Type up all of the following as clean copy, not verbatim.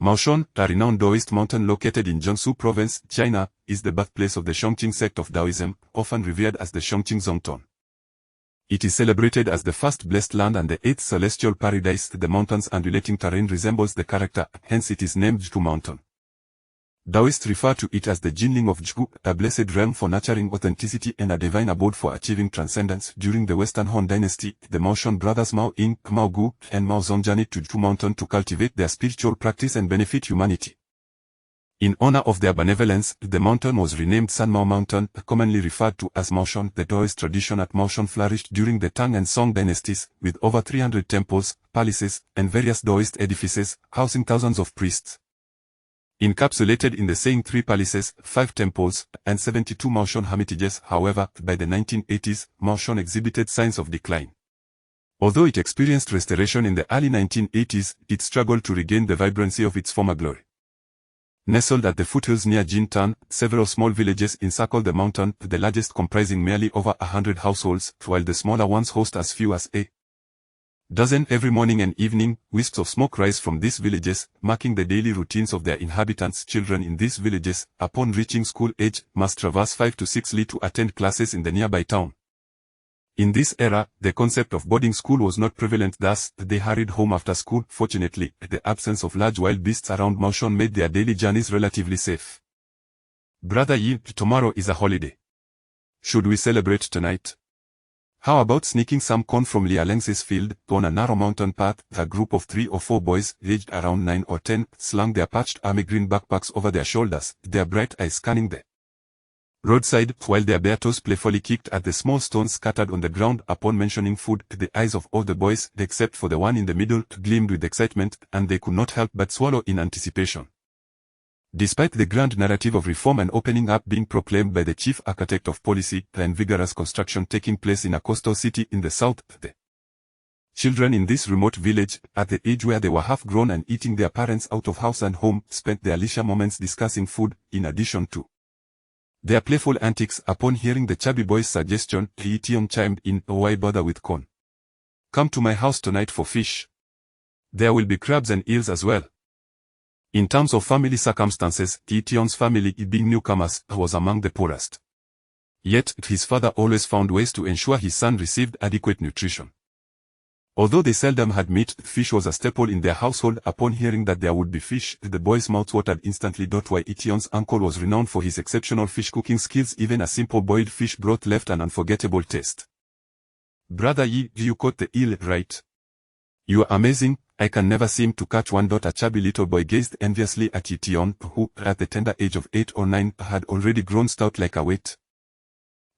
Maoshan, a renowned Taoist mountain located in Jiangsu Province, China, is the birthplace of the Shangqing sect of Taoism, often revered as the Shangqing Zongton. It is celebrated as the first blessed land and the eighth celestial paradise. The mountain's undulating terrain resembles the character, hence it is named Zhu Mountain. Taoists refer to it as the Jinling of Zhu, a blessed realm for nurturing authenticity and a divine abode for achieving transcendence. During the Western Han Dynasty, the Maoshan brothers Mao Ying, Mao Gu, and Mao Zong journeyed to Zhu Mountain to cultivate their spiritual practice and benefit humanity. In honor of their benevolence, the mountain was renamed San Mao Mountain, commonly referred to as Maoshan. The Taoist tradition at Maoshan flourished during the Tang and Song dynasties, with over 300 temples, palaces, and various Taoist edifices, housing thousands of priests. Encapsulated in the saying 3 palaces, 5 temples, and 72 Maoshan hermitages. However, by the 1980s, Maoshan exhibited signs of decline. Although it experienced restoration in the early 1980s, it struggled to regain the vibrancy of its former glory. Nestled at the foothills near Ye Tian, several small villages encircle the mountain, the largest comprising merely over 100 households, while the smaller ones host as few as a dozen. Every morning and evening, wisps of smoke rise from these villages, marking the daily routines of their inhabitants. Children in these villages, upon reaching school age, must traverse 5 to 6 li to attend classes in the nearby town. In this era, the concept of boarding school was not prevalent, thus, they hurried home after school. Fortunately, the absence of large wild beasts around Maoshan made their daily journeys relatively safe. Brother Ye, tomorrow is a holiday. Should we celebrate tonight? How about sneaking some corn from Lialeng's field? On a narrow mountain path, a group of 3 or 4 boys, aged around 9 or 10, slung their patched army green backpacks over their shoulders, their bright eyes scanning the roadside, while their bare toes playfully kicked at the small stones scattered on the ground. Upon mentioning food, the eyes of all the boys, except for the one in the middle, gleamed with excitement, and they could not help but swallow in anticipation. Despite the grand narrative of reform and opening up being proclaimed by the chief architect of policy, and vigorous construction taking place in a coastal city in the south, the children in this remote village, at the age where they were half-grown and eating their parents out of house and home, spent their leisure moments discussing food, in addition to their playful antics. Upon hearing the chubby boy's suggestion, Ye Tian chimed in, "Why bother with corn? Come to my house tonight for fish. There will be crabs and eels as well." In terms of family circumstances, Ye Tian's family, being newcomers, was among the poorest. Yet, his father always found ways to ensure his son received adequate nutrition. Although they seldom had meat, fish was a staple in their household. Upon hearing that there would be fish, the boys' mouths watered instantly. Ye Tian's uncle was renowned for his exceptional fish cooking skills. Even a simple boiled fish broth left an unforgettable taste. "Brother Ye, you caught the eel, right? You are amazing. I can never seem to catch one." A chubby little boy gazed enviously at Ye Tian, who, at the tender age of 8 or 9, had already grown stout like a weight.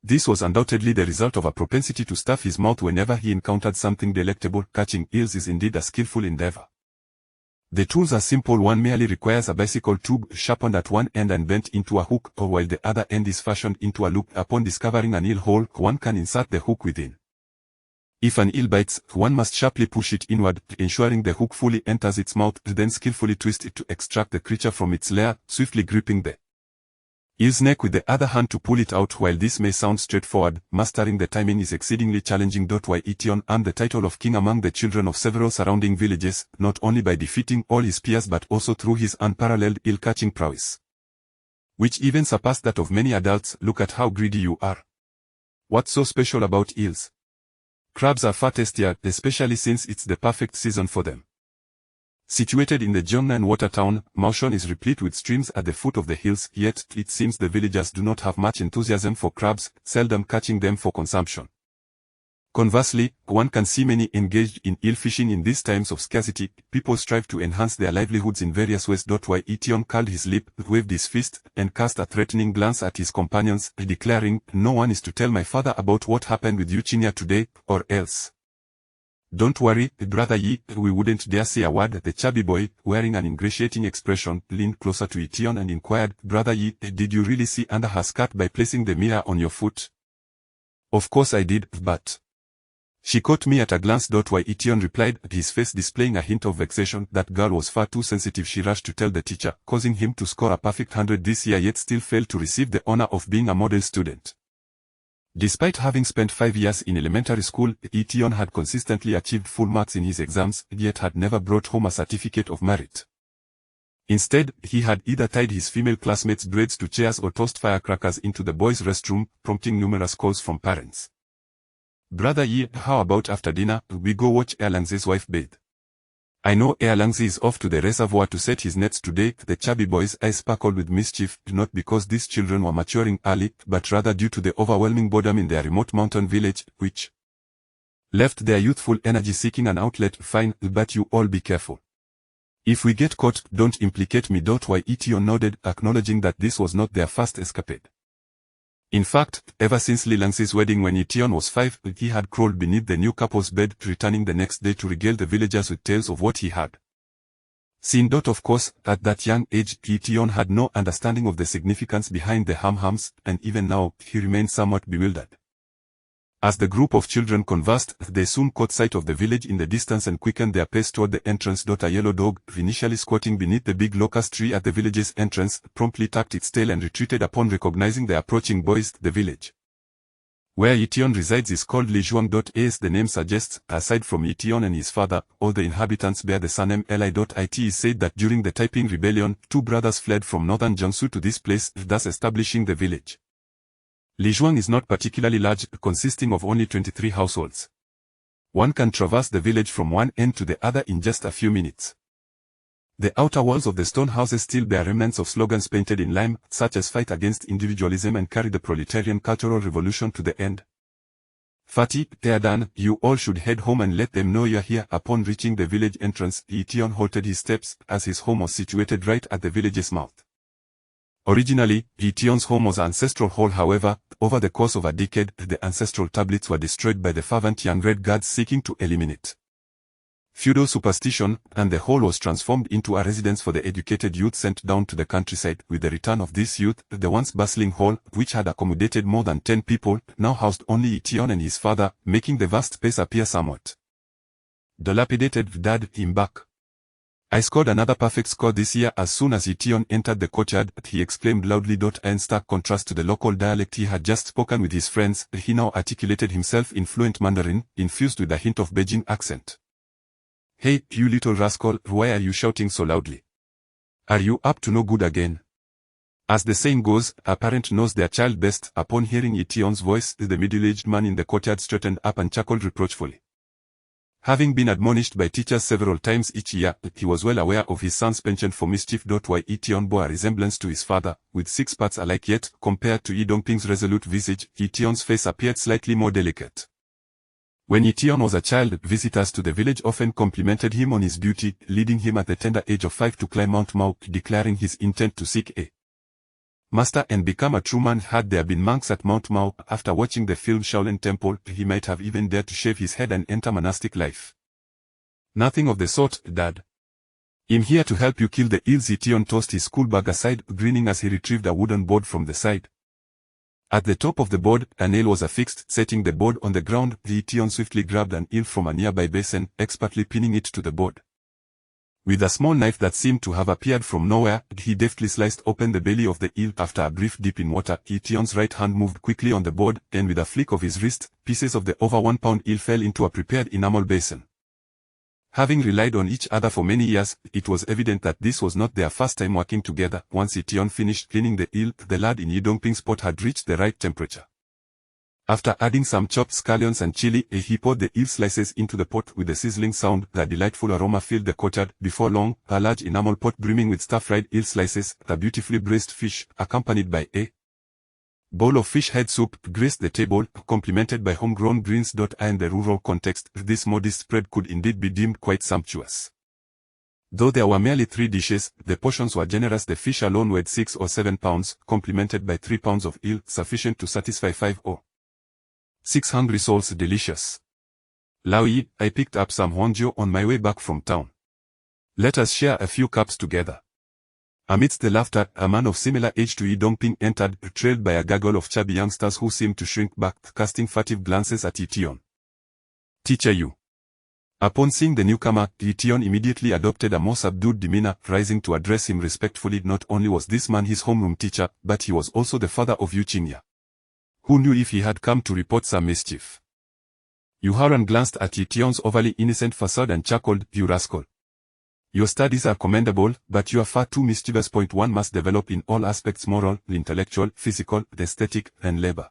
This was undoubtedly the result of a propensity to stuff his mouth whenever he encountered something delectable. Catching eels is indeed a skillful endeavor. The tools are simple. One merely requires a bicycle tube sharpened at one end and bent into a hook, or while the other end is fashioned into a loop. Upon discovering an eel hole, one can insert the hook within. If an eel bites, one must sharply push it inward, ensuring the hook fully enters its mouth, then skillfully twist it to extract the creature from its lair, swiftly gripping the eel's neck with the other hand to pull it out. While this may sound straightforward, mastering the timing is exceedingly challenging. Ye Tian earned the title of king among the children of several surrounding villages, not only by defeating all his peers but also through his unparalleled eel-catching prowess, which even surpassed that of many adults. Look at how greedy you are. What's so special about eels? Crabs are far tastier, especially since it's the perfect season for them. Situated in the Jiangnan water town, Maoshan is replete with streams at the foot of the hills, yet it seems the villagers do not have much enthusiasm for crabs, seldom catching them for consumption. Conversely, one can see many engaged in eel fishing in these times of scarcity. People strive to enhance their livelihoods in various ways. Ye Tian curled his lip, waved his fist, and cast a threatening glance at his companions, declaring, "No one is to tell my father about what happened with you Chinya today, or else. Don't worry, Brother Ye, we wouldn't dare say a word." The chubby boy, wearing an ingratiating expression, leaned closer to Ye Tian and inquired, "Brother Ye, did you really see under her skirt by placing the mirror on your foot?" "Of course I did, but she caught me at a glance." Ye Tian replied, his face displaying a hint of vexation. That girl was far too sensitive. She rushed to tell the teacher, causing him to score a perfect 100 this year, yet still failed to receive the honor of being a model student. Despite having spent 5 years in elementary school, Ye Tian had consistently achieved full marks in his exams, yet had never brought home a certificate of merit. Instead, he had either tied his female classmates' braids to chairs or tossed firecrackers into the boys' restroom, prompting numerous calls from parents. "Brother Ye, how about after dinner, we go watch Erlang's wife bathe? I know Erlang is off to the reservoir to set his nets today." The chubby boy's eyes sparkled with mischief, not because these children were maturing early, but rather due to the overwhelming boredom in their remote mountain village, which left their youthful energy seeking an outlet. "Fine, but you all be careful. If we get caught, don't implicate me." Ye Tian nodded, acknowledging that this was not their first escapade. In fact, ever since Li Lang's wedding when Ye Tian was 5, he had crawled beneath the new couple's bed, returning the next day to regale the villagers with tales of what he had seen. Of course, at that young age, Ye Tian had no understanding of the significance behind the ham-hams, and even now, he remained somewhat bewildered. As the group of children conversed, they soon caught sight of the village in the distance and quickened their pace toward the entrance. A yellow dog, initially squatting beneath the big locust tree at the village's entrance, promptly tucked its tail and retreated upon recognizing the approaching boys. The village where Ye Tian resides is called Li Zhuang. As the name suggests, aside from Ye Tian and his father, all the inhabitants bear the surname Li. It is said that during the Taiping Rebellion, 2 brothers fled from northern Jiangsu to this place, thus establishing the village. Li Zhuang is not particularly large, consisting of only 23 households. One can traverse the village from one end to the other in just a few minutes. The outer walls of the stone houses still bear remnants of slogans painted in lime, such as "Fight against individualism" and "Carry the proletarian cultural revolution to the end." "Fatih, they're done, you all should head home and let them know you're here." Upon reaching the village entrance, Ye Tian halted his steps, as his home was situated right at the village's mouth. Originally, Ye Tian's home was an ancestral hall. However, over the course of a decade, the ancestral tablets were destroyed by the fervent young Red Guards seeking to eliminate feudal superstition, and the hall was transformed into a residence for the educated youth sent down to the countryside. With the return of this youth, the once bustling hall, which had accommodated more than 10 people, now housed only Ye Tian and his father, making the vast space appear somewhat dilapidated. "Dad, I'm back. I scored another perfect score this year." As soon as Ye Tian entered the courtyard, he exclaimed loudly. In stark contrast to the local dialect he had just spoken with his friends, he now articulated himself in fluent Mandarin, infused with a hint of Beijing accent. "Hey, you little rascal, why are you shouting so loudly? Are you up to no good again?" As the saying goes, a parent knows their child best. Upon hearing Ye Tian's voice, the middle-aged man in the courtyard straightened up and chuckled reproachfully. Having been admonished by teachers several times each year, he was well aware of his son's penchant for mischief. Ye Tian bore a resemblance to his father, with 6 parts alike, yet, compared to Ye Dongping's resolute visage, Ye Tian's face appeared slightly more delicate. When Ye Tian was a child, visitors to the village often complimented him on his beauty, leading him at the tender age of 5 to climb Mount Mao, declaring his intent to seek a master and become a true man. Had there been monks at Mount Mao, after watching the film Shaolin Temple, he might have even dared to shave his head and enter monastic life. "Nothing of the sort, Dad. I'm here to help you kill the eels." Ye Tian tossed his school bag aside, grinning as he retrieved a wooden board from the side. At the top of the board, a nail was affixed. Setting the board on the ground, Ye Tian swiftly grabbed an eel from a nearby basin, expertly pinning it to the board. With a small knife that seemed to have appeared from nowhere, he deftly sliced open the belly of the eel. After a brief dip in water, Ye Tian's right hand moved quickly on the board, and with a flick of his wrist, pieces of the over 1-pound eel fell into a prepared enamel basin. Having relied on each other for many years, it was evident that this was not their first time working together. Once Ye Tian finished cleaning the eel, the lard in Ye Dongping's pot had reached the right temperature. After adding some chopped scallions and chili, he poured the eel slices into the pot. With a sizzling sound, the delightful aroma filled the courtyard. Before long, a large enamel pot brimming with stir-fried eel slices, the beautifully braised fish, accompanied by a bowl of fish head soup, graced the table, complemented by homegrown greens. In the rural context, this modest spread could indeed be deemed quite sumptuous. Though there were merely 3 dishes, the portions were generous. The fish alone weighed 6 or 7 pounds, complemented by 3 pounds of eel, sufficient to satisfy 5 or 6 hungry souls. Delicious. "Lao Yi, I picked up some Huangjiu on my way back from town. Let us share a few cups together." Amidst the laughter, a man of similar age to Ye Dongping entered, trailed by a gaggle of chubby youngsters who seemed to shrink back, casting furtive glances at Ye Tian. "Teacher you." Upon seeing the newcomer, Ye Tian immediately adopted a more subdued demeanor, rising to address him respectfully. Not only was this man his homeroom teacher, but he was also the father of Yu Qingya, who knew if he had come to report some mischief. Yu Haran glanced at Ye Tian's overly innocent facade and chuckled. "You rascal. Your studies are commendable, but you are far too mischievous. One must develop in all aspects: moral, intellectual, physical, aesthetic, and labor.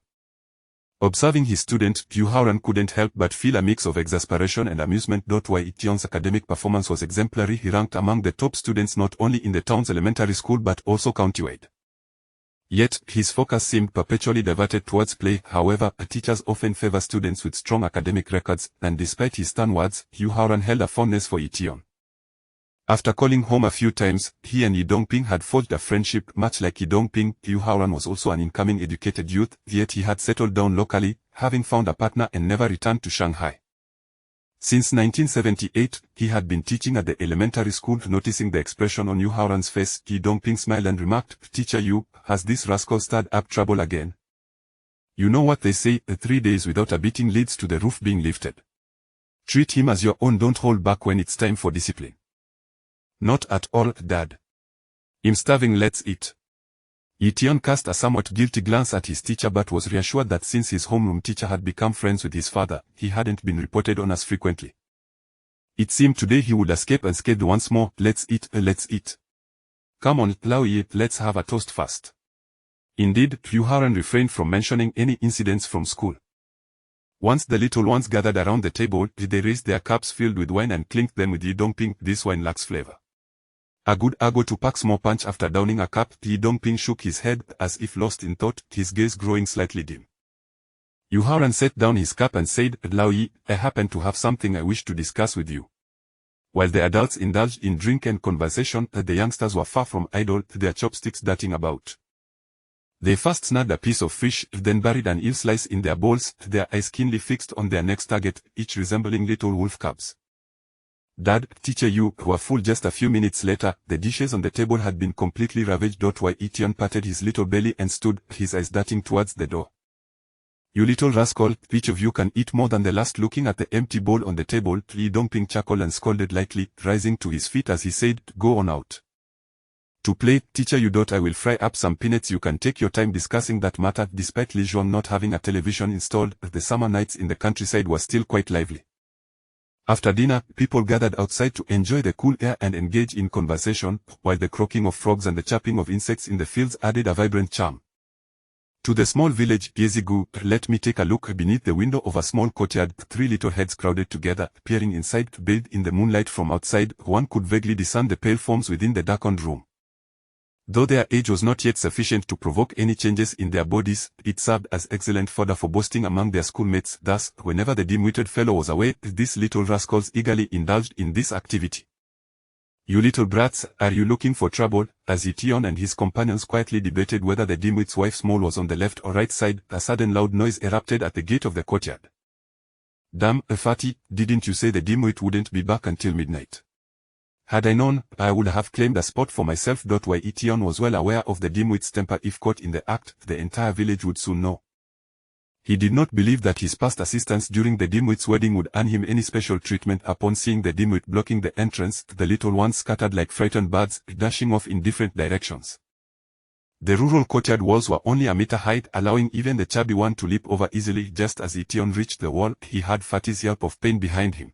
Observing his student, Ye Tian couldn't help but feel a mix of exasperation and amusement. Ye Tian's academic performance was exemplary. He ranked among the top students not only in the town's elementary school but also countywide. Yet, his focus seemed perpetually diverted towards play. However, teachers often favor students with strong academic records, and despite his stern words, Ye Tian held a fondness for Ye Tian. After calling home a few times, he and Ye Dongping had forged a friendship. Much like Ye Dongping, Ye Tian was also an incoming educated youth, yet he had settled down locally, having found a partner and never returned to Shanghai. Since 1978, he had been teaching at the elementary school. Noticing the expression on Ye Tian's face, Ye Dongping smiled and remarked, "Teacher Yu, has this rascal stirred up trouble again? You know what they say, 3 days without a beating leads to the roof being lifted. Treat him as your own. Don't hold back when it's time for discipline." "Not at all, Dad. I'm starving. Let's eat." Ye Tian cast a somewhat guilty glance at his teacher but was reassured that since his homeroom teacher had become friends with his father, he hadn't been reported on as frequently. It seemed today he would escape unscathed once more. "Let's eat, let's eat. Come on, Lao Ye, let's have a toast first." Indeed, Ye Tian refrained from mentioning any incidents from school. Once the little ones gathered around the table, they raised their cups filled with wine and clinked them with Ye Dongping. "This wine lacks flavor. A good ago to pack more punch." After downing a cup, Ye Dongping shook his head, as if lost in thought, his gaze growing slightly dim. Ye Tian set down his cup and said, "Lao Ye, I happen to have something I wish to discuss with you." While the adults indulged in drink and conversation, the youngsters were far from idle, their chopsticks darting about. They first snagged a piece of fish, then buried an eel slice in their bowls, their eyes keenly fixed on their next target, each resembling little wolf cubs. "Dad, Teacher Yu were full." Just a few minutes later, the dishes on the table had been completely ravaged. Ye Tian patted his little belly and stood, his eyes darting towards the door. "You little rascal, each of you can eat more than the last." Looking at the empty bowl on the table, Ye Dongping chuckled and scolded lightly, rising to his feet as he said, "Go on out to play, Teacher Yu. I will fry up some peanuts. You can take your time discussing that matter." Despite Lijuan not having a television installed, the summer nights in the countryside were still quite lively. After dinner, people gathered outside to enjoy the cool air and engage in conversation, while the croaking of frogs and the chirping of insects in the fields added a vibrant charm to the small village. "Yezigu, let me take a look." Beneath the window of a small courtyard, 3 little heads crowded together, peering inside. Bathed in the moonlight from outside, one could vaguely discern the pale forms within the darkened room. Though their age was not yet sufficient to provoke any changes in their bodies, it served as excellent fodder for boasting among their schoolmates. Thus, whenever the dim-witted fellow was away, these little rascals eagerly indulged in this activity. "You little brats, are you looking for trouble?" As Ye Tian and his companions quietly debated whether the dim-wit's wife's mole was on the left or right side, a sudden loud noise erupted at the gate of the courtyard. "Damn, Fatty, didn't you say the dim-wit wouldn't be back until midnight? Had I known, I would have claimed a spot for myself." Ye Tian was well aware of the dim-wit's temper. If caught in the act, the entire village would soon know. He did not believe that his past assistance during the dim-wit's wedding would earn him any special treatment. Upon seeing the dim-wit blocking the entrance, the little ones scattered like frightened birds, dashing off in different directions. The rural courtyard walls were only a meter high, allowing even the chubby one to leap over easily. Just as Ye Tian reached the wall, he heard Fatty's yelp of pain behind him.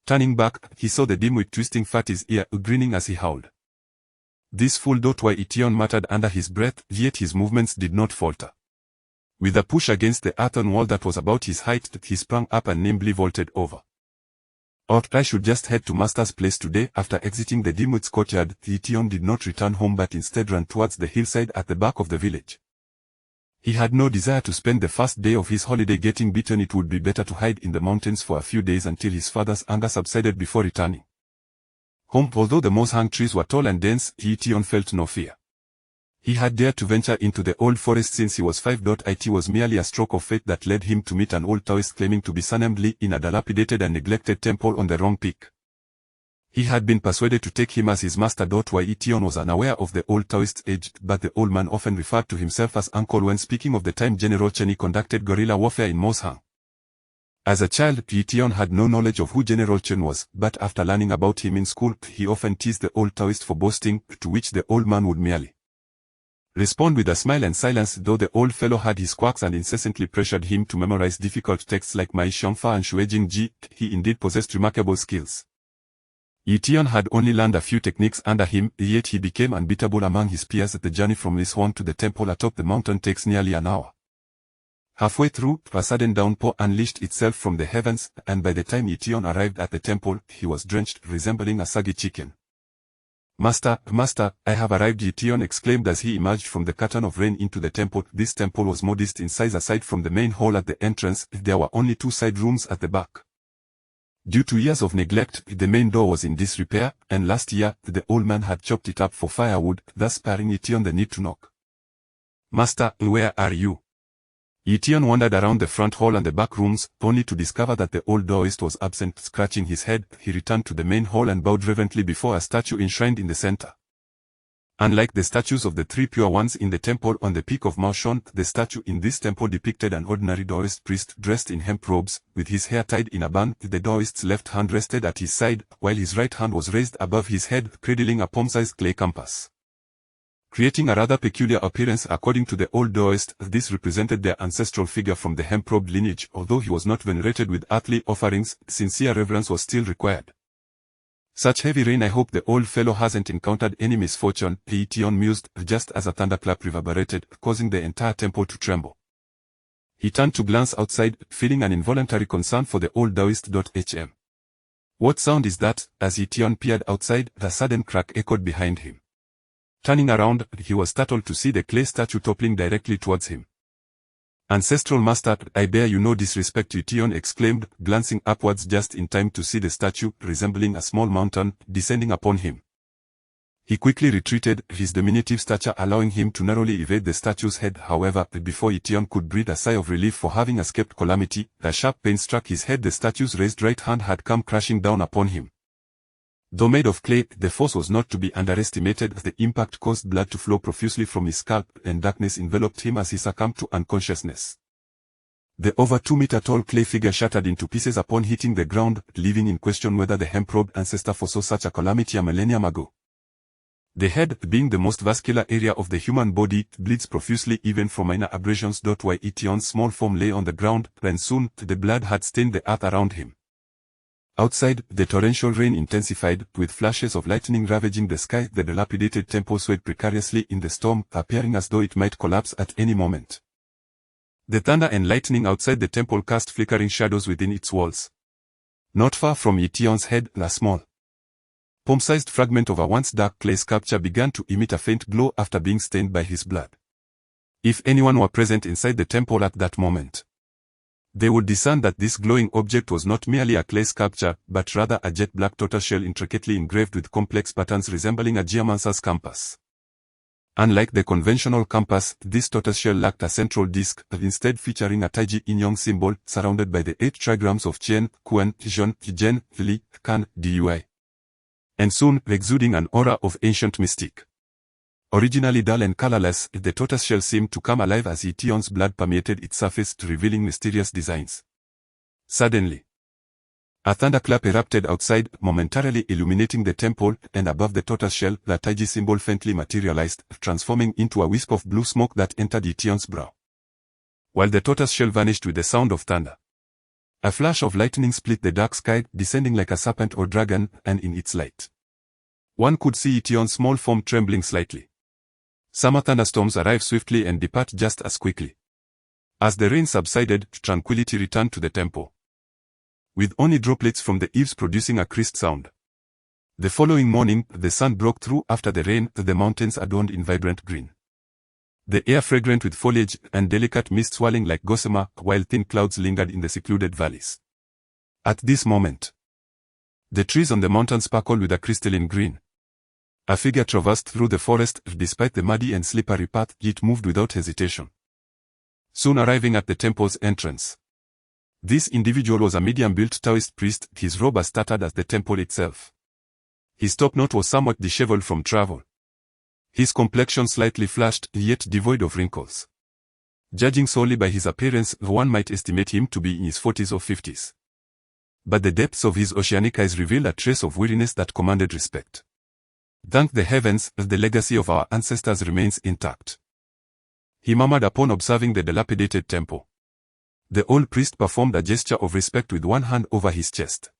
Turning back, he saw the dim-wit twisting Fatty's ear, grinning as he howled. "This fool!" Ye Tian muttered under his breath, yet his movements did not falter. With a push against the earthen wall that was about his height, he sprang up and nimbly vaulted over. "Or I should just head to Master's place today." After exiting the dim-wit's courtyard, Ye Tian did not return home but instead ran towards the hillside at the back of the village. He had no desire to spend the first day of his holiday getting beaten. It would be better to hide in the mountains for a few days until his father's anger subsided before returning home. Although the moss-hung trees were tall and dense, Ye Tian felt no fear. He had dared to venture into the old forest since he was 5. It was merely a stroke of fate that led him to meet an old Taoist claiming to be Sanem Li in a dilapidated and neglected temple on the wrong peak. He had been persuaded to take him as his master. Ye Tian was unaware of the old Taoist's age, but the old man often referred to himself as uncle when speaking of the time General Chen conducted guerrilla warfare in Moshang. As a child, Ye Tian had no knowledge of who General Chen was, but after learning about him in school, he often teased the old Taoist for boasting, to which the old man would merely respond with a smile and silence. Though the old fellow had his quirks and incessantly pressured him to memorize difficult texts like Mai Xiangfa and Shuejing Ji, he indeed possessed remarkable skills. Ye Tian had only learned a few techniques under him, yet he became unbeatable among his peers. The journey from his home to the temple atop the mountain takes nearly an hour. Halfway through, a sudden downpour unleashed itself from the heavens, and by the time Ye Tian arrived at the temple, he was drenched, resembling a soggy chicken. Master, Master, I have arrived, Ye Tian exclaimed as he emerged from the curtain of rain into the temple. This temple was modest in size. Aside from the main hall at the entrance, there were only 2 side rooms at the back. Due to years of neglect, the main door was in disrepair, and last year, the old man had chopped it up for firewood, thus sparing Ye Tian the need to knock. Master, where are you? Ye Tian wandered around the front hall and the back rooms, only to discover that the old Taoist was absent. Scratching his head, he returned to the main hall and bowed reverently before a statue enshrined in the center. Unlike the statues of the 3 pure ones in the temple on the peak of Mao Shan, the statue in this temple depicted an ordinary Taoist priest dressed in hemp robes, with his hair tied in a bun. The Taoist's left hand rested at his side, while his right hand was raised above his head, cradling a palm-sized clay compass. Creating a rather peculiar appearance according to the old Taoist, this represented their ancestral figure from the hemp-robed lineage. Although he was not venerated with earthly offerings, sincere reverence was still required. Such heavy rain, I hope the old fellow hasn't encountered any misfortune, Ye Tian mused, just as a thunderclap reverberated, causing the entire temple to tremble. He turned to glance outside, feeling an involuntary concern for the old Taoist. What sound is that? As Ye Tian peered outside, the sudden crack echoed behind him. Turning around, he was startled to see the clay statue toppling directly towards him. Ancestral Master, I bear you no disrespect, Ye Tian exclaimed, glancing upwards just in time to see the statue, resembling a small mountain, descending upon him. He quickly retreated, his diminutive stature allowing him to narrowly evade the statue's head. However, before Ye Tian could breathe a sigh of relief for having escaped calamity, a sharp pain struck his head. The statue's raised right hand had come crashing down upon him. Though made of clay, the force was not to be underestimated. The impact caused blood to flow profusely from his scalp, and darkness enveloped him as he succumbed to unconsciousness. The over 2-meter-tall clay figure shattered into pieces upon hitting the ground, leaving in question whether the hemp-robed ancestor foresaw such a calamity a millennium ago. The head, being the most vascular area of the human body, bleeds profusely even from minor abrasions. While Ye Tian's small form lay on the ground, and soon, the blood had stained the earth around him. Outside, the torrential rain intensified, with flashes of lightning ravaging the sky. The dilapidated temple swayed precariously in the storm, appearing as though it might collapse at any moment. The thunder and lightning outside the temple cast flickering shadows within its walls. Not far from Ye Tian's head, a small, palm-sized fragment of a once dark clay sculpture began to emit a faint glow after being stained by his blood. If anyone were present inside the temple at that moment, they would discern that this glowing object was not merely a clay sculpture, but rather a jet-black tortoiseshell intricately engraved with complex patterns resembling a geomancer's compass. Unlike the conventional compass, this tortoiseshell lacked a central disc, instead featuring a Taiji Inyong symbol, surrounded by the 8 trigrams of Qian, Quan, Zhon, Zhen, Li, Kan, Dui. And soon, exuding an aura of ancient mystique. Originally dull and colorless, the tortoiseshell seemed to come alive as Ye Tian's blood permeated its surface, revealing mysterious designs. Suddenly, a thunderclap erupted outside, momentarily illuminating the temple, and above the tortoiseshell, the Taiji symbol faintly materialized, transforming into a wisp of blue smoke that entered Ye Tian's brow. While the tortoiseshell vanished with the sound of thunder, a flash of lightning split the dark sky, descending like a serpent or dragon, and in its light, one could see Ye Tian's small form trembling slightly. Summer thunderstorms arrive swiftly and depart just as quickly. As the rain subsided, tranquility returned to the temple, with only droplets from the eaves producing a crisp sound. The following morning, the sun broke through after the rain, the mountains adorned in vibrant green. The air fragrant with foliage and delicate mist swirling like gossamer, while thin clouds lingered in the secluded valleys. At this moment, the trees on the mountain sparkled with a crystalline green. A figure traversed through the forest. Despite the muddy and slippery path, it moved without hesitation, soon arriving at the temple's entrance. This individual was a medium-built Taoist priest, his robe as tattered as the temple itself. His topknot was somewhat disheveled from travel. His complexion slightly flushed, yet devoid of wrinkles. Judging solely by his appearance, one might estimate him to be in his 40s or 50s. But the depths of his oceanic eyes revealed a trace of weariness that commanded respect. Thank the heavens, the legacy of our ancestors remains intact, he murmured upon observing the dilapidated temple. The old priest performed a gesture of respect with one hand over his chest.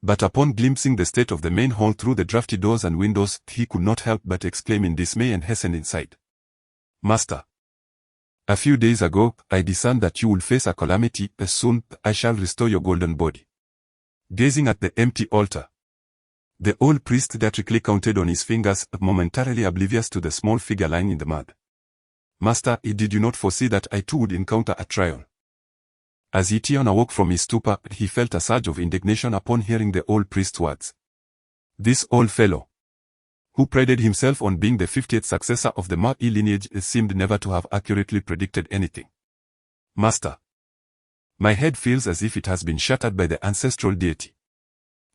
But upon glimpsing the state of the main hall through the drafty doors and windows, he could not help but exclaim in dismay and hasten inside. Master. A few days ago, I discerned that you will face a calamity. Soon, I shall restore your golden body. Gazing at the empty altar, the old priest theatrically counted on his fingers, momentarily oblivious to the small figure lying in the mud. Master, did you not foresee that I too would encounter a trial? As Ye Tian awoke from his stupor, he felt a surge of indignation upon hearing the old priest's words. This old fellow, who prided himself on being the 50th successor of the Ma-Yi lineage, seemed never to have accurately predicted anything. Master, my head feels as if it has been shattered by the ancestral deity.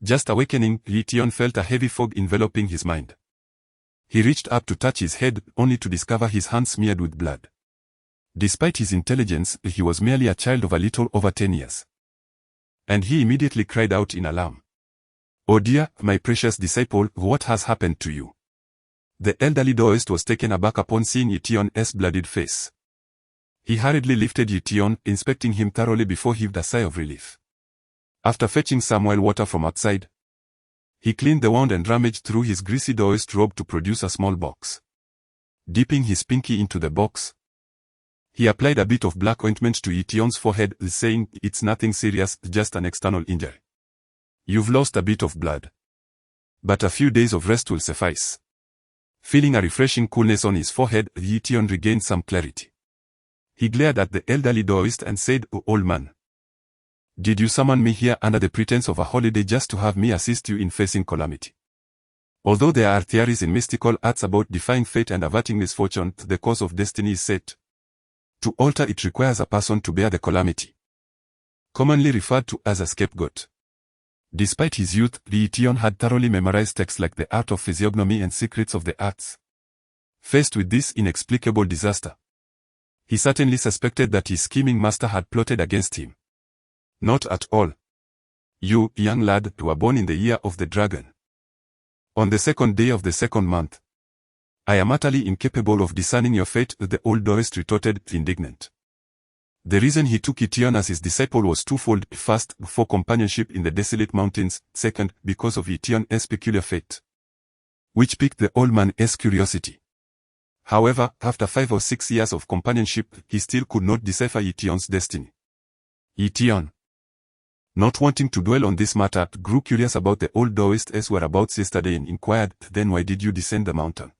Just awakening, Ye Tian felt a heavy fog enveloping his mind. He reached up to touch his head, only to discover his hands smeared with blood. Despite his intelligence, he was merely a child of a little over 10 years. And he immediately cried out in alarm. Oh dear, my precious disciple, what has happened to you? The elderly Daoist was taken aback upon seeing Ye Tian's bloodied face. He hurriedly lifted Ye Tian, inspecting him thoroughly before he heaved a sigh of relief. After fetching some well water from outside, he cleaned the wound and rummaged through his greasy Daoist robe to produce a small box. Dipping his pinky into the box, he applied a bit of black ointment to Ye Tian's forehead, saying, "It's nothing serious, just an external injury. You've lost a bit of blood, but a few days of rest will suffice." Feeling a refreshing coolness on his forehead, Ye Tian regained some clarity. He glared at the elderly Daoist and said, "Oh, old man, did you summon me here under the pretense of a holiday just to have me assist you in facing calamity?" Although there are theories in mystical arts about defying fate and averting misfortune, the course of destiny is set. To alter it requires a person to bear the calamity, commonly referred to as a scapegoat. Despite his youth, Ye Tian had thoroughly memorized texts like the art of physiognomy and secrets of the arts. Faced with this inexplicable disaster, he certainly suspected that his scheming master had plotted against him. Not at all. You, young lad, were born in the year of the dragon. On the 2nd day of the 2nd month. I am utterly incapable of discerning your fate, the old Daoist retorted, indignant. The reason he took Ye Tian as his disciple was twofold: first, for companionship in the desolate mountains; second, because of Ye Tian's peculiar fate, which piqued the old man's curiosity. However, after 5 or 6 years of companionship, he still could not decipher Ye Tian's destiny. Ye Tian, not wanting to dwell on this matter, grew curious about the old Daoist's whereabouts yesterday and inquired, "Then why did you descend the mountain?"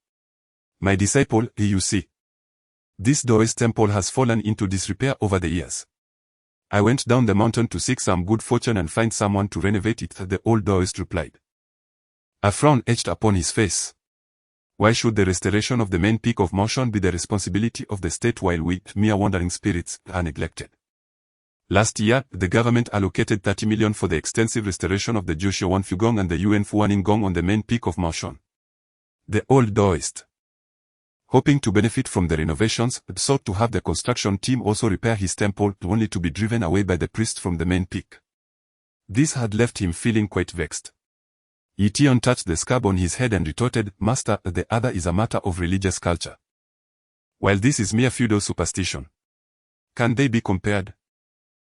"My disciple, you see, this Daoist temple has fallen into disrepair over the years. I went down the mountain to seek some good fortune and find someone to renovate it," the old Daoist replied. A frown etched upon his face. Why should the restoration of the main peak of motion be the responsibility of the state while we, mere wandering spirits, are neglected? Last year, the government allocated 30 million for the extensive restoration of the Jushuan Fugong and the Yuan Fuaning Gong on the main peak of motion. The old Daoist, hoping to benefit from the renovations, sought to have the construction team also repair his temple, only to be driven away by the priest from the main peak. This had left him feeling quite vexed. Ye Tian touched the scab on his head and retorted, "Master, the other is a matter of religious culture, while this is mere feudal superstition. Can they be compared?"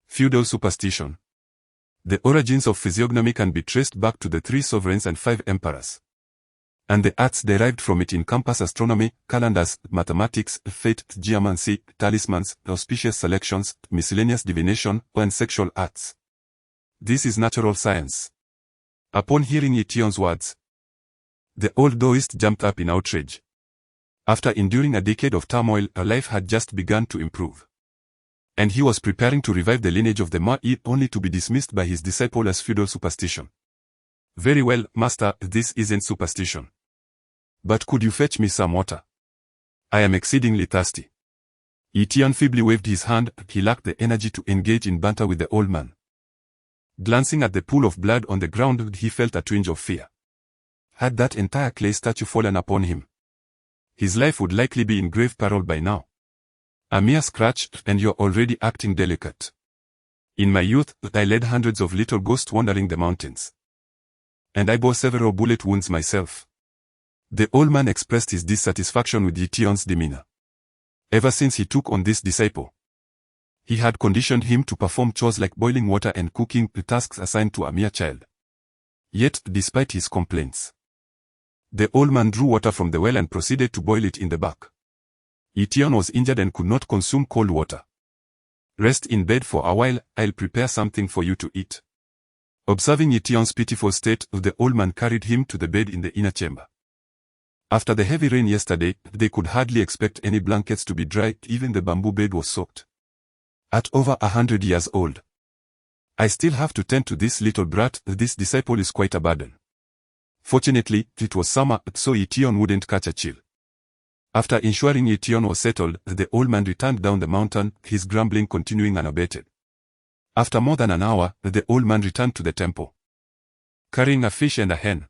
Feudal superstition. The origins of physiognomy can be traced back to the 3 sovereigns and 5 emperors. And the arts derived from it encompass astronomy, calendars, mathematics, fate, geomancy, talismans, auspicious selections, miscellaneous divination, and sexual arts. This is natural science. Upon hearing Ye Tian's words, the old Daoist jumped up in outrage. After enduring a decade of turmoil, her life had just begun to improve. And he was preparing to revive the lineage of the Ma-Yi, only to be dismissed by his disciple as feudal superstition. "Very well, master, this isn't superstition. But could you fetch me some water? I am exceedingly thirsty." Ye Tian feebly waved his hand. He lacked the energy to engage in banter with the old man. Glancing at the pool of blood on the ground, he felt a twinge of fear. Had that entire clay statue fallen upon him, his life would likely be in grave peril by now. "A mere scratch, and you're already acting delicate. In my youth, I led hundreds of little ghosts wandering the mountains. And I bore several bullet wounds myself." The old man expressed his dissatisfaction with Ye Tian's demeanor. Ever since he took on this disciple, he had conditioned him to perform chores like boiling water and cooking, the tasks assigned to a mere child. Yet, despite his complaints, the old man drew water from the well and proceeded to boil it in the back. Ye Tian was injured and could not consume cold water. Rest in bed for a while, I'll prepare something for you to eat. Observing Ye Tian's pitiful state, the old man carried him to the bed in the inner chamber. After the heavy rain yesterday, they could hardly expect any blankets to be dry, even the bamboo bed was soaked. At over 100 years old, I still have to tend to this little brat. This disciple is quite a burden. Fortunately, it was summer, so Ye Tian wouldn't catch a chill. After ensuring Ye Tian was settled, the old man returned down the mountain, his grumbling continuing unabated. After more than an hour, the old man returned to the temple, carrying a fish and a hen.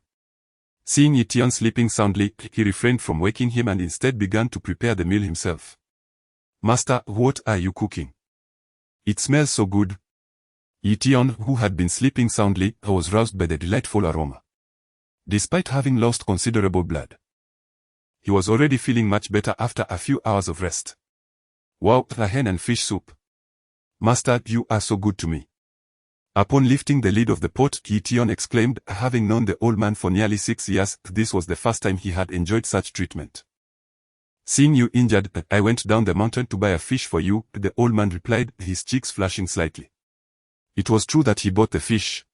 Seeing Ye Tian sleeping soundly, he refrained from waking him and instead began to prepare the meal himself. "Master, what are you cooking? It smells so good." Ye Tian, who had been sleeping soundly, was roused by the delightful aroma. Despite having lost considerable blood, he was already feeling much better after a few hours of rest. "Wow, a hen and fish soup. Master, you are so good to me." Upon lifting the lid of the pot, Ye Tian exclaimed, having known the old man for nearly 6 years, this was the first time he had enjoyed such treatment. "Seeing you injured, I went down the mountain to buy a fish for you," the old man replied, his cheeks flushing slightly. It was true that he bought the fish,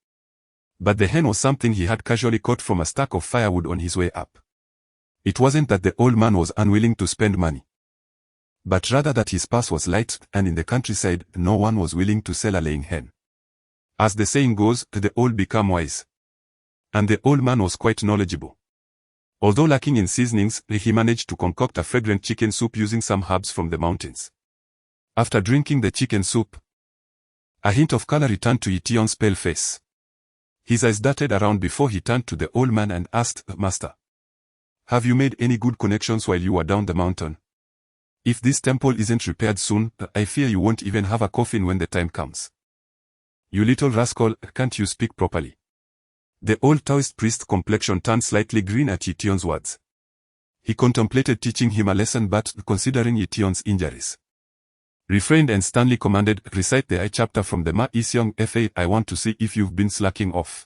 but the hen was something he had casually caught from a stack of firewood on his way up. It wasn't that the old man was unwilling to spend money, but rather that his purse was light, and in the countryside, no one was willing to sell a laying hen. As the saying goes, the old become wise. And the old man was quite knowledgeable. Although lacking in seasonings, he managed to concoct a fragrant chicken soup using some herbs from the mountains. After drinking the chicken soup, a hint of color returned to Ye Tian's pale face. His eyes darted around before he turned to the old man and asked, "Master, have you made any good connections while you were down the mountain? If this temple isn't repaired soon, I fear you won't even have a coffin when the time comes. You little rascal, can't you speak properly?" The old Taoist priest's complexion turned slightly green at Ye Tian's words. He contemplated teaching him a lesson, but, considering Ye Tian's injuries, refrained and sternly commanded, "Recite the I chapter from the Ma Isyong Fa. I want to see if you've been slacking off.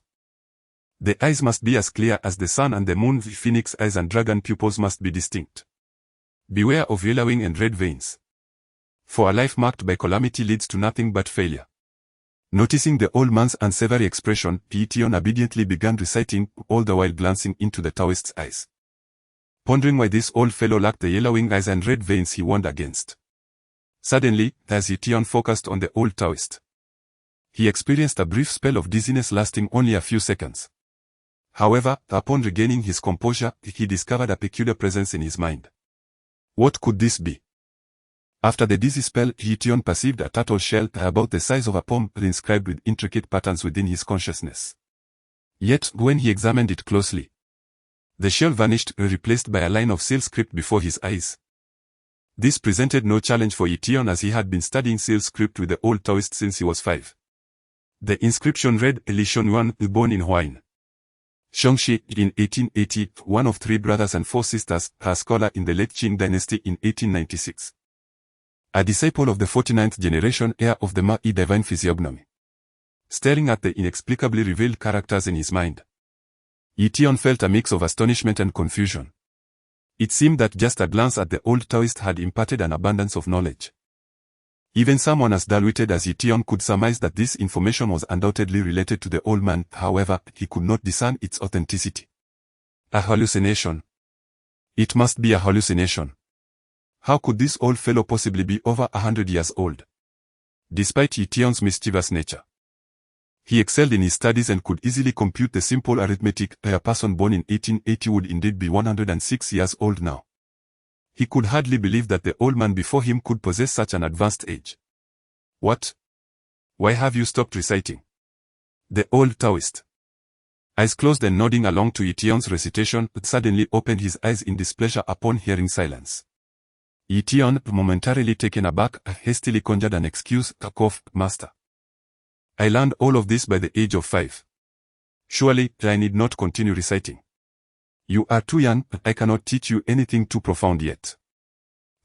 The eyes must be as clear as the sun and the moon. The phoenix eyes and dragon pupils must be distinct. Beware of yellowing and red veins. For a life marked by calamity leads to nothing but failure." Noticing the old man's unsavory expression, Ye Tian obediently began reciting, all the while glancing into the Taoist's eyes. Pondering why this old fellow lacked the yellowing eyes and red veins he warned against. Suddenly, as Ye Tian focused on the old Taoist, he experienced a brief spell of dizziness lasting only a few seconds. However, upon regaining his composure, he discovered a peculiar presence in his mind. What could this be? After the dizzy spell, Ye Tian perceived a turtle shell about the size of a palm inscribed with intricate patterns within his consciousness. Yet, when he examined it closely, the shell vanished, replaced by a line of seal script before his eyes. This presented no challenge for Ye Tian, as he had been studying seal script with the old Taoist since he was 5. The inscription read, "Li Xuanyuan, born in Huayin, Shangxi, in 1880, one of 3 brothers and 4 sisters, a scholar in the late Qing dynasty in 1896. A disciple of the 49th generation, heir of the Ma Yi divine physiognomy." Staring at the inexplicably revealed characters in his mind, Ye Tian felt a mix of astonishment and confusion. It seemed that just a glance at the old Taoist had imparted an abundance of knowledge. Even someone as dull-witted as Ye Tian could surmise that this information was undoubtedly related to the old man. However, he could not discern its authenticity. A hallucination. It must be a hallucination. How could this old fellow possibly be over 100 years old? Despite Ye Tian's mischievous nature, he excelled in his studies and could easily compute the simple arithmetic. A person born in 1880 would indeed be 106 years old now. He could hardly believe that the old man before him could possess such an advanced age. "What? Why have you stopped reciting?" The old Taoist, eyes closed and nodding along to Ye Tian's recitation, suddenly opened his eyes in displeasure upon hearing silence. Ye Tian, momentarily taken aback, hastily conjured an excuse, cough, "Master, I learned all of this by the age of 5. Surely, I need not continue reciting. You are too young, I cannot teach you anything too profound yet,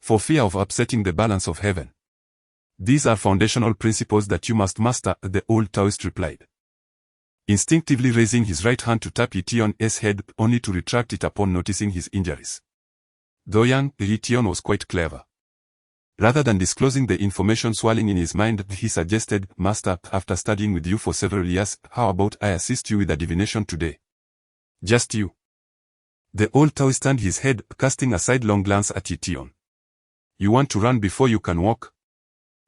for fear of upsetting the balance of heaven. These are foundational principles that you must master," the old Taoist replied. instinctively raising his right hand to tap Ye Tian's head, only to retract it upon noticing his injuries. Though young, Ye Tian was quite clever. Rather than disclosing the information swirling in his mind, he suggested, "Master, after studying with you for several years, how about I assist you with a divination today? Just you." The old Taoist turned his head, casting a sidelong glance at Ye Tian. "You want to run before you can walk?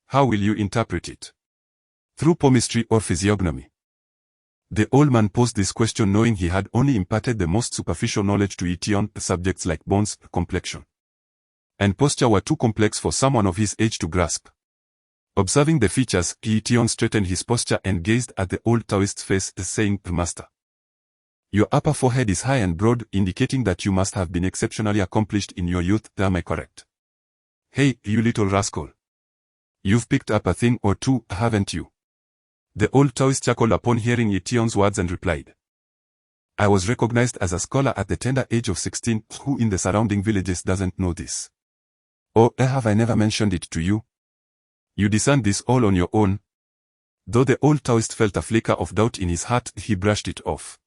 How will you interpret it? Through palmistry or physiognomy?" The old man posed this question knowing he had only imparted the most superficial knowledge to Ye Tian. Subjects like bones, complexion, and posture were too complex for someone of his age to grasp. Observing the features, Ye Tian straightened his posture and gazed at the old Taoist's face, saying, "Master, your upper forehead is high and broad, indicating that you must have been exceptionally accomplished in your youth. Am I correct? Hey, you little rascal. You've picked up a thing or two, haven't you?" The old Taoist chuckled upon hearing Ye Tian's words and replied, "I was recognized as a scholar at the tender age of 16, who in the surrounding villages doesn't know this? Or have I never mentioned it to you? You discerned this all on your own?" Though the old Taoist felt a flicker of doubt in his heart, he brushed it off.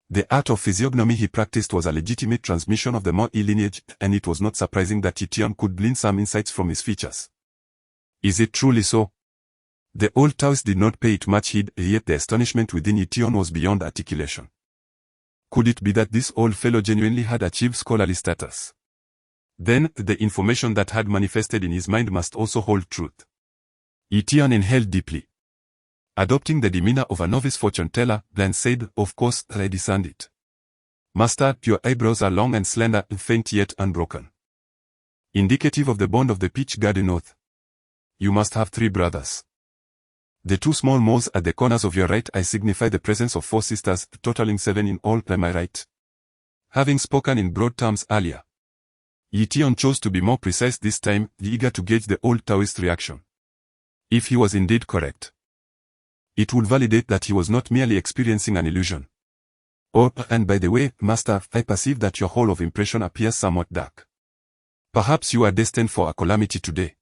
The art of physiognomy he practiced was a legitimate transmission of the Mo lineage, and it was not surprising that Ye Tian could glean some insights from his features. "Is it truly so?" The old Taoist did not pay it much heed, yet the astonishment within Ye Tian was beyond articulation. Could it be that this old fellow genuinely had achieved scholarly status? Then, the information that had manifested in his mind must also hold truth. Ye Tian inhaled deeply. Adopting the demeanor of a novice fortune-teller, then said, "Of course, I discerned it. Master, your eyebrows are long and slender, faint yet unbroken, indicative of the bond of the peach garden oath. You must have 3 brothers. The 2 small moles at the corners of your right eye signify the presence of 4 sisters, totaling 7 in all. Am I right?" Having spoken in broad terms earlier, Ye Tian chose to be more precise this time, eager to gauge the old Taoist reaction. If he was indeed correct, it would validate that he was not merely experiencing an illusion. "Oh, and by the way, Master, I perceive that your hall of impression appears somewhat dark. Perhaps you are destined for a calamity today."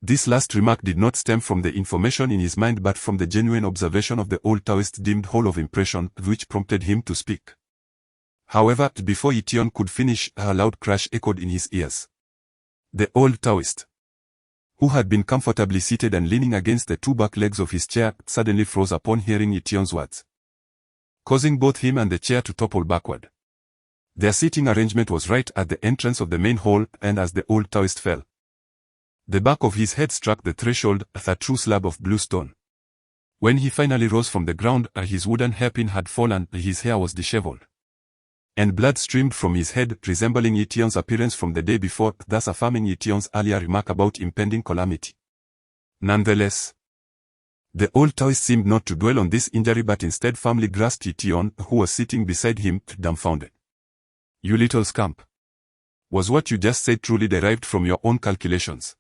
This last remark did not stem from the information in his mind but from the genuine observation of the old Taoist deemed hall of impression, which prompted him to speak. However, before Ye Tian could finish, a loud crash echoed in his ears. The old Taoist, who had been comfortably seated and leaning against the 2 back legs of his chair, suddenly froze upon hearing Ye Tian's words, causing both him and the chair to topple backward. Their seating arrangement was right at the entrance of the main hall, and as the old Taoist fell, the back of his head struck the threshold, a true slab of blue stone. When he finally rose from the ground, his wooden hairpin had fallen, his hair was disheveled, and blood streamed from his head, resembling Ye Tian's appearance from the day before, thus affirming Ye Tian's earlier remark about impending calamity. Nonetheless, the old Taoist seemed not to dwell on this injury but instead firmly grasped Ye Tian, who was sitting beside him, dumbfounded. "You little scamp. Was what you just said truly derived from your own calculations?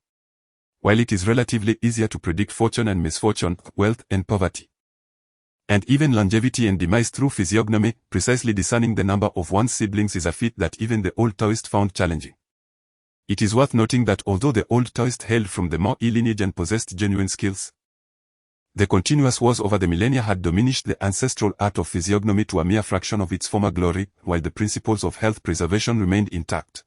While it is relatively easier to predict fortune and misfortune, wealth and poverty, and even longevity and demise through physiognomy, precisely discerning the number of one's siblings is a feat that even the old Taoist found challenging. It is worth noting that although the old Taoist hailed from the Mo lineage and possessed genuine skills, the continuous wars over the millennia had diminished the ancestral art of physiognomy to a mere fraction of its former glory, while the principles of health preservation remained intact.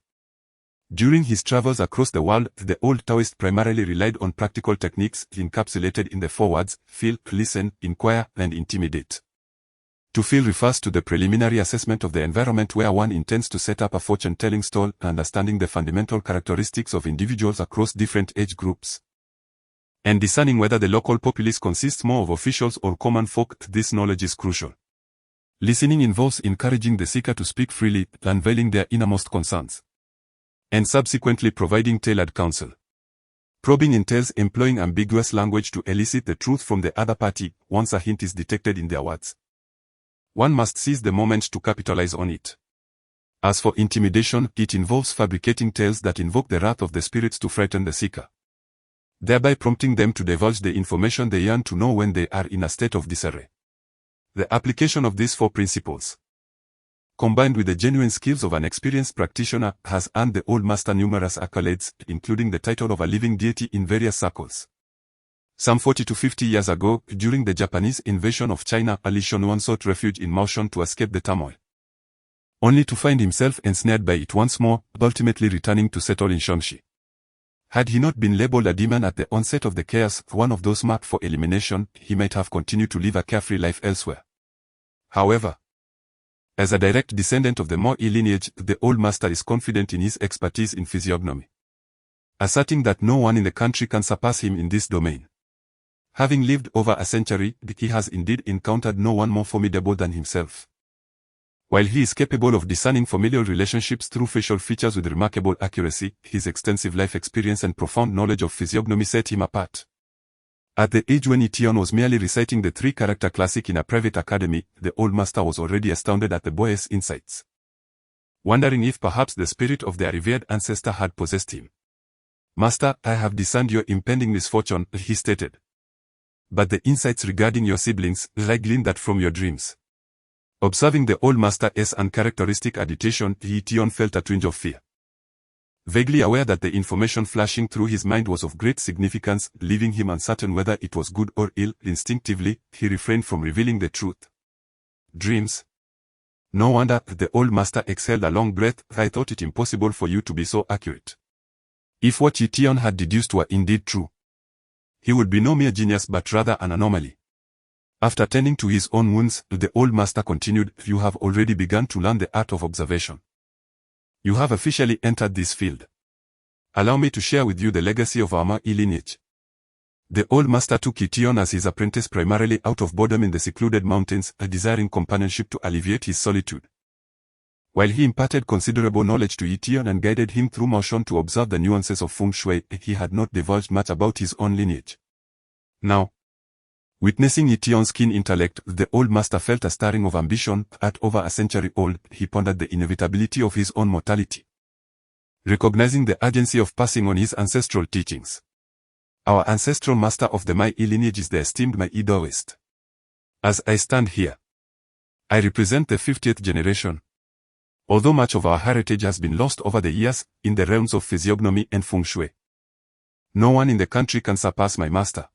During his travels across the world, the old Taoist primarily relied on practical techniques encapsulated in the 4 words, feel, listen, inquire, and intimidate. To feel refers to the preliminary assessment of the environment where one intends to set up a fortune-telling stall, understanding the fundamental characteristics of individuals across different age groups, and discerning whether the local populace consists more of officials or common folk. This knowledge is crucial. Listening involves encouraging the seeker to speak freely, unveiling their innermost concerns, and subsequently providing tailored counsel. Probing entails employing ambiguous language to elicit the truth from the other party, once a hint is detected in their words. One must seize the moment to capitalize on it. As for intimidation, it involves fabricating tales that invoke the wrath of the spirits to frighten the seeker, thereby prompting them to divulge the information they yearn to know when they are in a state of disarray. The application of these 4 principles, combined with the genuine skills of an experienced practitioner, has earned the old master numerous accolades, including the title of a living deity in various circles. Some 40 to 50 years ago, during the Japanese invasion of China, Li Shunwan sought refuge in Maoshan to escape the turmoil, only to find himself ensnared by it once more, ultimately returning to settle in Shaanxi. Had he not been labeled a demon at the onset of the chaos, one of those marked for elimination, he might have continued to live a carefree life elsewhere. However, as a direct descendant of the Mo Yi lineage, the old master is confident in his expertise in physiognomy, asserting that no one in the country can surpass him in this domain. Having lived over a century, he has indeed encountered no one more formidable than himself. While he is capable of discerning familial relationships through facial features with remarkable accuracy, his extensive life experience and profound knowledge of physiognomy set him apart. At the age when Ye Tian was merely reciting the three-character classic in a private academy, the old master was already astounded at the boy's insights, wondering if perhaps the spirit of their revered ancestor had possessed him. "Master, I have discerned your impending misfortune," he stated. "But the insights regarding your siblings, I gleaned that from your dreams." Observing the old master's uncharacteristic agitation, Ye Tian felt a twinge of fear. Vaguely aware that the information flashing through his mind was of great significance, leaving him uncertain whether it was good or ill, instinctively, he refrained from revealing the truth. "Dreams? No wonder," the old master exhaled a long breath. "I thought it impossible for you to be so accurate." If what Ye Tian had deduced were indeed true, he would be no mere genius but rather an anomaly. After tending to his own wounds, the old master continued, "You have already begun to learn the art of observation. You have officially entered this field. Allow me to share with you the legacy of our Mo Yi lineage." The old master took Ye Tian as his apprentice primarily out of boredom in the secluded mountains, desiring companionship to alleviate his solitude. While he imparted considerable knowledge to Ye Tian and guided him through motion to observe the nuances of feng shui, he had not divulged much about his own lineage. Now, witnessing Ye Tian's keen intellect, the old master felt a stirring of ambition. At over a century old, he pondered the inevitability of his own mortality, recognizing the urgency of passing on his ancestral teachings. Our ancestral master of the Mo Yi lineage is the esteemed Mo Yi Daoist. As I stand here, I represent the 50th generation. Although much of our heritage has been lost over the years, in the realms of physiognomy and feng shui, no one in the country can surpass my master.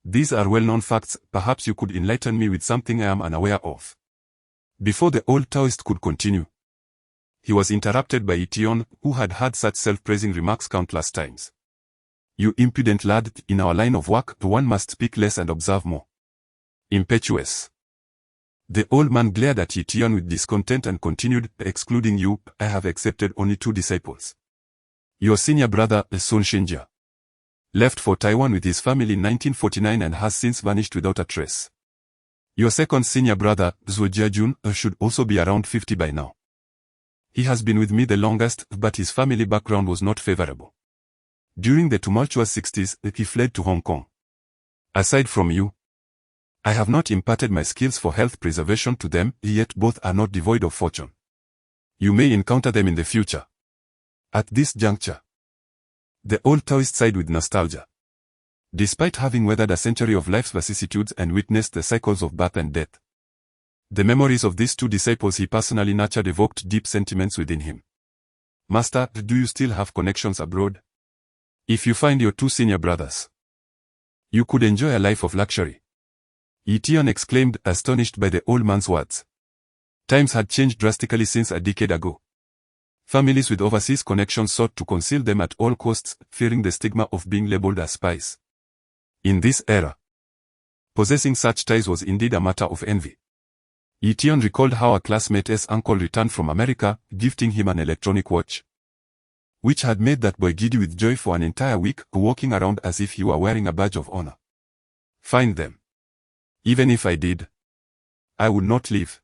These are well-known facts. Perhaps you could enlighten me with something I am unaware of." Before the old Taoist could continue, he was interrupted by Ye Tian, who had heard such self-praising remarks countless times. "You impudent lad, in our line of work, one must speak less and observe more." Impetuous. The old man glared at Ye Tian with discontent and continued, "Excluding you, I have accepted only 2 disciples. Your senior brother, Sun Xinjia, left for Taiwan with his family in 1949 and has since vanished without a trace. Your second senior brother, Zhuo Jiajun, should also be around 50 by now. He has been with me the longest, but his family background was not favorable. During the tumultuous 60s, he fled to Hong Kong. Aside from you, I have not imparted my skills for health preservation to them, yet both are not devoid of fortune. You may encounter them in the future." At this juncture, the old Taoist sighed with nostalgia. Despite having weathered a century of life's vicissitudes and witnessed the cycles of birth and death, the memories of these 2 disciples he personally nurtured evoked deep sentiments within him. "Master, do you still have connections abroad? If you find your 2 senior brothers, you could enjoy a life of luxury." Ye Tian exclaimed, astonished by the old man's words. Times had changed drastically since a decade ago. Families with overseas connections sought to conceal them at all costs, fearing the stigma of being labeled as spies. In this era, possessing such ties was indeed a matter of envy. Ye Tian recalled how a classmate's uncle returned from America, gifting him an electronic watch, which had made that boy giddy with joy for an entire week, walking around as if he were wearing a badge of honor. "Find them. Even if I did, I would not leave.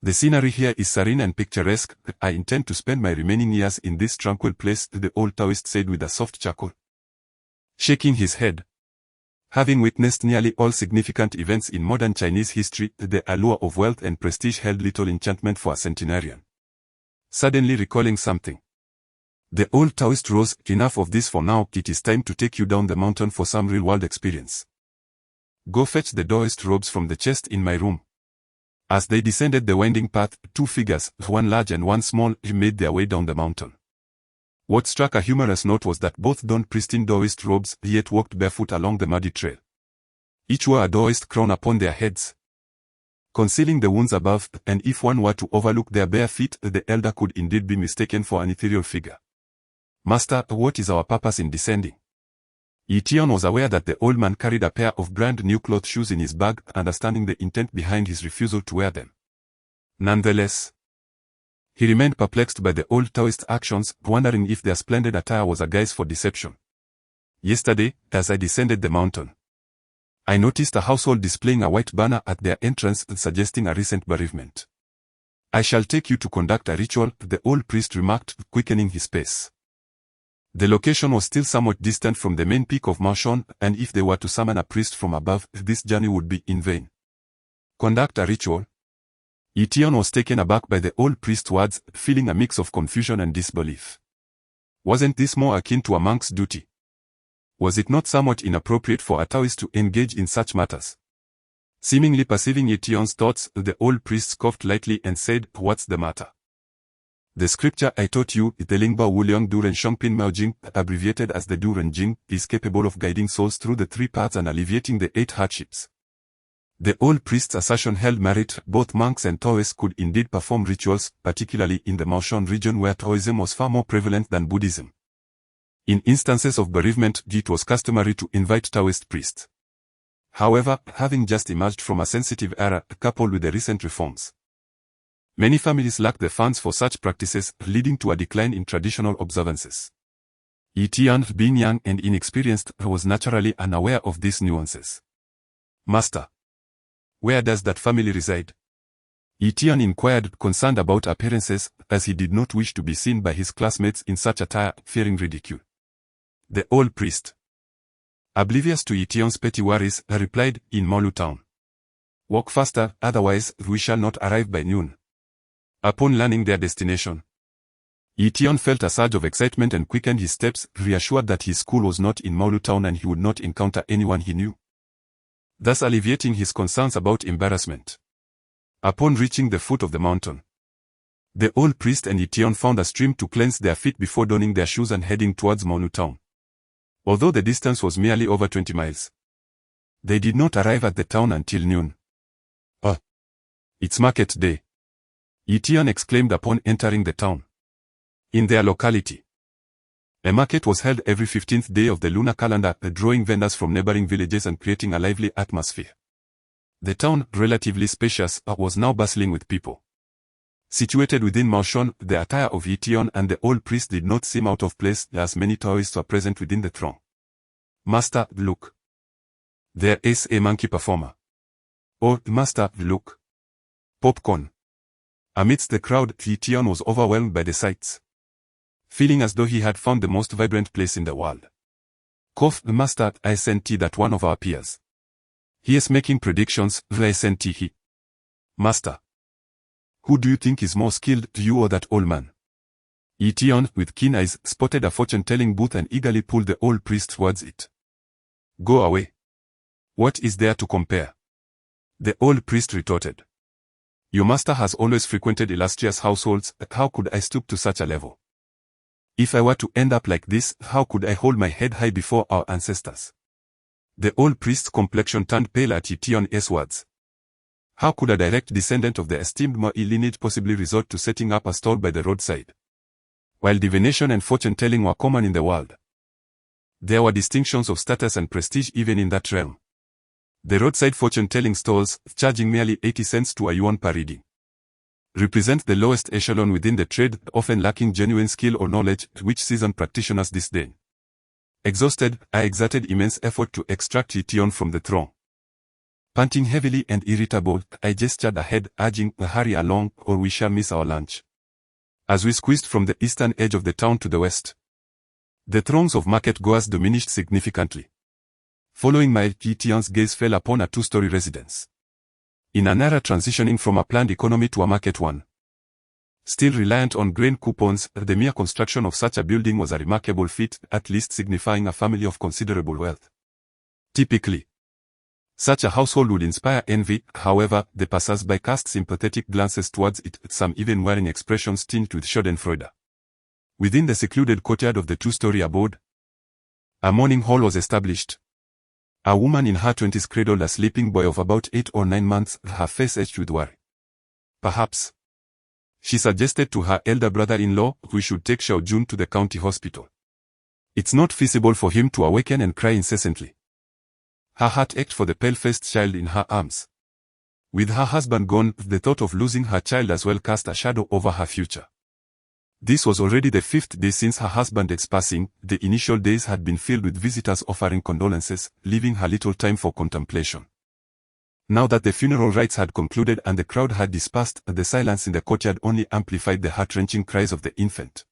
The scenery here is serene and picturesque. I intend to spend my remaining years in this tranquil place," the old Taoist said with a soft chuckle, shaking his head. Having witnessed nearly all significant events in modern Chinese history, the allure of wealth and prestige held little enchantment for a centenarian. Suddenly recalling something, the old Taoist rose. "Enough of this for now. It is time to take you down the mountain for some real-world experience. Go fetch the Daoist robes from the chest in my room." As they descended the winding path, 2 figures, one large and one small, made their way down the mountain. What struck a humorous note was that both donned pristine Taoist robes yet walked barefoot along the muddy trail. Each wore a Taoist crown upon their heads, concealing the wounds above, and if one were to overlook their bare feet, the elder could indeed be mistaken for an ethereal figure. Master, what is our purpose in descending? Ye Tian was aware that the old man carried a pair of brand new cloth shoes in his bag, understanding the intent behind his refusal to wear them. Nonetheless, he remained perplexed by the old Taoist actions, wondering if their splendid attire was a guise for deception. Yesterday, as I descended the mountain, I noticed a household displaying a white banner at their entrance suggesting a recent bereavement. I shall take you to conduct a ritual, the old priest remarked, quickening his pace. The location was still somewhat distant from the main peak of Marchon, and if they were to summon a priest from above, this journey would be in vain. Conduct a ritual? Ye Tian was taken aback by the old priest's words, feeling a mix of confusion and disbelief. Wasn't this more akin to a monk's duty? Was it not somewhat inappropriate for a Taoist to engage in such matters? Seemingly perceiving Ye Tian's thoughts, the old priest scoffed lightly and said, "What's the matter? The scripture I taught you, the Lingba Wuliang Duren Shongpin Maojing, abbreviated as the Duren Jing, is capable of guiding souls through the three paths and alleviating the 8 hardships." The old priest's assertion held merit. Both monks and Taoists could indeed perform rituals, particularly in the Marchon region where Taoism was far more prevalent than Buddhism. In instances of bereavement, it was customary to invite Taoist priests. However, having just emerged from a sensitive era, coupled with the recent reforms, many families lacked the funds for such practices, leading to a decline in traditional observances. Ye Tian, being young and inexperienced, was naturally unaware of these nuances. "Master, where does that family reside?" Ye Tian inquired, concerned about appearances, as he did not wish to be seen by his classmates in such attire, fearing ridicule. The old priest, oblivious to Ye Tian's petty worries, replied, "In Molu town. Walk faster, otherwise we shall not arrive by noon." Upon learning their destination, Ye Tian felt a surge of excitement and quickened his steps, reassured that his school was not in Molu town and he would not encounter anyone he knew, thus alleviating his concerns about embarrassment. Upon reaching the foot of the mountain, the old priest and Ye Tian found a stream to cleanse their feet before donning their shoes and heading towards Molu town. Although the distance was merely over 20 miles, they did not arrive at the town until noon. "Oh, it's market day," Ye Tian exclaimed upon entering the town. In their locality, a market was held every 15th day of the lunar calendar, drawing vendors from neighboring villages and creating a lively atmosphere. The town, relatively spacious, was now bustling with people. Situated within Marchon, the attire of Ye Tian and the old priest did not seem out of place, as many Taoists were present within the throng. "Master, look. There is a monkey performer." "Oh, master, look. Popcorn." Amidst the crowd, Ye Tian was overwhelmed by the sights, feeling as though he had found the most vibrant place in the world. "Master, I sent that one of our peers. He is making predictions, I sent he." "Master, who do you think is more skilled, you or that old man?" Ye Tian, with keen eyes, spotted a fortune-telling booth and eagerly pulled the old priest towards it. "Go away. What is there to compare?" The old priest retorted. "Your master has always frequented illustrious households, how could I stoop to such a level? If I were to end up like this, how could I hold my head high before our ancestors?" The old priest's complexion turned pale at Ye Tian's words. How could a direct descendant of the esteemed Mo lineage possibly resort to setting up a stall by the roadside? While divination and fortune-telling were common in the world, there were distinctions of status and prestige even in that realm. The roadside fortune-telling stalls, charging merely 80 cents to a yuan per reading, represent the lowest echelon within the trade, often lacking genuine skill or knowledge, which seasoned practitioners disdain. Exhausted, I exerted immense effort to extract Ye Tian from the throng. Panting heavily and irritable, I gestured ahead, urging, "Hurry along, or we shall miss our lunch." As we squeezed from the eastern edge of the town to the west, the throngs of market-goers diminished significantly. Following my Ye Tian's gaze fell upon a 2-story residence, in an era transitioning from a planned economy to a market one. Still reliant on grain coupons, the mere construction of such a building was a remarkable feat, at least signifying a family of considerable wealth. Typically, such a household would inspire envy. However, the passers-by cast sympathetic glances towards it, some even wearing expressions tinged with schadenfreude. Within the secluded courtyard of the two-story abode, a mourning hall was established. A woman in her 20s cradled a sleeping boy of about 8 or 9 months, her face etched with worry. Perhaps, she suggested to her elder brother-in-law, we should take Xiao Jun to the county hospital. It's not feasible for him to awaken and cry incessantly. Her heart ached for the pale-faced child in her arms. With her husband gone, the thought of losing her child as well cast a shadow over her future. This was already the 5th day since her husband's passing. The initial days had been filled with visitors offering condolences, leaving her little time for contemplation. Now that the funeral rites had concluded and the crowd had dispersed, the silence in the courtyard only amplified the heart-wrenching cries of the infant.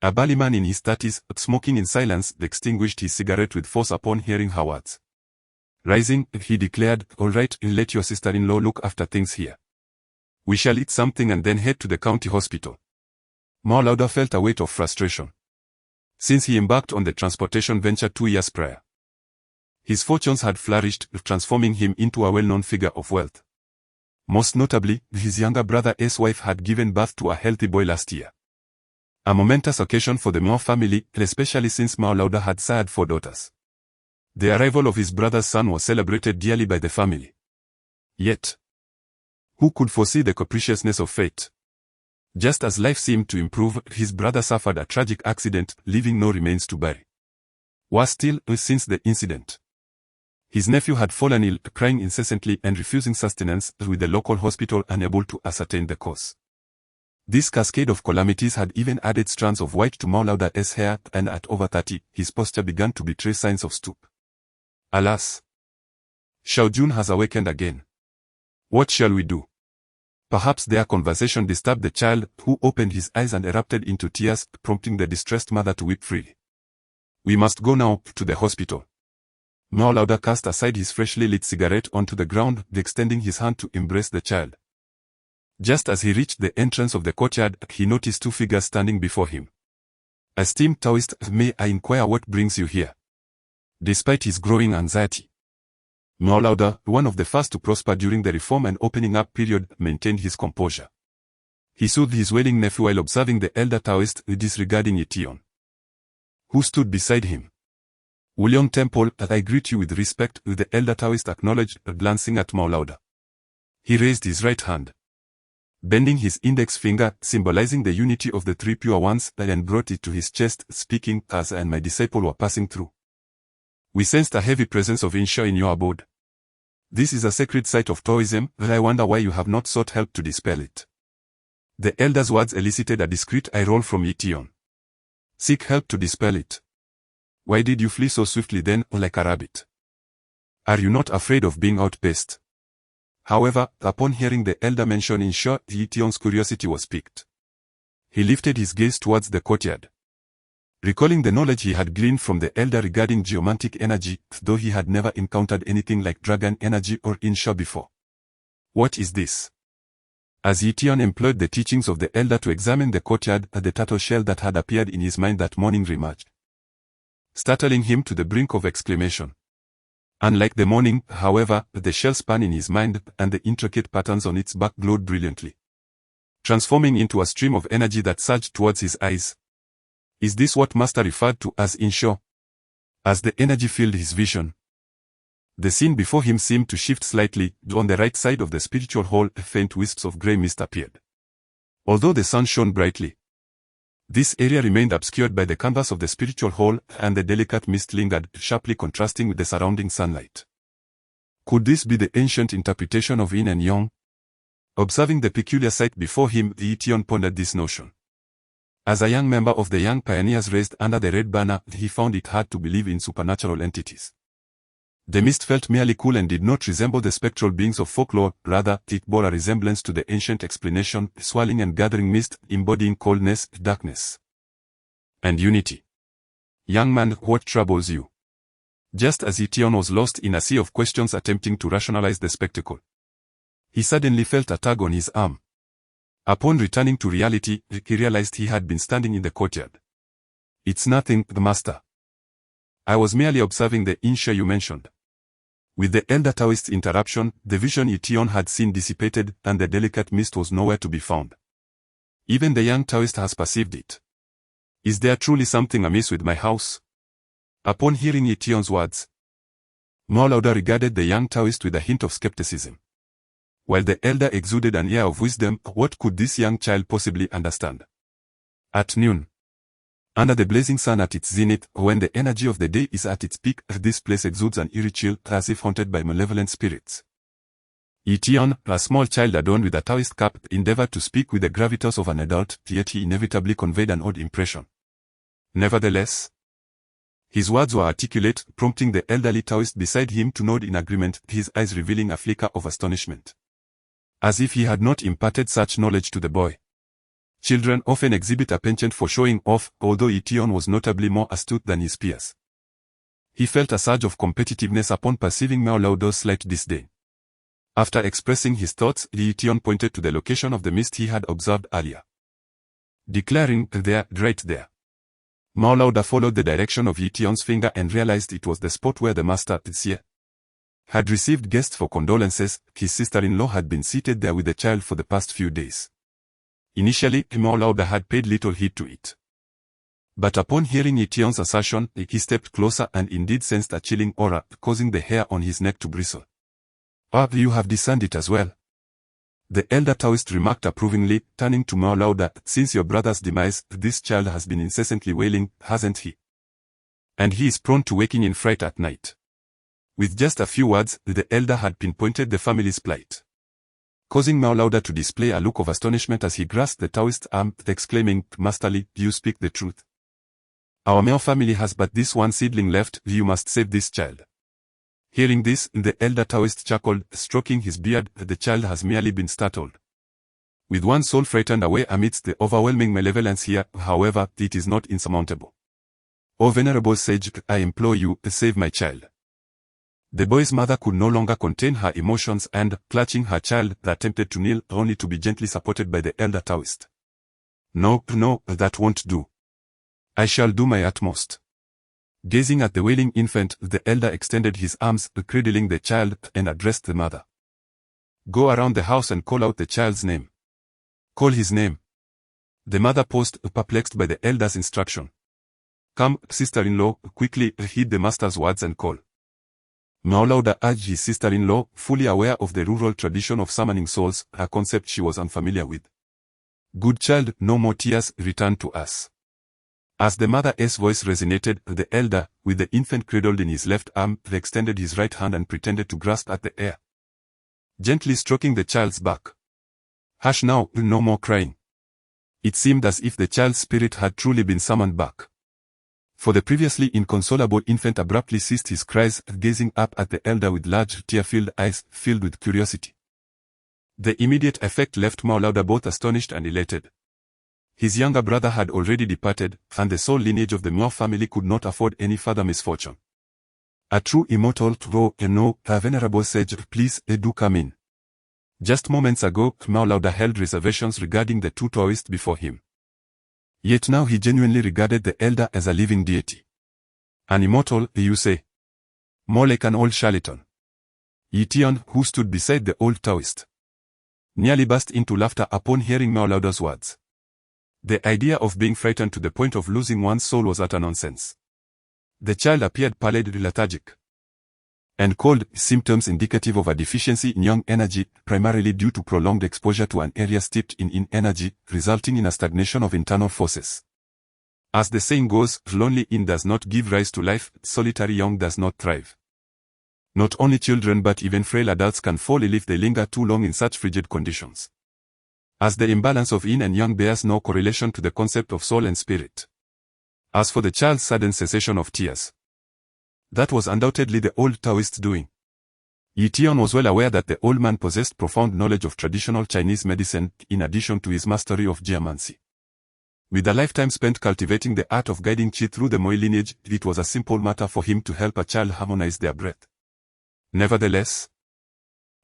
A burly man in his 30s, smoking in silence, extinguished his cigarette with force upon hearing her words. Rising, he declared, "All right, let your sister-in-law look after things here. We shall eat something and then head to the county hospital." Mao Lauda felt a weight of frustration. Since he embarked on the transportation venture 2 years prior, his fortunes had flourished, transforming him into a well-known figure of wealth. Most notably, his younger brother's wife had given birth to a healthy boy last year. A momentous occasion for the Mao family, especially since Mao Lauda had sired 4 daughters. The arrival of his brother's son was celebrated dearly by the family. Yet, who could foresee the capriciousness of fate? Just as life seemed to improve, his brother suffered a tragic accident, leaving no remains to bury. Worse still, since the incident, his nephew had fallen ill, crying incessantly and refusing sustenance, with the local hospital unable to ascertain the cause. This cascade of calamities had even added strands of white to Mao Lauda's hair, and at over 30, his posture began to betray signs of stoop. Alas! Xiao Jun has awakened again. What shall we do? Perhaps their conversation disturbed the child, who opened his eyes and erupted into tears, prompting the distressed mother to weep freely. We must go now to the hospital. Mao Lauda cast aside his freshly lit cigarette onto the ground, extending his hand to embrace the child. Just as he reached the entrance of the courtyard, he noticed 2 figures standing before him. Esteemed Taoist, may I inquire what brings you here? Despite his growing anxiety, Mao Lauda, one of the first to prosper during the reform and opening up period, maintained his composure. He soothed his wailing nephew while observing the elder Taoist, disregarding Ye Tian, who stood beside him. Wuliang Temple, I greet you with respect, the elder Taoist acknowledged, glancing at Mao Lauda. He raised his right hand, bending his index finger, symbolizing the unity of the 3 pure ones, and brought it to his chest, speaking, as I and my disciple were passing through. We sensed a heavy presence of Insha in your abode. This is a sacred site of Taoism, but I wonder why you have not sought help to dispel it. The elder's words elicited a discreet eye roll from Ye Tian. Seek help to dispel it. Why did you flee so swiftly then, like a rabbit? Are you not afraid of being outpaced? However, upon hearing the elder mention Insha, Ye Tian's curiosity was piqued. He lifted his gaze towards the courtyard. Recalling the knowledge he had gleaned from the elder regarding geomantic energy, though he had never encountered anything like dragon energy or Insha before. What is this? As Ye Tian employed the teachings of the elder to examine the courtyard, the turtle shell that had appeared in his mind that morning reemerged, startling him to the brink of exclamation. Unlike the morning, however, the shell span in his mind, and the intricate patterns on its back glowed brilliantly, transforming into a stream of energy that surged towards his eyes. Is this what Master referred to as Insha? As the energy filled his vision, the scene before him seemed to shift slightly. On the right side of the spiritual hall, faint wisps of grey mist appeared. Although the sun shone brightly, this area remained obscured by the canvas of the spiritual hall, and the delicate mist lingered, sharply contrasting with the surrounding sunlight. Could this be the ancient interpretation of yin and yang? Observing the peculiar sight before him, Ye Tian pondered this notion. As a young member of the young pioneers raised under the red banner, he found it hard to believe in supernatural entities. The mist felt merely cool and did not resemble the spectral beings of folklore, rather, it bore a resemblance to the ancient explanation, swirling and gathering mist, embodying coldness, darkness, and unity. Young man, what troubles you? Just as Ye Tian was lost in a sea of questions attempting to rationalize the spectacle, he suddenly felt a tug on his arm. Upon returning to reality, he realized he had been standing in the courtyard. It's nothing, Master. I was merely observing the Insha you mentioned. With the elder Taoist's interruption, the vision Ye Tian had seen dissipated, and the delicate mist was nowhere to be found. Even the young Taoist has perceived it. Is there truly something amiss with my house? Upon hearing Ye Tian's words, Mao Lauda regarded the young Taoist with a hint of skepticism. While the elder exuded an air of wisdom, what could this young child possibly understand? At noon, under the blazing sun at its zenith, when the energy of the day is at its peak, this place exudes an eerie chill, as if haunted by malevolent spirits. Ye Tian, a small child adorned with a Taoist cap, endeavored to speak with the gravitas of an adult, yet he inevitably conveyed an odd impression. Nevertheless, his words were articulate, prompting the elderly Taoist beside him to nod in agreement, his eyes revealing a flicker of astonishment. As if he had not imparted such knowledge to the boy. Children often exhibit a penchant for showing off, although Ye Tian was notably more astute than his peers. He felt a surge of competitiveness upon perceiving Mao Lauda's slight disdain. After expressing his thoughts, Ye Tian pointed to the location of the mist he had observed earlier, declaring, "There, right there." Mao Lauda followed the direction of Ye Tian's finger and realized it was the spot where the master, Ye, had received guests for condolences. His sister-in-law had been seated there with the child for the past few days. Initially, Mao Lauda had paid little heed to it. But upon hearing Ye Tian's assertion, he stepped closer and indeed sensed a chilling aura, causing the hair on his neck to bristle. "Ah, you have discerned it as well," the elder Taoist remarked approvingly, turning to Mao Lauda. "Since your brother's demise, this child has been incessantly wailing, hasn't he? And he is prone to waking in fright at night." With just a few words, the elder had pinpointed the family's plight, causing Mao Lauda to display a look of astonishment as he grasped the Taoist's arm, exclaiming, "Masterly, you speak the truth. Our Mao family has but this one seedling left, you must save this child." Hearing this, the elder Taoist chuckled, stroking his beard. "The child has merely been startled. With one soul frightened away amidst the overwhelming malevolence here, however, it is not insurmountable. O venerable sage, I implore you, save my child." The boy's mother could no longer contain her emotions and, clutching her child, attempted to kneel, only to be gently supported by the elder Taoist. "No, no, that won't do. I shall do my utmost." Gazing at the wailing infant, the elder extended his arms, cradling the child, and addressed the mother. "Go around the house and call out the child's name. Call his name." The mother paused, perplexed by the elder's instruction. "Come, sister-in-law, quickly, heed the master's words and call." Mao Lauda urged his sister-in-law, fully aware of the rural tradition of summoning souls, a concept she was unfamiliar with. "Good child, no more tears, return to us." As the mother's voice resonated, the elder, with the infant cradled in his left arm, extended his right hand and pretended to grasp at the air, gently stroking the child's back. "Hush now, no more crying." It seemed as if the child's spirit had truly been summoned back. For the previously inconsolable infant abruptly ceased his cries, gazing up at the elder with large, tear-filled eyes, filled with curiosity. The immediate effect left Mao Lauda both astonished and elated. His younger brother had already departed, and the sole lineage of the Mao family could not afford any further misfortune. "A true immortal, no, a venerable sage, please, do come in." Just moments ago, Mao Lauda held reservations regarding the two Taoists before him. Yet now he genuinely regarded the elder as a living deity. "An immortal, you say? More like an old charlatan." Ye Tian, who stood beside the old Taoist, nearly burst into laughter upon hearing Mao Lauda's words. The idea of being frightened to the point of losing one's soul was utter nonsense. The child appeared pallid, lethargic, and cold, symptoms indicative of a deficiency in yang energy, primarily due to prolonged exposure to an area steeped in energy, resulting in a stagnation of internal forces. As the saying goes, lonely yin does not give rise to life, solitary yang does not thrive. Not only children but even frail adults can fall ill if they linger too long in such frigid conditions. As the imbalance of yin and yang bears no correlation to the concept of soul and spirit. As for the child's sudden cessation of tears, that was undoubtedly the old Taoist's doing. Ye Tian was well aware that the old man possessed profound knowledge of traditional Chinese medicine, in addition to his mastery of geomancy. With a lifetime spent cultivating the art of guiding qi through the Moi lineage, it was a simple matter for him to help a child harmonize their breath. Nevertheless,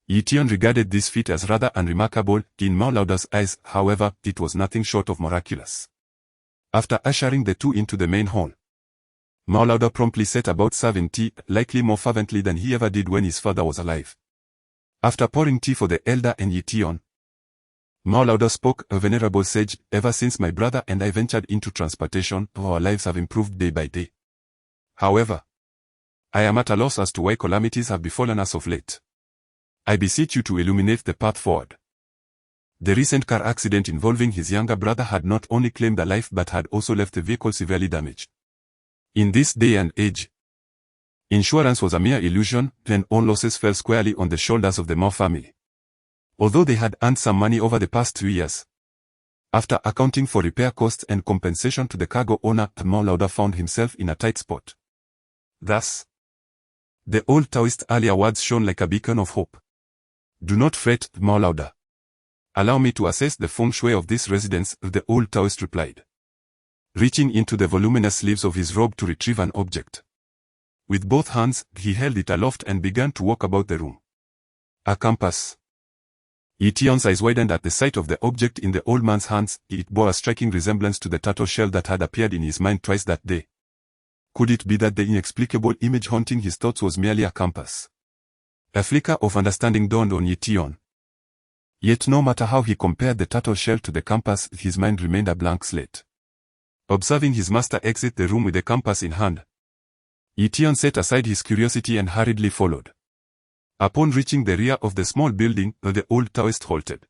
Ye Tian regarded this feat as rather unremarkable. In Mao Lauda's eyes, however, it was nothing short of miraculous. After ushering the two into the main hall, Mao Lauda promptly set about serving tea, likely more fervently than he ever did when his father was alive. After pouring tea for the elder and Ye Tian, Mao Lauda spoke, a venerable sage, ever since my brother and I ventured into transportation, our lives have improved day by day. However, I am at a loss as to why calamities have befallen us of late. I beseech you to illuminate the path forward. The recent car accident involving his younger brother had not only claimed a life but had also left the vehicle severely damaged. In this day and age, insurance was a mere illusion, and all losses fell squarely on the shoulders of the Mao family. Although they had earned some money over the past 2 years, after accounting for repair costs and compensation to the cargo owner, Mao Lauda found himself in a tight spot. Thus, the old Taoist earlier words shone like a beacon of hope. Do not fret, Mao Lauda. Allow me to assess the feng shui of this residence, the old Taoist replied, reaching into the voluminous sleeves of his robe to retrieve an object. With both hands, he held it aloft and began to walk about the room. A compass. Ye Tian's eyes widened at the sight of the object in the old man's hands. It bore a striking resemblance to the turtle shell that had appeared in his mind twice that day. Could it be that the inexplicable image haunting his thoughts was merely a compass? A flicker of understanding dawned on Ye Tian. Yet no matter how he compared the turtle shell to the compass, his mind remained a blank slate. Observing his master exit the room with the compass in hand, Ye Tian set aside his curiosity and hurriedly followed. Upon reaching the rear of the small building, the old Taoist halted,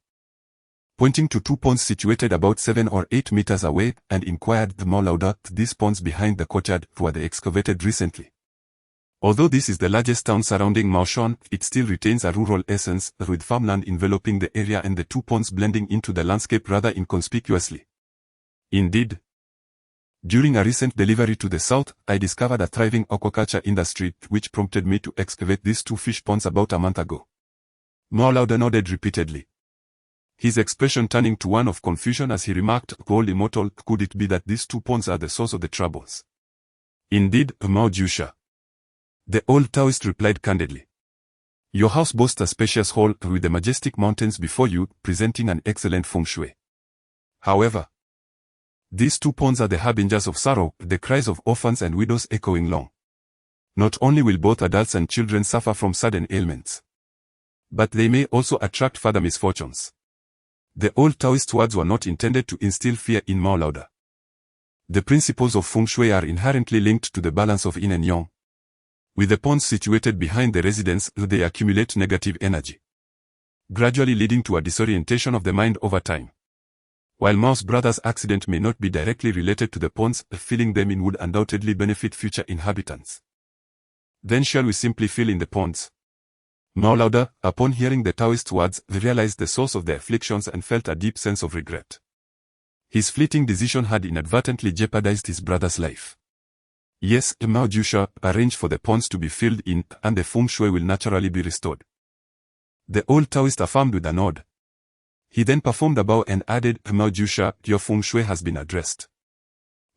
pointing to 2 ponds situated about 7 or 8 meters away, and inquired, Mao Lauda, these ponds behind the courtyard, were they excavated recently? Although this is the largest town surrounding Maoshan, it still retains a rural essence, with farmland enveloping the area and the 2 ponds blending into the landscape rather inconspicuously. Indeed, during a recent delivery to the south, I discovered a thriving aquaculture industry, which prompted me to excavate these 2 fish ponds about a month ago. Mao Lauda nodded repeatedly, his expression turning to one of confusion as he remarked, Old Immortal, could it be that these 2 ponds are the source of the troubles? Indeed, Mao Jusha. The old Taoist replied candidly. Your house boasts a spacious hall with the majestic mountains before you, presenting an excellent feng shui. However, these 2 ponds are the harbingers of sorrow, the cries of orphans and widows echoing long. Not only will both adults and children suffer from sudden ailments, but they may also attract further misfortunes. The old Taoist words were not intended to instill fear in Mao Lauda. The principles of feng shui are inherently linked to the balance of yin and yang. With the ponds situated behind the residence, they accumulate negative energy, gradually leading to a disorientation of the mind over time. While Mao's brother's accident may not be directly related to the ponds, filling them in would undoubtedly benefit future inhabitants. Then shall we simply fill in the ponds? Mao Lauda, upon hearing the Taoist words, realized the source of their afflictions and felt a deep sense of regret. His fleeting decision had inadvertently jeopardized his brother's life. Yes, Mao Jusha, arrange for the ponds to be filled in, and the feng shui will naturally be restored. The old Taoist affirmed with a nod. He then performed a bow and added, Mao Jusha, your feng shui has been addressed.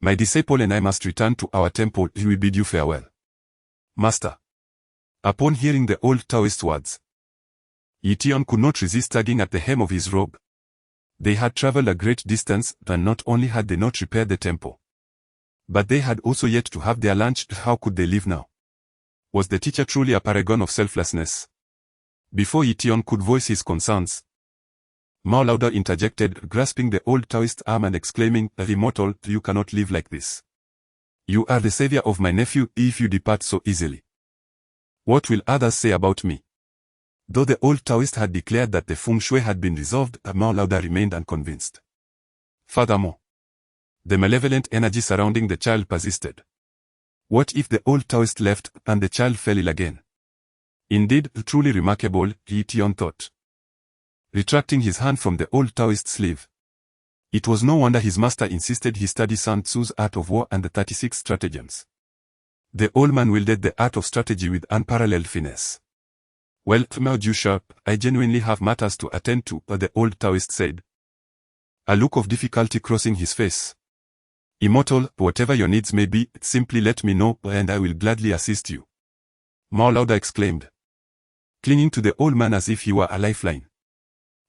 My disciple and I must return to our temple. We bid you farewell. Master. Upon hearing the old Taoist words, Ye Tian could not resist tugging at the hem of his robe. They had traveled a great distance, and not only had they not repaired the temple, but they had also yet to have their lunch. How could they live now? Was the teacher truly a paragon of selflessness? Before Ye Tian could voice his concerns, Mao Lauda interjected, grasping the old Taoist arm and exclaiming, Immortal, you cannot live like this. You are the savior of my nephew. If you depart so easily, what will others say about me? Though the old Taoist had declared that the feng shui had been resolved, Mao Lauda remained unconvinced. Furthermore, the malevolent energy surrounding the child persisted. What if the old Taoist left, and the child fell ill again? Indeed, truly remarkable, Ye Tian thought, retracting his hand from the old Taoist sleeve. It was no wonder his master insisted he study Sun Tzu's Art of War and the 36 stratagems. The old man wielded the art of strategy with unparalleled finesse. Well, Mao Jusha, I genuinely have matters to attend to, the old Taoist said, a look of difficulty crossing his face. Immortal, whatever your needs may be, simply let me know, and I will gladly assist you. Mao Lauda exclaimed, clinging to the old man as if he were a lifeline.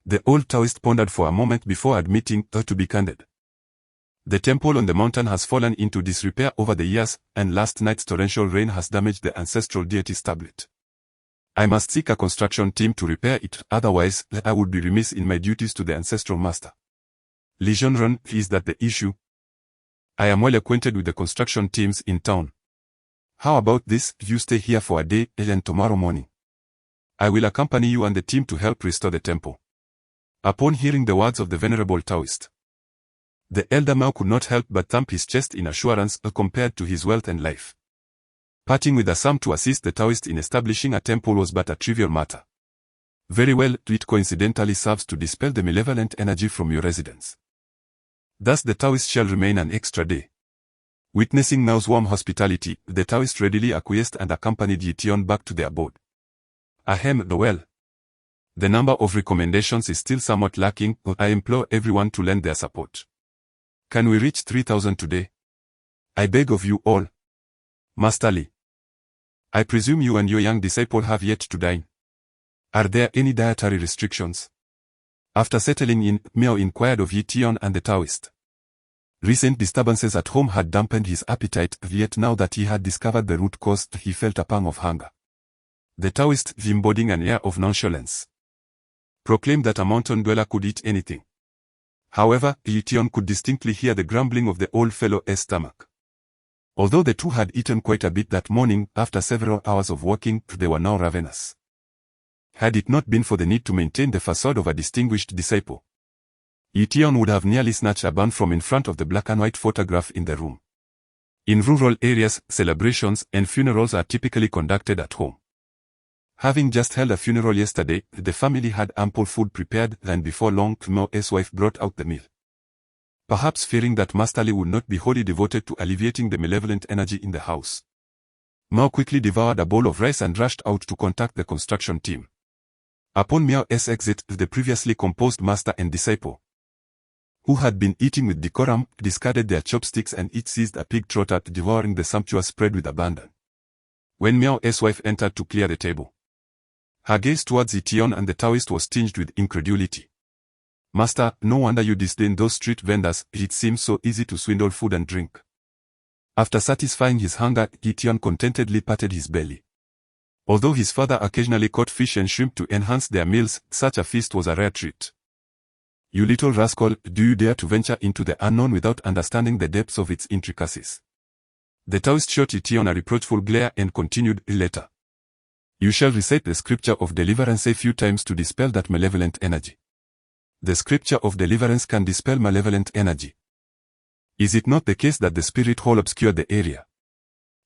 The old Taoist pondered for a moment before admitting, to be candid, the temple on the mountain has fallen into disrepair over the years, and last night's torrential rain has damaged the ancestral deity's tablet. I must seek a construction team to repair it, otherwise I would be remiss in my duties to the ancestral master. Li Zhenren, is that the issue? I am well acquainted with the construction teams in town. How about this, you stay here for a day, and tomorrow morning I will accompany you and the team to help restore the temple. Upon hearing the words of the venerable Taoist, the elder Mao could not help but thump his chest in assurance compared to his wealth and life. Parting with a sum to assist the Taoist in establishing a temple was but a trivial matter. Very well, it coincidentally serves to dispel the malevolent energy from your residence. Thus the Taoist shall remain an extra day. Witnessing Mao's warm hospitality, the Taoist readily acquiesced and accompanied Ye Tian back to their abode. Ahem, well. The number of recommendations is still somewhat lacking, but I implore everyone to lend their support. Can we reach 3,000 today? I beg of you all. Master Li, I presume you and your young disciple have yet to dine. Are there any dietary restrictions? After settling in, Miao inquired of Ye Tian and the Taoist. Recent disturbances at home had dampened his appetite, yet now that he had discovered the root cause, he felt a pang of hunger. The Taoist, embodying an air of nonchalance, proclaimed that a mountain dweller could eat anything. However, Ye Tian could distinctly hear the grumbling of the old fellow's stomach. Although the two had eaten quite a bit that morning, after several hours of walking, they were now ravenous. Had it not been for the need to maintain the facade of a distinguished disciple, Ye Tian would have nearly snatched a bun from in front of the black and white photograph in the room. In rural areas, celebrations and funerals are typically conducted at home. Having just held a funeral yesterday, the family had ample food prepared, and before long, Mao's wife brought out the meal. Perhaps fearing that Master Li would not be wholly devoted to alleviating the malevolent energy in the house, Mao quickly devoured a bowl of rice and rushed out to contact the construction team. Upon Miao's exit, the previously composed master and disciple, who had been eating with decorum, discarded their chopsticks and each seized a pig trotter, devouring the sumptuous spread with abandon. When Miao's wife entered to clear the table, her gaze towards Ye Tian and the Taoist was tinged with incredulity. Master, no wonder you disdain those street vendors, it seems so easy to swindle food and drink. After satisfying his hunger, Ye Tian contentedly patted his belly. Although his father occasionally caught fish and shrimp to enhance their meals, such a feast was a rare treat. You little rascal, do you dare to venture into the unknown without understanding the depths of its intricacies? The Taoist shot Ye Tian a reproachful glare and continued, later. You shall recite the scripture of deliverance a few times to dispel that malevolent energy. The scripture of deliverance can dispel malevolent energy. Is it not the case that the spirit hole obscured the area?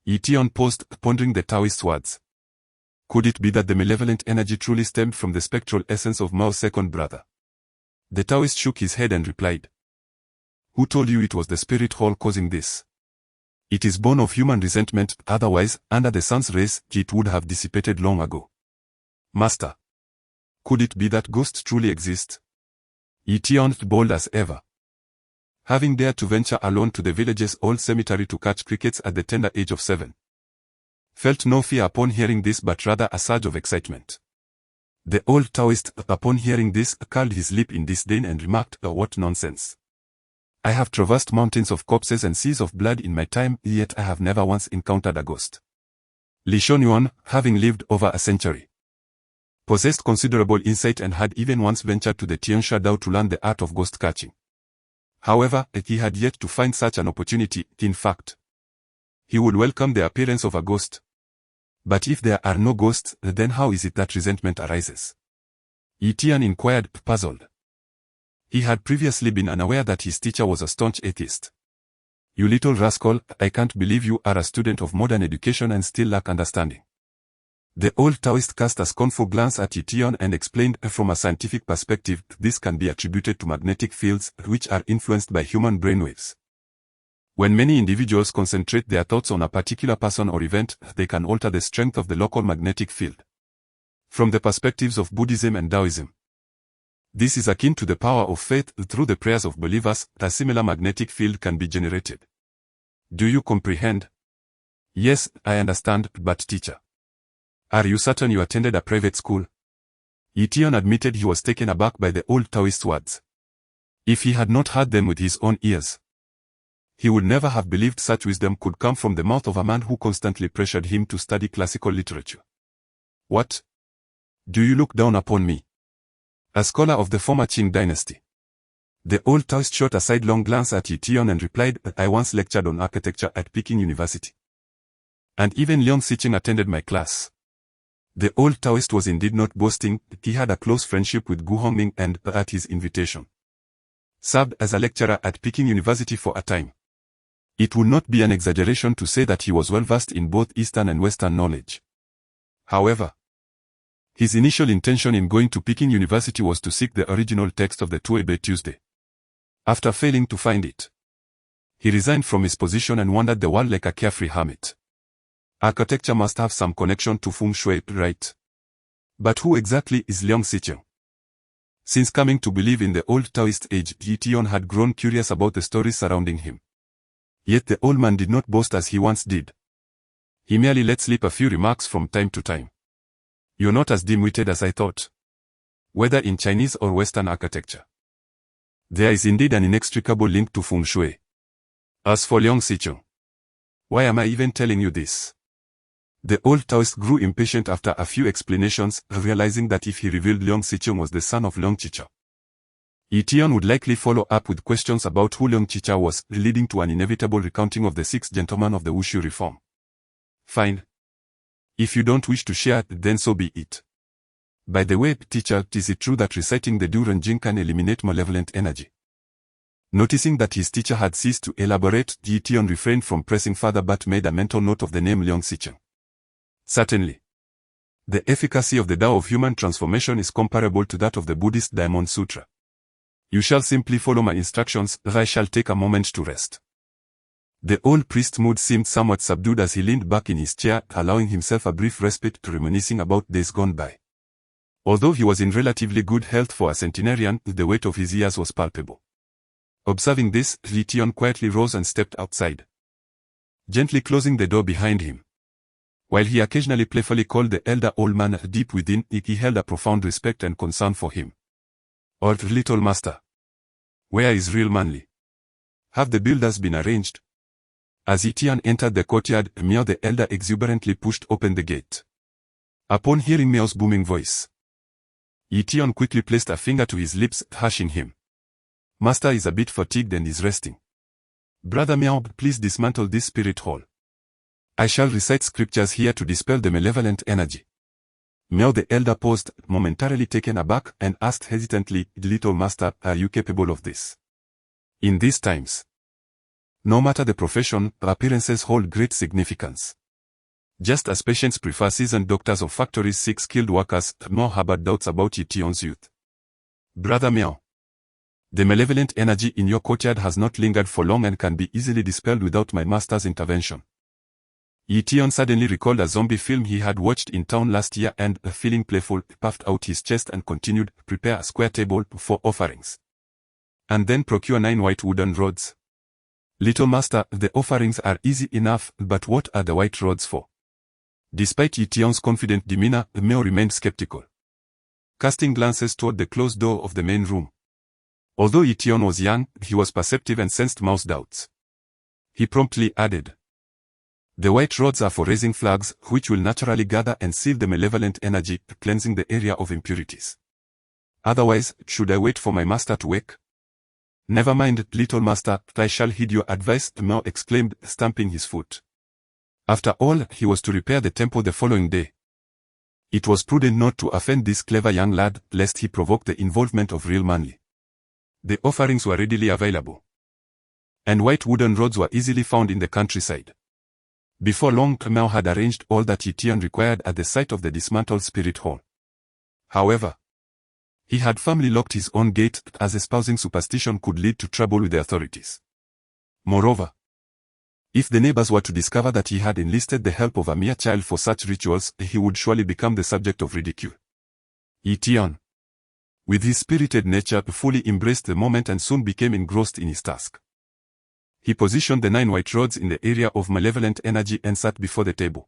Ye Tian paused, pondering the Taoist's words. Could it be that the malevolent energy truly stemmed from the spectral essence of Mao's second brother? The Taoist shook his head and replied. Who told you it was the spirit hole causing this? It is born of human resentment, otherwise, under the sun's rays, it would have dissipated long ago. Master, could it be that ghosts truly exist? Ye Tian, bold as ever, having dared to venture alone to the village's old cemetery to catch crickets at the tender age of 7, felt no fear upon hearing this but rather a surge of excitement. The old Taoist, upon hearing this, curled his lip in disdain and remarked, what nonsense. I have traversed mountains of corpses and seas of blood in my time, yet I have never once encountered a ghost. Li Shunyuan, having lived over a century, possessed considerable insight and had even once ventured to the Tiansha Dao to learn the art of ghost catching. However, he had yet to find such an opportunity. In fact, he would welcome the appearance of a ghost. But if there are no ghosts, then how is it that resentment arises? Ye Tian inquired, puzzled. He had previously been unaware that his teacher was a staunch atheist. You little rascal, I can't believe you are a student of modern education and still lack understanding. The old Taoist cast a scornful glance at Ye Tian and explained, from a scientific perspective, this can be attributed to magnetic fields, which are influenced by human brainwaves. When many individuals concentrate their thoughts on a particular person or event, they can alter the strength of the local magnetic field. From the perspectives of Buddhism and Taoism, this is akin to the power of faith. Through the prayers of believers, a similar magnetic field can be generated. Do you comprehend? Yes, I understand, but teacher, are you certain you attended a private school? Ye Tian admitted he was taken aback by the old Taoist words. If he had not heard them with his own ears, he would never have believed such wisdom could come from the mouth of a man who constantly pressured him to study classical literature. What? Do you look down upon me? A scholar of the former Qing dynasty. The old Taoist shot a sidelong glance at Ye Tian and replied, I once lectured on architecture at Peking University. And even Liang Xiqing attended my class. The old Taoist was indeed not boasting, he had a close friendship with Gu Hongming and, at his invitation, served as a lecturer at Peking University for a time. It would not be an exaggeration to say that he was well versed in both Eastern and Western knowledge. However, his initial intention in going to Peking University was to seek the original text of the Tuesday Tuesday. After failing to find it, he resigned from his position and wandered the world like a carefree hermit. Architecture must have some connection to feng shui, right? But who exactly is Liang Xiqing? Since coming to believe in the old Taoist age, Ye Tian had grown curious about the stories surrounding him. Yet the old man did not boast as he once did. He merely let slip a few remarks from time to time. You're not as dim-witted as I thought. Whether in Chinese or Western architecture, there is indeed an inextricable link to feng shui. As for Liang Xiqing, why am I even telling you this? The old Taoist grew impatient after a few explanations, realizing that if he revealed Liang Xiqing was the son of Liang Qicha, Ye Tian would likely follow up with questions about who Liang Qicha was, leading to an inevitable recounting of the 6 gentlemen of the Wushu reform. Fine. If you don't wish to share, then so be it. By the way, teacher, is it true that reciting the Duren Jing can eliminate malevolent energy? Noticing that his teacher had ceased to elaborate, Ye Tian refrained from pressing further but made a mental note of the name Liang Xiqing. Certainly. The efficacy of the Tao of human transformation is comparable to that of the Buddhist Diamond Sutra. You shall simply follow my instructions, I shall take a moment to rest. The old priest's mood seemed somewhat subdued as he leaned back in his chair, allowing himself a brief respite, reminiscing about days gone by. Although he was in relatively good health for a centenarian, the weight of his years was palpable. Observing this, Ye Tian quietly rose and stepped outside, gently closing the door behind him. While he occasionally playfully called the elder old man, deep within, he held a profound respect and concern for him. Or little master, where is real Manly? Have the builders been arranged? As Ye Tian entered the courtyard, Miao the elder exuberantly pushed open the gate. Upon hearing Miao's booming voice, Ye Tian quickly placed a finger to his lips, hushing him. Master is a bit fatigued and is resting. Brother Miao, please dismantle this spirit hall. I shall recite scriptures here to dispel the malevolent energy. Miao the elder paused, momentarily taken aback, and asked hesitantly, Little master, are you capable of this? In these times, no matter the profession, appearances hold great significance. Just as patients prefer seasoned doctors or factories seek skilled workers, Miao harbored doubts about Ye Tian's youth. Brother Miao, the malevolent energy in your courtyard has not lingered for long and can be easily dispelled without my master's intervention. Ye Tian suddenly recalled a zombie film he had watched in town last year and, feeling playful, puffed out his chest and continued, prepare a square table for offerings. And then procure 9 white wooden rods. Little master, the offerings are easy enough, but what are the white rods for? Despite Ye Tian's confident demeanor, Miao remained skeptical, casting glances toward the closed door of the main room. Although Ye Tian was young, he was perceptive and sensed Miao's doubts. He promptly added, the white rods are for raising flags, which will naturally gather and seal the malevolent energy, cleansing the area of impurities. Otherwise, should I wait for my master to wake? Never mind, little master, I shall heed your advice, Miao exclaimed, stamping his foot. After all, he was to repair the temple the following day. It was prudent not to offend this clever young lad, lest he provoke the involvement of real Manly. The offerings were readily available, and white wooden rods were easily found in the countryside. Before long, Miao had arranged all that Ye Tian required at the site of the dismantled spirit hall. However, he had firmly locked his own gate, as espousing superstition could lead to trouble with the authorities. Moreover, if the neighbors were to discover that he had enlisted the help of a mere child for such rituals, he would surely become the subject of ridicule. Ye Tian, with his spirited nature, fully embraced the moment and soon became engrossed in his task. He positioned the 9 white rods in the area of malevolent energy and sat before the table,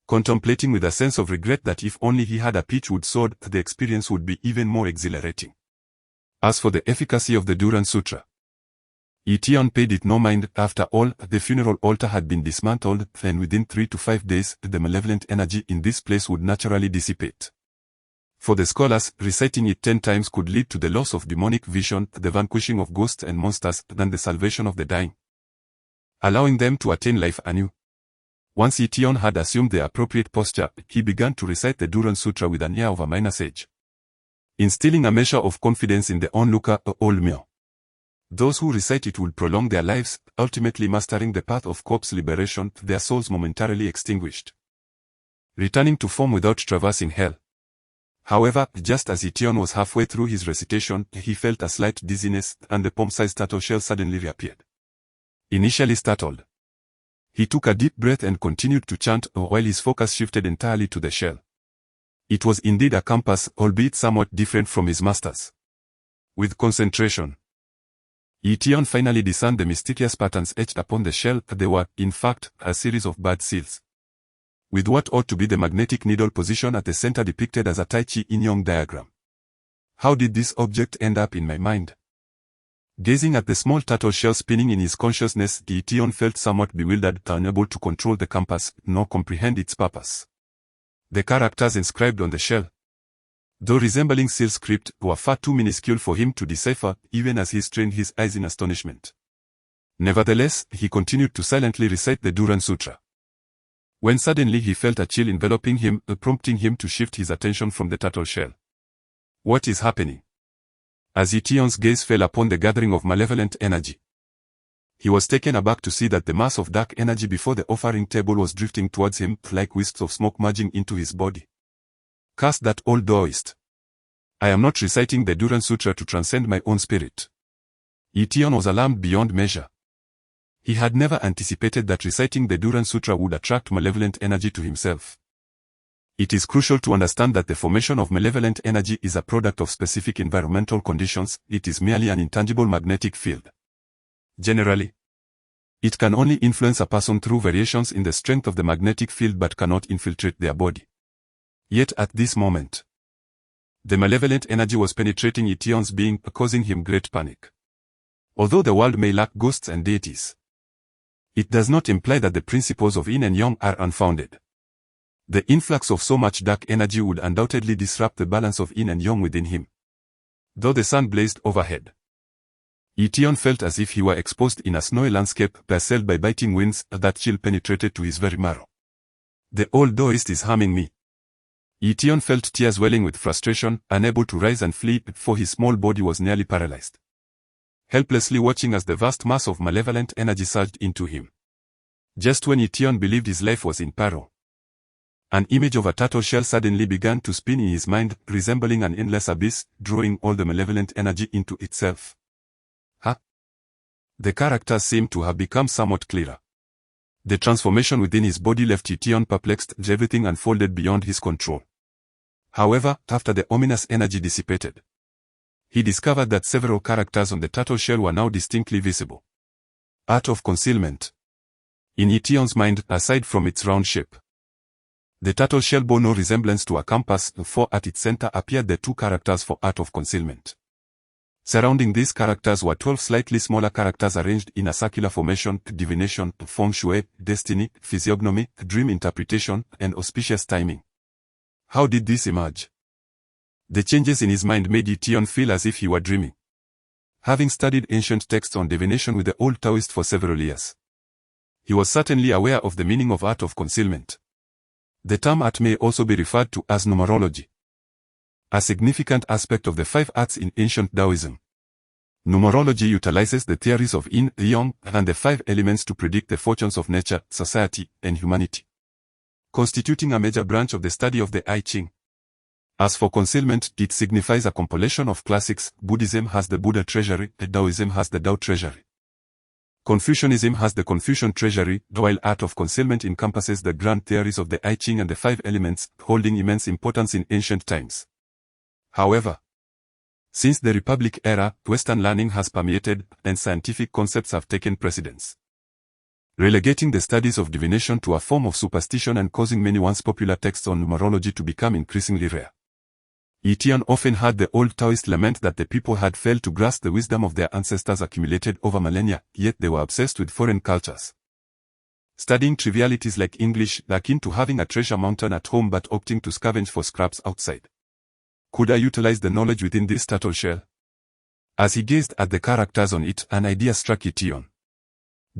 contemplating with a sense of regret that if only he had a pitchwood sword, the experience would be even more exhilarating. As for the efficacy of the Duran Sutra, Ye Tian paid it no mind. After all, the funeral altar had been dismantled, and within 3 to 5 days, the malevolent energy in this place would naturally dissipate. For the scholars, reciting it 10 times could lead to the loss of demonic vision, the vanquishing of ghosts and monsters, and the salvation of the dying, allowing them to attain life anew. Once Ye Tian had assumed the appropriate posture, he began to recite the Duran Sutra with an air of a minor sage, instilling a measure of confidence in the onlooker, old Myo. Those who recite it will prolong their lives, ultimately mastering the path of corpse liberation, their souls momentarily extinguished, returning to form without traversing hell. However, just as Ye Tian was halfway through his recitation, he felt a slight dizziness, and the palm-sized turtle shell suddenly reappeared. Initially startled, he took a deep breath and continued to chant, while his focus shifted entirely to the shell. It was indeed a compass, albeit somewhat different from his master's. With concentration, Ye Tian finally discerned the mysterious patterns etched upon the shell. They were, in fact, a series of bird seals, with what ought to be the magnetic needle position at the center depicted as a Tai Chi yin-yang diagram. How did this object end up in my mind? Gazing at the small turtle shell spinning in his consciousness, Ye Tian felt somewhat bewildered, unable to control the compass, nor comprehend its purpose. The characters inscribed on the shell, though resembling seal script, were far too minuscule for him to decipher, even as he strained his eyes in astonishment. Nevertheless, he continued to silently recite the Duran Sutra, when suddenly he felt a chill enveloping him, prompting him to shift his attention from the turtle shell. What is happening? As Ye Tian's gaze fell upon the gathering of malevolent energy, he was taken aback to see that the mass of dark energy before the offering table was drifting towards him, like wisps of smoke merging into his body. Curse that old Taoist. I am not reciting the Duran Sutra to transcend my own spirit. Ye Tian was alarmed beyond measure. He had never anticipated that reciting the Duran Sutra would attract malevolent energy to himself. It is crucial to understand that the formation of malevolent energy is a product of specific environmental conditions. It is merely an intangible magnetic field. Generally, it can only influence a person through variations in the strength of the magnetic field but cannot infiltrate their body. Yet at this moment, the malevolent energy was penetrating Ye Tian's being, causing him great panic. Although the world may lack ghosts and deities, it does not imply that the principles of yin and yang are unfounded. The influx of so much dark energy would undoubtedly disrupt the balance of yin and yang within him. Though the sun blazed overhead, Ye Tian felt as if he were exposed in a snowy landscape, assailed by biting winds. That chill penetrated to his very marrow. The old Taoist is harming me. Ye Tian felt tears welling with frustration, unable to rise and flee, for his small body was nearly paralyzed, helplessly watching as the vast mass of malevolent energy surged into him. Just when Ye Tian believed his life was in peril, an image of a turtle shell suddenly began to spin in his mind, resembling an endless abyss, drawing all the malevolent energy into itself. The characters seemed to have become somewhat clearer. The transformation within his body left Ye Tian perplexed, as everything unfolded beyond his control. However, after the ominous energy dissipated, he discovered that several characters on the turtle shell were now distinctly visible. Art of concealment. In Ye Tian's mind, aside from its round shape, the turtle shell bore no resemblance to a compass, for at its center appeared the two characters for art of concealment. Surrounding these characters were 12 slightly smaller characters arranged in a circular formation: divination, feng shui, destiny, physiognomy, dream interpretation, and auspicious timing. How did this emerge? The changes in his mind made Ye Tian feel as if he were dreaming. Having studied ancient texts on divination with the old Taoist for several years, he was certainly aware of the meaning of art of concealment. The term art may also be referred to as numerology, a significant aspect of the 5 arts in ancient Taoism. Numerology utilizes the theories of yin, yang, and the 5 elements to predict the fortunes of nature, society, and humanity, constituting a major branch of the study of the I Ching. As for concealment, it signifies a compilation of classics. Buddhism has the Buddha treasury, Taoism has the Tao treasury, Confucianism has the Confucian treasury, while art of concealment encompasses the grand theories of the I Ching and the 5 elements, holding immense importance in ancient times. However, since the Republic era, Western learning has permeated, and scientific concepts have taken precedence, relegating the studies of divination to a form of superstition and causing many once popular texts on numerology to become increasingly rare. Ye Tian often heard the old Taoist lament that the people had failed to grasp the wisdom of their ancestors accumulated over millennia, yet they were obsessed with foreign cultures, studying trivialities like English, akin to having a treasure mountain at home but opting to scavenge for scraps outside. Could I utilize the knowledge within this turtle shell? As he gazed at the characters on it, an idea struck Ye Tian.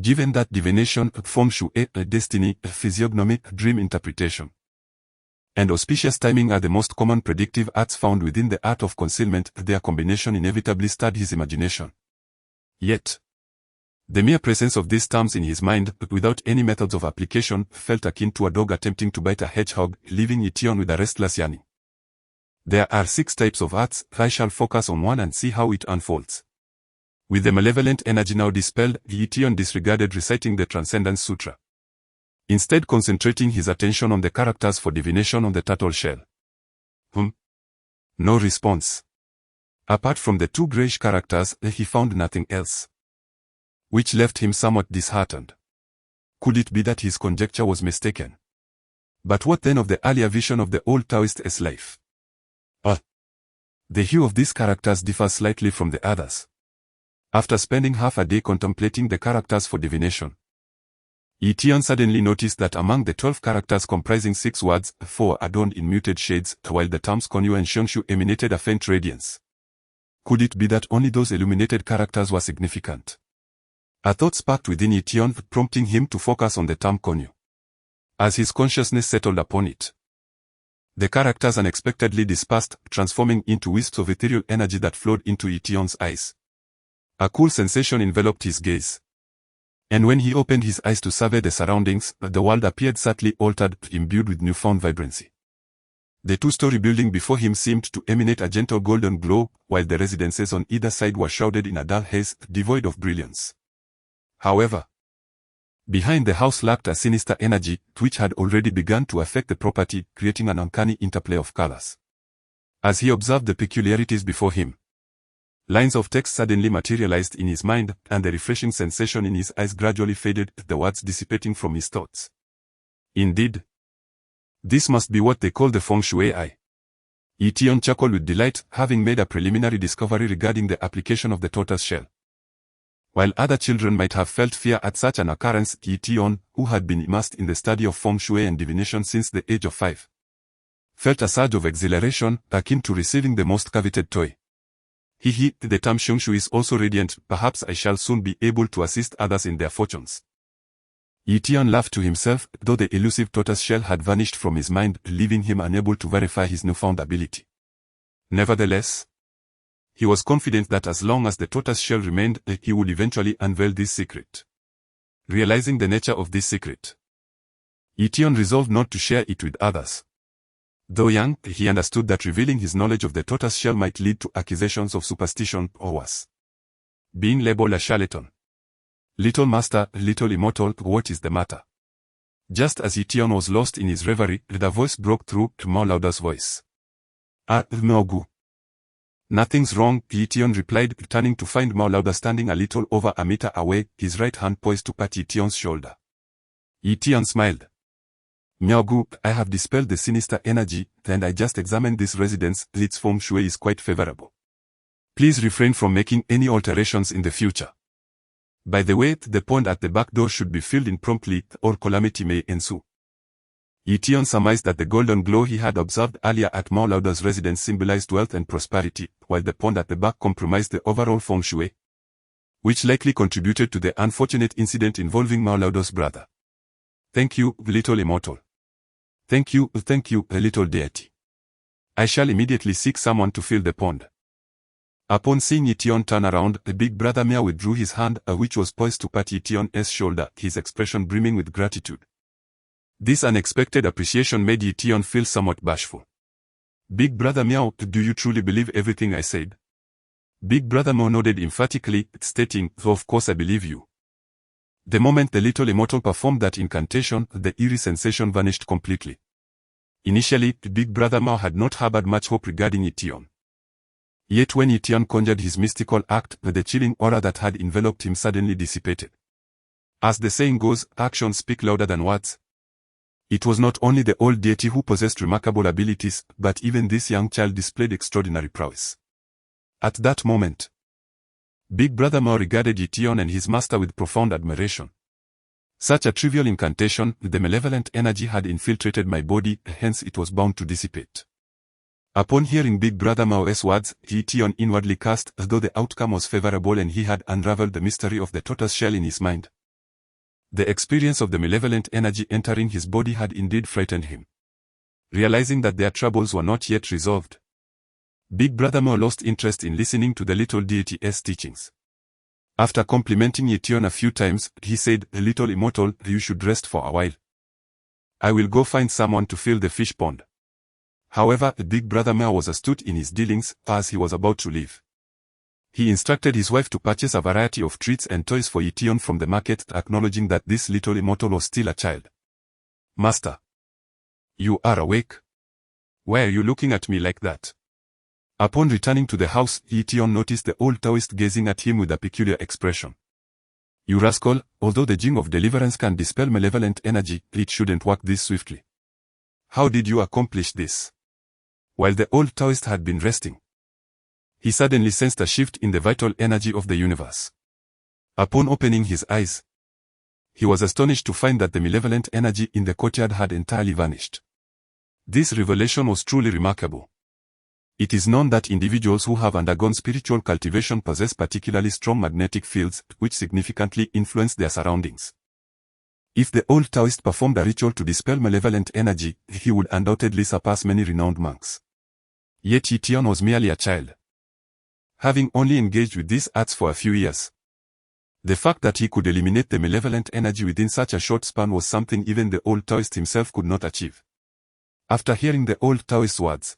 Given that divination, feng shui, destiny, physiognomy, dream interpretation, and auspicious timing are the most common predictive arts found within the art of concealment, their combination inevitably stirred his imagination. Yet, the mere presence of these terms in his mind, without any methods of application, felt akin to a dog attempting to bite a hedgehog, leaving Ye Tian with a restless yearning. There are 6 types of arts. I shall focus on one and see how it unfolds. With the malevolent energy now dispelled, Ye Tian disregarded reciting the Transcendence Sutra, instead concentrating his attention on the characters for divination on the turtle shell. No response. Apart from the 2 grayish characters, he found nothing else, which left him somewhat disheartened. Could it be that his conjecture was mistaken? But what then of the earlier vision of the old Taoist life? The hue of these characters differs slightly from the others. After spending half a day contemplating the characters for divination, Ye Tian suddenly noticed that among the 12 characters comprising 6 words, 4 adorned in muted shades, while the terms Konyu and Xiangshu emanated a faint radiance. Could it be that only those illuminated characters were significant? A thought sparked within Ye Tian, prompting him to focus on the term Konyu. As his consciousness settled upon it, the characters unexpectedly dispersed, transforming into wisps of ethereal energy that flowed into Ye Tian's eyes. A cool sensation enveloped his gaze. And when he opened his eyes to survey the surroundings, the world appeared subtly altered, imbued with newfound vibrancy. The 2-story building before him seemed to emanate a gentle golden glow, while the residences on either side were shrouded in a dull haze, devoid of brilliance. However, behind the house lurked a sinister energy, which had already begun to affect the property, creating an uncanny interplay of colors. As he observed the peculiarities before him, lines of text suddenly materialized in his mind, and the refreshing sensation in his eyes gradually faded, the words dissipating from his thoughts. Indeed, this must be what they call the feng shui eye. Ye Tian chuckled with delight, having made a preliminary discovery regarding the application of the tortoise shell. While other children might have felt fear at such an occurrence, Ye Tian, who had been immersed in the study of feng shui and divination since the age of 5, felt a surge of exhilaration, akin to receiving the most coveted toy. The term Xiangshu is also radiant. Perhaps I shall soon be able to assist others in their fortunes. Ye Tian laughed to himself, though the elusive tortoise shell had vanished from his mind, leaving him unable to verify his newfound ability. Nevertheless, he was confident that as long as the tortoise shell remained, he would eventually unveil this secret. Realizing the nature of this secret, Ye Tian resolved not to share it with others. Though young, he understood that revealing his knowledge of the tortoise shell might lead to accusations of superstition, or worse, being labeled a charlatan. Little master, little immortal, what is the matter? Just as Ye Tian was lost in his reverie, the voice broke through, more louder's voice. Mogu. Nothing's wrong, Ye Tian replied, turning to find Mao Lauda standing a little over a meter away, his right hand poised to pat Ye Tian's shoulder. Ye Tian smiled. Miaogu, I have dispelled the sinister energy, and I just examined this residence. Its feng shui is quite favorable. Please refrain from making any alterations in the future. By the way, the pond at the back door should be filled in promptly, or calamity may ensue. Ye Tian surmised that the golden glow he had observed earlier at Mao Lauda's residence symbolized wealth and prosperity, while the pond at the back compromised the overall feng shui, which likely contributed to the unfortunate incident involving Mao Lauda's brother. Thank you, little immortal. Thank you, little deity. I shall immediately seek someone to fill the pond. Upon seeing Ye Tian turn around, the big brother Mia withdrew his hand, which was poised to pat Ye Tian's shoulder, his expression brimming with gratitude. This unexpected appreciation made Ye Tian feel somewhat bashful. Big brother Miao, do you truly believe everything I said? Big brother Mao nodded emphatically, stating, of course I believe you. The moment the little immortal performed that incantation, the eerie sensation vanished completely. Initially, Big Brother Mao had not harbored much hope regarding Ye Tian. Yet when Ye Tian conjured his mystical act, the chilling aura that had enveloped him suddenly dissipated. As the saying goes, actions speak louder than words. It was not only the old deity who possessed remarkable abilities, but even this young child displayed extraordinary prowess. At that moment, Big Brother Mao regarded Ye Tian and his master with profound admiration. Such a trivial incantation, the malevolent energy had infiltrated my body, hence it was bound to dissipate. Upon hearing Big Brother Mao's words, Ye Tian inwardly cursed, though the outcome was favorable and he had unraveled the mystery of the tortoise shell in his mind. The experience of the malevolent energy entering his body had indeed frightened him. Realizing that their troubles were not yet resolved, Big Brother Mao lost interest in listening to the little deity's teachings. After complimenting Ye Tian a few times, he said, "Little immortal, you should rest for a while. I will go find someone to fill the fish pond." However, Big Brother Mao was astute in his dealings. As he was about to leave, he instructed his wife to purchase a variety of treats and toys for Ye Tian from the market, acknowledging that this little immortal was still a child. "Master, you are awake? Why are you looking at me like that?" Upon returning to the house, Ye Tian noticed the old Taoist gazing at him with a peculiar expression. "You rascal, although the Jing of Deliverance can dispel malevolent energy, it shouldn't work this swiftly. How did you accomplish this?" While the old Taoist had been resting, he suddenly sensed a shift in the vital energy of the universe. Upon opening his eyes, he was astonished to find that the malevolent energy in the courtyard had entirely vanished. This revelation was truly remarkable. It is known that individuals who have undergone spiritual cultivation possess particularly strong magnetic fields, which significantly influence their surroundings. If the old Taoist performed a ritual to dispel malevolent energy, he would undoubtedly surpass many renowned monks. Yet Ye Tian was merely a child, having only engaged with these arts for a few years. The fact that he could eliminate the malevolent energy within such a short span was something even the old Taoist himself could not achieve. After hearing the old Taoist's words,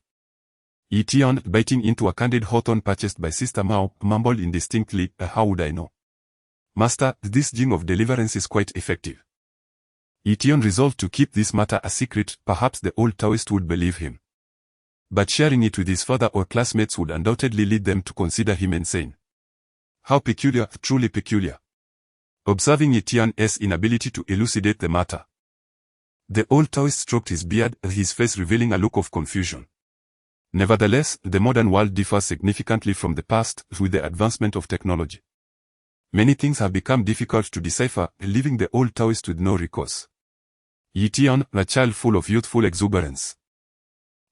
Ye Tian, biting into a candied hawthorn purchased by Sister Mao, mumbled indistinctly, "How would I know? Master, this Jing of Deliverance is quite effective." Ye Tian resolved to keep this matter a secret. Perhaps the old Taoist would believe him, but sharing it with his father or classmates would undoubtedly lead them to consider him insane. How peculiar, truly peculiar. Observing Ye Tian's inability to elucidate the matter, the old Taoist stroked his beard, his face revealing a look of confusion. Nevertheless, the modern world differs significantly from the past, with the advancement of technology. Many things have become difficult to decipher, leaving the old Taoist with no recourse. Ye Tian, a child full of youthful exuberance,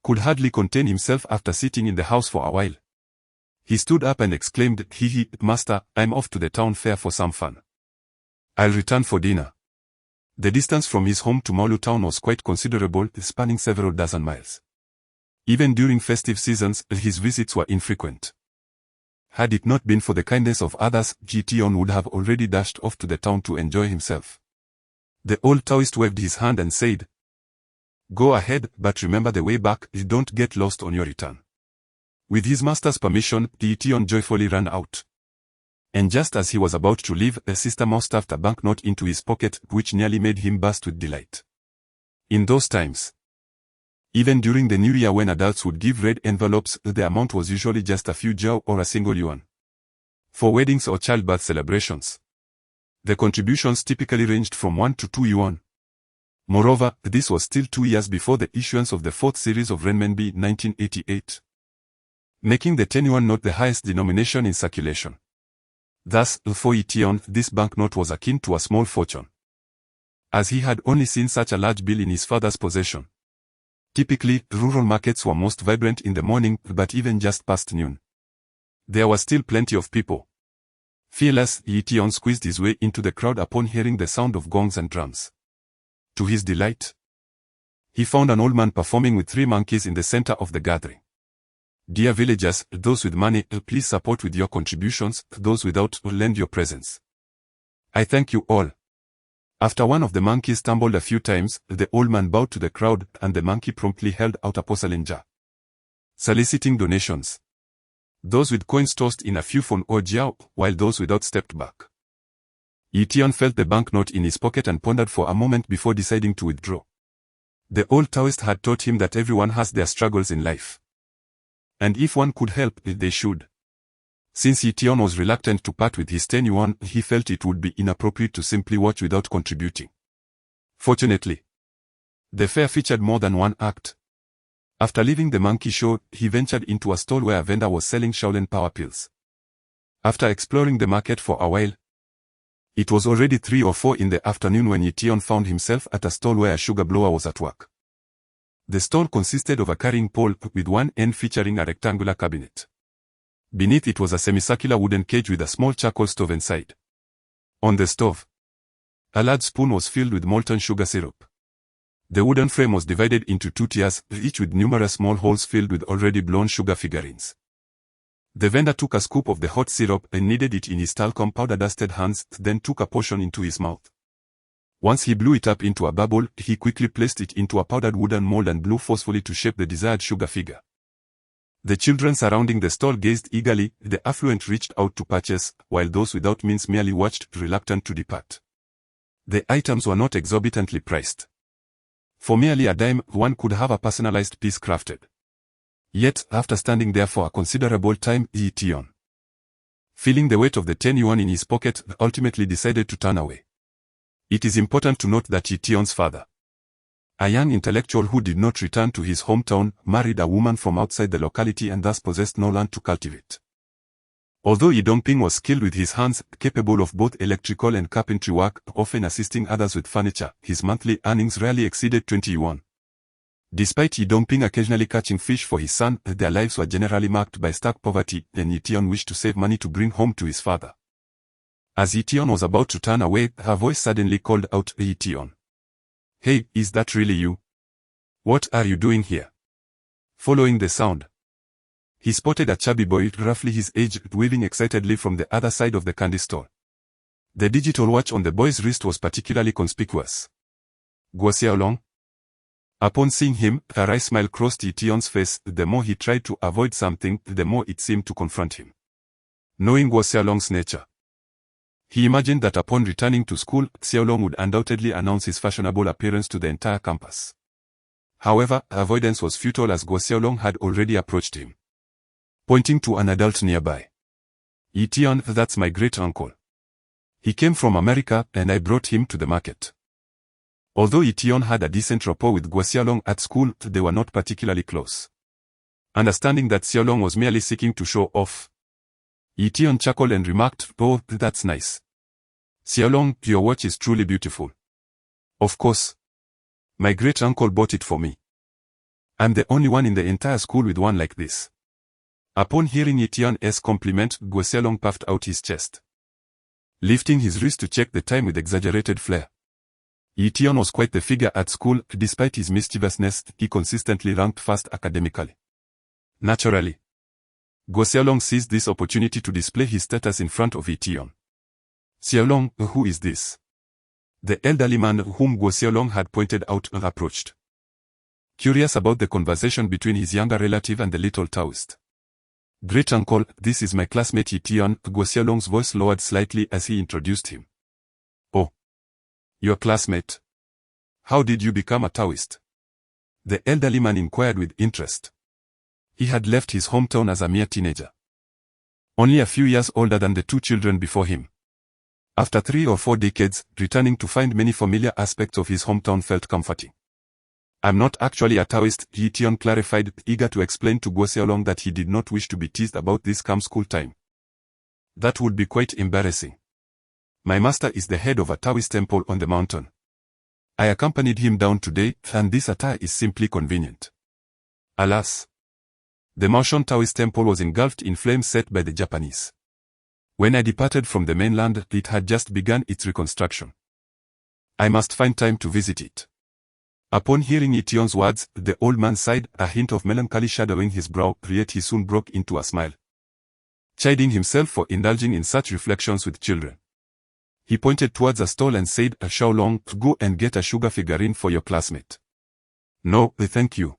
could hardly contain himself after sitting in the house for a while. He stood up and exclaimed, Master, I'm off to the town fair for some fun. I'll return for dinner." The distance from his home to Maulu town was quite considerable, spanning several dozen miles. Even during festive seasons, his visits were infrequent. Had it not been for the kindness of others, Ye Tian would have already dashed off to the town to enjoy himself. The old Taoist waved his hand and said, "Go ahead, but remember the way back, don't get lost on your return." With his master's permission, Ye Tian joyfully ran out. And just as he was about to leave, Sister Mao stuffed a banknote into his pocket, which nearly made him burst with delight. In those times, even during the New Year when adults would give red envelopes, the amount was usually just a few jiao or a single yuan. For weddings or childbirth celebrations, the contributions typically ranged from 1 to 2 yuan. Moreover, this was still 2 years before the issuance of the 4th series of renminbi 1988, making the 10 yuan note the highest denomination in circulation. Thus, for Ye Tian, this banknote was akin to a small fortune, as he had only seen such a large bill in his father's possession. Typically, rural markets were most vibrant in the morning, but even just past noon, there was still plenty of people. Fearless, Ye Tian squeezed his way into the crowd upon hearing the sound of gongs and drums. To his delight, he found an old man performing with 3 monkeys in the center of the gathering. "Dear villagers, those with money, please support with your contributions, those without, lend your presence. I thank you all." After one of the monkeys stumbled a few times, the old man bowed to the crowd, and the monkey promptly held out a porcelain jar, soliciting donations. Those with coins tossed in a few fon or jiao, while those without stepped back. Ye Tian felt the banknote in his pocket and pondered for a moment before deciding to withdraw. The old Taoist had taught him that everyone has their struggles in life, and if one could help, they should. Since Ye Tian was reluctant to part with his 10 yuan, he felt it would be inappropriate to simply watch without contributing. Fortunately, the fair featured more than one act. After leaving the monkey show, he ventured into a stall where a vendor was selling Shaolin power pills. After exploring the market for a while, it was already 3 or 4 in the afternoon when Ye Tian found himself at a stall where a sugar blower was at work. The stall consisted of a carrying pole with one end featuring a rectangular cabinet. Beneath it was a semicircular wooden cage with a small charcoal stove inside. On the stove, a large spoon was filled with molten sugar syrup. The wooden frame was divided into 2 tiers, each with numerous small holes filled with already blown sugar figurines. The vendor took a scoop of the hot syrup and kneaded it in his talcum powder-dusted hands, then took a portion into his mouth. Once he blew it up into a bubble, he quickly placed it into a powdered wooden mold and blew forcefully to shape the desired sugar figure. The children surrounding the stall gazed eagerly, the affluent reached out to purchase, while those without means merely watched, reluctant to depart. The items were not exorbitantly priced. For merely a dime, one could have a personalized piece crafted. Yet, after standing there for a considerable time, Ye Tian, feeling the weight of the 10 yuan in his pocket, ultimately decided to turn away. It is important to note that Ye Tian's father, a young intellectual who did not return to his hometown, married a woman from outside the locality and thus possessed no land to cultivate. Although Ye Dongping was skilled with his hands, capable of both electrical and carpentry work, often assisting others with furniture, his monthly earnings rarely exceeded 20 yuan. Despite Ye Dongping occasionally catching fish for his son, their lives were generally marked by stark poverty, and Ye Tian wished to save money to bring home to his father. As Ye Tian was about to turn away, her voice suddenly called out, "Ye Tian. Hey, is that really you? What are you doing here?" Following the sound, he spotted a chubby boy, roughly his age, waving excitedly from the other side of the candy store. The digital watch on the boy's wrist was particularly conspicuous. "Guo Xiaolong?" Upon seeing him, a wry smile crossed Ye Tian's face. The more he tried to avoid something, the more it seemed to confront him. Knowing Guo Xiaolong's nature, he imagined that upon returning to school, Xiaolong would undoubtedly announce his fashionable appearance to the entire campus. However, avoidance was futile as Guo Xiaolong had already approached him, pointing to an adult nearby. "Ye Tian, that's my great-uncle. He came from America, and I brought him to the market." Although Ye Tian had a decent rapport with Guo Xiaolong at school, they were not particularly close. Understanding that Xiaolong was merely seeking to show off, Ye Tian chuckled and remarked, "Oh, that's nice. Xiaolong, your watch is truly beautiful. Of course. My great-uncle bought it for me. I'm the only one in the entire school with one like this." Upon hearing Ye Tian's compliment, Guo Xiaolong puffed out his chest, lifting his wrist to check the time with exaggerated flair. Ye Tian was quite the figure at school. Despite his mischievousness, he consistently ranked first academically. Naturally, Guo Xiaolong seized this opportunity to display his status in front of Ye Tian. "Xiaolong, who is this?" The elderly man whom Guo Xiaolong had pointed out approached, curious about the conversation between his younger relative and the little Taoist. "Great-uncle, this is my classmate Ye Tian." Guo Xiaolong's voice lowered slightly as he introduced him. "Oh, your classmate? How did you become a Taoist?" the elderly man inquired with interest. He had left his hometown as a mere teenager, only a few years older than the 2 children before him. After 3 or 4 decades, returning to find many familiar aspects of his hometown felt comforting. "I'm not actually a Taoist," Ye Tian clarified, eager to explain to Guo Xiaolong that he did not wish to be teased about this come school time. "That would be quite embarrassing. My master is the head of a Taoist temple on the mountain. I accompanied him down today, and this attire is simply convenient." Alas, the Maoshan Taoist temple was engulfed in flames set by the Japanese. When I departed from the mainland, it had just begun its reconstruction. I must find time to visit it. Upon hearing Ye Tian's words, the old man sighed, a hint of melancholy shadowing his brow, yet he soon broke into a smile, chiding himself for indulging in such reflections with children. He pointed towards a stall and said, "Xiaolong, go and get a sugar figurine for your classmate." "No, thank you,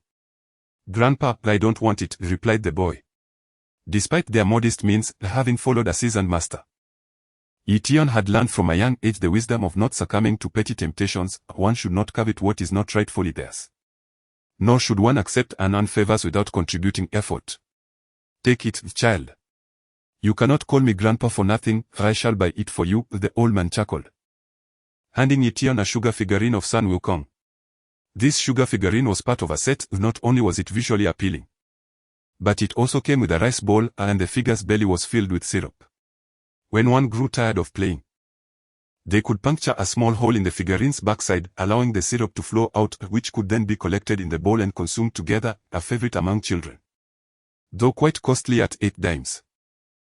Grandpa, I don't want it," replied the boy. Despite their modest means, having followed a seasoned master, Ye Tian had learned from a young age the wisdom of not succumbing to petty temptations. One should not covet what is not rightfully theirs. Nor should one accept unearned favors without contributing effort. "Take it, child. You cannot call me grandpa for nothing, I shall buy it for you," the old man chuckled, handing Ye Tian a sugar figurine of Sun Wukong. This sugar figurine was part of a set. Not only was it visually appealing, but it also came with a rice bowl, and the figure's belly was filled with syrup. When one grew tired of playing, They could puncture a small hole in the figurine's backside, allowing the syrup to flow out, which could then be collected in the bowl and consumed together, a favorite among children. Though quite costly at 8 dimes.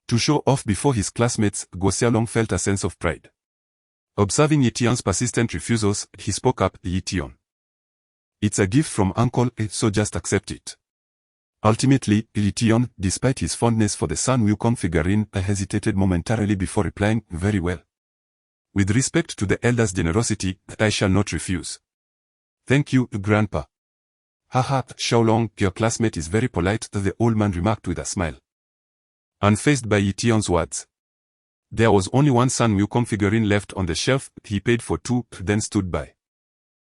To show off before his classmates, Guo Xiaolong felt a sense of pride. Observing Ye Tian's persistent refusals, he spoke up, "Ye Tian. It's a gift from uncle, so just accept it." Ultimately, Ye Tian, despite his fondness for the Sun Wukong figurine, hesitated momentarily before replying, "Very well. With respect to the elder's generosity, I shall not refuse." "Thank you, Grandpa." "Haha, Xiaolong, your classmate is very polite," the old man remarked with a smile. Unfazed by Ye Tian's words. There was only one Sun Wukong figurine left on the shelf. He paid for 2, then stood by.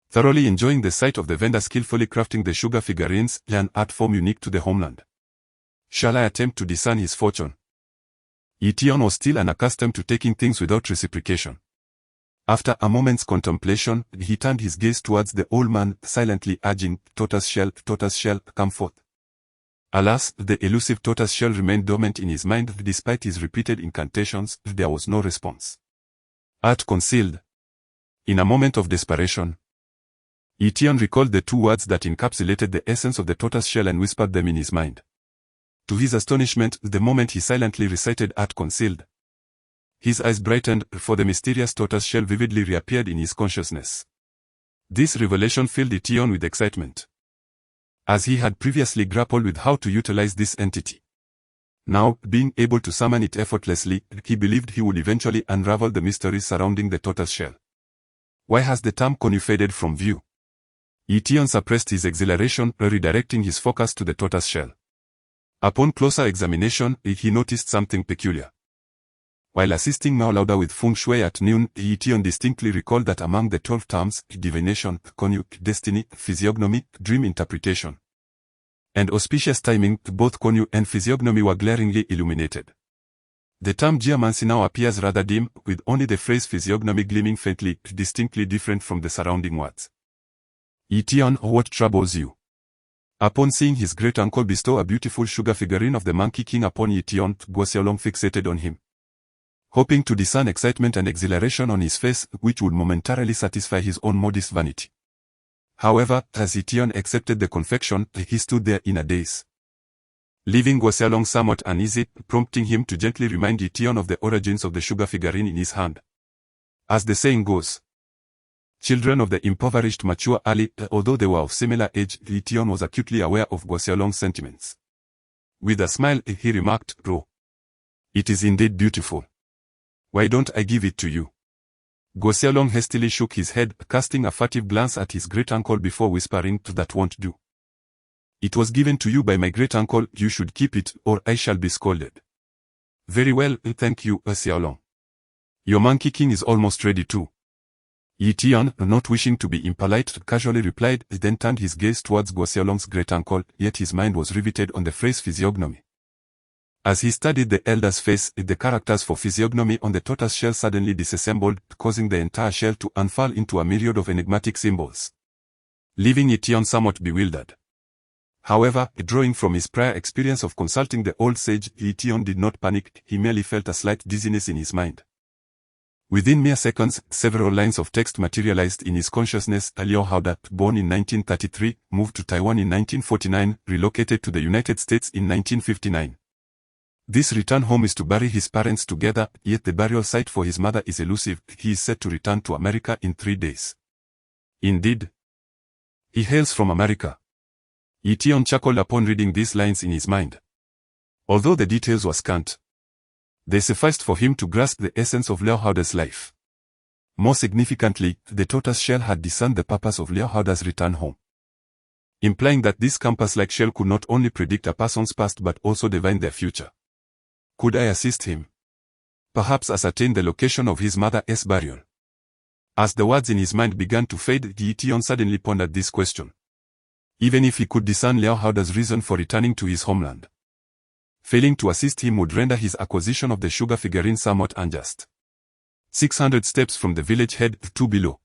Thoroughly enjoying the sight of the vendor skillfully crafting the sugar figurines, an art form unique to the homeland. Shall I attempt to discern his fortune? Ye Tian was still unaccustomed to taking things without reciprocation. After a moment's contemplation, he turned his gaze towards the old man, silently urging, tortoise shell, come forth." Alas, the elusive tortoise shell remained dormant in his mind. Despite his repeated incantations, there was no response. Art concealed. In a moment of desperation, Ye Tian recalled the 2 words that encapsulated the essence of the tortoise shell and whispered them in his mind. To his astonishment, the moment he silently recited "Art concealed," his eyes brightened, for the mysterious tortoise shell vividly reappeared in his consciousness. This revelation filled Ye Tian with excitement, as he had previously grappled with how to utilize this entity. Now, being able to summon it effortlessly, he believed he would eventually unravel the mysteries surrounding the tortoise shell. Why has the term Konyu faded from view? Ye Tian suppressed his exhilaration, redirecting his focus to the tortoise shell. Upon closer examination, he noticed something peculiar. While assisting Mao Lauda with feng shui at noon, Ye Tian distinctly recalled that among the 12 terms, divination, Konyu, destiny, physiognomy, dream interpretation, and auspicious timing, both Konyu and physiognomy were glaringly illuminated. The term geomancy now appears rather dim, with only the phrase physiognomy gleaming faintly, distinctly different from the surrounding words. "Ye Tian, what troubles you?" Upon seeing his great-uncle bestow a beautiful sugar figurine of the Monkey King upon Ye Tian, Guo Xiaolong fixated on him, hoping to discern excitement and exhilaration on his face, which would momentarily satisfy his own modest vanity. However, as Ye Tian accepted the confection, he stood there in a daze, leaving Guo Xiaolong somewhat uneasy, prompting him to gently remind Ye Tian of the origins of the sugar figurine in his hand. As the saying goes, children of the impoverished mature early. Although they were of similar age, Ye Tian was acutely aware of Guo Xiaolong's sentiments. With a smile, he remarked, "Bro, it is indeed beautiful. Why don't I give it to you?" Guo Xiaolong hastily shook his head, casting a furtive glance at his great-uncle before whispering, "That won't do. It was given to you by my great-uncle, you should keep it, or I shall be scolded." "Very well, thank you, Xiaolong. Your Monkey King is almost ready too." Ye Tian, not wishing to be impolite, casually replied, then turned his gaze towards Guo Xiaolong's great-uncle, yet his mind was riveted on the phrase physiognomy. As he studied the elder's face, the characters for physiognomy on the tortoise shell suddenly disassembled, causing the entire shell to unfurl into a myriad of enigmatic symbols, leaving Ye Tian somewhat bewildered. However, drawing from his prior experience of consulting the old sage, Ye Tian did not panic. He merely felt a slight dizziness in his mind. Within mere seconds, several lines of text materialized in his consciousness. Liao Haoda, born in 1933, moved to Taiwan in 1949, relocated to the United States in 1959. This return home is to bury his parents together, yet the burial site for his mother is elusive. He is set to return to America in 3 days. Indeed, he hails from America. Ye Tian chuckled upon reading these lines in his mind. Although the details were scant, they sufficed for him to grasp the essence of Liao Haoda's life. More significantly, the tortoise shell had discerned the purpose of Liao Haoda's return home, implying that this compass-like shell could not only predict a person's past but also divine their future. Could I assist him? Perhaps ascertain the location of his mother's burial? As the words in his mind began to fade, Ye Tian suddenly pondered this question. Even if he could discern Liao Haoda's reason for returning to his homeland, failing to assist him would render his acquisition of the sugar figurine somewhat unjust. 600 steps from the village head, 2 below.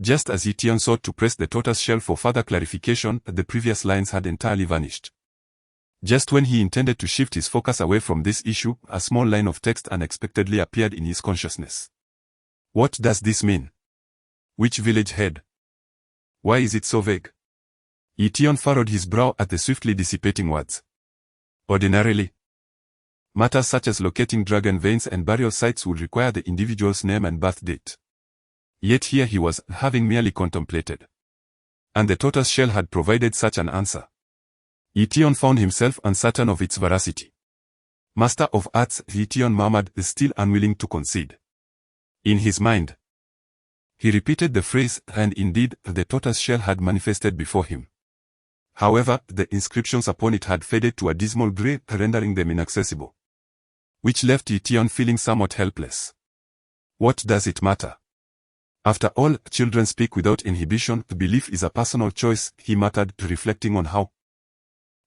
Just as Ye Tian sought to press the tortoise shell for further clarification, the previous lines had entirely vanished. Just when he intended to shift his focus away from this issue, a small line of text unexpectedly appeared in his consciousness. What does this mean? Which village head? Why is it so vague? Ye Tian furrowed his brow at the swiftly dissipating words. Ordinarily, matters such as locating dragon veins and burial sites would require the individual's name and birth date. Yet here he was, having merely contemplated. And the tortoise shell had provided such an answer. Ye Tian found himself uncertain of its veracity. Master of Arts, Ye Tian murmured, still unwilling to concede. In his mind, he repeated the phrase, and indeed, the tortoise shell had manifested before him. However, the inscriptions upon it had faded to a dismal grey, rendering them inaccessible. Which left Ye Tian feeling somewhat helpless. What does it matter? After all, children speak without inhibition. Belief is a personal choice, he muttered, reflecting on how,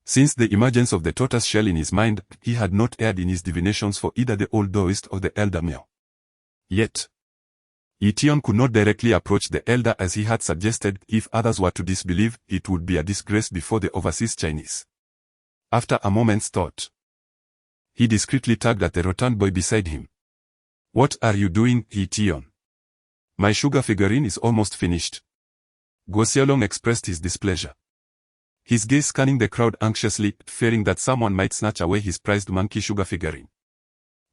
since the emergence of the tortoise shell in his mind, he had not erred in his divinations for either the old Taoist or the elder Miao. Yet, Ye Tian could not directly approach the elder as he had suggested. If others were to disbelieve, it would be a disgrace before the overseas Chinese. After a moment's thought, he discreetly tugged at the rotund boy beside him. What are you doing, Ye Tian? My sugar figurine is almost finished. Guo Xiaolong expressed his displeasure, his gaze scanning the crowd anxiously, fearing that someone might snatch away his prized monkey sugar figurine.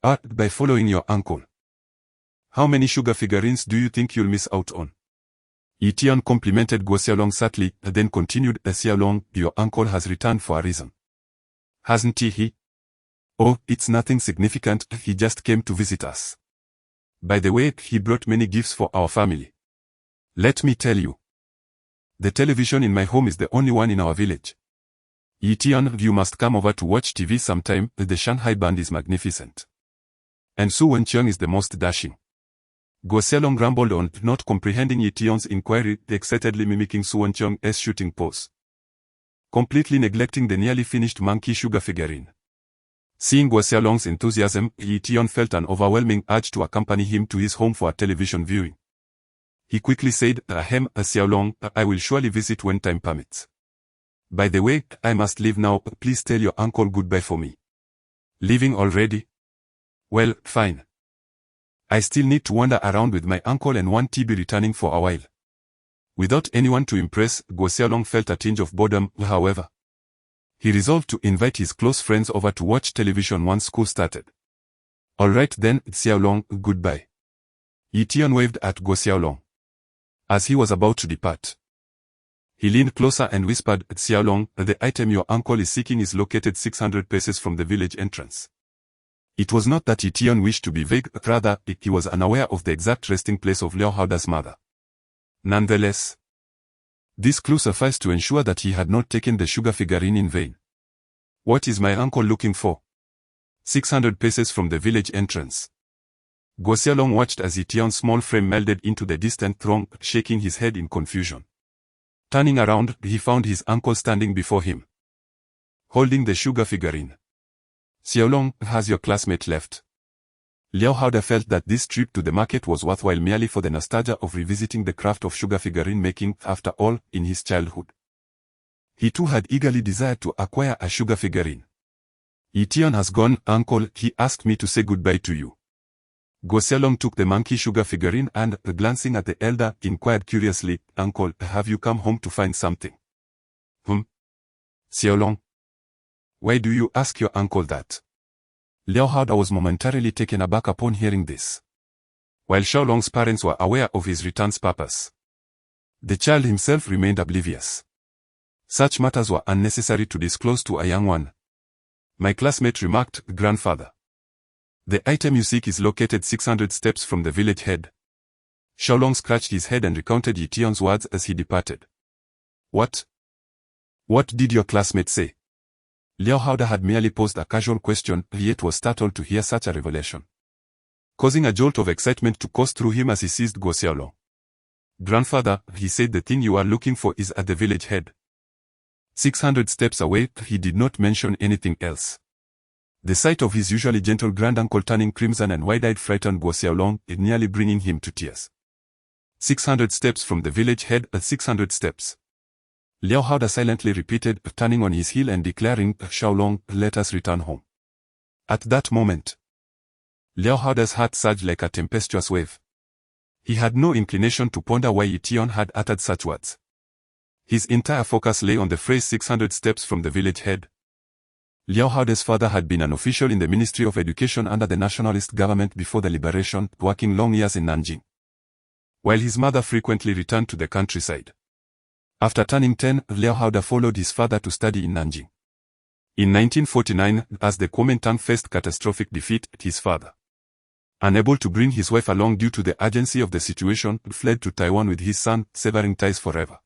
By following your uncle. How many sugar figurines do you think you'll miss out on? Ye Tian complimented Guo Xiaolong subtly, then continued, Xiaolong, your uncle has returned for a reason. Hasn't he? Oh, it's nothing significant, he just came to visit us. By the way, he brought many gifts for our family. Let me tell you. The television in my home is the only one in our village. Ye Tian, you must come over to watch TV sometime, the Shanghai band is magnificent. And Su Wenqiang is the most dashing. Guo Xiaolong grumbled on, not comprehending Ye Tian's inquiry, excitedly mimicking Su Wenqiang's shooting pose, completely neglecting the nearly finished monkey sugar figurine. Seeing Guo Xiaolong's enthusiasm, Ye Tian felt an overwhelming urge to accompany him to his home for a television viewing. He quickly said, Xiaolong, I will surely visit when time permits. By the way, I must leave now, please tell your uncle goodbye for me. Leaving already? Well, fine. I still need to wander around with my uncle and want to be returning for a while. Without anyone to impress, Guo Xiaolong felt a tinge of boredom, however. He resolved to invite his close friends over to watch television once school started. Alright then, Xiaolong, goodbye. Ye Tian waved at Guo Xiaolong. As he was about to depart, he leaned closer and whispered, Xiaolong, the item your uncle is seeking is located 600 paces from the village entrance. It was not that Ye Tian wished to be vague, rather, he was unaware of the exact resting place of Liao Haoda's mother. Nonetheless, this clue sufficed to ensure that he had not taken the sugar figurine in vain. What is my uncle looking for? 600 paces from the village entrance. Guo Xiaolong watched as Ye Tian's small frame melded into the distant throng, shaking his head in confusion. Turning around, he found his uncle standing before him, holding the sugar figurine. Xiaolong, has your classmate left? Liao Haoda felt that this trip to the market was worthwhile merely for the nostalgia of revisiting the craft of sugar figurine making, after all, in his childhood. He too had eagerly desired to acquire a sugar figurine. Ye Tian has gone, uncle, he asked me to say goodbye to you. Guo Xiaolong took the monkey sugar figurine and, glancing at the elder, inquired curiously, uncle, have you come home to find something? Xiaolong. Why do you ask your uncle that? Liao Haoda was momentarily taken aback upon hearing this. While Xiaolong's parents were aware of his return's purpose, the child himself remained oblivious. Such matters were unnecessary to disclose to a young one. My classmate remarked, grandfather. The item you seek is located 600 steps from the village head. Xiaolong scratched his head and recounted Ye Tian's words as he departed. What? What did your classmate say? Liao Haoda had merely posed a casual question, yet was startled to hear such a revelation, causing a jolt of excitement to course through him as he seized Guo Xiaolong. Grandfather, he said the thing you are looking for is at the village head. 600 steps away, he did not mention anything else. The sight of his usually gentle granduncle turning crimson and wide-eyed frightened Guo Xiaolong, nearly bringing him to tears. 600 steps from the village head, 600 steps. Liao Haoda silently repeated, turning on his heel and declaring, Xiaolong, let us return home. At that moment, Liao Haoda's heart surged like a tempestuous wave. He had no inclination to ponder why Ye Tian had uttered such words. His entire focus lay on the phrase 600 steps from the village head. Liao Haode's father had been an official in the Ministry of Education under the nationalist government before the liberation, working long years in Nanjing, while his mother frequently returned to the countryside. After turning 10, Liao Haode followed his father to study in Nanjing. In 1949, as the Kuomintang faced catastrophic defeat, his father, unable to bring his wife along due to the urgency of the situation, fled to Taiwan with his son, severing ties forever.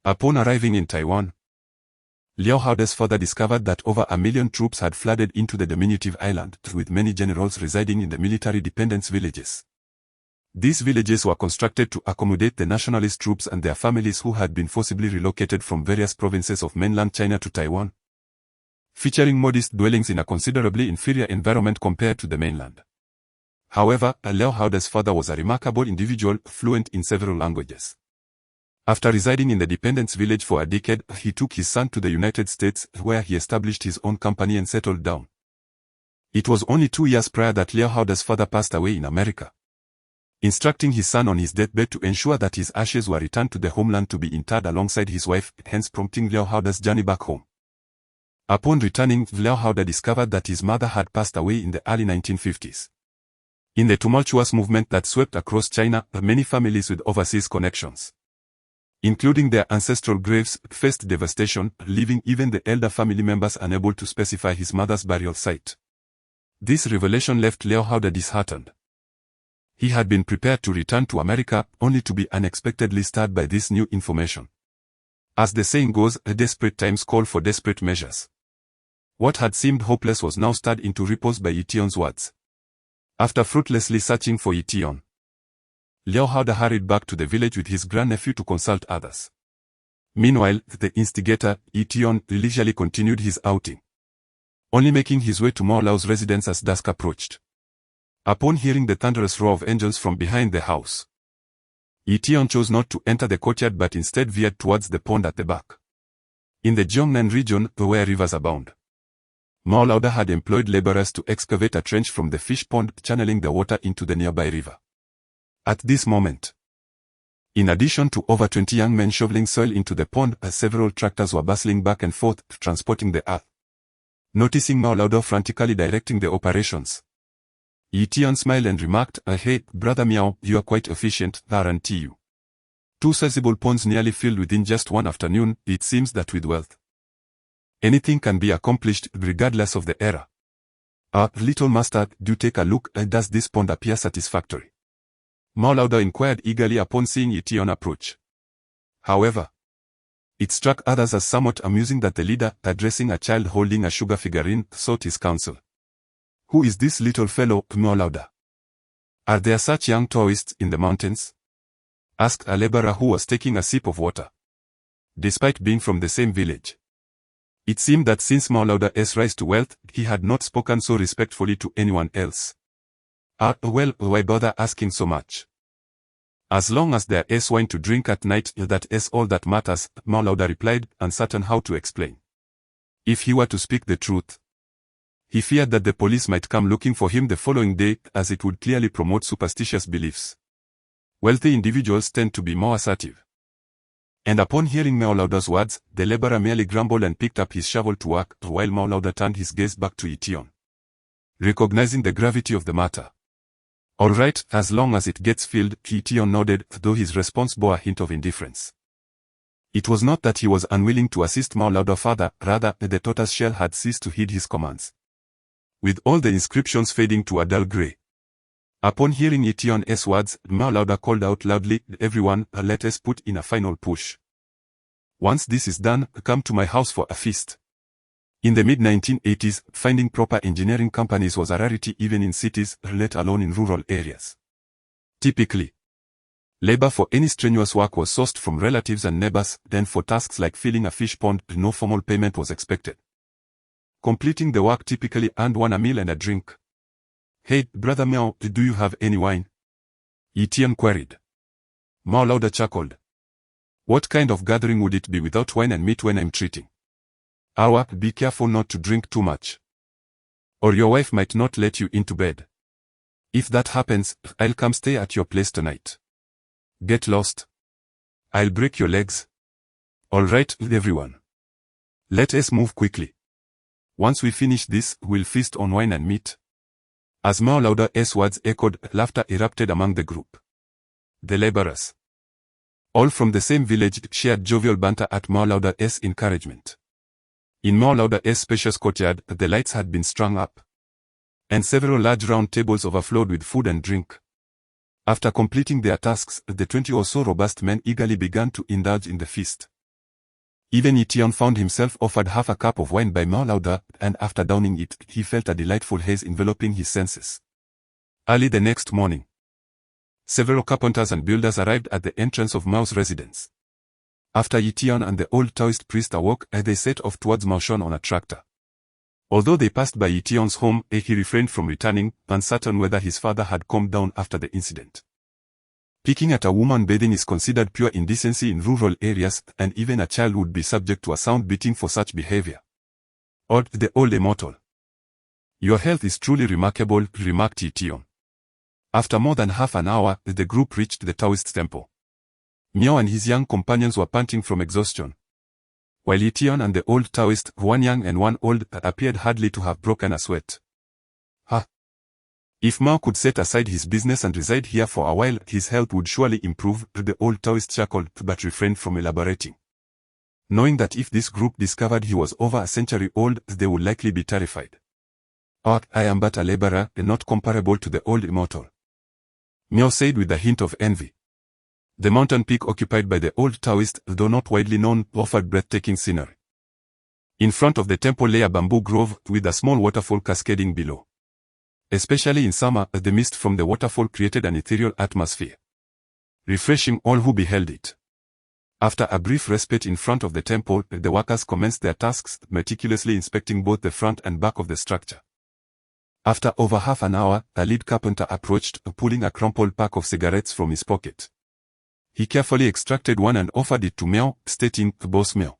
Upon arriving in Taiwan, Liao Haode's father discovered that over 1 million troops had flooded into the diminutive island, with many generals residing in the military dependence villages. These villages were constructed to accommodate the nationalist troops and their families who had been forcibly relocated from various provinces of mainland China to Taiwan, featuring modest dwellings in a considerably inferior environment compared to the mainland. However, Liao Haode's father was a remarkable individual, fluent in several languages. After residing in the dependence village for a decade, he took his son to the United States, where he established his own company and settled down. It was only 2 years prior that Liao Haode's father passed away in America, instructing his son on his deathbed to ensure that his ashes were returned to the homeland to be interred alongside his wife, hence prompting Liao Haode's journey back home. Upon returning, Liao Haode discovered that his mother had passed away in the early 1950s. In the tumultuous movement that swept across China, many families with overseas connections, including their ancestral graves, faced devastation, leaving even the elder family members unable to specify his mother's burial site. This revelation left Liao Haode disheartened. He had been prepared to return to America, only to be unexpectedly stirred by this new information. As the saying goes, desperate times call for desperate measures. What had seemed hopeless was now stirred into ripples by Ye Tian's words. After fruitlessly searching for Ye Tian, Liao Haode hurried back to the village with his grandnephew to consult others. Meanwhile, the instigator, Ye Tian, leisurely continued his outing, only making his way to Mao Lao's residence as dusk approached. Upon hearing the thunderous roar of engines from behind the house, Ye Tian chose not to enter the courtyard but instead veered towards the pond at the back. In the Jiangnan region, where rivers abound, Mao Lao had employed laborers to excavate a trench from the fish pond, channeling the water into the nearby river. At this moment, in addition to over 20 young men shoveling soil into the pond, several tractors were bustling back and forth, transporting the earth. Noticing Mao Lao frantically directing the operations, Ye Tian smiled and remarked, "Hey, brother Miao, you are quite efficient, aren't you? 2 sizable ponds nearly filled within just one afternoon. It seems that with wealth, anything can be accomplished, regardless of the era. Little master, do take a look. Does this pond appear satisfactory?" Mao Lao inquired eagerly upon seeing Ye Tian approach. However, it struck others as somewhat amusing that the leader, addressing a child holding a sugar figurine, sought his counsel. "Who is this little fellow, Mao Lao? Are there such young tourists in the mountains?" asked a laborer who was taking a sip of water. Despite being from the same village, it seemed that since Mao Lao's rise to wealth, he had not spoken so respectfully to anyone else. Well, why bother asking so much? As long as there is wine to drink at night, that is all that matters, Mao Lao replied, uncertain how to explain. If he were to speak the truth, he feared that the police might come looking for him the following day, as it would clearly promote superstitious beliefs. Wealthy individuals tend to be more assertive. And upon hearing Mao Lao's words, the laborer merely grumbled and picked up his shovel to work, while Mao Lao turned his gaze back to Ye Tian, recognizing the gravity of the matter. "All right, as long as it gets filled," Ye Tian nodded, though his response bore a hint of indifference. It was not that he was unwilling to assist Mao Lao further, rather, the tortoise shell had ceased to heed his commands, with all the inscriptions fading to a dull grey. Upon hearing Ye Tian's words, Mao Lao called out loudly, "Everyone, let us put in a final push. Once this is done, come to my house for a feast." In the mid-1980s, finding proper engineering companies was a rarity even in cities, let alone in rural areas. Typically, labor for any strenuous work was sourced from relatives and neighbors, then for tasks like filling a fish pond, no formal payment was expected. Completing the work typically earned one a meal and a drink. "Hey, brother Miao, do you have any wine?" Ye Tian queried. Mao Lao chuckled. "What kind of gathering would it be without wine and meat when I'm treating? Be careful not to drink too much, or your wife might not let you into bed." If that happens, I'll come stay at your place tonight. Get lost. I'll break your legs. Alright, everyone. Let us move quickly. Once we finish this, we'll feast on wine and meat. As more louder words echoed, laughter erupted among the group. The laborers, all from the same village, shared jovial banter at Maulauda's encouragement. In Maulauda's spacious courtyard, the lights had been strung up, and several large round tables overflowed with food and drink. After completing their tasks, the 20 or so robust men eagerly began to indulge in the feast. Even Ye Tian found himself offered half a cup of wine by Maulauda, and after downing it, he felt a delightful haze enveloping his senses. Early the next morning, several carpenters and builders arrived at the entrance of Mao's residence. After Ye Tian and the old Taoist priest awoke, they set off towards Maoshan on a tractor. Although they passed by Ye Tian's home, he refrained from returning, uncertain whether his father had calmed down after the incident. Picking at a woman bathing is considered pure indecency in rural areas, and even a child would be subject to a sound beating for such behavior. Or the old immortal. Your health is truly remarkable, remarked Ye Tian. After more than half an hour, the group reached the Taoist temple. Miao and his young companions were panting from exhaustion, while Ye Tian and the old Taoist, one young and one old, appeared hardly to have broken a sweat. If Mao could set aside his business and reside here for a while, his health would surely improve, the old Taoist chuckled, but refrained from elaborating, knowing that if this group discovered he was over a century old, they would likely be terrified. I am but a laborer, not comparable to the old immortal, Miao said with a hint of envy. The mountain peak occupied by the old Taoist, though not widely known, offered breathtaking scenery. In front of the temple lay a bamboo grove, with a small waterfall cascading below. Especially in summer, the mist from the waterfall created an ethereal atmosphere, refreshing all who beheld it. After a brief respite in front of the temple, the workers commenced their tasks, meticulously inspecting both the front and back of the structure. After over half an hour, a lead carpenter approached, pulling a crumpled pack of cigarettes from his pocket. He carefully extracted one and offered it to Miao, stating, "Boss Miao,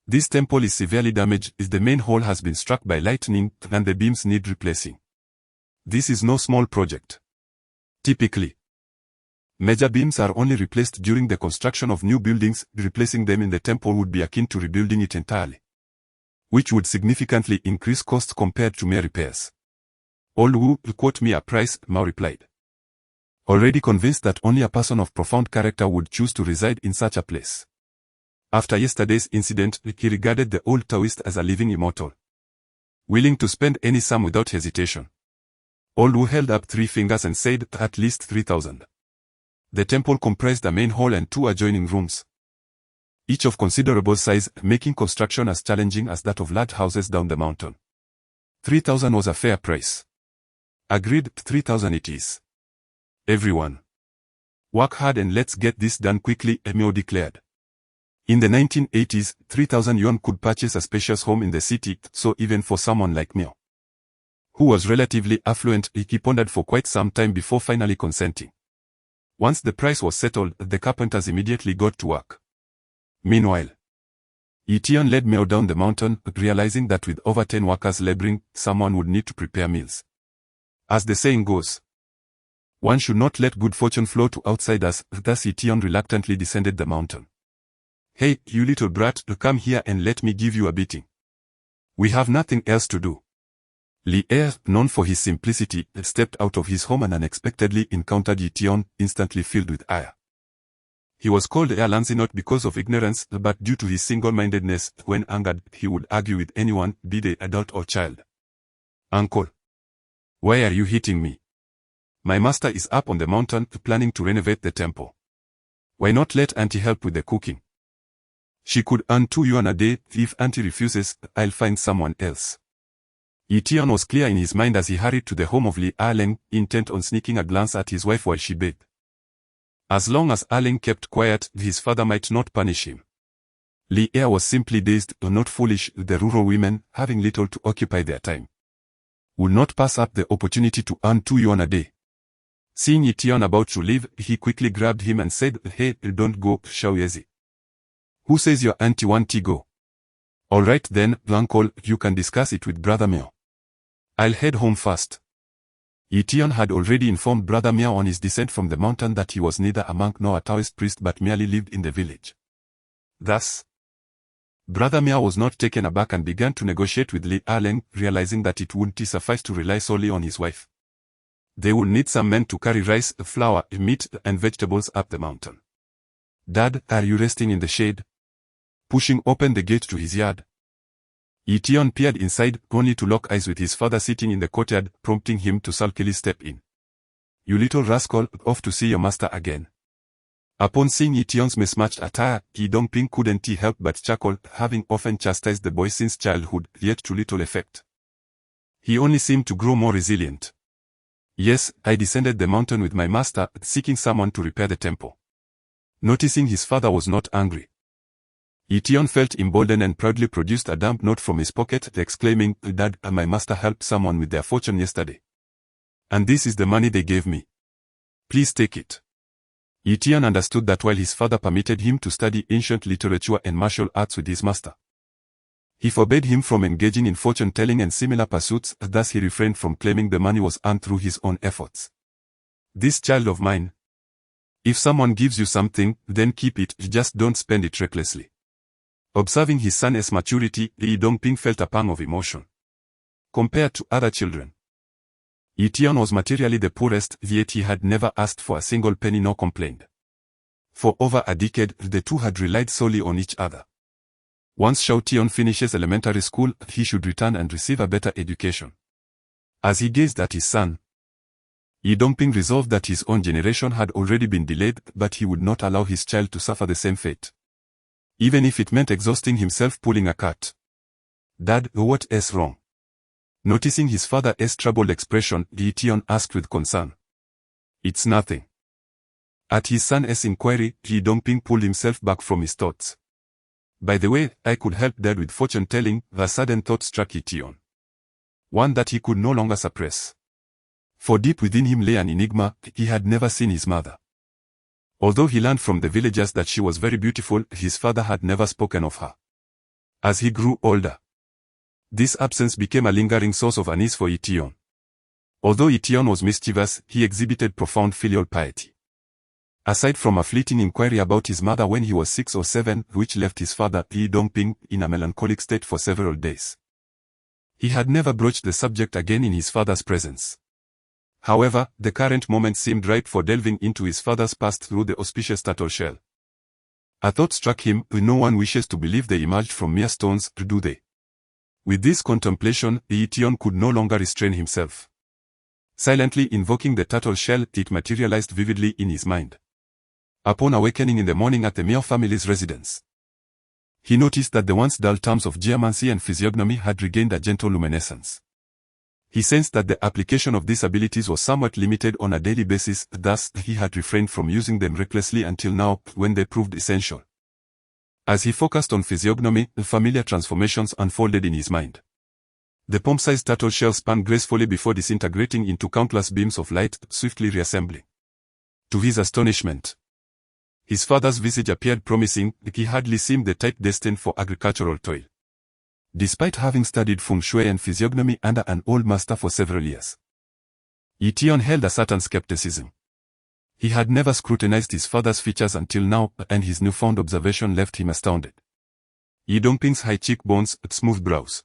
this temple is severely damaged, the main hall has been struck by lightning, and the beams need replacing. This is no small project. Typically, major beams are only replaced during the construction of new buildings. Replacing them in the temple would be akin to rebuilding it entirely, which would significantly increase costs compared to mere repairs. All who quote me a price," Mao replied, already convinced that only a person of profound character would choose to reside in such a place. After yesterday's incident, he regarded the old Taoist as a living immortal, willing to spend any sum without hesitation. Old Wu held up 3 fingers and said, "At least 3,000. The temple comprised a main hall and 2 adjoining rooms, each of considerable size, making construction as challenging as that of large houses down the mountain. 3,000 was a fair price. Agreed, 3,000 it is. Everyone, work hard and let's get this done quickly," Miao declared. In the 1980s, 3,000 yuan could purchase a spacious home in the city, so even for someone like Miao, who was relatively affluent, he pondered for quite some time before finally consenting. Once the price was settled, the carpenters immediately got to work. Meanwhile, Ye Tian led Miao down the mountain, realizing that with over 10 workers laboring, someone would need to prepare meals. As the saying goes, one should not let good fortune flow to outsiders. Thus Ye Tian reluctantly descended the mountain. "Hey, you little brat, come here and let me give you a beating. We have nothing else to do." Li Er, known for his simplicity, stepped out of his home and unexpectedly encountered Ye Tian, instantly filled with ire. He was called Er Lanzi not because of ignorance, but due to his single-mindedness. When angered, he would argue with anyone, be they adult or child. "Uncle, why are you hitting me? My master is up on the mountain, planning to renovate the temple. Why not let auntie help with the cooking? She could earn 2 yuan a day. If auntie refuses, I'll find someone else." Ye Tian was clear in his mind as he hurried to the home of Li Erleng, intent on sneaking a glance at his wife while she bathed. As long as Erleng kept quiet, his father might not punish him. Li Er was simply dazed, not foolish. The rural women, having little to occupy their time, would not pass up the opportunity to earn 2 yuan a day. Seeing Ye Tian about to leave, he quickly grabbed him and said, "Hey, don't go, Xiaoyezi. Who says your auntie wants to go? All right then, uncle, you can discuss it with brother Miao. I'll head home first." Ye Tian had already informed Brother Miao on his descent from the mountain that he was neither a monk nor a Taoist priest but merely lived in the village. Thus, Brother Miao was not taken aback and began to negotiate with Li Aleng, realizing that it wouldn't suffice to rely solely on his wife. They would need some men to carry rice, flour, meat, and vegetables up the mountain. "Dad, are you resting in the shade?" Pushing open the gate to his yard, Ye Tian peered inside, only to lock eyes with his father sitting in the courtyard, prompting him to sulkily step in. "You little rascal, off to see your master again." Upon seeing Ye Tian's mismatched attire, Ye Dongping couldn't help but chuckle, having often chastised the boy since childhood, yet to little effect. He only seemed to grow more resilient. "Yes, I descended the mountain with my master, seeking someone to repair the temple." Noticing his father was not angry, Ye Tian felt emboldened and proudly produced a damp note from his pocket, exclaiming, "Dad, my master helped someone with their fortune yesterday. And this is the money they gave me. Please take it." Ye Tian understood that while his father permitted him to study ancient literature and martial arts with his master, he forbade him from engaging in fortune-telling and similar pursuits, thus he refrained from claiming the money was earned through his own efforts. "This child of mine. If someone gives you something, then keep it, just don't spend it recklessly." Observing his son's maturity, Ye Dongping felt a pang of emotion. Compared to other children, Ye Tian was materially the poorest, yet he had never asked for a single penny nor complained. For over a decade, the two had relied solely on each other. Once Shao Tian finishes elementary school, he should return and receive a better education. As he gazed at his son, Ye Dongping resolved that his own generation had already been delayed, but he would not allow his child to suffer the same fate, even if it meant exhausting himself pulling a cart. "Dad, what is wrong?" Noticing his father's troubled expression, Ye Tian asked with concern. "It's nothing." At his son's inquiry, Ye Dongping pulled himself back from his thoughts. "By the way, I could help Dad with fortune-telling." The sudden thought struck Ye Tian, one that he could no longer suppress. For deep within him lay an enigma: he had never seen his mother. Although he learned from the villagers that she was very beautiful, his father had never spoken of her. As he grew older, this absence became a lingering source of unease for Ye Tian. Although Ye Tian was mischievous, he exhibited profound filial piety. Aside from a fleeting inquiry about his mother when he was 6 or 7, which left his father, Ye Dongping, in a melancholic state for several days, he had never broached the subject again in his father's presence. However, the current moment seemed ripe for delving into his father's past through the auspicious turtle shell. A thought struck him: no one wishes to believe they emerged from mere stones, do they? With this contemplation, Ye Tian could no longer restrain himself. Silently invoking the turtle shell, it materialized vividly in his mind. Upon awakening in the morning at the Miao family's residence, he noticed that the once dull terms of geomancy and physiognomy had regained a gentle luminescence. He sensed that the application of these abilities was somewhat limited on a daily basis, thus he had refrained from using them recklessly until now, when they proved essential. As he focused on physiognomy, familiar transformations unfolded in his mind. The palm-sized turtle shell spun gracefully before disintegrating into countless beams of light, swiftly reassembling. To his astonishment, his father's visage appeared promising. He hardly seemed the type destined for agricultural toil, despite having studied feng shui and physiognomy under an old master for several years. Ye Tian held a certain skepticism. He had never scrutinized his father's features until now, and his newfound observation left him astounded. Ye Dongping's high cheekbones, smooth brows,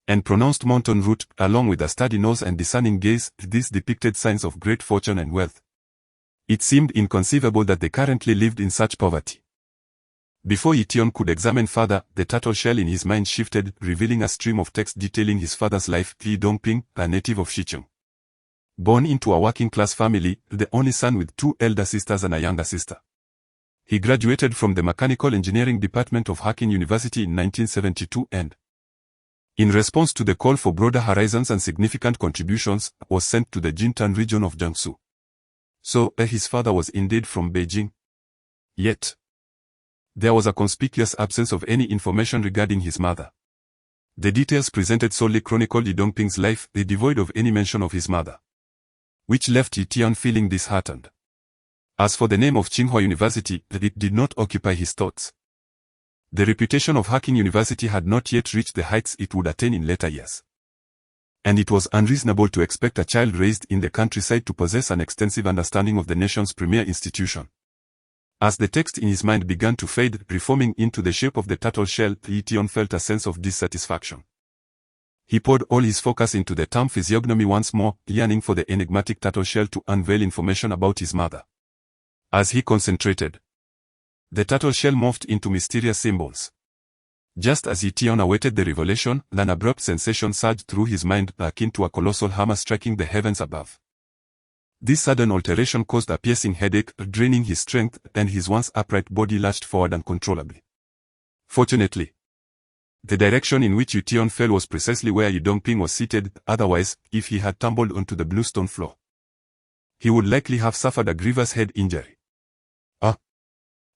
and pronounced mountain root, along with a steady nose and discerning gaze, these depicted signs of great fortune and wealth. It seemed inconceivable that they currently lived in such poverty. Before Ye Tian could examine further, the turtle shell in his mind shifted, revealing a stream of text detailing his father's life. Ye Dongping, a native of Shicheng, born into a working-class family, the only son with 2 elder sisters and a younger sister. He graduated from the Mechanical Engineering Department of Hacking University in 1972 and, in response to the call for broader horizons and significant contributions, was sent to the Jintan region of Jiangsu. So, his father was indeed from Beijing. Yet, there was a conspicuous absence of any information regarding his mother. The details presented solely chronicled Ye Dongping's life, devoid of any mention of his mother, which left Ye Tian feeling disheartened. As for the name of Tsinghua University, it did not occupy his thoughts. The reputation of Hacking University had not yet reached the heights it would attain in later years. and it was unreasonable to expect a child raised in the countryside to possess an extensive understanding of the nation's premier institution. As the text in his mind began to fade, reforming into the shape of the turtle shell, Ye Tian felt a sense of dissatisfaction. He poured all his focus into the term physiognomy once more, yearning for the enigmatic turtle shell to unveil information about his mother. As he concentrated, the turtle shell morphed into mysterious symbols. Just as Ye Tian awaited the revelation, an abrupt sensation surged through his mind, akin to a colossal hammer striking the heavens above. This sudden alteration caused a piercing headache, draining his strength, and his once upright body lurched forward uncontrollably. Fortunately, the direction in which Ye Tian fell was precisely where Ye Dongping was seated, otherwise, if he had tumbled onto the bluestone floor, he would likely have suffered a grievous head injury. "Ah!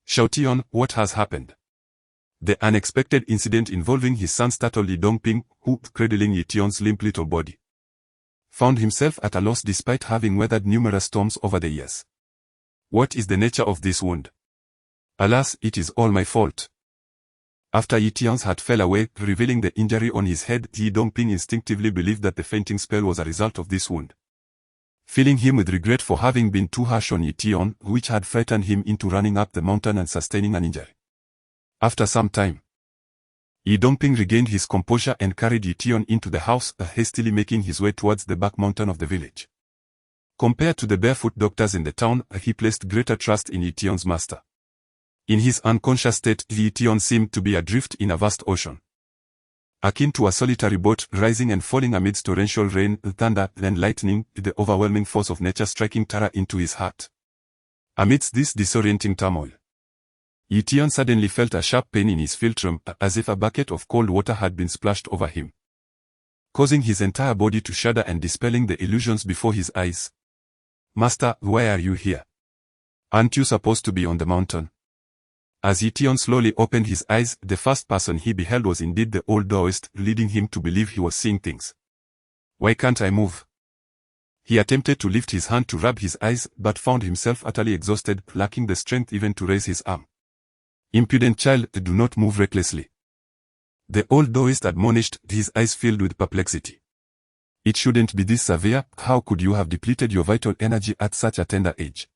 Xiao Tian, what has happened?" The unexpected incident involving his son's turtle Ye Dongping, who, cradling Ye Tian's limp little body, found himself at a loss despite having weathered numerous storms over the years. "What is the nature of this wound?" "Alas, it is all my fault." After Ye Tian's heart fell away, revealing the injury on his head, Ye Dongping instinctively believed that the fainting spell was a result of this wound. Filling him with regret for having been too harsh on Ye Tian, which had frightened him into running up the mountain and sustaining an injury. After some time, Ye Dongping regained his composure and carried Ye Tian into the house, hastily making his way towards the back mountain of the village. Compared to the barefoot doctors in the town, he placed greater trust in Ye Tian's master. In his unconscious state, Ye Tian seemed to be adrift in a vast ocean, akin to a solitary boat rising and falling amidst torrential rain, thunder, and lightning, the overwhelming force of nature striking terror into his heart. Amidst this disorienting turmoil, Ye Tian suddenly felt a sharp pain in his philtrum, as if a bucket of cold water had been splashed over him, causing his entire body to shudder and dispelling the illusions before his eyes. "Master, why are you here? Aren't you supposed to be on the mountain?" As Ye Tian slowly opened his eyes, the first person he beheld was indeed the old Taoist, leading him to believe he was seeing things. "Why can't I move?" He attempted to lift his hand to rub his eyes, but found himself utterly exhausted, lacking the strength even to raise his arm. "Impudent child, do not move recklessly," the old Taoist admonished, his eyes filled with perplexity. "It shouldn't be this severe. How could you have depleted your vital energy at such a tender age?"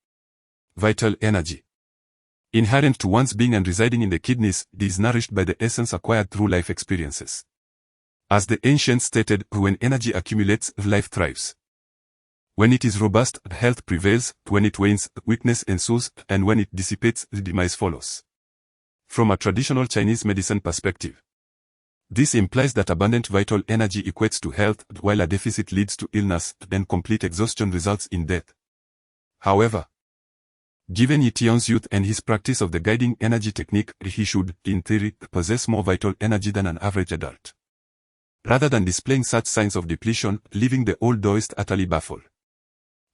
Vital energy, inherent to one's being and residing in the kidneys, is nourished by the essence acquired through life experiences. As the ancients stated, when energy accumulates, life thrives. When it is robust, health prevails; when it wanes, weakness ensues; and when it dissipates, demise follows. From a traditional Chinese medicine perspective, this implies that abundant vital energy equates to health, while a deficit leads to illness, and complete exhaustion results in death. However, given Ye Tian's youth and his practice of the guiding energy technique, he should, in theory, possess more vital energy than an average adult. Rather than displaying such signs of depletion, leaving the old Taoist utterly baffled.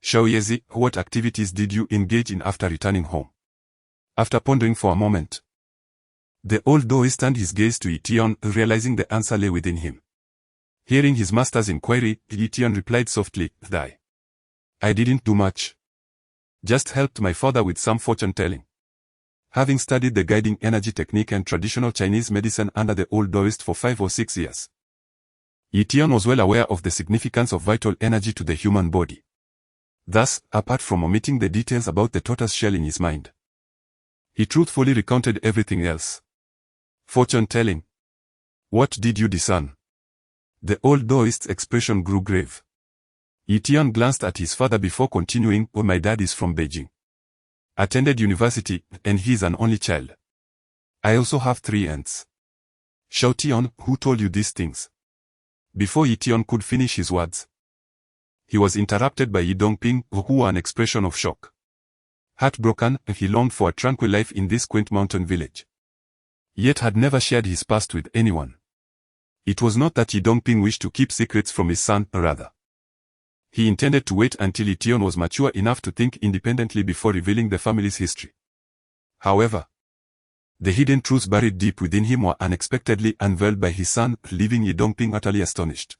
"Xiao Yezi, what activities did you engage in after returning home?" After pondering for a moment, the old Taoist turned his gaze to Ye Tian, realizing the answer lay within him. Hearing his master's inquiry, Ye Tian replied softly, I didn't do much. Just helped my father with some fortune-telling." Having studied the guiding energy technique and traditional Chinese medicine under the old Taoist for 5 or 6 years, Ye Tian was well aware of the significance of vital energy to the human body. Thus, apart from omitting the details about the tortoise shell in his mind, he truthfully recounted everything else. "Fortune-telling? What did you discern?" The old Taoist's expression grew grave. Ye Tian glanced at his father before continuing, "My dad is from Beijing. Attended university, and he is an only child. I also have 3 aunts." "Xiao Tian, who told you these things?" Before Ye Tian could finish his words, he was interrupted by Ye Dongping, who wore an expression of shock. Heartbroken, he longed for a tranquil life in this quaint mountain village, yet had never shared his past with anyone. It was not that Ye Dongping wished to keep secrets from his son, rather, he intended to wait until Ye Tian was mature enough to think independently before revealing the family's history. However, the hidden truths buried deep within him were unexpectedly unveiled by his son, leaving Ye Dongping utterly astonished.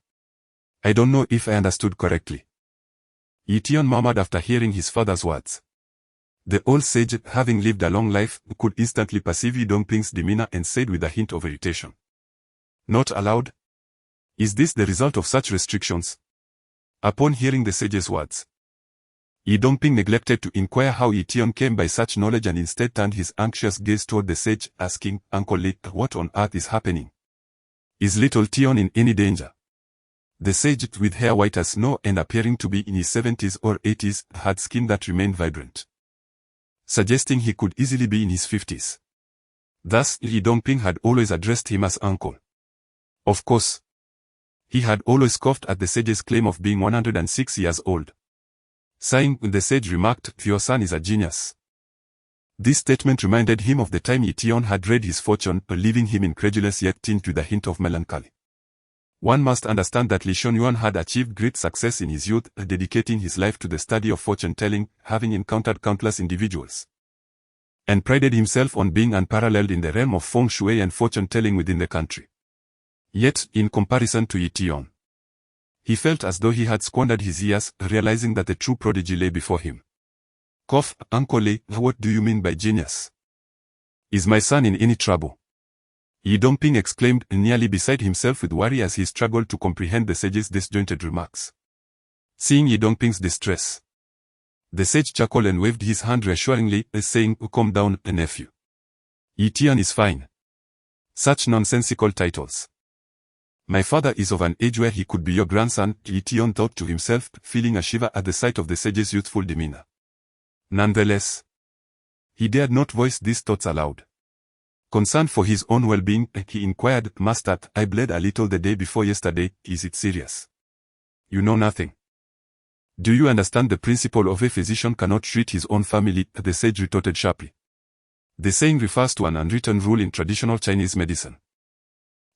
"I don't know if I understood correctly," Ye Tian murmured after hearing his father's words. The old sage, having lived a long life, could instantly perceive Ye Dongping's demeanor and said with a hint of irritation, "Not allowed?" Is this the result of such restrictions? Upon hearing the sage's words, Ye Dongping neglected to inquire how Ye Tian came by such knowledge and instead turned his anxious gaze toward the sage, asking, "Uncle Li, what on earth is happening? Is little Tian in any danger?" The sage, with hair white as snow and appearing to be in his 70s or 80s, had skin that remained vibrant, suggesting he could easily be in his 50s. Thus, Ye Dongping had always addressed him as uncle. Of course, he had always scoffed at the sage's claim of being 106 years old. Sighing, the sage remarked, "Your son is a genius." This statement reminded him of the time Ye Tian had read his fortune, leaving him incredulous yet tinged with a hint of melancholy. One must understand that Li Shunyuan had achieved great success in his youth, dedicating his life to the study of fortune-telling, having encountered countless individuals, and prided himself on being unparalleled in the realm of feng shui and fortune-telling within the country. Yet, in comparison to Ye Tian, he felt as though he had squandered his years, realizing that the true prodigy lay before him. "Cough, Uncle Li, what do you mean by genius? Is my son in any trouble?" Ye Dongping exclaimed, nearly beside himself with worry as he struggled to comprehend the sage's disjointed remarks. Seeing Ye Dongping's distress, the sage chuckled and waved his hand reassuringly, saying, "Calm down, nephew. Ye Tian is fine. Such nonsensical titles. My father is of an age where he could be your grandson," Ye Tian thought to himself, feeling a shiver at the sight of the sage's youthful demeanor. Nonetheless, he dared not voice these thoughts aloud. Concerned for his own well-being, he inquired, "Master, I bled a little the day before yesterday, is it serious?" "You know nothing. Do you understand the principle of a physician cannot treat his own family?" the sage retorted sharply. The saying refers to an unwritten rule in traditional Chinese medicine.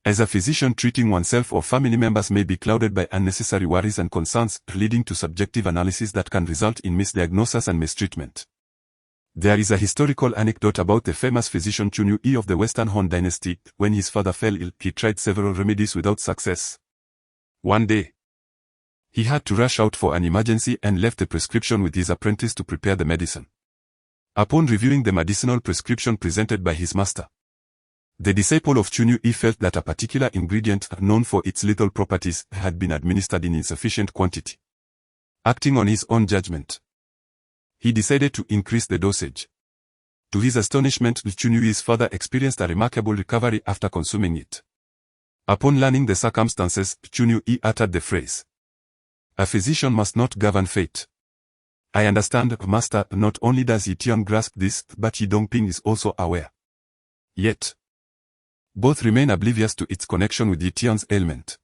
As a physician, treating oneself or family members may be clouded by unnecessary worries and concerns, leading to subjective analysis that can result in misdiagnosis and mistreatment. There is a historical anecdote about the famous physician Chun Yu of the Western Han Dynasty. When his father fell ill, he tried several remedies without success. One day, he had to rush out for an emergency and left a prescription with his apprentice to prepare the medicine. Upon reviewing the medicinal prescription presented by his master, the disciple of Chun Yu felt that a particular ingredient, known for its lethal properties, had been administered in insufficient quantity. Acting on his own judgment, he decided to increase the dosage. To his astonishment, Chun Yu's father experienced a remarkable recovery after consuming it. Upon learning the circumstances, Chun Yu uttered the phrase, "A physician must not govern fate." "I understand, master." Not only does Ye Tian grasp this, but Ye Dongping is also aware. Yet, both remain oblivious to its connection with Ye Tian's ailment.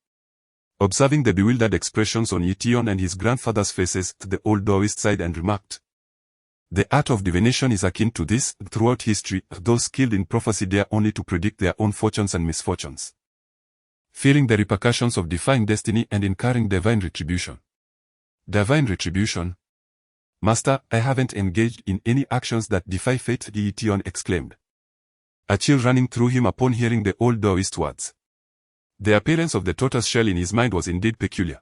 Observing the bewildered expressions on Ye Tian and his grandfather's faces, the old Taoist sighed and remarked, "The art of divination is akin to this. Throughout history, those skilled in prophecy dare only to predict their own fortunes and misfortunes, fearing the repercussions of defying destiny and incurring divine retribution." "Divine retribution? Master, I haven't engaged in any actions that defy fate," Ye Tian exclaimed, a chill running through him upon hearing the old Taoist words. The appearance of the tortoise shell in his mind was indeed peculiar,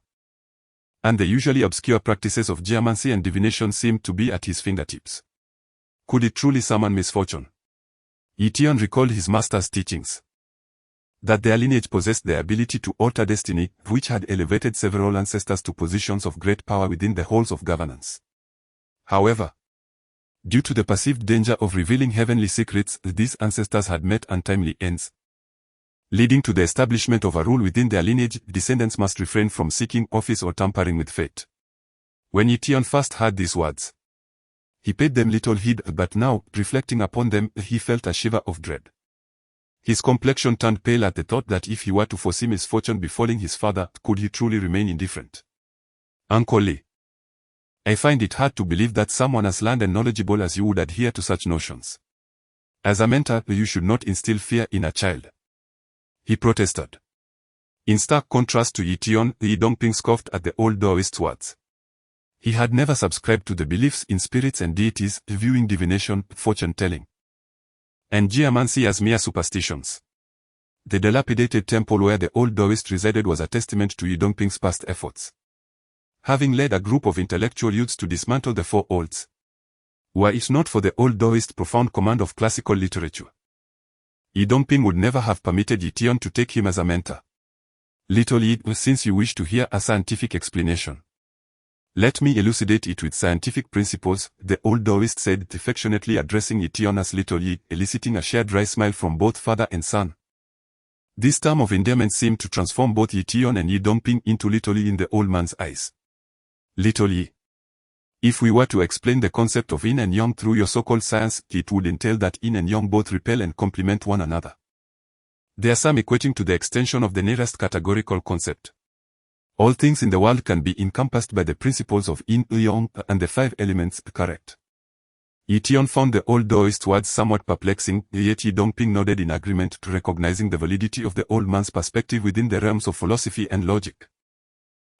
and the usually obscure practices of geomancy and divination seemed to be at his fingertips. Could it truly summon misfortune? Ye Tian recalled his master's teachings, that their lineage possessed the ability to alter destiny, which had elevated several ancestors to positions of great power within the halls of governance. However, due to the perceived danger of revealing heavenly secrets, these ancestors had met untimely ends, leading to the establishment of a rule within their lineage: descendants must refrain from seeking office or tampering with fate. When Ye Tian first heard these words, he paid them little heed, but now, reflecting upon them, he felt a shiver of dread. His complexion turned pale at the thought that if he were to foresee misfortune befalling his father, could he truly remain indifferent? "Uncle Li, I find it hard to believe that someone as learned and knowledgeable as you would adhere to such notions. As a mentor, you should not instill fear in a child," he protested. In stark contrast to Ye Tian, Ye Dongping scoffed at the old Taoist words. He had never subscribed to the beliefs in spirits and deities, viewing divination, fortune-telling, and geomancy as mere superstitions. The dilapidated temple where the old Taoist resided was a testament to Ye Dongping's past efforts. Having led a group of intellectual youths to dismantle the Four Olds, were it not for the old Taoist profound command of classical literature, Ye Dongping would never have permitted Ye Tian to take him as a mentor. Little Ye, since you wish to hear a scientific explanation, let me elucidate it with scientific principles, the old Taoist said, affectionately addressing Ye Tian as Little Ye, eliciting a shared dry smile from both father and son. This term of endearment seemed to transform both Ye Tian and Ye Dongping into Little Ye in the old man's eyes. Little Ye. If we were to explain the concept of yin and yang through your so-called science, it would entail that yin and yang both repel and complement one another. There are some equating to the extension of the nearest categorical concept. All things in the world can be encompassed by the principles of yin, yang, and the 5 elements, correct. Ye Tian found the old Taoist words somewhat perplexing, yet Ye Dongping nodded in agreement to recognizing the validity of the old man's perspective within the realms of philosophy and logic.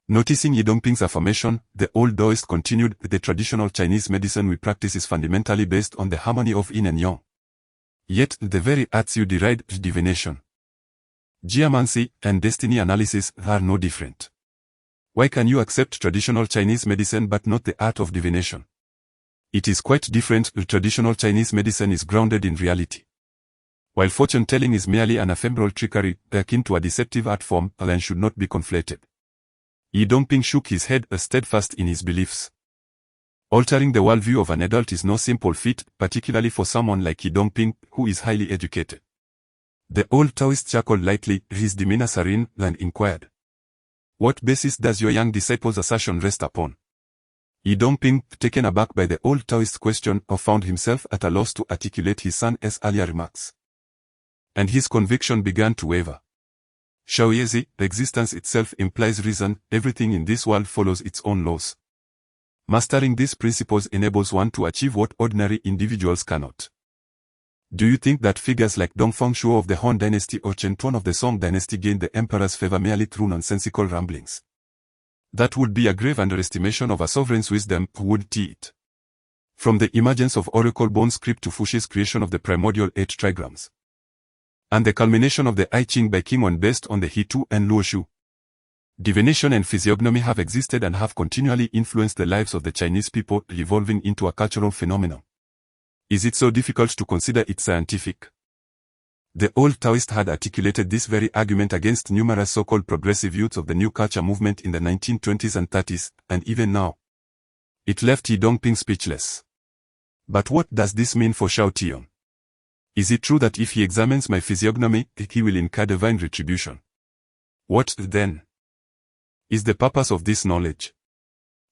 Noticing Ye Dongping's affirmation, the old Taoist continued, the traditional Chinese medicine we practice is fundamentally based on the harmony of yin and yang. Yet, the very arts you deride, divination, geomancy, and destiny analysis, are no different. Why can you accept traditional Chinese medicine but not the art of divination? It is quite different. Traditional Chinese medicine is grounded in reality, while fortune-telling is merely an ephemeral trickery, akin to a deceptive art form, and should not be conflated. Ye Dongping shook his head, steadfast in his beliefs. Altering the worldview of an adult is no simple feat, particularly for someone like Ye Dongping, who is highly educated. The old Taoist chuckled lightly, his demeanor serene, and inquired, "What basis does your young disciple's assertion rest upon?" Ye Dongping, taken aback by the old Taoist question, found himself at a loss to articulate his son's earlier remarks. And his conviction began to waver. Shaoyezi, existence itself implies reason, everything in this world follows its own laws. Mastering these principles enables one to achieve what ordinary individuals cannot. Do you think that figures like Dongfang Shuo of the Han Dynasty or Chen Tuan of the Song Dynasty gained the emperor's favor merely through nonsensical ramblings? That would be a grave underestimation of a sovereign's wisdom, wouldn't it? From the emergence of oracle-born script to Fuxi's creation of the primordial 8 trigrams, and the culmination of the I Ching by King Wen based on the He Tu and Luo Shu, divination and physiognomy have existed and have continually influenced the lives of the Chinese people, evolving into a cultural phenomenon. Is it so difficult to consider it scientific? The old Taoist had articulated this very argument against numerous so-called progressive youths of the new culture movement in the 1920s and 30s, and even now. It left Ye Dongping speechless. But what does this mean for Shao Tian? Is it true that if he examines my physiognomy, he will incur divine retribution? What, then, is the purpose of this knowledge?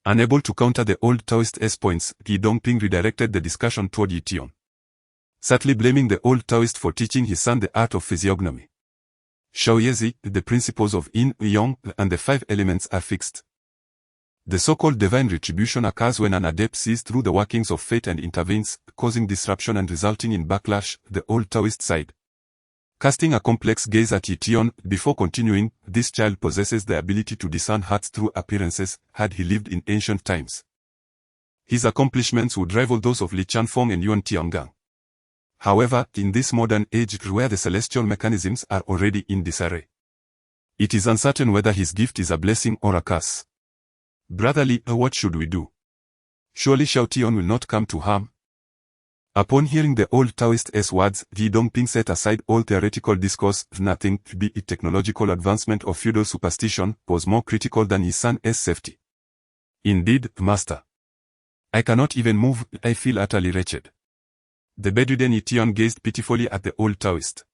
Unable to counter the old Taoist's points, Ye Dongping redirected the discussion toward Ye Tian, subtly blaming the old Taoist for teaching his son the art of physiognomy. Shaoyezi, the principles of yin, yang, and the 5 elements are fixed. The so-called divine retribution occurs when an adept sees through the workings of fate and intervenes, causing disruption and resulting in backlash, the old Taoist side. Casting a complex gaze at Ye Tian, before continuing, this child possesses the ability to discern hearts through appearances, had he lived in ancient times. His accomplishments would rival those of Li Chanfeng and Yuan Tiangang. However, in this modern age where the celestial mechanisms are already in disarray, it is uncertain whether his gift is a blessing or a curse. Brotherly, what should we do? Surely Shao Tian will not come to harm. Upon hearing the old Taoist's words, Ye Dongping set aside all theoretical discourse. Nothing, be it technological advancement or feudal superstition, was more critical than his son's safety. Indeed, master, I cannot even move, I feel utterly wretched. The bedridden Ye Tian gazed pitifully at the old Taoist.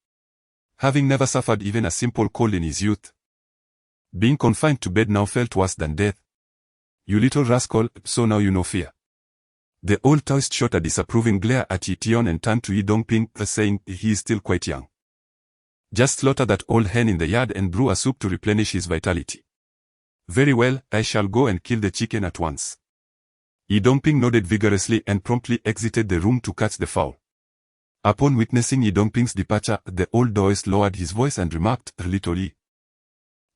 Having never suffered even a simple cold in his youth, being confined to bed now felt worse than death. You little rascal, so now you know fear. The old Taoist shot a disapproving glare at Ye Tian and turned to Ye Dongping, saying, he is still quite young. Just slaughter that old hen in the yard and brew a soup to replenish his vitality. Very well, I shall go and kill the chicken at once. Ye Dongping nodded vigorously and promptly exited the room to catch the fowl. Upon witnessing Ye Dongping's departure, the old Taoist lowered his voice and remarked, Little Ye,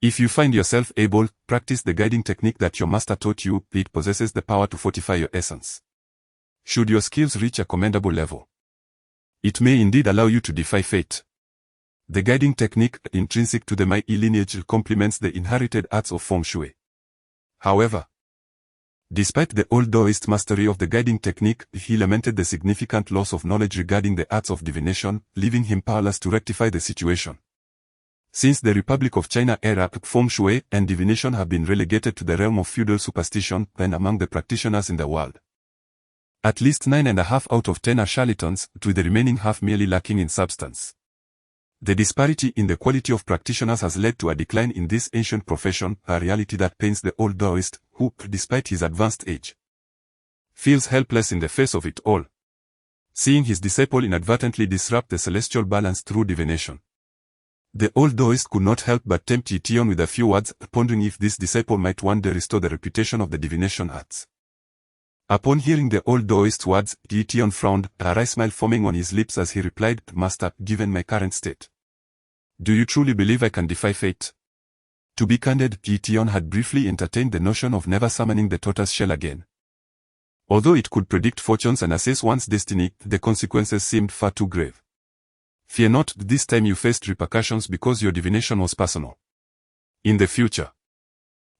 if you find yourself able, practice the guiding technique that your master taught you. It possesses the power to fortify your essence. Should your skills reach a commendable level, it may indeed allow you to defy fate. The guiding technique, intrinsic to the Mai lineage, complements the inherited arts of feng shui. However, despite the old Taoist mastery of the guiding technique, he lamented the significant loss of knowledge regarding the arts of divination, leaving him powerless to rectify the situation. Since the Republic of China era, feng shui and divination have been relegated to the realm of feudal superstition and among the practitioners in the world. At least 9.5 out of 10 are charlatans, with the remaining half merely lacking in substance. The disparity in the quality of practitioners has led to a decline in this ancient profession, a reality that pains the old Taoist, who, despite his advanced age, feels helpless in the face of it all, seeing his disciple inadvertently disrupt the celestial balance through divination. The old Taoist could not help but tempt Ye Tian with a few words, pondering if this disciple might one day restore the reputation of the divination arts. Upon hearing the old Taoist's words, Ye Tian frowned, a wry smile forming on his lips as he replied, "Master, given my current state, do you truly believe I can defy fate?" To be candid, Ye Tian had briefly entertained the notion of never summoning the tortoise shell again. Although it could predict fortunes and assess one's destiny, the consequences seemed far too grave. Fear not, this time you faced repercussions because your divination was personal. In the future,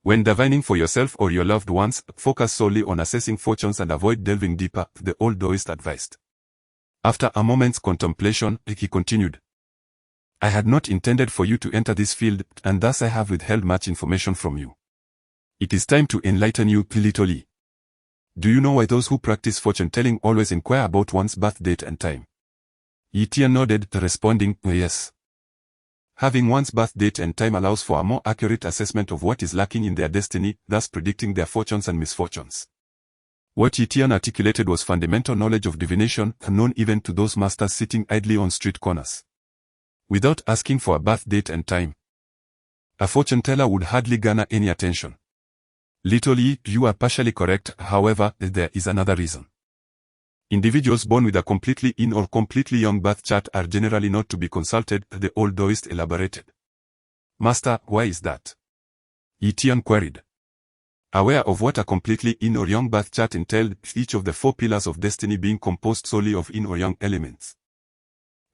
when divining for yourself or your loved ones, focus solely on assessing fortunes and avoid delving deeper, the old Taoist advised. After a moment's contemplation, he continued, "I had not intended for you to enter this field, and thus I have withheld much information from you. It is time to enlighten you, little Yi. Do you know why those who practice fortune-telling always inquire about one's birth date and time?" Ye Tian nodded, responding, "Yes. Having one's birth date and time allows for a more accurate assessment of what is lacking in their destiny, thus predicting their fortunes and misfortunes." What Ye Tian articulated was fundamental knowledge of divination, known even to those masters sitting idly on street corners. Without asking for a birth date and time, a fortune teller would hardly garner any attention. Little Yi, you are partially correct, however, there is another reason. Individuals born with a completely in or completely young birth chart are generally not to be consulted, the old Taoist elaborated. "Master, why is that?" Ye Tian queried. Aware of what a completely in or young birth chart entailed, each of the 4 pillars of destiny being composed solely of in or young elements.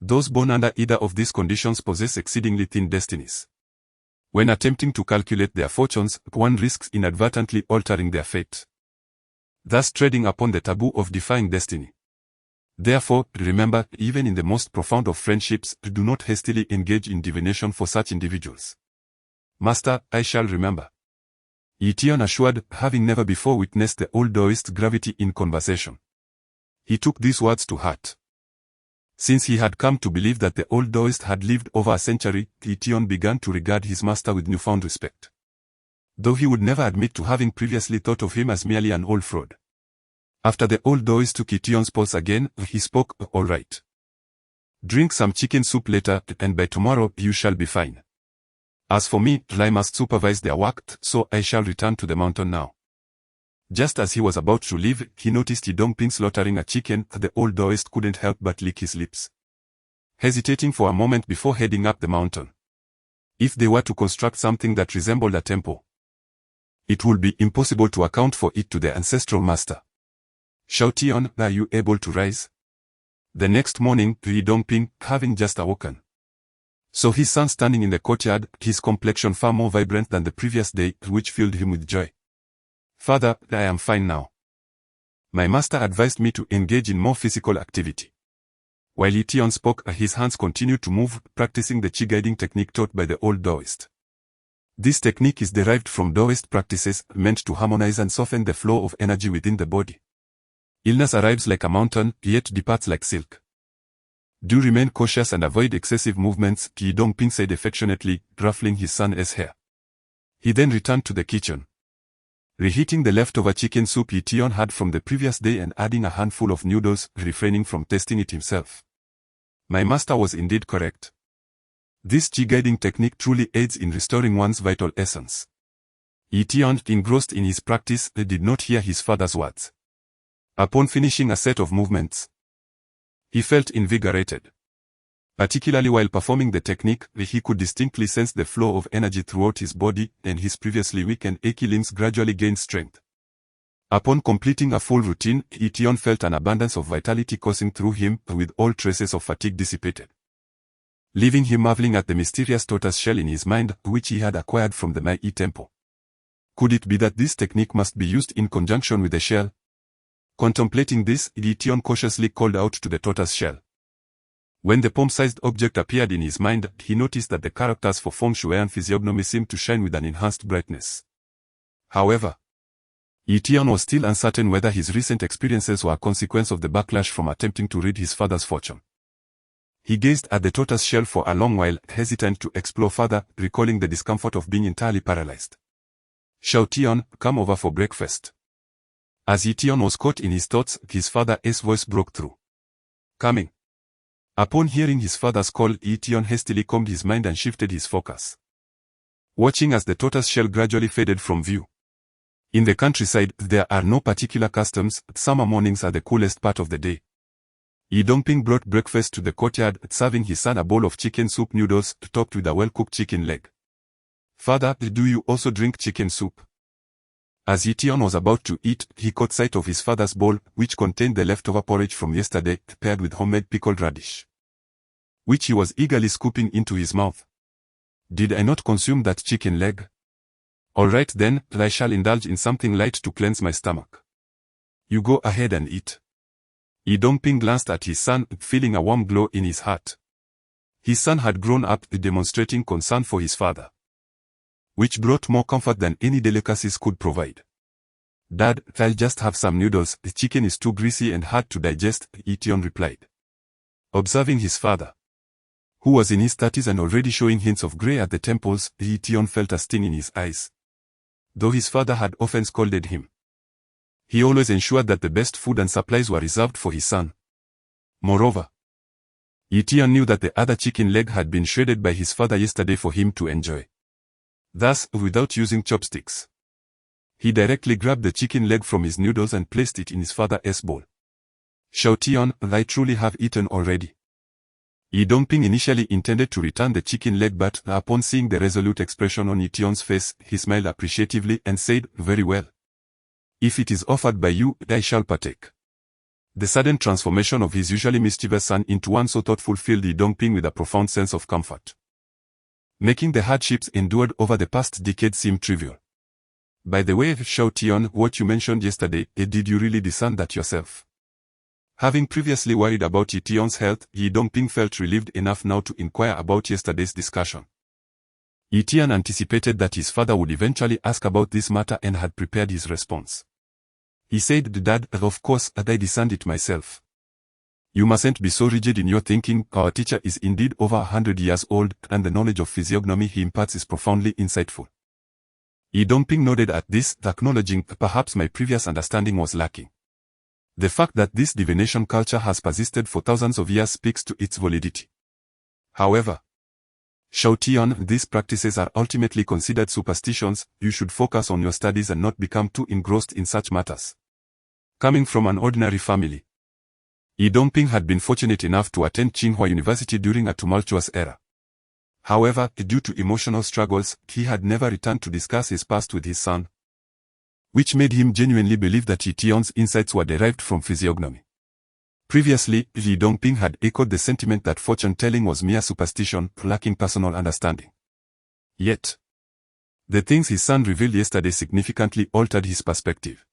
Those born under either of these conditions possess exceedingly thin destinies. When attempting to calculate their fortunes, one risks inadvertently altering their fate, thus treading upon the taboo of defying destiny. Therefore, remember, even in the most profound of friendships, do not hastily engage in divination for such individuals. "Master, I shall remember," Ye Tian assured, having never before witnessed the old Taoist's gravity in conversation. He took these words to heart. Since he had come to believe that the old Taoist had lived over a century, Ye Tian began to regard his master with newfound respect, though he would never admit to having previously thought of him as merely an old fraud. After the old Taoist took Ye Tian's pulse again, he spoke, "All right. Drink some chicken soup later, and by tomorrow you shall be fine. As for me, I must supervise their work, so I shall return to the mountain now." Just as he was about to leave, he noticed Ye Dongping slaughtering a chicken. The old Taoist couldn't help but lick his lips, hesitating for a moment before heading up the mountain. If they were to construct something that resembled a temple, it would be impossible to account for it to their ancestral master. "Shao Tian, are you able to rise?" The next morning, Ye Dongping, having just awoken, saw his son standing in the courtyard, his complexion far more vibrant than the previous day, which filled him with joy. "Father, I am fine now. My master advised me to engage in more physical activity." While Ye Tian spoke, his hands continued to move, practicing the qi guiding technique taught by the old Taoist. This technique is derived from Taoist practices, meant to harmonize and soften the flow of energy within the body. Illness arrives like a mountain, yet departs like silk. "Do remain cautious and avoid excessive movements," Ye Dongping said affectionately, ruffling his son's hair. He then returned to the kitchen, reheating the leftover chicken soup Ye Tian had from the previous day and adding a handful of noodles, refraining from tasting it himself. "My master was indeed correct. This qi guiding technique truly aids in restoring one's vital essence." Ye Tian, engrossed in his practice, did not hear his father's words. Upon finishing a set of movements, he felt invigorated. Particularly while performing the technique, he could distinctly sense the flow of energy throughout his body, and his previously weak and achy limbs gradually gained strength. Upon completing a full routine, Ye Tian felt an abundance of vitality coursing through him, with all traces of fatigue dissipated, leaving him marveling at the mysterious tortoise shell in his mind, which he had acquired from the Mai temple. Could it be that this technique must be used in conjunction with the shell? Contemplating this, Ye Tian cautiously called out to the tortoise shell, When the palm-sized object appeared in his mind, he noticed that the characters for feng shui and physiognomy seemed to shine with an enhanced brightness. However, Ye Tian was still uncertain whether his recent experiences were a consequence of the backlash from attempting to read his father's fortune. He gazed at the tortoise shell for a long while, hesitant to explore further, recalling the discomfort of being entirely paralyzed. "Xiao Tian, come over for breakfast." As Ye Tian was caught in his thoughts, his father's voice broke through. "Coming." Upon hearing his father's call, Ye Tian hastily calmed his mind and shifted his focus, watching as the tortoise shell gradually faded from view. In the countryside, there are no particular customs. Summer mornings are the coolest part of the day. Ye Dongping brought breakfast to the courtyard, serving his son a bowl of chicken soup noodles topped with a well-cooked chicken leg. "Father, do you also drink chicken soup?" As Ye Tian was about to eat, he caught sight of his father's bowl, which contained the leftover porridge from yesterday, paired with homemade pickled radish, which he was eagerly scooping into his mouth. "Did I not consume that chicken leg? All right then, I shall indulge in something light to cleanse my stomach. You go ahead and eat." Ye Dongping glanced at his son, feeling a warm glow in his heart. His son had grown up, demonstrating concern for his father, which brought more comfort than any delicacies could provide. "Dad, I'll just have some noodles. The chicken is too greasy and hard to digest," Ye Tian replied. Observing his father, who was in his 30s and already showing hints of grey at the temples, Ye Tian felt a sting in his eyes. Though his father had often scolded him, he always ensured that the best food and supplies were reserved for his son. Moreover, Ye Tian knew that the other chicken leg had been shredded by his father yesterday for him to enjoy. Thus, without using chopsticks, he directly grabbed the chicken leg from his noodles and placed it in his father's bowl. "Xiao Tian, I truly have eaten already." Ye Dongping initially intended to return the chicken leg, but upon seeing the resolute expression on Ye Tian's face, he smiled appreciatively and said, "Very well. If it is offered by you, I shall partake." The sudden transformation of his usually mischievous son into one so thoughtful filled Ye Dongping with a profound sense of comfort, making the hardships endured over the past decade seem trivial. "By the way, Xiao Tian, what you mentioned yesterday, did you really discern that yourself?" Having previously worried about Ye Tian's health, Ye Dongping felt relieved enough now to inquire about yesterday's discussion. Ye Tian anticipated that his father would eventually ask about this matter and had prepared his response. He said, "Dad, of course, I discerned it myself. You mustn't be so rigid in your thinking. Our teacher is indeed over 100 years old, and the knowledge of physiognomy he imparts is profoundly insightful." Ye Dongping nodded at this, acknowledging perhaps my previous understanding was lacking. The fact that this divination culture has persisted for thousands of years speaks to its validity. However, Xiao Tian, these practices are ultimately considered superstitions. You should focus on your studies and not become too engrossed in such matters. Coming from an ordinary family, Ye Dongping had been fortunate enough to attend Tsinghua University during a tumultuous era. However, due to emotional struggles, he had never returned to discuss his past with his son, which made him genuinely believe that Ye Tian's insights were derived from physiognomy. Previously, Ye Dongping had echoed the sentiment that fortune-telling was mere superstition, lacking personal understanding. Yet, the things his son revealed yesterday significantly altered his perspective.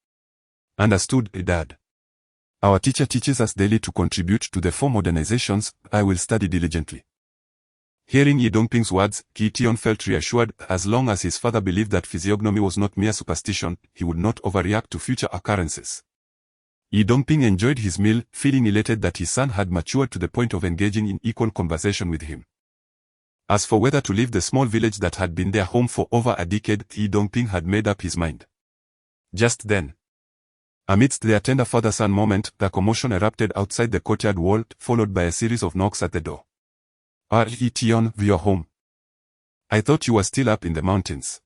"Understood, Dad. Our teacher teaches us daily to contribute to the 4 modernizations. I will study diligently." Hearing Ye Dongping's words, Ye Tian felt reassured. As long as his father believed that physiognomy was not mere superstition, he would not overreact to future occurrences. Ye Dongping enjoyed his meal, feeling elated that his son had matured to the point of engaging in equal conversation with him. As for whether to leave the small village that had been their home for over a decade, Ye Dongping had made up his mind. Just then, amidst their tender father-son moment, the commotion erupted outside the courtyard wall, followed by a series of knocks at the door. "Ye Tian, you're home. I thought you were still up in the mountains."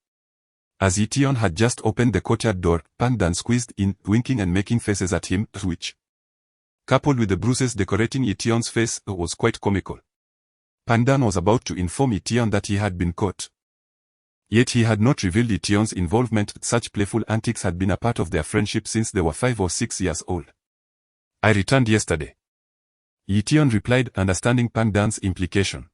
As Ye Tian had just opened the courtyard door, Pan Dan squeezed in, winking and making faces at him, which, coupled with the bruises decorating Ye Tian's face, was quite comical. Pan Dan was about to inform Ye Tian that he had been caught. Yet he had not revealed Ye Tian's involvement. Such playful antics had been a part of their friendship since they were 5 or 6 years old. "I returned yesterday," Ye Tian replied, understanding Pan Dan's implication.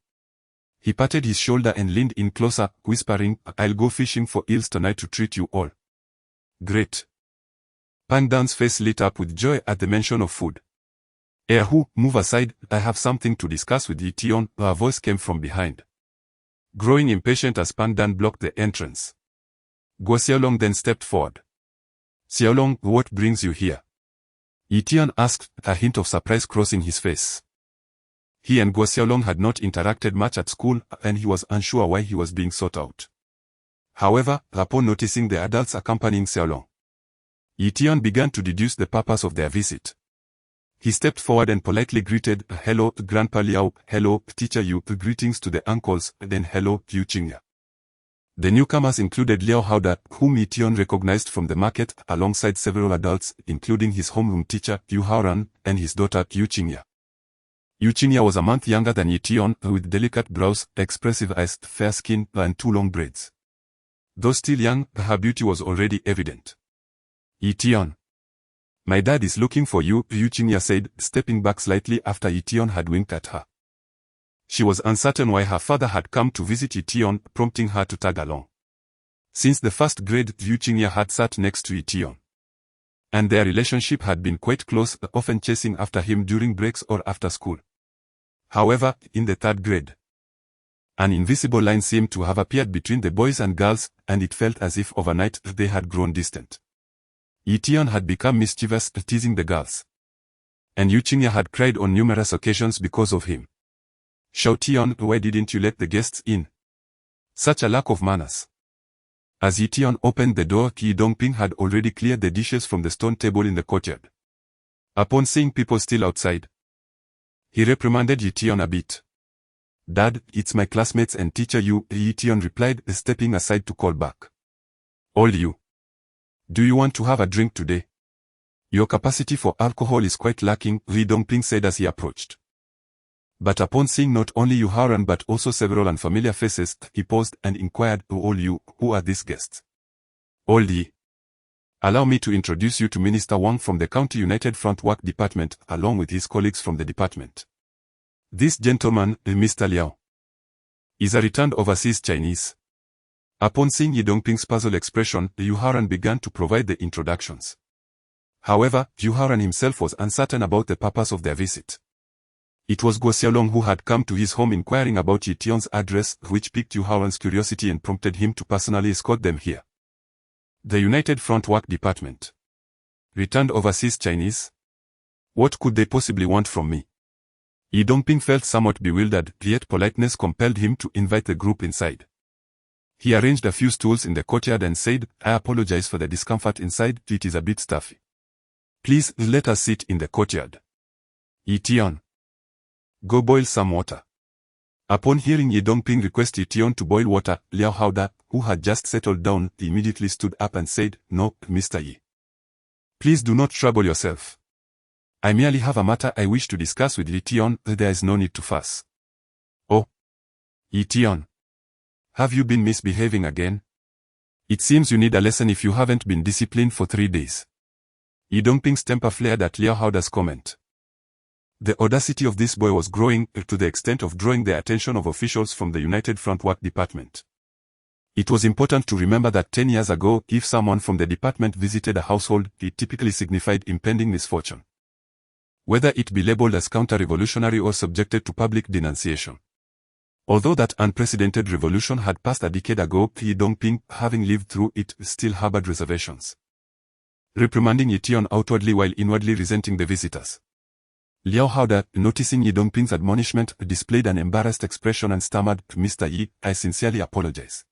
He patted his shoulder and leaned in closer, whispering, "I'll go fishing for eels tonight to treat you all." "Great." Pan Dan's face lit up with joy at the mention of food. Who, move aside, I have something to discuss with Ye Tian, her voice came from behind. Growing impatient as Pan Dan blocked the entrance. Guo Xiaolong then stepped forward. Xiaolong, what brings you here? Ye Tian asked, a hint of surprise crossing his face. He and Guo Xiaolong had not interacted much at school, and he was unsure why he was being sought out. However, upon noticing the adults accompanying Xiaolong, Ye Tian began to deduce the purpose of their visit. He stepped forward and politely greeted, hello, Grandpa Liao, hello, Teacher Yu, greetings to the uncles, then hello, Yu Qingya. The newcomers included Liao Haoda, whom Ye Tian recognized from the market, alongside several adults, including his homeroom teacher, Yu Haoran, and his daughter, Yu Qingya. Yu Qingya was a month younger than Ye Tian, with delicate brows, expressive eyes, fair skin, and 2 long braids. Though still young, her beauty was already evident. Ye Tian. My dad is looking for you, Yu Qingya said, stepping back slightly after Ye Tian had winked at her. She was uncertain why her father had come to visit Ye Tian, prompting her to tag along. Since the first grade, Yu Qingya had sat next to Ye Tian, and their relationship had been quite close, often chasing after him during breaks or after school. However, in the 3rd grade, an invisible line seemed to have appeared between the boys and girls, and it felt as if overnight they had grown distant. Ye Tian had become mischievous, teasing the girls, and Yu Qingya had cried on numerous occasions because of him. Shao Tian, why didn't you let the guests in? Such a lack of manners. As Ye Tian opened the door, Ye Dongping had already cleared the dishes from the stone table in the courtyard. Upon seeing people still outside, he reprimanded Ye Tian a bit. Dad, it's my classmates and teacher Yu, Ye Tian replied, stepping aside to call back. All you. Do you want to have a drink today? Your capacity for alcohol is quite lacking, Ye Dongping said as he approached. But upon seeing not only Yu Haoran but also several unfamiliar faces, he paused and inquired, all you, who are these guests? All ye. Allow me to introduce you to Minister Wang from the County United Front Work Department, along with his colleagues from the department. This gentleman, Mr. Liao, is a returned overseas Chinese. Upon seeing Ye Dongping's puzzled expression, Yu Haoran began to provide the introductions. However, Yu Haoran himself was uncertain about the purpose of their visit. It was Guo Xiaolong who had come to his home inquiring about Ye Tian's address, which piqued Yu Haoran's curiosity and prompted him to personally escort them here. The United Front Work Department. Returned overseas Chinese? What could they possibly want from me? Ye Dongping felt somewhat bewildered, yet politeness compelled him to invite the group inside. He arranged a few stools in the courtyard and said, I apologize for the discomfort inside, it is a bit stuffy. Please, let us sit in the courtyard. Ye Tian. Go boil some water. Upon hearing Ye Dongping request Ye Tian to boil water, Liao Haoda, who had just settled down, immediately stood up and said, No, Mr. Ye. Please do not trouble yourself. I merely have a matter I wish to discuss with Ye Tian, there is no need to fuss. Oh. Ye Tian. Have you been misbehaving again? It seems you need a lesson if you haven't been disciplined for 3 days. Ye Dongping's temper flared at Liao Haoda's comment. The audacity of this boy was growing, to the extent of drawing the attention of officials from the United Front Work Department. It was important to remember that 10 years ago, if someone from the department visited a household, it typically signified impending misfortune, whether it be labeled as counter-revolutionary or subjected to public denunciation. Although that unprecedented revolution had passed a decade ago, Ye Dongping, having lived through it, still harbored reservations, reprimanding Ye Tian outwardly while inwardly resenting the visitors. Liao Haoda, noticing Ye Dongping's admonishment, displayed an embarrassed expression and stammered, Mr. Yi, I sincerely apologize.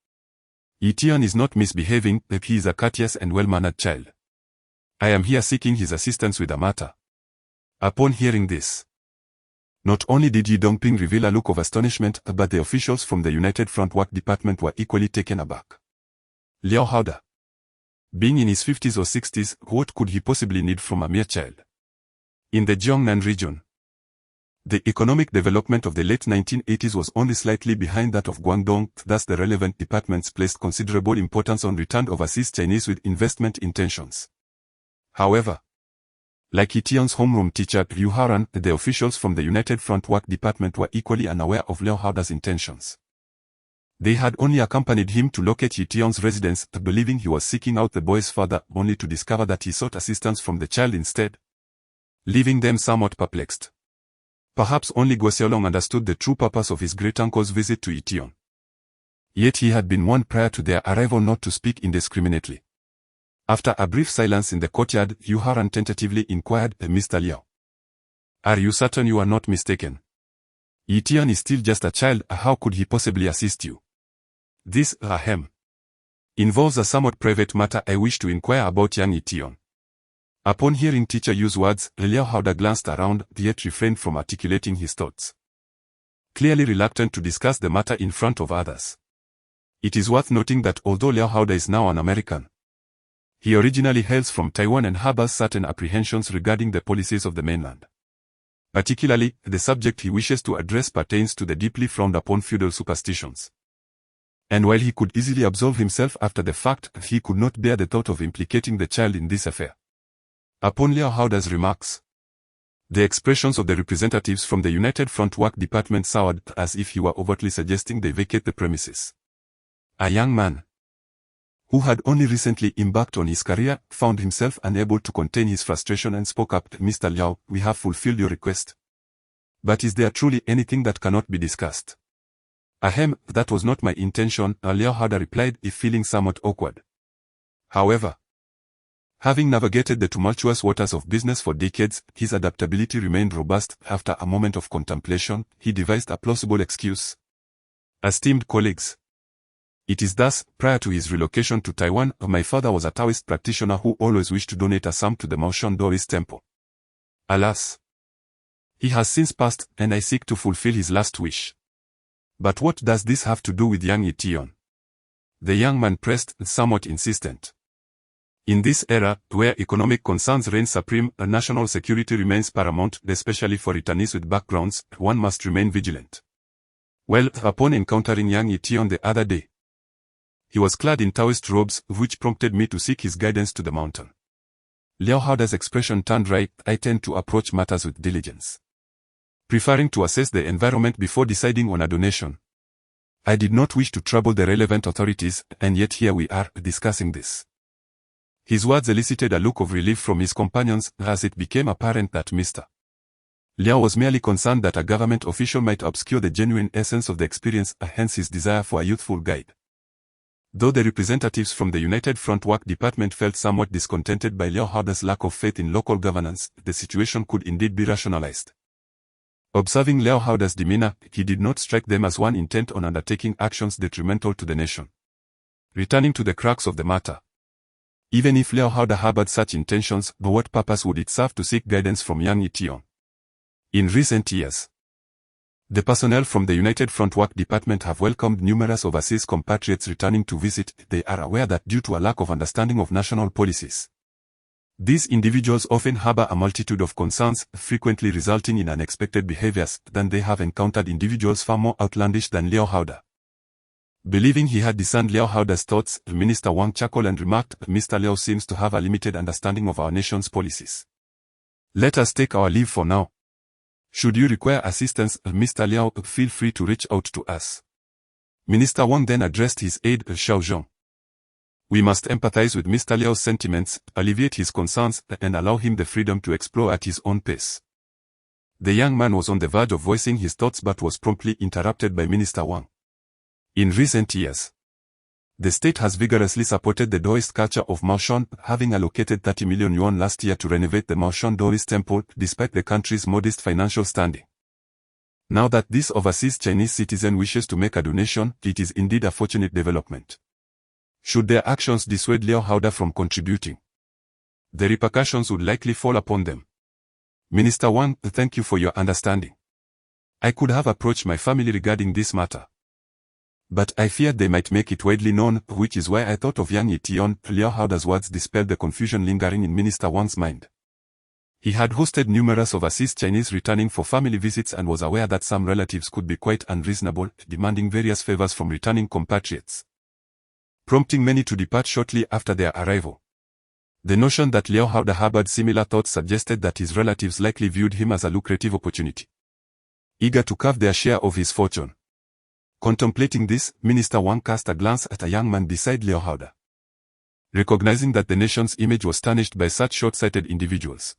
Ye Tian is not misbehaving, he is a courteous and well-mannered child. I am here seeking his assistance with a matter. Upon hearing this, not only did Ye Dongping reveal a look of astonishment, but the officials from the United Front Work Department were equally taken aback. Liao Haoda, being in his 50s or 60s, what could he possibly need from a mere child? In the Jiangnan region, the economic development of the late 1980s was only slightly behind that of Guangdong, thus the relevant departments placed considerable importance on returned overseas Chinese with investment intentions. However, like Ye Tian's homeroom teacher Yu Haoran, the officials from the United Front Work Department were equally unaware of Liao Haoda's intentions. They had only accompanied him to locate Ye Tian's residence, believing he was seeking out the boy's father, only to discover that he sought assistance from the child instead. leaving them somewhat perplexed. Perhaps only Guo Xiaolong understood the true purpose of his great-uncle's visit to Ye Tian. Yet he had been warned prior to their arrival not to speak indiscriminately. After a brief silence in the courtyard, Yu Haran tentatively inquired, Mr. Liao. Are you certain you are not mistaken? Ye Tian is still just a child, how could he possibly assist you? This, involves a somewhat private matter. I wish to inquire about young Ye Tian. Upon hearing teacher use words, Liao Haoda glanced around, yet refrained from articulating his thoughts. Clearly reluctant to discuss the matter in front of others. It is worth noting that although Liao Haoda is now an American, he originally hails from Taiwan and harbors certain apprehensions regarding the policies of the mainland. Particularly, the subject he wishes to address pertains to the deeply frowned upon feudal superstitions. And while he could easily absolve himself after the fact, he could not bear the thought of implicating the child in this affair. Upon Liao Haoda's remarks, the expressions of the representatives from the United Front Work Department soured, as if he were overtly suggesting they vacate the premises. A young man, who had only recently embarked on his career, found himself unable to contain his frustration and spoke up, Mr. Liao, we have fulfilled your request. But is there truly anything that cannot be discussed? That was not my intention, Liao Haoda replied, if feeling somewhat awkward. However, having navigated the tumultuous waters of business for decades, his adaptability remained robust. After a moment of contemplation, he devised a plausible excuse. Esteemed colleagues, it is thus, prior to his relocation to Taiwan, my father was a Taoist practitioner who always wished to donate a sum to the Maoshan Taoist temple. Alas, he has since passed, and I seek to fulfill his last wish. But what does this have to do with young Ye Tian? The young man pressed, somewhat insistent. In this era, where economic concerns reign supreme, national security remains paramount, especially for returnees with backgrounds, one must remain vigilant. Well, upon encountering young Ye Tian the other day, he was clad in Taoist robes, which prompted me to seek his guidance to the mountain. Liao Haoda's expression turned right. I tend to approach matters with diligence, preferring to assess the environment before deciding on a donation. I did not wish to trouble the relevant authorities, and yet here we are, discussing this. His words elicited a look of relief from his companions, as it became apparent that Mr. Liao was merely concerned that a government official might obscure the genuine essence of the experience, hence his desire for a youthful guide. Though the representatives from the United Front Work Department felt somewhat discontented by Liao Haoda's lack of faith in local governance, the situation could indeed be rationalized. Observing Liao Haoda's demeanor, he did not strike them as one intent on undertaking actions detrimental to the nation. Returning to the crux of the matter, even if Liao Haoda harbored such intentions, for what purpose would it serve to seek guidance from young Ye Tian? In recent years, the personnel from the United Front Work Department have welcomed numerous overseas compatriots returning to visit. They are aware that due to a lack of understanding of national policies, these individuals often harbor a multitude of concerns, frequently resulting in unexpected behaviors, than they have encountered individuals far more outlandish than Liao Haoda. Believing he had discerned Liao Haoda's thoughts, Minister Wang chuckled and remarked, Mr. Liao seems to have a limited understanding of our nation's policies. Let us take our leave for now. Should you require assistance, Mr. Liao, feel free to reach out to us. Minister Wang then addressed his aide, Xiao Zhong. We must empathize with Mr. Liao's sentiments, alleviate his concerns, and allow him the freedom to explore at his own pace. The young man was on the verge of voicing his thoughts but was promptly interrupted by Minister Wang. In recent years, the state has vigorously supported the Taoist culture of Maoshan, having allocated 30 million yuan last year to renovate the Maoshan Taoist temple, despite the country's modest financial standing. Now that this overseas Chinese citizen wishes to make a donation, it is indeed a fortunate development. Should their actions dissuade Liao Haoda from contributing, the repercussions would likely fall upon them. Minister Wang, thank you for your understanding. I could have approached my family regarding this matter, but I feared they might make it widely known, which is why I thought of young Ye Tian. Liao Haoda's words dispelled the confusion lingering in Minister Wang's mind. He had hosted numerous overseas Chinese returning for family visits and was aware that some relatives could be quite unreasonable, demanding various favors from returning compatriots, prompting many to depart shortly after their arrival. The notion that Liao Haoda harbored similar thoughts suggested that his relatives likely viewed him as a lucrative opportunity, eager to carve their share of his fortune. Contemplating this, Minister Wang cast a glance at a young man beside Liao Haoda. Recognizing that the nation's image was tarnished by such short-sighted individuals,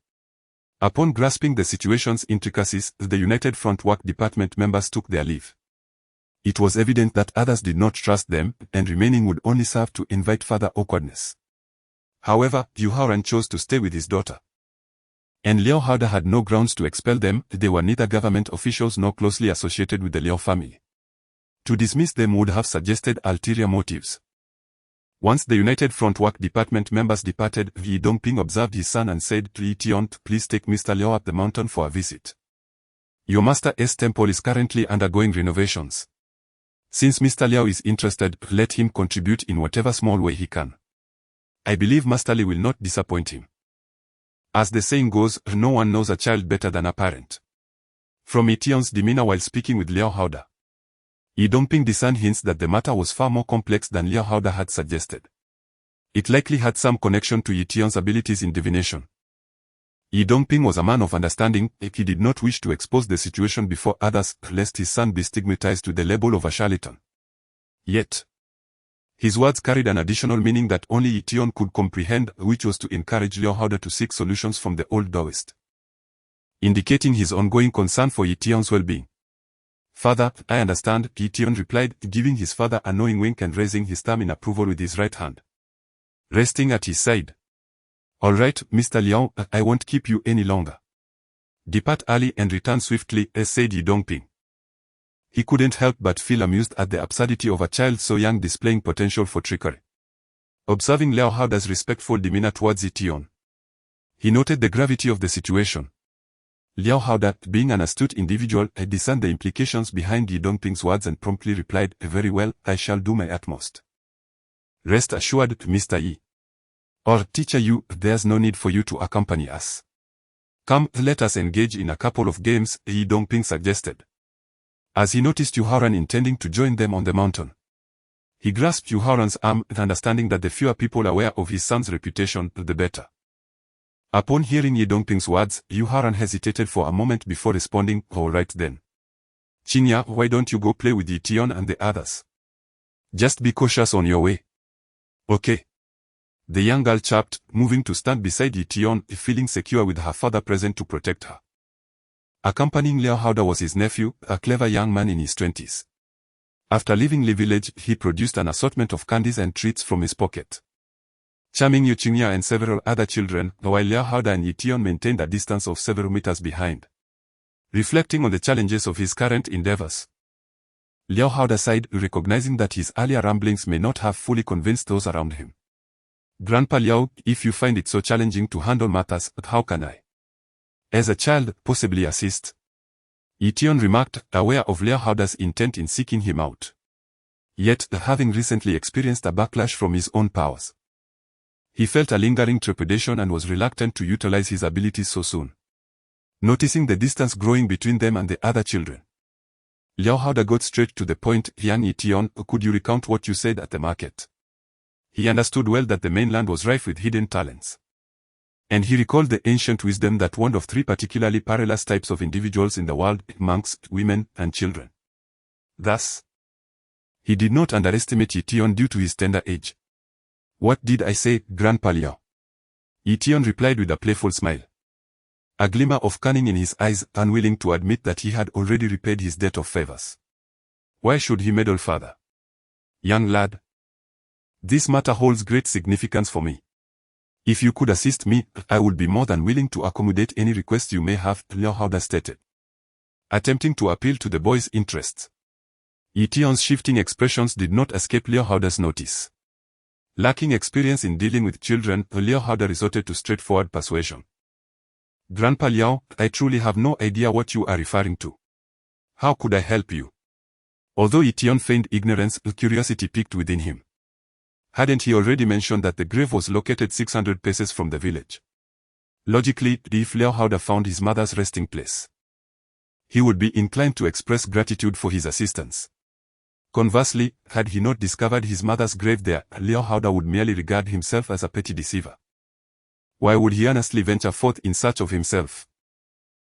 Upon grasping the situation's intricacies, the United Front Work Department members took their leave. It was evident that others did not trust them, and remaining would only serve to invite further awkwardness. However, Yu Haoran chose to stay with his daughter. And Liao Haoda had no grounds to expel them. They were neither government officials nor closely associated with the Liao family. To dismiss them would have suggested ulterior motives. Once the United Front Work Department members departed, Ye Dongping observed his son and said to Ye Tian, "Please take Mr. Liao up the mountain for a visit. Your master's temple is currently undergoing renovations. Since Mr. Liao is interested, let him contribute in whatever small way he can. I believe Master Li will not disappoint him." As the saying goes, no one knows a child better than a parent. From Ye Tian's demeanor while speaking with Liao Haoda, Ye Dongping discerned hints that the matter was far more complex than Liao Haoda had suggested. It likely had some connection to Ye Tian's abilities in divination. Ye Dongping was a man of understanding. He did not wish to expose the situation before others, lest his son be stigmatized to the label of a charlatan. Yet, his words carried an additional meaning that only Ye Tian could comprehend, which was to encourage Liao Haoda to seek solutions from the old Taoist, indicating his ongoing concern for Ye Tian's well-being. "Father, I understand," Ye Tian replied, giving his father a knowing wink and raising his thumb in approval with his right hand, resting at his side. "All right, Mr. Liao, I won't keep you any longer. Depart early and return swiftly," said Ye Dongping. He couldn't help but feel amused at the absurdity of a child so young displaying potential for trickery. Observing Liao Haoda's respectful demeanor towards Ye Tian, he noted the gravity of the situation. Liao Haoda, being an astute individual, discerned the implications behind Ye Dongping's words and promptly replied, "Very well, I shall do my utmost. Rest assured, Mr. Yi. Or teacher Yu, there's no need for you to accompany us. Come, let us engage in a couple of games," Ye Dongping suggested. As he noticed Yu Haoran intending to join them on the mountain, he grasped Yu Haoran's arm, understanding that the fewer people aware of his son's reputation, the better. Upon hearing Ye Dongping's words, Yu Haoran hesitated for a moment before responding, "All right then. Qinya, why don't you go play with Ye Tian and the others? Just be cautious on your way." "Okay." The young girl chirped, moving to stand beside Ye Tian, feeling secure with her father present to protect her. Accompanying Liao Haoda was his nephew, a clever young man in his 20s. After leaving Li village, he produced an assortment of candies and treats from his pocket, charming Yu Qingya and several other children, while Liao Haoda and Ye Tian maintained a distance of several meters behind. Reflecting on the challenges of his current endeavors, Liao Haoda sighed, recognizing that his earlier ramblings may not have fully convinced those around him. "Grandpa Liao, if you find it so challenging to handle matters, how can I, as a child, possibly assist?" Ye Tian remarked, aware of Liao Haoda's intent in seeking him out, yet having recently experienced a backlash from his own powers. He felt a lingering trepidation and was reluctant to utilize his abilities so soon. Noticing the distance growing between them and the other children, Liao Haoda got straight to the point. "Young Ye Tian, could you recount what you said at the market?" He understood well that the mainland was rife with hidden talents, and he recalled the ancient wisdom that warned of three particularly perilous types of individuals in the world: monks, women, and children. Thus, he did not underestimate Ye Tian due to his tender age. "What did I say, Grandpa Liao?" Ye Tian replied with a playful smile, a glimmer of cunning in his eyes, unwilling to admit that he had already repaid his debt of favors. Why should he meddle further? "Young lad, this matter holds great significance for me. If you could assist me, I would be more than willing to accommodate any request you may have," Liao Haoda stated, attempting to appeal to the boy's interests. Ye Tian's shifting expressions did not escape Liao Haoda's notice. Lacking experience in dealing with children, Liao Haoda resorted to straightforward persuasion. "Grandpa Liao, I truly have no idea what you are referring to. How could I help you?" Although Ye Tian feigned ignorance, curiosity piqued within him. Hadn't he already mentioned that the grave was located 600 paces from the village? Logically, if Liao Haoda found his mother's resting place, he would be inclined to express gratitude for his assistance. Conversely, had he not discovered his mother's grave there, Liao Haoda would merely regard himself as a petty deceiver. Why would he earnestly venture forth in search of himself?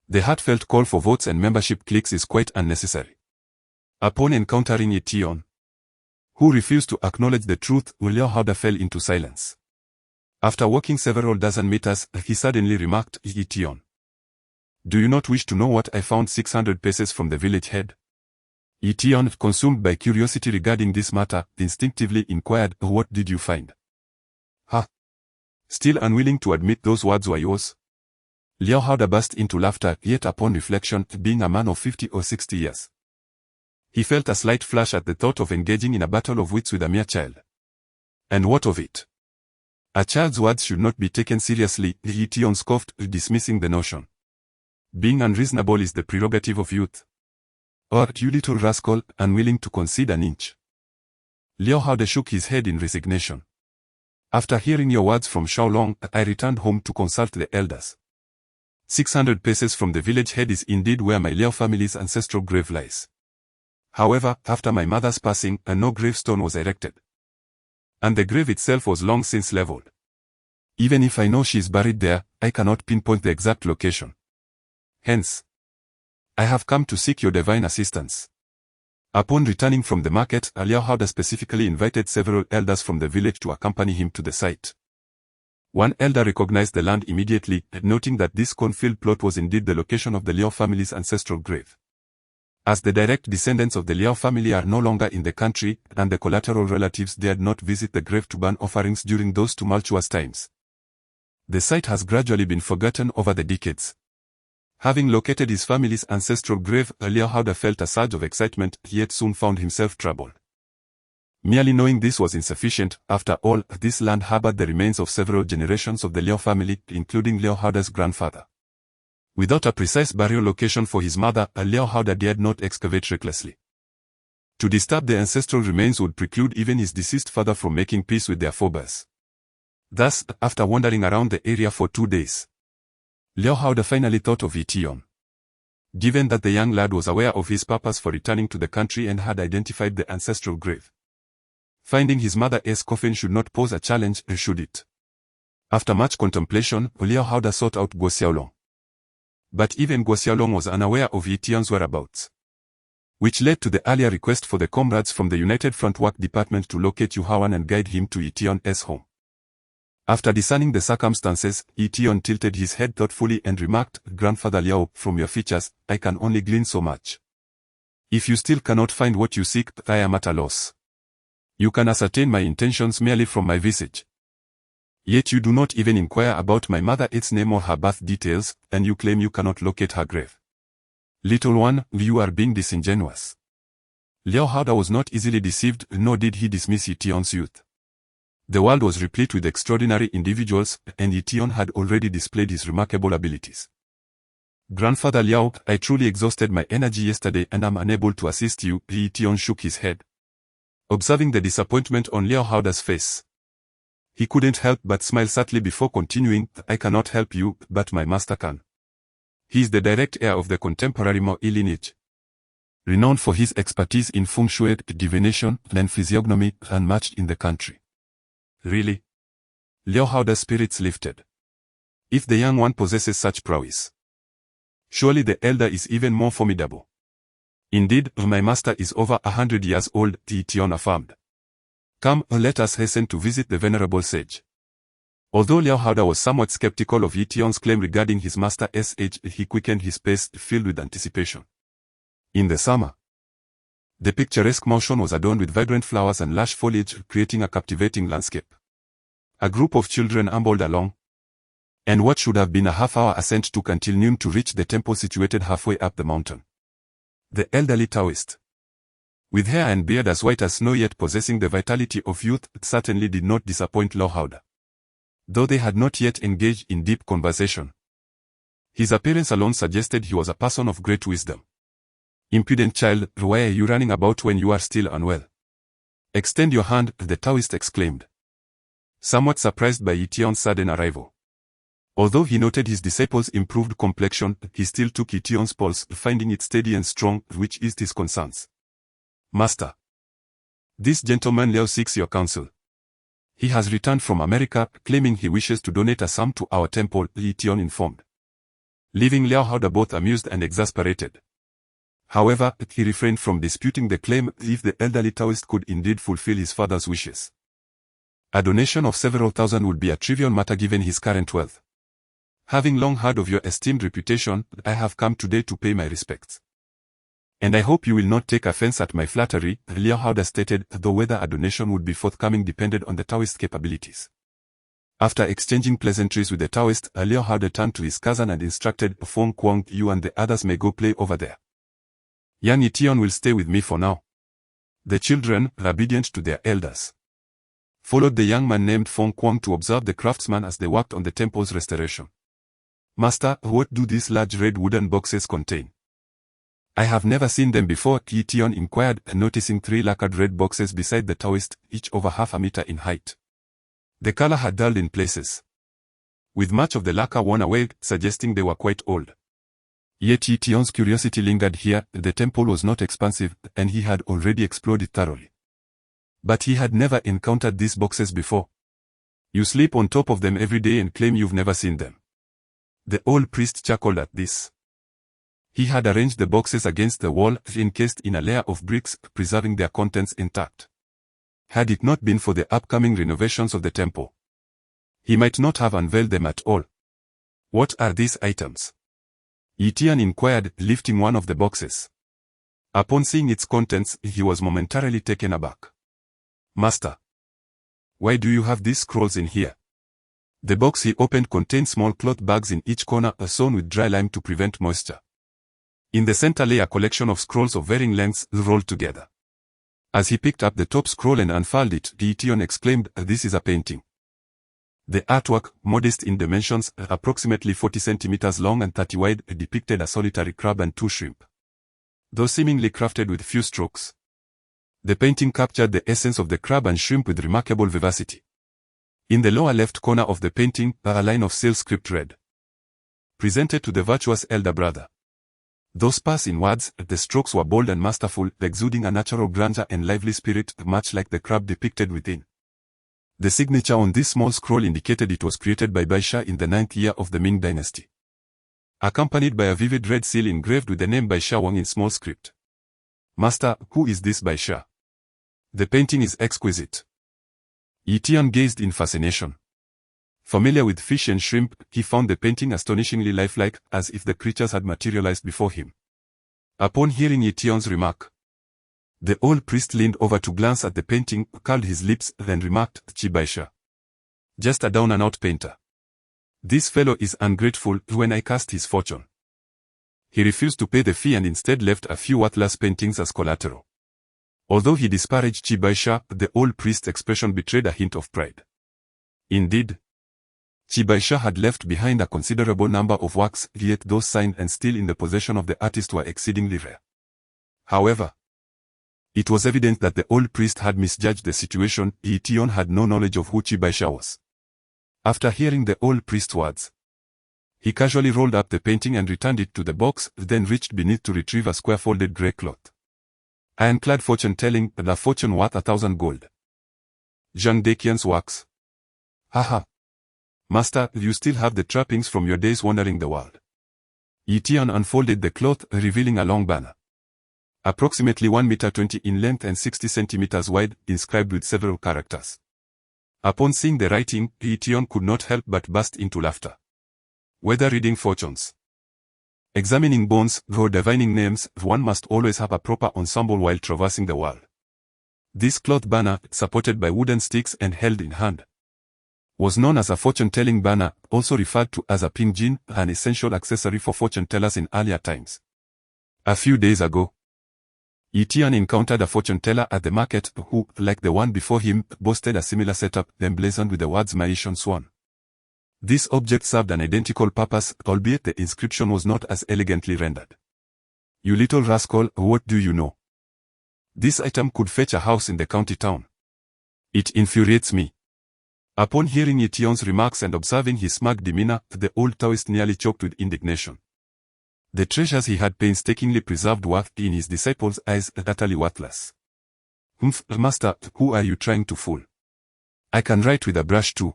The heartfelt call for votes and membership cliques is quite unnecessary. Upon encountering Ye Tian, who refused to acknowledge the truth, Liao Haoda fell into silence. After walking several dozen meters, he suddenly remarked, "Ye Tian, Do you not wish to know what I found 600 paces from the village head? Ye Tian, consumed by curiosity regarding this matter, instinctively inquired, what did you find? Ha! Still unwilling to admit those words were yours? Liao Haoda burst into laughter, yet upon reflection, being a man of 50 or 60 years, he felt a slight flush at the thought of engaging in a battle of wits with a mere child. And what of it? A child's words should not be taken seriously, Ye Tian scoffed, dismissing the notion. Being unreasonable is the prerogative of youth. Or, you little rascal, unwilling to concede an inch. Liao Haoda shook his head in resignation. After hearing your words from Shaolong, I returned home to consult the elders. 600 paces from the village head is indeed where my Liao family's ancestral grave lies. However, after my mother's passing, no gravestone was erected. And the grave itself was long since leveled. Even if I know she is buried there, I cannot pinpoint the exact location. Hence, I have come to seek your divine assistance. Upon returning from the market, Liao Haoda specifically invited several elders from the village to accompany him to the site. One elder recognized the land immediately, noting that this cornfield plot was indeed the location of the Liao family's ancestral grave. As the direct descendants of the Liao family are no longer in the country, and the collateral relatives dared not visit the grave to burn offerings during those tumultuous times, the site has gradually been forgotten over the decades. Having located his family's ancestral grave, Liao Haoda felt a surge of excitement, yet soon found himself troubled. Merely knowing this was insufficient. After all, this land harbored the remains of several generations of the Liao family, including Liao Haoda's grandfather. Without a precise burial location for his mother, Liao Haoda dared not excavate recklessly. To disturb the ancestral remains would preclude even his deceased father from making peace with their forebears. Thus, after wandering around the area for 2 days, Liao Haoda finally thought of Ye Tian. Given that the young lad was aware of his purpose for returning to the country and had identified the ancestral grave, finding his mother's coffin should not pose a challenge, should it? After much contemplation, Liao Haoda sought out Guo Xiaolong. But even Guo Xiaolong was unaware of Ye Tian's whereabouts, which led to the earlier request for the comrades from the United Front Work Department to locate Yu Haoan and guide him to Ye Tian's home. After discerning the circumstances, Ye Tian tilted his head thoughtfully and remarked, "Grandfather Liao, from your features, I can only glean so much. If you still cannot find what you seek, I am at a loss. You can ascertain my intentions merely from my visage. Yet you do not even inquire about my mother's name or her birth details, and you claim you cannot locate her grave. Little one, you are being disingenuous." Liao Haoda was not easily deceived, nor did he dismiss Ye Tian's youth. The world was replete with extraordinary individuals, and Ye Tian had already displayed his remarkable abilities. "Grandfather Liao, I truly exhausted my energy yesterday and am unable to assist you." Ye Tian shook his head, observing the disappointment on Liao Haoda's face. He couldn't help but smile subtly before continuing, "I cannot help you, but my master can. He is the direct heir of the contemporary Mo lineage, renowned for his expertise in feng shui, divination, and physiognomy, unmatched in the country." "Really?" Liao Haoda's spirits lifted. "If the young one possesses such prowess, surely the elder is even more formidable." "Indeed, my master is over 100 years old," Ye Tian affirmed. "Come, let us hasten to visit the venerable sage." Although Liao Haoda was somewhat skeptical of Ye Tian's claim regarding his master's age, he quickened his pace, filled with anticipation. In the summer, the picturesque mountain was adorned with vibrant flowers and lush foliage, creating a captivating landscape. A group of children ambled along, and what should have been a half-hour ascent took until noon to reach the temple situated halfway up the mountain. The elderly Taoist, with hair and beard as white as snow yet possessing the vitality of youth, certainly did not disappoint Liao Haoda. Though they had not yet engaged in deep conversation, his appearance alone suggested he was a person of great wisdom. "Impudent child, why are you running about when you are still unwell? Extend your hand," the Taoist exclaimed, somewhat surprised by Ye Tian's sudden arrival. Although he noted his disciple's improved complexion, he still took Ye Tian's pulse, finding it steady and strong, which eased his concerns. "Master, this gentleman Liao seeks your counsel. He has returned from America, claiming he wishes to donate a sum to our temple," Ye Tian informed, leaving Liao Haoda both amused and exasperated. However, he refrained from disputing the claim if the elderly Taoist could indeed fulfill his father's wishes. A donation of several thousand would be a trivial matter given his current wealth. Having long heard of your esteemed reputation, I have come today to pay my respects. And I hope you will not take offense at my flattery, Liao Hao stated, though whether a donation would be forthcoming depended on the Taoist capabilities. After exchanging pleasantries with the Taoist, Liao Hao turned to his cousin and instructed, Feng Kuang, you and the others may go play over there. Young Ye Tian will stay with me for now. The children, obedient to their elders, followed the young man named Feng Kuang to observe the craftsmen as they worked on the temple's restoration. Master, what do these large red wooden boxes contain? I have never seen them before, Ye Tian inquired, noticing 3 lacquered red boxes beside the Taoist, each over half a meter in height. The color had dulled in places, with much of the lacquer worn away, suggesting they were quite old. Yet Ye Tian's curiosity lingered here. The temple was not expansive, and he had already explored it thoroughly. But he had never encountered these boxes before. You sleep on top of them every day and claim you've never seen them. The old priest chuckled at this. He had arranged the boxes against the wall, encased in a layer of bricks, preserving their contents intact. Had it not been for the upcoming renovations of the temple, he might not have unveiled them at all. What are these items? Ye Tian inquired, lifting one of the boxes. Upon seeing its contents, he was momentarily taken aback. Master, why do you have these scrolls in here? The box he opened contained small cloth bags in each corner, sewn with dry lime to prevent moisture. In the center lay a collection of scrolls of varying lengths, rolled together. As he picked up the top scroll and unfurled it, Ye Tian exclaimed, this is a painting. The artwork, modest in dimensions, approximately 40 centimeters long and 30 wide, depicted a solitary crab and 2 shrimp. Though seemingly crafted with few strokes, the painting captured the essence of the crab and shrimp with remarkable vivacity. In the lower left corner of the painting, a line of seal script read, presented to the virtuous elder brother. Though sparse in words, the strokes were bold and masterful, exuding a natural grandeur and lively spirit, much like the crab depicted within. The signature on this small scroll indicated it was created by Baisha in the 9th year of the Ming dynasty, accompanied by a vivid red seal engraved with the name Baisha Wang in small script. Master, who is this Baisha? The painting is exquisite. Ye Tian gazed in fascination. Familiar with fish and shrimp, he found the painting astonishingly lifelike, as if the creatures had materialized before him. Upon hearing Ye Tian's remark, the old priest leaned over to glance at the painting, curled his lips, then remarked, Chi Baisha. Just a down-and-out painter. This fellow is ungrateful. When I cast his fortune, he refused to pay the fee and instead left a few worthless paintings as collateral. Although he disparaged Chi Baisha, the old priest's expression betrayed a hint of pride. Indeed, Chi Baisha had left behind a considerable number of works, yet those signed and still in the possession of the artist were exceedingly rare. However, it was evident that the old priest had misjudged the situation. Ye Tian had no knowledge of who Chi Baisha was. After hearing the old priest's words, he casually rolled up the painting and returned it to the box, then reached beneath to retrieve a square folded grey cloth. Ironclad fortune-telling, the fortune worth 1,000 gold. Zhang Deqian's works. Haha. Master, you still have the trappings from your days wandering the world. Ye Tian unfolded the cloth, revealing a long banner, approximately 1 meter 20 in length and 60 centimeters wide, inscribed with several characters. Upon seeing the writing, Ye Tian could not help but burst into laughter. Whether reading fortunes, examining bones, or divining names, one must always have a proper ensemble while traversing the world. This cloth banner, supported by wooden sticks and held in hand, was known as a fortune-telling banner, also referred to as a pingjin, an essential accessory for fortune-tellers in earlier times. A few days ago, Ye Tian encountered a fortune-teller at the market who, like the one before him, boasted a similar setup emblazoned with the words Maishon Swan. This object served an identical purpose, albeit the inscription was not as elegantly rendered. You little rascal, what do you know? This item could fetch a house in the county town. It infuriates me. Upon hearing Ye Tian's remarks and observing his smug demeanor, the old Taoist nearly choked with indignation. The treasures he had painstakingly preserved were, in his disciples' eyes, utterly worthless. Humph, master, who are you trying to fool? I can write with a brush too.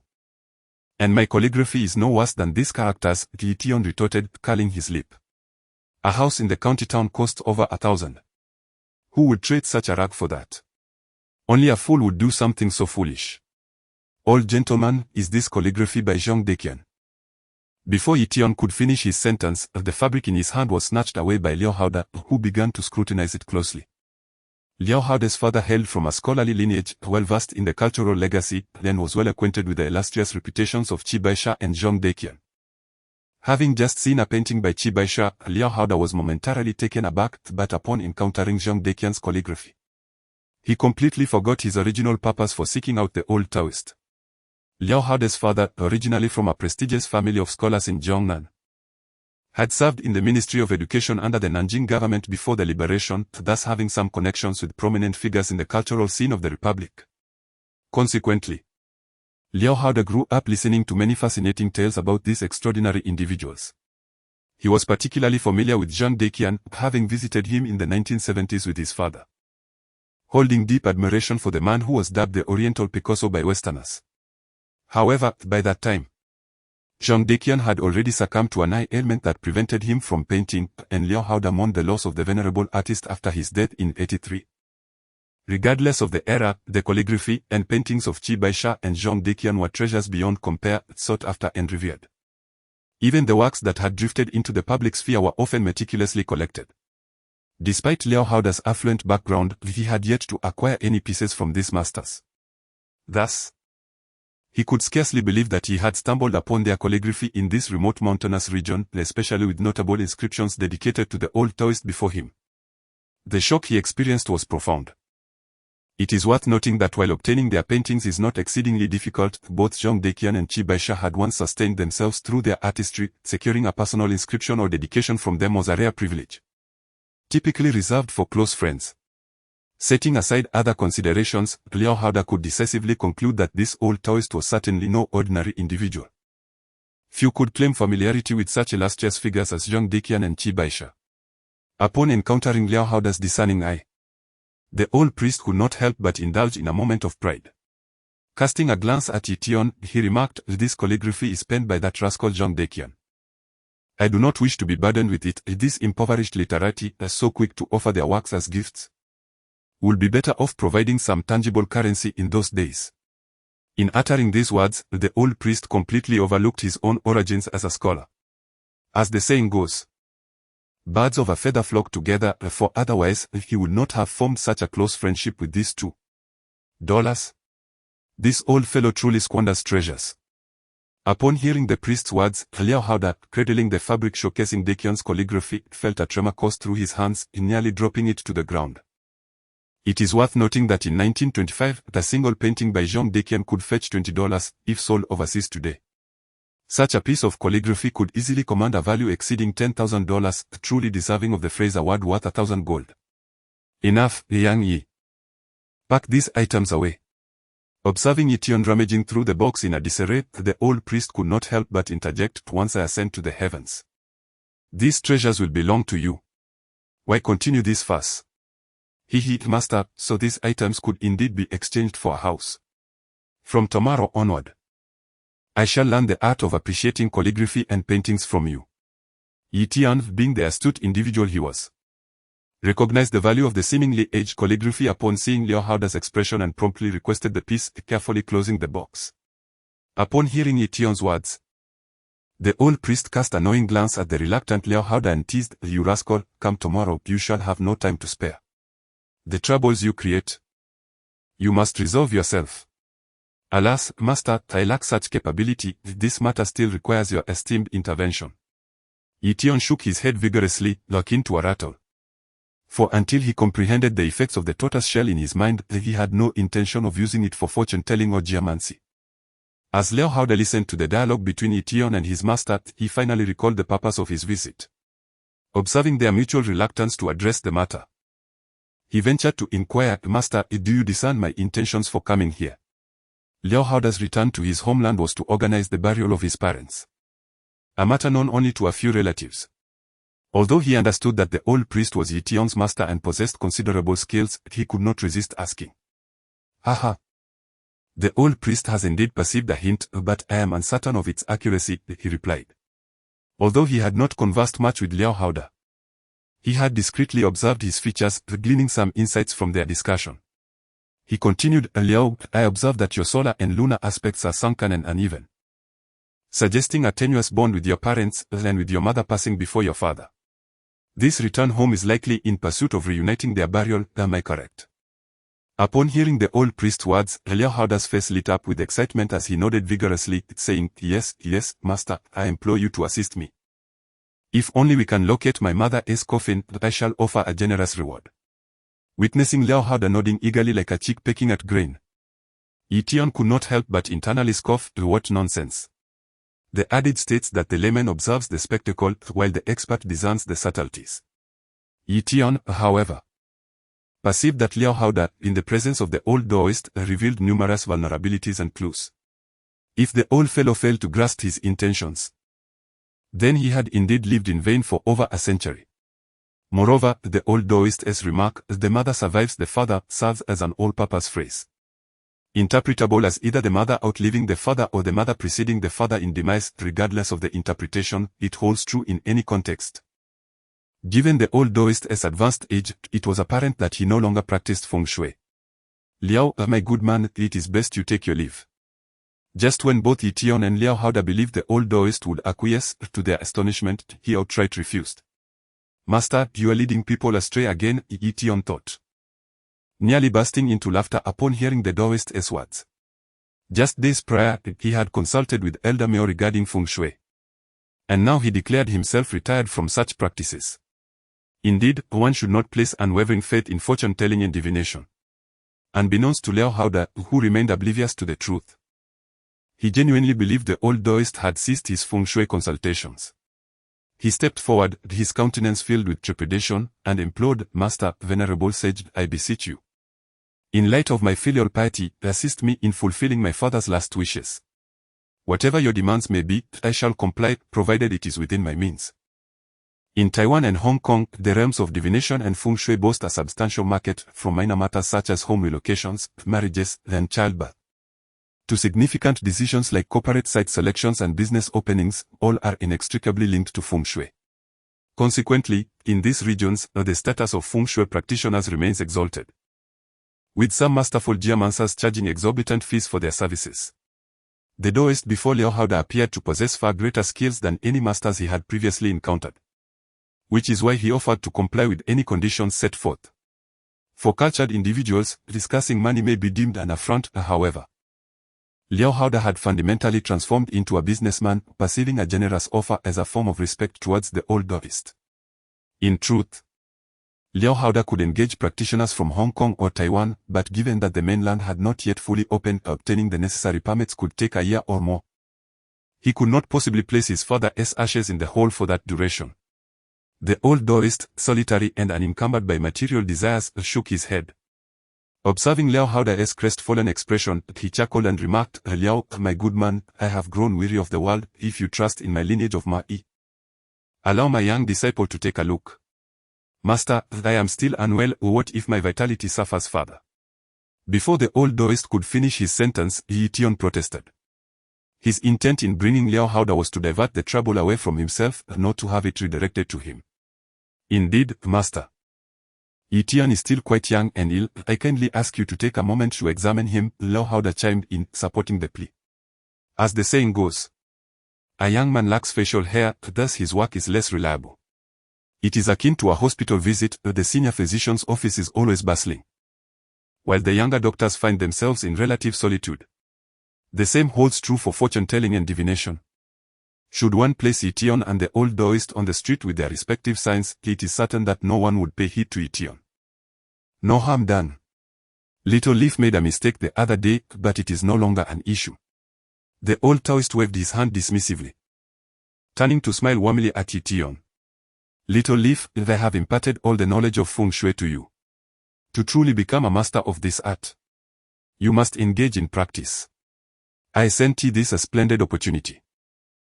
And my calligraphy is no worse than these characters, Ye Tian retorted, curling his lip. A house in the county town costs over 1,000. Who would trade such a rag for that? Only a fool would do something so foolish. Old gentleman, is this calligraphy by Zhang Deqian? Before Ye Tian could finish his sentence, the fabric in his hand was snatched away by Liao Haoda, who began to scrutinize it closely. Liao Haoda's father hailed from a scholarly lineage, well-versed in the cultural legacy, and was well acquainted with the illustrious reputations of Qi Baisha and Zhang Deqian. Having just seen a painting by Qi Baisha, Liao Haoda was momentarily taken aback, but upon encountering Zhang Deqian's calligraphy, he completely forgot his original purpose for seeking out the old Taoist. Liao Haoda's father, originally from a prestigious family of scholars in Jiangnan, had served in the Ministry of Education under the Nanjing government before the liberation, thus having some connections with prominent figures in the cultural scene of the Republic. Consequently, Liao Haoda grew up listening to many fascinating tales about these extraordinary individuals. He was particularly familiar with Zhang Deqian, having visited him in the 1970s with his father, holding deep admiration for the man who was dubbed the Oriental Picasso by Westerners. However, by that time, Zhang Deqian had already succumbed to an eye ailment that prevented him from painting, and Liao Haoda mourned the loss of the venerable artist after his death in 1983. Regardless of the era, the calligraphy and paintings of Qi Baisha and Zhang Deqian were treasures beyond compare, sought after and revered. Even the works that had drifted into the public sphere were often meticulously collected. Despite Liao Haoda's affluent background, he had yet to acquire any pieces from these masters. Thus, he could scarcely believe that he had stumbled upon their calligraphy in this remote mountainous region, especially with notable inscriptions dedicated to the old Taoist before him. The shock he experienced was profound. It is worth noting that while obtaining their paintings is not exceedingly difficult, both Zhang Deqian and Qi Baisha had once sustained themselves through their artistry. Securing a personal inscription or dedication from them was a rare privilege, typically reserved for close friends. Setting aside other considerations, Liao Haoda could decisively conclude that this old Taoist was certainly no ordinary individual. Few could claim familiarity with such illustrious figures as Zhang Deqian and Qi Baisha. Upon encountering Liao Haoda's discerning eye, the old priest could not help but indulge in a moment of pride. Casting a glance at Ye Tian, he remarked, "This calligraphy is penned by that rascal Zhang Deqian. I do not wish to be burdened with it. These impoverished literati, so quick to offer their works as gifts, would be better off providing some tangible currency in those days." In uttering these words, the old priest completely overlooked his own origins as a scholar. As the saying goes, birds of a feather flock together, for otherwise he would not have formed such a close friendship with these $2. This old fellow truly squanders treasures. Upon hearing the priest's words, Liao Haoda, cradling the fabric showcasing Deqian's calligraphy, felt a tremor course through his hands, nearly dropping it to the ground. It is worth noting that in 1925, a single painting by Zhang Deqian could fetch $20 if sold overseas today. Such a piece of calligraphy could easily command a value exceeding $10,000, truly deserving of the phrase "a word worth 1,000 gold." Enough, Yang Yi. Pack these items away. Observing Ye Tian rummaging through the box in a disarray, the old priest could not help but interject, "Once I ascend to the heavens, these treasures will belong to you. Why continue this fuss?" Master, so these items could indeed be exchanged for a house. From tomorrow onward, I shall learn the art of appreciating calligraphy and paintings from you. Ye Tian, being the astute individual he was, recognized the value of the seemingly aged calligraphy upon seeing Liao Haoda's expression and promptly requested the piece, carefully closing the box. Upon hearing Ye Tian's words, the old priest cast a knowing glance at the reluctant Liao Haoda and teased, "You rascal, come tomorrow, you shall have no time to spare. The troubles you create, you must resolve yourself." "Alas, master, I lack such capability. This matter still requires your esteemed intervention." Ye Tian shook his head vigorously, akin to a rattle. For until he comprehended the effects of the tortoise shell in his mind, he had no intention of using it for fortune-telling or geomancy. As Liao Haoda listened to the dialogue between Ye Tian and his master, he finally recalled the purpose of his visit. Observing their mutual reluctance to address the matter, he ventured to inquire, "Master, do you discern my intentions for coming here?" Liao Haoda's return to his homeland was to organize the burial of his parents, a matter known only to a few relatives. Although he understood that the old priest was Ye Tian's master and possessed considerable skills, he could not resist asking. "Haha. The old priest has indeed perceived a hint, but I am uncertain of its accuracy," he replied. Although he had not conversed much with Liao Haoda, he had discreetly observed his features, gleaning some insights from their discussion. He continued, "Liao, I observe that your solar and lunar aspects are sunken and uneven. suggesting a tenuous bond with your parents and with your mother passing before your father. This return home is likely in pursuit of reuniting their burial, am I correct? Upon hearing the old priest's words, Liao Haoda's face lit up with excitement as he nodded vigorously, saying, "Yes, yes, master, I implore you to assist me. If only we can locate my mother's coffin, I shall offer a generous reward." Witnessing Liao Haoda nodding eagerly like a chick pecking at grain, Ye Tian could not help but internally scoff, "What nonsense." The adage states that the layman observes the spectacle while the expert discerns the subtleties. Ye Tian, however, perceived that Liao Haoda, in the presence of the old Daoist, revealed numerous vulnerabilities and clues. If the old fellow failed to grasp his intentions, then he had indeed lived in vain for over a century. Moreover, the old Daoist's remark, "the mother survives the father," serves as an all-purpose phrase, interpretable as either the mother outliving the father or the mother preceding the father in demise. Regardless of the interpretation, it holds true in any context. Given the old Daoist's advanced age, it was apparent that he no longer practiced feng shui. "Liao, my good man, it is best you take your leave." Just when both Ye Tian and Liao Haoda believed the old Daoist would acquiesce, to their astonishment, he outright refused. "Master, you are leading people astray again," Ye Tian thought, nearly bursting into laughter upon hearing the Daoist's words. Just days prior, he had consulted with Elder Miao regarding feng shui, and now he declared himself retired from such practices. Indeed, one should not place unwavering faith in fortune-telling and divination. Unbeknownst to Liao Haoda, who remained oblivious to the truth, he genuinely believed the old Daoist had ceased his feng shui consultations. He stepped forward, his countenance filled with trepidation, and implored, "Master, venerable sage, I beseech you, in light of my filial piety, assist me in fulfilling my father's last wishes. Whatever your demands may be, I shall comply, provided it is within my means." In Taiwan and Hong Kong, the realms of divination and feng shui boast a substantial market, from minor matters such as home relocations, marriages, and childbirth, to significant decisions like corporate site selections and business openings. All are inextricably linked to feng shui. Consequently, in these regions, the status of feng shui practitioners remains exalted, with some masterful geomancers charging exorbitant fees for their services. The Daoist before Liao Haoda appeared to possess far greater skills than any masters he had previously encountered, which is why he offered to comply with any conditions set forth. For cultured individuals, discussing money may be deemed an affront, however. Liao Haoda had fundamentally transformed into a businessman, perceiving a generous offer as a form of respect towards the old Daoist. In truth, Liao Haoda could engage practitioners from Hong Kong or Taiwan, but given that the mainland had not yet fully opened, obtaining the necessary permits could take a year or more. He could not possibly place his father's ashes in the hole for that duration. The old Daoist, solitary and unencumbered by material desires, shook his head. Observing Liao Haoda's crestfallen expression, he chuckled and remarked, "Liao, my good man, I have grown weary of the world. If you trust in my lineage of Ma-Yi, allow my young disciple to take a look. Master, I am still unwell. What if my vitality suffers further?" Before the old Daoist could finish his sentence, Ye Tian protested. His intent in bringing Liao Haoda was to divert the trouble away from himself, not to have it redirected to him. "Indeed, master. Ye Tian is still quite young and ill. I kindly ask you to take a moment to examine him," Liao Haoda chimed in, supporting the plea. As the saying goes, a young man lacks facial hair, thus his work is less reliable. It is akin to a hospital visit. The senior physician's office is always bustling, while the younger doctors find themselves in relative solitude. The same holds true for fortune-telling and divination. Should one place Ye Tian and the old Daoist on the street with their respective signs, it is certain that no one would pay heed to Ye Tian. No harm done. Little Leaf made a mistake the other day, but it is no longer an issue. The old Taoist waved his hand dismissively, turning to smile warmly at Ye Tian. "Little Leaf, I have imparted all the knowledge of feng shui to you. To truly become a master of this art, you must engage in practice. I sent you this a splendid opportunity."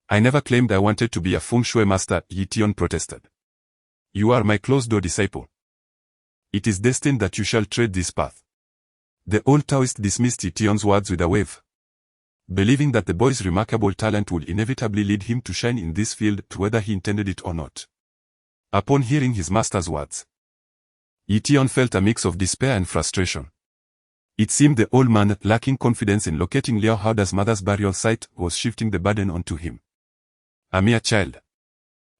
"I never claimed I wanted to be a feng shui master," Ye Tian protested. "You are my closed-door disciple. It is destined that you shall tread this path." The old Taoist dismissed Ye Tian's words with a wave, believing that the boy's remarkable talent would inevitably lead him to shine in this field, whether he intended it or not. Upon hearing his master's words, Ye Tian felt a mix of despair and frustration. It seemed the old man, lacking confidence in locating Liao Haoda's mother's burial site, was shifting the burden onto him. A mere child.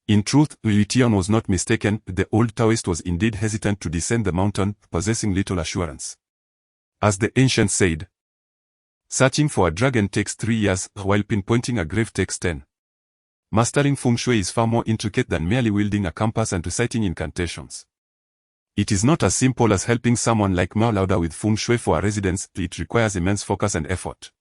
In truth, Ye Tian was not mistaken. The old Taoist was indeed hesitant to descend the mountain, possessing little assurance. As the ancients said, searching for a dragon takes 3 years, while pinpointing a grave takes 10. Mastering feng shui is far more intricate than merely wielding a compass and reciting incantations. It is not as simple as helping someone like Mao Lauda with feng shui for a residence. It requires immense focus and effort.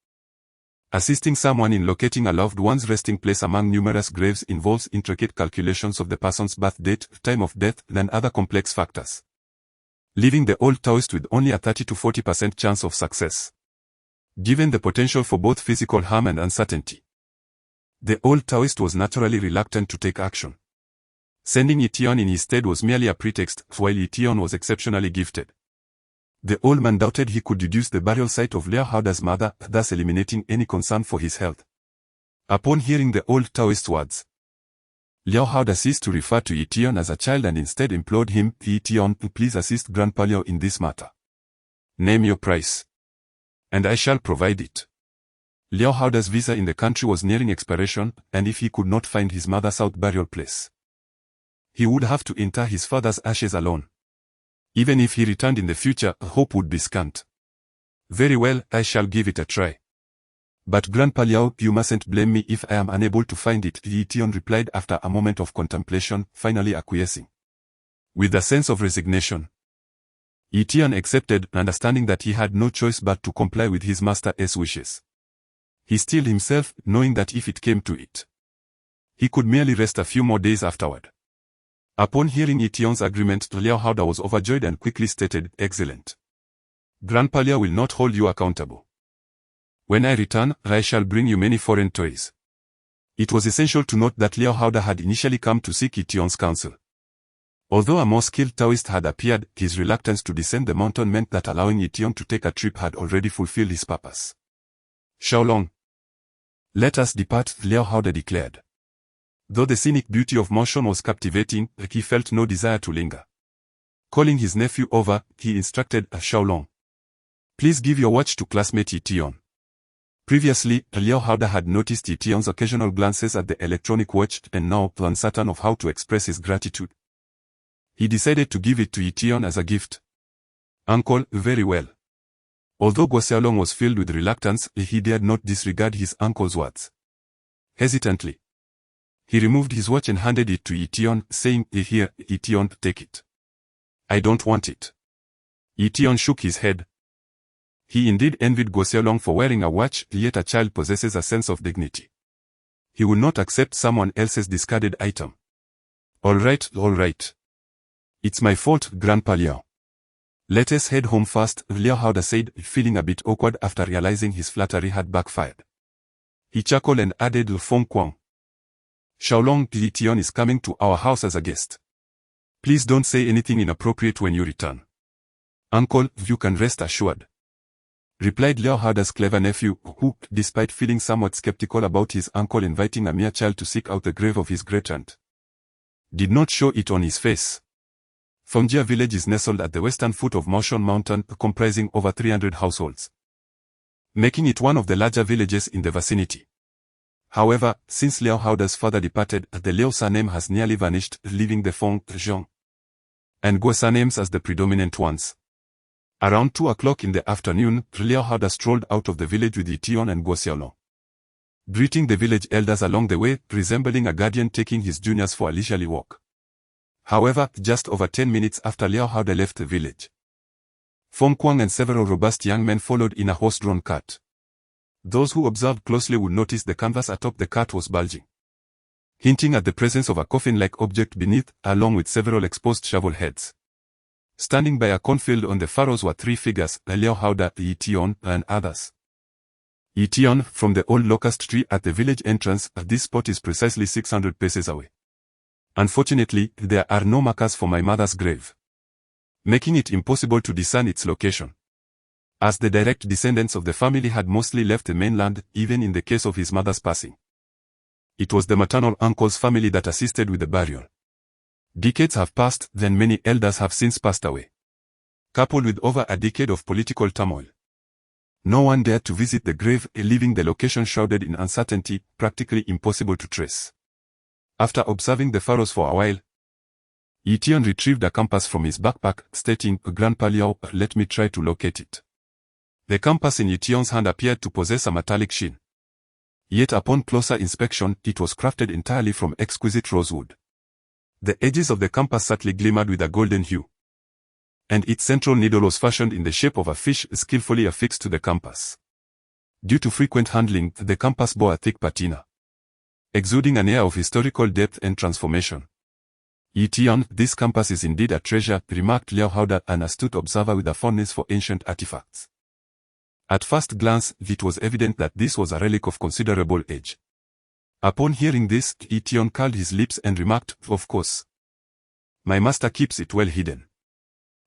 Assisting someone in locating a loved one's resting place among numerous graves involves intricate calculations of the person's birth date, time of death, and other complex factors, leaving the old Taoist with only a 30 to 40% chance of success, given the potential for both physical harm and uncertainty. The old Taoist was naturally reluctant to take action. Sending Ye Tian in his stead was merely a pretext, while Ye Tian was exceptionally gifted. The old man doubted he could deduce the burial site of Liao Haoda's mother, thus eliminating any concern for his health. Upon hearing the old Taoist's words, Liao Haoda ceased to refer to Ye Tian as a child and instead implored him, "Ye Tian, please assist Grandpa Liao in this matter. Name your price, and I shall provide it." Liao Haoda's visa in the country was nearing expiration, and if he could not find his mother's south burial place, he would have to inter his father's ashes alone. Even if he returned in the future, hope would be scant. "Very well, I shall give it a try. But Grandpa Liao, you mustn't blame me if I am unable to find it," Ye Tian replied after a moment of contemplation, finally acquiescing. With a sense of resignation, Ye Tian accepted, understanding that he had no choice but to comply with his master's wishes. He steeled himself, knowing that if it came to it, he could merely rest a few more days afterward. Upon hearing Ye Tian's agreement, Liao Haoda was overjoyed and quickly stated, "Excellent. Grandpa Liao will not hold you accountable. When I return, I shall bring you many foreign toys." It was essential to note that Liao Haoda had initially come to seek Ye Tian's counsel. Although a more skilled Taoist had appeared, his reluctance to descend the mountain meant that allowing Ye Tian to take a trip had already fulfilled his purpose. "Xiaolong, let us depart," Liao Haoda declared. Though the scenic beauty of motion was captivating, he felt no desire to linger. Calling his nephew over, he instructed, "Xiaolong, please give your watch to classmate Ye Tian." Previously, Liao Haoda had noticed Ye Tian's occasional glances at the electronic watch, and now, uncertain of how to express his gratitude, he decided to give it to Ye Tian as a gift. "Uncle, very well." Although Guo Xiaolong was filled with reluctance, he dared not disregard his uncle's words. Hesitantly, he removed his watch and handed it to Ye Tian, saying, "Here, Ye Tian, take it." "I don't want it." Ye Tian shook his head. He indeed envied Guo Xiaolong for wearing a watch, yet a child possesses a sense of dignity. He would not accept someone else's discarded item. All right. It's my fault, Grandpa Liao. Let us head home first," Liao Haoda said, feeling a bit awkward after realizing his flattery had backfired. He chuckled and added, "Feng Kuang. Xiaolong, Ye Tian is coming to our house as a guest. Please don't say anything inappropriate when you return." "Uncle, you can rest assured," replied Liao Haoda's clever nephew, who, despite feeling somewhat skeptical about his uncle inviting a mere child to seek out the grave of his great-aunt, did not show it on his face. Fengjia village is nestled at the western foot of Maoshan Mountain, comprising over 300 households, making it one of the larger villages in the vicinity. However, since Liao Haoda's father departed, the Liao surname has nearly vanished, leaving the Feng, Zhang, and Guo surnames as the predominant ones. Around 2 o'clock in the afternoon, Liao Haoda strolled out of the village with Ye Tian and Guo Xiaolong, greeting the village elders along the way, resembling a guardian taking his juniors for a leisurely walk. However, just over 10 minutes after Liao Haoda left the village, Feng Kuang and several robust young men followed in a horse-drawn cart. Those who observed closely would notice the canvas atop the cart was bulging, hinting at the presence of a coffin-like object beneath, along with several exposed shovel heads. Standing by a cornfield on the furrows were 3 figures, Liao Haoda, Ye Tian, and others. Ye Tian, from the old locust tree at the village entrance, this spot is precisely 600 paces away. Unfortunately, there are no markers for my mother's grave, making it impossible to discern its location, as the direct descendants of the family had mostly left the mainland, even in the case of his mother's passing. It was the maternal uncle's family that assisted with the burial. Decades have passed, then many elders have since passed away, coupled with over a decade of political turmoil. No one dared to visit the grave, leaving the location shrouded in uncertainty, practically impossible to trace. After observing the pharaohs for a while, Ye Tian retrieved a compass from his backpack, stating, "Grandpa Liao, let me try to locate it." The compass in Ye Tian's hand appeared to possess a metallic sheen. Yet upon closer inspection, it was crafted entirely from exquisite rosewood. The edges of the compass subtly glimmered with a golden hue, and its central needle was fashioned in the shape of a fish skillfully affixed to the compass. Due to frequent handling, the compass bore a thick patina, exuding an air of historical depth and transformation. "Ye Tian, this compass is indeed a treasure," remarked Liao Haoda, an astute observer with a fondness for ancient artifacts. At first glance, it was evident that this was a relic of considerable age. Upon hearing this, Ye Tian curled his lips and remarked, "Of course. My master keeps it well hidden.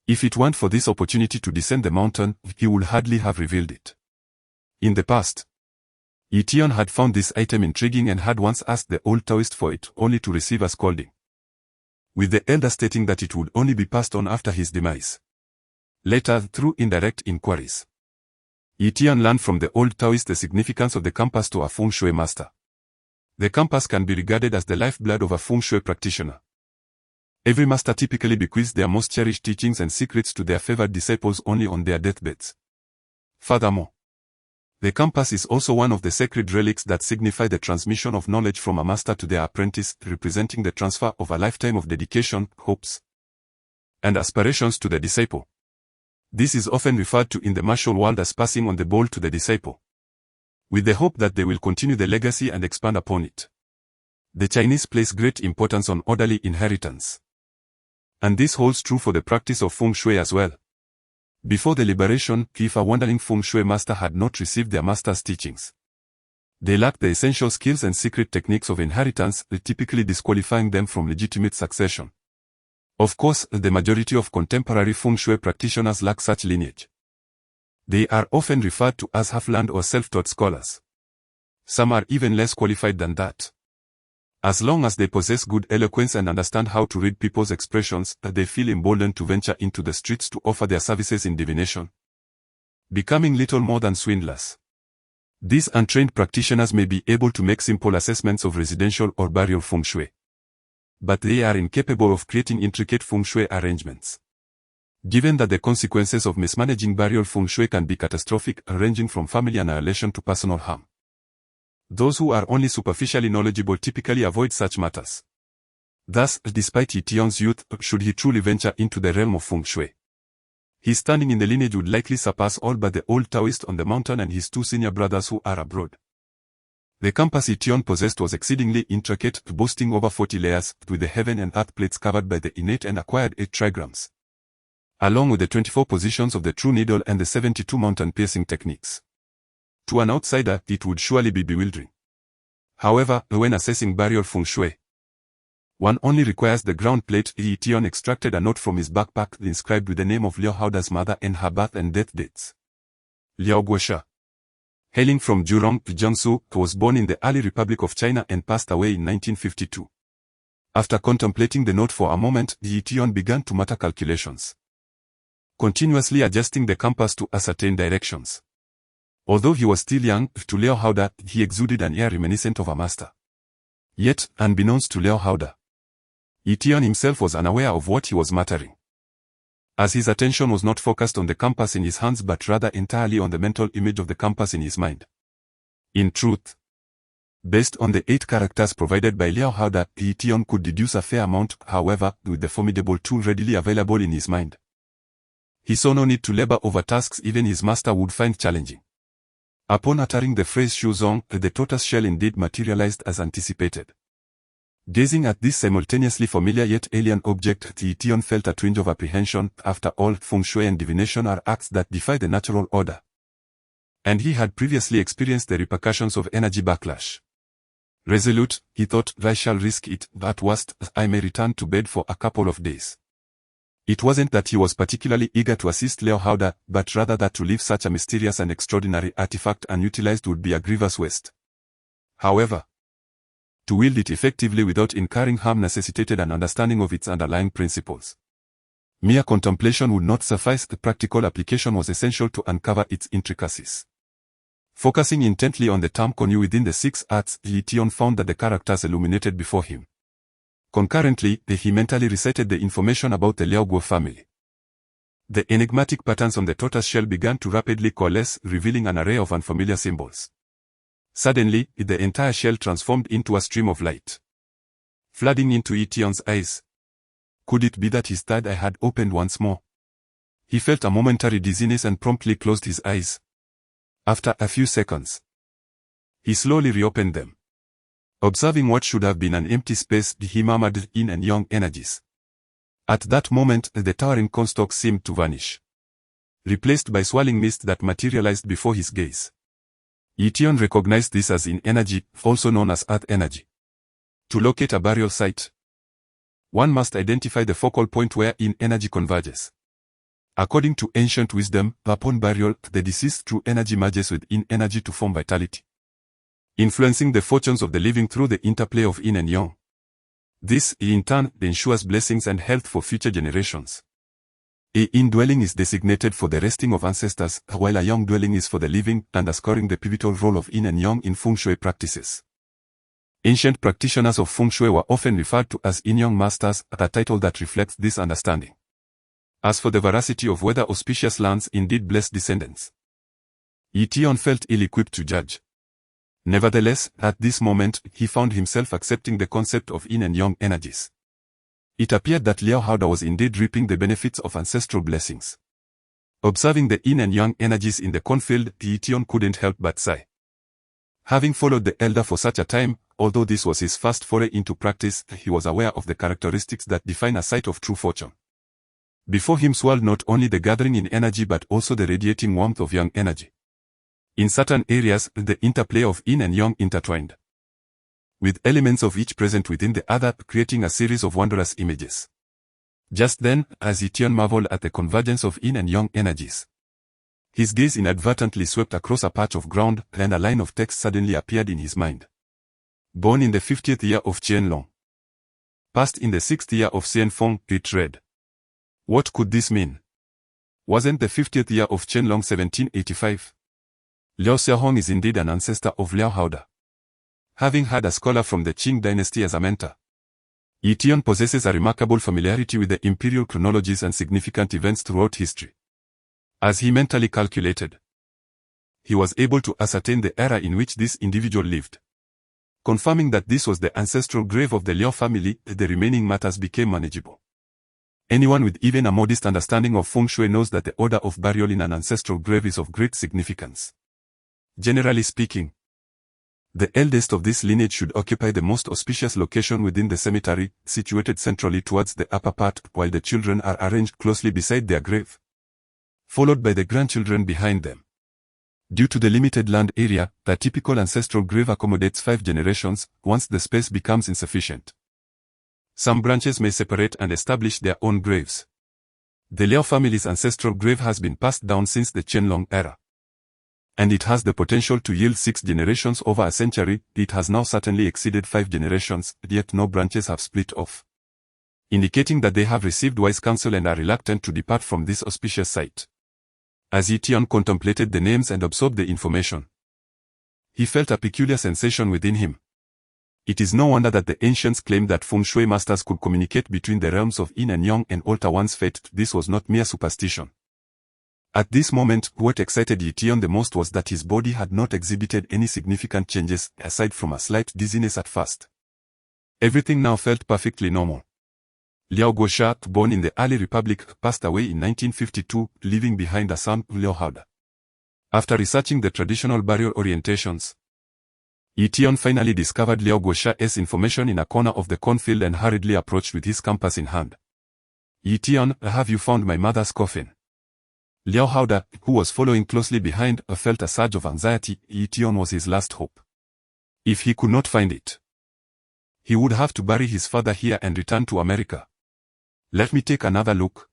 If it weren't for this opportunity to descend the mountain, he would hardly have revealed it." In the past, Ye Tian had found this item intriguing and had once asked the old Taoist for it, only to receive a scolding, with the elder stating that it would only be passed on after his demise. Later, through indirect inquiries, Ye Tian learned from the old Taoist the significance of the compass to a feng shui master. The compass can be regarded as the lifeblood of a feng shui practitioner. Every master typically bequeaths their most cherished teachings and secrets to their favored disciples only on their deathbeds. Furthermore, the compass is also one of the sacred relics that signify the transmission of knowledge from a master to their apprentice, representing the transfer of a lifetime of dedication, hopes, and aspirations to the disciple. This is often referred to in the martial world as passing on the ball to the disciple, with the hope that they will continue the legacy and expand upon it. The Chinese place great importance on orderly inheritance, and this holds true for the practice of feng shui as well. Before the liberation, if a wandering feng shui master had not received their master's teachings, they lacked the essential skills and secret techniques of inheritance, typically disqualifying them from legitimate succession. Of course, the majority of contemporary feng shui practitioners lack such lineage. They are often referred to as half-learned or self-taught scholars. Some are even less qualified than that. As long as they possess good eloquence and understand how to read people's expressions, they feel emboldened to venture into the streets to offer their services in divination, becoming little more than swindlers. These untrained practitioners may be able to make simple assessments of residential or burial feng shui, but they are incapable of creating intricate feng shui arrangements. Given that the consequences of mismanaging burial feng shui can be catastrophic, ranging from family annihilation to personal harm, those who are only superficially knowledgeable typically avoid such matters. Thus, despite Ye Tian's youth, should he truly venture into the realm of feng shui, his standing in the lineage would likely surpass all but the old Taoist on the mountain and his two senior brothers who are abroad. The compass Ye Tian possessed was exceedingly intricate, boasting over 40 layers, with the heaven and earth plates covered by the innate and acquired 8 trigrams, along with the 24 positions of the true needle and the 72 mountain piercing techniques. To an outsider, it would surely be bewildering. However, when assessing burial feng shui, one only requires the ground plate. Ye Tian extracted a note from his backpack inscribed with the name of Liao Haoda's mother and her birth and death dates. Liao Guosha, hailing from Jurong, Jiangsu, was born in the early Republic of China and passed away in 1952. After contemplating the note for a moment, Ye Tian began to mutter calculations, continuously adjusting the compass to ascertain directions. Although he was still young, to Liao Haoda, he exuded an air reminiscent of a master. Yet, unbeknownst to Liao Haoda, Ye Tian himself was unaware of what he was muttering, as his attention was not focused on the compass in his hands but rather entirely on the mental image of the compass in his mind. In truth, based on the 8 characters provided by Liao Haoda, Ye Tian could deduce a fair amount. However, with the formidable tool readily available in his mind, he saw no need to labor over tasks even his master would find challenging. Upon uttering the phrase Shu Zong, the tortoise shell indeed materialized as anticipated. Gazing at this simultaneously familiar yet alien object, Ye Tian felt a twinge of apprehension. After all, feng shui and divination are acts that defy the natural order, and he had previously experienced the repercussions of energy backlash. Resolute, he thought, I shall risk it, at worst, I may return to bed for a couple of days. It wasn't that he was particularly eager to assist Liao Haoda, but rather that to leave such a mysterious and extraordinary artifact unutilized would be a grievous waste. However, to wield it effectively without incurring harm necessitated an understanding of its underlying principles. Mere contemplation would not suffice, the practical application was essential to uncover its intricacies. Focusing intently on the term Konyu within the 6 arts, Ye Tian found that the characters illuminated before him. Concurrently, he mentally recited the information about the Liao Guo family. The enigmatic patterns on the tortoise shell began to rapidly coalesce, revealing an array of unfamiliar symbols. Suddenly, the entire shell transformed into a stream of light, flooding into Ye Tian's eyes. Could it be that his third eye had opened once more? He felt a momentary dizziness and promptly closed his eyes. After a few seconds, he slowly reopened them. Observing what should have been an empty space, he murmured yin and yang energies. At that moment, the towering cornstalk seemed to vanish, replaced by swirling mist that materialized before his gaze. Ye Tian recognized this as yin energy, also known as earth energy. To locate a burial site, one must identify the focal point where yin energy converges. According to ancient wisdom, upon burial, the deceased true energy merges with yin energy to form vitality, influencing the fortunes of the living through the interplay of yin and yang. This, in turn, ensures blessings and health for future generations. A yin dwelling is designated for the resting of ancestors, while a yang dwelling is for the living, underscoring the pivotal role of yin and yang in feng shui practices. Ancient practitioners of feng shui were often referred to as yin-yang masters, a title that reflects this understanding. As for the veracity of whether auspicious lands indeed bless descendants, Ye Tian felt ill-equipped to judge. Nevertheless, at this moment, he found himself accepting the concept of yin and yang energies. It appeared that Liao Haoda was indeed reaping the benefits of ancestral blessings. Observing the yin and yang energies in the cornfield, Ye Tian couldn't help but sigh. Having followed the elder for such a time, although this was his first foray into practice, he was aware of the characteristics that define a site of true fortune. Before him swirled not only the gathering in energy but also the radiating warmth of yang energy. In certain areas, the interplay of yin and yang intertwined, with elements of each present within the other, creating a series of wondrous images. Just then, as Ye Tian marveled at the convergence of yin and yang energies, his gaze inadvertently swept across a patch of ground, and a line of text suddenly appeared in his mind. Born in the 50th year of Qianlong, passed in the 6th year of Xianfeng, it read. What could this mean? Wasn't the 50th year of Qianlong 1785? Liao Xiaohong is indeed an ancestor of Liao Haoda, having had a scholar from the Qing dynasty as a mentor. Ye Tian possesses a remarkable familiarity with the imperial chronologies and significant events throughout history. As he mentally calculated, he was able to ascertain the era in which this individual lived. Confirming that this was the ancestral grave of the Liao family, the remaining matters became manageable. Anyone with even a modest understanding of feng shui knows that the order of burial in an ancestral grave is of great significance. Generally speaking, the eldest of this lineage should occupy the most auspicious location within the cemetery, situated centrally towards the upper part, while the children are arranged closely beside their grave, followed by the grandchildren behind them. Due to the limited land area, the typical ancestral grave accommodates 5 generations, once the space becomes insufficient. Some branches may separate and establish their own graves. The Liao family's ancestral grave has been passed down since the Qianlong era, and it has the potential to yield 6 generations over a century. It has now certainly exceeded 5 generations, yet no branches have split off, indicating that they have received wise counsel and are reluctant to depart from this auspicious site. As Ye Tian contemplated the names and absorbed the information, he felt a peculiar sensation within him. It is no wonder that the ancients claimed that feng shui masters could communicate between the realms of yin and yang and alter one's fate. This was not mere superstition. At this moment, what excited Ye Tian the most was that his body had not exhibited any significant changes, aside from a slight dizziness at first. Everything now felt perfectly normal. Liao Guosha, born in the early republic, passed away in 1952, leaving behind a son, Liao Haoda. After researching the traditional burial orientations, Ye Tian finally discovered Liao Guosha's information in a corner of the cornfield and hurriedly approached with his compass in hand. Ye Tian, have you found my mother's coffin? Liao Haoda, who was following closely behind, felt a surge of anxiety. Ye Tian was his last hope. If he could not find it, he would have to bury his father here and return to America. Let me take another look.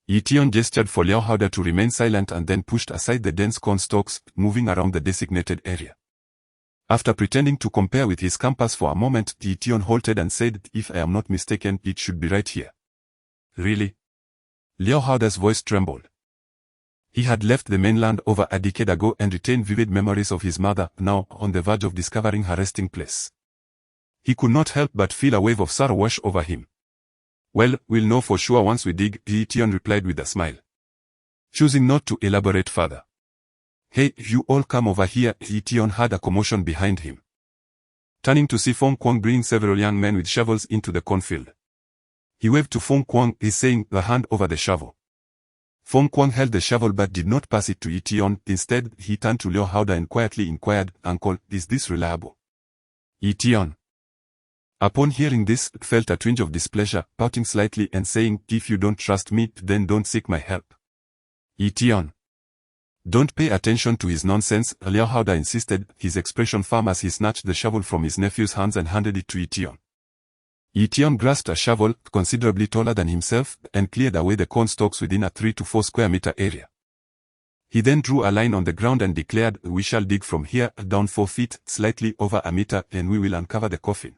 Ye Tian gestured for Liao Haoda to remain silent and then pushed aside the dense corn stalks, moving around the designated area. After pretending to compare with his compass for a moment, Ye Tian halted and said, if I am not mistaken, it should be right here. Really? Liao Haoda's voice trembled. He had left the mainland over a decade ago and retained vivid memories of his mother, now on the verge of discovering her resting place. He could not help but feel a wave of sorrow wash over him. Well, we'll know for sure once we dig, Ye Tian replied with a smile. Choosing not to elaborate further. Hey, you all come over here, Ye Tian heard a commotion behind him. Turning to see Feng Kuang bringing several young men with shovels into the cornfield. He waved to Feng Kuang, saying, the hand over the shovel. Feng Kuang held the shovel but did not pass it to Ye Tian. Instead, he turned to Liao Haoda and quietly inquired, Uncle, is this reliable? Ye Tian, upon hearing this, felt a twinge of displeasure, pouting slightly and saying, if you don't trust me, then don't seek my help. Ye Tian, don't pay attention to his nonsense, Liao Haoda insisted, his expression firm as he snatched the shovel from his nephew's hands and handed it to Ye Tian. Ye Tian grasped a shovel, considerably taller than himself, and cleared away the corn stalks within a 3 to 4 square meter area. He then drew a line on the ground and declared, we shall dig from here, down 4 feet, slightly over a meter, and we will uncover the coffin.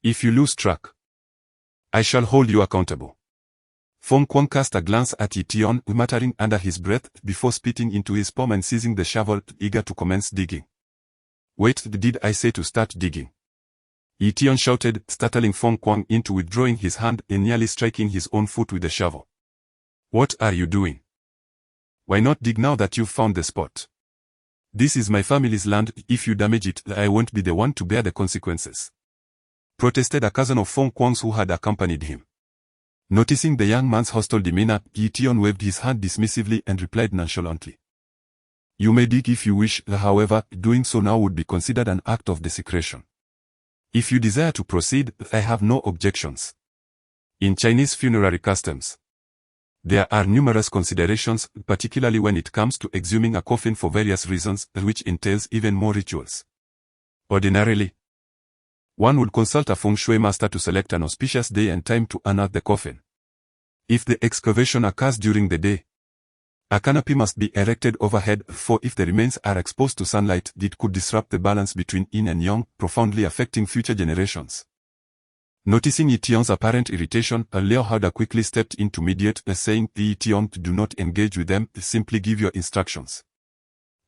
If you lose track, I shall hold you accountable. Feng Kuang cast a glance at Ye Tian, muttering under his breath, before spitting into his palm and seizing the shovel, eager to commence digging. Wait, did I say to start digging? Ye Tian shouted, startling Feng Kuang into withdrawing his hand and nearly striking his own foot with the shovel. What are you doing? Why not dig now that you've found the spot? This is my family's land, if you damage it, I won't be the one to bear the consequences. Protested a cousin of Feng Kuang's who had accompanied him. Noticing the young man's hostile demeanor, Ye Tian waved his hand dismissively and replied nonchalantly. You may dig if you wish, however, doing so now would be considered an act of desecration. If you desire to proceed, I have no objections. In Chinese funerary customs, there are numerous considerations, particularly when it comes to exhuming a coffin for various reasons, which entails even more rituals. Ordinarily, one would consult a feng shui master to select an auspicious day and time to unearth the coffin. If the excavation occurs during the day, a canopy must be erected overhead, for if the remains are exposed to sunlight, it could disrupt the balance between yin and yang, profoundly affecting future generations. Noticing Ye Tian's apparent irritation, Liao Haoda quickly stepped in to mediate, saying, Ye Tian, do not engage with them, simply give your instructions.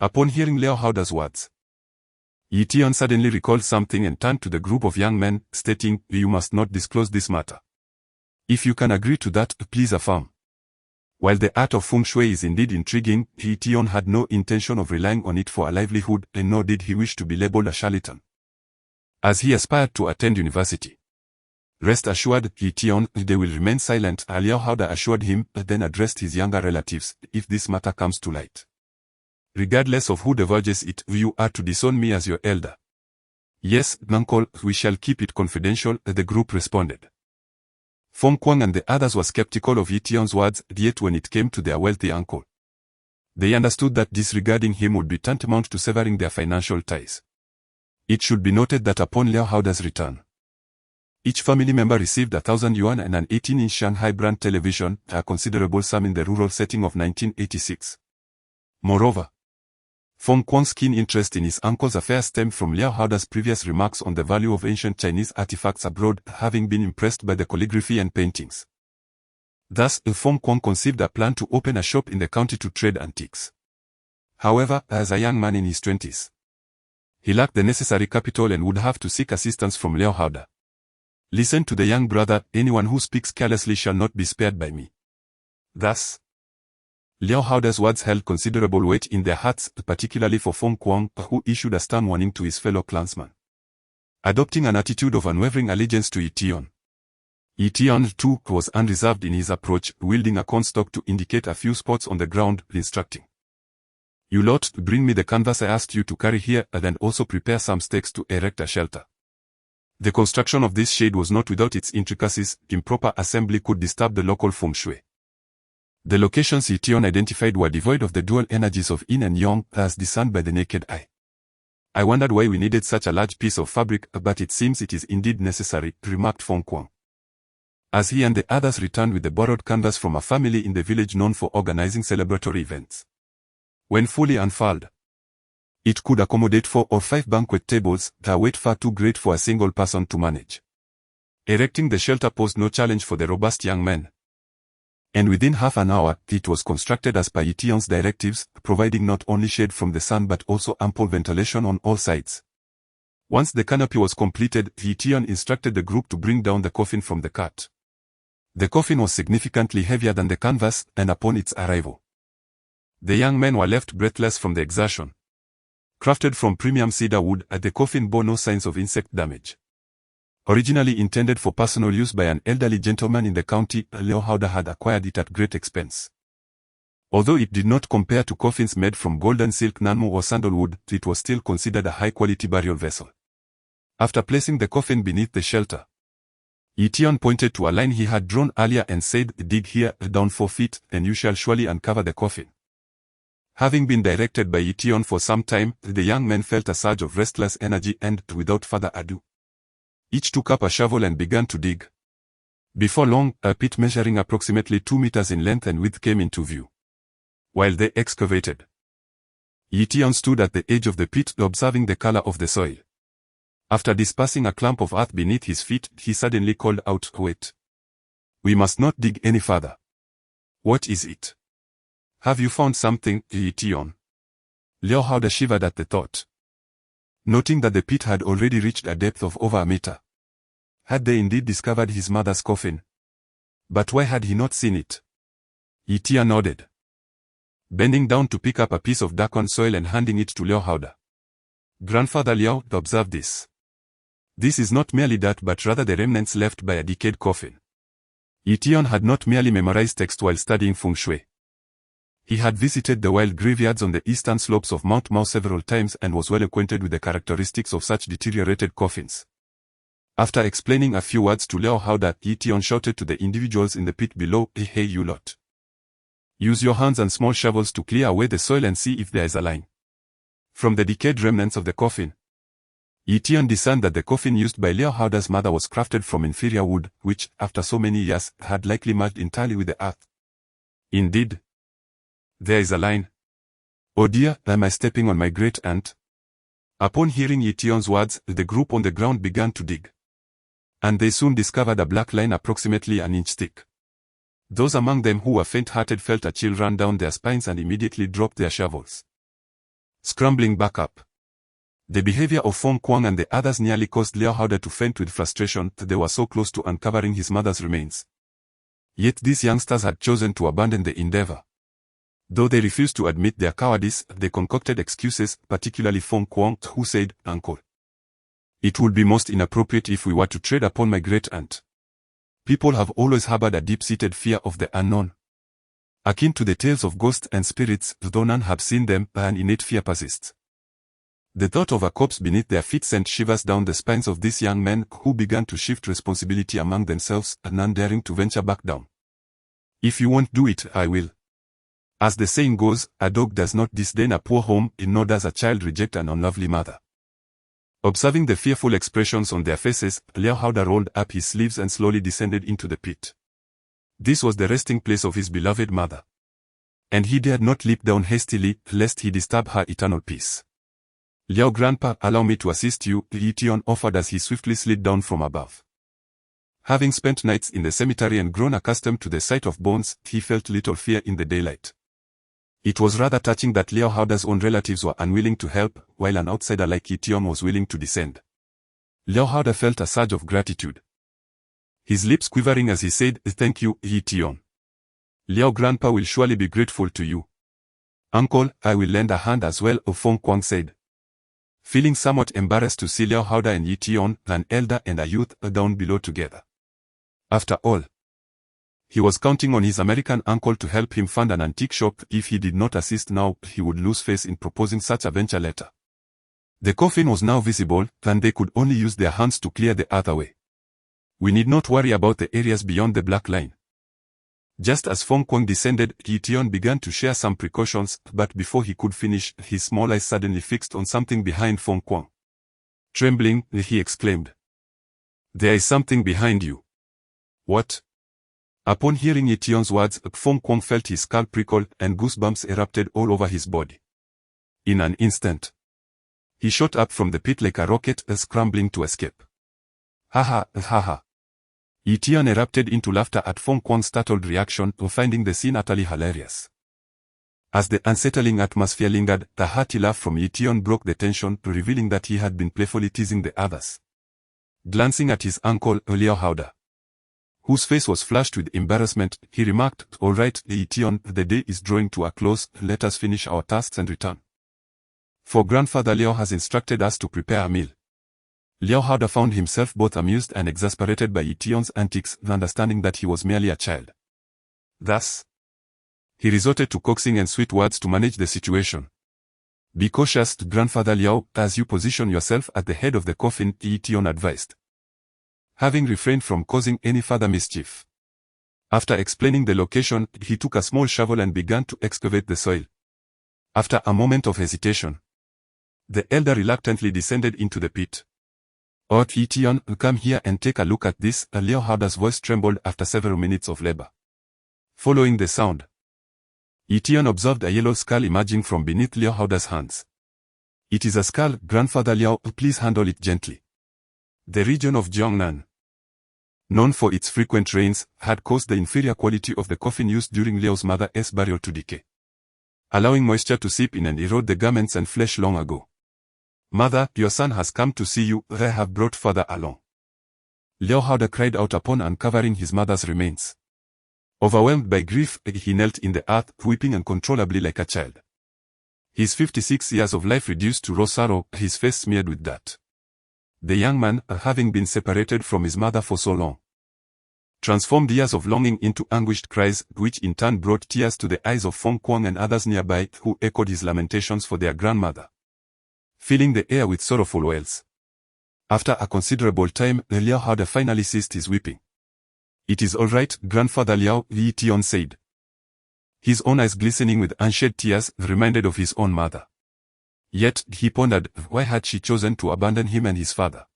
Upon hearing Liao Haoda's words, Ye Tian suddenly recalled something and turned to the group of young men, stating, you must not disclose this matter. If you can agree to that, please affirm. While the art of feng shui is indeed intriguing, Ye Tian had no intention of relying on it for a livelihood, and nor did he wish to be labeled a charlatan, as he aspired to attend university. Rest assured, Ye Tian, they will remain silent, Liao Haoda assured him, then addressed his younger relatives, if this matter comes to light. Regardless of who divulges it, you are to disown me as your elder. Yes, uncle, we shall keep it confidential, the group responded. Feng Kuang and the others were skeptical of Ye Tian's words, yet when it came to their wealthy uncle, they understood that disregarding him would be tantamount to severing their financial ties. It should be noted that upon Liao Haoda's return, each family member received 1,000 yuan and an 18-inch Shanghai brand television, a considerable sum in the rural setting of 1986. Moreover, Feng Kuang's keen interest in his uncle's affairs stemmed from Liao Haoda's previous remarks on the value of ancient Chinese artifacts abroad, having been impressed by the calligraphy and paintings. Thus, Feng Kuang conceived a plan to open a shop in the county to trade antiques. However, as a young man in his 20s, he lacked the necessary capital and would have to seek assistance from Liao Haoda. Listen to the young brother, anyone who speaks carelessly shall not be spared by me. Thus, Liao Haoda's words held considerable weight in their hearts, particularly for Feng Kuang, who issued a stern warning to his fellow clansmen, adopting an attitude of unwavering allegiance to Ye Tian. Ye Tian, too, was unreserved in his approach, wielding a cornstalk to indicate a few spots on the ground, instructing, you lot, bring me the canvas I asked you to carry here, and then also prepare some stakes to erect a shelter. The construction of this shade was not without its intricacies. Improper assembly could disturb the local feng shui. The locations Ye Tian identified were devoid of the dual energies of yin and yang, as discerned by the naked eye. I wondered why we needed such a large piece of fabric, but it seems it is indeed necessary, remarked Feng Kuang, as he and the others returned with the borrowed canvas from a family in the village known for organizing celebratory events. When fully unfurled, it could accommodate 4 or 5 banquet tables, a weight far too great for a single person to manage. Erecting the shelter posed no challenge for the robust young men. And within half an hour, it was constructed as per Ye Tian's directives, providing not only shade from the sun but also ample ventilation on all sides. Once the canopy was completed, Ye Tian instructed the group to bring down the coffin from the cart. The coffin was significantly heavier than the canvas, and upon its arrival, the young men were left breathless from the exertion. Crafted from premium cedar wood, the coffin bore no signs of insect damage. Originally intended for personal use by an elderly gentleman in the county, Liao Haoda had acquired it at great expense. Although it did not compare to coffins made from golden silk, nanmu or sandalwood, it was still considered a high-quality burial vessel. After placing the coffin beneath the shelter, Ye Tian pointed to a line he had drawn earlier and said, "Dig here, down 4 feet, and you shall surely uncover the coffin." Having been directed by Ye Tian for some time, the young men felt a surge of restless energy and, without further ado, each took up a shovel and began to dig. Before long, a pit measuring approximately 2 meters in length and width came into view. While they excavated, Ye Tian stood at the edge of the pit, observing the color of the soil. After dispersing a clump of earth beneath his feet, he suddenly called out, "Wait. We must not dig any further." "What is it? Have you found something, Ye Tian?" Liao Haoda shivered at the thought. Noting that the pit had already reached a depth of over a meter. Had they indeed discovered his mother's coffin? But why had he not seen it? Ye Tian nodded, bending down to pick up a piece of darkened soil and handing it to Liao Haoda. "Grandfather Liao, observe this. This is not merely dirt but rather the remnants left by a decayed coffin." Ye Tian had not merely memorized text while studying feng shui. He had visited the wild graveyards on the eastern slopes of Mount Mao several times and was well acquainted with the characteristics of such deteriorated coffins. After explaining a few words to Liao Haoda, Ye Tian shouted to the individuals in the pit below, "Hey you lot. Use your hands and small shovels to clear away the soil and see if there is a line from the decayed remnants of the coffin." Ye Tian discerned that the coffin used by Liao Haoda's mother was crafted from inferior wood, which, after so many years, had likely merged entirely with the earth. "Indeed, there is a line. Oh dear, am I stepping on my great-aunt?" Upon hearing Ye Tian's words, the group on the ground began to dig. And they soon discovered a black line approximately an inch thick. Those among them who were faint-hearted felt a chill run down their spines and immediately dropped their shovels. Scrambling back up. The behavior of Feng Kuang and the others nearly caused Liao Haoda to faint with frustration. They were so close to uncovering his mother's remains. Yet these youngsters had chosen to abandon the endeavor. Though they refused to admit their cowardice, they concocted excuses, particularly Feng Kuang, who said, "Uncle, it would be most inappropriate if we were to tread upon my great-aunt. People have always harbored a deep-seated fear of the unknown. Akin to the tales of ghosts and spirits, though none have seen them, an innate fear persists." The thought of a corpse beneath their feet sent shivers down the spines of these young men, who began to shift responsibility among themselves, none daring to venture back down. "If you won't do it, I will. As the saying goes, a dog does not disdain a poor home, nor does a child reject an unlovely mother." Observing the fearful expressions on their faces, Liao Haoda rolled up his sleeves and slowly descended into the pit. This was the resting place of his beloved mother. And he dared not leap down hastily, lest he disturb her eternal peace. "Liao Grandpa, allow me to assist you," Ye Tian offered as he swiftly slid down from above. Having spent nights in the cemetery and grown accustomed to the sight of bones, he felt little fear in the daylight. It was rather touching that Liao Haoda's own relatives were unwilling to help, while an outsider like Ye Tian was willing to descend. Liao Haoda felt a surge of gratitude, his lips quivering as he said, "Thank you, Ye Tian. Liao Grandpa will surely be grateful to you." "Uncle, I will lend a hand as well," Feng Kuang said, feeling somewhat embarrassed to see Liao Haoda and Ye Tian, an elder and a youth, down below together. After all, he was counting on his American uncle to help him fund an antique shop. If he did not assist now, he would lose face in proposing such a venture later. The coffin was now visible, and they could only use their hands to clear the earth away. "We need not worry about the areas beyond the black line." Just as Feng Kuang descended, Ye Tian began to share some precautions, but before he could finish, his small eyes suddenly fixed on something behind Feng Kuang. Trembling, he exclaimed, "There is something behind you." "What?" Upon hearing Ye Tian's words, Feng Kuang felt his scalp prickle and goosebumps erupted all over his body. In an instant, he shot up from the pit like a rocket, scrambling to escape. "Ha ha, ha ha. Ye Tian erupted into laughter at Feng Kuang's startled reaction, finding the scene utterly hilarious. As the unsettling atmosphere lingered, the hearty laugh from Ye Tian broke the tension, revealing that he had been playfully teasing the others. Glancing at his uncle, Liao Haoda, whose face was flushed with embarrassment, he remarked, "All right, Ye Tian, the day is drawing to a close, let us finish our tasks and return. For grandfather Liao has instructed us to prepare a meal." Liao Haoda found himself both amused and exasperated by Ye Tian's antics, understanding that he was merely a child. Thus, he resorted to coaxing and sweet words to manage the situation. "Be cautious, grandfather Liao, as you position yourself at the head of the coffin," Ye Tian advised, having refrained from causing any further mischief. After explaining the location, he took a small shovel and began to excavate the soil. After a moment of hesitation, the elder reluctantly descended into the pit. "Oh, Ye Tian, come here and take a look at this." Liao Haoda's voice trembled after several minutes of labor. Following the sound, Ye Tian observed a yellow skull emerging from beneath Liao Haoda's hands. "It is a skull, grandfather Liao, please handle it gently." The region of Jiangnan, known for its frequent rains, had caused the inferior quality of the coffin used during Liao's mother's burial to decay, allowing moisture to seep in and erode the garments and flesh long ago. "Mother, your son has come to see you, I have brought father along," Liao Haoda cried out upon uncovering his mother's remains. Overwhelmed by grief, he knelt in the earth, weeping uncontrollably like a child. His 56 years of life reduced to raw sorrow, his face smeared with dirt. The young man, having been separated from his mother for so long, transformed years of longing into anguished cries, which in turn brought tears to the eyes of Feng Kuang and others nearby, who echoed his lamentations for their grandmother, filling the air with sorrowful wails. After a considerable time, Liao Haoda finally ceased his weeping. "It is all right, grandfather Liao," Ye Tian said, his own eyes glistening with unshed tears, reminded of his own mother. Yet, he pondered, why had she chosen to abandon him and his father?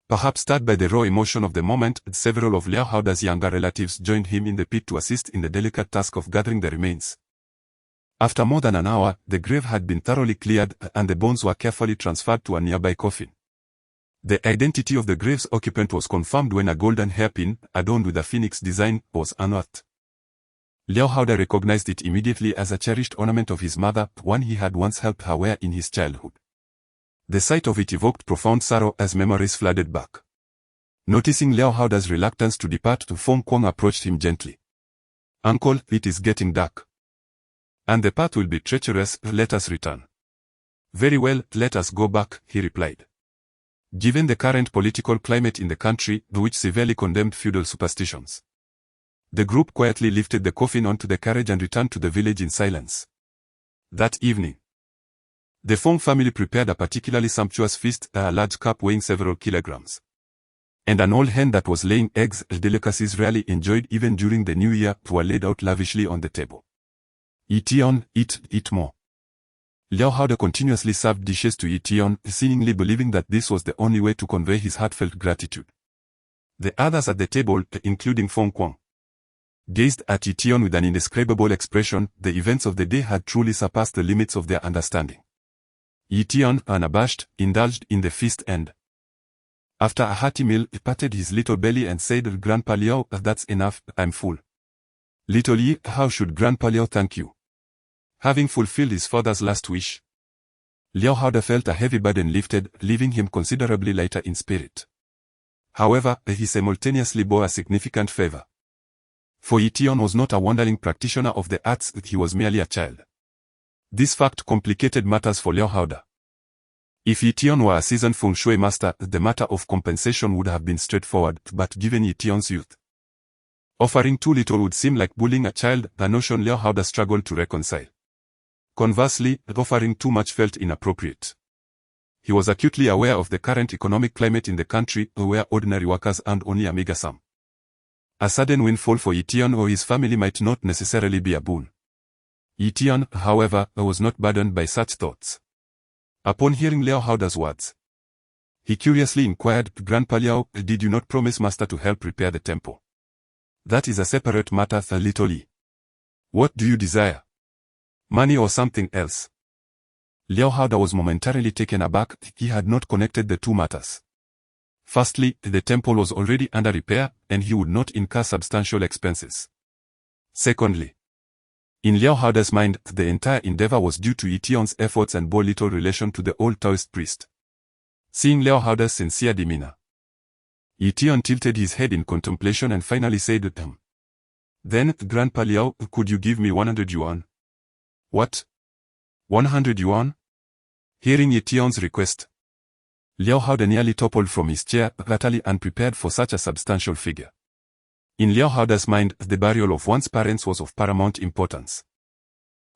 Perhaps stirred by the raw emotion of the moment, several of Liao Haoda's younger relatives joined him in the pit to assist in the delicate task of gathering the remains. After more than an hour, the grave had been thoroughly cleared, and the bones were carefully transferred to a nearby coffin. The identity of the grave's occupant was confirmed when a golden hairpin, adorned with a phoenix design, was unearthed. Liao Haoda recognized it immediately as a cherished ornament of his mother, one he had once helped her wear in his childhood. The sight of it evoked profound sorrow as memories flooded back. Noticing Liao Haoda's reluctance to depart, Feng Kuang approached him gently. "Uncle, it is getting dark, and the path will be treacherous, let us return." "Very well, let us go back," he replied. Given the current political climate in the country, which severely condemned feudal superstitions, the group quietly lifted the coffin onto the carriage and returned to the village in silence. That evening, the Feng family prepared a particularly sumptuous feast, a large cup weighing several kilograms, and an old hen that was laying eggs, delicacies rarely enjoyed even during the new year, were laid out lavishly on the table. "Ye Tian, eat more." Liao Haoda continuously served dishes to Ye Tian, seemingly believing that this was the only way to convey his heartfelt gratitude. The others at the table, including Feng Kuang, gazed at Ye Tian with an indescribable expression. The events of the day had truly surpassed the limits of their understanding. Ye Tian, unabashed, indulged in the feast and, after a hearty meal, he patted his little belly and said, "Grandpa Liao, that's enough, I'm full." "Little Ye, how should Grandpa Liao thank you?" Having fulfilled his father's last wish, Liao Haoda felt a heavy burden lifted, leaving him considerably lighter in spirit. However, he simultaneously bore a significant favor. For Ye Tian was not a wanderling practitioner of the arts, he was merely a child. This fact complicated matters for Liao Haoda. If Ye Tian were a seasoned feng shui master, the matter of compensation would have been straightforward, but given Ye Tian's youth, offering too little would seem like bullying a child, a notion Liao Haoda struggled to reconcile. Conversely, offering too much felt inappropriate. He was acutely aware of the current economic climate in the country, where ordinary workers earned only a meager sum. A sudden windfall for Ye Tian or his family might not necessarily be a boon. Ye Tian, however, was not burdened by such thoughts. Upon hearing Liao Haoda's words, he curiously inquired, "Grandpa Liao, did you not promise master to help repair the temple?" "That is a separate matter, little Li. What do you desire? Money or something else?" Liao Haoda was momentarily taken aback. He had not connected the two matters. Firstly, the temple was already under repair, and he would not incur substantial expenses. Secondly, in Liao Haoda's mind, the entire endeavor was due to Ye Tian's efforts and bore little relation to the old Taoist priest. Seeing Liao Haoda's sincere demeanor, Ye Tian tilted his head in contemplation and finally said, "Then, Grandpa Liao, could you give me 100 yuan? What? 100 yuan? Hearing Ye Tian's request, Liao Haoda nearly toppled from his chair, utterly unprepared for such a substantial figure. In Liao Haoda's mind, the burial of one's parents was of paramount importance.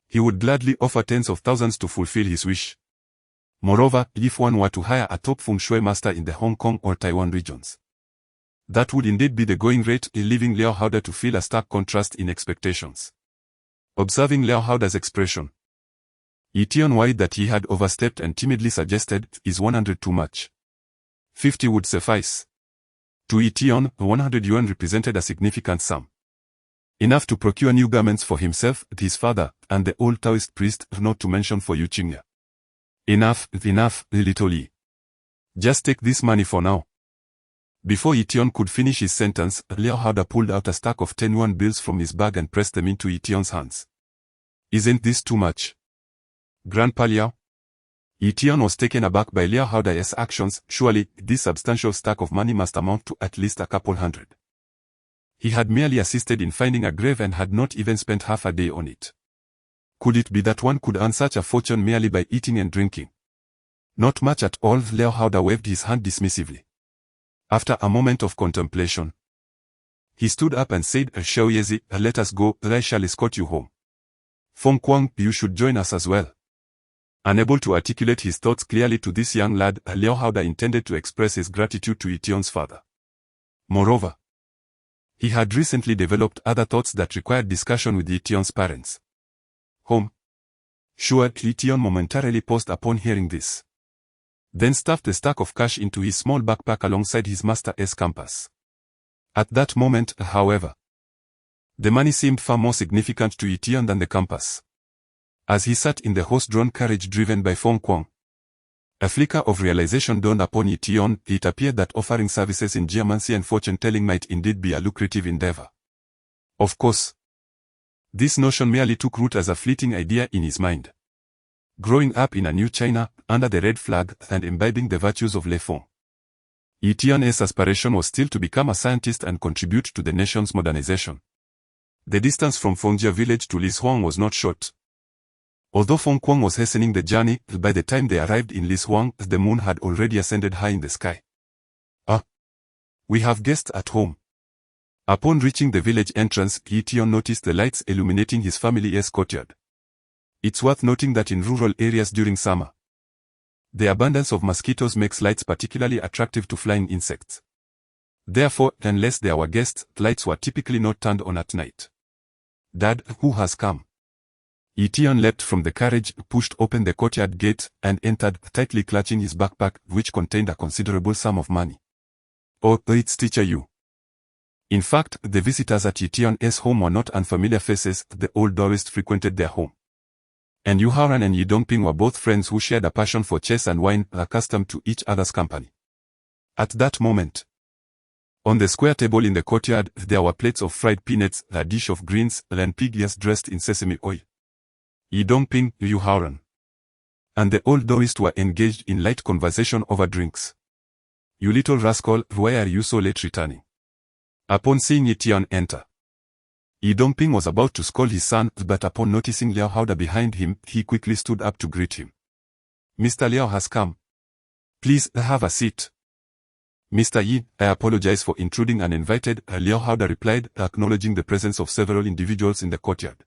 He would gladly offer tens of thousands to fulfill his wish. Moreover, if one were to hire a top feng shui master in the Hong Kong or Taiwan regions, that would indeed be the going rate, leaving Liao Haoda to feel a stark contrast in expectations. Observing Liao Haoda's expression, Ye Tian worried that he had overstepped and timidly suggested, "Is 100 too much? 50 would suffice." To Ye Tian, 100 yuan represented a significant sum. Enough to procure new garments for himself, his father, and the old Taoist priest, not to mention for Yu Qingya. Enough, little Yi. Just take this money for now." Before Ye Tian could finish his sentence, Liao Haoda pulled out a stack of 10 yuan bills from his bag and pressed them into Ye Tian's hands. "Isn't this too much, Grandpa Liao?" Ye Tian was taken aback by Liao Haoda's actions. Surely, this substantial stack of money must amount to at least a couple hundred. He had merely assisted in finding a grave and had not even spent half a day on it. Could it be that one could earn such a fortune merely by eating and drinking? Not much at all. Liao Haoda waved his hand dismissively. After a moment of contemplation, he stood up and said, "Xiao Yezi, let us go, I shall escort you home. Feng Kuang, you should join us as well." Unable to articulate his thoughts clearly to this young lad, Liao Haoda intended to express his gratitude to Ye Tian's father. Moreover, he had recently developed other thoughts that required discussion with Ye Tian's parents. "Home? Sure." Ye Tian momentarily paused upon hearing this, then stuffed the stack of cash into his small backpack alongside his master's compass. At that moment, however, the money seemed far more significant to Ye Tian than the compass. As he sat in the horse-drawn carriage driven by Feng Kuang, a flicker of realization dawned upon Ye Tian. It appeared that offering services in geomancy and fortune-telling might indeed be a lucrative endeavor. Of course, this notion merely took root as a fleeting idea in his mind. Growing up in a new China, under the red flag, and imbibing the virtues of Le Feng, Ye Tian's aspiration was still to become a scientist and contribute to the nation's modernization. The distance from Fengjia village to Lishuang was not short. Although Feng Kuang was hastening the journey, by the time they arrived in Lishuang, the moon had already ascended high in the sky. "Ah, we have guests at home." Upon reaching the village entrance, Ye Tian noticed the lights illuminating his family's courtyard. It's worth noting that in rural areas during summer, the abundance of mosquitoes makes lights particularly attractive to flying insects. Therefore, unless there were guests, lights were typically not turned on at night. "Dad, who has come?" Ye Tian leapt from the carriage, pushed open the courtyard gate, and entered, tightly clutching his backpack, which contained a considerable sum of money. "Oh, it's Teacher Yu." In fact, the visitors at Ye Tian's home were not unfamiliar faces. The old Taoist frequented their home, and Yu Haoran and Ye Dongping were both friends who shared a passion for chess and wine, accustomed to each other's company. At that moment, on the square table in the courtyard, there were plates of fried peanuts, a dish of greens, and pig ears dressed in sesame oil. Ye Dongping, Yu Haoran, and the old Taoist were engaged in light conversation over drinks. "You little rascal, why are you so late returning?" Upon seeing Ye Tian enter, Ye Dongping was about to scold his son, but upon noticing Liao Haoda behind him, he quickly stood up to greet him. "Mr. Liao has come. Please, have a seat." "Mr. Yi, I apologize for intruding uninvited," Liao Haoda replied, acknowledging the presence of several individuals in the courtyard.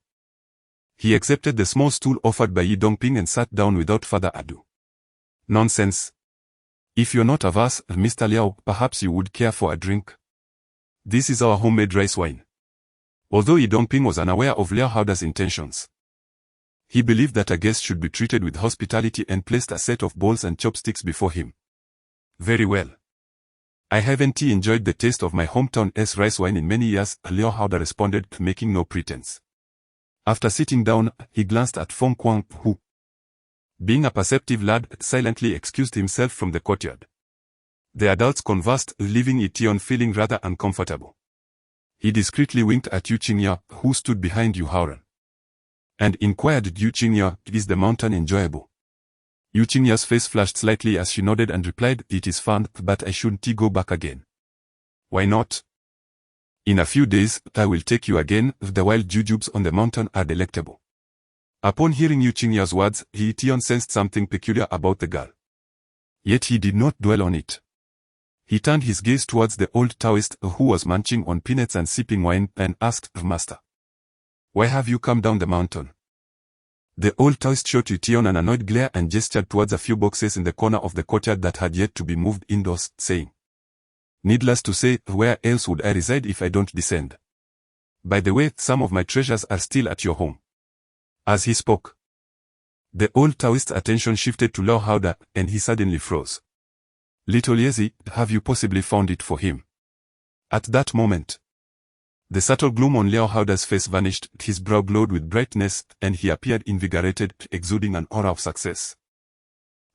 He accepted the small stool offered by Ye Dongping and sat down without further ado. "Nonsense. If you're not averse, Mr. Liao, perhaps you would care for a drink. This is our homemade rice wine." Although Ye Dongping was unaware of Liao Haoda's intentions, he believed that a guest should be treated with hospitality and placed a set of bowls and chopsticks before him. "Very well. I haven't enjoyed the taste of my hometown's rice wine in many years," Liao Haoda responded, making no pretense. After sitting down, he glanced at Feng Kuang, who, being a perceptive lad, silently excused himself from the courtyard. The adults conversed, leaving Ye Tian feeling rather uncomfortable. He discreetly winked at Yu Qingya, who stood behind Yu Haoran, and inquired, Yu Qingya, is the mountain enjoyable? Yu Qingya's face flushed slightly as she nodded and replied, it is fun, but I shouldn't go back again. Why not? In a few days, I will take you again. The wild jujubes on the mountain are delectable. Upon hearing Yu Qingya's words, Ye Tian sensed something peculiar about the girl. Yet he did not dwell on it. He turned his gaze towards the old Taoist who was munching on peanuts and sipping wine and asked, Master, why have you come down the mountain? The old Taoist shot Ye Tian an annoyed glare and gestured towards a few boxes in the corner of the courtyard that had yet to be moved indoors, saying, needless to say, where else would I reside if I don't descend? By the way, some of my treasures are still at your home. As he spoke, the old Taoist's attention shifted to Liao Haoda, and he suddenly froze. Little Yezi, have you possibly found it for him? At that moment, the subtle gloom on Liao Haoda's face vanished, his brow glowed with brightness, and he appeared invigorated, exuding an aura of success.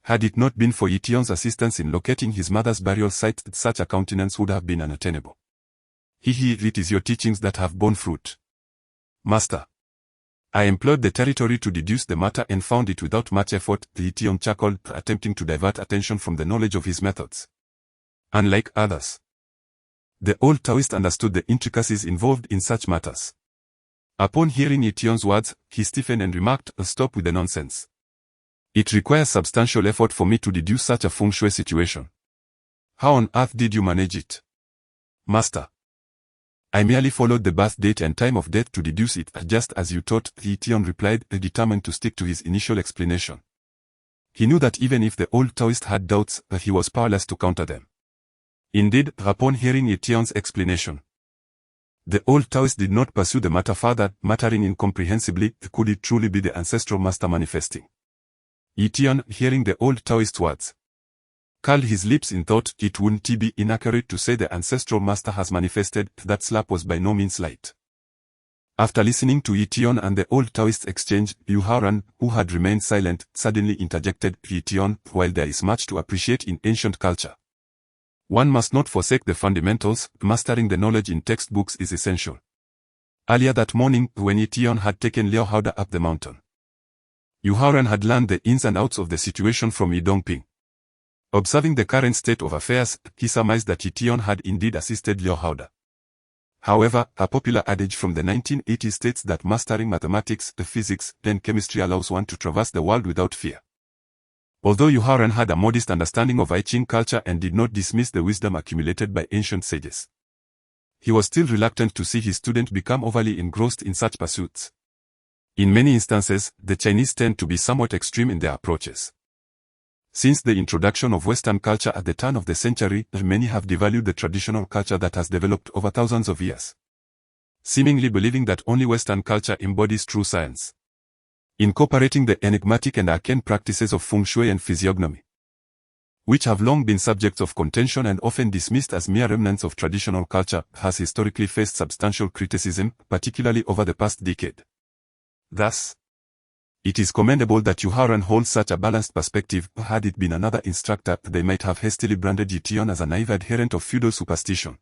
Had it not been for Ye Tian's assistance in locating his mother's burial site, such a countenance would have been unattainable. It is your teachings that have borne fruit. Master, I employed the territory to deduce the matter and found it without much effort, Ye Tian chuckled, attempting to divert attention from the knowledge of his methods. Unlike others, the old Taoist understood the intricacies involved in such matters. Upon hearing Ye Tian's words, he stiffened and remarked, stop with the nonsense. It requires substantial effort for me to deduce such a feng shui situation. How on earth did you manage it? Master, I merely followed the birth date and time of death to deduce it, just as you taught, Ye Tian replied, determined to stick to his initial explanation. He knew that even if the old Taoist had doubts, he was powerless to counter them. Indeed, upon hearing Ye Tian's explanation, the old Taoist did not pursue the matter further, muttering incomprehensibly, could it truly be the ancestral master manifesting? Ye Tian, hearing the old Taoist words, curled his lips in thought. It wouldn't be inaccurate to say the ancestral master has manifested. That slap was by no means light. After listening to Ye Tian and the old Taoist exchange, Yu Haoran, who had remained silent, suddenly interjected, Ye Tian, while there is much to appreciate in ancient culture, one must not forsake the fundamentals. Mastering the knowledge in textbooks is essential. Earlier that morning, when Ye Tian had taken Liao Haoda up the mountain, Yu Haoran had learned the ins and outs of the situation from Ye Dongping. Observing the current state of affairs, he surmised that Ye Tian had indeed assisted Liao Haoda. However, a popular adage from the 1980s states that mastering mathematics, physics, and chemistry allows one to traverse the world without fear. Although Yu Haoran had a modest understanding of I Ching culture and did not dismiss the wisdom accumulated by ancient sages, he was still reluctant to see his student become overly engrossed in such pursuits. In many instances, the Chinese tend to be somewhat extreme in their approaches. Since the introduction of Western culture at the turn of the century, many have devalued the traditional culture that has developed over thousands of years, seemingly believing that only Western culture embodies true science, incorporating the enigmatic and arcane practices of feng shui and physiognomy, which have long been subjects of contention and often dismissed as mere remnants of traditional culture, has historically faced substantial criticism, particularly over the past decade. Thus, it is commendable that Yu Haoran holds such a balanced perspective. Had it been another instructor, they might have hastily branded Ye Tian as a naive adherent of feudal superstition.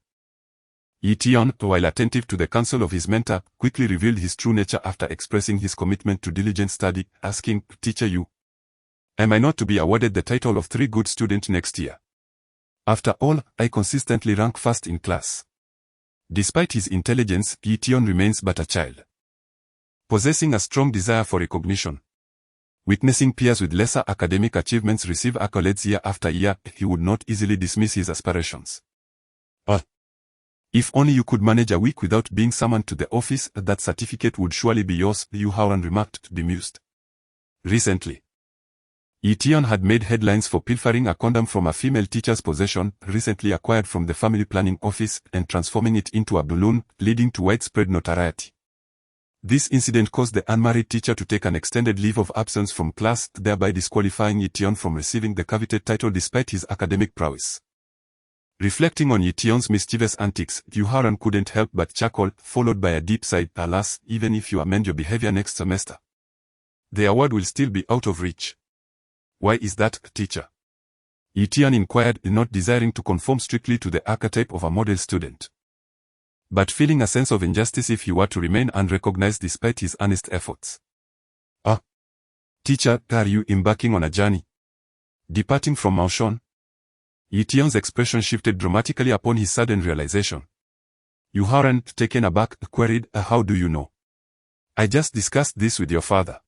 Ye Tian, while attentive to the counsel of his mentor, quickly revealed his true nature after expressing his commitment to diligent study, asking, Teacher Yu, am I not to be awarded the title of 3 good student next year? After all, I consistently rank first in class. Despite his intelligence, Ye Tian remains but a child, possessing a strong desire for recognition. Witnessing peers with lesser academic achievements receive accolades year after year, he would not easily dismiss his aspirations. If only you could manage a week without being summoned to the office, that certificate would surely be yours, Yu Haoran remarked, bemused. Recently, Ye Tian had made headlines for pilfering a condom from a female teacher's possession, recently acquired from the family planning office, and transforming it into a balloon, leading to widespread notoriety. This incident caused the unmarried teacher to take an extended leave of absence from class, thereby disqualifying Ye Tian from receiving the coveted title despite his academic prowess. Reflecting on Ye Tian's mischievous antics, Yu Haoran couldn't help but chuckle, followed by a deep sigh. Alas, even if you amend your behavior next semester, the award will still be out of reach. Why is that, teacher? Ye Tian inquired, not desiring to conform strictly to the archetype of a model student, but feeling a sense of injustice if he were to remain unrecognized despite his earnest efforts. "Ah, teacher, are you embarking on a journey? Departing from Maoshan?" Ye Tian's expression shifted dramatically upon his sudden realization. Yu Haoran, taken aback, queried, "How do you know?" "I just discussed this with your father."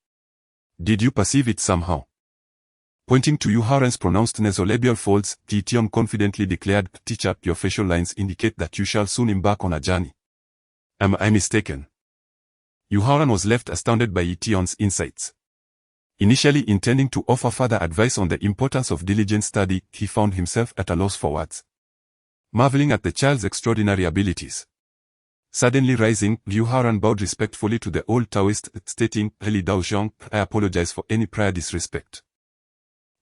"Did you perceive it somehow?" Pointing to Yu Haoran's pronounced nasolabial folds, Ye Tian confidently declared, "Teacher, your facial lines indicate that you shall soon embark on a journey." "Am I mistaken?" Yu Haoran was left astounded by Ye Tian's insights. Initially intending to offer further advice on the importance of diligent study, he found himself at a loss for words. Marveling at the child's extraordinary abilities. Suddenly rising, Yu Haoran bowed respectfully to the old Taoist, stating, "Li Daozhong, I apologize for any prior disrespect."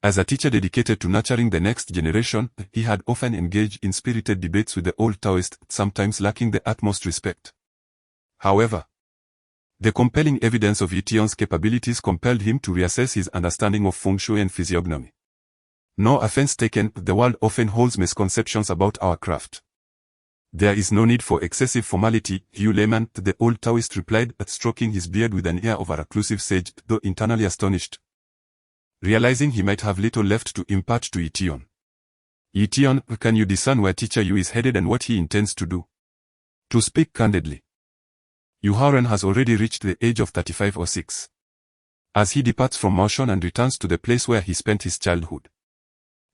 As a teacher dedicated to nurturing the next generation, he had often engaged in spirited debates with the old Taoist, sometimes lacking the utmost respect. However, the compelling evidence of Ye Tian's capabilities compelled him to reassess his understanding of feng shui and physiognomy. No offense taken, the world often holds misconceptions about our craft. "There is no need for excessive formality, you layman," the old Taoist replied, stroking his beard with an air of a reclusive sage, though internally astonished, realizing he might have little left to impart to Ye Tian. "Ye Tian, can you discern where teacher Yu is headed and what he intends to do?" To speak candidly, Yu Haoran has already reached the age of 35 or 6. As he departs from Maoshan and returns to the place where he spent his childhood,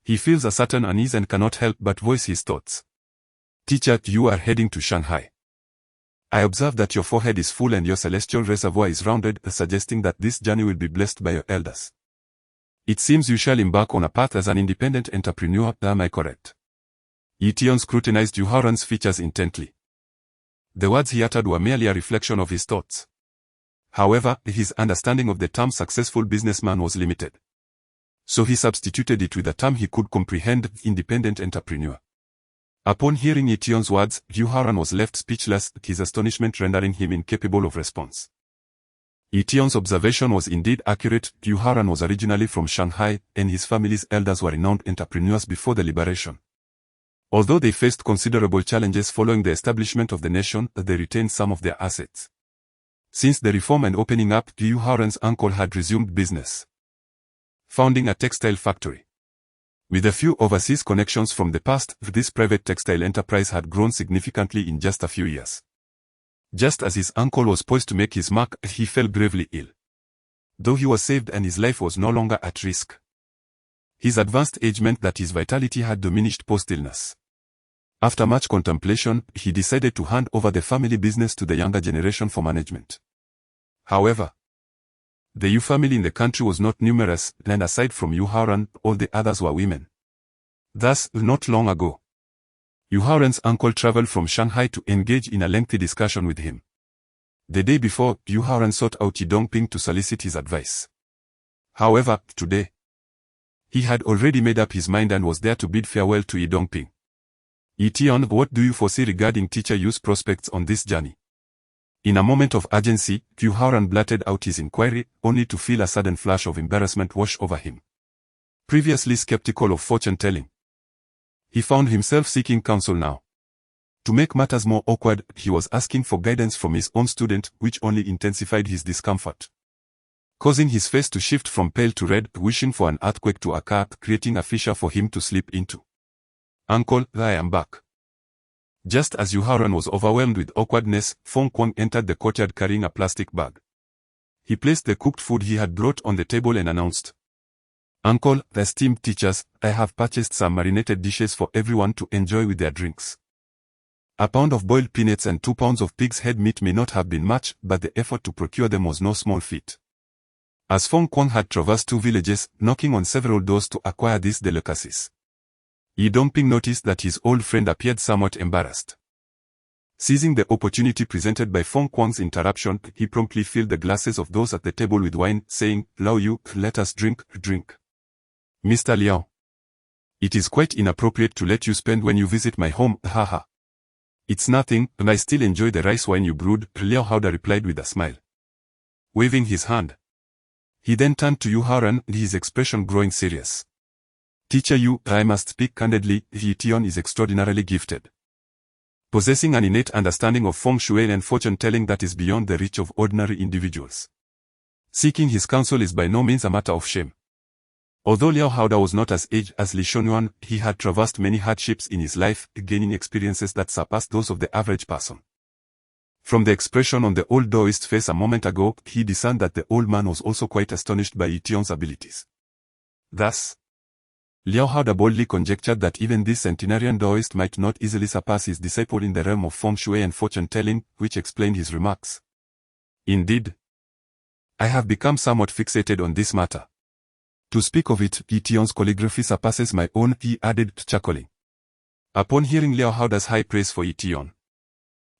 he feels a certain unease and cannot help but voice his thoughts. "Teacher, you are heading to Shanghai. I observe that your forehead is full and your celestial reservoir is rounded, suggesting that this journey will be blessed by your elders. It seems you shall embark on a path as an independent entrepreneur, am I correct?" Ye Tian scrutinized Yu Haoran's features intently. The words he uttered were merely a reflection of his thoughts. However, his understanding of the term successful businessman was limited. So he substituted it with a term he could comprehend, independent entrepreneur. Upon hearing Ye Tian's words, Yu Haoran was left speechless, his astonishment rendering him incapable of response. Ye Tian's observation was indeed accurate. Yu Haoran was originally from Shanghai, and his family's elders were renowned entrepreneurs before the liberation. Although they faced considerable challenges following the establishment of the nation, they retained some of their assets. Since the reform and opening up, Yu Haoran's uncle had resumed business, founding a textile factory. With a few overseas connections from the past, this private textile enterprise had grown significantly in just a few years. Just as his uncle was poised to make his mark, he fell gravely ill. Though he was saved and his life was no longer at risk, his advanced age meant that his vitality had diminished post-illness. After much contemplation, he decided to hand over the family business to the younger generation for management. However, the Yu family in the country was not numerous, and aside from Yu Haoran, all the others were women. Thus, not long ago, Yu Haoran's uncle traveled from Shanghai to engage in a lengthy discussion with him. The day before, Yu Haoran sought out Ye Dongping to solicit his advice. However, today, he had already made up his mind and was there to bid farewell to Ye Dongping. "Ye Tian, what do you foresee regarding teacher Yu's prospects on this journey?" In a moment of urgency, Yu Haoran blurted out his inquiry, only to feel a sudden flash of embarrassment wash over him. Previously skeptical of fortune-telling, he found himself seeking counsel now. To make matters more awkward, he was asking for guidance from his own student, which only intensified his discomfort, causing his face to shift from pale to red, wishing for an earthquake to occur, creating a fissure for him to slip into. "Uncle, I am back." Just as Yu Haoran was overwhelmed with awkwardness, Feng Kuang entered the courtyard carrying a plastic bag. He placed the cooked food he had brought on the table and announced, "Uncle, the esteemed teachers, I have purchased some marinated dishes for everyone to enjoy with their drinks. A pound of boiled peanuts and 2 pounds of pig's head meat may not have been much, but the effort to procure them was no small feat." As Feng Kuang had traversed 2 villages, knocking on several doors to acquire these delicacies, Ye Dongping noticed that his old friend appeared somewhat embarrassed. Seizing the opportunity presented by Feng Kuang's interruption, he promptly filled the glasses of those at the table with wine, saying, "Lao Yu, let us drink." "Mr. Liao, it is quite inappropriate to let you spend when you visit my home, haha." "It's nothing, and I still enjoy the rice wine you brewed," Liao Haoda replied with a smile, waving his hand. He then turned to Yu Haoran, his expression growing serious. Teacher Yu, I must speak candidly, Ye Tian is extraordinarily gifted. Possessing an innate understanding of feng shui and fortune-telling that is beyond the reach of ordinary individuals. Seeking his counsel is by no means a matter of shame. Although Liao Haoda was not as aged as Li Shonyuan, he had traversed many hardships in his life, gaining experiences that surpassed those of the average person. From the expression on the old Daoist face a moment ago, he discerned that the old man was also quite astonished by Ye Tian's abilities. Thus, Liao Haoda boldly conjectured that even this centenarian Daoist might not easily surpass his disciple in the realm of feng shui and fortune-telling, which explained his remarks. Indeed, I have become somewhat fixated on this matter. To speak of it, Ye Tian's calligraphy surpasses my own, he added, chuckling. Upon hearing Liao Haoda's high praise for Ye Tian,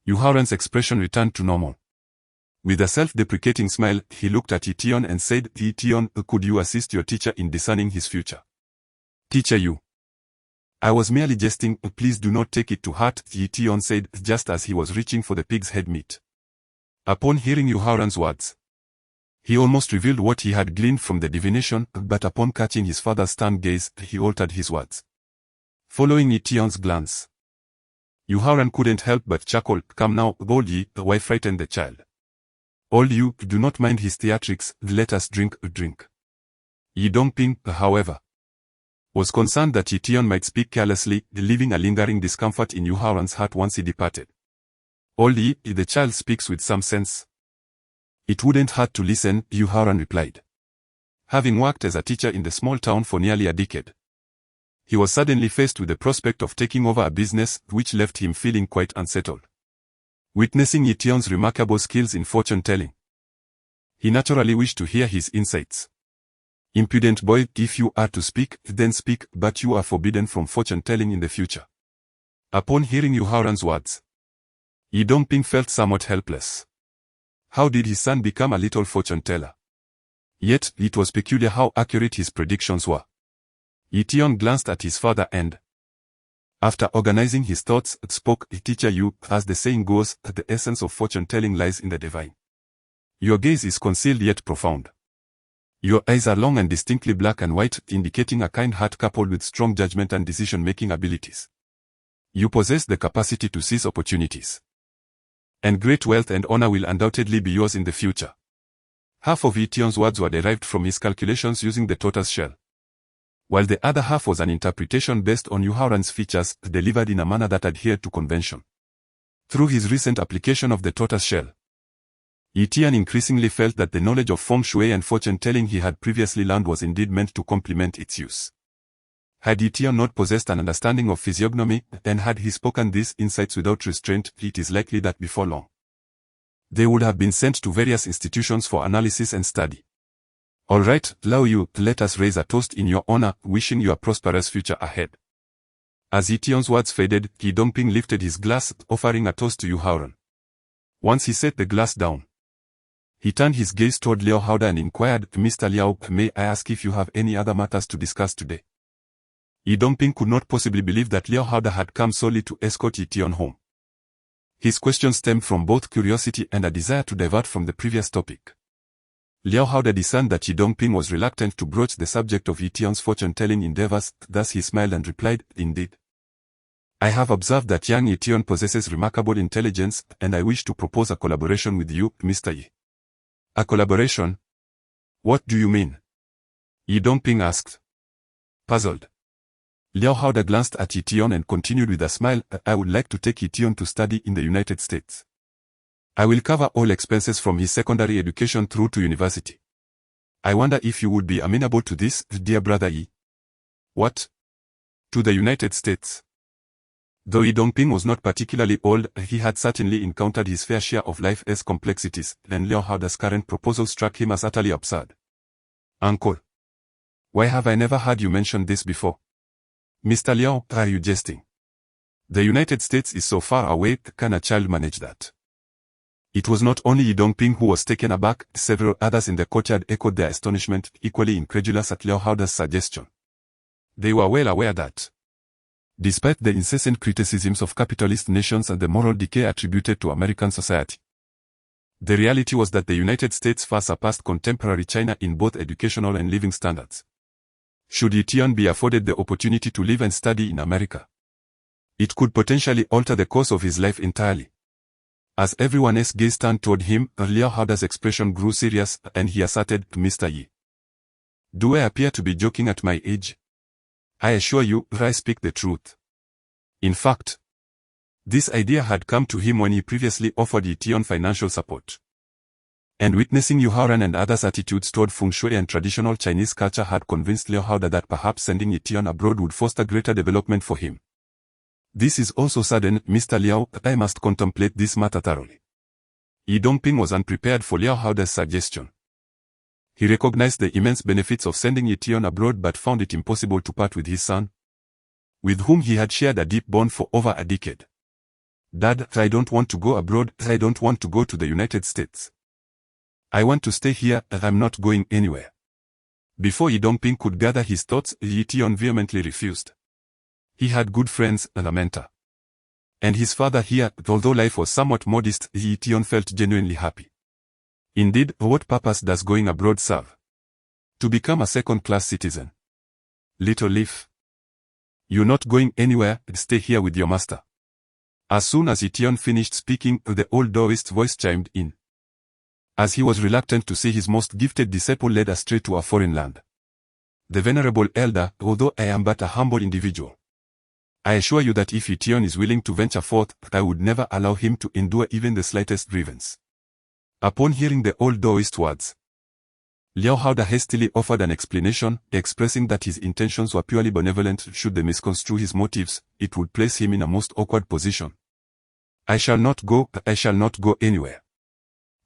Yu Haoran's expression returned to normal. With a self-deprecating smile, he looked at Ye Tian and said, Ye Tian, could you assist your teacher in discerning his future? Teacher Yu. I was merely jesting, please do not take it to heart, Ye Tian said, just as he was reaching for the pig's head meat. Upon hearing Yu Haoran's words, he almost revealed what he had gleaned from the divination, but upon catching his father's stern gaze, he altered his words. Following Ye Tian's glance, Yu Haoran couldn't help but chuckle. Come now, old Ye, why frighten the child? Old Yu, do not mind his theatrics, let us drink. Ye Dongping, however, was concerned that Ye Tian might speak carelessly, leaving a lingering discomfort in Yu Haoran's heart once he departed. Old Ye, the child speaks with some sense. It wouldn't hurt to listen, Yu Haoran replied. Having worked as a teacher in the small town for nearly a decade, he was suddenly faced with the prospect of taking over a business which left him feeling quite unsettled. Witnessing Ye Tian's remarkable skills in fortune-telling, he naturally wished to hear his insights. Impudent boy, if you are to speak, then speak, but you are forbidden from fortune-telling in the future. Upon hearing Yu Haoran's words, Ye Dongping felt somewhat helpless. How did his son become a little fortune-teller? Yet, it was peculiar how accurate his predictions were. Ye Tian glanced at his father and, after organizing his thoughts, spoke, Teacher Yu, as the saying goes, the essence of fortune-telling lies in the divine. Your gaze is concealed yet profound. Your eyes are long and distinctly black and white, indicating a kind heart coupled with strong judgment and decision-making abilities. You possess the capacity to seize opportunities. And great wealth and honor will undoubtedly be yours in the future. Half of Ye Tian's words were derived from his calculations using the tortoise shell, while the other half was an interpretation based on Yu Haoran's features, delivered in a manner that adhered to convention. Through his recent application of the tortoise shell, Ye Tian increasingly felt that the knowledge of feng shui and fortune-telling he had previously learned was indeed meant to complement its use. Had Ye Tian not possessed an understanding of physiognomy, and had he spoken these insights without restraint, it is likely that before long, they would have been sent to various institutions for analysis and study. All right, Lao Yu, let us raise a toast in your honor, wishing you a prosperous future ahead. As Ye Tian's words faded, Ye Dongping lifted his glass, offering a toast to Yu Haoran. Once he set the glass down, he turned his gaze toward Liao Haoda and inquired, Mr. Liao, may I ask if you have any other matters to discuss today? Ye Dongping could not possibly believe that Liao Haoda had come solely to escort Ye Tian home. His question stemmed from both curiosity and a desire to divert from the previous topic. Liao Haoda discerned that Ye Dongping was reluctant to broach the subject of Ye Tian's fortune-telling endeavors, thus he smiled and replied, Indeed. I have observed that young Ye Tian possesses remarkable intelligence, and I wish to propose a collaboration with you, Mr. Ye. A collaboration? What do you mean? Ye Dongping asked, puzzled. Liao Haoda glanced at Ye Tian and continued with a smile, I would like to take Ye Tian to study in the United States. I will cover all expenses from his secondary education through to university. I wonder if you would be amenable to this, dear brother Ye. What? To the United States? Though Ye Dongping was not particularly old, he had certainly encountered his fair share of life's complexities, and Liao Haoda's current proposal struck him as utterly absurd. Uncle, why have I never heard you mention this before? Mr. Liao, are you jesting? The United States is so far away, can a child manage that? It was not only Ye Dongping who was taken aback, several others in the courtyard echoed their astonishment, equally incredulous at Liao Haoda's suggestion. They were well aware that, despite the incessant criticisms of capitalist nations and the moral decay attributed to American society, the reality was that the United States far surpassed contemporary China in both educational and living standards. Should Ye Tian be afforded the opportunity to live and study in America, it could potentially alter the course of his life entirely. As everyone's gaze turned toward him, Liao Haoda's expression grew serious, and he asserted, "Mr. Yi, do I appear to be joking at my age? I assure you, I speak the truth." In fact, this idea had come to him when he previously offered Ye Tian financial support. And witnessing Yu Haoran and others' attitudes toward feng shui and traditional Chinese culture had convinced Liao Haoda that perhaps sending Ye Tian abroad would foster greater development for him. "This is also sudden, Mr. Liao, I must contemplate this matter thoroughly." Ye Dongping was unprepared for Liao Haoda's suggestion. He recognized the immense benefits of sending Ye Tian abroad but found it impossible to part with his son, with whom he had shared a deep bond for over a decade. "Dad, I don't want to go abroad, I don't want to go to the United States. I want to stay here, I'm not going anywhere." Before Ye Dongping could gather his thoughts, Ye Tian vehemently refused. He had good friends, a mentor, and his father here. Although life was somewhat modest, Ye Tian felt genuinely happy. Indeed, what purpose does going abroad serve? To become a second-class citizen? Little Leaf, you're not going anywhere, stay here with your master. As soon as Ye Tian finished speaking, the old Taoist voice chimed in. As he was reluctant to see his most gifted disciple led astray to a foreign land. "The venerable elder, although I am but a humble individual, I assure you that if Ye Tian is willing to venture forth, I would never allow him to endure even the slightest grievance." Upon hearing the old Taoist words, Liao Haoda hastily offered an explanation, expressing that his intentions were purely benevolent. Should they misconstrue his motives, it would place him in a most awkward position. I shall not go anywhere.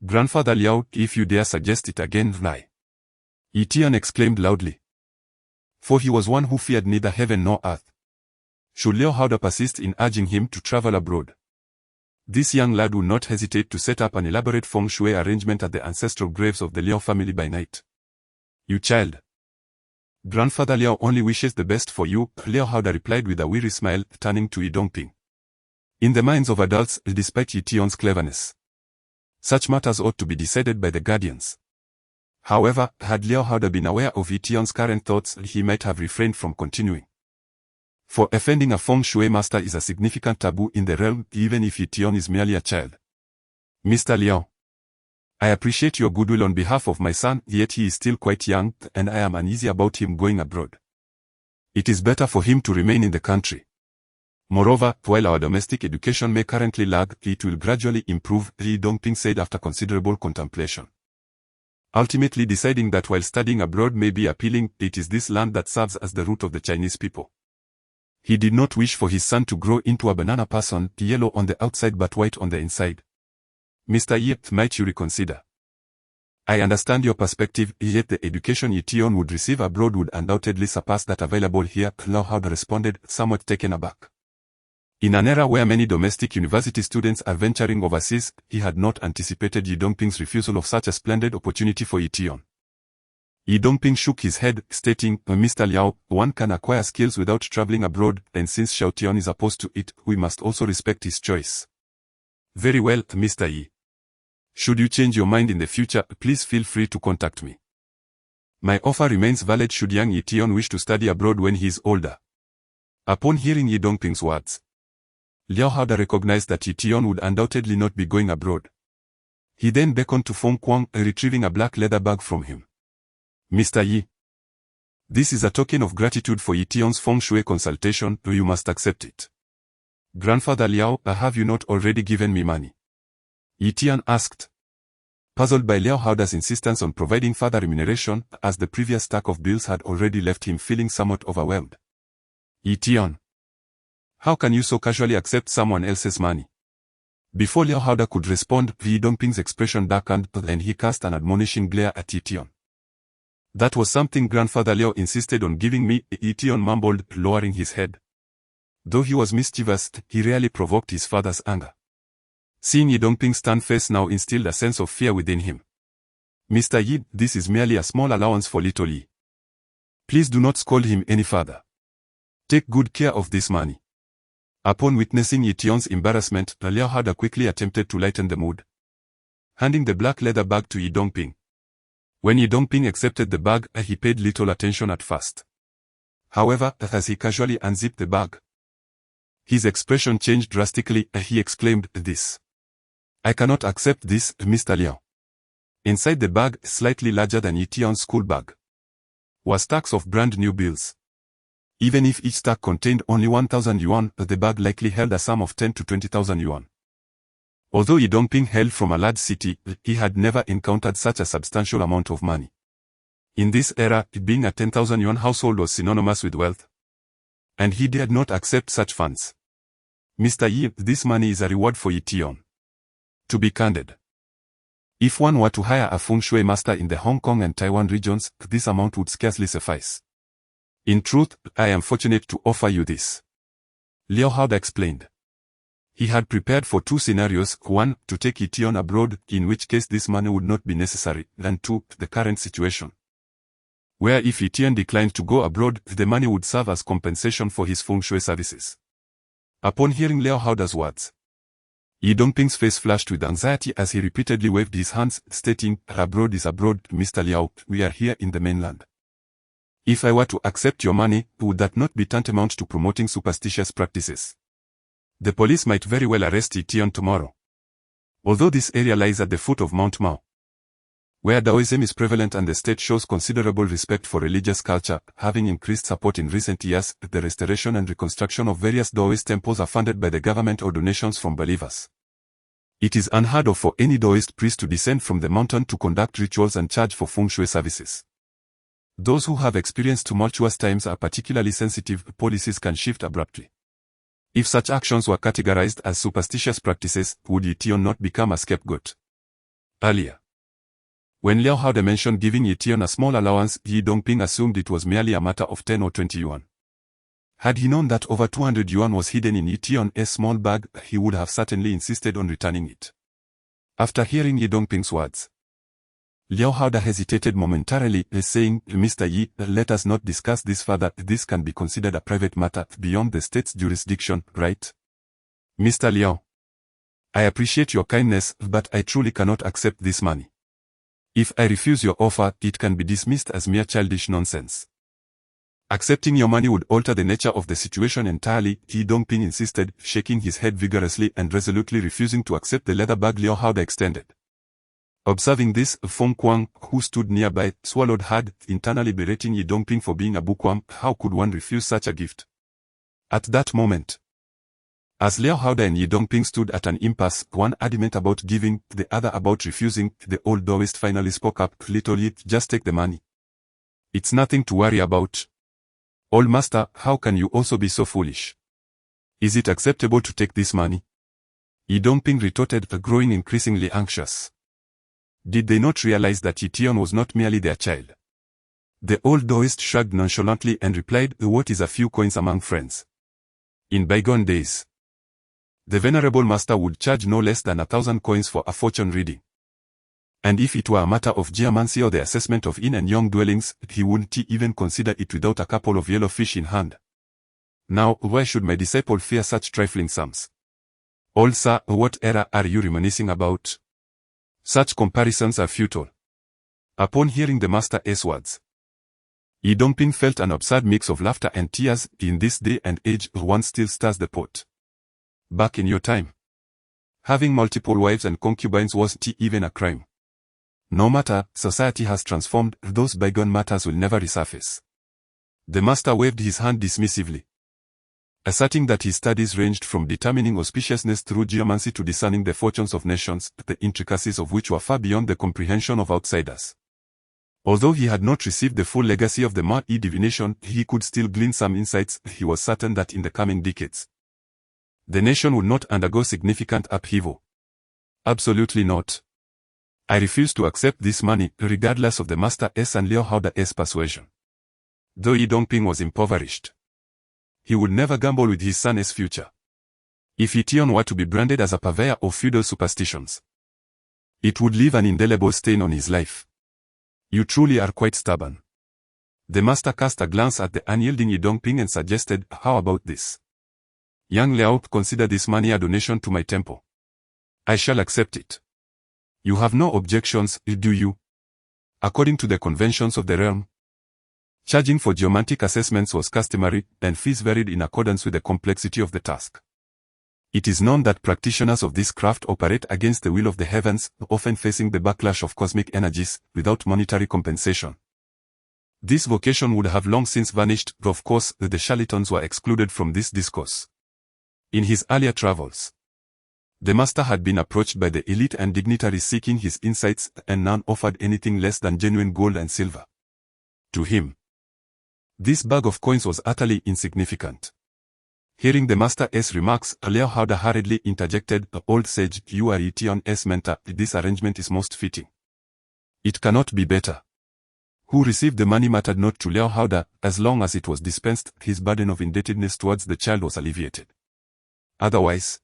Grandfather Liao, if you dare suggest it again, lie." Ye Tian exclaimed loudly. For he was one who feared neither heaven nor earth. Should Liao Haoda persist in urging him to travel abroad, this young lad would not hesitate to set up an elaborate feng shui arrangement at the ancestral graves of the Liao family by night. "You child. Grandfather Liao only wishes the best for you," Liao Haoda replied with a weary smile, turning to Ye Dongping. In the minds of adults, despite Ye Tian's cleverness, such matters ought to be decided by the guardians. However, had Liao Haoda been aware of Ye Tian's current thoughts, he might have refrained from continuing. For offending a feng shui master is a significant taboo in the realm, even if Ye Tian is merely a child. "Mr. Liao, I appreciate your goodwill on behalf of my son, yet he is still quite young, and I am uneasy about him going abroad. It is better for him to remain in the country. Moreover, while our domestic education may currently lag, it will gradually improve," Ye Dongping said after considerable contemplation. Ultimately deciding that while studying abroad may be appealing, it is this land that serves as the root of the Chinese people. He did not wish for his son to grow into a banana person, yellow on the outside but white on the inside. "Mr. Ye, might you reconsider? I understand your perspective, yet the education Ye Tian would receive abroad would undoubtedly surpass that available here," Liao Haoda responded, somewhat taken aback. In an era where many domestic university students are venturing overseas, he had not anticipated Ye Dongping's refusal of such a splendid opportunity for Ye Tian. Ye Dongping shook his head, stating, "Mr. Liao, one can acquire skills without traveling abroad, and since Xiao Tian is opposed to it, we must also respect his choice." "Very well, Mr. Yi. Should you change your mind in the future, please feel free to contact me. My offer remains valid should young Ye Tian wish to study abroad when he is older." Upon hearing Ye Dongping's words, Liao Haoda recognized that Ye Tian would undoubtedly not be going abroad. He then beckoned to Feng Kuang, retrieving a black leather bag from him. "Mr. Yi, this is a token of gratitude for Ye Tian's feng shui consultation, you must accept it." "Grandfather Liao, have you not already given me money?" Ye Tian asked, puzzled by Liao Haoda's insistence on providing further remuneration, as the previous stack of bills had already left him feeling somewhat overwhelmed. "Ye Tian, how can you so casually accept someone else's money?" Before Liao Haoda could respond, Ye Dongping's expression darkened, and he cast an admonishing glare at Ye Tian. "That was something Grandfather Liao insisted on giving me," Ye Tian mumbled, lowering his head. Though he was mischievous, he rarely provoked his father's anger. Seeing Ye Dongping's stern face now instilled a sense of fear within him. "Mr. Yi, this is merely a small allowance for little Yi. Please do not scold him any further. Take good care of this money." Upon witnessing Ye Tian's embarrassment, Liao Haoda quickly attempted to lighten the mood, handing the black leather bag to Ye Dongping. When Ye Dongping accepted the bag, he paid little attention at first. However, as he casually unzipped the bag, his expression changed drastically. He exclaimed, "This. I cannot accept this, Mr. Liao." Inside the bag, slightly larger than Ye Tian's school bag, were stacks of brand new bills. Even if each stack contained only 1,000 yuan, the bag likely held a sum of 10 to 20,000 yuan. Although Ye Dongping hailed from a large city, he had never encountered such a substantial amount of money. In this era, being a 10,000 yuan household was synonymous with wealth, and he dared not accept such funds. "Mr. Yi, this money is a reward for Ye Tian. To be candid, if one were to hire a feng shui master in the Hong Kong and Taiwan regions, this amount would scarcely suffice. In truth, I am fortunate to offer you this," Liao Haoda explained. He had prepared for two scenarios: one, to take Ye Tian abroad, in which case this money would not be necessary, and two, the current situation, where if Ye Tian declined to go abroad, the money would serve as compensation for his feng shui services. Upon hearing Liao Haoda's words, Ye Dongping's face flushed with anxiety as he repeatedly waved his hands, stating, "Abroad is abroad, Mr. Liao, we are here in the mainland. If I were to accept your money, would that not be tantamount to promoting superstitious practices? The police might very well arrest Ye Tian tomorrow." Although this area lies at the foot of Mount Mao, where Taoism is prevalent and the state shows considerable respect for religious culture, having increased support in recent years, the restoration and reconstruction of various Taoist temples are funded by the government or donations from believers. It is unheard of for any Taoist priest to descend from the mountain to conduct rituals and charge for feng shui services. Those who have experienced tumultuous times are particularly sensitive. Policies can shift abruptly. If such actions were categorized as superstitious practices, would Ye Tian not become a scapegoat? Earlier, when Liao Haoda mentioned giving Ye Tian a small allowance, Ye Dongping assumed it was merely a matter of 10 or 20 yuan. Had he known that over 200 yuan was hidden in Ye Tian's small bag, he would have certainly insisted on returning it. After hearing Ye Dongping's words, Liao Haoda hesitated momentarily, saying, "Mr. Yi, let us not discuss this further. This can be considered a private matter beyond the state's jurisdiction, right? Mr. Liao, I appreciate your kindness, but I truly cannot accept this money. If I refuse your offer, it can be dismissed as mere childish nonsense." "Accepting your money would alter the nature of the situation entirely," Ye Dongping insisted, shaking his head vigorously and resolutely refusing to accept the leather bag Liao Haoda extended. Observing this, Feng Kuang, who stood nearby, swallowed hard, internally berating Ye Dongping for being a bookworm. How could one refuse such a gift? At that moment, as Liao Haoda and Ye Dongping stood at an impasse, one adamant about giving, the other about refusing, the old Taoist finally spoke up, "Little Yi, just take the money. It's nothing to worry about." "Old master, how can you also be so foolish? Is it acceptable to take this money?" Ye Dongping retorted, growing increasingly anxious. Did they not realize that Ye Tian was not merely their child? The old Taoist shrugged nonchalantly and replied, "What is a few coins among friends? In bygone days, the venerable master would charge no less than 1,000 coins for a fortune reading. And if it were a matter of geomancy or the assessment of yin and yang dwellings, he wouldn't even consider it without a couple of yellow fish in hand. Now, why should my disciple fear such trifling sums? Old sir, what error are you reminiscing about? Such comparisons are futile." Upon hearing the master's words, Ye Dongping felt an absurd mix of laughter and tears. In this day and age, one still stirs the pot. Back in your time, having multiple wives and concubines wasn't even a crime. No matter, society has transformed, those bygone matters will never resurface. The master waved his hand dismissively, asserting that his studies ranged from determining auspiciousness through geomancy to discerning the fortunes of nations, the intricacies of which were far beyond the comprehension of outsiders. Although he had not received the full legacy of the Ma-Yi divination, he could still glean some insights. He was certain that in the coming decades, the nation would not undergo significant upheaval. Absolutely not. I refuse to accept this money, regardless of the master's and Liao Haoda's persuasion. Though Ye Dongping was impoverished, he would never gamble with his son's future. If Ye Tian were to be branded as a purveyor of feudal superstitions, it would leave an indelible stain on his life. You truly are quite stubborn. The master cast a glance at the unyielding Ye Dongping and suggested, "How about this? Young Liao, consider this money a donation to my temple. I shall accept it. You have no objections, do you? According to the conventions of the realm." Charging for geomantic assessments was customary, and fees varied in accordance with the complexity of the task. It is known that practitioners of this craft operate against the will of the heavens, often facing the backlash of cosmic energies, without monetary compensation. This vocation would have long since vanished, though of course the charlatans were excluded from this discourse. In his earlier travels, the master had been approached by the elite and dignitaries seeking his insights, and none offered anything less than genuine gold and silver. To him, this bag of coins was utterly insignificant. Hearing the master's remarks, Liao Haoda hurriedly interjected, "Old sage, you are Ye Tian's mentor, this arrangement is most fitting. It cannot be better." Who received the money mattered not to Liao Haoda, as long as it was dispensed, his burden of indebtedness towards the child was alleviated. Otherwise,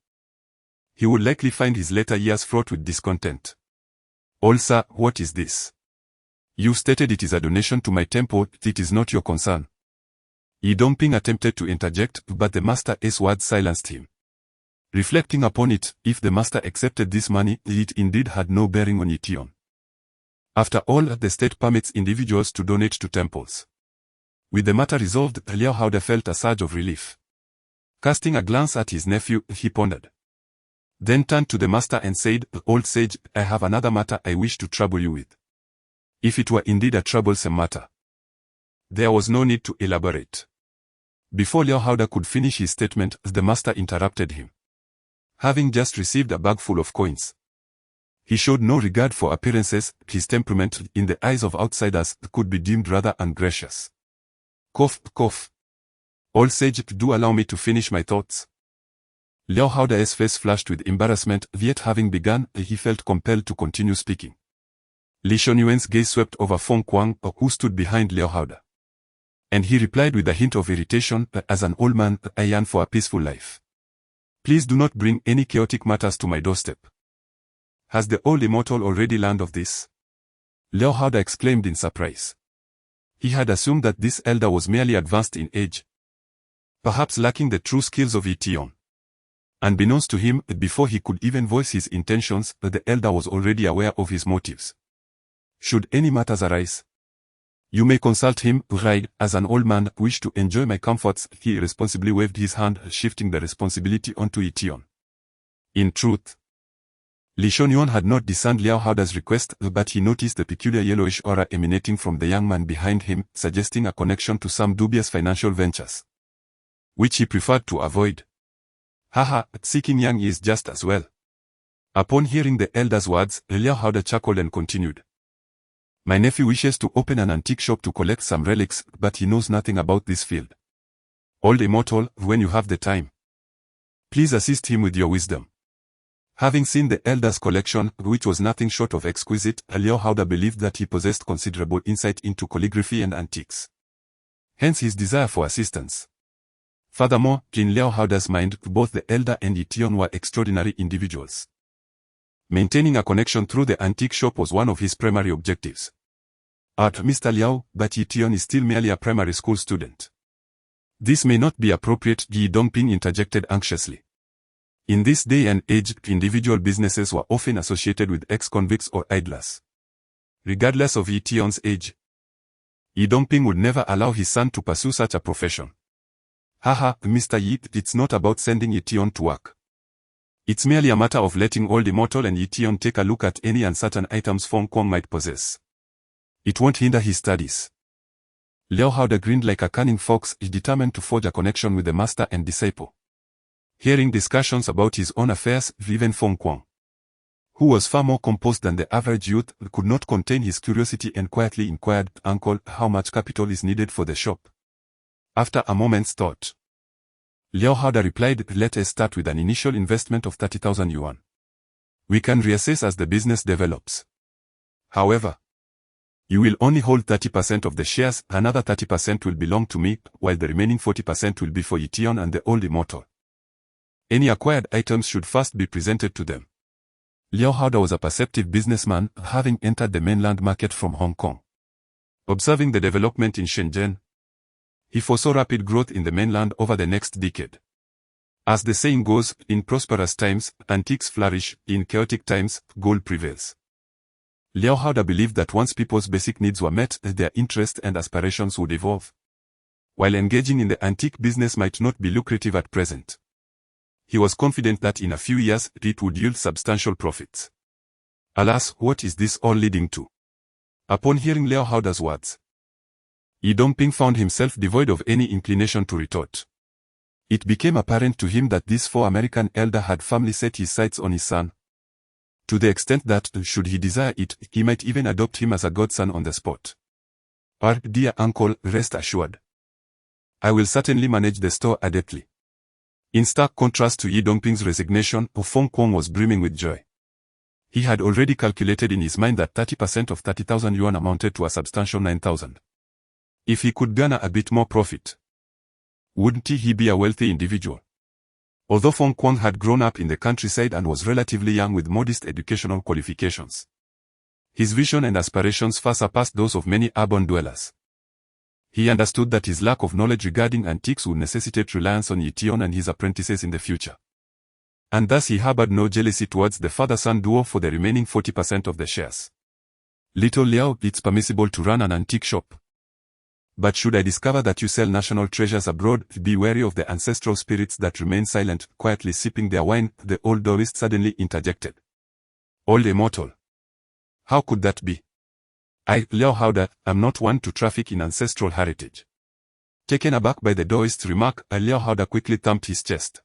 he would likely find his later years fraught with discontent. "Old sir, what is this? You stated it is a donation to my temple, it is not your concern." Ye Dongping attempted to interject, but the master's words silenced him. Reflecting upon it, if the master accepted this money, it indeed had no bearing on Ye Tian. After all, the state permits individuals to donate to temples. With the matter resolved, Liao Haoda felt a surge of relief. Casting a glance at his nephew, he pondered. Then turned to the master and said, "Old sage, I have another matter I wish to trouble you with." If it were indeed a troublesome matter, there was no need to elaborate. Before Liao Haoda could finish his statement, the master interrupted him. Having just received a bag full of coins, he showed no regard for appearances. His temperament, in the eyes of outsiders, could be deemed rather ungracious. Cough, cough. "Old sage, do allow me to finish my thoughts." Liao Haoda's face flushed with embarrassment, yet having begun, he felt compelled to continue speaking. Li Shunyuan's gaze swept over Feng Kuang, who stood behind Liao Haoda. And he replied with a hint of irritation, "As an old man, I yearn for a peaceful life. Please do not bring any chaotic matters to my doorstep." "Has the old immortal already learned of this?" Liao Haoda exclaimed in surprise. He had assumed that this elder was merely advanced in age, perhaps lacking the true skills of Ye Tian. Unbeknownst to him, before he could even voice his intentions, the elder was already aware of his motives. "Should any matters arise, you may consult him, right? As an old man, wish to enjoy my comforts." He irresponsibly waved his hand, shifting the responsibility onto Ye Tian. In truth, Li Shunyuan had not discerned Liao Haoda's request, but he noticed the peculiar yellowish aura emanating from the young man behind him, suggesting a connection to some dubious financial ventures, which he preferred to avoid. "Haha, seeking young is just as well." Upon hearing the elder's words, Liao Haoda chuckled and continued. "My nephew wishes to open an antique shop to collect some relics, but he knows nothing about this field. Old immortal, when you have the time, please assist him with your wisdom." Having seen the elder's collection, which was nothing short of exquisite, Liao Haoda believed that he possessed considerable insight into calligraphy and antiques. Hence his desire for assistance. Furthermore, in Liao Haoda's mind, both the elder and Ye Tian were extraordinary individuals. Maintaining a connection through the antique shop was one of his primary objectives. "Mr. Liao, but Ye Tian is still merely a primary school student." "This may not be appropriate," Ye Dongping interjected anxiously. In this day and age, individual businesses were often associated with ex-convicts or idlers. Regardless of Ye Tian's age, Ye Dongping would never allow his son to pursue such a profession. "Haha, Mr. Yi, it's not about sending Ye Tian to work. It's merely a matter of letting Old Immortal and Ye Tian take a look at any uncertain items Feng Kuang might possess. It won't hinder his studies." Liao Haoda grinned like a cunning fox, determined to forge a connection with the master and disciple. Hearing discussions about his own affairs, even Feng Kuang, who was far more composed than the average youth, could not contain his curiosity and quietly inquired, "Uncle, how much capital is needed for the shop?" After a moment's thought, Liao Haoda replied, "Let us start with an initial investment of 30,000 yuan. We can reassess as the business develops. However, you will only hold 30% of the shares, another 30% will belong to me, while the remaining 40% will be for Ye Tian and the Old Immortal. Any acquired items should first be presented to them." Liao Haoda was a perceptive businessman, having entered the mainland market from Hong Kong. Observing the development in Shenzhen, he foresaw rapid growth in the mainland over the next decade. As the saying goes, in prosperous times, antiques flourish, in chaotic times, gold prevails. Liao Haoda believed that once people's basic needs were met, their interests and aspirations would evolve. While engaging in the antique business might not be lucrative at present, he was confident that in a few years it would yield substantial profits. Alas, what is this all leading to? Upon hearing Liao Haoda's words, Ye Dongping found himself devoid of any inclination to retort. It became apparent to him that this 4 American elder had firmly set his sights on his son, to the extent that, should he desire it, he might even adopt him as a godson on the spot. Our dear uncle, rest assured, I will certainly manage the store adeptly. In stark contrast to Ye Dongping's resignation, Feng Kuang was brimming with joy. He had already calculated in his mind that 30% of 30,000 yuan amounted to a substantial 9,000. If he could garner a bit more profit, wouldn't he be a wealthy individual? Although Feng Kuang had grown up in the countryside and was relatively young with modest educational qualifications, his vision and aspirations far surpassed those of many urban dwellers. He understood that his lack of knowledge regarding antiques would necessitate reliance on Ye Tian and his apprentices in the future. And thus he harbored no jealousy towards the father-son duo for the remaining 40% of the shares. Little Liao, it's permissible to run an antique shop. But should I discover that you sell national treasures abroad, be wary of the ancestral spirits that remain silent, quietly sipping their wine, the old Taoist suddenly interjected. Old immortal. How could that be? I, Liao Haoda, am not one to traffic in ancestral heritage. Taken aback by the Taoist's remark, Liao Haoda quickly thumped his chest.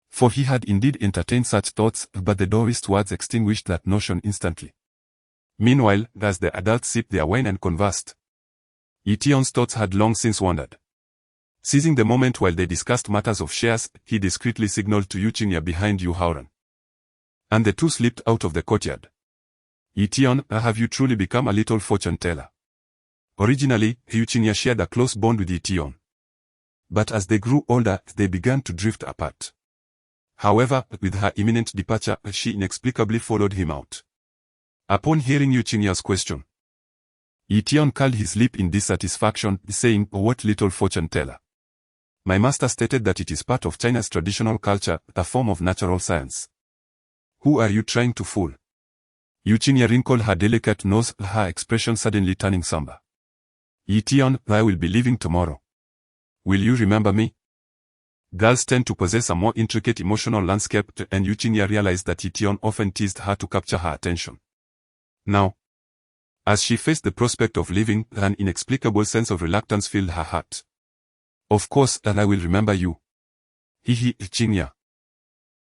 For he had indeed entertained such thoughts, but the Taoist's words extinguished that notion instantly. Meanwhile, as the adults sipped their wine and conversed, Ye Tian's thoughts had long since wandered. Seizing the moment while they discussed matters of shares, he discreetly signaled to Yu Qingya behind Yu Haoran. And the two slipped out of the courtyard. Ye Tian, have you truly become a little fortune teller? Originally, Yu Qingya shared a close bond with Ye Tian. But as they grew older, they began to drift apart. However, with her imminent departure, she inexplicably followed him out. Upon hearing Yu Qingya's question, Ye Tian curled his lip in dissatisfaction, saying, what little fortune teller? My master stated that it is part of China's traditional culture, a form of natural science. Who are you trying to fool? Yu Qingya wrinkled her delicate nose, her expression suddenly turning somber. Ye Tian, I will be leaving tomorrow. Will you remember me? Girls tend to possess a more intricate emotional landscape, and Yu Qingya realized that Ye Tian often teased her to capture her attention. Now, as she faced the prospect of leaving, an inexplicable sense of reluctance filled her heart. Of course, and I will remember you. Qingya.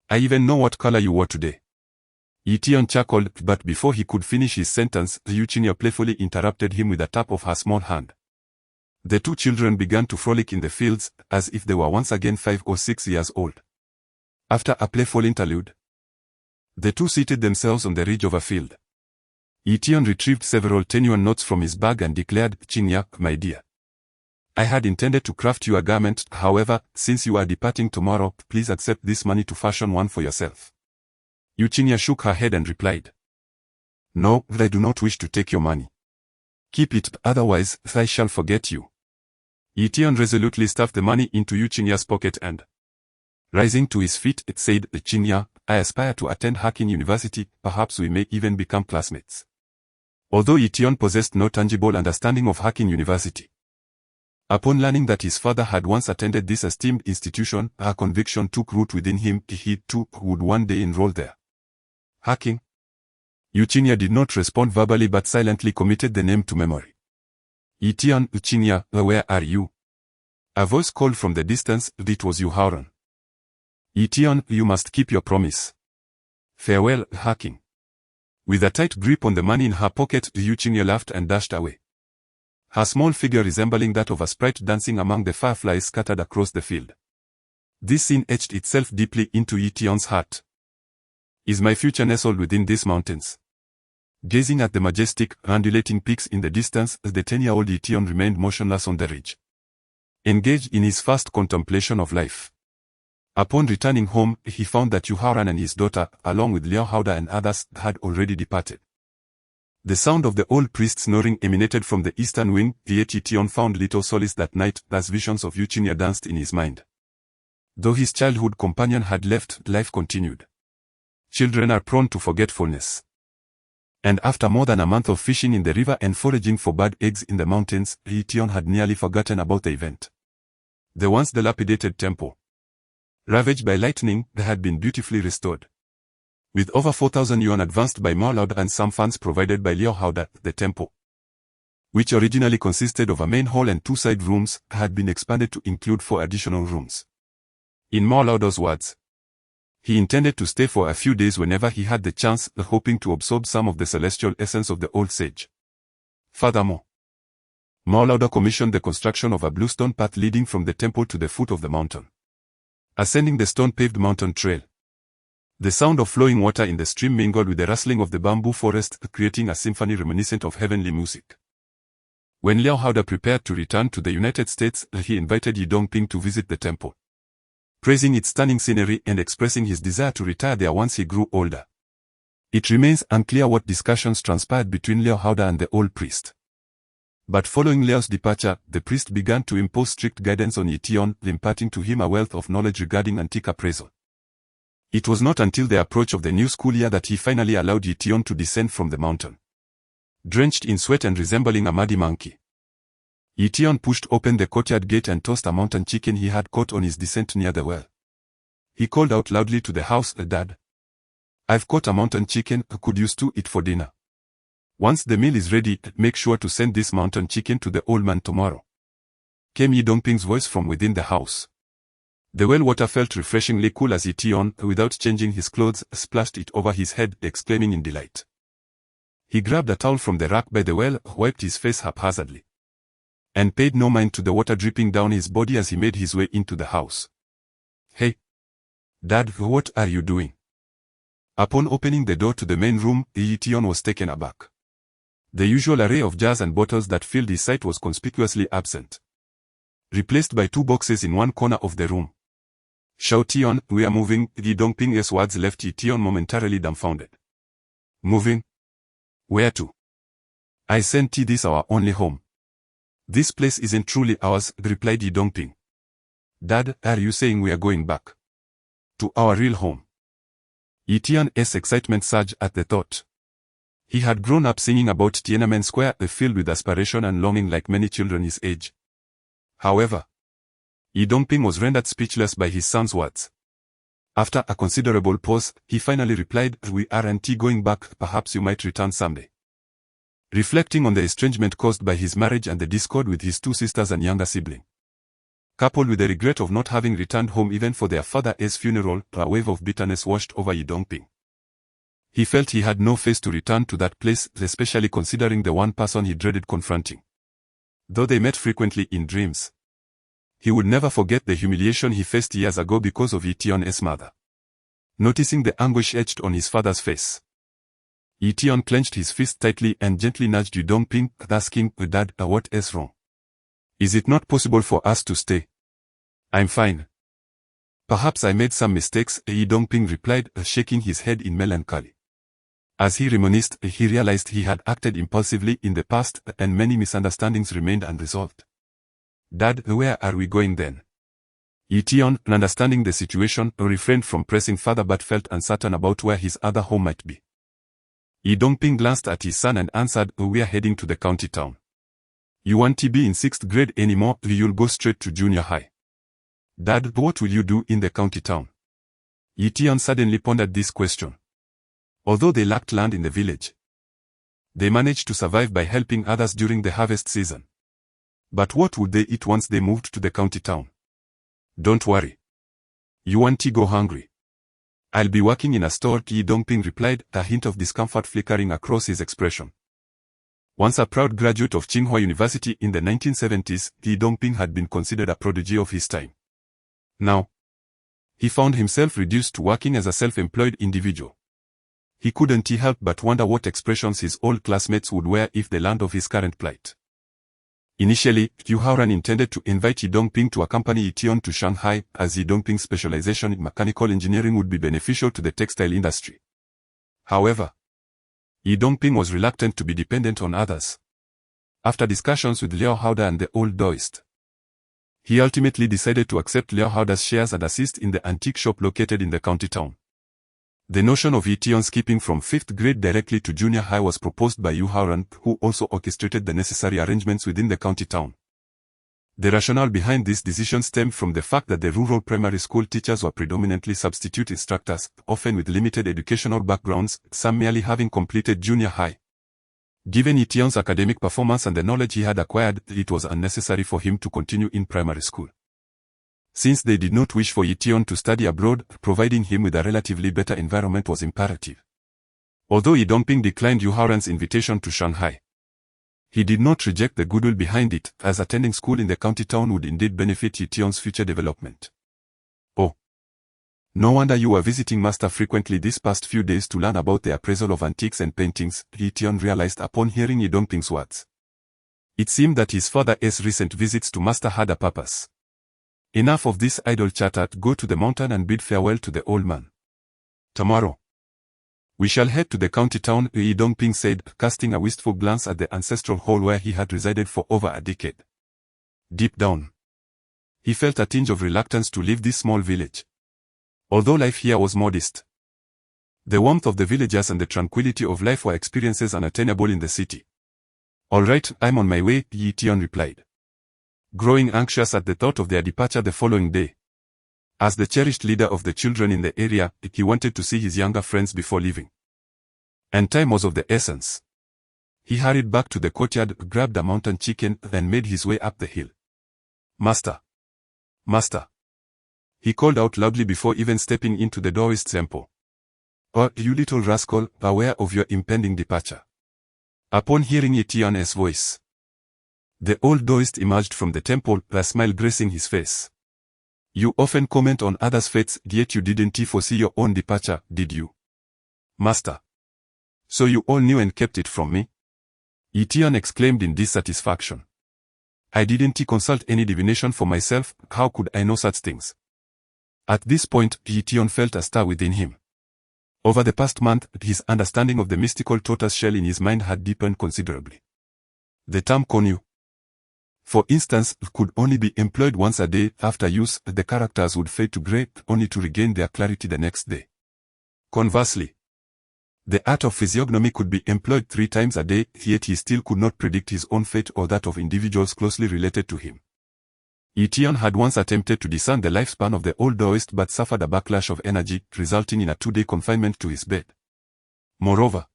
I even know what color you wore today. Ye Tian chuckled, but before he could finish his sentence, Yu Qingya playfully interrupted him with a tap of her small hand. The two children began to frolic in the fields, as if they were once again 5 or 6 years old. After a playful interlude, the two seated themselves on the ridge of a field. Ye Tian retrieved several tenuous notes from his bag and declared, Qingya, my dear. I had intended to craft you a garment, however, since you are departing tomorrow, please accept this money to fashion one for yourself. Yu Qingya shook her head and replied, No, I do not wish to take your money. Keep it, otherwise, I shall forget you. Ye Tian resolutely stuffed the money into Yu Qingya's pocket and, rising to his feet, it said, Qingya, I aspire to attend Hacking University, perhaps we may even become classmates. Although Ye Tian possessed no tangible understanding of Hacking University, upon learning that his father had once attended this esteemed institution, a conviction took root within him, he too would one day enroll there. Hacking? Yu Qingya did not respond verbally but silently committed the name to memory. Ye Tian, Qingya, where are you? A voice called from the distance, it was Yu Haoran. Ye Tian, you must keep your promise. Farewell, Hacking. With a tight grip on the money in her pocket, Yu Qingya laughed and dashed away. Her small figure resembling that of a sprite dancing among the fireflies scattered across the field. This scene etched itself deeply into Ye Tian's heart. Is my future nestled within these mountains? Gazing at the majestic, undulating peaks in the distance, the 10-year-old Ye Tian remained motionless on the ridge, engaged in his first contemplation of life. Upon returning home, he found that Yu Haoran and his daughter, along with Liao Haoda and others, had already departed. The sound of the old priest snoring emanated from the eastern wing, yet Ye Tian found little solace that night, as visions of Yu Qingya danced in his mind. Though his childhood companion had left, life continued. Children are prone to forgetfulness. And after more than a month of fishing in the river and foraging for bird eggs in the mountains, Ye Tian had nearly forgotten about the event. The once dilapidated temple, ravaged by lightning, had been beautifully restored. With over 4,000 yuan advanced by Mao Lauda and some funds provided by Liao Haoda, the temple, which originally consisted of a main hall and 2 side rooms, had been expanded to include 4 additional rooms. In Mao Lauda's words, he intended to stay for a few days whenever he had the chance, hoping to absorb some of the celestial essence of the old sage. Furthermore, Mao Lauda commissioned the construction of a blue stone path leading from the temple to the foot of the mountain. Ascending the stone-paved mountain trail, the sound of flowing water in the stream mingled with the rustling of the bamboo forest, creating a symphony reminiscent of heavenly music. When Liao Haoda prepared to return to the United States, he invited Ye Dongping to visit the temple, praising its stunning scenery and expressing his desire to retire there once he grew older. It remains unclear what discussions transpired between Liao Haoda and the old priest. But following Liao's departure, the priest began to impose strict guidance on Ye Tian, imparting to him a wealth of knowledge regarding antique appraisal. It was not until the approach of the new school year that he finally allowed Ye Tian to descend from the mountain. Drenched in sweat and resembling a muddy monkey, Ye Tian pushed open the courtyard gate and tossed a mountain chicken he had caught on his descent near the well. He called out loudly to the house, "Dad, I've caught a mountain chicken, could you stew it for dinner? Once the meal is ready, make sure to send this mountain chicken to the old man tomorrow." Came Ye Dongping's voice from within the house. The well water felt refreshingly cool as Ye Tian, without changing his clothes, splashed it over his head, exclaiming in delight. He grabbed a towel from the rack by the well, wiped his face haphazardly, and paid no mind to the water dripping down his body as he made his way into the house. "Hey, Dad, what are you doing?" Upon opening the door to the main room, Ye Tian was taken aback. The usual array of jars and bottles that filled his sight was conspicuously absent, replaced by 2 boxes in one corner of the room. "Shao Tian, we are moving." Ye Dongping's words left Ye Tian momentarily dumbfounded. "Moving? Where to?" "I sent this our only home. This place isn't truly ours," replied Ye Dongping. "Dad, are you saying we are going back to our real home?" Ye Tian's excitement surged at the thought. He had grown up singing about Tiananmen Square, filled with aspiration and longing like many children his age. However, Ye Dongping was rendered speechless by his son's words. After a considerable pause, he finally replied, "We aren't going back, perhaps you might return someday." Reflecting on the estrangement caused by his marriage and the discord with his 2 sisters and younger sibling, coupled with the regret of not having returned home even for their father's funeral, a wave of bitterness washed over Ye Dongping. He felt he had no face to return to that place, especially considering the one person he dreaded confronting. Though they met frequently in dreams, he would never forget the humiliation he faced years ago because of Ye Tian's mother. Noticing the anguish etched on his father's face, Ye Tian clenched his fist tightly and gently nudged Ye Dongping, asking, "Dad, what is wrong? Is it not possible for us to stay?" "I'm fine. Perhaps I made some mistakes," Ye Dongping replied, shaking his head in melancholy. As he reminisced, he realized he had acted impulsively in the past, and many misunderstandings remained unresolved. "Dad, where are we going then?" Ye Tian, understanding the situation, refrained from pressing further but felt uncertain about where his other home might be. Ye Dongping glanced at his son and answered, "We are heading to the county town." "You won't be in 6th grade anymore, you'll go straight to junior high." "Dad, what will you do in the county town?" Ye Tian suddenly pondered this question. Although they lacked land in the village, they managed to survive by helping others during the harvest season. But what would they eat once they moved to the county town? "Don't worry. You won't go hungry. I'll be working in a store," Ye Dongping replied, a hint of discomfort flickering across his expression. Once a proud graduate of Tsinghua University in the 1970s, Ye Dongping had been considered a prodigy of his time. Now, he found himself reduced to working as a self-employed individual. He couldn't help but wonder what expressions his old classmates would wear if they learned of his current plight. Initially, Yu Haoran intended to invite Ye Dongping to accompany Ye Tian to Shanghai, as Ye Dongping's specialization in mechanical engineering would be beneficial to the textile industry. However, Ye Dongping was reluctant to be dependent on others. After discussions with Liao Haoda and the old Daoist, he ultimately decided to accept Liao Haoda's shares and assist in the antique shop located in the county town. The notion of Ye Tian skipping from 5th grade directly to junior high was proposed by Yu Haoran, who also orchestrated the necessary arrangements within the county town. The rationale behind this decision stemmed from the fact that the rural primary school teachers were predominantly substitute instructors, often with limited educational backgrounds, some merely having completed junior high. Given Ye Tian's academic performance and the knowledge he had acquired, it was unnecessary for him to continue in primary school. Since they did not wish for Ye Tian to study abroad, providing him with a relatively better environment was imperative. Although Ye Dongping declined Yu Haoran's invitation to Shanghai, he did not reject the goodwill behind it, as attending school in the county town would indeed benefit Ye Tian's future development. Oh, no wonder you were visiting Master frequently these past few days to learn about the appraisal of antiques and paintings, Ye Tian realized upon hearing Ye Dongping's words. It seemed that his father's recent visits to Master had a purpose. Enough of this idle chatter. Go to the mountain and bid farewell to the old man. Tomorrow, we shall head to the county town, Ye Dongping said, casting a wistful glance at the ancestral hall where he had resided for over a decade. Deep down, he felt a tinge of reluctance to leave this small village. Although life here was modest, the warmth of the villagers and the tranquility of life were experiences unattainable in the city. All right, I'm on my way, Ye Tian replied, growing anxious at the thought of their departure the following day. As the cherished leader of the children in the area, he wanted to see his younger friends before leaving. And time was of the essence. He hurried back to the courtyard, grabbed a mountain chicken, and made his way up the hill. Master! Master! He called out loudly before even stepping into the Taoist temple. Oh, you little rascal, aware of your impending departure. Upon hearing Ye Tian's voice, the old Taoist emerged from the temple, a smile gracing his face. You often comment on others' fates, yet you didn't foresee your own departure, did you? Master. So you all knew and kept it from me? Ye Tian exclaimed in dissatisfaction. I didn't consult any divination for myself, how could I know such things? At this point, Ye Tian felt a stir within him. Over the past month, his understanding of the mystical tortoise shell in his mind had deepened considerably. The term Konyu, for instance, could only be employed once a day. After use, the characters would fade to grey, only to regain their clarity the next day. Conversely, the art of physiognomy could be employed 3 times a day, yet he still could not predict his own fate or that of individuals closely related to him. Ye Tian had once attempted to discern the lifespan of the old Taoist but suffered a backlash of energy, resulting in a 2-day confinement to his bed. Moreover,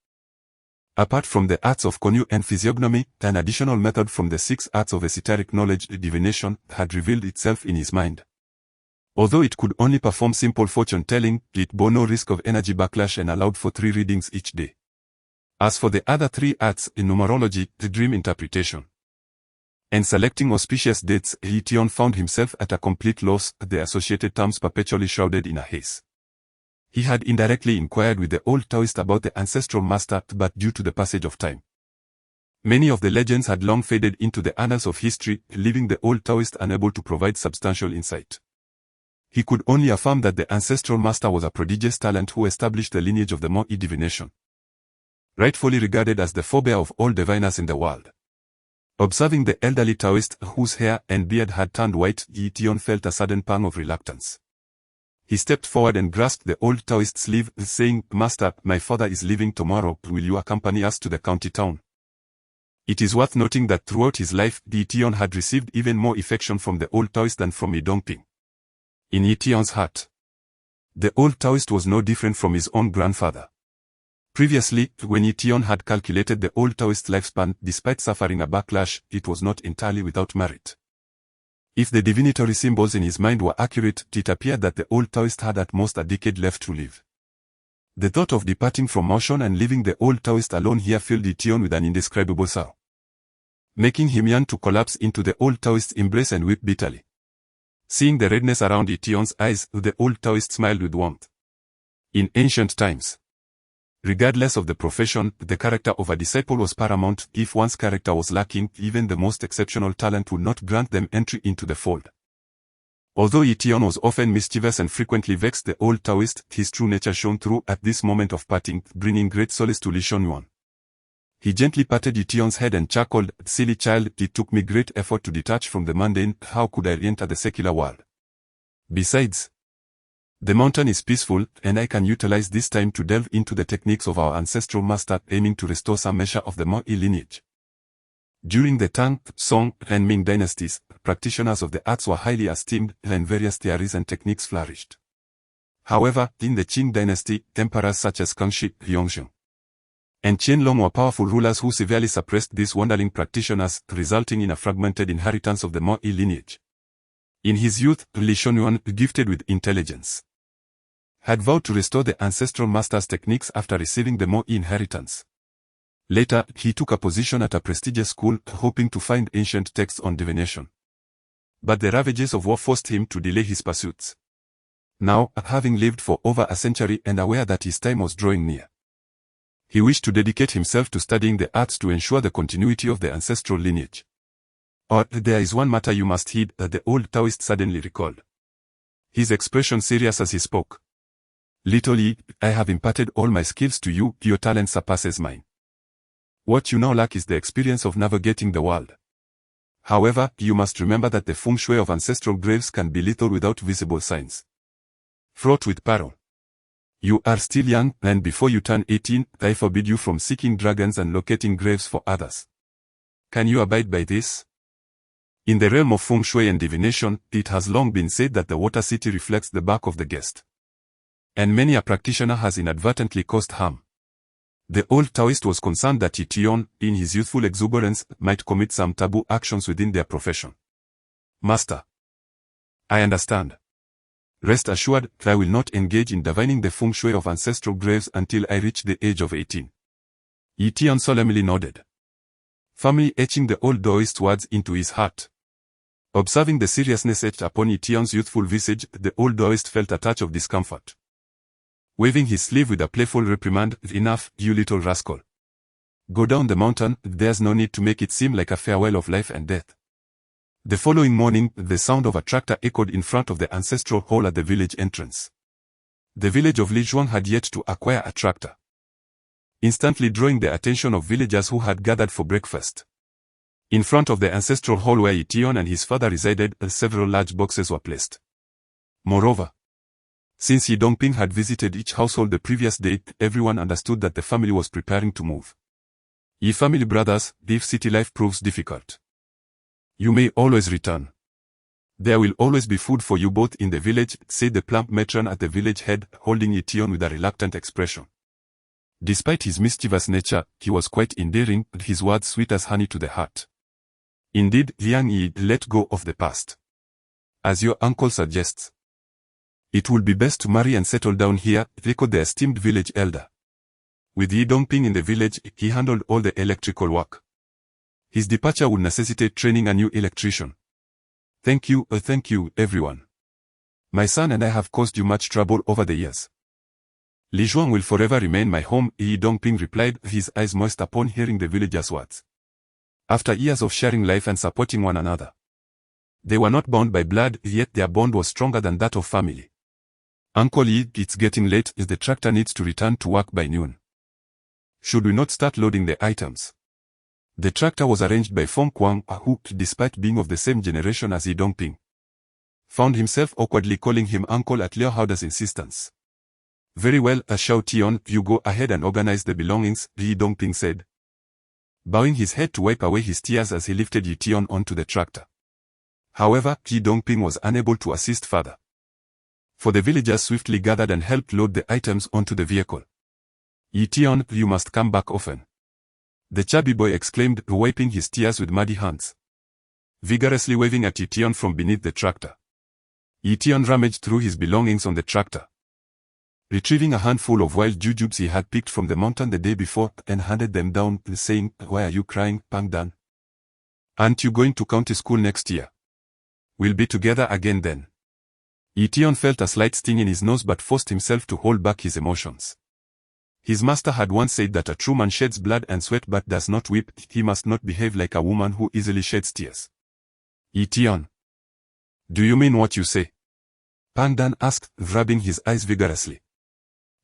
apart from the arts of Konyu and physiognomy, an additional method from the 6 arts of esoteric knowledge, divination, had revealed itself in his mind. Although it could only perform simple fortune-telling, it bore no risk of energy backlash and allowed for 3 readings each day. As for the other 3 arts, in numerology, the dream interpretation, and selecting auspicious dates, Ye Tian found himself at a complete loss, the associated terms perpetually shrouded in a haze. He had indirectly inquired with the old Taoist about the ancestral master, but due to the passage of time, many of the legends had long faded into the annals of history, leaving the old Taoist unable to provide substantial insight. He could only affirm that the ancestral master was a prodigious talent who established the lineage of the Mo'i divination, rightfully regarded as the forebear of all diviners in the world. Observing the elderly Taoist, whose hair and beard had turned white, Ye Tian felt a sudden pang of reluctance. He stepped forward and grasped the old Taoist's sleeve, saying, Master, my father is leaving tomorrow, will you accompany us to the county town? It is worth noting that throughout his life, Ye Tian had received even more affection from the old Taoist than from Ye Dongping. In Ye Tian's heart, the old Taoist was no different from his own grandfather. Previously, when Ye Tian had calculated the old Taoist lifespan, despite suffering a backlash, it was not entirely without merit. If the divinatory symbols in his mind were accurate, it appeared that the old Taoist had at most a decade left to live. The thought of departing from motion and leaving the old Taoist alone here filled Ye Tian with an indescribable sorrow, making him yearn to collapse into the old Taoist's embrace and weep bitterly. Seeing the redness around Ye Tian's eyes, the old Taoist smiled with warmth. In ancient times, regardless of the profession, the character of a disciple was paramount. If one's character was lacking, even the most exceptional talent would not grant them entry into the fold. Although Ye Tian was often mischievous and frequently vexed the old Taoist, his true nature shone through at this moment of parting, bringing great solace to Li Shunyuan. He gently patted Ye Tian's head and chuckled, Silly child, it took me great effort to detach from the mundane, how could I enter the secular world? Besides, The mountain is peaceful, and I can utilize this time to delve into the techniques of our ancestral master aiming to restore some measure of the Mo lineage. During the Tang, Song, and Ming dynasties, practitioners of the arts were highly esteemed, and various theories and techniques flourished. However, in the Qing dynasty, emperors such as Kangxi, Yongzheng, and Qianlong were powerful rulers who severely suppressed these wandering practitioners, resulting in a fragmented inheritance of the Mo lineage. In his youth, Li Shonyuan, gifted with intelligence, had vowed to restore the ancestral master's techniques after receiving the Mo inheritance. Later, he took a position at a prestigious school, hoping to find ancient texts on divination. But the ravages of war forced him to delay his pursuits. Now, having lived for over a century and aware that his time was drawing near, he wished to dedicate himself to studying the arts to ensure the continuity of the ancestral lineage. Or, there is one matter you must heed, the old Taoist suddenly recalled, his expression serious as he spoke. Little Yi, I have imparted all my skills to you, your talent surpasses mine. What you now lack is the experience of navigating the world. However, you must remember that the feng shui of ancestral graves can be lethal without visible signs, fraught with peril. You are still young, and before you turn 18, I forbid you from seeking dragons and locating graves for others. Can you abide by this? In the realm of feng shui and divination, it has long been said that the water city reflects the back of the guest, and many a practitioner has inadvertently caused harm. The old Taoist was concerned that Ye Tian, in his youthful exuberance, might commit some taboo actions within their profession. Master, I understand. Rest assured, I will not engage in divining the feng shui of ancestral graves until I reach the age of 18. Ye Tian solemnly nodded, firmly etching the old Taoist words into his heart. Observing the seriousness etched upon Ye Tian's youthful visage, the old Taoist felt a touch of discomfort. Waving his sleeve with a playful reprimand, enough, you little rascal. Go down the mountain, there's no need to make it seem like a farewell of life and death. The following morning, the sound of a tractor echoed in front of the ancestral hall at the village entrance. The village of Lizhuang had yet to acquire a tractor, instantly drawing the attention of villagers who had gathered for breakfast. In front of the ancestral hall where Ye Tian and his father resided, several large boxes were placed. Moreover, since Ye Dongping had visited each household the previous day, everyone understood that the family was preparing to move. Ye family brothers, if city life proves difficult, you may always return. There will always be food for you both in the village, said the plump matron at the village head, holding Ye Tian with a reluctant expression. Despite his mischievous nature, he was quite endearing, his words sweet as honey to the heart. Indeed, Liang Yi, let go of the past. As your uncle suggests, it will be best to marry and settle down here, echoed the esteemed village elder. With Ye Dongping in the village, he handled all the electrical work. His departure would necessitate training a new electrician. Thank you, everyone. My son and I have caused you much trouble over the years. Lizhuang will forever remain my home, Ye Dongping replied, his eyes moist upon hearing the villagers' words. After years of sharing life and supporting one another, they were not bound by blood, yet their bond was stronger than that of family. Uncle Yi, it's getting late, the tractor needs to return to work by noon. Should we not start loading the items? The tractor was arranged by Feng Kuang, who, despite being of the same generation as Ye Dongping, found himself awkwardly calling him uncle at Liao Haoda's insistence. Very well, Xiao Tian, you go ahead and organize the belongings, Ye Dongping said, bowing his head to wipe away his tears as he lifted Ye Tian onto the tractor. However, Ye Dongping was unable to assist further, for the villagers swiftly gathered and helped load the items onto the vehicle. Ye Tian, you must come back often, the chubby boy exclaimed, wiping his tears with muddy hands, vigorously waving at Ye Tian from beneath the tractor. Ye Tian rummaged through his belongings on the tractor, retrieving a handful of wild jujubes he had picked from the mountain the day before, and handed them down, saying, why are you crying, Pang Dan? Aren't you going to county school next year? We'll be together again then. Ye Tian felt a slight sting in his nose but forced himself to hold back his emotions. His master had once said that a true man sheds blood and sweat but does not weep. He must not behave like a woman who easily sheds tears. Ye Tian, do you mean what you say? Pang Dan asked, rubbing his eyes vigorously.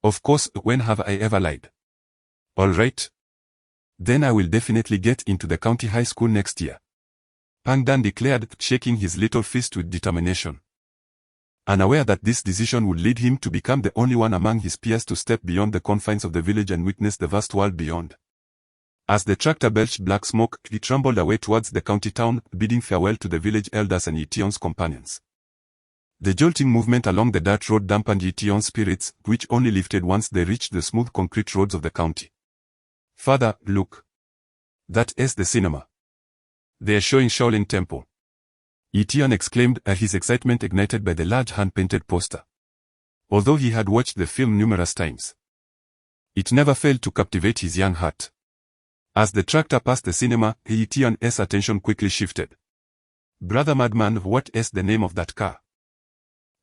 Of course, when have I ever lied? All right. Then I will definitely get into the county high school next year, Pang Dan declared, shaking his little fist with determination. Unaware that this decision would lead him to become the only one among his peers to step beyond the confines of the village and witness the vast world beyond. As the tractor belched black smoke, he trembled away towards the county town, bidding farewell to the village elders and Ye Tian's companions. The jolting movement along the dirt road dampened Ye Tian's spirits, which only lifted once they reached the smooth concrete roads of the county. "Father, look. That is the cinema. They are showing Shaolin Temple," Ye Tian exclaimed, his excitement ignited by the large hand-painted poster. Although he had watched the film numerous times, it never failed to captivate his young heart. As the tractor passed the cinema, Ye Tian's attention quickly shifted. "Brother Madman, what is the name of that car?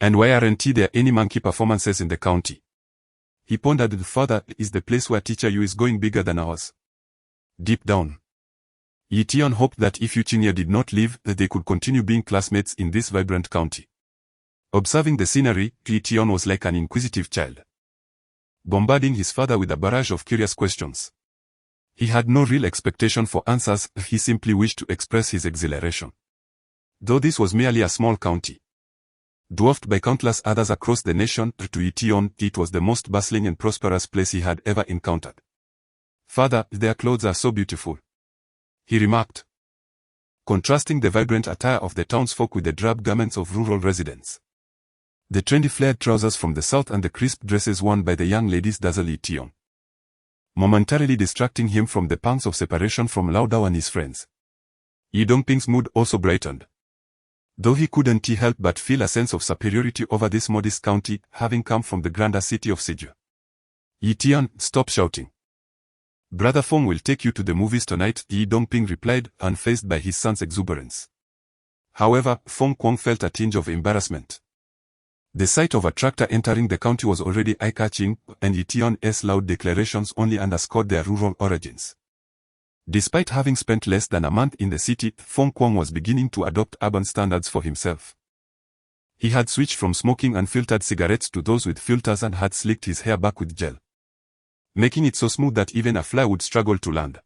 And why aren't there any monkey performances in the county?" He pondered further. "Is the place where Teacher Yu is going bigger than ours?" Deep down, Ye Tian hoped that if Yu Qingye did not leave, they could continue being classmates in this vibrant county. Observing the scenery, Ye Tian was like an inquisitive child, bombarding his father with a barrage of curious questions. He had no real expectation for answers, he simply wished to express his exhilaration. Though this was merely a small county, dwarfed by countless others across the nation, to Ye Tian, it was the most bustling and prosperous place he had ever encountered. "Father, their clothes are so beautiful," he remarked, contrasting the vibrant attire of the townsfolk with the drab garments of rural residents. The trendy flared trousers from the south and the crisp dresses worn by the young ladies dazzled Ye Tian, momentarily distracting him from the pangs of separation from Lao Dao and his friends. Ye Dongping's mood also brightened, though he couldn't help but feel a sense of superiority over this modest county, having come from the grander city of Siju. "Ye Tian, stop shouting. Brother Feng will take you to the movies tonight," Ye Dongping replied, unfazed by his son's exuberance. However, Feng Kuang felt a tinge of embarrassment. The sight of a tractor entering the county was already eye-catching, and Ye Tian's loud declarations only underscored their rural origins. Despite having spent less than a month in the city, Feng Kuang was beginning to adopt urban standards for himself. He had switched from smoking unfiltered cigarettes to those with filters and had slicked his hair back with gel, making it so smooth that even a fly would struggle to land.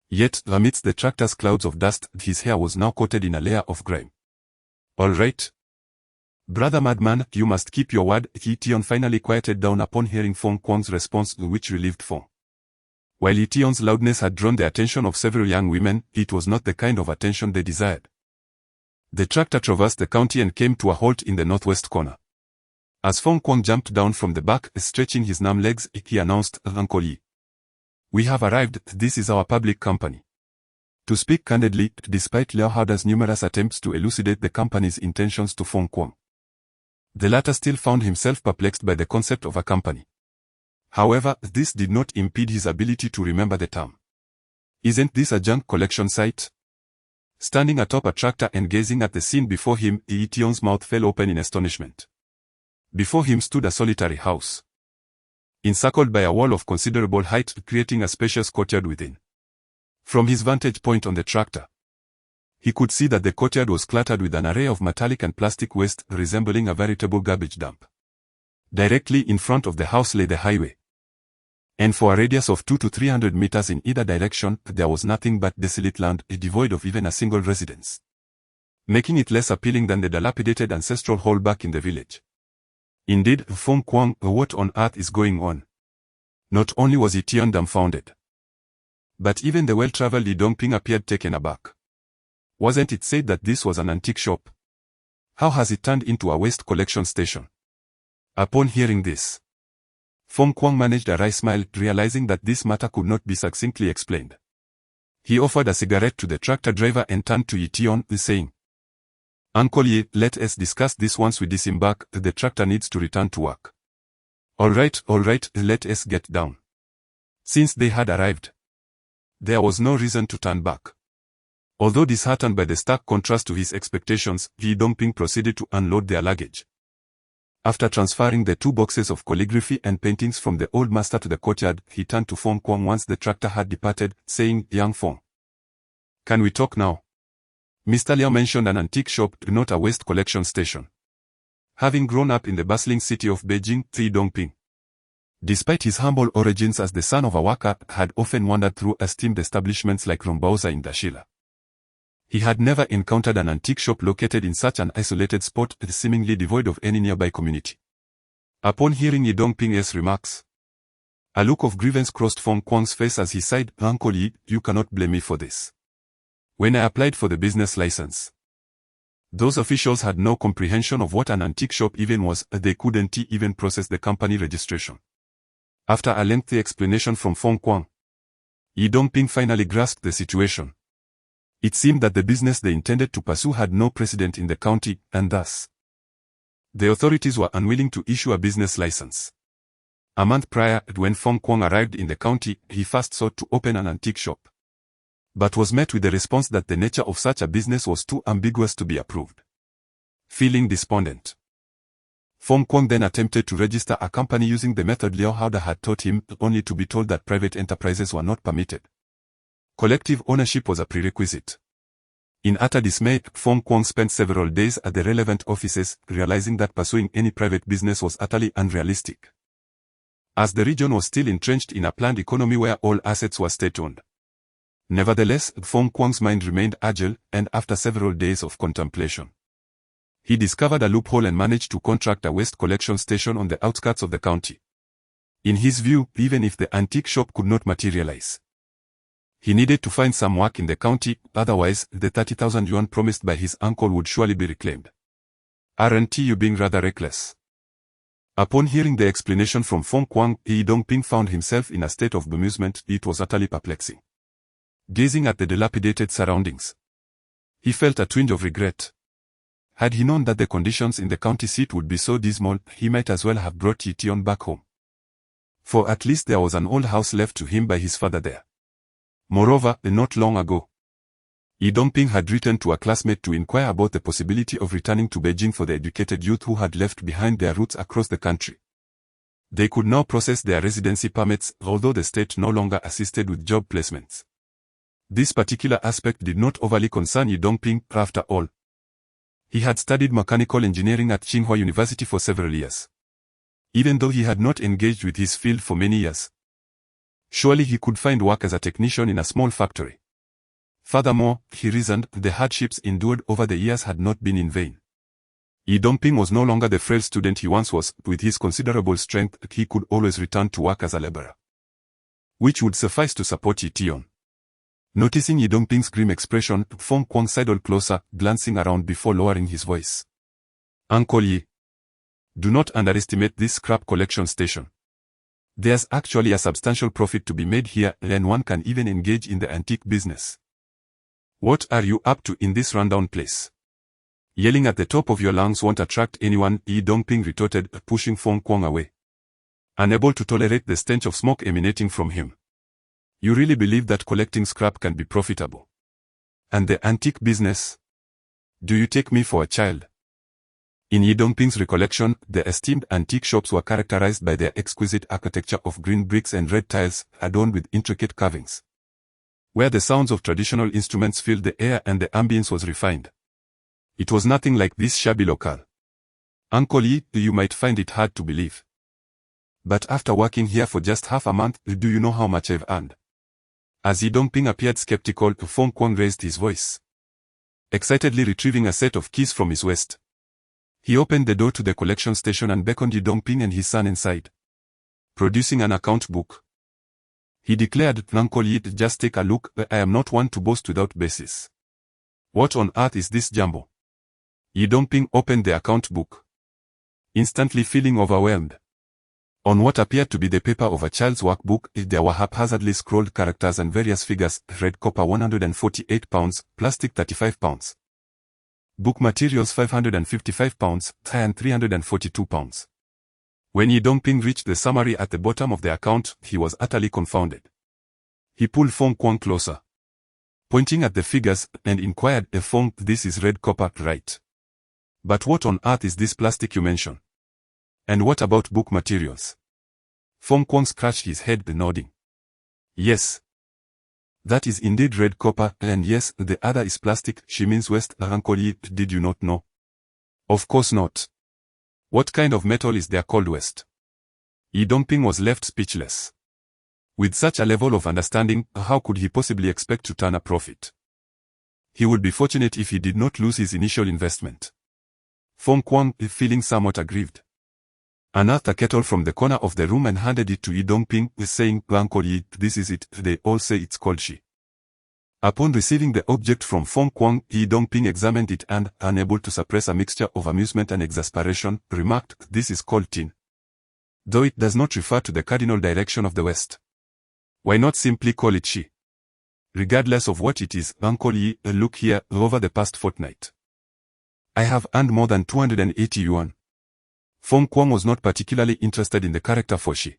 Yet, amidst the tractor's clouds of dust, his hair was now coated in a layer of grime. "All right, Brother Madman, you must keep your word," Ye Tian finally quieted down upon hearing Feng Kuang's response, which relieved Feng. While Ye Tian's loudness had drawn the attention of several young women, it was not the kind of attention they desired. The tractor traversed the county and came to a halt in the northwest corner. As Feng Kuang jumped down from the back, stretching his numb legs, he announced, "Uncle Yi, we have arrived. This is our public company." To speak candidly, despite Liao Haoda's numerous attempts to elucidate the company's intentions to Feng Kuang, the latter still found himself perplexed by the concept of a company. However, this did not impede his ability to remember the term. "Isn't this a junk collection site?" Standing atop a tractor and gazing at the scene before him, Ye Tian's mouth fell open in astonishment. Before him stood a solitary house, encircled by a wall of considerable height, creating a spacious courtyard within. From his vantage point on the tractor, he could see that the courtyard was cluttered with an array of metallic and plastic waste, resembling a veritable garbage dump. Directly in front of the house lay the highway, and for a radius of 200 to 300 meters in either direction, there was nothing but desolate land, devoid of even a single residence, making it less appealing than the dilapidated ancestral hall back in the village. Indeed, Feng Kuang, what on earth is going on? Not only was Ye Tian dumbfounded, but even the well-traveled Ye Dongping appeared taken aback. Wasn't it said that this was an antique shop? How has it turned into a waste collection station? Upon hearing this, Feng Kuang managed a wry smile, realizing that this matter could not be succinctly explained. He offered a cigarette to the tractor driver and turned to Ye Tian, saying, "Uncle Ye, let us discuss this once we disembark. The tractor needs to return to work." All right, let us get down." Since they had arrived, there was no reason to turn back. Although disheartened by the stark contrast to his expectations, Ye Dongping proceeded to unload their luggage. After transferring the 2 boxes of calligraphy and paintings from the old master to the courtyard, he turned to Feng Kuang once the tractor had departed, saying, "Young Feng, can we talk now? Mr. Liao mentioned an antique shop, not a waste collection station." Having grown up in the bustling city of Beijing, Ye Dongping, despite his humble origins as the son of a worker, had often wandered through esteemed establishments like Rombaoza in Dashila. He had never encountered an antique shop located in such an isolated spot, seemingly devoid of any nearby community. Upon hearing Ye Dongping's remarks, a look of grievance crossed Feng Kuang's face as he sighed, "Uncle Ye, you cannot blame me for this. When I applied for the business license, those officials had no comprehension of what an antique shop even was. They couldn't even process the company registration." After a lengthy explanation from Feng Kuang, Ye Dongping finally grasped the situation. It seemed that the business they intended to pursue had no precedent in the county, and thus, the authorities were unwilling to issue a business license. A month prior, when Feng Kuang arrived in the county, he first sought to open an antique shop, but was met with the response that the nature of such a business was too ambiguous to be approved. Feeling despondent, Feng Kuang then attempted to register a company using the method Liao Haoda had taught him, only to be told that private enterprises were not permitted. Collective ownership was a prerequisite. In utter dismay, Feng Kuang spent several days at the relevant offices, realizing that pursuing any private business was utterly unrealistic, as the region was still entrenched in a planned economy where all assets were state-owned. Nevertheless, Feng Kuang's mind remained agile, and after several days of contemplation, he discovered a loophole and managed to contract a waste collection station on the outskirts of the county. In his view, even if the antique shop could not materialize, he needed to find some work in the county, otherwise, the 30,000 yuan promised by his uncle would surely be reclaimed. "Aren't you being rather reckless?" Upon hearing the explanation from Feng Kuang, Ye Dongping found himself in a state of bemusement. It was utterly perplexing. Gazing at the dilapidated surroundings, he felt a twinge of regret. Had he known that the conditions in the county seat would be so dismal, he might as well have brought Ye Tian back home. For at least there was an old house left to him by his father there. Moreover, not long ago, Ye Dongping had written to a classmate to inquire about the possibility of returning to Beijing for the educated youth who had left behind their roots across the country. They could now process their residency permits, although the state no longer assisted with job placements. This particular aspect did not overly concern Ye Dongping. After all, he had studied mechanical engineering at Tsinghua University for several years. Even though he had not engaged with his field for many years, surely he could find work as a technician in a small factory. Furthermore, he reasoned, the hardships endured over the years had not been in vain. Ye Dongping was no longer the frail student he once was. With his considerable strength, he could always return to work as a laborer, which would suffice to support Ye Tian. Noticing Ye Dongping's grim expression, Feng Kuang sidled closer, glancing around before lowering his voice. "Uncle Ye, do not underestimate this scrap collection station. There's actually a substantial profit to be made here, and one can even engage in the antique business. What are you up to in this rundown place? Yelling at the top of your lungs won't attract anyone," Ye Dongping retorted, pushing Feng Kuang away, unable to tolerate the stench of smoke emanating from him. "You really believe that collecting scrap can be profitable? And the antique business? Do you take me for a child?" In Ye Dongping's recollection, the esteemed antique shops were characterized by their exquisite architecture of green bricks and red tiles, adorned with intricate carvings, where the sounds of traditional instruments filled the air and the ambience was refined. It was nothing like this shabby locale. "Uncle Ye, you might find it hard to believe, but after working here for just half a month, do you know how much I've earned?" As Ye Dongping appeared skeptical, Feng Kuang raised his voice, excitedly retrieving a set of keys from his waist. He opened the door to the collection station and beckoned Ye Dongping and his son inside. Producing an account book, he declared, "Uncle Ye, just take a look. I am not one to boast without basis. What on earth is this jumble?" Ye Dongping opened the account book, instantly feeling overwhelmed. On what appeared to be the paper of a child's workbook, there were haphazardly scrolled characters and various figures: red copper 148 pounds, plastic 35 pounds. Book materials 555 pounds, and 342 pounds. When Ye Dongping reached the summary at the bottom of the account, he was utterly confounded. He pulled Feng Kuang closer, pointing at the figures, and inquired, "Feng, this is red copper, right? But what on earth is this plastic you mention? And what about book materials?" Feng Kuang scratched his head, nodding. "Yes, that is indeed red copper, and yes, the other is plastic." "She means waste, Uncle Ye, did you not know?" "Of course not. What kind of metal is there called waste?" Ye Dongping was left speechless. With such a level of understanding, how could he possibly expect to turn a profit? He would be fortunate if he did not lose his initial investment. Feng Kuang, feeling somewhat aggrieved, unearthed a kettle from the corner of the room and handed it to Ye Dongping, saying, "Uncle Ye, this is it, they all say it's called Shi." Upon receiving the object from Feng Kuang, Ye Dongping examined it and, unable to suppress a mixture of amusement and exasperation, remarked, "This is called Tin. Though it does not refer to the cardinal direction of the west. Why not simply call it Shi? Regardless of what it is, Uncle Ye, look here, over the past fortnight. I have earned more than 280 yuan." Feng Kuang was not particularly interested in the character for Shi.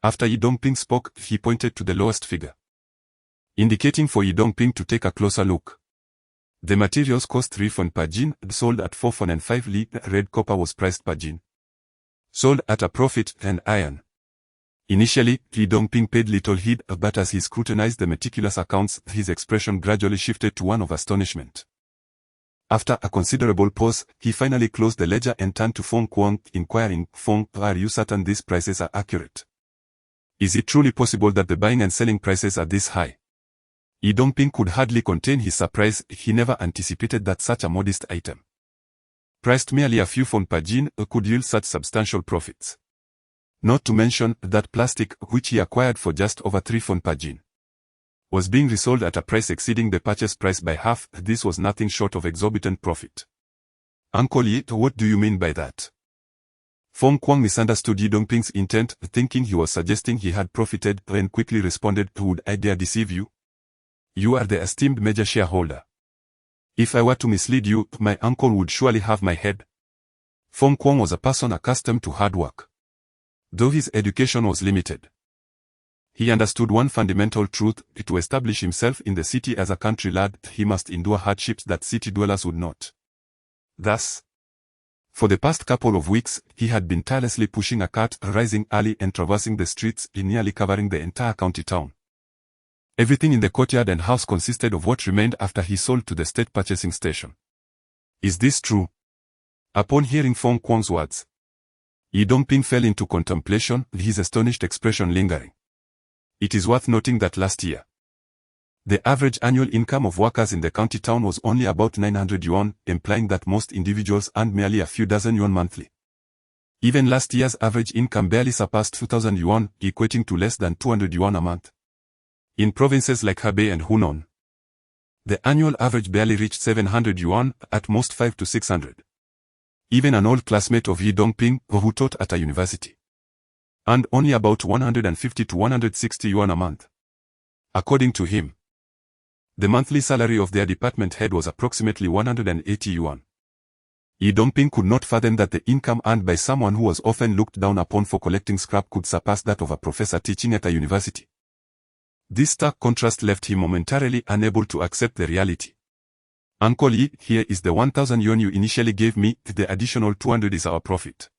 After Ye Dongping spoke, he pointed to the lowest figure, indicating for Ye Dongping to take a closer look. The materials cost 3 fon per jin, sold at 4 fon, and 5 li. Red copper was priced per jin, sold at a profit, and iron. Initially, Ye Dongping paid little heed, but as he scrutinized the meticulous accounts, his expression gradually shifted to one of astonishment. After a considerable pause, he finally closed the ledger and turned to Feng Kuang, inquiring, "Feng, are you certain these prices are accurate? Is it truly possible that the buying and selling prices are this high?" Ye Dongping could hardly contain his surprise. He never anticipated that such a modest item, priced merely a few fon per jin, could yield such substantial profits. Not to mention that plastic, which he acquired for just over 3 fon per jin, was being resold at a price exceeding the purchase price by half. This was nothing short of exorbitant profit. "Uncle Ye, what do you mean by that?" Feng Kuang misunderstood Ye Dongping's intent, thinking he was suggesting he had profited, and quickly responded, "Would I dare deceive you? You are the esteemed major shareholder. If I were to mislead you, my uncle would surely have my head." Feng Kuang was a person accustomed to hard work, though his education was limited. He understood one fundamental truth: to establish himself in the city as a country lad, he must endure hardships that city dwellers would not. Thus, for the past couple of weeks, he had been tirelessly pushing a cart, rising early and traversing the streets, nearly covering the entire county town. Everything in the courtyard and house consisted of what remained after he sold to the state purchasing station. Is this true? Upon hearing Feng Kuang's words, Ye Dongping fell into contemplation, his astonished expression lingering. It is worth noting that last year, the average annual income of workers in the county town was only about 900 yuan, implying that most individuals earned merely a few dozen yuan monthly. Even last year's average income barely surpassed 2,000 yuan, equating to less than 200 yuan a month. In provinces like Hebei and Hunan, the annual average barely reached 700 yuan, at most 5 to 600. Even an old classmate of Ye Dongping, who taught at a university, earned only about 150 to 160 yuan a month. According to him, the monthly salary of their department head was approximately 180 yuan. Ye Dongping could not fathom that the income earned by someone who was often looked down upon for collecting scrap could surpass that of a professor teaching at a university. This stark contrast left him momentarily unable to accept the reality. "Uncle Ye, here is the 1,000 yuan you initially gave me, the additional 200 is our profit.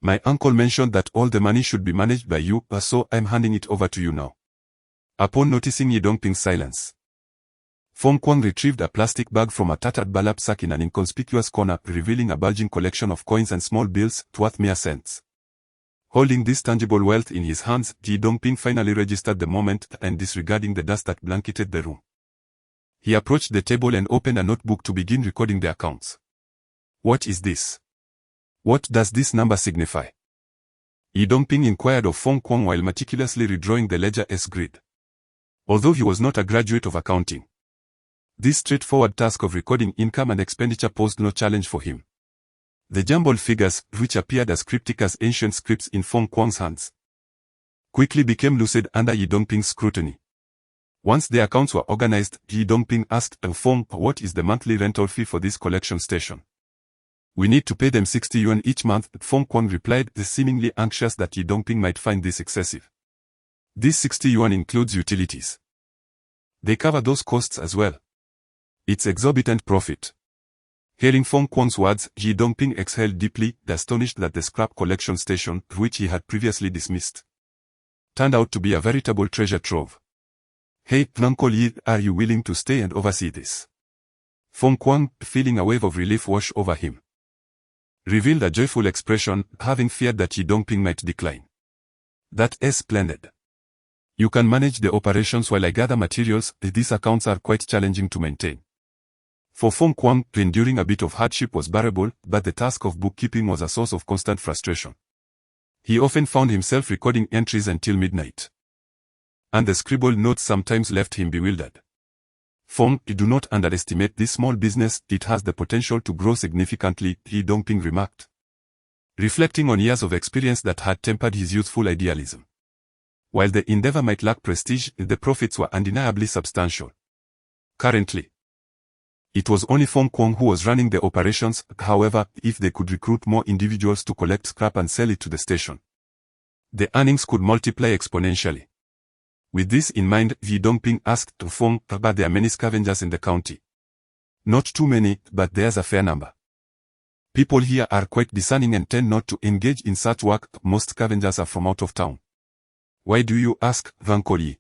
My uncle mentioned that all the money should be managed by you, so I'm handing it over to you now." Upon noticing Ye Dongping's silence, Feng Kuang retrieved a plastic bag from a tattered burlap sack in an inconspicuous corner, revealing a bulging collection of coins and small bills, worth mere cents. Holding this tangible wealth in his hands, Ye Dongping finally registered the moment, and disregarding the dust that blanketed the room, he approached the table and opened a notebook to begin recording the accounts. "What is this? What does this number signify?" Ye Dongping inquired of Feng Kuang while meticulously redrawing the ledger's grid. Although he was not a graduate of accounting, this straightforward task of recording income and expenditure posed no challenge for him. The jumbled figures, which appeared as cryptic as ancient scripts in Feng Kuang's hands, quickly became lucid under Ye Dongping's scrutiny. Once the accounts were organized, Ye Dongping asked Feng, "What is the monthly rental fee for this collection station?" "We need to pay them 60 yuan each month," Feng Kuang replied, seemingly anxious that Ye Dongping might find this excessive. "This 60 yuan includes utilities. They cover those costs as well. It's exorbitant profit." Hearing Feng Kuang's words, Ye Dongping exhaled deeply, astonished that the scrap collection station, which he had previously dismissed, turned out to be a veritable treasure trove. "Hey, Uncle Ye, are you willing to stay and oversee this?" Feng Kuang, feeling a wave of relief wash over him, revealed a joyful expression, having feared that Ye Dongping might decline. "That's splendid. You can manage the operations while I gather materials. These accounts are quite challenging to maintain." For Feng Kuang, enduring a bit of hardship was bearable, but the task of bookkeeping was a source of constant frustration. He often found himself recording entries until midnight. And the scribbled notes sometimes left him bewildered. Feng, do not underestimate this small business, it has the potential to grow significantly, Ye Dongping remarked, reflecting on years of experience that had tempered his youthful idealism. While the endeavor might lack prestige, the profits were undeniably substantial. Currently, it was only Feng Kuang who was running the operations. However, if they could recruit more individuals to collect scrap and sell it to the station, the earnings could multiply exponentially. With this in mind, Ye Dongping asked Feng about there are many scavengers in the county. Not too many, but there's a fair number. People here are quite discerning and tend not to engage in such work. Most scavengers are from out of town. Why do you ask, Uncle Ye?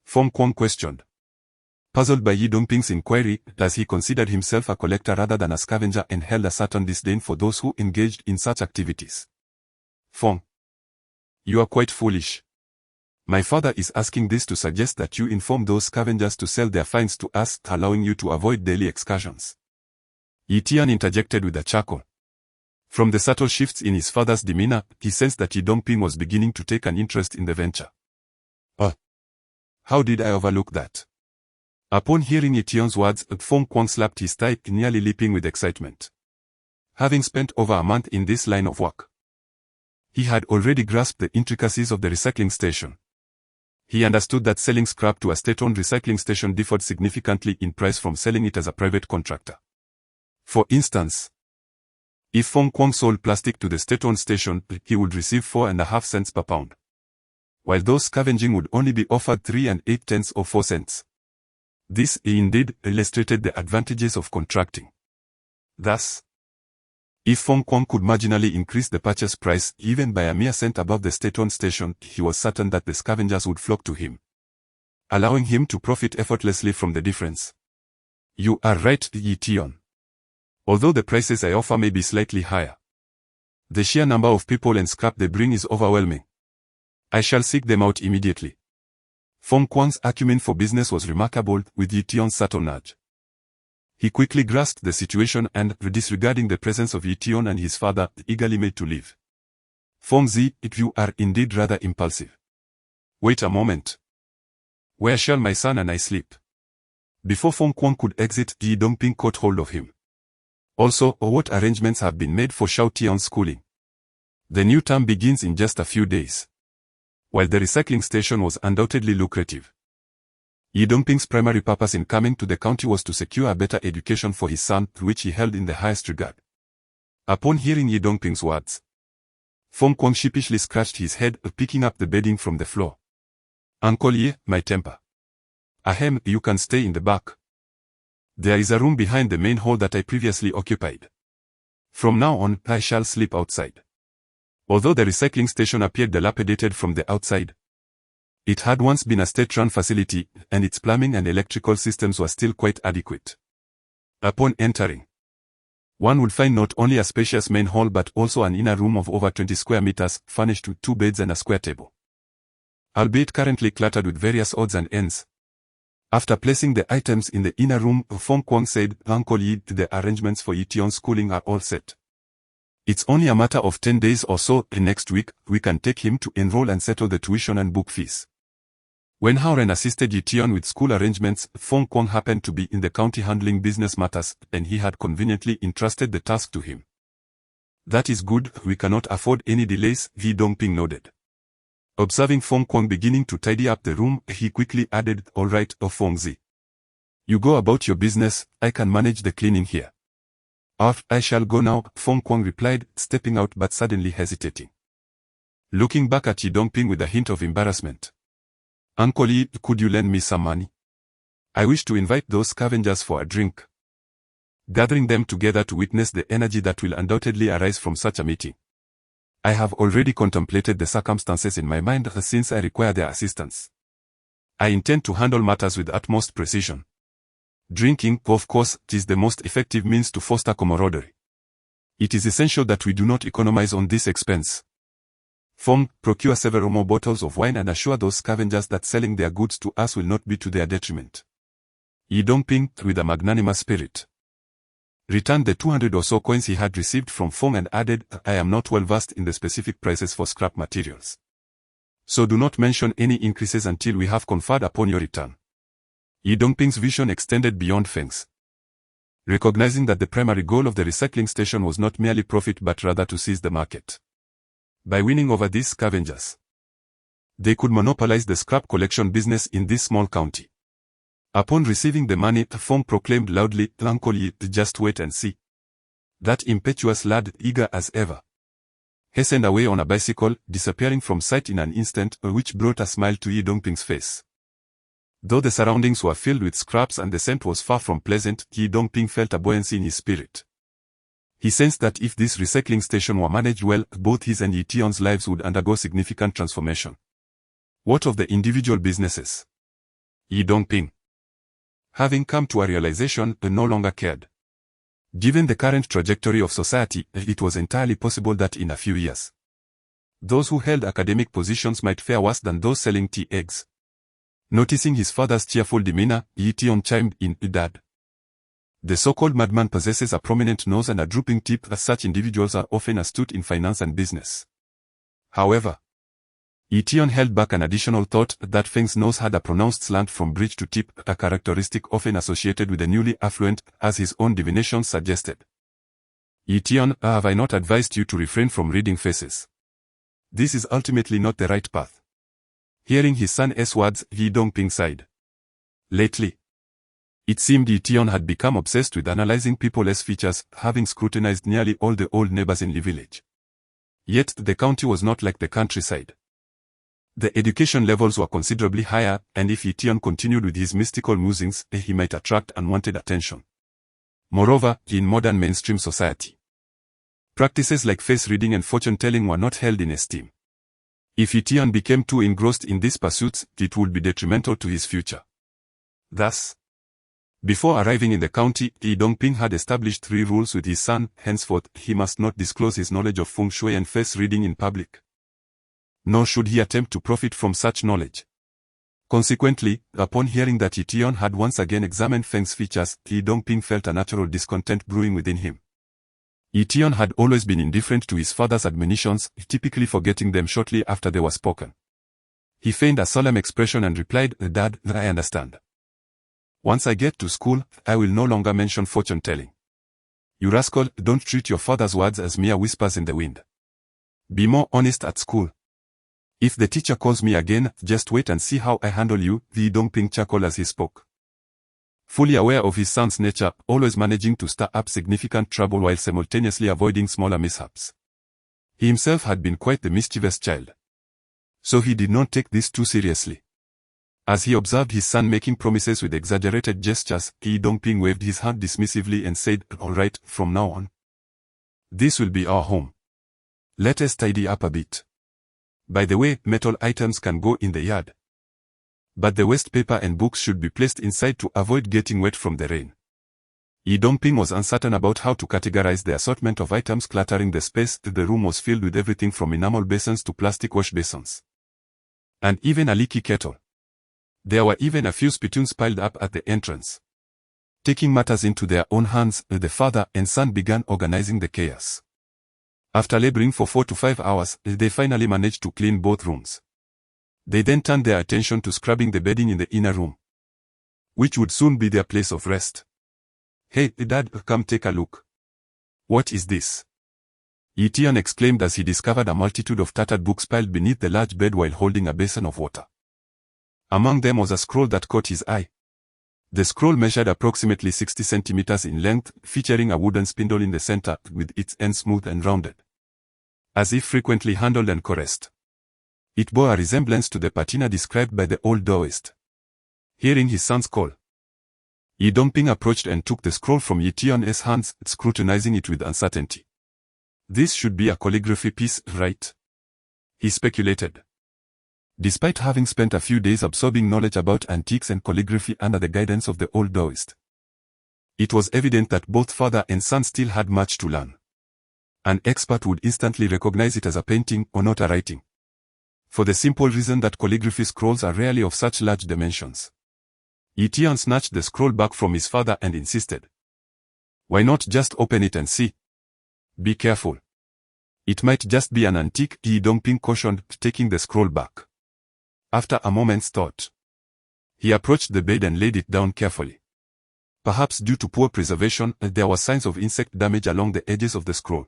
Feng Kuang questioned. Puzzled by Ye Dongping's inquiry, as he considered himself a collector rather than a scavenger and held a certain disdain for those who engaged in such activities. Feng, you are quite foolish. My father is asking this to suggest that you inform those scavengers to sell their finds to us, allowing you to avoid daily excursions. Ye Tian interjected with a chuckle. From the subtle shifts in his father's demeanor, he sensed that Ye Dongping was beginning to take an interest in the venture. How did I overlook that? Upon hearing Ye Tian's words, Feng Kuang slapped his thigh, nearly leaping with excitement. Having spent over a month in this line of work, he had already grasped the intricacies of the recycling station. He understood that selling scrap to a state-owned recycling station differed significantly in price from selling it as a private contractor. For instance, if Feng Kuang sold plastic to the state-owned station, he would receive 4.5 cents per pound, while those scavenging would only be offered 3 8/10 or 4 cents. This indeed illustrated the advantages of contracting. Thus, if Feng Kuang could marginally increase the purchase price even by a mere cent above the state-owned station, he was certain that the scavengers would flock to him, allowing him to profit effortlessly from the difference. You are right, Ye Tian. Although the prices I offer may be slightly higher, the sheer number of people and scrap they bring is overwhelming. I shall seek them out immediately. Feng Kuang's acumen for business was remarkable, with Ye Tian's subtle nudge. He quickly grasped the situation and, disregarding the presence of Ye Tian and his father, eagerly made to leave. Feng Zi, you are indeed rather impulsive. Wait a moment. Where shall my son and I sleep? Before Feng Kuang could exit, Ye Dongping caught hold of him. Also, what arrangements have been made for Xiao Tian's schooling? The new term begins in just a few days. While the recycling station was undoubtedly lucrative, Ye Dongping's primary purpose in coming to the county was to secure a better education for his son, which he held in the highest regard. Upon hearing Ye Dongping's words, Feng Kuang sheepishly scratched his head, picking up the bedding from the floor. Uncle Ye, my temper. Ahem, you can stay in the back. There is a room behind the main hall that I previously occupied. From now on, I shall sleep outside. Although the recycling station appeared dilapidated from the outside, it had once been a state-run facility, and its plumbing and electrical systems were still quite adequate. Upon entering, one would find not only a spacious main hall but also an inner room of over 20 square meters, furnished with 2 beds and a square table. Albeit currently cluttered with various odds and ends. After placing the items in the inner room, Feng Kuang said, Uncle Ye, the arrangements for Ye Tian's schooling are all set. It's only a matter of 10 days or so. Next week, we can take him to enroll and settle the tuition and book fees. When Haoren assisted Ye Tian with school arrangements, Feng Kuang happened to be in the county handling business matters, and he had conveniently entrusted the task to him. That is good, we cannot afford any delays, Ye Dongping nodded. Observing Feng Kuang beginning to tidy up the room, he quickly added, all right, Feng Zi. You go about your business, I can manage the cleaning here. Off, I shall go now, Feng Kuang replied, stepping out but suddenly hesitating. Looking back at Ye Dongping with a hint of embarrassment. Uncle Ye, could you lend me some money? I wish to invite those scavengers for a drink. Gathering them together to witness the energy that will undoubtedly arise from such a meeting. I have already contemplated the circumstances in my mind since I require their assistance. I intend to handle matters with utmost precision. Drinking, of course, is the most effective means to foster camaraderie. It is essential that we do not economize on this expense. Feng, procure several more bottles of wine and assure those scavengers that selling their goods to us will not be to their detriment. Ye Dongping, with a magnanimous spirit, returned the 200 or so coins he had received from Fong and added, I am not well versed in the specific prices for scrap materials. So do not mention any increases until we have conferred upon your return. Ye Dongping's vision extended beyond Feng's. Recognizing that the primary goal of the recycling station was not merely profit but rather to seize the market. By winning over these scavengers, they could monopolize the scrap collection business in this small county. Upon receiving the money, Fong proclaimed loudly, Uncle Ye, just wait and see. That impetuous lad, eager as ever, hastened away on a bicycle, disappearing from sight in an instant, which brought a smile to Ye Dongping's face. Though the surroundings were filled with scraps and the scent was far from pleasant, Ye Dongping felt a buoyancy in his spirit. He sensed that if this recycling station were managed well, both his and Ye Tian's lives would undergo significant transformation. What of the individual businesses? Ye Dongping, having come to a realization, no longer cared. Given the current trajectory of society, it was entirely possible that in a few years, those who held academic positions might fare worse than those selling tea eggs. Noticing his father's cheerful demeanor, Ye Tian chimed in, Dad, the so-called madman possesses a prominent nose and a drooping tip, as such individuals are often astute in finance and business. However, Ye Tian held back an additional thought that Feng's nose had a pronounced slant from bridge to tip, a characteristic often associated with the newly affluent, as his own divinations suggested. Ye Tian, have I not advised you to refrain from reading faces? This is ultimately not the right path. Hearing his son's words, Ye Dongping sighed. Lately, it seemed Ye Tian had become obsessed with analyzing people's features, having scrutinized nearly all the old neighbors in the village. Yet the county was not like the countryside. The education levels were considerably higher, and if Ye Tian continued with his mystical musings, he might attract unwanted attention. Moreover, in modern mainstream society, practices like face reading and fortune-telling were not held in esteem. If Ye Tian became too engrossed in these pursuits, it would be detrimental to his future. Thus, before arriving in the county, Ye Dongping had established 3 rules with his son. Henceforth, he must not disclose his knowledge of feng shui and face reading in public. Nor should he attempt to profit from such knowledge. Consequently, upon hearing that Ye Tian had once again examined Feng's features, Ye Dongping felt a natural discontent brewing within him. Ye Tian had always been indifferent to his father's admonitions, typically forgetting them shortly after they were spoken. He feigned a solemn expression and replied, Dad, I understand. Once I get to school, I will no longer mention fortune-telling. You rascal, don't treat your father's words as mere whispers in the wind. Be more honest at school. If the teacher calls me again, just wait and see how I handle you, Ye Dongping chuckled as he spoke. Fully aware of his son's nature, always managing to stir up significant trouble while simultaneously avoiding smaller mishaps. He himself had been quite the mischievous child. So he did not take this too seriously. As he observed his son making promises with exaggerated gestures, Ye Dongping waved his hand dismissively and said, All right, from now on, this will be our home. Let us tidy up a bit. By the way, metal items can go in the yard. But the waste paper and books should be placed inside to avoid getting wet from the rain. Ye Dongping was uncertain about how to categorize the assortment of items cluttering the space. The room was filled with everything from enamel basins to plastic wash basins. And even a leaky kettle. There were even a few spittoons piled up at the entrance. Taking matters into their own hands, the father and son began organizing the chaos. After laboring for 4 to 5 hours, they finally managed to clean both rooms. They then turned their attention to scrubbing the bedding in the inner room, which would soon be their place of rest. Hey, Dad, come take a look. What is this? Ye Tian exclaimed as he discovered a multitude of tattered books piled beneath the large bed while holding a basin of water. Among them was a scroll that caught his eye. The scroll measured approximately 60 centimeters in length, featuring a wooden spindle in the center, with its end smooth and rounded, as if frequently handled and caressed. It bore a resemblance to the patina described by the old Taoist. Hearing his son's call, Ye Dongping approached and took the scroll from Ye Tian's hands, scrutinizing it with uncertainty. This should be a calligraphy piece, right? He speculated. Despite having spent a few days absorbing knowledge about antiques and calligraphy under the guidance of the old Taoist, it was evident that both father and son still had much to learn. An expert would instantly recognize it as a painting or not a writing, for the simple reason that calligraphy scrolls are rarely of such large dimensions. Ye Tian snatched the scroll back from his father and insisted. Why not just open it and see? Be careful. It might just be an antique, Ye Dongping cautioned, taking the scroll back. After a moment's thought, he approached the bed and laid it down carefully. Perhaps due to poor preservation, there were signs of insect damage along the edges of the scroll.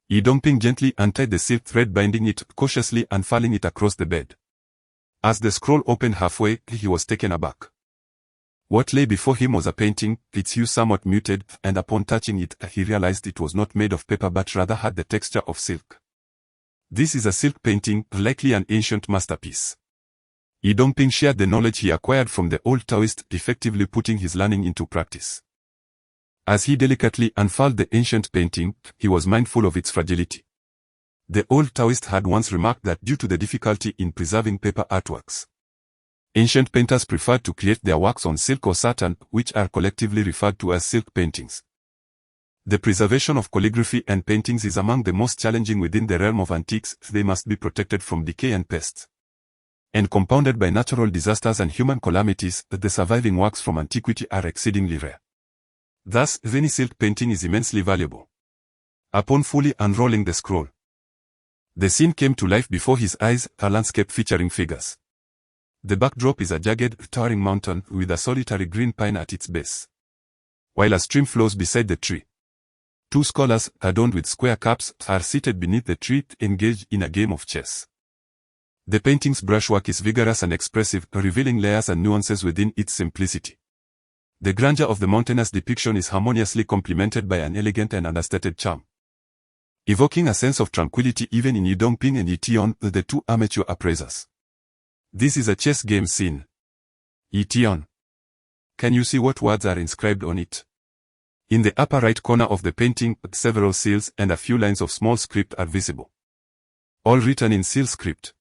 Ye Dongping gently untied the silk thread binding it, cautiously unfurling it across the bed. As the scroll opened halfway, he was taken aback. What lay before him was a painting, its hue somewhat muted, and upon touching it, he realized it was not made of paper but rather had the texture of silk. This is a silk painting, likely an ancient masterpiece. Ye Dongping shared the knowledge he acquired from the old Taoist, effectively putting his learning into practice. As he delicately unfurled the ancient painting, he was mindful of its fragility. The old Taoist had once remarked that due to the difficulty in preserving paper artworks, ancient painters preferred to create their works on silk or satin, which are collectively referred to as silk paintings. The preservation of calligraphy and paintings is among the most challenging within the realm of antiques. They must be protected from decay and pests. And compounded by natural disasters and human calamities, the surviving works from antiquity are exceedingly rare. Thus, any silk painting is immensely valuable. Upon fully unrolling the scroll, the scene came to life before his eyes, a landscape featuring figures. The backdrop is a jagged, towering mountain with a solitary green pine at its base, while a stream flows beside the tree. Two scholars, adorned with square caps, are seated beneath the tree, engaged in a game of chess. The painting's brushwork is vigorous and expressive, revealing layers and nuances within its simplicity. The grandeur of the mountainous depiction is harmoniously complemented by an elegant and understated charm, evoking a sense of tranquility even in Ye Dongping and Ye Tian, the two amateur appraisers. This is a chess game scene. Ye Tian. Can you see what words are inscribed on it? In the upper right corner of the painting, several seals and a few lines of small script are visible, all written in seal script.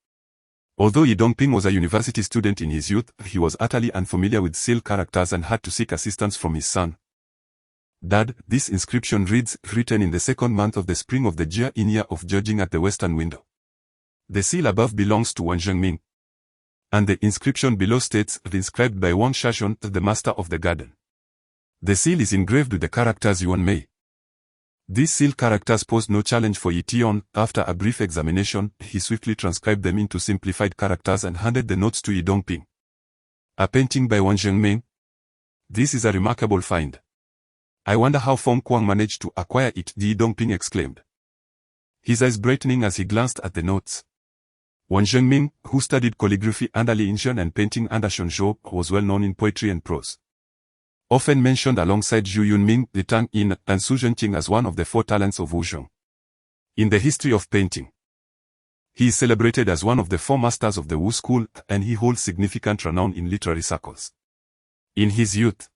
Although Ye Dongping was a university student in his youth, he was utterly unfamiliar with seal characters and had to seek assistance from his son. Dad, this inscription reads, written in the second month of the spring of the Jia in year of judging at the western window. The seal above belongs to Wan Zhengming, and the inscription below states, inscribed by Wang Shashun, the master of the garden. The seal is engraved with the characters Yuan Mei. These seal characters posed no challenge for Ye Tian. After a brief examination, he swiftly transcribed them into simplified characters and handed the notes to Ye Dongping. A painting by Wan Zhengming? This is a remarkable find. I wonder how Feng Kuang managed to acquire it, Ye Dongping exclaimed, his eyes brightening as he glanced at the notes. Wan Zhengming, who studied calligraphy under Li Yinzhen and painting under Shenzhou, was well known in poetry and prose. Often mentioned alongside Zhu Yunming, Li Tang Yin, and Su Zhenqing as one of the four talents of Wuzhong. In the history of painting, he is celebrated as one of the four masters of the Wu school, and he holds significant renown in literary circles. In his youth,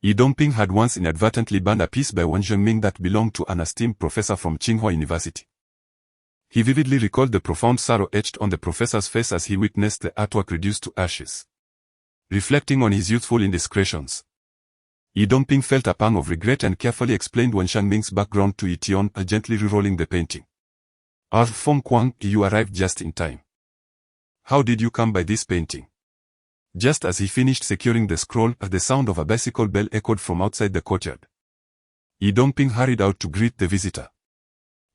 Ye Dongping had once inadvertently burned a piece by Wan Zhengming that belonged to an esteemed professor from Tsinghua University. He vividly recalled the profound sorrow etched on the professor's face as he witnessed the artwork reduced to ashes. Reflecting on his youthful indiscretions, Ye Dongping felt a pang of regret and carefully explained Wan Zhengming's background to Ye Tian, gently re-rolling the painting. "Ah, Feng Kuang, you arrived just in time. How did you come by this painting?" Just as he finished securing the scroll, the sound of a bicycle bell echoed from outside the courtyard. Ye Dongping hurried out to greet the visitor.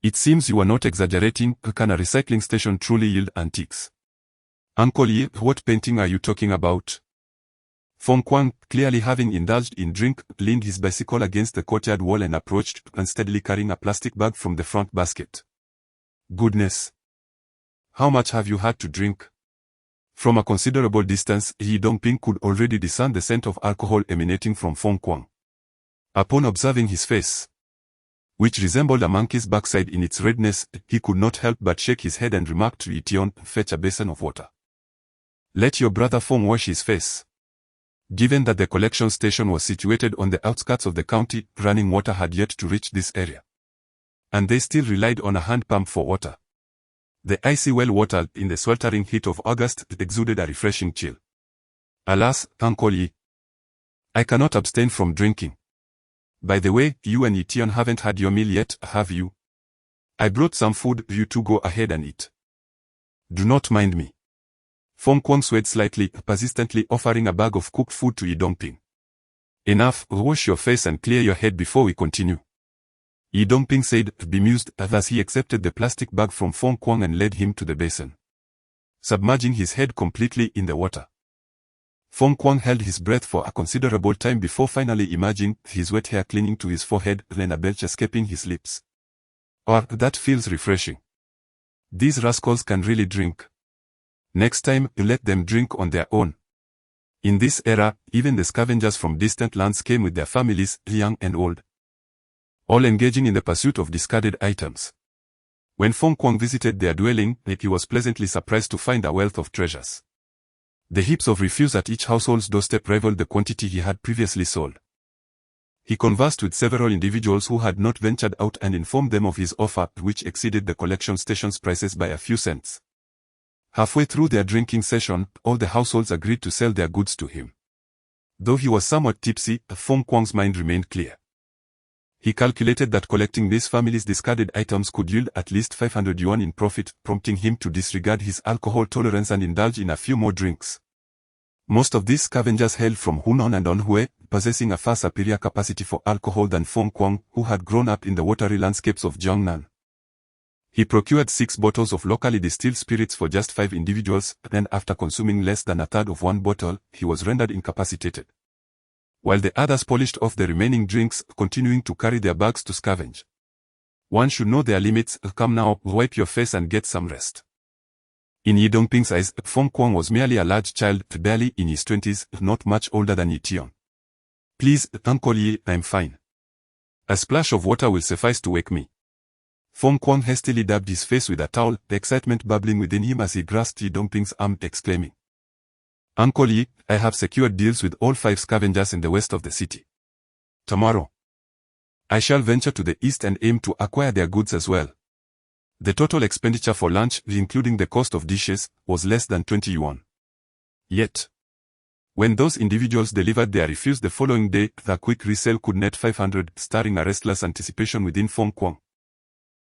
"It seems you are not exaggerating. Can a recycling station truly yield antiques?" "Uncle Ye, what painting are you talking about?" Feng Kuang, clearly having indulged in drink, leaned his bicycle against the courtyard wall and approached, unsteadily carrying a plastic bag from the front basket. "Goodness! How much have you had to drink?" From a considerable distance, Ye Dongping could already discern the scent of alcohol emanating from Feng Kuang. Upon observing his face, which resembled a monkey's backside in its redness, he could not help but shake his head and remark to Ye Tian, "Fetch a basin of water. Let your brother Feng wash his face." Given that the collection station was situated on the outskirts of the county, running water had yet to reach this area, and they still relied on a hand pump for water. The icy well water in the sweltering heat of August exuded a refreshing chill. "Alas, Uncle Ye, I cannot abstain from drinking. By the way, you and Ye Tian haven't had your meal yet, have you? I brought some food, you two go ahead and eat." "Do not mind me." Feng Kuang swayed slightly, persistently offering a bag of cooked food to Ye Dongping. Enough, wash your face and clear your head before we continue. Ye Dongping said, bemused, as he accepted the plastic bag from Feng Kuang and led him to the basin, submerging his head completely in the water. Feng Kuang held his breath for a considerable time before finally emerging, his wet hair clinging to his forehead, then a belch escaping his lips. "Oh, that feels refreshing. These rascals can really drink. Next time, let them drink on their own." In this era, even the scavengers from distant lands came with their families, young and old, all engaging in the pursuit of discarded items. When Feng Kuang visited their dwelling, he was pleasantly surprised to find a wealth of treasures. The heaps of refuse at each household's doorstep rivaled the quantity he had previously sold. He conversed with several individuals who had not ventured out and informed them of his offer, which exceeded the collection station's prices by a few cents. Halfway through their drinking session, all the households agreed to sell their goods to him. Though he was somewhat tipsy, Feng Kuang's mind remained clear. He calculated that collecting this family's discarded items could yield at least 500 yuan in profit, prompting him to disregard his alcohol tolerance and indulge in a few more drinks. Most of these scavengers hailed from Hunan and Anhui, possessing a far superior capacity for alcohol than Feng Kuang, who had grown up in the watery landscapes of Jiangnan. He procured 6 bottles of locally distilled spirits for just 5 individuals, and after consuming less than a third of one bottle, he was rendered incapacitated, while the others polished off the remaining drinks, continuing to carry their bags to scavenge. One should know their limits. Come now, wipe your face and get some rest. In Ye Dongping's eyes, Feng Kuang was merely a large child, barely in his 20s, not much older than Ye Tian. "Please, Uncle Ye, I'm fine. A splash of water will suffice to wake me." Feng Kuang hastily dabbed his face with a towel, the excitement bubbling within him as he grasped Ye Dongping's arm, exclaiming, "Uncle Ye, I have secured deals with all 5 scavengers in the west of the city. Tomorrow, I shall venture to the east and aim to acquire their goods as well." The total expenditure for lunch, including the cost of dishes, was less than 20 yuan. Yet, when those individuals delivered their refuse the following day, the quick resale could net 500, stirring a restless anticipation within Feng Kuang,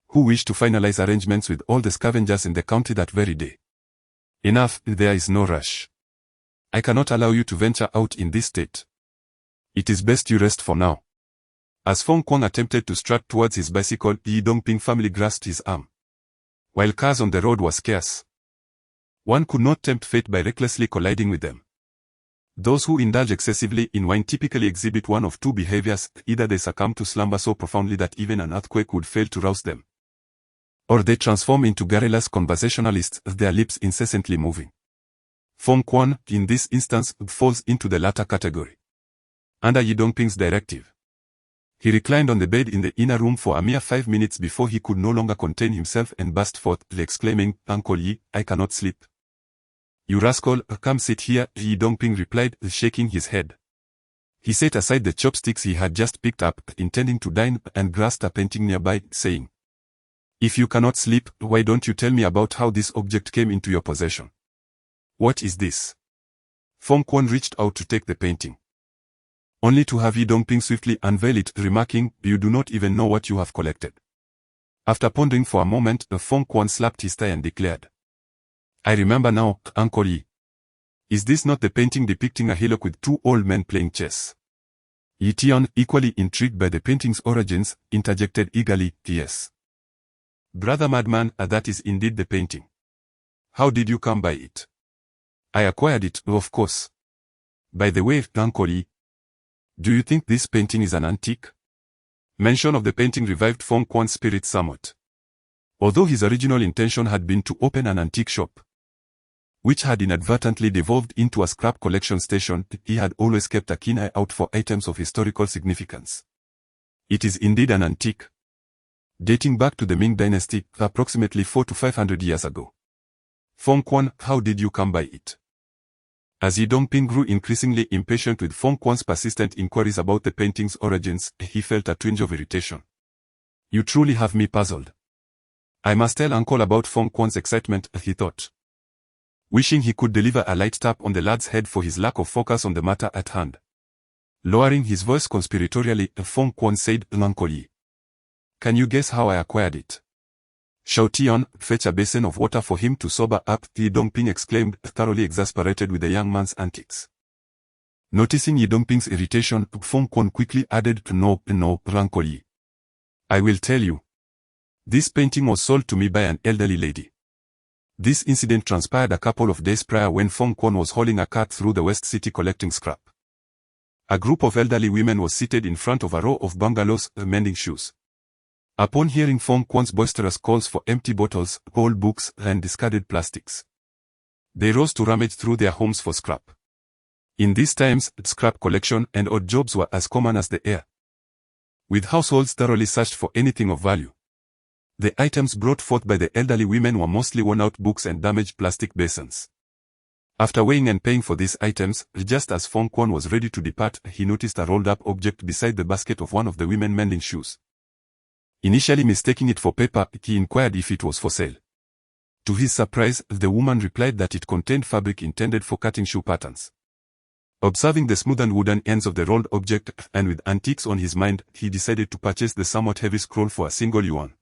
who wished to finalize arrangements with all the scavengers in the county that very day. "Enough, there is no rush. I cannot allow you to venture out in this state. It is best you rest for now." As Feng Kuang attempted to strut towards his bicycle, Ye Dongping family grasped his arm. While cars on the road were scarce, one could not tempt fate by recklessly colliding with them. Those who indulge excessively in wine typically exhibit one of 2 behaviors: either they succumb to slumber so profoundly that even an earthquake would fail to rouse them, or they transform into garrulous conversationalists, their lips incessantly moving. Feng Kuang, in this instance, falls into the latter category. Under Ye Dongping's directive, he reclined on the bed in the inner room for a mere 5 minutes before he could no longer contain himself and burst forth, exclaiming, "Uncle Ye, I cannot sleep." "You rascal, come sit here," Ye Dongping replied, shaking his head. He set aside the chopsticks he had just picked up, intending to dine, and grasped a painting nearby, saying, "If you cannot sleep, why don't you tell me about how this object came into your possession?" "What is this?" Feng Kuang reached out to take the painting, only to have Ye Dongping swiftly unveil it, remarking, "You do not even know what you have collected." After pondering for a moment, Feng Kuang slapped his thigh and declared, "I remember now, Uncle Ye. Is this not the painting depicting a hillock with 2 old men playing chess?" Ye Tian, equally intrigued by the painting's origins, interjected eagerly, "Yes. Brother madman, that is indeed the painting. How did you come by it?" "I acquired it, of course. By the way, Uncle Ye, do you think this painting is an antique?" Mention of the painting revived Feng Kuang's spirit somewhat. Although his original intention had been to open an antique shop, which had inadvertently devolved into a scrap collection station, he had always kept a keen eye out for items of historical significance. It is indeed an antique, dating back to the Ming Dynasty, approximately 400 to 500 years ago. "Feng Kuang, how did you come by it?" As Ye Dongping grew increasingly impatient with Feng Kuang's persistent inquiries about the painting's origins, he felt a twinge of irritation. "You truly have me puzzled. I must tell Uncle about Feng Kuang's excitement," he thought, wishing he could deliver a light tap on the lad's head for his lack of focus on the matter at hand. Lowering his voice conspiratorially, Feng Kuang said, "Uncle Ye, can you guess how I acquired it?" "Shao Tian, fetch a basin of water for him to sober up," Ye Dongping exclaimed, thoroughly exasperated with the young man's antics. Noticing Ye Dongping's irritation, Feng Quan quickly added, No, Uncle Ye. I will tell you. This painting was sold to me by an elderly lady. This incident transpired a couple of days prior when Feng Quan was hauling a cart through the West City collecting scrap. A group of elderly women was seated in front of a row of bungalows, mending shoes. Upon hearing Feng Quan's boisterous calls for empty bottles, old books, and discarded plastics, they rose to rummage through their homes for scrap. In these times, scrap collection and odd jobs were as common as the air. With households thoroughly searched for anything of value, the items brought forth by the elderly women were mostly worn-out books and damaged plastic basins. After weighing and paying for these items, just as Feng Quan was ready to depart, he noticed a rolled-up object beside the basket of one of the women mending shoes. Initially mistaking it for paper, he inquired if it was for sale. To his surprise, the woman replied that it contained fabric intended for cutting shoe patterns. Observing the smoothened wooden ends of the rolled object, and with antiques on his mind, he decided to purchase the somewhat heavy scroll for a single yuan.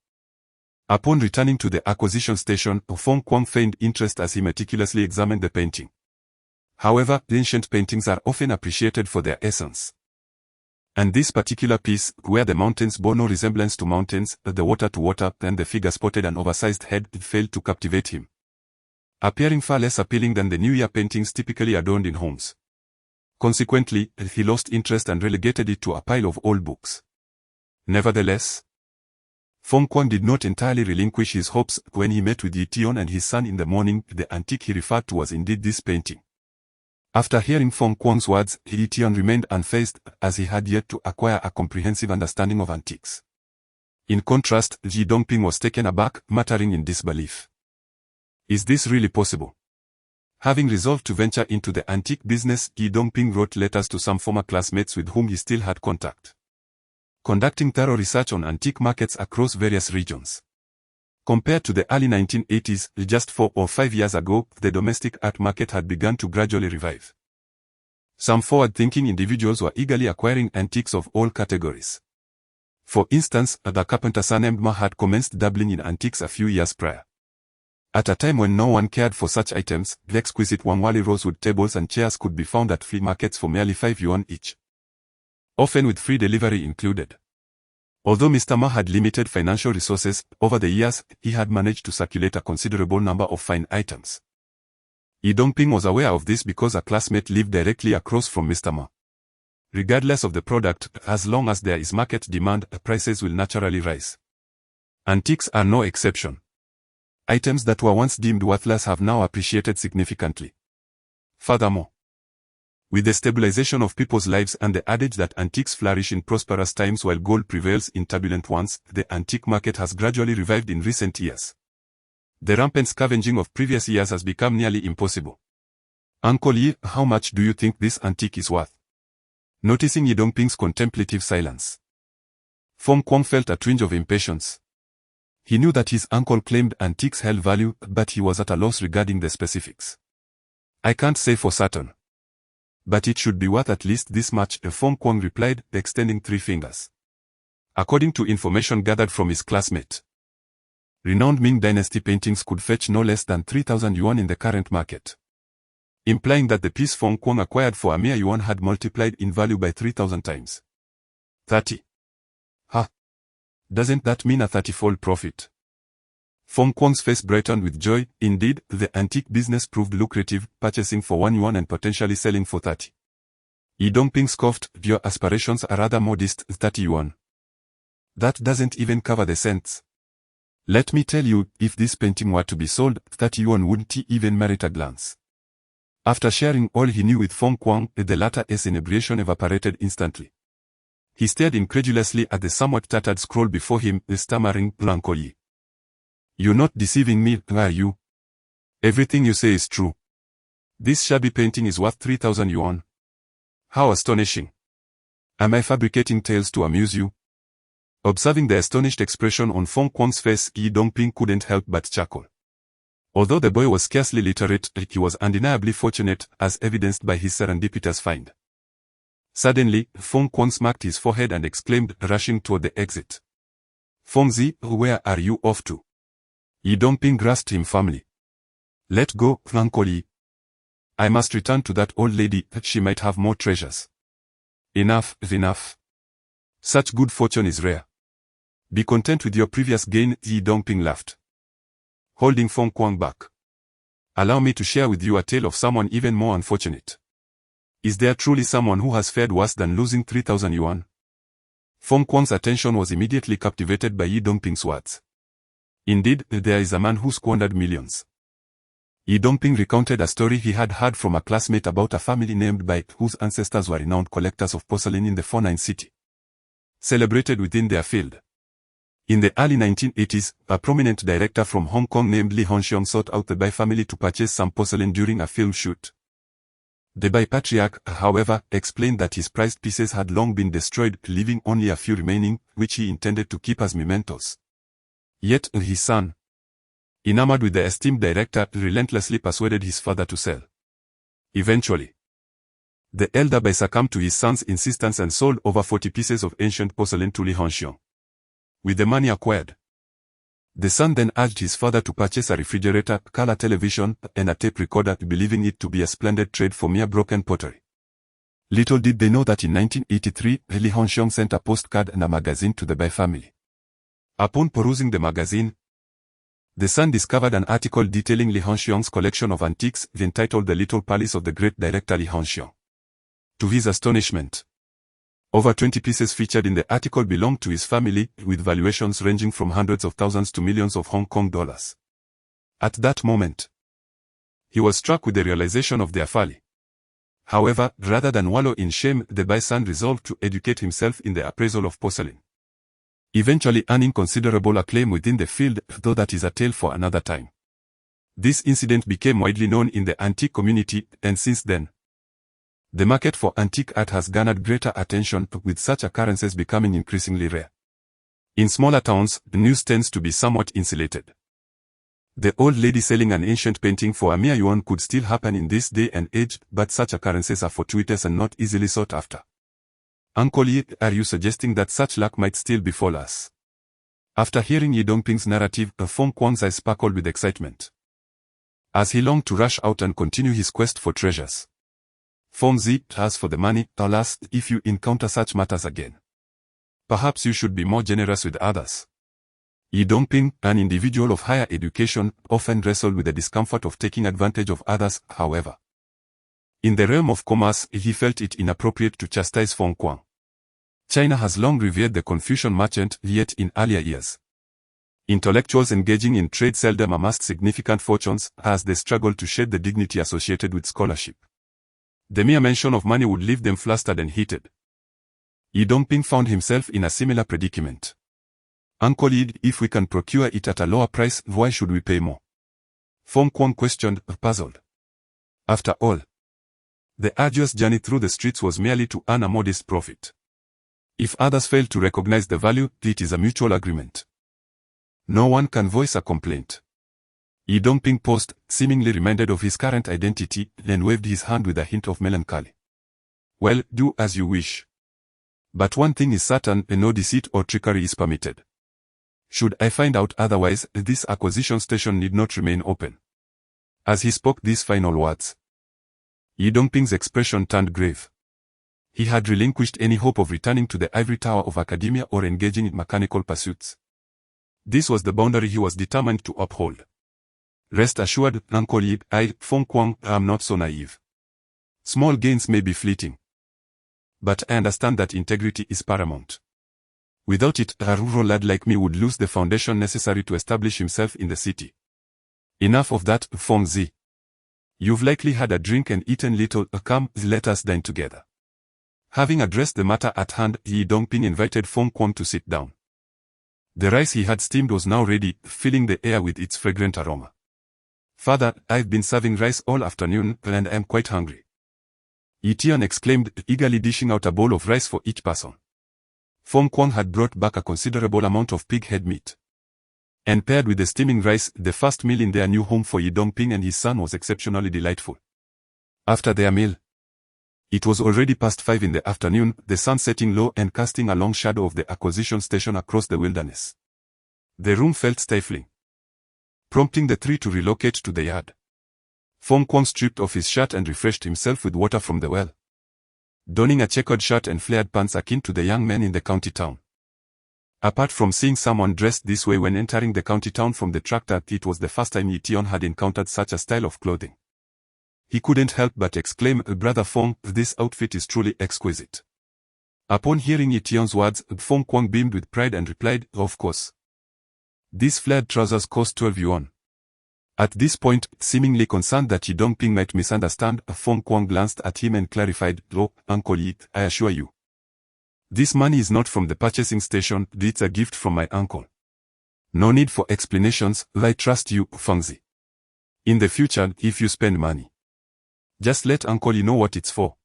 Upon returning to the acquisition station, Feng Quan feigned interest as he meticulously examined the painting. However, ancient paintings are often appreciated for their essence. And this particular piece, where the mountains bore no resemblance to mountains, the water to water, and the figure sported an oversized head, failed to captivate him. Appearing far less appealing than the New Year paintings typically adorned in homes. Consequently, he lost interest and relegated it to a pile of old books. Nevertheless, Feng Quan did not entirely relinquish his hopes. When he met with Ye Tian and his son in the morning, the antique he referred to was indeed this painting. After hearing Feng Quan's words, Ye Tian remained unfazed, as he had yet to acquire a comprehensive understanding of antiques. In contrast, Ye Dongping was taken aback, muttering in disbelief. Is this really possible? Having resolved to venture into the antique business, Ye Dongping wrote letters to some former classmates with whom he still had contact, conducting thorough research on antique markets across various regions. Compared to the early 1980s, just 4 or 5 years ago, the domestic art market had begun to gradually revive. Some forward-thinking individuals were eagerly acquiring antiques of all categories. For instance, the carpenter son named Ma had commenced dabbling in antiques a few years prior. At a time when no one cared for such items, the exquisite Wangwali rosewood tables and chairs could be found at flea markets for merely 5 yuan each, often with free delivery included. Although Mr. Ma had limited financial resources, over the years, he had managed to circulate a considerable number of fine items. Ye Dongping was aware of this because a classmate lived directly across from Mr. Ma. Regardless of the product, as long as there is market demand, prices will naturally rise. Antiques are no exception. Items that were once deemed worthless have now appreciated significantly. Furthermore, with the stabilization of people's lives and the adage that antiques flourish in prosperous times while gold prevails in turbulent ones, the antique market has gradually revived in recent years. The rampant scavenging of previous years has become nearly impossible. Uncle Ye, how much do you think this antique is worth? Noticing Ye Dongping's contemplative silence, Feng Quan felt a twinge of impatience. He knew that his uncle claimed antiques held value, but he was at a loss regarding the specifics. I can't say for certain, but it should be worth at least this much, Feng Quan replied, extending 3 fingers. According to information gathered from his classmate, renowned Ming Dynasty paintings could fetch no less than 3,000 yuan in the current market, implying that the piece Feng Quan acquired for a mere yuan had multiplied in value by 3,000 times. 30. Ha! Doesn't that mean a 30-fold profit? Feng Quan's face brightened with joy. Indeed, the antique business proved lucrative, purchasing for 1 yuan and potentially selling for 30. Ye Dongping scoffed, your aspirations are rather modest, 30 yuan. That doesn't even cover the cents. Let me tell you, if this painting were to be sold, 30 yuan wouldn't even merit a glance. After sharing all he knew with Feng Quan, the latter's inebriation evaporated instantly. He stared incredulously at the somewhat tattered scroll before him, stammering, Uncle Ye. You're not deceiving me, are you? Everything you say is true. This shabby painting is worth 3,000 yuan. How astonishing. Am I fabricating tales to amuse you? Observing the astonished expression on Feng Quan's face, Ye Dongping couldn't help but chuckle. Although the boy was scarcely literate, he was undeniably fortunate, as evidenced by his serendipitous find. Suddenly, Feng Quan smacked his forehead and exclaimed, rushing toward the exit. Fengzi, where are you off to? Ye Dongping grasped him firmly. Let go, Uncle Ye. I must return to that old lady, she might have more treasures. Enough, enough. Such good fortune is rare. Be content with your previous gain, Ye Dongping laughed, holding Feng Kuang back. Allow me to share with you a tale of someone even more unfortunate. Is there truly someone who has fared worse than losing 3,000 yuan? Feng Kuang's attention was immediately captivated by Ye Dongping's words. Indeed, there is a man who squandered millions. Ye Dongping recounted a story he had heard from a classmate about a family named Bai whose ancestors were renowned collectors of porcelain in the 49 city, celebrated within their field. In the early 1980s, a prominent director from Hong Kong named Li Hongxiong sought out the Bai family to purchase some porcelain during a film shoot. The Bai patriarch, however, explained that his prized pieces had long been destroyed, leaving only a few remaining, which he intended to keep as mementos. Yet, his son, enamored with the esteemed director, relentlessly persuaded his father to sell. Eventually, the elder Bai succumbed to his son's insistence and sold over 40 pieces of ancient porcelain to Li Hongxiong. With the money acquired, the son then urged his father to purchase a refrigerator, color television, and a tape recorder, believing it to be a splendid trade for mere broken pottery. Little did they know that in 1983, Li Hongxiong sent a postcard and a magazine to the Bai family. Upon perusing the magazine, the son discovered an article detailing Li Hongxiong's collection of antiques, entitled The Little Palace of the Great Director Li Hongxiong. To his astonishment, over 20 pieces featured in the article belonged to his family, with valuations ranging from hundreds of thousands to millions of Hong Kong dollars. At that moment, he was struck with the realization of their folly. However, rather than wallow in shame, the Bai son resolved to educate himself in the appraisal of porcelain, eventually earning considerable acclaim within the field, though that is a tale for another time. This incident became widely known in the antique community, and since then, the market for antique art has garnered greater attention, with such occurrences becoming increasingly rare. In smaller towns, the news tends to be somewhat insulated. The old lady selling an ancient painting for a mere yuan could still happen in this day and age, but such occurrences are fortuitous and not easily sought after. Uncle Ye, are you suggesting that such luck might still befall us? After hearing Ye Dongping's narrative, Feng Kuang's eyes sparkled with excitement, as he longed to rush out and continue his quest for treasures. Feng Zi, as for the money, alas, if you encounter such matters again, perhaps you should be more generous with others. Ye Dongping, an individual of higher education, often wrestled with the discomfort of taking advantage of others, however. In the realm of commerce, he felt it inappropriate to chastise Feng Kuang. China has long revered the Confucian merchant, yet in earlier years, intellectuals engaging in trade seldom amassed significant fortunes, as they struggled to shed the dignity associated with scholarship. The mere mention of money would leave them flustered and heated. Ye Dongping found himself in a similar predicament. Uncle Ye, if we can procure it at a lower price, why should we pay more? Feng Kuang questioned, puzzled. After all, the arduous journey through the streets was merely to earn a modest profit. If others fail to recognize the value, it is a mutual agreement. No one can voice a complaint. Ye Dongping paused, seemingly reminded of his current identity, then waved his hand with a hint of melancholy. Well, do as you wish. But one thing is certain, no deceit or trickery is permitted. Should I find out otherwise, this acquisition station need not remain open. As he spoke these final words, Ye Dongping's expression turned grave. He had relinquished any hope of returning to the ivory tower of academia or engaging in mechanical pursuits. This was the boundary he was determined to uphold. Rest assured, Uncle Ye, I, Feng Kuang, am not so naive. Small gains may be fleeting, but I understand that integrity is paramount. Without it, a rural lad like me would lose the foundation necessary to establish himself in the city. Enough of that, Feng Zi. You've likely had a drink and eaten little, come, let us dine together. Having addressed the matter at hand, Ye Dongping invited Feng Kuang to sit down. The rice he had steamed was now ready, filling the air with its fragrant aroma. Father, I've been serving rice all afternoon, and I'm quite hungry. Ye Tian exclaimed, eagerly dishing out a bowl of rice for each person. Feng Kuang had brought back a considerable amount of pig head meat, and paired with the steaming rice, the first meal in their new home for Ye Dongping and his son was exceptionally delightful. After their meal, it was already past 5 in the afternoon, the sun setting low and casting a long shadow of the acquisition station across the wilderness. The room felt stifling, prompting the three to relocate to the yard. Feng Kuang stripped off his shirt and refreshed himself with water from the well. Donning a checkered shirt and flared pants akin to the young men in the county town. Apart from seeing someone dressed this way when entering the county town from the tractor, it was the first time Ye Tian had encountered such a style of clothing. He couldn't help but exclaim, "Brother Feng, this outfit is truly exquisite." Upon hearing Ye Tian's words, Feng Kuang beamed with pride and replied, "Of course. These flared trousers cost 12 yuan." At this point, seemingly concerned that Ye Dongping might misunderstand, Feng Kuang glanced at him and clarified, "Oh, Uncle Ye, I assure you. This money is not from the purchasing station, it's a gift from my uncle. No need for explanations, I trust you, Fengzi. In the future, if you spend money, just let Uncle Ye know what it's for.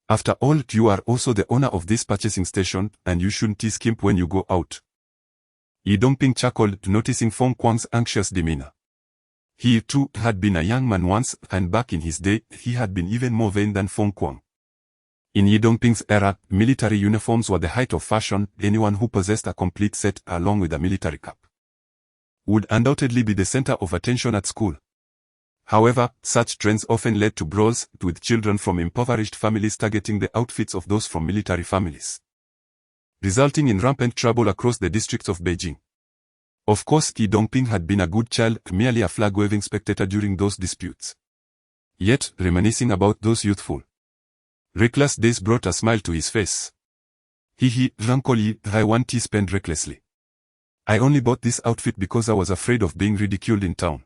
After all, you are also the owner of this purchasing station, and you shouldn't skimp when you go out." Ye Dongping chuckled, noticing Feng Kuang's anxious demeanor. He, too, had been a young man once, and back in his day, he had been even more vain than Feng Kuang. In Ye Dongping's era, military uniforms were the height of fashion. Anyone who possessed a complete set, along with a military cap, would undoubtedly be the center of attention at school. However, such trends often led to brawls, with children from impoverished families targeting the outfits of those from military families, resulting in rampant trouble across the districts of Beijing. Of course, Ye Dongping had been a good child, merely a flag-waving spectator during those disputes. Yet, reminiscing about those youthful, reckless days brought a smile to his face. Uncle Ye, I want to spend recklessly. I only bought this outfit because I was afraid of being ridiculed in town.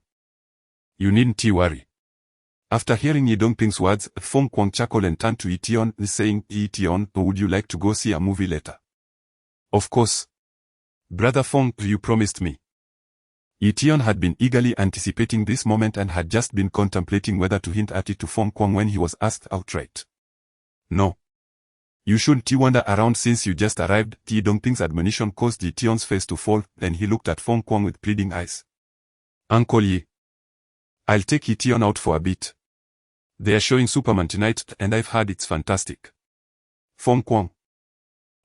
You needn't worry." After hearing Ye Dongping's words, Feng Kuang chuckled and turned to Ye Tian, saying, "Ye Tian, would you like to go see a movie later?" "Of course. Brother Feng, you promised me." Ye Tian had been eagerly anticipating this moment and had just been contemplating whether to hint at it to Feng Kuang when he was asked outright. "No. You shouldn't wander around since you just arrived." Ye Dongping's admonition caused Ye Tian's face to fall, and he looked at Feng Kuang with pleading eyes. "Uncle Ye, I'll take Ye Tian out for a bit. They are showing Superman tonight, and I've heard it's fantastic." Feng Kuang,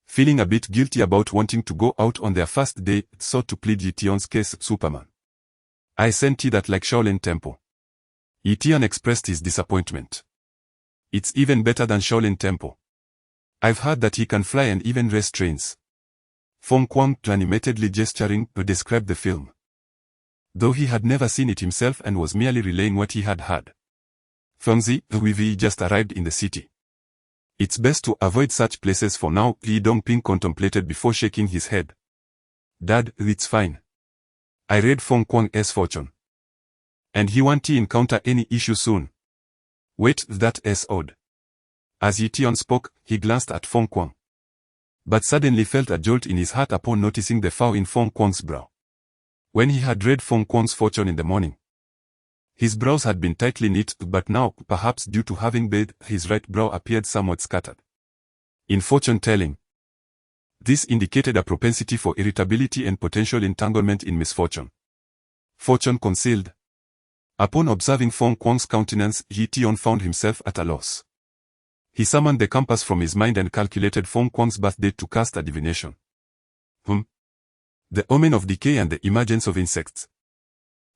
feeling a bit guilty about wanting to go out on their first day, sought to plead Ye Tian's case. "Superman, I sent you that like Shaolin Temple." Ye Tian expressed his disappointment. "It's even better than Shaolin Temple. I've heard that he can fly and even race trains." Feng Kuang, animatedly gesturing, described the film, though he had never seen it himself and was merely relaying what he had heard. "Fengzi, we've just arrived in the city. It's best to avoid such places for now," Ye Dongping contemplated before shaking his head. "Dad, it's fine. I read Feng Kuang's fortune, and he won't encounter any issue soon." "Wait, that's odd." As Ye Tian spoke, he glanced at Feng Kuang, but suddenly felt a jolt in his heart upon noticing the frown in Feng Kuang's brow. When he had read Feng Kuang's fortune in the morning, his brows had been tightly knit, but now, perhaps due to having bathed, his right brow appeared somewhat scattered. In fortune-telling, this indicated a propensity for irritability and potential entanglement in misfortune. Fortune concealed. Upon observing Feng Kuang's countenance, Ye Tian found himself at a loss. He summoned the compass from his mind and calculated Feng Kuang's birth date to cast a divination. The omen of decay and the emergence of insects,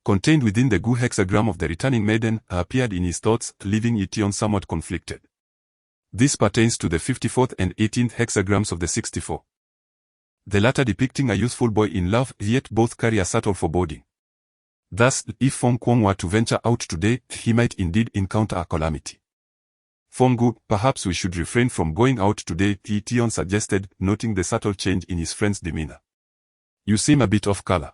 contained within the Gu hexagram of the returning maiden, appeared in his thoughts, leaving Ye Tian somewhat conflicted. This pertains to the 54th and 18th hexagrams of the 64. The latter depicting a youthful boy in love, yet both carry a subtle foreboding. Thus, if Feng Kuang were to venture out today, he might indeed encounter a calamity. "Fenggu, perhaps we should refrain from going out today," Ye Tian suggested, noting the subtle change in his friend's demeanor. "You seem a bit off color.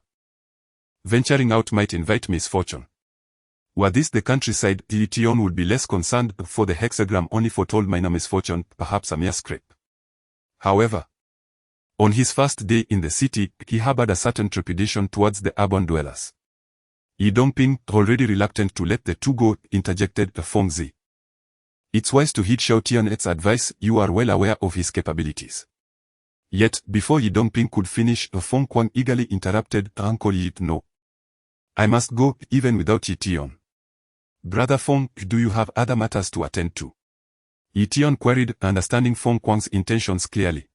Venturing out might invite misfortune." Were this the countryside, Ye Tian would be less concerned, for the hexagram only foretold minor misfortune, perhaps a mere scrape. However, on his first day in the city, he harbored a certain trepidation towards the urban dwellers. Ye Dongping, already reluctant to let the two go, interjected, "Fengzi, it's wise to heed Xiao Tian's advice. You are well aware of his capabilities." Yet, before Ye Dongping could finish, Feng Kuang eagerly interrupted, "Uncle Ye, no. I must go, even without Ye Tian." "Brother Feng, do you have other matters to attend to?" Ye Tian queried, understanding Feng Kuang's intentions clearly.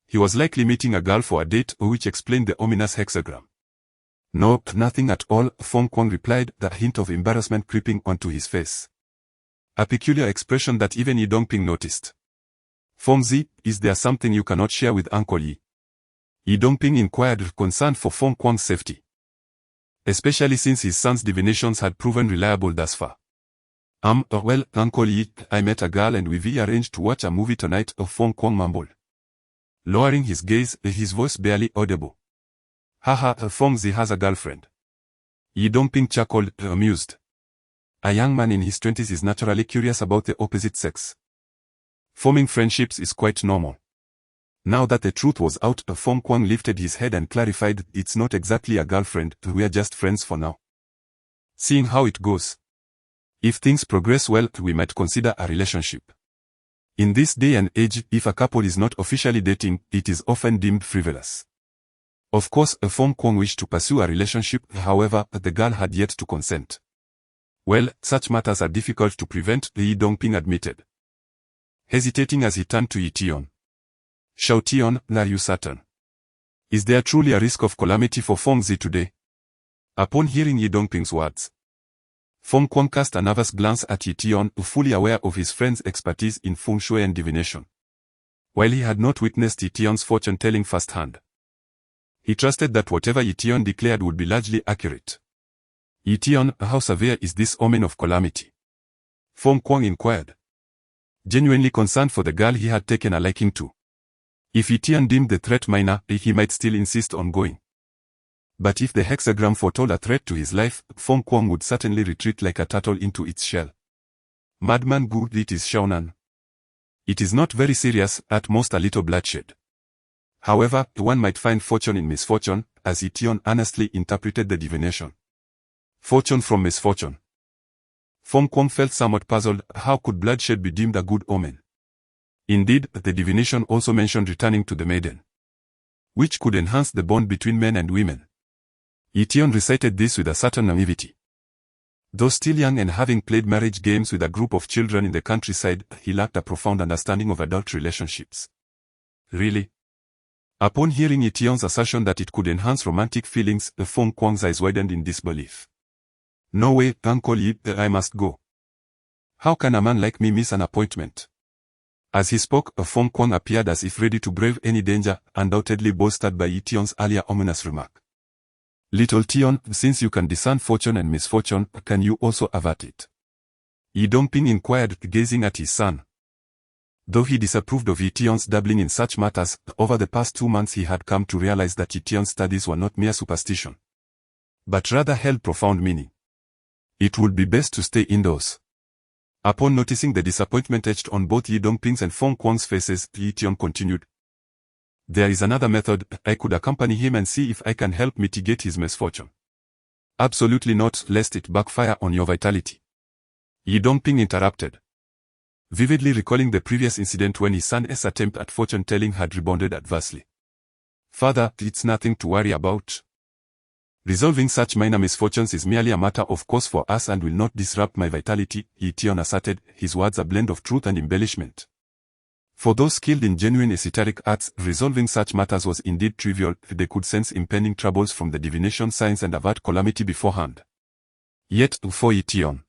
He was likely meeting a girl for a date, which explained the ominous hexagram. No, nothing at all, Feng Kuang replied, the hint of embarrassment creeping onto his face. A peculiar expression that even Ye Dongping noticed. Feng Zi, is there something you cannot share with Uncle Yi? Ye Dongping inquired, concerned for Feng Kuang's safety. Especially since his son's divinations had proven reliable thus far. Well, Uncle Yi, I met a girl and we arranged to watch a movie tonight, Feng Kuang mumbled. Lowering his gaze, his voice barely audible. Haha, Feng Zi has a girlfriend. Ye Dongping chuckled, amused. A young man in his 20s is naturally curious about the opposite sex. Forming friendships is quite normal. Now that the truth was out, Feng Kuang lifted his head and clarified, it's not exactly a girlfriend, we are just friends for now. Seeing how it goes. If things progress well, we might consider a relationship. In this day and age, if a couple is not officially dating, it is often deemed frivolous. Of course, Feng Kuang wished to pursue a relationship, however, the girl had yet to consent. Well, such matters are difficult to prevent, Ye Dongping admitted. Hesitating as he turned to Ye Tian. Shao Tian, are you certain? Is there truly a risk of calamity for Feng Zi today? Upon hearing Ye Dongping's words, Feng Kuang cast a nervous glance at Ye Tian, fully aware of his friend's expertise in feng shui and divination. While he had not witnessed Ye Tian's fortune-telling firsthand, he trusted that whatever Ye Tian declared would be largely accurate. Ye Tian, how severe is this omen of calamity? Feng Kuang inquired, genuinely concerned for the girl he had taken a liking to. If Ye Tian deemed the threat minor, he might still insist on going. But if the hexagram foretold a threat to his life, Feng Kuang would certainly retreat like a turtle into its shell. Madman Gu, it is Shaonan. It is not very serious, at most a little bloodshed. However, one might find fortune in misfortune, as Ye Tian honestly interpreted the divination. Fortune from misfortune. Feng Kuang felt somewhat puzzled, how could bloodshed be deemed a good omen? Indeed, the divination also mentioned returning to the maiden, which could enhance the bond between men and women. Ye Tian recited this with a certain naivety. Though still young and having played marriage games with a group of children in the countryside, he lacked a profound understanding of adult relationships. Really? Upon hearing Ye Tian's assertion that it could enhance romantic feelings, Feng Kuang's eyes widened in disbelief. No way, Uncle Yi, I must go. How can a man like me miss an appointment? As he spoke, Feng Kuang appeared as if ready to brave any danger, undoubtedly bolstered by Ye Tian's earlier ominous remark. Little Tian, since you can discern fortune and misfortune, can you also avert it? Ye Dongping inquired, gazing at his son. Though he disapproved of Ye Tian's dabbling in such matters, over the past 2 months he had come to realize that Ye Tian's studies were not mere superstition, but rather held profound meaning. It would be best to stay indoors. Upon noticing the disappointment etched on both Ye Dongping's and Feng Kuang's faces, Ye Tian continued. There is another method, I could accompany him and see if I can help mitigate his misfortune. Absolutely not, lest it backfire on your vitality. Ye Dongping interrupted, vividly recalling the previous incident when his son's attempt at fortune-telling had rebounded adversely. Father, it's nothing to worry about. Resolving such minor misfortunes is merely a matter of course for us and will not disrupt my vitality, Ye Tian asserted, his words a blend of truth and embellishment. For those skilled in genuine esoteric arts, resolving such matters was indeed trivial, they could sense impending troubles from the divination signs and avert calamity beforehand. Yet, for Ye Tian,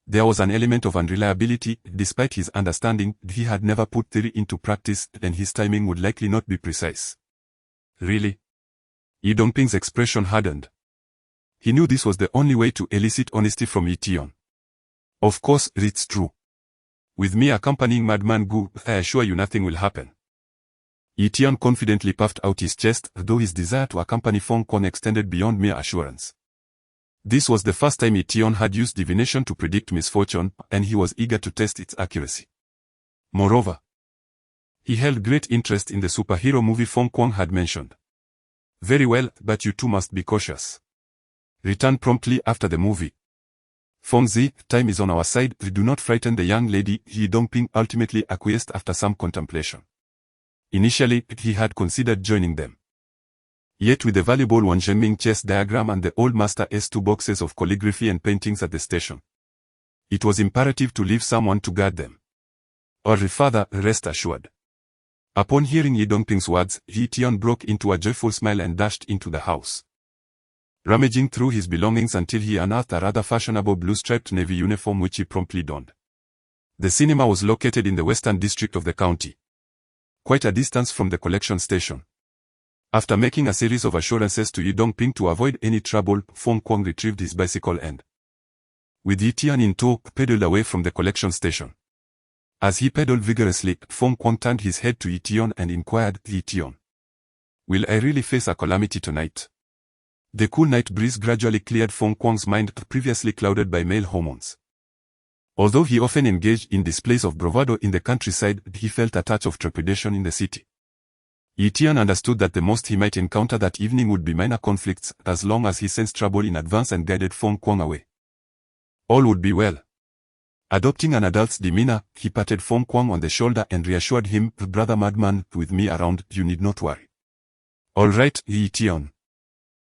there was an element of unreliability. Despite his understanding, he had never put theory into practice, and his timing would likely not be precise. Really? Ye Dongping's expression hardened. He knew this was the only way to elicit honesty from Ye Tian. Of course, it's true. With me accompanying Madman Gu, I assure you nothing will happen. Ye Tian confidently puffed out his chest, though his desire to accompany Feng Kuang extended beyond mere assurance. This was the first time Ye Tian had used divination to predict misfortune, and he was eager to test its accuracy. Moreover, he held great interest in the superhero movie Feng Kuang had mentioned. Very well, but you too must be cautious. Return promptly after the movie. Feng Zi, time is on our side, do not frighten the young lady, Ye Dongping ultimately acquiesced after some contemplation. Initially, he had considered joining them. Yet with the valuable Wanzhengming chess diagram and the old master's 2 boxes of calligraphy and paintings at the station, it was imperative to leave someone to guard them. Or rather, rest assured. Upon hearing Ye Dongping's words, Ye Tian broke into a joyful smile and dashed into the house. rummaging through his belongings until he unearthed a rather fashionable blue-striped navy uniform which he promptly donned. The cinema was located in the western district of the county, quite a distance from the collection station. After making a series of assurances to Ye Dongping to avoid any trouble, Feng Kuang retrieved his bicycle and, with Ye Tian in tow, pedaled away from the collection station. As he pedaled vigorously, Feng Kuang turned his head to Ye Tian and inquired, "Ye Tian, will I really face a calamity tonight?" The cool night breeze gradually cleared Feng Kuang's mind, previously clouded by male hormones. Although he often engaged in displays of bravado in the countryside, he felt a touch of trepidation in the city. Ye Tian understood that the most he might encounter that evening would be minor conflicts, as long as he sensed trouble in advance and guided Feng Kuang away. All would be well. Adopting an adult's demeanor, he patted Feng Kuang on the shoulder and reassured him, "Brother madman, with me around, you need not worry." "All right, Ye Tian.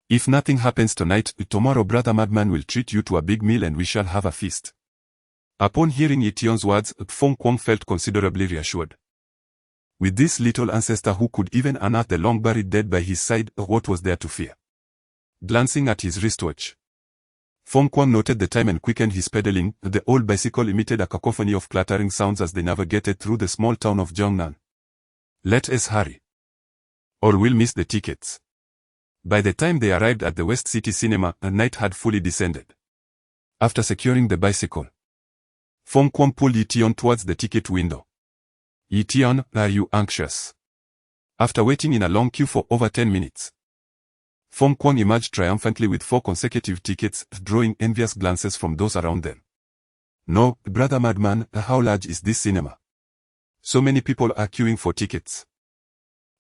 If nothing happens tonight, tomorrow Brother Madman will treat you to a big meal and we shall have a feast." Upon hearing Ye Tian's words, Feng Kuang felt considerably reassured. With this little ancestor who could even unearth the long-buried dead by his side, what was there to fear? Glancing at his wristwatch, Feng Kuang noted the time and quickened his pedaling. The old bicycle emitted a cacophony of clattering sounds as they navigated through the small town of Jiangnan. "Let us hurry, or we'll miss the tickets." By the time they arrived at the West City Cinema, night had fully descended. After securing the bicycle, Feng Kuang pulled Ye Tian towards the ticket window. "Ye Tian, are you anxious?" After waiting in a long queue for over 10 minutes, Feng Kuang emerged triumphantly with 4 consecutive tickets, drawing envious glances from those around them. "No, Brother Madman, how large is this cinema? So many people are queuing for tickets."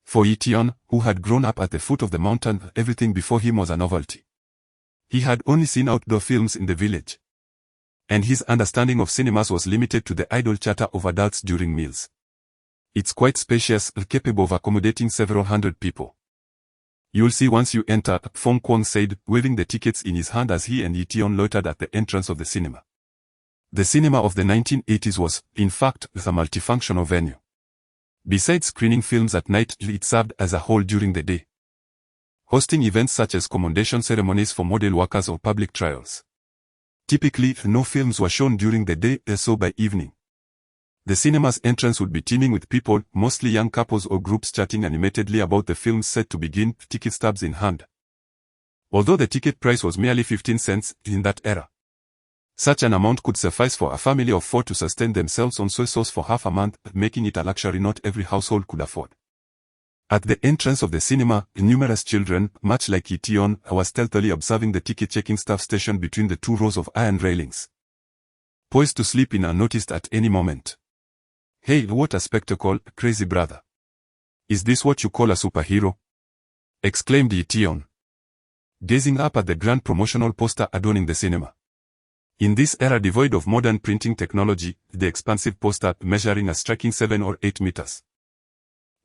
For Ye Tian, who had grown up at the foot of the mountain, everything before him was a novelty. He had only seen outdoor films in the village, and his understanding of cinemas was limited to the idle chatter of adults during meals. "It's quite spacious, capable of accommodating several hundred people. You'll see once you enter," Feng Kuang said, waving the tickets in his hand as he and Ye Tian loitered at the entrance of the cinema. The cinema of the 1980s was, in fact, a multifunctional venue. Besides screening films at night, it served as a hall during the day, hosting events such as commendation ceremonies for model workers or public trials. Typically, no films were shown during the day, so by evening, the cinema's entrance would be teeming with people, mostly young couples or groups chatting animatedly about the films set to begin, ticket stubs in hand. Although the ticket price was merely 15 cents in that era, such an amount could suffice for a family of 4 to sustain themselves on soy sauce for half a month, making it a luxury not every household could afford. At the entrance of the cinema, numerous children, much like Ye Tian, were stealthily observing the ticket-checking staff stationed between the 2 rows of iron railings, poised to slip in unnoticed at any moment. "Hey, what a spectacle, crazy brother. Is this what you call a superhero?" exclaimed Ye Tian, gazing up at the grand promotional poster adorning the cinema. In this era devoid of modern printing technology, the expansive poster, measuring a striking 7 or 8 meters,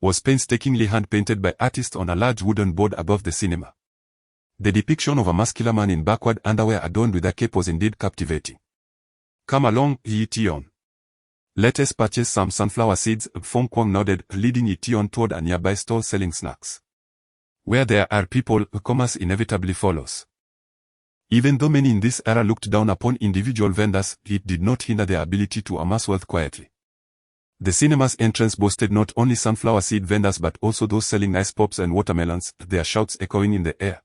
was painstakingly hand-painted by artists on a large wooden board above the cinema. The depiction of a muscular man in backward underwear adorned with a cape was indeed captivating. "Come along, Ye Tian. Let us purchase some sunflower seeds," Feng Kuang nodded, leading Ye Tian toward a nearby stall selling snacks. Where there are people, commerce inevitably follows. Even though many in this era looked down upon individual vendors, it did not hinder their ability to amass wealth quietly. The cinema's entrance boasted not only sunflower seed vendors but also those selling ice pops and watermelons, their shouts echoing in the air.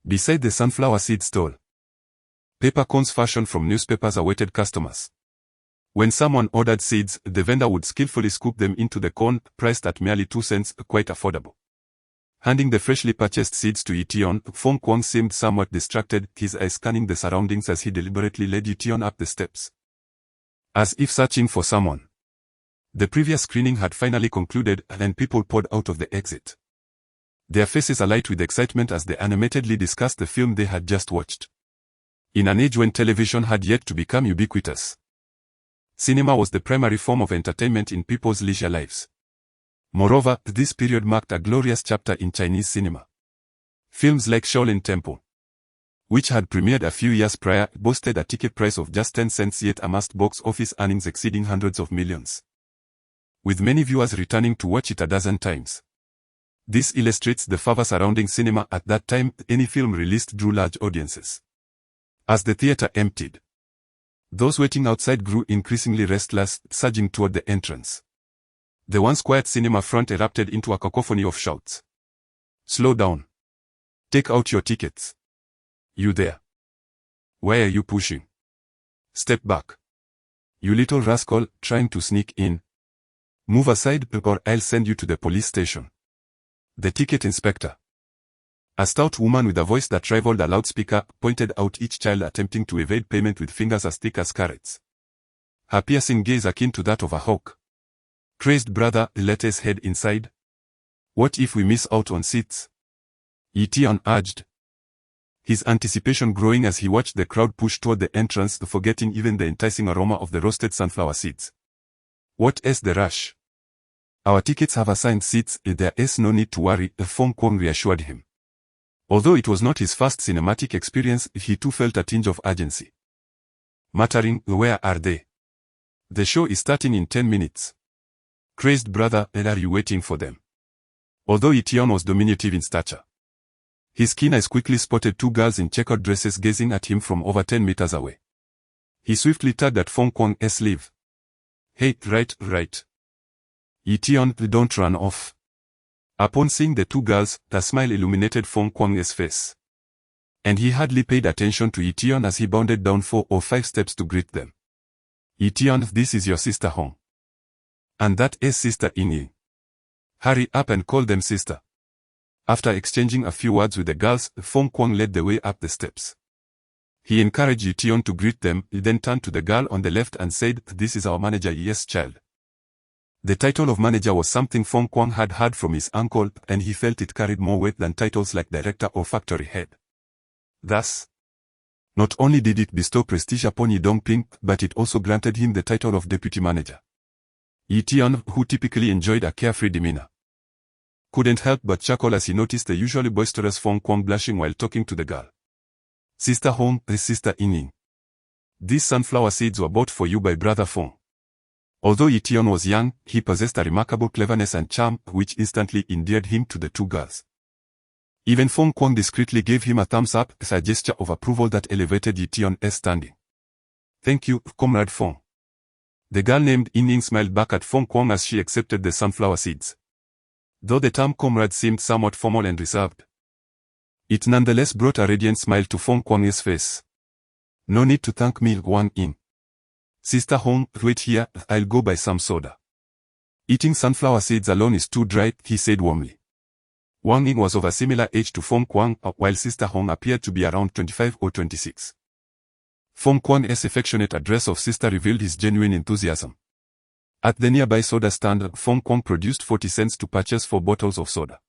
Beside the sunflower seed stall, paper cones fashioned from newspapers awaited customers. When someone ordered seeds, the vendor would skillfully scoop them into the cone, priced at merely 2 cents, quite affordable. Handing the freshly purchased seeds to Ye Tian, Feng Kuang seemed somewhat distracted, his eyes scanning the surroundings as he deliberately led Ye Tian up the steps, as if searching for someone. The previous screening had finally concluded, and people poured out of the exit, their faces alight with excitement as they animatedly discussed the film they had just watched. In an age when television had yet to become ubiquitous, cinema was the primary form of entertainment in people's leisure lives. Moreover, this period marked a glorious chapter in Chinese cinema. Films like Shaolin Temple, which had premiered a few years prior, boasted a ticket price of just 10 cents yet amassed box office earnings exceeding hundreds of millions, with many viewers returning to watch it a dozen times. This illustrates the fervor surrounding cinema at that time. Any film released drew large audiences. As the theater emptied, those waiting outside grew increasingly restless, surging toward the entrance. The once quiet cinema front erupted into a cacophony of shouts. Slow down. Take out your tickets. You there. Why are you pushing? Step back. You little rascal, trying to sneak in. Move aside or I'll send you to the police station. The ticket inspector, a stout woman with a voice that rivaled a loudspeaker, pointed out each child attempting to evade payment with fingers as thick as carrots. Her piercing gaze akin to that of a hawk. Crazed brother, let us head inside. What if we miss out on seats? Ye Tian urged, his anticipation growing as he watched the crowd push toward the entrance, forgetting even the enticing aroma of the roasted sunflower seeds. What is the rush? Our tickets have assigned seats, there is no need to worry, Fong Kwong reassured him. Although it was not his first cinematic experience, he too felt a tinge of urgency. Muttering, where are they? The show is starting in 10 minutes. Crazed brother, are you waiting for them? Although Ye Tian was diminutive in stature, his keen eyes quickly spotted two girls in checkered dresses gazing at him from over 10 meters away. He swiftly tugged at Fong Kwong's sleeve. Hey, right. Ye Tian, don't run off. Upon seeing the two girls, a smile illuminated Fong Kwong's face. And he hardly paid attention to Ye Tian as he bounded down 4 or 5 steps to greet them. Ye Tian, this is your sister Hong. And that is Sister Ying. Hurry up and call them sister. After exchanging a few words with the girls, Fong Kwong led the way up the steps. He encouraged Ye Tian to greet them, then turned to the girl on the left and said, this is our manager. Yes, child. The title of manager was something Fong Kwong had heard from his uncle, and he felt it carried more weight than titles like director or factory head. Thus, not only did it bestow prestige upon Ye Dongping, but it also granted him the title of deputy manager. Ye Tian, who typically enjoyed a carefree demeanor, couldn't help but chuckle as he noticed the usually boisterous Fong Kwong blushing while talking to the girl. Sister Hong, Sister Ying. These sunflower seeds were bought for you by brother Fong. Although Ye Tian was young, he possessed a remarkable cleverness and charm, which instantly endeared him to the two girls. Even Fong Kwong discreetly gave him a thumbs up, a gesture of approval that elevated Ye Tian's standing. Thank you, Comrade Fong. The girl named Ying smiled back at Fong Kwong as she accepted the sunflower seeds. Though the term comrade seemed somewhat formal and reserved, it nonetheless brought a radiant smile to Fong Kwong's face. No need to thank me, Wang Ying. Sister Hong, wait here, I'll go buy some soda. Eating sunflower seeds alone is too dry, he said warmly. Wang Ying was of a similar age to Fong Kwong, while Sister Hong appeared to be around 25 or 26. Fong Kwong's affectionate address of sister revealed his genuine enthusiasm. At the nearby soda stand, Fong Kwong produced 40 cents to purchase 4 bottles of soda.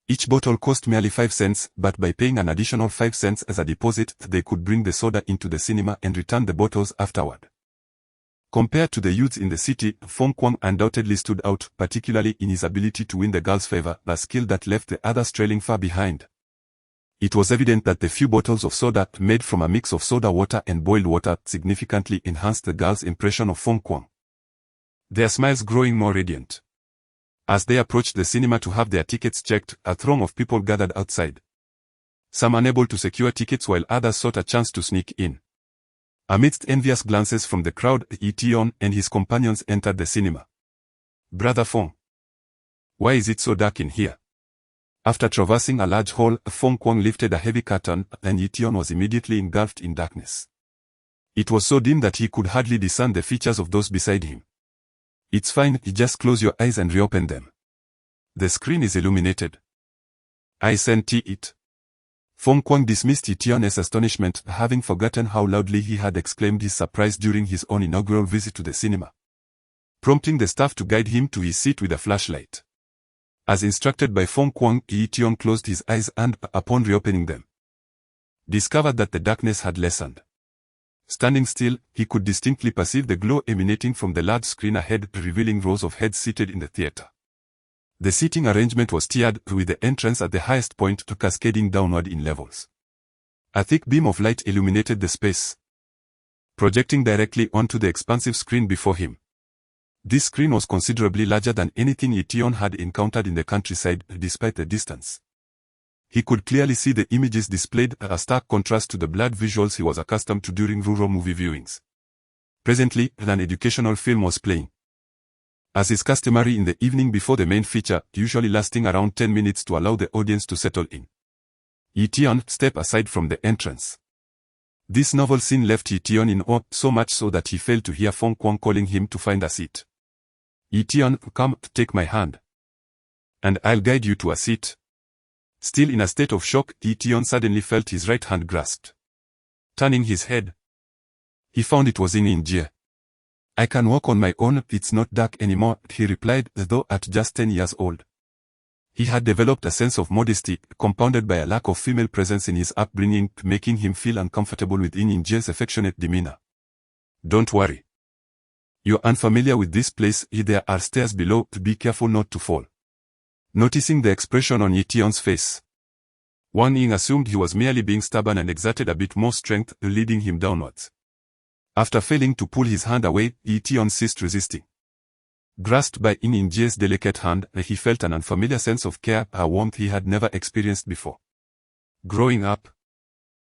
Each bottle cost merely 5 cents, but by paying an additional 5 cents as a deposit, they could bring the soda into the cinema and return the bottles afterward. Compared to the youths in the city, Fong Kwong undoubtedly stood out, particularly in his ability to win the girls' favor, a skill that left the others trailing far behind. It was evident that the few bottles of soda, made from a mix of soda water and boiled water, significantly enhanced the girls' impression of Fong Kwong, their smiles growing more radiant. As they approached the cinema to have their tickets checked, a throng of people gathered outside. Some unable to secure tickets while others sought a chance to sneak in. Amidst envious glances from the crowd, Ye Tian and his companions entered the cinema. Brother Fong, why is it so dark in here? After traversing a large hall, Fong Kwong lifted a heavy curtain, and Ye Tian was immediately engulfed in darkness. It was so dim that he could hardly discern the features of those beside him. It's fine, just close your eyes and reopen them. The screen is illuminated. I sent it. Fong Kwong dismissed Ye Tian's astonishment, having forgotten how loudly he had exclaimed his surprise during his own inaugural visit to the cinema, prompting the staff to guide him to his seat with a flashlight. As instructed by Fong Kwong, Ye Tian closed his eyes and, upon reopening them, discovered that the darkness had lessened. Standing still, he could distinctly perceive the glow emanating from the large screen ahead, revealing rows of heads seated in the theater. The seating arrangement was tiered, with the entrance at the highest point cascading downward in levels. A thick beam of light illuminated the space, projecting directly onto the expansive screen before him. This screen was considerably larger than anything Ye Tian had encountered in the countryside, despite the distance. He could clearly see the images displayed, a stark contrast to the blurred visuals he was accustomed to during rural movie viewings. Presently, an educational film was playing. As is customary in the evening before the main feature, usually lasting around 10 minutes to allow the audience to settle in, Ye Tian stepped aside from the entrance. This novel scene left Ye Tian in awe, so much so that he failed to hear Feng Kuang calling him to find a seat. Ye Tian, come, take my hand, and I'll guide you to a seat. Still in a state of shock, Ye Tian suddenly felt his right hand grasped. Turning his head, he found it was Ye Tian. I can walk on my own, it's not dark anymore, he replied, though at just 10 years old. He had developed a sense of modesty, compounded by a lack of female presence in his upbringing, making him feel uncomfortable with Ye Tian's affectionate demeanor. Don't worry. You're unfamiliar with this place, there are stairs below, be careful not to fall. Noticing the expression on Ye Tian's face, Wang Ying assumed he was merely being stubborn and exerted a bit more strength, leading him downwards. After failing to pull his hand away, Ye Tian ceased resisting. Grasped by Ye Tian's delicate hand, he felt an unfamiliar sense of care, a warmth he had never experienced before. Growing up,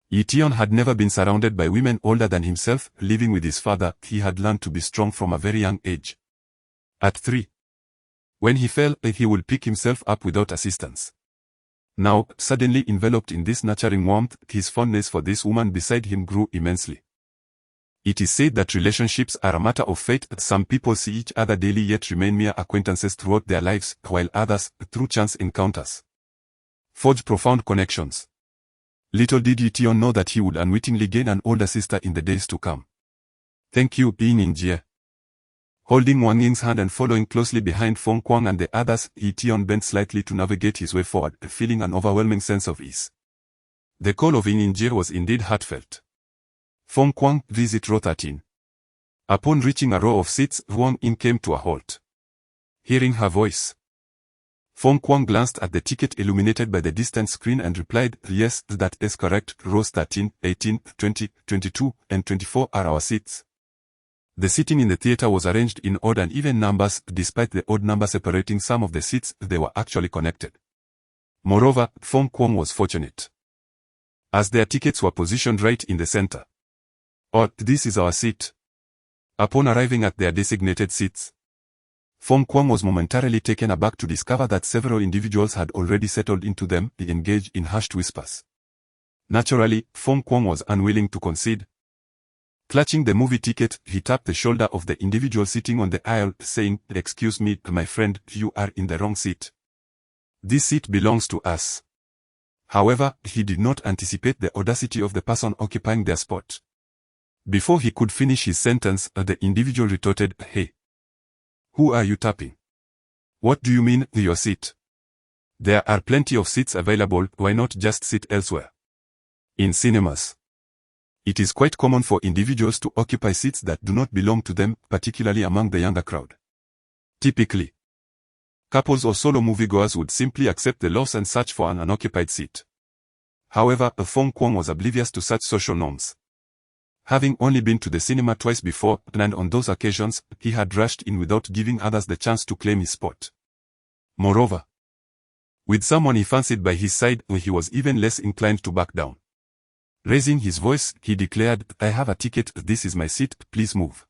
Ye Tian had never been surrounded by women older than himself. Living with his father, he had learned to be strong from a very young age. At 3, when he fell, he would pick himself up without assistance. Now, suddenly enveloped in this nurturing warmth, his fondness for this woman beside him grew immensely. It is said that relationships are a matter of fate. Some people see each other daily yet remain mere acquaintances throughout their lives, while others, through chance encounters, forge profound connections. Little did Ye Tian know that he would unwittingly gain an older sister in the days to come. Thank you, Ye Tian. Holding Wang Ying's hand and following closely behind Feng Kuang and the others, Ye Tian bent slightly to navigate his way forward, feeling an overwhelming sense of ease. The call of Ye Tian was indeed heartfelt. Feng Kuang, visit row 13. Upon reaching a row of seats, Wang Ying came to a halt. Hearing her voice, Feng Kuang glanced at the ticket illuminated by the distant screen and replied, yes, that is correct, rows 13, 18, 20, 22, and 24 are our seats. The seating in the theater was arranged in odd and even numbers. Despite the odd number separating some of the seats, they were actually connected. Moreover, Feng Kuang was fortunate, as their tickets were positioned right in the center. Oh, this is our seat. Upon arriving at their designated seats, Feng Kuang was momentarily taken aback to discover that several individuals had already settled into them, engaged in hushed whispers. Naturally, Feng Kuang was unwilling to concede. Clutching the movie ticket, he tapped the shoulder of the individual sitting on the aisle, saying, excuse me, my friend, you are in the wrong seat. This seat belongs to us. However, he did not anticipate the audacity of the person occupying their spot. Before he could finish his sentence, the individual retorted, hey, who are you tapping? What do you mean, your seat? There are plenty of seats available, why not just sit elsewhere? In cinemas, it is quite common for individuals to occupy seats that do not belong to them, particularly among the younger crowd. Typically, couples or solo moviegoers would simply accept the loss and search for an unoccupied seat. However, Feng Kuang was oblivious to such social norms. Having only been to the cinema twice before, and on those occasions, he had rushed in without giving others the chance to claim his spot. Moreover, with someone he fancied by his side, he was even less inclined to back down. Raising his voice, he declared, I have a ticket, this is my seat, please move.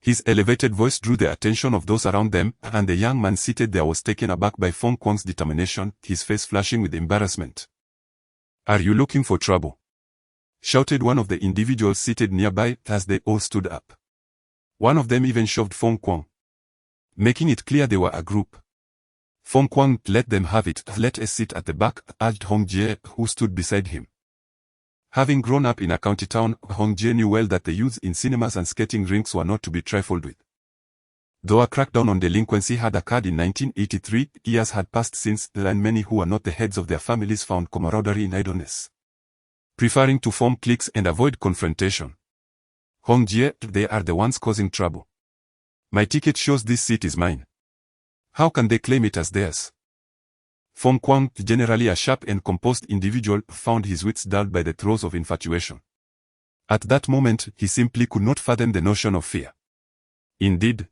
His elevated voice drew the attention of those around them, and the young man seated there was taken aback by Feng Kuang's determination, his face flushing with embarrassment. Are you looking for trouble? Shouted one of the individuals seated nearby as they all stood up. One of them even shoved Feng Kuang, making it clear they were a group. Feng Kuang, let them have it, let us sit at the back, urged Hong Jie, who stood beside him. Having grown up in a county town, Hong Jie knew well that the youths in cinemas and skating rinks were not to be trifled with. Though a crackdown on delinquency had occurred in 1983, years had passed since, and many who were not the heads of their families found camaraderie in idleness, preferring to form cliques and avoid confrontation. Hong Jie, they are the ones causing trouble. My ticket shows this seat is mine. How can they claim it as theirs? Feng Kuang, generally a sharp and composed individual, found his wits dulled by the throes of infatuation. At that moment, he simply could not fathom the notion of fear. Indeed,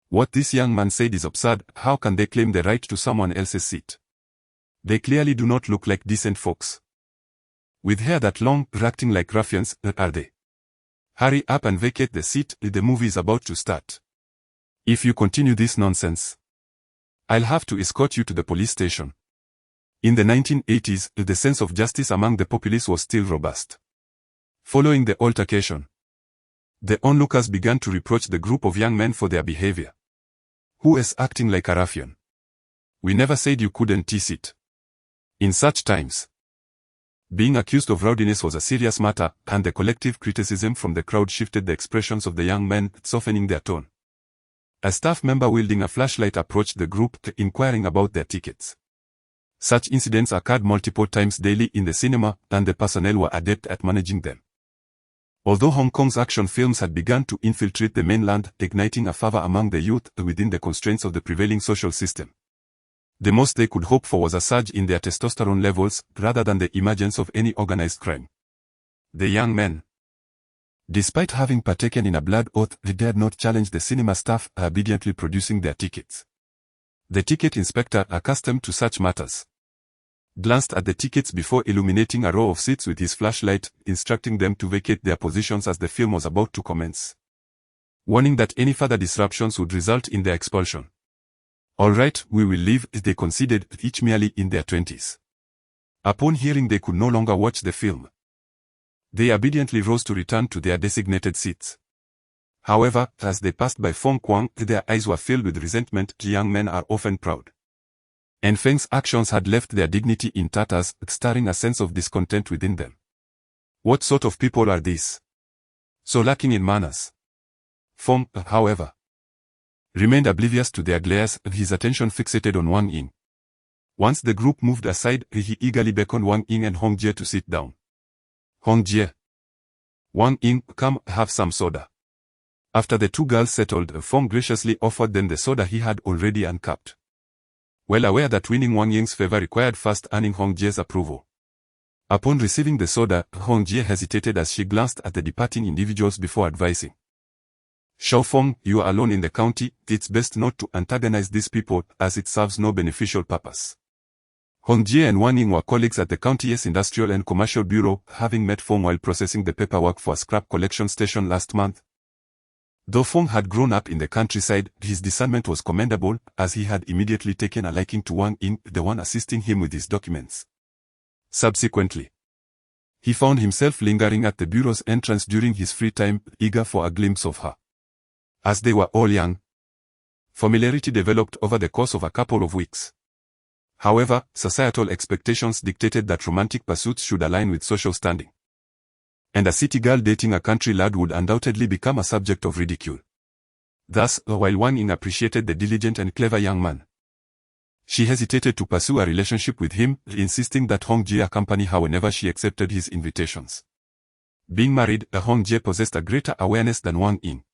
What this young man said is absurd. How can they claim the right to someone else's seat? They clearly do not look like decent folks. With hair that long, acting like ruffians, are they? Hurry up and vacate the seat, the movie is about to start. If you continue this nonsense, I'll have to escort you to the police station. In the 1980s, the sense of justice among the populace was still robust. Following the altercation, the onlookers began to reproach the group of young men for their behavior. Who is acting like a ruffian? We never said you couldn't tease it. In such times, being accused of rowdiness was a serious matter, and the collective criticism from the crowd shifted the expressions of the young men, softening their tone. A staff member wielding a flashlight approached the group, inquiring about their tickets. Such incidents occurred multiple times daily in the cinema, and the personnel were adept at managing them. Although Hong Kong's action films had begun to infiltrate the mainland, igniting a fervor among the youth within the constraints of the prevailing social system, the most they could hope for was a surge in their testosterone levels, rather than the emergence of any organized crime. The young men, despite having partaken in a blood oath, they dared not challenge the cinema staff, obediently producing their tickets. The ticket inspector, accustomed to such matters, glanced at the tickets before illuminating a row of seats with his flashlight, instructing them to vacate their positions as the film was about to commence, warning that any further disruptions would result in their expulsion. All right, we will leave, they conceded, each merely in their 20s. Upon hearing they could no longer watch the film, they obediently rose to return to their designated seats. However, as they passed by Feng Kuang, their eyes were filled with resentment. Young men are often proud, and Feng's actions had left their dignity in tatters, stirring a sense of discontent within them. What sort of people are these? So lacking in manners. Feng, however, remained oblivious to their glares, his attention fixated on Wang Ying. Once the group moved aside, he eagerly beckoned Wang Ying and Hong Jie to sit down. Hong Jie. Wang Ying, come, have some soda. After the two girls settled, Feng graciously offered them the soda he had already uncapped, well aware that winning Wang Ying's favor required first earning Hong Jie's approval. Upon receiving the soda, Hong Jie hesitated as she glanced at the departing individuals before advising. Shao Feng, you are alone in the county, it's best not to antagonize these people, as it serves no beneficial purpose. Hong Jie and Wang Ying were colleagues at the county's Industrial and Commercial Bureau, having met Feng while processing the paperwork for a scrap collection station last month. Though Feng had grown up in the countryside, his discernment was commendable, as he had immediately taken a liking to Wang Ying, the one assisting him with his documents. Subsequently, he found himself lingering at the bureau's entrance during his free time, eager for a glimpse of her. As they were all young, familiarity developed over the course of a couple of weeks. However, societal expectations dictated that romantic pursuits should align with social standing, and a city girl dating a country lad would undoubtedly become a subject of ridicule. Thus, while Wang Ying appreciated the diligent and clever young man, she hesitated to pursue a relationship with him, insisting that Hong Jie accompany her whenever she accepted his invitations. Being married, Hong Jie possessed a greater awareness than Wang Ying.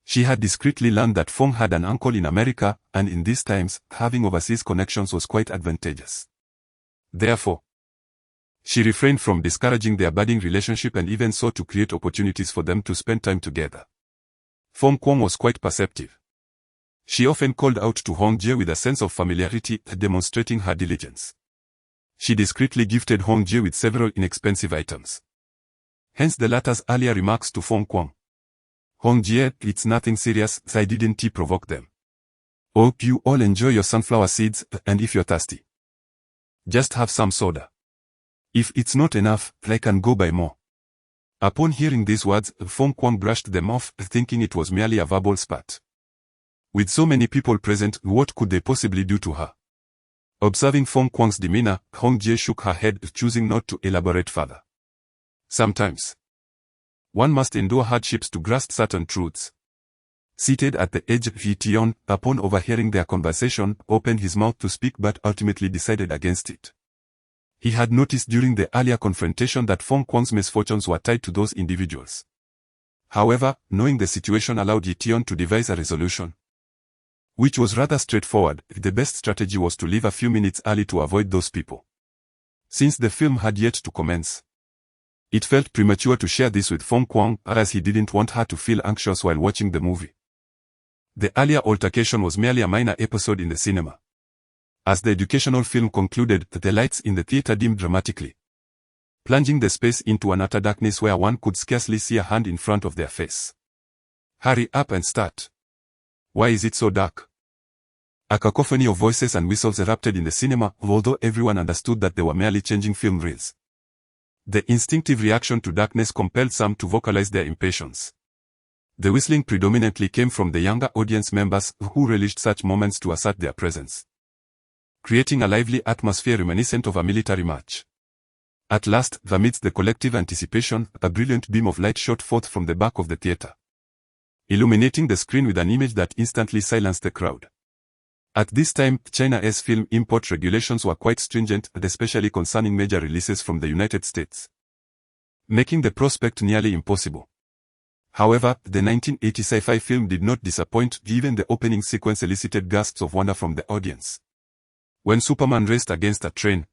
She had discreetly learned that Feng had an uncle in America, and in these times, having overseas connections was quite advantageous. Therefore, she refrained from discouraging their budding relationship and even sought to create opportunities for them to spend time together. Feng Kuang was quite perceptive. She often called out to Hong Jie with a sense of familiarity, demonstrating her diligence. She discreetly gifted Hong Jie with several inexpensive items. Hence the latter's earlier remarks to Feng Kuang. Hong Jie, it's nothing serious, I didn't provoke them. Hope you all enjoy your sunflower seeds, and if you're thirsty, just have some soda. If it's not enough, I can go buy more. Upon hearing these words, Feng Kuang brushed them off, thinking it was merely a verbal spat. With so many people present, what could they possibly do to her? Observing Feng Kuang's demeanor, Hong Jie shook her head, choosing not to elaborate further. Sometimes, one must endure hardships to grasp certain truths. Seated at the edge, Ye Tian, upon overhearing their conversation, opened his mouth to speak but ultimately decided against it. He had noticed during the earlier confrontation that Feng Kuang's misfortunes were tied to those individuals. However, knowing the situation allowed Ye Tian to devise a resolution, which was rather straightforward. The best strategy was to leave a few minutes early to avoid those people. Since the film had yet to commence, it felt premature to share this with Feng Kuang, as he didn't want her to feel anxious while watching the movie. The earlier altercation was merely a minor episode in the cinema. As the educational film concluded, the lights in the theater dimmed dramatically, plunging the space into an utter darkness where one could scarcely see a hand in front of their face. "Hurry up and start. Why is it so dark?" A cacophony of voices and whistles erupted in the cinema, although everyone understood that they were merely changing film reels. The instinctive reaction to darkness compelled some to vocalize their impatience. The whistling predominantly came from the younger audience members who relished such moments to assert their presence, creating a lively atmosphere reminiscent of a military march. At last, amidst the collective anticipation, a brilliant beam of light shot forth from the back of the theater, illuminating the screen with an image that instantly silenced the crowd. At this time, China's film import regulations were quite stringent, especially concerning major releases from the United States, making the prospect nearly impossible. However, the 1980 sci-fi film did not disappoint. Even the opening sequence elicited gasps of wonder from the audience. When Superman raced against a train,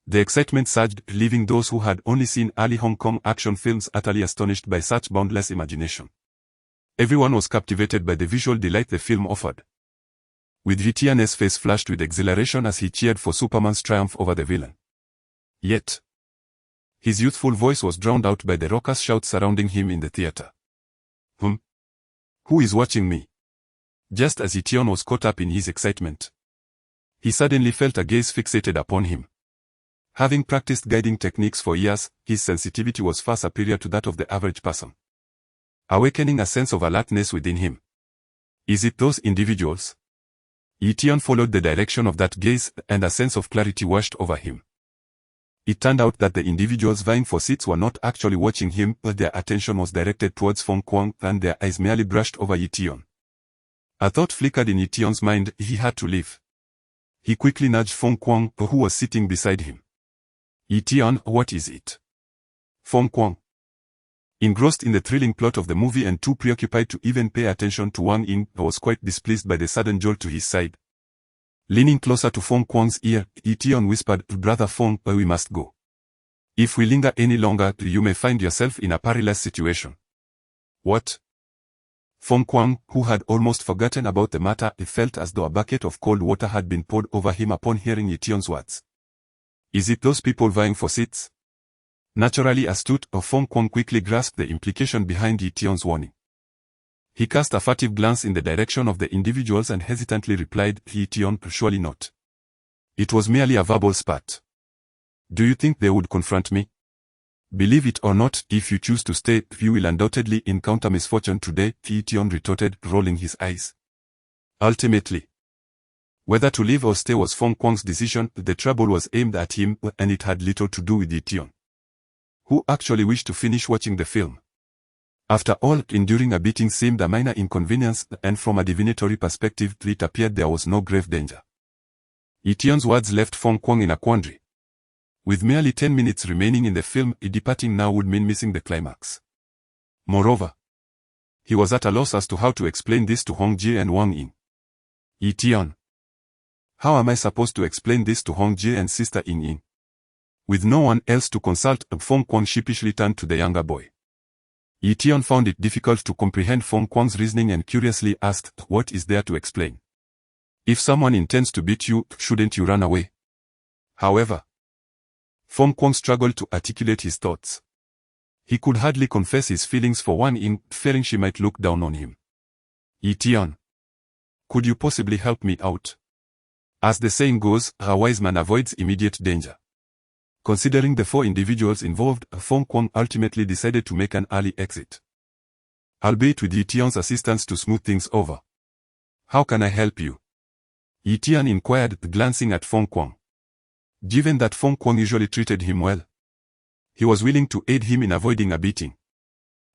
the excitement surged, leaving those who had only seen early Hong Kong action films utterly astonished by such boundless imagination. Everyone was captivated by the visual delight the film offered, with Ye Tian's face flushed with exhilaration as he cheered for Superman's triumph over the villain. Yet, his youthful voice was drowned out by the raucous shouts surrounding him in the theater. Who is watching me?" Just as Ye Tian was caught up in his excitement, he suddenly felt a gaze fixated upon him. Having practiced guiding techniques for years, his sensitivity was far superior to that of the average person, awakening a sense of alertness within him. "Is it those individuals?" Ye Tian followed the direction of that gaze, and a sense of clarity washed over him. It turned out that the individuals vying for seats were not actually watching him, but their attention was directed towards Feng Kuang, and their eyes merely brushed over Ye Tian. A thought flickered in Ye Tian's mind: he had to leave. He quickly nudged Feng Kuang, who was sitting beside him. "Ye Tian, what is it?" Feng Kuang, engrossed in the thrilling plot of the movie and too preoccupied to even pay attention to Wang Ying, was quite displeased by the sudden jolt to his side. Leaning closer to Feng Kuang's ear, Ye Tian whispered, "Brother Feng, we must go. If we linger any longer, you may find yourself in a perilous situation." "What?" Feng Kuang, who had almost forgotten about the matter, felt as though a bucket of cold water had been poured over him upon hearing Ye Tian's words. "Is it those people vying for seats?" Naturally astute, Feng Kuang quickly grasped the implication behind Ye Tian's warning. He cast a furtive glance in the direction of the individuals and hesitantly replied, "Ye Tian, surely not. It was merely a verbal spat. Do you think they would confront me? Believe it or not, if you choose to stay, you will undoubtedly encounter misfortune today," Ye Tian retorted, rolling his eyes. Ultimately, whether to leave or stay was Feng Kuang's decision. The trouble was aimed at him, and it had little to do with Ye Tian, who actually wished to finish watching the film. After all, enduring a beating seemed a minor inconvenience, and from a divinatory perspective, it appeared there was no grave danger. Ye Tian's words left Feng Kuang in a quandary. With merely 10 minutes remaining in the film, departing now would mean missing the climax. Moreover, he was at a loss as to how to explain this to Hong Jie and Wang Ying. "Ye Tian, how am I supposed to explain this to Hong Jie and Sister Ying Ying?" With no one else to consult, Feng Kuang sheepishly turned to the younger boy. Ye Tian found it difficult to comprehend Feng Kuang's reasoning and curiously asked, "What is there to explain? If someone intends to beat you, shouldn't you run away?" However, Feng Kuang struggled to articulate his thoughts. He could hardly confess his feelings for Wang Ying, fearing she might look down on him. "Ye Tian, could you possibly help me out? As the saying goes, a wise man avoids immediate danger." Considering the 4 individuals involved, Feng Kuang ultimately decided to make an early exit, albeit with Ye Tian's assistance to smooth things over. "How can I help you?" Ye Tian inquired, glancing at Feng Kuang. Given that Feng Kuang usually treated him well, he was willing to aid him in avoiding a beating.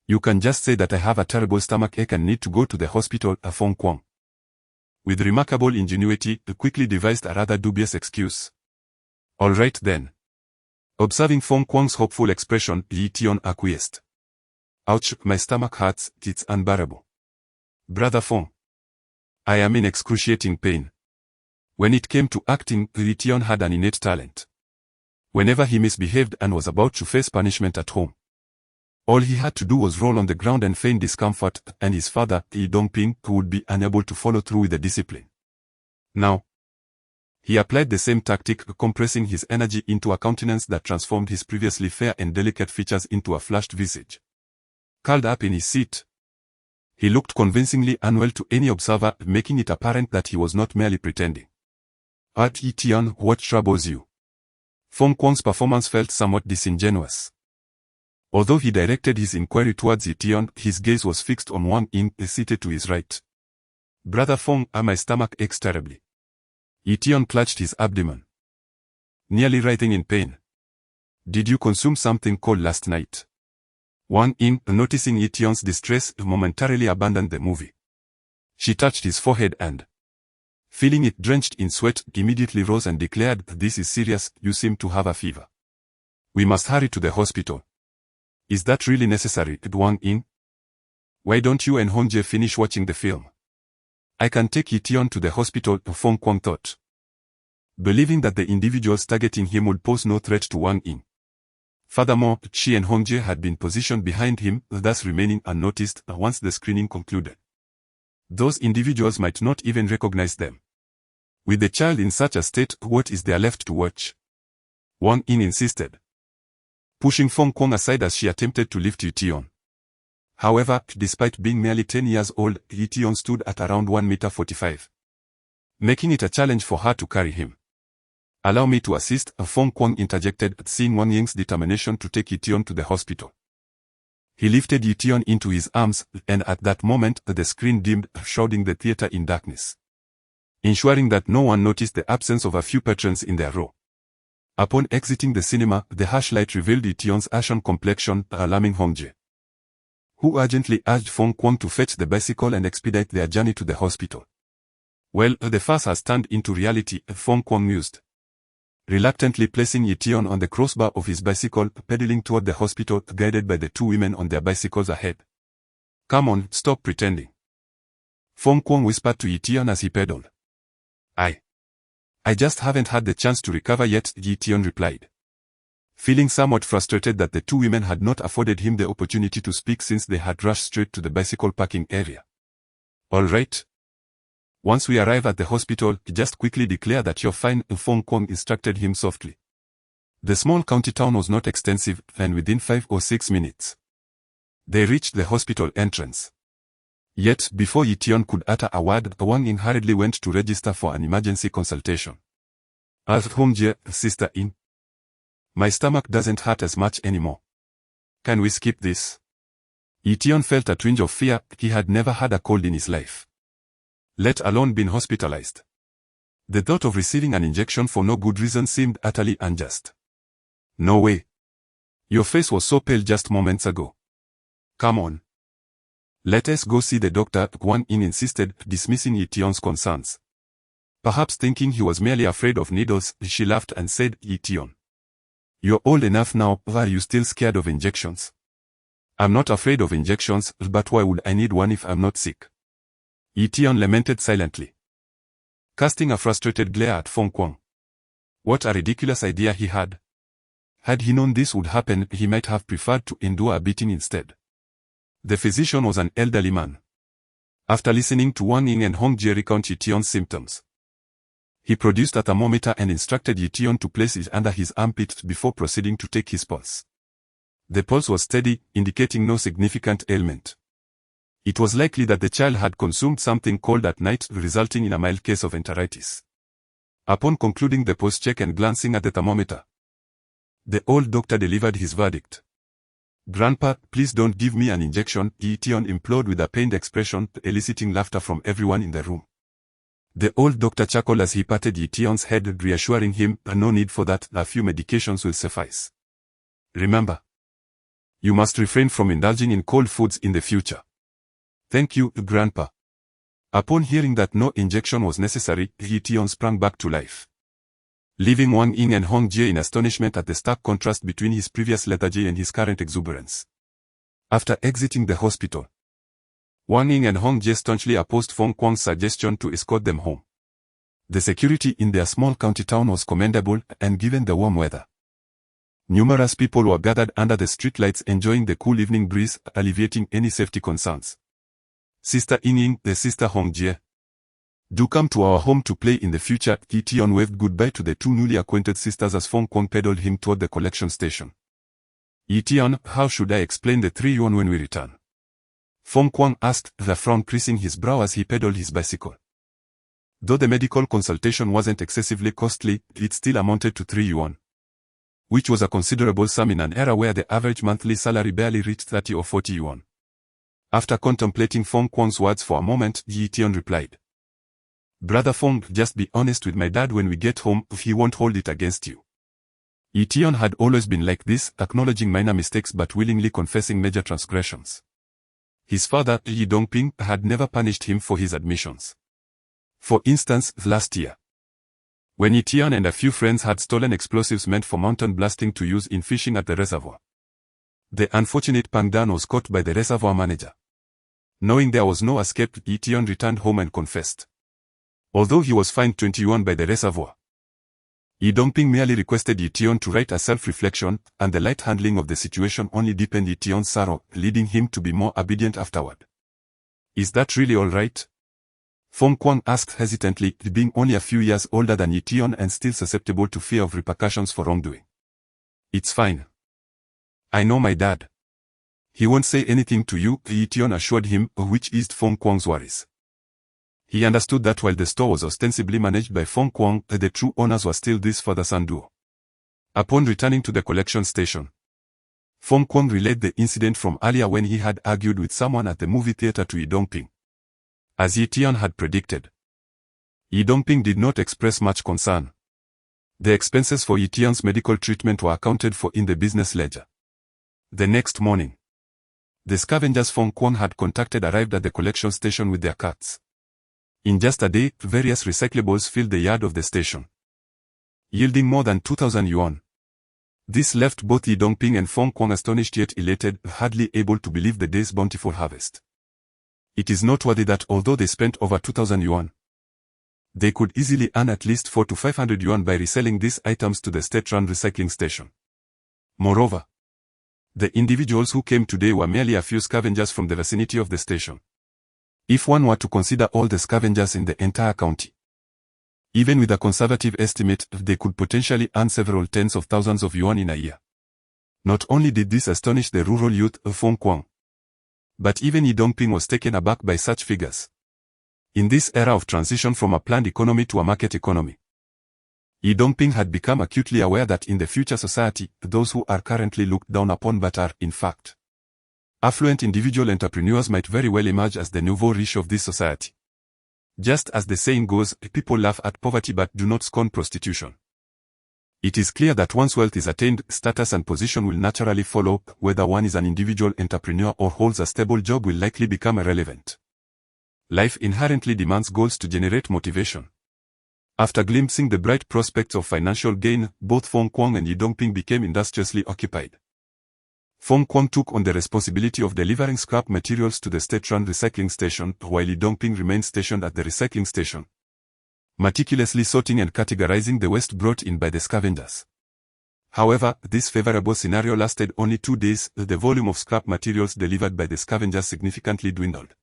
"You can just say that I have a terrible stomachache and need to go to the hospital," Feng Kuang, with remarkable ingenuity, quickly devised a rather dubious excuse. "All right then." Observing Feng Kuang's hopeful expression, Ye Tian acquiesced. "Ouch, my stomach hurts, it's unbearable. Brother Feng, I am in excruciating pain." When it came to acting, Ye Tian had an innate talent. Whenever he misbehaved and was about to face punishment at home, All he had to do was roll on the ground and feign discomfort, and his father, Ye Dongping, would be unable to follow through with the discipline. Now, he applied the same tactic, compressing his energy into a countenance that transformed his previously fair and delicate features into a flushed visage. Curled up in his seat, he looked convincingly unwell to any observer, making it apparent that he was not merely pretending. Ye Tian, what troubles you? Feng Kuang's performance felt somewhat disingenuous. Although he directed his inquiry towards Ye Tian, his gaze was fixed on Wang Ying, seated to his right. Brother Feng, my stomach aches terribly. Ye Tian clutched his abdomen, nearly writhing in pain. Did you consume something cold last night? Wang Ying, noticing Ye Tian's distress, momentarily abandoned the movie. She touched his forehead and, feeling it drenched in sweat, immediately rose and declared, "This is serious, you seem to have a fever. We must hurry to the hospital." Is that really necessary, Wang Ying? Why don't you and Hongjie finish watching the film? I can take Ye Tian to the hospital, Feng Kuang thought, believing that the individuals targeting him would pose no threat to Wang Ying. Furthermore, she and Hongjie had been positioned behind him, thus remaining unnoticed once the screening concluded. Those individuals might not even recognize them. With the child in such a state, what is there left to watch? Wang Ying insisted, pushing Feng Kuang aside as she attempted to lift Ye Tian. However, despite being merely 10 years old, Ye Tian stood at around 1.45 meters, making it a challenge for her to carry him. Allow me to assist, Feng Kuang interjected, seeing Wang Ying's determination to take Ye Tian to the hospital. He lifted Ye Tian into his arms, and at that moment, the screen dimmed, shrouding the theater in darkness, ensuring that no one noticed the absence of a few patrons in their row. Upon exiting the cinema, the harsh light revealed Ye Tian's ashen complexion, alarming Hongjie, who urgently urged Feng Kuang to fetch the bicycle and expedite their journey to the hospital. Well, the farce has turned into reality, Feng Kuang mused, reluctantly placing Ye Tian on the crossbar of his bicycle, pedaling toward the hospital, guided by the two women on their bicycles ahead. Come on, stop pretending, Feng Kuang whispered to Ye Tian as he pedaled. I just haven't had the chance to recover yet, Ye Tian replied, feeling somewhat frustrated that the two women had not afforded him the opportunity to speak since they had rushed straight to the bicycle parking area. All right. Once we arrive at the hospital, just quickly declare that you're fine, Feng Kuang instructed him softly. The small county town was not extensive, and within 5 or 6 minutes, they reached the hospital entrance. Yet, before Ye Tian could utter a word, Wang Ying hurriedly went to register for an emergency consultation. Asked Hongjie, Sister Ying, my stomach doesn't hurt as much anymore. Can we skip this? Ye Tian felt a twinge of fear. He had never had a cold in his life, let alone been hospitalized. The thought of receiving an injection for no good reason seemed utterly unjust. No way. Your face was so pale just moments ago. Come on. Let us go see the doctor, Wang Ying insisted, dismissing Ye Tian's concerns. Perhaps thinking he was merely afraid of needles, she laughed and said, Ye Tian, you're old enough now, are you still scared of injections? I'm not afraid of injections, but why would I need one if I'm not sick? Ye Tian lamented silently, casting a frustrated glare at Feng Kuang. What a ridiculous idea he had. Had he known this would happen, he might have preferred to endure a beating instead. The physician was an elderly man. After listening to Wang Ying and Hongjie recount Ye Tian's symptoms, he produced a thermometer and instructed Ye Tian to place it under his armpit before proceeding to take his pulse. The pulse was steady, indicating no significant ailment. It was likely that the child had consumed something cold at night, resulting in a mild case of enteritis. Upon concluding the pulse check and glancing at the thermometer, the old doctor delivered his verdict. Grandpa, please don't give me an injection, Ye Tian implored with a pained expression, eliciting laughter from everyone in the room. The old doctor chuckled as he patted Ye Tian's head, reassuring him, no need for that, a few medications will suffice. Remember, you must refrain from indulging in cold foods in the future. Thank you, Grandpa. Upon hearing that no injection was necessary, Ye Tian sprang back to life, leaving Wang Ying and Hongjie in astonishment at the stark contrast between his previous lethargy and his current exuberance. After exiting the hospital, Wang Ying and Hongjie staunchly opposed Feng Kuang's suggestion to escort them home. The security in their small county town was commendable, and given the warm weather, Numerous people were gathered under the streetlights enjoying the cool evening breeze, alleviating any safety concerns. Sister Ying, the sister Hongjie. Do come to our home to play in the future. Ye Tian waved goodbye to the two newly acquainted sisters as Feng Kuang pedaled him toward the collection station. Ye Tian, how should I explain the 3 yuan when we return? Feng Kuang asked, the frown creasing his brow as he pedaled his bicycle. Though the medical consultation wasn't excessively costly, it still amounted to 3 yuan. Which was a considerable sum in an era where the average monthly salary barely reached 30 or 40 yuan. After contemplating Feng Kuang's words for a moment, Ye Tian replied, Brother Feng, just be honest with my dad when we get home, he won't hold it against you. Ye Tian had always been like this, acknowledging minor mistakes but willingly confessing major transgressions. His father, Ye Dongping, had never punished him for his admissions. For instance, last year, when Ye Tian and a few friends had stolen explosives meant for mountain blasting to use in fishing at the reservoir, the unfortunate Pang Dan was caught by the reservoir manager. Knowing there was no escape, Ye Tian returned home and confessed. Although he was fined 20 yuan by the reservoir, Ye Dongping merely requested Ye Tian to write a self-reflection, and the light handling of the situation only deepened Ye Tian's sorrow, leading him to be more obedient afterward. Is that really all right? Feng Kuang asked hesitantly, being only a few years older than Ye Tian and still susceptible to fear of repercussions for wrongdoing. It's fine. I know my dad. He won't say anything to you, Ye Tian assured him, which eased Feng Kuang's worries. He understood that while the store was ostensibly managed by Feng Kuang, the true owners were still this father-son duo. Upon returning to the collection station, Feng Kuang relayed the incident from earlier when he had argued with someone at the movie theater to Ye Dongping. As Ye Tian had predicted, Ye Dongping did not express much concern. The expenses for Ye Tian's medical treatment were accounted for in the business ledger. The next morning, the scavengers Feng Kuang had contacted arrived at the collection station with their carts. In just a day, various recyclables filled the yard of the station, yielding more than 2,000 yuan. This left both Ye Dongping and Feng Kuang astonished yet elated, hardly able to believe the day's bountiful harvest. It is noteworthy that although they spent over 2,000 yuan, they could easily earn at least 400 to 500 yuan by reselling these items to the state-run recycling station. Moreover, the individuals who came today were merely a few scavengers from the vicinity of the station. If one were to consider all the scavengers in the entire county, even with a conservative estimate, they could potentially earn several tens of thousands of yuan in a year. Not only did this astonish the rural youth of Feng Kuang, but even Ye Dongping was taken aback by such figures. In this era of transition from a planned economy to a market economy, Ye Dongping had become acutely aware that in the future society, those who are currently looked down upon but are, in fact, affluent individual entrepreneurs might very well emerge as the nouveau riche of this society. Just as the saying goes, people laugh at poverty but do not scorn prostitution. It is clear that once wealth is attained, status and position will naturally follow. Whether one is an individual entrepreneur or holds a stable job will likely become irrelevant. Life inherently demands goals to generate motivation. After glimpsing the bright prospects of financial gain, both Feng Kuang and Ye Dongping became industriously occupied. Feng Kuang took on the responsibility of delivering scrap materials to the state-run recycling station, while Ye Dongping remained stationed at the recycling station, meticulously sorting and categorizing the waste brought in by the scavengers. However, this favorable scenario lasted only 2 days. The volume of scrap materials delivered by the scavengers significantly dwindled,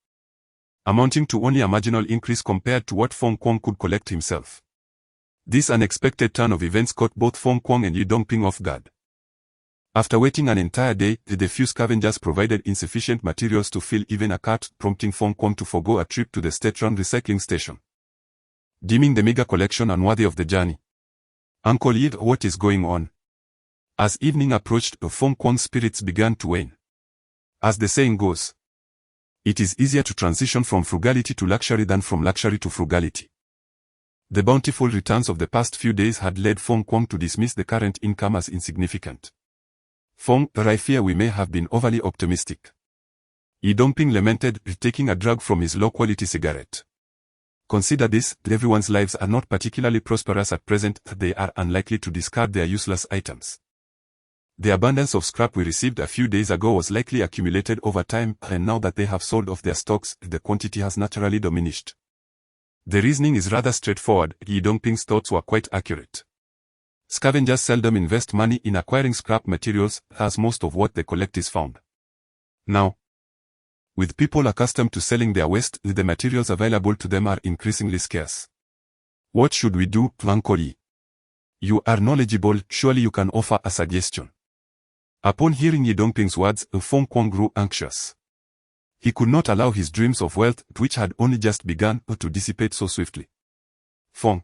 amounting to only a marginal increase compared to what Feng Kuang could collect himself. This unexpected turn of events caught both Feng Kuang and Ye Dongping off guard. After waiting an entire day, the few scavengers provided insufficient materials to fill even a cart, prompting Feng Kuang to forego a trip to the state-run recycling station, deeming the mega collection unworthy of the journey. Uncle Ye, what is going on? As evening approached, Feng Kuang's spirits began to wane. As the saying goes, it is easier to transition from frugality to luxury than from luxury to frugality. The bountiful returns of the past few days had led Feng Kuang to dismiss the current income as insignificant. Feng, I fear we may have been overly optimistic. Ye Dongping lamented, taking a drag from his low-quality cigarette. Consider this, everyone's lives are not particularly prosperous at present. They are unlikely to discard their useless items. The abundance of scrap we received a few days ago was likely accumulated over time, and now that they have sold off their stocks, the quantity has naturally diminished. The reasoning is rather straightforward. Ye Dongping's thoughts were quite accurate. Scavengers seldom invest money in acquiring scrap materials, as most of what they collect is found. Now, with people accustomed to selling their waste, the materials available to them are increasingly scarce. What should we do, Uncle Ye? You are knowledgeable, surely you can offer a suggestion. Upon hearing Ye Dongping's words, Feng Kuang grew anxious. He could not allow his dreams of wealth, which had only just begun, to dissipate so swiftly. Feng.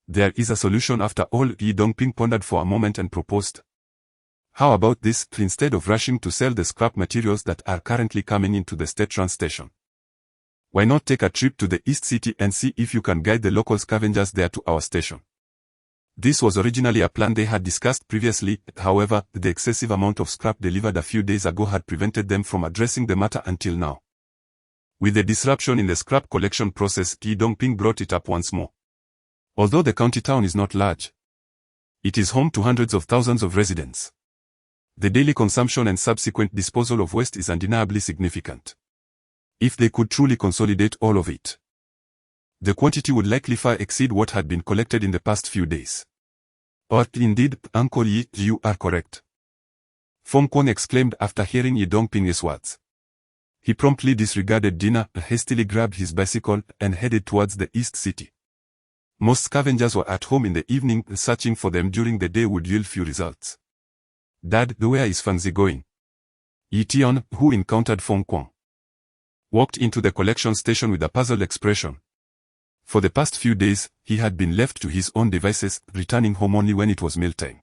There is a solution after all, Ye Dongping pondered for a moment and proposed. How about this, instead of rushing to sell the scrap materials that are currently coming into the state trans station? Why not take a trip to the East City and see if you can guide the local scavengers there to our station? This was originally a plan they had discussed previously, however, the excessive amount of scrap delivered a few days ago had prevented them from addressing the matter until now. With the disruption in the scrap collection process, Ye Dongping brought it up once more. Although the county town is not large, it is home to hundreds of thousands of residents. The daily consumption and subsequent disposal of waste is undeniably significant. If they could truly consolidate all of it, the quantity would likely far exceed what had been collected in the past few days. Or, indeed, Uncle Ye, you are correct. Feng Kuang exclaimed after hearing Ye Dongping's words. He promptly disregarded dinner, hastily grabbed his bicycle, and headed towards the East City. Most scavengers were at home in the evening, searching for them during the day would yield few results. Dad, where is Fangzi going? Ye Tian, who encountered Feng Kuang, walked into the collection station with a puzzled expression. For the past few days, he had been left to his own devices, returning home only when it was mealtime.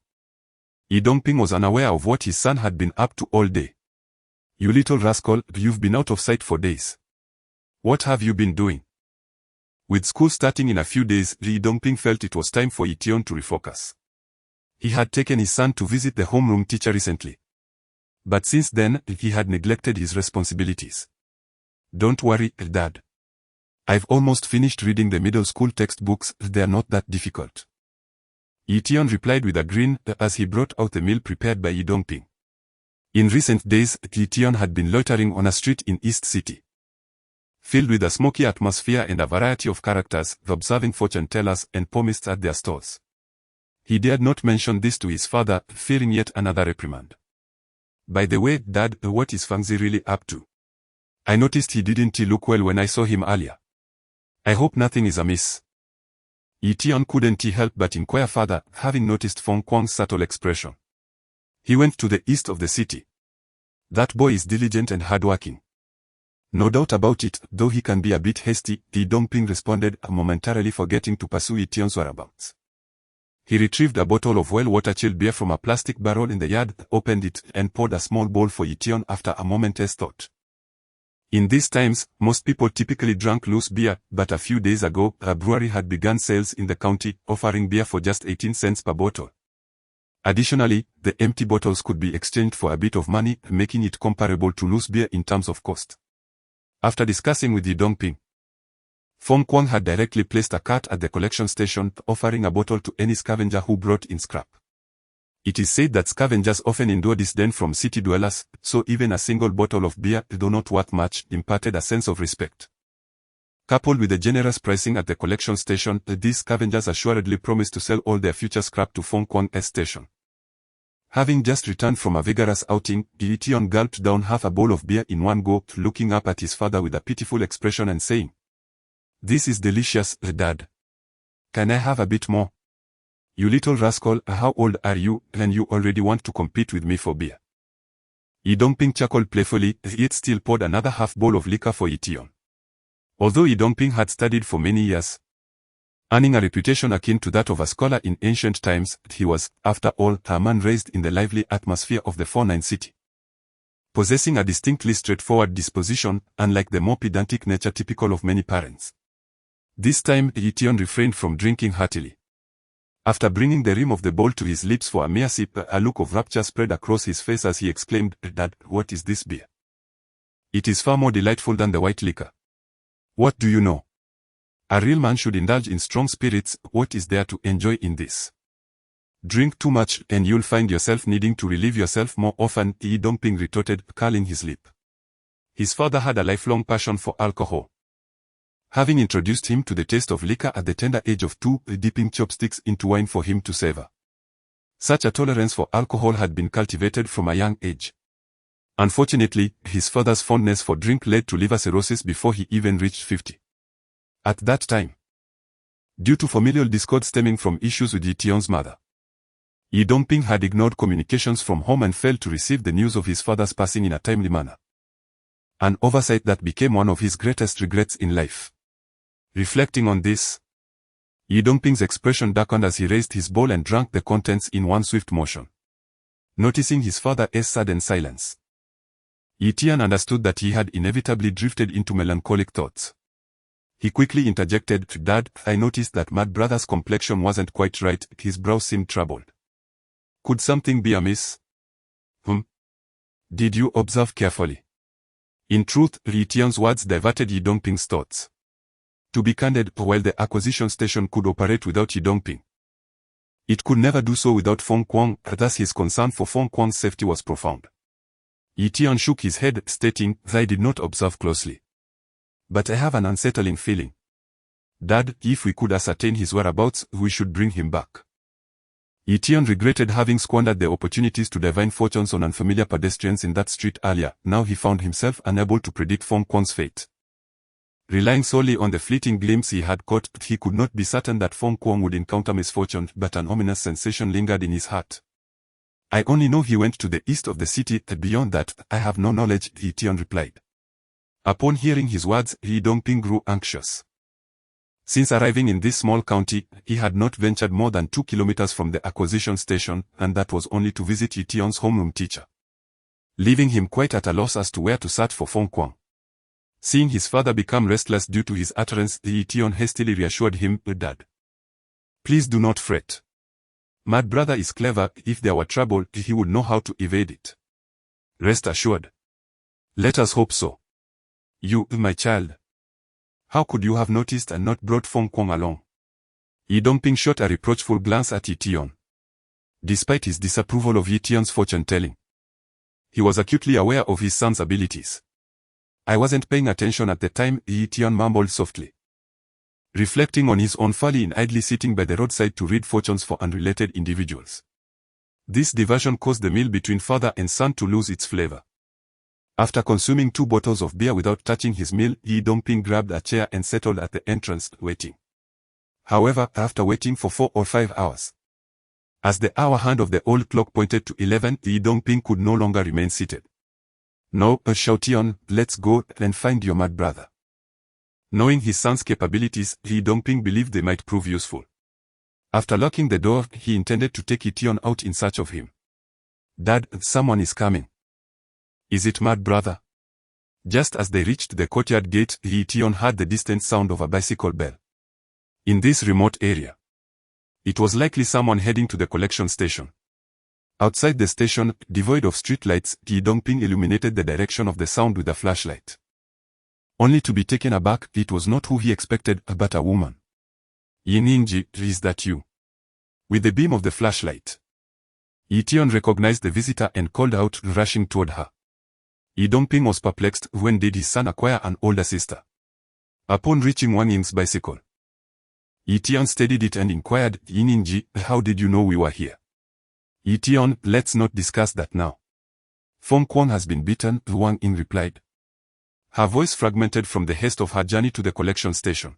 Ye Dongping was unaware of what his son had been up to all day. You little rascal, you've been out of sight for days. What have you been doing? With school starting in a few days, Ye Dongping felt it was time for Ye Tian to refocus. He had taken his son to visit the homeroom teacher recently. But since then, he had neglected his responsibilities. Don't worry, Dad. I've almost finished reading the middle school textbooks, they're not that difficult. Ye Tian replied with a grin as he brought out the meal prepared by Ye Dongping. In recent days, Ye Tian had been loitering on a street in East City, filled with a smoky atmosphere and a variety of characters, observing fortune tellers and palmists at their stores. He dared not mention this to his father, fearing yet another reprimand. By the way, Dad, what is Fangzi really up to? I noticed he didn't look well when I saw him earlier. I hope nothing is amiss. Ye Tian couldn't help but inquire further, having noticed Feng Kuang's subtle expression. He went to the east of the city. That boy is diligent and hardworking. No doubt about it, though he can be a bit hasty, Ye Dongping responded, momentarily forgetting to pursue Ye Tian's whereabouts. He retrieved a bottle of well-water-chilled beer from a plastic barrel in the yard, opened it, and poured a small bowl for Ye Tian after a moment's thought. In these times, most people typically drank loose beer, but a few days ago, a brewery had begun sales in the county, offering beer for just 18 cents per bottle. Additionally, the empty bottles could be exchanged for a bit of money, making it comparable to loose beer in terms of cost. After discussing with Ye Dongping, Feng Kuang had directly placed a cart at the collection station, offering a bottle to any scavenger who brought in scrap. It is said that scavengers often endure disdain from city dwellers, so even a single bottle of beer, though not worth much, imparted a sense of respect. Coupled with the generous pricing at the collection station, these scavengers assuredly promised to sell all their future scrap to Feng Kuang's station. Having just returned from a vigorous outing, Ye Tian gulped down half a bowl of beer in one go, looking up at his father with a pitiful expression and saying, "This is delicious, Dad. Can I have a bit more? You little rascal, how old are you, and you already want to compete with me for beer?" Ye Dongping chuckled playfully, yet still poured another half bowl of liquor for Ye Tian. Although Ye Dongping had studied for many years, earning a reputation akin to that of a scholar in ancient times, he was, after all, a man raised in the lively atmosphere of the 49 city. Possessing a distinctly straightforward disposition, unlike the more pedantic nature typical of many parents. This time, Ye Tian refrained from drinking heartily. After bringing the rim of the bowl to his lips for a mere sip, a look of rapture spread across his face as he exclaimed, "Dad, what is this beer? It is far more delightful than the white liquor. What do you know? A real man should indulge in strong spirits. What is there to enjoy in this? Drink too much, and you'll find yourself needing to relieve yourself more often," Ye Dongping retorted, curling his lip. His father had a lifelong passion for alcohol, having introduced him to the taste of liquor at the tender age of 2, dipping chopsticks into wine for him to savor. Such a tolerance for alcohol had been cultivated from a young age. Unfortunately, his father's fondness for drink led to liver cirrhosis before he even reached 50. At that time, due to familial discord stemming from issues with Ye Tian's mother, Ye Dongping had ignored communications from home and failed to receive the news of his father's passing in a timely manner. An oversight that became one of his greatest regrets in life. Reflecting on this, Ye Dongping's expression darkened as he raised his bowl and drank the contents in one swift motion. Noticing his father's sudden silence, Ye Tian understood that he had inevitably drifted into melancholic thoughts. He quickly interjected, "Dad, I noticed that my brother's complexion wasn't quite right." His brow seemed troubled. "Could something be amiss?" Did you observe carefully?" In truth, Ye Tian's words diverted Ye Dongping's thoughts. To be candid, while the acquisition station could operate without Ye Dongping, it could never do so without Feng Kuang, thus his concern for Feng Kuang's safety was profound. Ye Tian shook his head, stating, "I did not observe closely. But I have an unsettling feeling. Dad, if we could ascertain his whereabouts, we should bring him back." Ye Tian regretted having squandered the opportunities to divine fortunes on unfamiliar pedestrians in that street earlier. Now he found himself unable to predict Feng Kuang's fate. Relying solely on the fleeting glimpse he had caught, he could not be certain that Feng Kuang would encounter misfortune, but an ominous sensation lingered in his heart. "I only know he went to the east of the city, beyond that, I have no knowledge," Ye Tian replied. Upon hearing his words, Ye Dongping grew anxious. Since arriving in this small county, he had not ventured more than 2 kilometers from the acquisition station, and that was only to visit Ye Tian's homeroom teacher, leaving him quite at a loss as to where to search for Feng Kuang. Seeing his father become restless due to his utterance, Ye Tian hastily reassured him, "Dad, please do not fret. My brother is clever. If there were trouble, he would know how to evade it. Rest assured. Let us hope so. You, my child. How could you have noticed and not brought Feng Kuang along?" Ye Dongping shot a reproachful glance at Ye Tian. Despite his disapproval of Ye Tian's fortune-telling, he was acutely aware of his son's abilities. "I wasn't paying attention at the time," Ye Tian mumbled softly, reflecting on his own folly in idly sitting by the roadside to read fortunes for unrelated individuals. This diversion caused the meal between father and son to lose its flavor. After consuming 2 bottles of beer without touching his meal, Ye Dongping grabbed a chair and settled at the entrance, waiting. However, after waiting for 4 or 5 hours, as the hour hand of the old clock pointed to 11, Ye Dongping could no longer remain seated. "No, Xiao Tian, let's go and find your mad brother." Knowing his son's capabilities, Ye Dongping believed they might prove useful. After locking the door, he intended to take Ye Tian out in search of him. "Dad, someone is coming." "Is it mad brother?" Just as they reached the courtyard gate, Ye Tian heard the distant sound of a bicycle bell. In this remote area, it was likely someone heading to the collection station. Outside the station, devoid of streetlights, Ye Dongping illuminated the direction of the sound with a flashlight. Only to be taken aback, it was not who he expected, but a woman. "Ye Ningji, is that you?" With the beam of the flashlight, Ye Tian recognized the visitor and called out, rushing toward her. Ye Dongping was perplexed. When did his son acquire an older sister? Upon reaching Wang Ying's bicycle, Ye Tian steadied it and inquired, "Ye Ningji, how did you know we were here?" "Ye Tian, let's not discuss that now. Feng Kuang has been beaten," Wang Ying replied. Her voice fragmented from the haste of her journey to the collection station.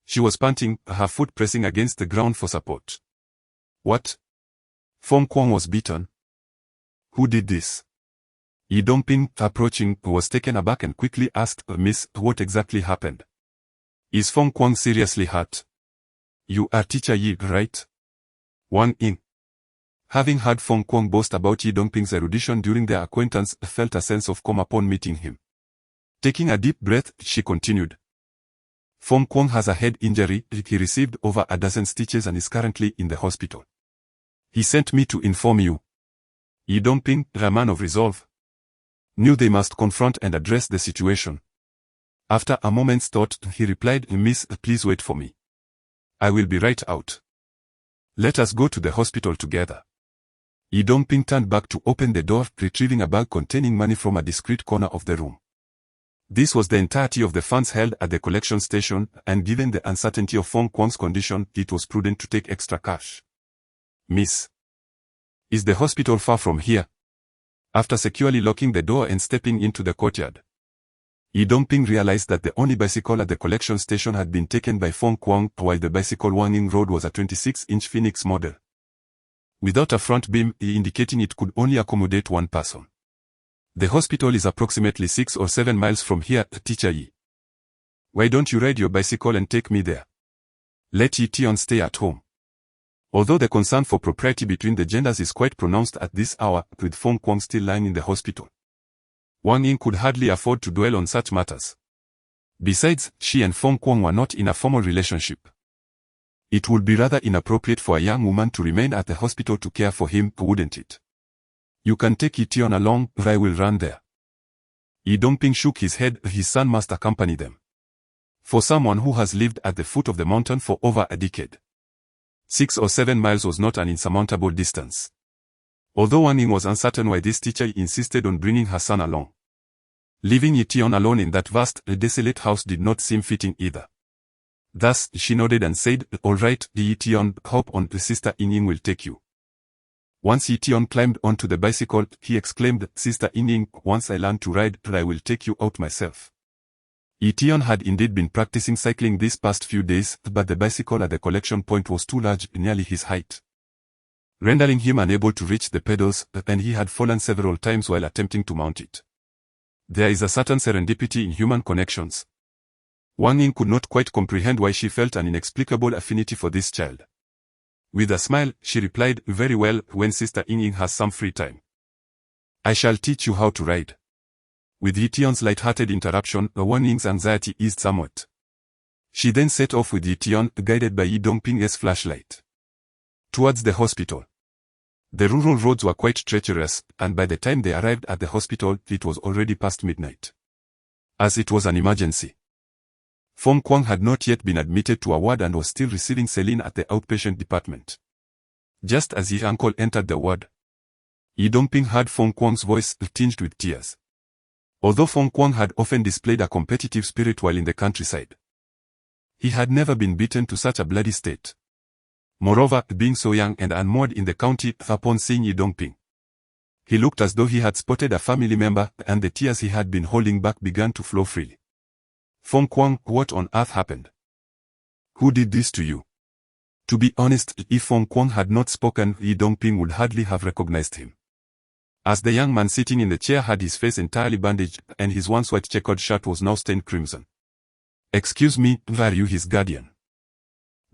She was panting, her foot pressing against the ground for support. "What? Feng Kuang was beaten? Who did this?" Ye Dongping, approaching, was taken aback and quickly asked, "Miss, what exactly happened? Is Feng Kuang seriously hurt?" "You are teacher Ye, right?" Wang Ying, having heard Feng Kuang boast about Ye Dongping's erudition during their acquaintance, felt a sense of calm upon meeting him. Taking a deep breath, she continued. "Feng Kuang has a head injury. He received over a dozen stitches and is currently in the hospital. He sent me to inform you." Ye Dongping, a man of resolve, knew they must confront and address the situation. After a moment's thought, he replied, "Miss, please wait for me. I will be right out. Let us go to the hospital together." Ye Dongping turned back to open the door, retrieving a bag containing money from a discreet corner of the room. This was the entirety of the funds held at the collection station, and given the uncertainty of Feng Kuang's condition, it was prudent to take extra cash. "Miss, Is the hospital far from here? After securely locking the door and stepping into the courtyard, Ye Dongping realized that the only bicycle at the collection station had been taken by Feng Kuang, while the bicycle Wanging rode was a 26-inch Phoenix model. Without a front beam, indicating it could only accommodate one person. The hospital is approximately 6 or 7 miles from here, Teacher Yi. Why don't you ride your bicycle and take me there? Let Ye Tian stay at home. Although the concern for propriety between the genders is quite pronounced at this hour, with Feng Kuang still lying in the hospital, Wang Ying could hardly afford to dwell on such matters. Besides, she and Feng Kuang were not in a formal relationship. It would be rather inappropriate for a young woman to remain at the hospital to care for him, wouldn't it? You can take Ye Tian along, I will run there. Ye Dongping shook his head. His son must accompany them. For someone who has lived at the foot of the mountain for over a decade, 6 or 7 miles was not an insurmountable distance. Although Wang Ying was uncertain why this teacher insisted on bringing her son along, leaving Ye Tian alone in that vast, desolate house did not seem fitting either. Thus, she nodded and said, "All right, Ye Tian, hop on, Sister Ying will take you." Once Ye Tian climbed onto the bicycle, he exclaimed, "Sister Ying, once I learn to ride, I will take you out myself." Ye Tian had indeed been practicing cycling these past few days, but the bicycle at the collection point was too large, nearly his height, rendering him unable to reach the pedals, and he had fallen several times while attempting to mount it. There is a certain serendipity in human connections. Wang Ying could not quite comprehend why she felt an inexplicable affinity for this child. With a smile, she replied, "Very well, when Sister Ying has some free time, I shall teach you how to ride." With Ye Tian's light-hearted interruption, Wang Ying's anxiety eased somewhat. She then set off with Ye Tian, guided by Ye Dongping's flashlight, towards the hospital. The rural roads were quite treacherous, and by the time they arrived at the hospital, it was already past midnight. As it was an emergency, Feng Kuang had not yet been admitted to a ward and was still receiving saline at the outpatient department. Just as his uncle entered the ward, Ye Dongping heard Feng Kuang's voice, tinged with tears. Although Feng Kuang had often displayed a competitive spirit while in the countryside, he had never been beaten to such a bloody state. Moreover, being so young and unmoored in the county, upon seeing Ye Dongping, he looked as though he had spotted a family member, and the tears he had been holding back began to flow freely. "Feng Kuang, what on earth happened? Who did this to you?" To be honest, if Feng Kuang had not spoken, Ye Dongping would hardly have recognized him, as the young man sitting in the chair had his face entirely bandaged, and his once white checkered shirt was now stained crimson. "Excuse me, are you his guardian?"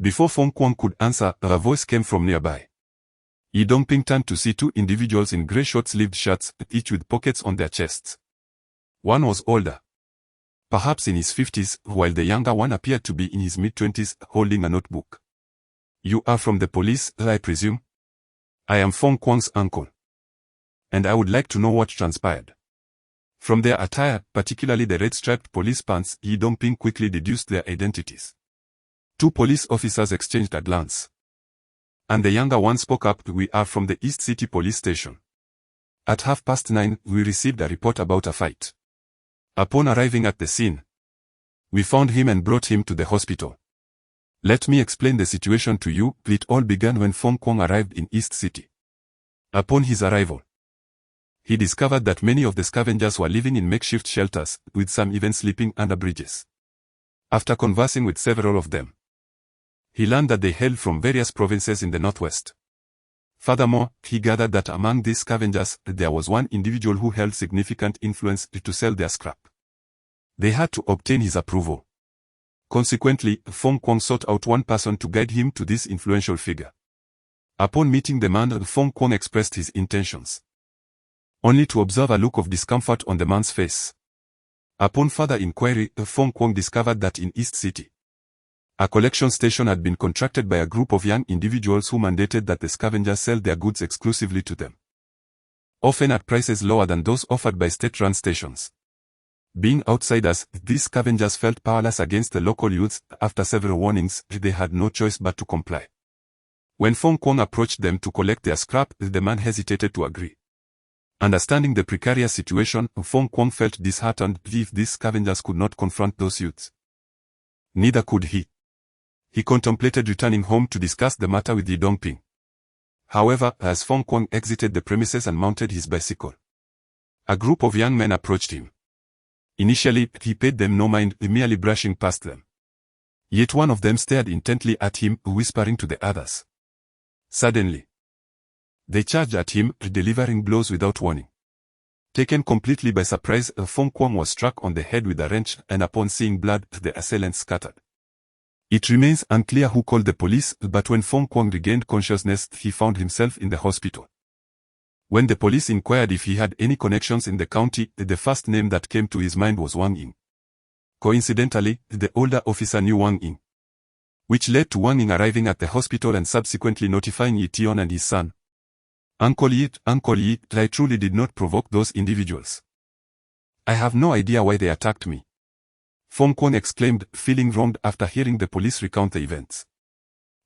Before Feng Kuang could answer, a voice came from nearby. Ye Dongping turned to see 2 individuals in grey short-sleeved shirts, each with pockets on their chests. One was older, perhaps in his 50s, while the younger one appeared to be in his mid-20s, holding a notebook. "You are from the police, I presume?" "I am Feng Kuang's uncle, and I would like to know what transpired." From their attire, particularly the red-striped police pants, Ye Dongping quickly deduced their identities. 2 police officers exchanged a glance, and the younger one spoke up, "We are from the East City Police Station. At 9:30, we received a report about a fight. Upon arriving at the scene, we found him and brought him to the hospital. Let me explain the situation to you. It all began when Feng Kuang arrived in East City. Upon his arrival, he discovered that many of the scavengers were living in makeshift shelters, with some even sleeping under bridges. After conversing with several of them, he learned that they hailed from various provinces in the northwest. Furthermore, he gathered that among these scavengers, there was one individual who held significant influence to sell their scrap. They had to obtain his approval. Consequently, Feng Kuang sought out one person to guide him to this influential figure. Upon meeting the man, Feng Kuang expressed his intentions, only to observe a look of discomfort on the man's face. Upon further inquiry, Feng Kuang discovered that in East City, a collection station had been contracted by a group of young individuals who mandated that the scavengers sell their goods exclusively to them, often at prices lower than those offered by state-run stations. Being outsiders, these scavengers felt powerless against the local youths. After several warnings, they had no choice but to comply. When Feng Kuang approached them to collect their scrap, the man hesitated to agree. Understanding the precarious situation, Feng Kuang felt disheartened if these scavengers could not confront those youths. Neither could he. He contemplated returning home to discuss the matter with Ye Dongping. However, as Fong Kwang exited the premises and mounted his bicycle, a group of young men approached him. Initially, he paid them no mind, merely brushing past them. Yet one of them stared intently at him, whispering to the others. Suddenly, they charged at him, delivering blows without warning. Taken completely by surprise, Fong Kwang was struck on the head with a wrench, and upon seeing blood, the assailants scattered. It remains unclear who called the police, but when Fong Kwang regained consciousness, he found himself in the hospital. When the police inquired if he had any connections in the county, the first name that came to his mind was Wang Ying. Coincidentally, the older officer knew Wang Ying, which led to Wang Ying arriving at the hospital and subsequently notifying Ye Tian and his son. Uncle Ye, I truly did not provoke those individuals. I have no idea why they attacked me, Fong Kwang exclaimed, feeling wronged after hearing the police recount the events.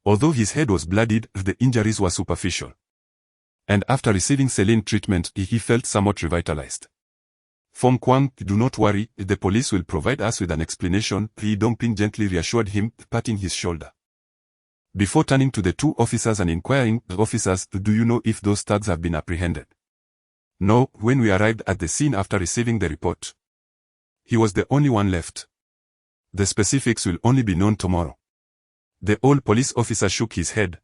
Although his head was bloodied, the injuries were superficial. And after receiving saline treatment, he felt somewhat revitalized. Fong Kwang, do not worry, the police will provide us with an explanation, Ye Dongping gently reassured him, patting his shoulder. Before turning to the two officers and inquiring, officers, do you know if those thugs have been apprehended? No, when we arrived at the scene after receiving the report, he was the only one left. The specifics will only be known tomorrow. The old police officer shook his head.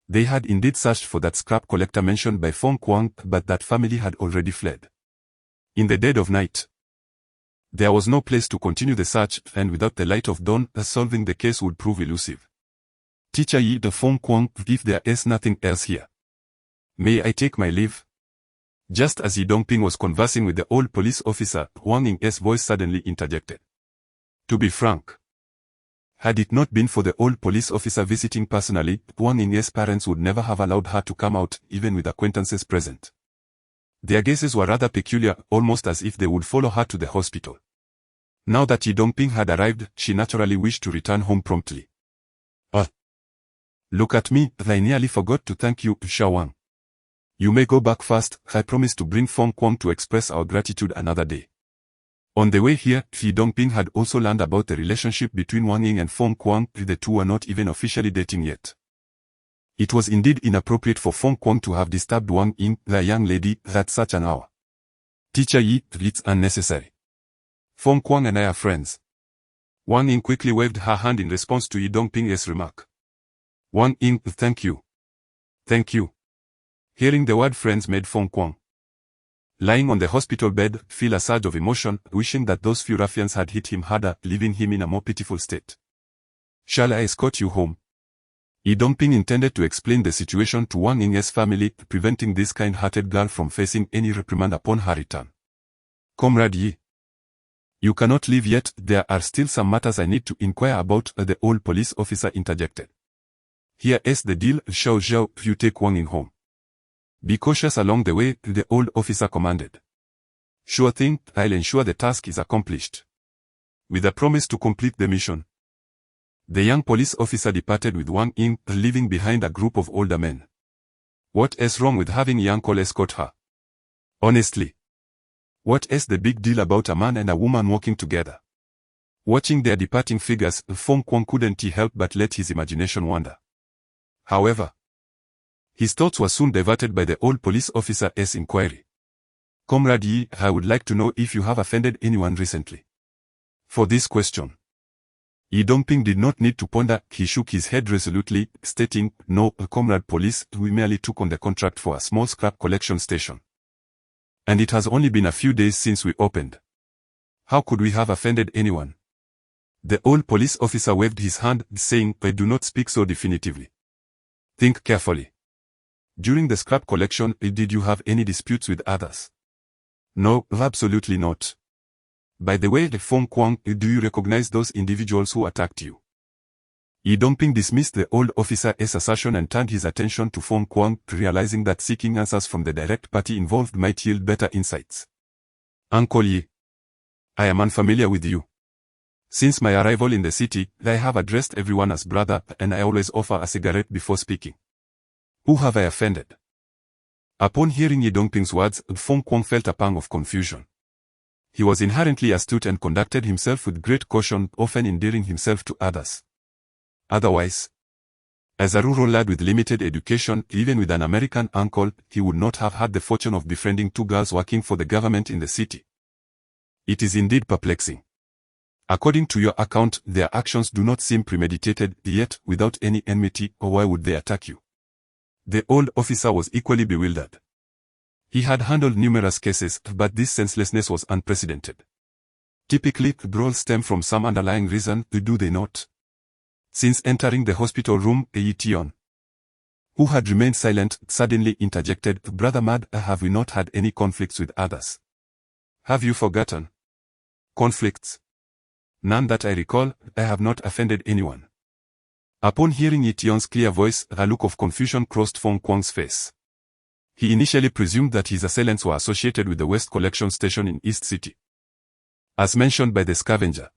They had indeed searched for that scrap collector mentioned by Fong Kwang, but that family had already fled. In the dead of night, there was no place to continue the search, and without the light of dawn, solving the case would prove elusive. Teacher Ye the Fong Kwang, if there is nothing else here, may I take my leave? Just as Ye Dongping was conversing with the old police officer, Wang Ying's voice suddenly interjected. To be frank, had it not been for the old police officer visiting personally, Wang Ying's parents would never have allowed her to come out, even with acquaintances present. Their gazes were rather peculiar, almost as if they would follow her to the hospital. Now that Ye Dongping had arrived, she naturally wished to return home promptly. Look at me, I nearly forgot to thank you, Sha Wang. You may go back first, I promise to bring Fong Kwang to express our gratitude another day. On the way here, Ye Dongping had also learned about the relationship between Wang Ying and Fong Kwang, the two were not even officially dating yet. It was indeed inappropriate for Fong Kwang to have disturbed Wang Ying, the young lady, at such an hour. Teacher Ye, it's unnecessary. Fong Kwang and I are friends. Wang Ying quickly waved her hand in response to Ye Dongping's remark. Wang Ying, thank you. Thank you. Hearing the word friends made Fong Kwang, lying on the hospital bed, feel a surge of emotion, wishing that those few ruffians had hit him harder, leaving him in a more pitiful state. Shall I escort you home? Ye Dongping intended to explain the situation to Wang Ying's family, preventing this kind-hearted girl from facing any reprimand upon her return. Comrade Ye, you cannot leave yet, there are still some matters I need to inquire about, the old police officer interjected. Here is the deal, Xiao Zhao, you take Wang Ying home. Be cautious along the way, the old officer commanded. Sure thing, I'll ensure the task is accomplished. With a promise to complete the mission, the young police officer departed with Wang Ying, leaving behind a group of older men. What is wrong with having young Cole escort her? Honestly, what is the big deal about a man and a woman walking together? Watching their departing figures, Fong Kwang couldn't help but let his imagination wander. However, his thoughts were soon diverted by the old police officer's inquiry. Comrade Ye, I would like to know if you have offended anyone recently. For this question, Ye Dongping did not need to ponder, he shook his head resolutely, stating, no, Comrade Police, we merely took on the contract for a small scrap collection station. And it has only been a few days since we opened. How could we have offended anyone? The old police officer waved his hand, saying, I do not speak so definitively. Think carefully. During the scrap collection, did you have any disputes with others? No, absolutely not. By the way, Fong Kwang, do you recognize those individuals who attacked you? Ye Dongping dismissed the old officer's assertion and turned his attention to Fong Kwang, realizing that seeking answers from the direct party involved might yield better insights. Uncle Ye, I am unfamiliar with you. Since my arrival in the city, I have addressed everyone as brother, and I always offer a cigarette before speaking. Who have I offended? Upon hearing Ye Dongping's words, Fong Kwang felt a pang of confusion. He was inherently astute and conducted himself with great caution, often endearing himself to others. Otherwise, As a rural lad with limited education, even with an American uncle, he would not have had the fortune of befriending two girls working for the government in the city. It is indeed perplexing. According to your account, their actions do not seem premeditated, yet, without any enmity, or why would they attack you? The old officer was equally bewildered. He had handled numerous cases, but this senselessness was unprecedented. Typically, brawls stem from some underlying reason, do they not? Since entering the hospital room, Ye Tian, who had remained silent, suddenly interjected, "Brother Mad, have we not had any conflicts with others? Have you forgotten? Conflicts? None that I recall. I have not offended anyone." Upon hearing Ye Tian's clear voice, a look of confusion crossed Feng Kuang's face. He initially presumed that his assailants were associated with the West Collection Station in East City, as mentioned by the scavenger.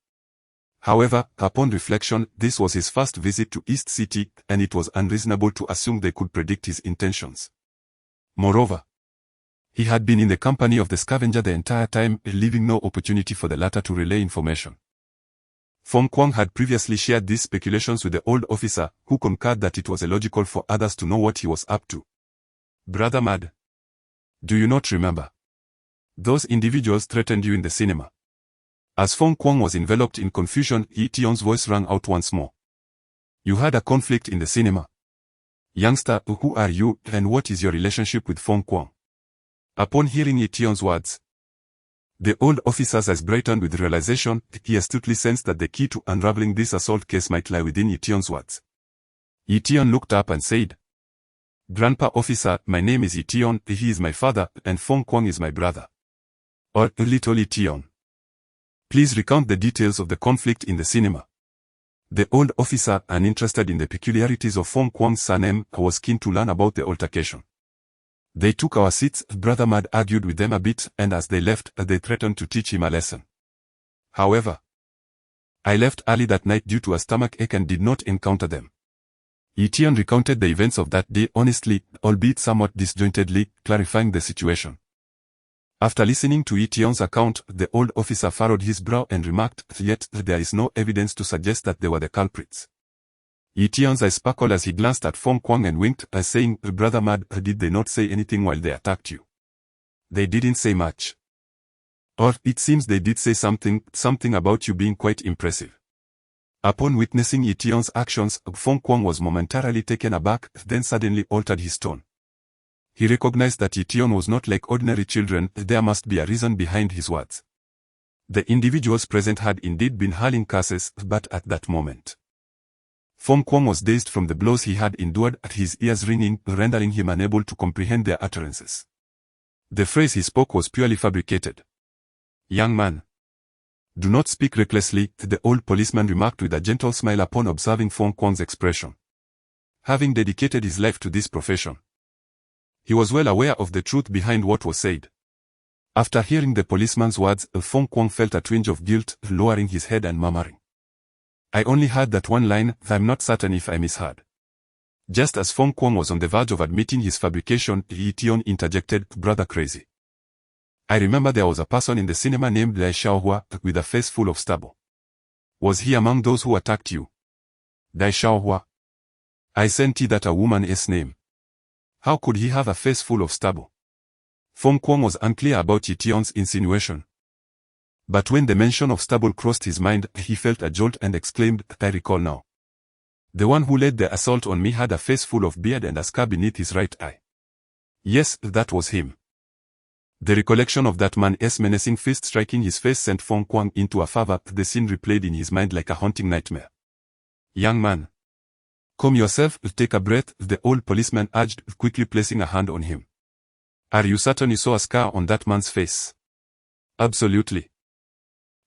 However, upon reflection, this was his first visit to East City, and it was unreasonable to assume they could predict his intentions. Moreover, he had been in the company of the scavenger the entire time, leaving no opportunity for the latter to relay information. Feng Kuang had previously shared these speculations with the old officer, who concurred that it was illogical for others to know what he was up to. "Brother Mad, do you not remember? Those individuals threatened you in the cinema." As Feng Kuang was enveloped in confusion, Ye Tian's voice rang out once more. "You had a conflict in the cinema? Youngster, who are you, and what is your relationship with Feng Kuang?" Upon hearing Ye Tian's words, the old officer's eyes brightened with realization. He astutely sensed that the key to unraveling this assault case might lie within Ye Tian's words. Ye Tian looked up and said, "Grandpa officer, my name is Ye Tian, he is my father, and Feng Kuang is my brother." Or, "Little Ye Tian, please recount the details of the conflict in the cinema." The old officer, uninterested in the peculiarities of Feng Kuang's surname, was keen to learn about the altercation. "They took our seats, Brother Mad argued with them a bit, and as they left, they threatened to teach him a lesson. However, I left early that night due to a stomach ache and did not encounter them." Ye Tian recounted the events of that day honestly, albeit somewhat disjointedly, clarifying the situation. After listening to Ye Tian's account, the old officer furrowed his brow and remarked, "Yet, there is no evidence to suggest that they were the culprits." Ye Tian's eyes sparkled as he glanced at Feng Kuang and winked, saying, "Brother Mad, did they not say anything while they attacked you?" "They didn't say much. Or, it seems they did say something about you being quite impressive." Upon witnessing Ye Tian's actions, Feng Kuang was momentarily taken aback, then suddenly altered his tone. He recognized that Ye Tian was not like ordinary children. There must be a reason behind his words. The individuals present had indeed been hurling curses, but at that moment, Feng Kuang was dazed from the blows he had endured, his ears ringing, rendering him unable to comprehend their utterances. The phrase he spoke was purely fabricated. "Young man, do not speak recklessly," the old policeman remarked with a gentle smile upon observing Feng Kuang's expression. Having dedicated his life to this profession, he was well aware of the truth behind what was said. After hearing the policeman's words, Feng Kuang felt a twinge of guilt, lowering his head and murmuring, "I only heard that one line, I'm not certain if I misheard." Just as Feng Kuang was on the verge of admitting his fabrication, Ye Tian interjected, "Brother Crazy, I remember there was a person in the cinema named Dai Xiaohua, with a face full of stubble. Was he among those who attacked you?" "Dai Xiaohua? I sent that a woman's name. How could he have a face full of stubble?" Feng Kuang was unclear about Ye Tian's insinuation. But when the mention of stubble crossed his mind, he felt a jolt and exclaimed, "I recall now. The one who led the assault on me had a face full of beard and a scar beneath his right eye. Yes, that was him." The recollection of that man's menacing fist striking his face sent Feng Kuang into a fever. The scene replayed in his mind like a haunting nightmare. "Young man, calm yourself, take a breath," the old policeman urged, quickly placing a hand on him. "Are you certain you saw a scar on that man's face?" "Absolutely.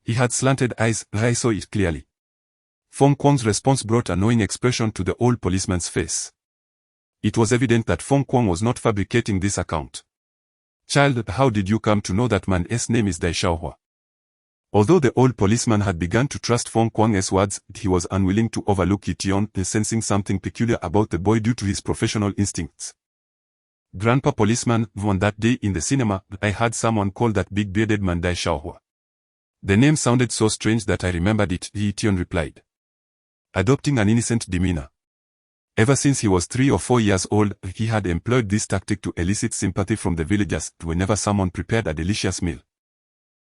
He had slanted eyes, I saw it clearly." Feng Kuang's response brought a knowing expression to the old policeman's face. It was evident that Feng Kuang was not fabricating this account. "Child, how did you come to know that man's name is Dai Xiaohua?" Although the old policeman had begun to trust Feng Kuang's words, he was unwilling to overlook Ye Tian, sensing something peculiar about the boy due to his professional instincts. "Grandpa policeman, on that day in the cinema, I heard someone call that big bearded man Dai Xiaohua. The name sounded so strange that I remembered it," Ye Tian replied, adopting an innocent demeanor. Ever since he was 3 or 4 years old, he had employed this tactic to elicit sympathy from the villagers whenever someone prepared a delicious meal.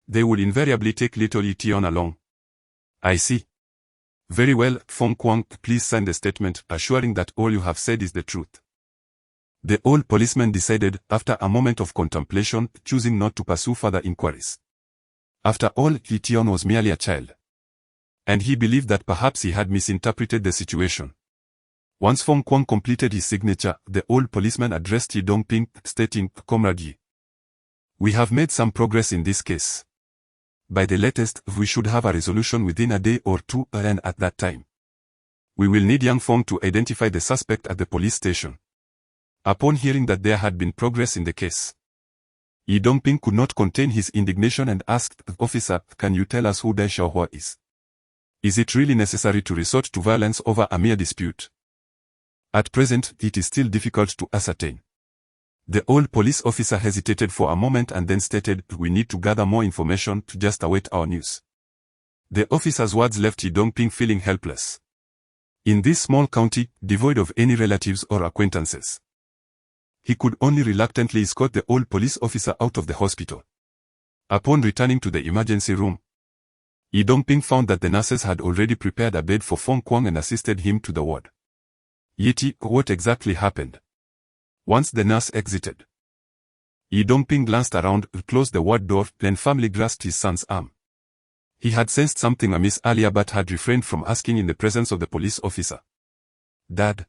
They would invariably take little Ye Tian along. I see. Very well, Feng Kuang, please sign the statement, assuring that all you have said is the truth. The old policeman decided, after a moment of contemplation, choosing not to pursue further inquiries. After all, Ye Tian was merely a child. And he believed that perhaps he had misinterpreted the situation. Once Feng Kuang completed his signature, the old policeman addressed Ye Dongping, stating, "Comrade Ye, we have made some progress in this case. By the latest, we should have a resolution within a day or two, and at that time, we will need young Feng to identify the suspect at the police station." Upon hearing that there had been progress in the case, Ye Dongping could not contain his indignation and asked, "Officer, can you tell us who Dai Xiaohua is? Is it really necessary to resort to violence over a mere dispute? At present, it is still difficult to ascertain." The old police officer hesitated for a moment and then stated, "We need to gather more information to just await our news." The officer's words left Ye Dongping feeling helpless. In this small county, devoid of any relatives or acquaintances, he could only reluctantly escort the old police officer out of the hospital. Upon returning to the emergency room, Ye Dongping found that the nurses had already prepared a bed for Feng Kuang and assisted him to the ward. "Yeti, what exactly happened?" Once the nurse exited, Ye Dongping glanced around, closed the ward door, then firmly grasped his son's arm. He had sensed something amiss earlier but had refrained from asking in the presence of the police officer. "Dad,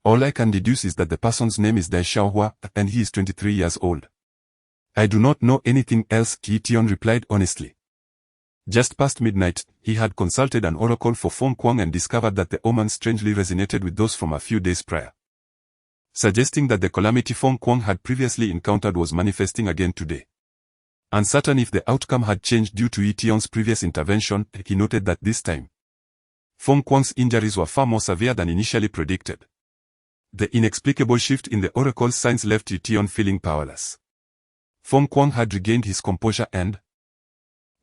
all I can deduce is that the person's name is Dai Xiaohua, and he is 23 years old. I do not know anything else," Ye Tian replied honestly. Just past midnight, he had consulted an oracle for Feng Kuang and discovered that the omens strangely resonated with those from a few days prior, suggesting that the calamity Feng Kuang had previously encountered was manifesting again today. Uncertain if the outcome had changed due to Ye Tian's previous intervention, he noted that this time, Feng Kuang's injuries were far more severe than initially predicted. The inexplicable shift in the oracle's signs left Ye Tian feeling powerless. Feng Kuang had regained his composure and,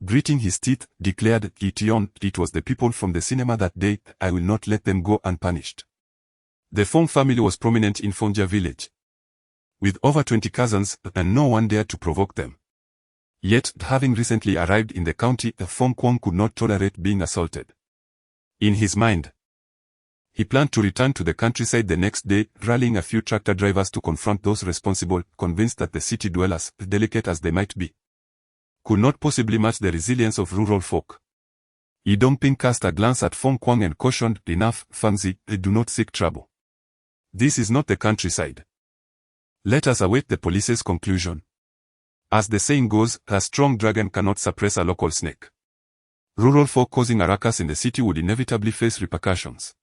gritting his teeth, declared, "Ye Tian, it was the people from the cinema that day, I will not let them go unpunished." The Feng family was prominent in Fengjia village, with over 20 cousins, and no one dared to provoke them. Yet, having recently arrived in the county, Feng Kuang could not tolerate being assaulted. In his mind, he planned to return to the countryside the next day, rallying a few tractor drivers to confront those responsible, convinced that the city dwellers, delicate as they might be, could not possibly match the resilience of rural folk. Ye Dongping cast a glance at Feng Kuang and cautioned, "Enough, Fangzi, do not seek trouble. This is not the countryside. Let us await the police's conclusion. As the saying goes, a strong dragon cannot suppress a local snake." Rural folk causing a ruckus in the city would inevitably face repercussions.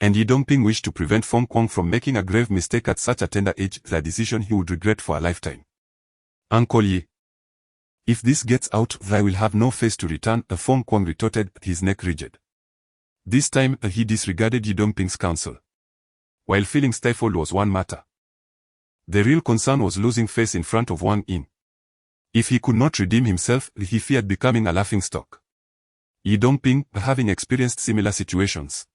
And Ye Dongping wished to prevent Feng Kuang from making a grave mistake at such a tender age, a decision he would regret for a lifetime. "Uncle Ye, if this gets out, I will have no face to return," Feng Kuang retorted, his neck rigid. This time, he disregarded Ye Dongping's counsel. While feeling stifled was one matter, the real concern was losing face in front of Wang Yin. If he could not redeem himself, he feared becoming a laughingstock. Ye Dongping, having experienced similar situations,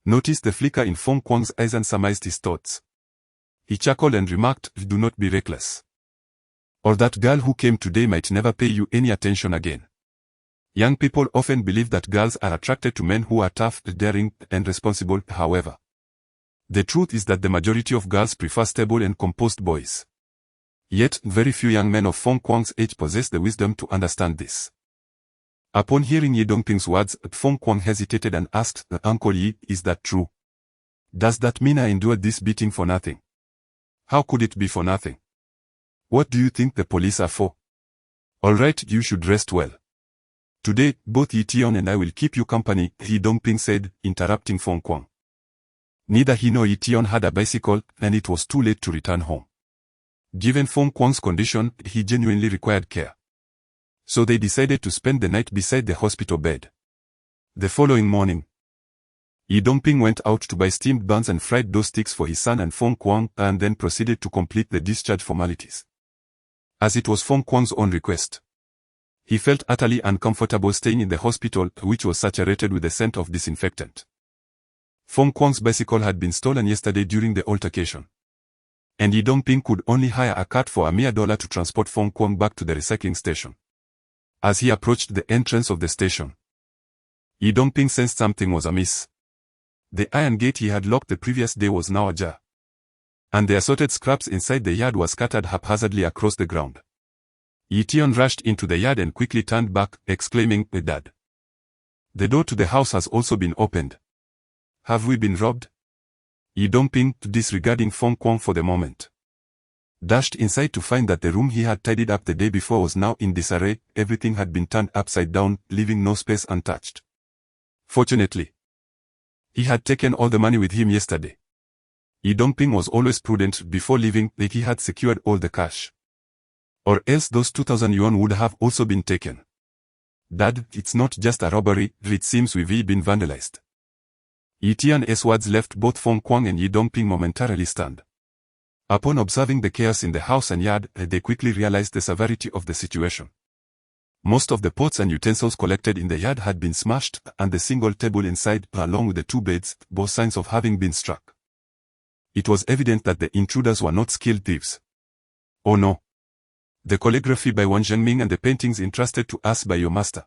noticed the flicker in Feng Kuang's eyes and surmised his thoughts. He chuckled and remarked, "Do not be reckless, or that girl who came today might never pay you any attention again." Young people often believe that girls are attracted to men who are tough, daring, and responsible. However, the truth is that the majority of girls prefer stable and composed boys. Yet, very few young men of Feng Kuang's age possess the wisdom to understand this. Upon hearing Ye Dongping's words, Feng Kuang hesitated and asked, "Uncle Ye, is that true? Does that mean I endured this beating for nothing?" "How could it be for nothing? What do you think the police are for?" "All right, you should rest well. Today, both Ye Tian and I will keep you company," Ye Dongping said, interrupting Feng Kuang. Neither he nor Ye Tian had a bicycle, and it was too late to return home. Given Feng Kuang's condition, he genuinely required care. So they decided to spend the night beside the hospital bed. The following morning, Ye Dongping went out to buy steamed buns and fried dough sticks for his son and Feng Kuang, and then proceeded to complete the discharge formalities. As it was Feng Kuang's own request, he felt utterly uncomfortable staying in the hospital, which was saturated with the scent of disinfectant. Feng Kuang's bicycle had been stolen yesterday during the altercation. And Ye Dongping could only hire a cart for a mere $1 to transport Feng Kuang back to the recycling station. As he approached the entrance of the station, Ye Dongping sensed something was amiss. The iron gate he had locked the previous day was now ajar. And the assorted scraps inside the yard were scattered haphazardly across the ground. Ye Tian rushed into the yard and quickly turned back, exclaiming, "Dad! The door to the house has also been opened. Have we been robbed?" Ye Dongping, disregarding Feng Kuang for the moment, dashed inside to find that the room he had tidied up the day before was now in disarray. Everything had been turned upside down, leaving no space untouched. Fortunately, he had taken all the money with him yesterday. Ye Dongping was always prudent. Before leaving, he had secured all the cash. Or else those 2,000 yuan would have also been taken. "Dad, it's not just a robbery, it seems we've been vandalized." Ye Tian's words left both Feng Kuang and Ye Dongping momentarily stunned. Upon observing the chaos in the house and yard, they quickly realized the severity of the situation. Most of the pots and utensils collected in the yard had been smashed, and the single table inside, along with the two beds, bore signs of having been struck. It was evident that the intruders were not skilled thieves. "Oh no. The calligraphy by Wang Zhengming and the paintings entrusted to us by your master."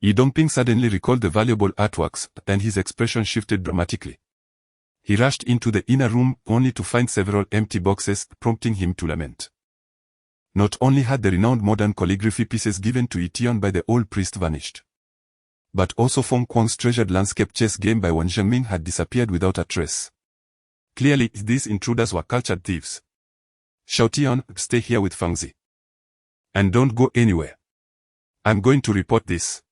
Ye Dongping suddenly recalled the valuable artworks, and his expression shifted dramatically. He rushed into the inner room, only to find several empty boxes, prompting him to lament. Not only had the renowned modern calligraphy pieces given to Ye Tian by the old priest vanished, but also Feng Kuang's treasured landscape chess game by Wang Zhengming had disappeared without a trace. Clearly, these intruders were cultured thieves. "Xiao Tian, stay here with Fangzi. And don't go anywhere. I'm going to report this."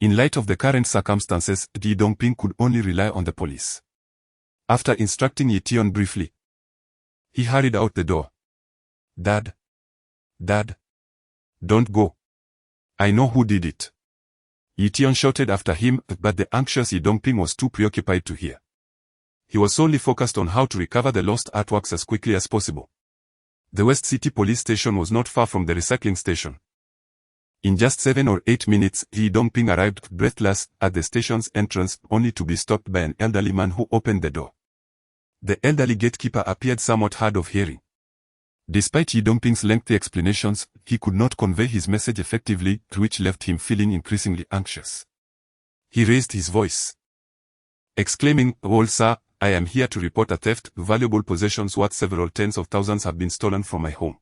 In light of the current circumstances, Ye Dongping could only rely on the police. After instructing Ye Tian briefly, he hurried out the door. Dad, don't go. I know who did it." Ye Tian shouted after him, but the anxious Ye Dongping was too preoccupied to hear. He was solely focused on how to recover the lost artworks as quickly as possible. The West City police station was not far from the recycling station. In just 7 or 8 minutes, Ye Dongping arrived, breathless, at the station's entrance, only to be stopped by an elderly man who opened the door. The elderly gatekeeper appeared somewhat hard of hearing. Despite Ye Dongping's lengthy explanations, he could not convey his message effectively, which left him feeling increasingly anxious. He raised his voice, exclaiming, "Well, sir, I am here to report a theft. Valuable possessions worth several tens of thousands have been stolen from my home."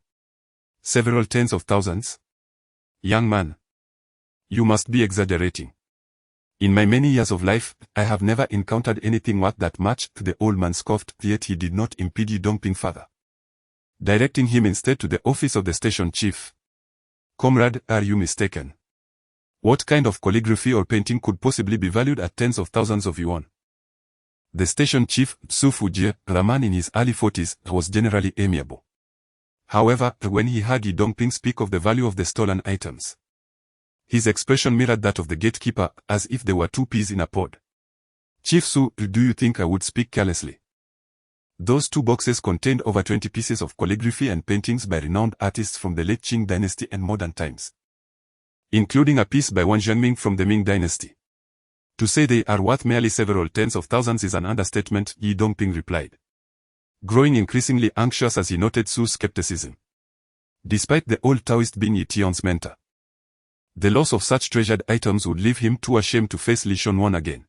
"Several tens of thousands? Young man, you must be exaggerating. In my many years of life, I have never encountered anything worth that much." The old man scoffed, yet he did not impede Ye Dongping further, directing him instead to the office of the station chief. "Comrade, are you mistaken? What kind of calligraphy or painting could possibly be valued at tens of thousands of yuan?" The station chief, Su Fujie, a man in his early 40s, was generally amiable. However, when he heard Ye Dongping speak of the value of the stolen items, his expression mirrored that of the gatekeeper, as if they were two peas in a pod. "Chief Su, do you think I would speak carelessly? Those two boxes contained over 20 pieces of calligraphy and paintings by renowned artists from the late Qing dynasty and modern times, including a piece by Wang Zhengming from the Ming dynasty. To say they are worth merely several tens of thousands is an understatement," Ye Dongping replied, growing increasingly anxious as he noted Su's skepticism. Despite the old Taoist being Ye Tian's mentor, the loss of such treasured items would leave him too ashamed to face Li Shunwan again.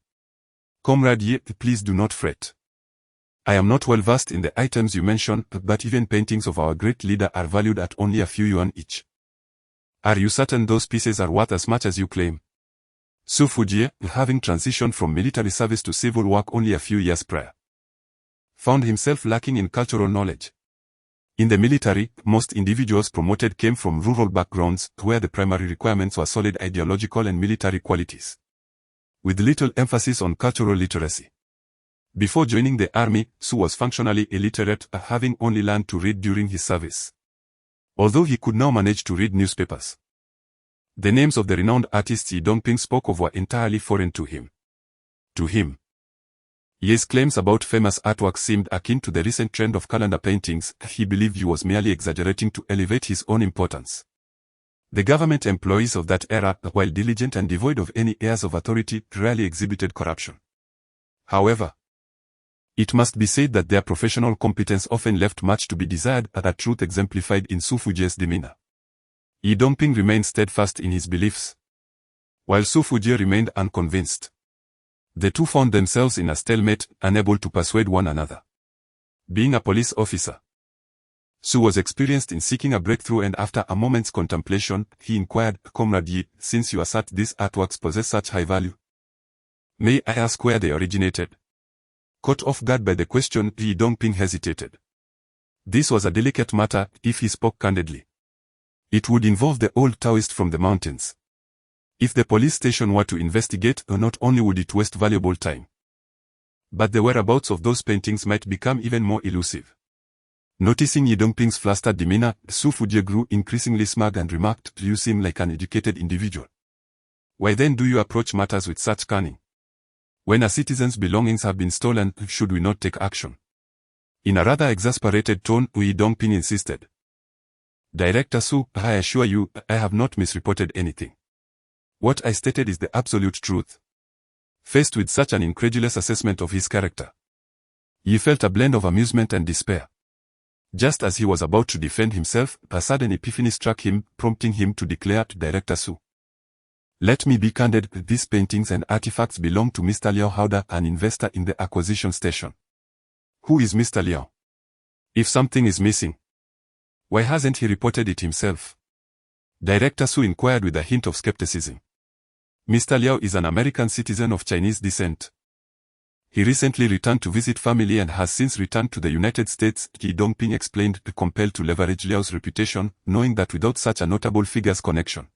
"Comrade Ye, please do not fret. I am not well versed in the items you mention, but even paintings of our great leader are valued at only a few yuan each. Are you certain those pieces are worth as much as you claim?" Su Fujie, having transitioned from military service to civil work only a few years prior, found himself lacking in cultural knowledge. In the military, most individuals promoted came from rural backgrounds, where the primary requirements were solid ideological and military qualities, with little emphasis on cultural literacy. Before joining the army, Su was functionally illiterate, having only learned to read during his service, although he could now manage to read newspapers. The names of the renowned artists Ye Dongping spoke of were entirely foreign to him. Ye's claims about famous artworks seemed akin to the recent trend of calendar paintings. He believed he was merely exaggerating to elevate his own importance. The government employees of that era, while diligent and devoid of any airs of authority, rarely exhibited corruption. However, it must be said that their professional competence often left much to be desired, a truth exemplified in Su Fujie's demeanor. Ye Dongping remained steadfast in his beliefs, while Su Fujie remained unconvinced. The two found themselves in a stalemate, unable to persuade one another. Being a police officer, Su was experienced in seeking a breakthrough, and after a moment's contemplation, he inquired, "Comrade Ye, since you assert these artworks possess such high value, may I ask where they originated?" Caught off guard by the question, Ye Dongping hesitated. This was a delicate matter, if he spoke candidly. It would involve the old Taoist from the mountains. If the police station were to investigate, not only would it waste valuable time, but the whereabouts of those paintings might become even more elusive. Noticing Ye Dongping's flustered demeanor, Su Fujie grew increasingly smug and remarked, "You seem like an educated individual. Why then do you approach matters with such cunning? When a citizen's belongings have been stolen, should we not take action?" In a rather exasperated tone, Ye Dongping insisted. "Director Su, I assure you, I have not misreported anything. What I stated is the absolute truth." Faced with such an incredulous assessment of his character, Ye felt a blend of amusement and despair. Just as he was about to defend himself, a sudden epiphany struck him, prompting him to declare to Director Su, "Let me be candid, these paintings and artifacts belong to Mr. Liao Haoda, an investor in the acquisition station." "Who is Mr. Liao? If something is missing, why hasn't he reported it himself?" Director Su inquired with a hint of skepticism. "Mr. Liao is an American citizen of Chinese descent. He recently returned to visit family and has since returned to the United States," Ye Dongping explained, compelled to leverage Liao's reputation, knowing that without such a notable figure's connection,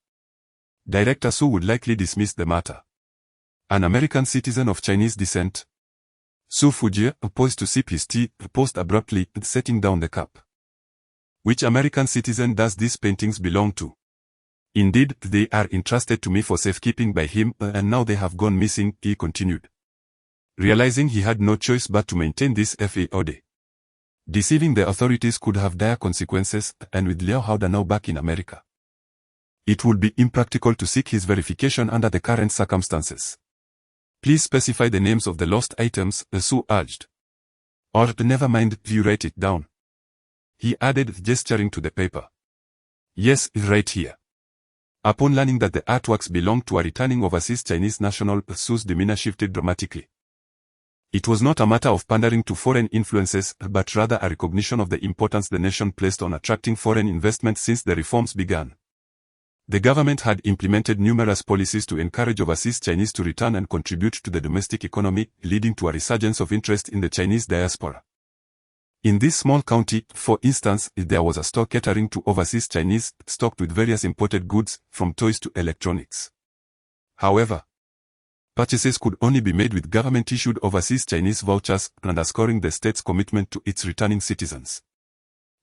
Director Su would likely dismiss the matter. "An American citizen of Chinese descent?" Su Fujie, poised to sip his tea, paused abruptly, setting down the cup. "Which American citizen does these paintings belong to?" "Indeed, they are entrusted to me for safekeeping by him, and now they have gone missing," he continued, realizing he had no choice but to maintain this FAOD. Deceiving the authorities could have dire consequences, and with Liao Haoda now back in America, it would be impractical to seek his verification under the current circumstances. "Please specify the names of the lost items," Su urged. "Or never mind, you write it down," he added, gesturing to the paper. "Yes, right here." Upon learning that the artworks belonged to a returning overseas Chinese national, Su's demeanor shifted dramatically. It was not a matter of pandering to foreign influences, but rather a recognition of the importance the nation placed on attracting foreign investment since the reforms began. The government had implemented numerous policies to encourage overseas Chinese to return and contribute to the domestic economy, leading to a resurgence of interest in the Chinese diaspora. In this small county, for instance, there was a store catering to overseas Chinese, stocked with various imported goods, from toys to electronics. However, purchases could only be made with government-issued overseas Chinese vouchers, underscoring the state's commitment to its returning citizens.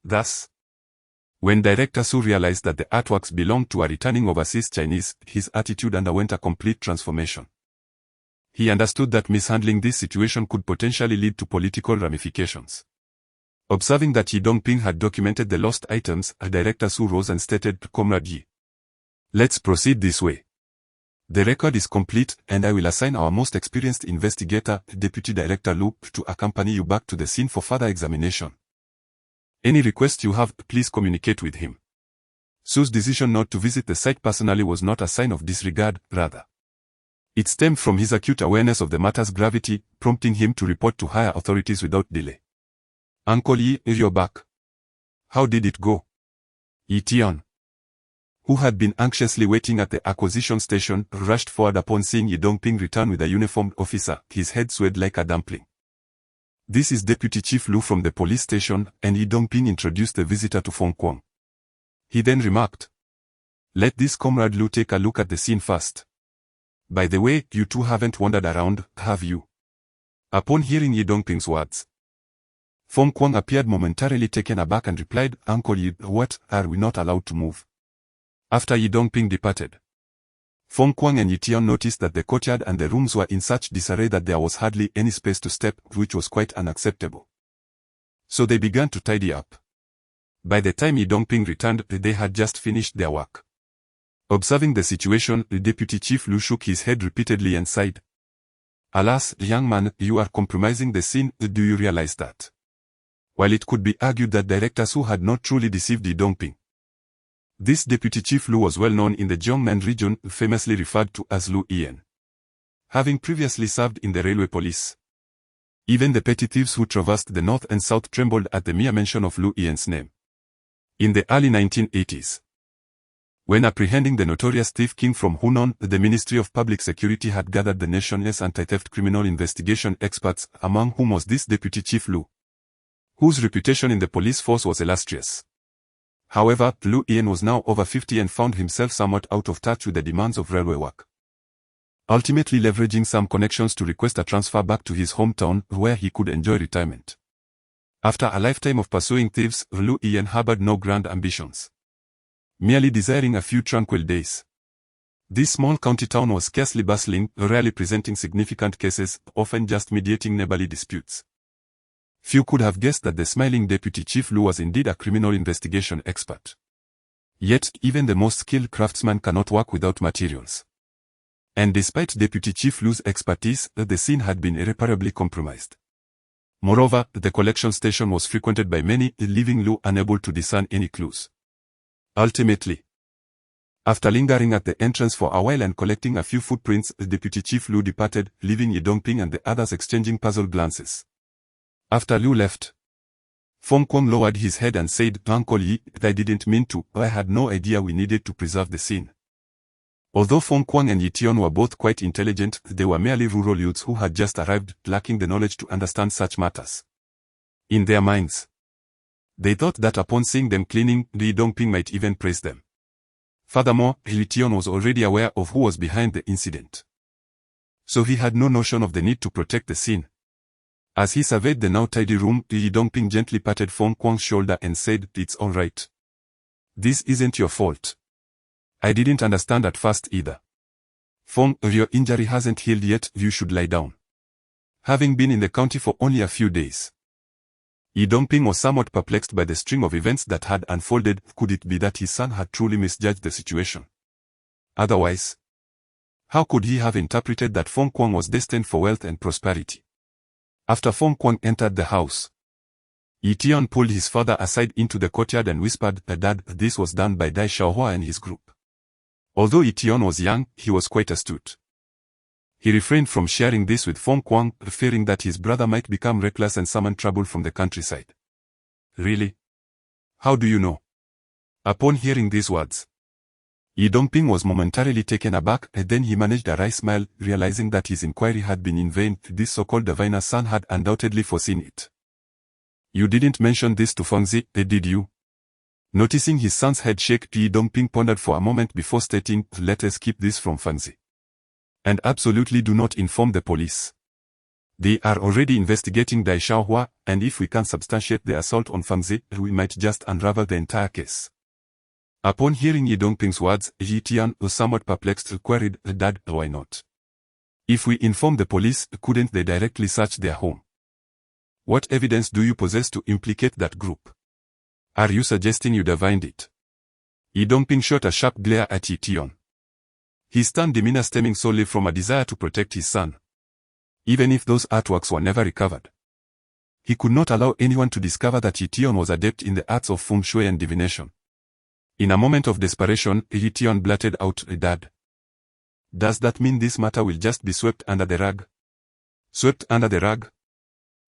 Thus, when Director Su realized that the artworks belonged to a returning overseas Chinese, his attitude underwent a complete transformation. He understood that mishandling this situation could potentially lead to political ramifications. Observing that Ye Dongping had documented the lost items, Director Su rose and stated, "Comrade Ye, let's proceed this way. The record is complete, and I will assign our most experienced investigator, Deputy Director Lu, to accompany you back to the scene for further examination. Any request you have, please communicate with him." Su's decision not to visit the site personally was not a sign of disregard, rather. It stemmed from his acute awareness of the matter's gravity, prompting him to report to higher authorities without delay. "Uncle Ye, you're back. How did it go?" Ye Tian, who had been anxiously waiting at the acquisition station, rushed forward upon seeing Ye Dongping return with a uniformed officer, his head swayed like a dumpling. "This is Deputy Chief Lu from the police station," and Ye Dongping introduced the visitor to Feng Kuang. He then remarked, "Let this Comrade Lu take a look at the scene first. By the way, you two haven't wandered around, have you?" Upon hearing Ye Dongping's words, Feng Kuang appeared momentarily taken aback and replied, "Uncle Ye, what, are we not allowed to move?" After Ye Dongping departed, Feng Kuang and Ye Tian noticed that the courtyard and the rooms were in such disarray that there was hardly any space to step, which was quite unacceptable. So they began to tidy up. By the time Ye Dongping returned, they had just finished their work. Observing the situation, the Deputy Chief Lu shook his head repeatedly and sighed. Alas, young man, you are compromising the scene, do you realize that? While it could be argued that director Su had not truly deceived Ye Dongping, this Deputy Chief Lu was well known in the Jiangmen region, famously referred to as Lu Yan, having previously served in the railway police. Even the petty thieves who traversed the north and south trembled at the mere mention of Lu Yan's name. In the early 1980s, when apprehending the notorious thief king from Hunan, the Ministry of Public Security had gathered the nation's anti-theft criminal investigation experts, among whom was this Deputy Chief Lu, whose reputation in the police force was illustrious. However, Lu Yan was now over 50 and found himself somewhat out of touch with the demands of railway work, ultimately leveraging some connections to request a transfer back to his hometown, where he could enjoy retirement. After a lifetime of pursuing thieves, Lu Yan harbored no grand ambitions, merely desiring a few tranquil days. This small county town was scarcely bustling, rarely presenting significant cases, often just mediating neighborly disputes. Few could have guessed that the smiling Deputy Chief Lu was indeed a criminal investigation expert. Yet, even the most skilled craftsman cannot work without materials. And despite Deputy Chief Lu's expertise, the scene had been irreparably compromised. Moreover, the collection station was frequented by many, leaving Lu unable to discern any clues. Ultimately, after lingering at the entrance for a while and collecting a few footprints, Deputy Chief Lu departed, leaving Ye Dongping and the others exchanging puzzled glances. After Lu left, Feng Kuang lowered his head and said, "Uncle Yi, I didn't mean to, I had no idea we needed to preserve the scene." Although Feng Kuang and Ye Tian were both quite intelligent, they were merely rural youths who had just arrived, lacking the knowledge to understand such matters. In their minds, they thought that upon seeing them cleaning, Ye Dongping might even praise them. Furthermore, Ye Tian was already aware of who was behind the incident, so he had no notion of the need to protect the scene. As he surveyed the now tidy room, Ye Dongping gently patted Feng Kuang's shoulder and said, "It's all right. This isn't your fault. I didn't understand at first either. Feng, your injury hasn't healed yet, you should lie down." Having been in the county for only a few days, Ye Dongping was somewhat perplexed by the string of events that had unfolded. Could it be that his son had truly misjudged the situation? Otherwise, how could he have interpreted that Feng Kuang was destined for wealth and prosperity? After Feng Kuang entered the house, Ye Tian pulled his father aside into the courtyard and whispered, "Dad, this was done by Dai Xiaohua and his group." Although Ye Tian was young, he was quite astute. He refrained from sharing this with Feng Kuang, fearing that his brother might become reckless and summon trouble from the countryside. "Really? How do you know?" Upon hearing these words, Ye Dongping was momentarily taken aback, and then he managed a wry smile, realizing that his inquiry had been in vain. This so-called diviner's son had undoubtedly foreseen it. "You didn't mention this to Fengzi, did you?" Noticing his son's head shake, Ye Dongping pondered for a moment before stating, "Let us keep this from Fengzi. And absolutely do not inform the police. They are already investigating Dai Xiaohua, and if we can substantiate the assault on Fengzi, we might just unravel the entire case." Upon hearing Ye Dongping's words, Ye Tian, somewhat perplexed, queried, "Dad, why not? If we inform the police, couldn't they directly search their home? What evidence do you possess to implicate that group? Are you suggesting you divined it?" Ye Dongping shot a sharp glare at Ye Tian, his stern demeanor stemming solely from a desire to protect his son. Even if those artworks were never recovered, he could not allow anyone to discover that Ye Tian was adept in the arts of feng shui and divination. In a moment of desperation, Ye Tian blurted out, "Dad, does that mean this matter will just be swept under the rug?" "Swept under the rug?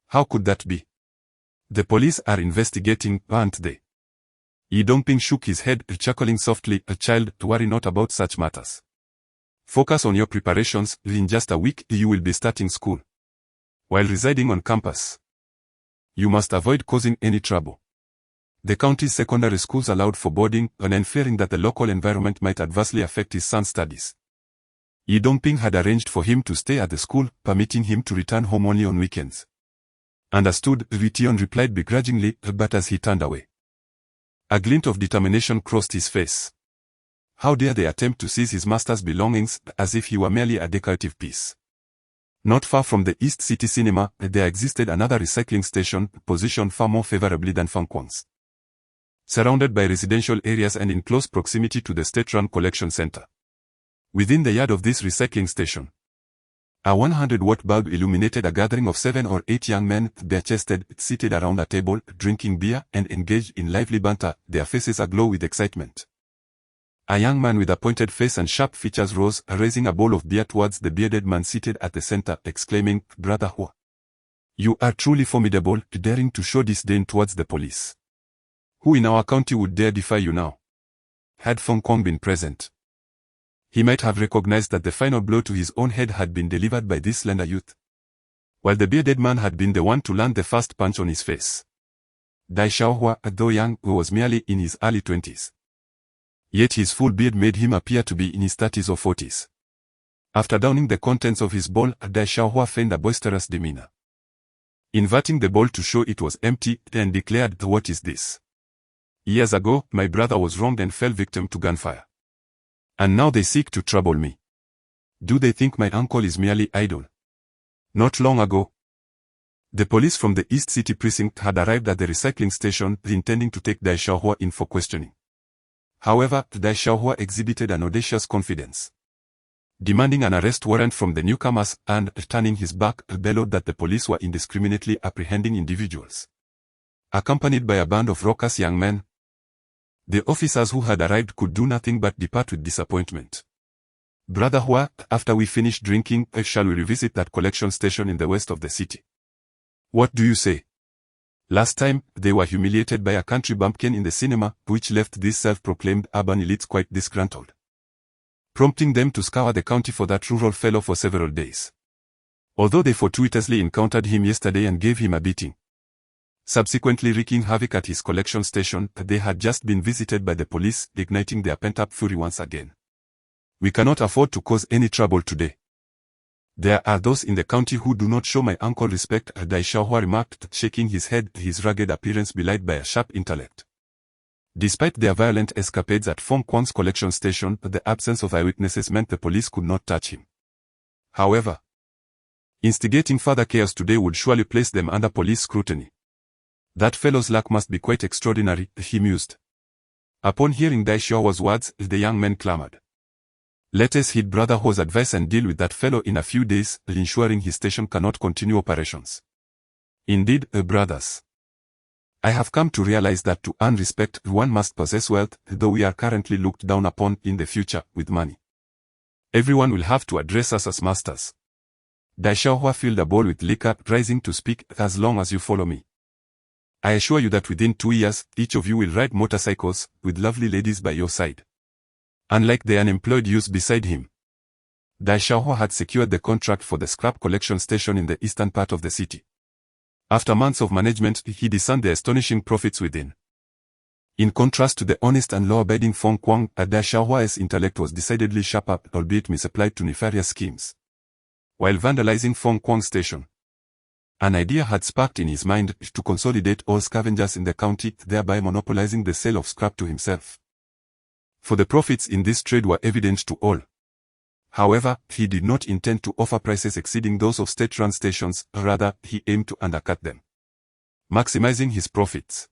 How could that be? The police are investigating, aren't they?" Ye Dongping shook his head, chuckling softly, "Child, worry not about such matters. Focus on your preparations. In just a week, you will be starting school. While residing on campus, you must avoid causing any trouble. The county's secondary schools allowed for boarding, and fearing that the local environment might adversely affect his son's studies, Ye Dongping had arranged for him to stay at the school, permitting him to return home only on weekends." "Understood," Ye Tian replied begrudgingly, but as he turned away, a glint of determination crossed his face. How dare they attempt to seize his master's belongings, as if he were merely a decorative piece? Not far from the East City Cinema, there existed another recycling station, positioned far more favorably than Feng Kuang's, surrounded by residential areas and in close proximity to the state-run collection center. Within the yard of this recycling station, A 100-watt bulb illuminated a gathering of 7 or 8 young men, bare-chested, seated around a table, drinking beer and engaged in lively banter, their faces aglow with excitement. A young man with a pointed face and sharp features rose, raising a bowl of beer towards the bearded man seated at the center, exclaiming, "Brother Hua, you are truly formidable, daring to show disdain towards the police. Who in our county would dare defy you now?" Had Feng Kuang been present, he might have recognized that the final blow to his own head had been delivered by this slender youth, while the bearded man had been the one to land the first punch on his face. Dai Xiaohua, though young, was merely in his early 20s. Yet his full beard made him appear to be in his 30s or 40s. After downing the contents of his bowl, Dai Xiaohua feigned a boisterous demeanor, inverting the bowl to show it was empty, and declared, "What is this? Years ago, my brother was wronged and fell victim to gunfire. And now they seek to trouble me. Do they think my uncle is merely idle? Not long ago, the police from the East City precinct had arrived at the recycling station, intending to take Dai Xiaohua in for questioning. However, Dai Xiaohua exhibited an audacious confidence, demanding an arrest warrant from the newcomers and, turning his back, bellowed that the police were indiscriminately apprehending individuals, accompanied by a band of raucous young men. The officers who had arrived could do nothing but depart with disappointment. "Brother Hua, after we finish drinking, shall we revisit that collection station in the west of the city? What do you say? Last time, they were humiliated by a country bumpkin in the cinema, which left these self-proclaimed urban elites quite disgruntled, prompting them to scour the county for that rural fellow for several days. Although they fortuitously encountered him yesterday and gave him a beating, subsequently wreaking havoc at his collection station, they had just been visited by the police, igniting their pent-up fury once again. We cannot afford to cause any trouble today. There are those in the county who do not show my uncle respect," Dai Xiaohua remarked, shaking his head, his rugged appearance belied by a sharp intellect. Despite their violent escapades at Feng Kuang's collection station, the absence of eyewitnesses meant the police could not touch him. However, instigating further chaos today would surely place them under police scrutiny. That fellow's luck must be quite extraordinary, he mused. Upon hearing Dai Xiaohua's words, the young men clamored, "Let us heed Brother Hua's advice and deal with that fellow in a few days, ensuring his station cannot continue operations." Indeed, brothers, I have come to realize that to earn respect, one must possess wealth, though we are currently looked down upon in the future with money. Everyone will have to address us as masters. Dai Xiaohua filled a bowl with liquor, rising to speak, "As long as you follow me, I assure you that within 2 years, each of you will ride motorcycles, with lovely ladies by your side." Unlike the unemployed youths beside him, Dai Xiaohua had secured the contract for the scrap collection station in the eastern part of the city. After months of management, he discerned the astonishing profits within. In contrast to the honest and law-abiding Feng Kuang, Dai Xiaohua's intellect was decidedly sharper, albeit misapplied to nefarious schemes. While vandalizing Feng Kuang's station, an idea had sparked in his mind to consolidate all scavengers in the county, thereby monopolizing the sale of scrap to himself. For the profits in this trade were evident to all. However, he did not intend to offer prices exceeding those of state-run stations, rather, he aimed to undercut them, maximizing his profits.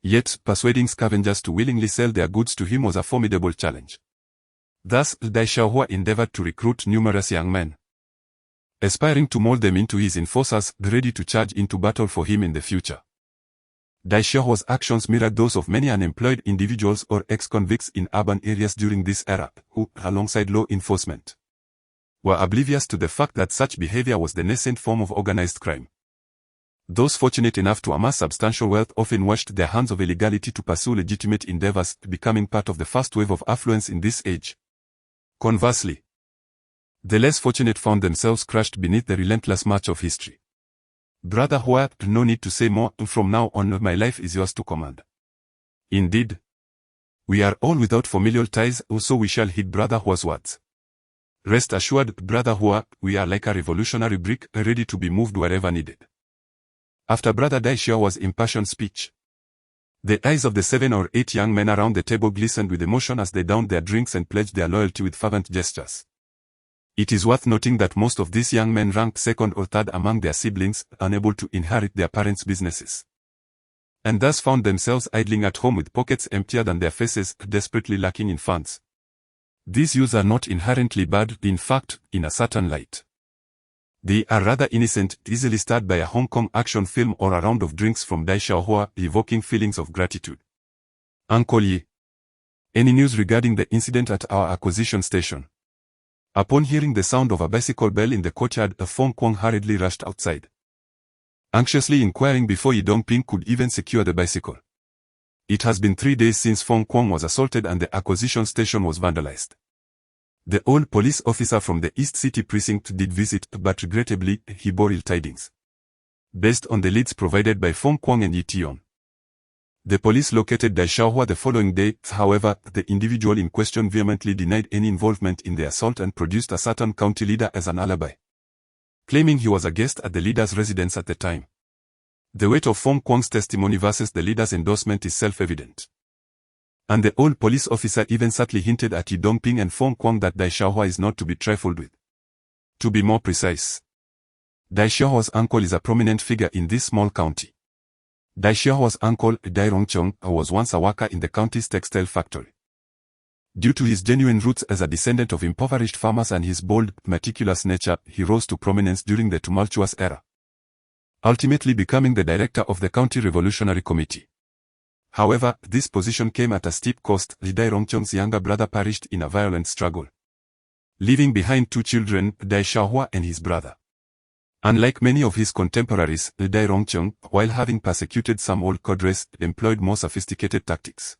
Yet, persuading scavengers to willingly sell their goods to him was a formidable challenge. Thus, Dai Xiaohua endeavored to recruit numerous young men, aspiring to mold them into his enforcers, ready to charge into battle for him in the future. Dai Xiaohua's actions mirrored those of many unemployed individuals or ex-convicts in urban areas during this era, who, alongside law enforcement, were oblivious to the fact that such behavior was the nascent form of organized crime. Those fortunate enough to amass substantial wealth often washed their hands of illegality to pursue legitimate endeavors, becoming part of the first wave of affluence in this age. Conversely, the less fortunate found themselves crushed beneath the relentless march of history. Brother Hua, no need to say more, from now on my life is yours to command. Indeed, we are all without familial ties, so we shall heed Brother Hua's words. Rest assured, Brother Hua, we are like a revolutionary brick, ready to be moved wherever needed. After Brother Dai Xiaohua's impassioned speech, the eyes of the 7 or 8 young men around the table glistened with emotion as they downed their drinks and pledged their loyalty with fervent gestures. It is worth noting that most of these young men ranked second or third among their siblings, unable to inherit their parents' businesses, and thus found themselves idling at home with pockets emptier than their faces, desperately lacking in funds. These youths are not inherently bad, in fact, in a certain light, They are rather innocent, easily starred by a Hong Kong action film or a round of drinks from Dai Xiaohua, evoking feelings of gratitude. Uncle Ye. Any news regarding the incident at our acquisition station? Upon hearing the sound of a bicycle bell in the courtyard, Fong Kwang hurriedly rushed outside, anxiously inquiring before Ye Dongping could even secure the bicycle. It has been 3 days since Fong Kwang was assaulted and the acquisition station was vandalized. The old police officer from the East City precinct did visit, but regrettably, he bore ill tidings. Based on the leads provided by Fong Kwang and Ye Tian, the police located Dai Xiaohua the following day. However, the individual in question vehemently denied any involvement in the assault and produced a certain county leader as an alibi, claiming he was a guest at the leader's residence at the time. The weight of Fong Kwang's testimony versus the leader's endorsement is self-evident. And the old police officer even subtly hinted at Ye Dongping and Fong Kwang that Dai Xiaohua is not to be trifled with. To be more precise, Dai Xiaohua's uncle is a prominent figure in this small county. Dai Xiaohua's uncle, Dai Rongcheng, was once a worker in the county's textile factory. Due to his genuine roots as a descendant of impoverished farmers and his bold, meticulous nature, he rose to prominence during the tumultuous era, ultimately becoming the director of the County Revolutionary Committee. However, this position came at a steep cost. Dai Rongcheng's younger brother perished in a violent struggle, leaving behind 2 children, Dai Xiaohua and his brother. Unlike many of his contemporaries, Dai Rongcheng, while having persecuted some old cadres, employed more sophisticated tactics,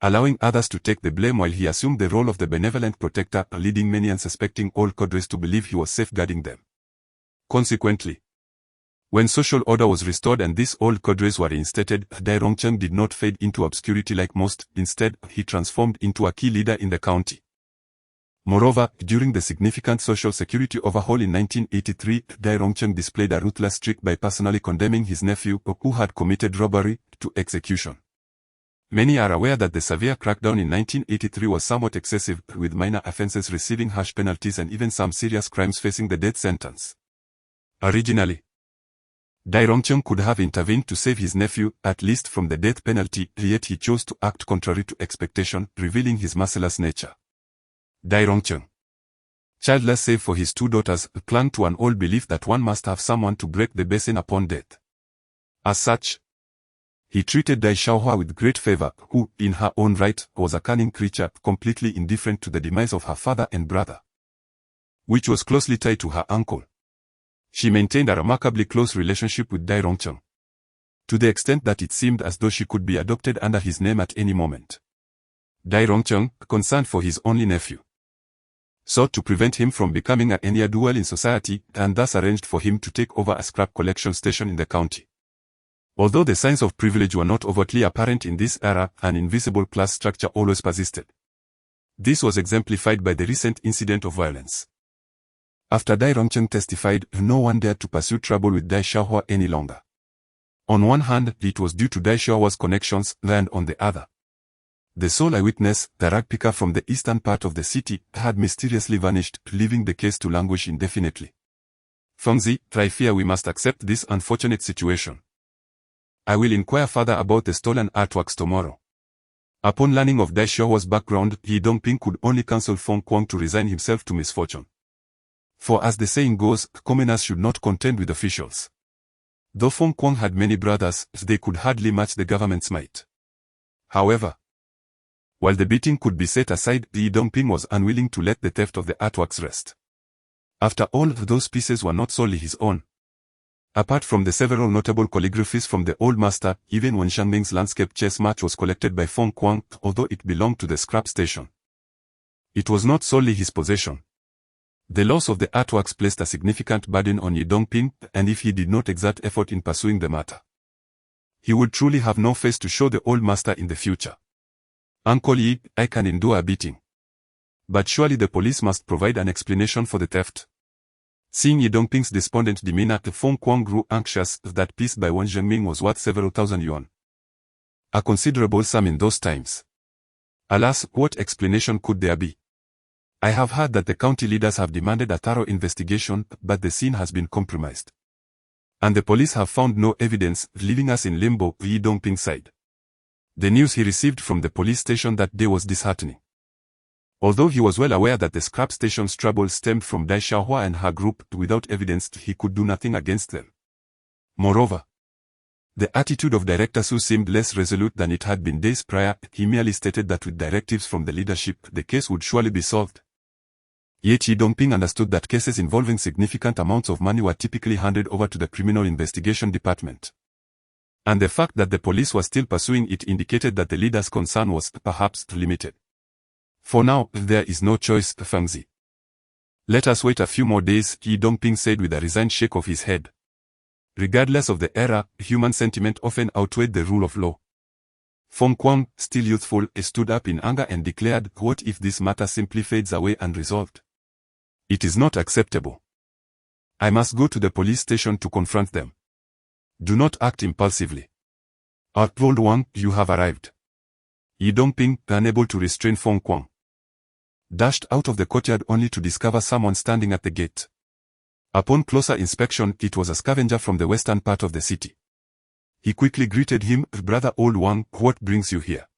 allowing others to take the blame while he assumed the role of the benevolent protector, leading many unsuspecting old cadres to believe he was safeguarding them. Consequently, when social order was restored and these old cadres were reinstated, Dai Rongcheng did not fade into obscurity like most. Instead, he transformed into a key leader in the county. Moreover, during the significant social security overhaul in 1983, Dai Rongcheng displayed a ruthless streak by personally condemning his nephew, who had committed robbery, to execution. Many are aware that the severe crackdown in 1983 was somewhat excessive, with minor offenses receiving harsh penalties and even some serious crimes facing the death sentence. Originally, Dai Rongcheng could have intervened to save his nephew, at least from the death penalty, yet he chose to act contrary to expectation, revealing his merciless nature. Dai Rongcheng, childless save for his 2 daughters, clung to an old belief that one must have someone to break the basin upon death. As such, he treated Dai Xiaohua with great favor, who, in her own right, was a cunning creature, completely indifferent to the demise of her father and brother, which was closely tied to her uncle. She maintained a remarkably close relationship with Dai Rongcheng, to the extent that it seemed as though she could be adopted under his name at any moment. Dai Rongcheng, concerned for his only nephew, sought to prevent him from becoming a ne'er-do-well in society, and thus arranged for him to take over a scrap collection station in the county. Although the signs of privilege were not overtly apparent in this era, an invisible class structure always persisted. This was exemplified by the recent incident of violence. After Dai Rongcheng testified, no one dared to pursue trouble with Dai Xiaohua any longer. On one hand, it was due to Dai Xiaohua's connections, and on the other, the sole eyewitness, the rag picker from the eastern part of the city, had mysteriously vanished, leaving the case to languish indefinitely. Fengzi, I fear we must accept this unfortunate situation. I will inquire further about the stolen artworks tomorrow. Upon learning of Dai Xiaohua's background, Ye Dongping could only counsel Fong Kwang to resign himself to misfortune. For as the saying goes, commoners should not contend with officials. Though Fong Kwang had many brothers, they could hardly match the government's might. However, while the beating could be set aside, Ye Dongping was unwilling to let the theft of the artworks rest. After all, those pieces were not solely his own. Apart from the several notable calligraphies from the old master, even Wen Xiangming's landscape chess match was collected by Fong Kwang, although it belonged to the scrap station. It was not solely his possession. The loss of the artworks placed a significant burden on Ye Dongping, and if he did not exert effort in pursuing the matter, he would truly have no face to show the old master in the future. Uncle Ye, I can endure a beating, but surely the police must provide an explanation for the theft. Seeing Ye Dongping's despondent demeanor, Fong Kwang grew anxious. That piece by Wen Xiangming was worth several thousand yuan, a considerable sum in those times. Alas, what explanation could there be? I have heard that the county leaders have demanded a thorough investigation, but the scene has been compromised, and the police have found no evidence, leaving us in limbo. Ye Dongping sighed. The news he received from the police station that day was disheartening. Although he was well aware that the scrap station's trouble stemmed from Dai Xiaohua and her group, without evidence he could do nothing against them. Moreover, the attitude of Director Su seemed less resolute than it had been days prior. He merely stated that with directives from the leadership, the case would surely be solved. Ye Dongping understood that cases involving significant amounts of money were typically handed over to the Criminal Investigation Department. And the fact that the police was still pursuing it indicated that the leader's concern was, perhaps, limited. For now, there is no choice, Fangzi. Let us wait a few more days, Ye Dongping said with a resigned shake of his head. Regardless of the era, human sentiment often outweighed the rule of law. Feng Kuang, still youthful, stood up in anger and declared, "What if this matter simply fades away unresolved? It is not acceptable. I must go to the police station to confront them. Do not act impulsively." Old Wang, you have arrived. Ye Dongping, unable to restrain Feng Kuang, dashed out of the courtyard only to discover someone standing at the gate. Upon closer inspection, it was a scavenger from the western part of the city. He quickly greeted him, "Brother Old Wang, what brings you here?"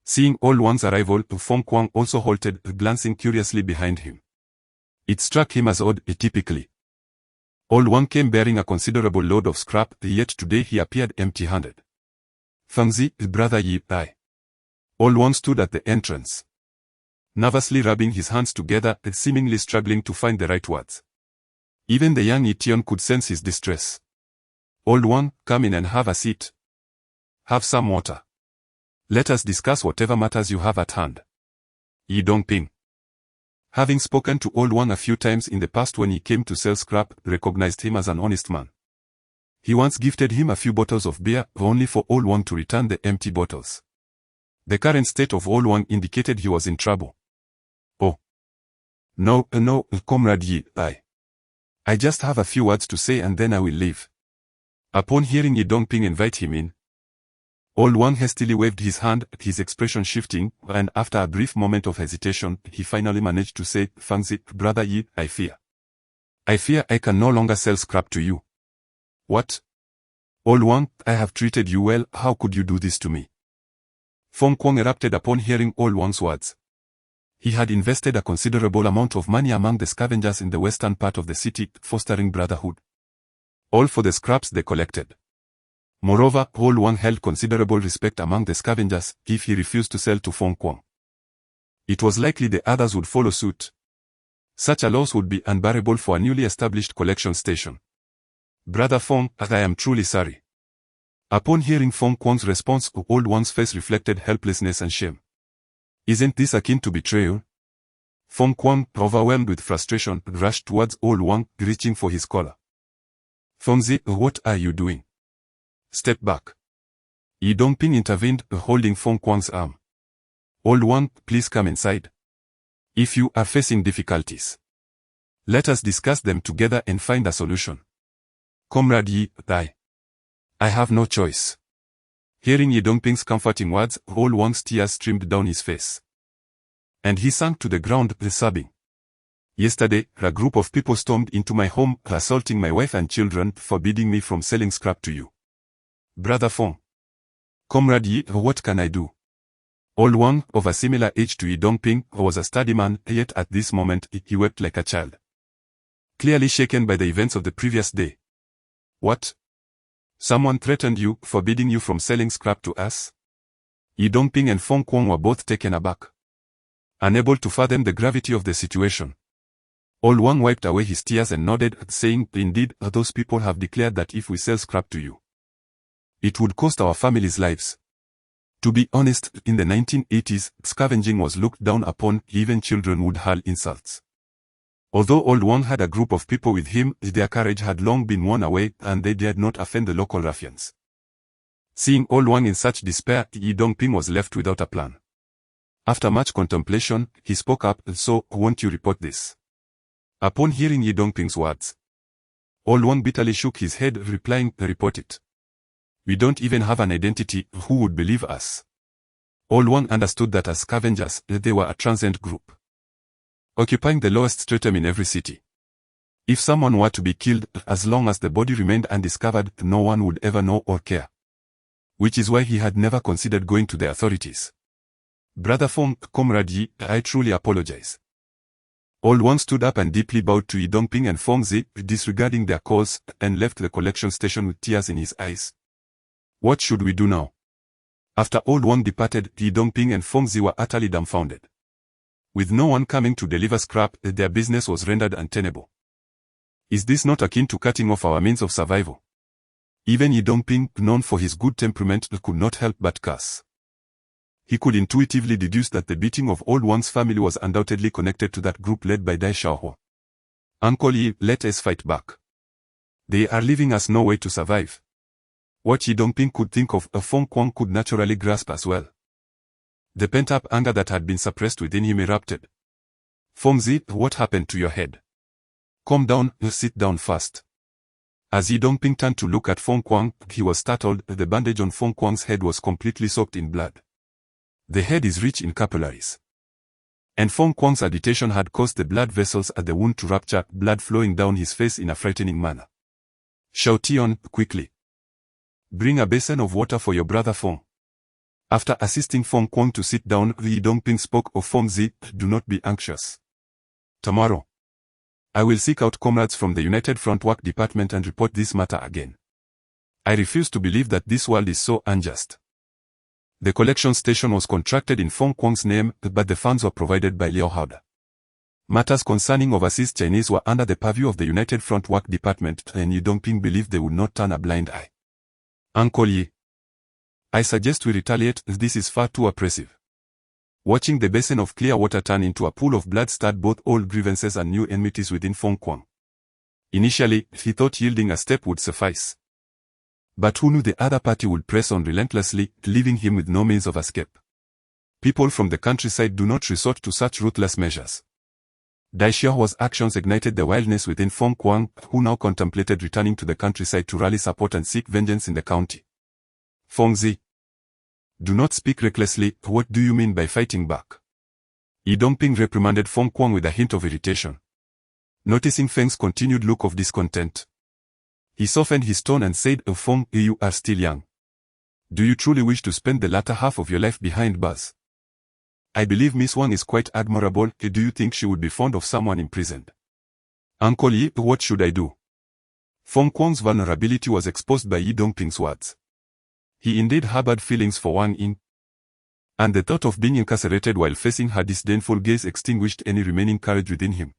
Seeing Old Wang's arrival, Feng Kuang also halted, glancing curiously behind him. It struck him as odd, typically. Old Wang came bearing a considerable load of scrap, yet today he appeared empty-handed. "Fangzi, brother Ye Tian." Old Wang stood at the entrance, nervously rubbing his hands together, seemingly struggling to find the right words. Even the young Ye Tian could sense his distress. "Old Wang, come in and have a seat. Have some water. Let us discuss whatever matters you have at hand." Ye Dongping, having spoken to Old Wang a few times in the past when he came to sell scrap, recognized him as an honest man. He once gifted him a few bottles of beer, only for Old Wang to return the empty bottles. The current state of Old Wang indicated he was in trouble. "Oh. No, Comrade Ye Tian. I just have a few words to say and then I will leave." Upon hearing Ye Dongping invite him in, Old Wang hastily waved his hand, his expression shifting, and after a brief moment of hesitation, he finally managed to say, "Fangzi, brother Ye, I fear I can no longer sell scrap to you." "What? Old Wang, I have treated you well, how could you do this to me?" Feng Kuang erupted upon hearing Old Wang's words. He had invested a considerable amount of money among the scavengers in the western part of the city, fostering brotherhood. All for the scraps they collected. Moreover, Old Wang held considerable respect among the scavengers. If he refused to sell to Feng Kuang, it was likely the others would follow suit. Such a loss would be unbearable for a newly established collection station. "Brother Feng, I am truly sorry." Upon hearing Feng Kuang's response, Old Wang's face reflected helplessness and shame. "Isn't this akin to betrayal?" Feng Kuang, overwhelmed with frustration, rushed towards Old Wang, reaching for his collar. "Fangzi, what are you doing? Step back." Ye Dongping intervened, holding Feng Kuang's arm. "Old Wang, please come inside. If you are facing difficulties, let us discuss them together and find a solution." "Comrade Ye Tian, I have no choice." Hearing Ye Dongping's comforting words, Old Wang's tears streamed down his face, and he sank to the ground, sobbing. "Yesterday, a group of people stormed into my home, assaulting my wife and children, forbidding me from selling scrap to you. Brother Feng, Comrade Ye, what can I do?" Old Wang, of a similar age to Ye Dongping, was a sturdy man, yet at this moment, he wept like a child, clearly shaken by the events of the previous day. "What? Someone threatened you, forbidding you from selling scrap to us?" Ye Dongping and Feng Kuang were both taken aback, unable to fathom the gravity of the situation. Old Wang wiped away his tears and nodded, saying, "Indeed, those people have declared that if we sell scrap to you, it would cost our families' lives." To be honest, in the 1980s, scavenging was looked down upon, even children would hurl insults. Although Old Wang had a group of people with him, their courage had long been worn away, and they dared not offend the local ruffians. Seeing Old Wang in such despair, Ye Dongping was left without a plan. After much contemplation, he spoke up, "So, won't you report this?" Upon hearing Ye Dongping's words, Old Wang bitterly shook his head, replying, "Report it. We don't even have an identity, who would believe us?" Old Wang understood that as scavengers, they were a transient group, occupying the lowest stratum in every city. If someone were to be killed, as long as the body remained undiscovered, no one would ever know or care. Which is why he had never considered going to the authorities. Brother Fong, Comrade Yi, I truly apologize. Old One stood up and deeply bowed to Yi Dongping and Fong Zi, disregarding their calls, and left the collection station with tears in his eyes. What should we do now? After Old One departed, Yi Dongping and Fong Zi were utterly dumbfounded. With no one coming to deliver scrap, their business was rendered untenable. Is this not akin to cutting off our means of survival? Even Yi Dongping, known for his good temperament, could not help but curse. He could intuitively deduce that the beating of Old One's family was undoubtedly connected to that group led by Dai Xiaohuo. Uncle Yi, let us fight back. They are leaving us no way to survive. What Yi Dongping could think of, Fong Kwang could naturally grasp as well. The pent-up anger that had been suppressed within him erupted. Fong Zi, what happened to your head? Calm down, sit down fast. As Yi Dongping turned to look at Fong Kwang, he was startled. The bandage on Fong Kwang's head was completely soaked in blood. The head is rich in capillaries. And Fong Kwang's agitation had caused the blood vessels at the wound to rupture, blood flowing down his face in a frightening manner. Ye Tian, quickly. Bring a basin of water for your brother Fong. After assisting Fong Kwang to sit down, Yi Dongping spoke of Fong Zi, do not be anxious. Tomorrow, I will seek out comrades from the United Front Work Department and report this matter again. I refuse to believe that this world is so unjust. The collection station was contracted in Fong Kwang's name, but the funds were provided by Liao Haoda. Matters concerning overseas Chinese were under the purview of the United Front Work Department, and Yi Dongping believed they would not turn a blind eye. Uncle Yi, I suggest we retaliate. This is far too oppressive. Watching the basin of clear water turn into a pool of blood stirred both old grievances and new enmities within Fong Kwang. Initially, he thought yielding a step would suffice. But who knew the other party would press on relentlessly, leaving him with no means of escape. People from the countryside do not resort to such ruthless measures. Dai Xiaohuo's actions ignited the wildness within Fong Kwang, who now contemplated returning to the countryside to rally support and seek vengeance in the county. Fong Zi, do not speak recklessly. What do you mean by fighting back? Yi Dongping reprimanded Fong Kwang with a hint of irritation. Noticing Feng's continued look of discontent, he softened his tone and said, Fong, you are still young. Do you truly wish to spend the latter half of your life behind bars? I believe Miss Wang is quite admirable. Do you think she would be fond of someone imprisoned? Uncle Yi, what should I do? Fong Kwang's vulnerability was exposed by Yi Dongping's words. He indeed harbored feelings for Wang Ying, and the thought of being incarcerated while facing her disdainful gaze extinguished any remaining courage within him.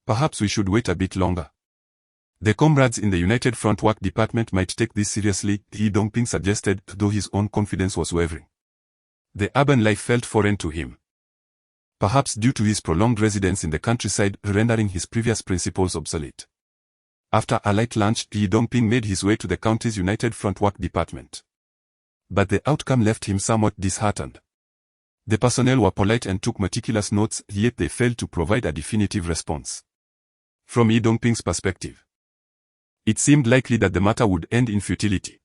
Perhaps we should wait a bit longer. The comrades in the United Front Work Department might take this seriously, Yi Dongping suggested, though his own confidence was wavering. The urban life felt foreign to him. Perhaps due to his prolonged residence in the countryside, rendering his previous principles obsolete. After a light lunch, Yi Dongping made his way to the county's United Front Work Department. But the outcome left him somewhat disheartened. The personnel were polite and took meticulous notes, yet they failed to provide a definitive response. From Yi Dongping's perspective, it seemed likely that the matter would end in futility.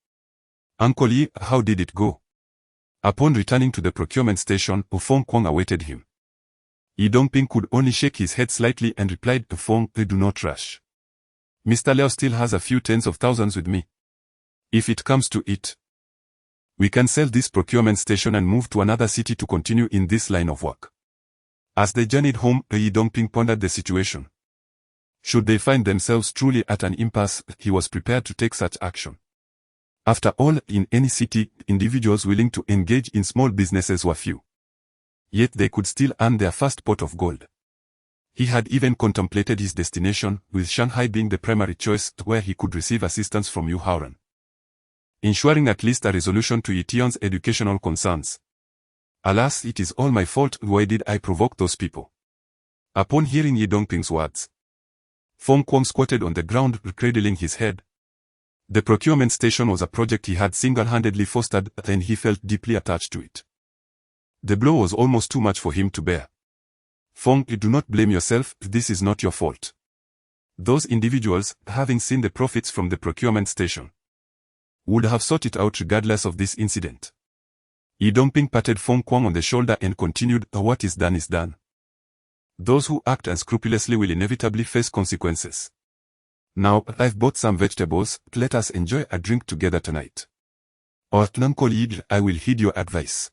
Uncle Yi, how did it go? Upon returning to the procurement station, Fong Kwang awaited him. Yi Dongping could only shake his head slightly and replied, Fong, do not rush. Mr. Liao still has a few tens of thousands with me. If it comes to it, we can sell this procurement station and move to another city to continue in this line of work. As they journeyed home, Yi Dongping pondered the situation. Should they find themselves truly at an impasse, he was prepared to take such action. After all, in any city, individuals willing to engage in small businesses were few. Yet they could still earn their first pot of gold. He had even contemplated his destination, with Shanghai being the primary choice, where he could receive assistance from Yu Haoran, ensuring at least a resolution to Ye Tian's educational concerns. Alas, it is all my fault. Why did I provoke those people? Upon hearing Yi Dongping's words, Fong Kwang squatted on the ground, cradling his head. The procurement station was a project he had single-handedly fostered, and he felt deeply attached to it. The blow was almost too much for him to bear. Fong, do not blame yourself, this is not your fault. Those individuals, having seen the profits from the procurement station, would have sought it out regardless of this incident. Yi Dongping patted Fong Kwang on the shoulder and continued, what is done is done. Those who act unscrupulously will inevitably face consequences. Now, I've bought some vegetables, let us enjoy a drink together tonight. Or, Uncle Yi, I will heed your advice.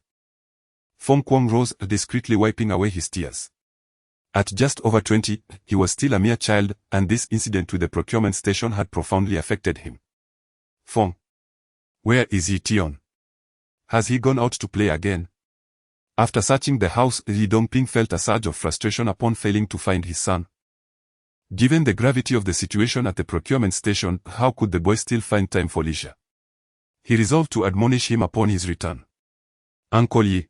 Feng Kuang rose, discreetly wiping away his tears. At just over 20, he was still a mere child, and this incident with the procurement station had profoundly affected him. Feng. Where is Ye Tian? Has he gone out to play again? After searching the house, Li Dongping felt a surge of frustration upon failing to find his son. Given the gravity of the situation at the procurement station, how could the boy still find time for leisure? He resolved to admonish him upon his return. Uncle Yi.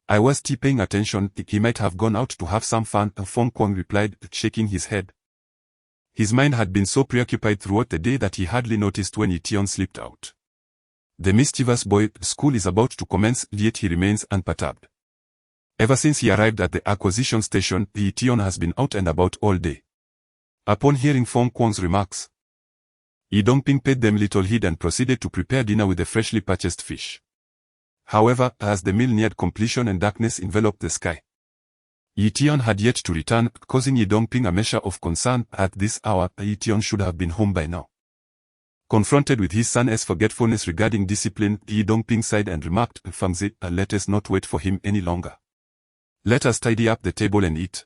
I was still paying attention. He might have gone out to have some fun, Feng Kuang replied, shaking his head. His mind had been so preoccupied throughout the day that he hardly noticed when Ye Tian slipped out. The mischievous boy, school is about to commence, yet he remains unperturbed. Ever since he arrived at the acquisition station, Ye Tian has been out and about all day. Upon hearing Feng Kuang's remarks, Ye Dongping paid them little heed and proceeded to prepare dinner with the freshly purchased fish. However, as the meal neared completion and darkness enveloped the sky, Ye Tian had yet to return, causing Ye Dongping a measure of concern. At this hour, Ye Tian should have been home by now. Confronted with his son's forgetfulness regarding discipline, Ye Dongping sighed and remarked, Fangzi, let us not wait for him any longer. Let us tidy up the table and eat.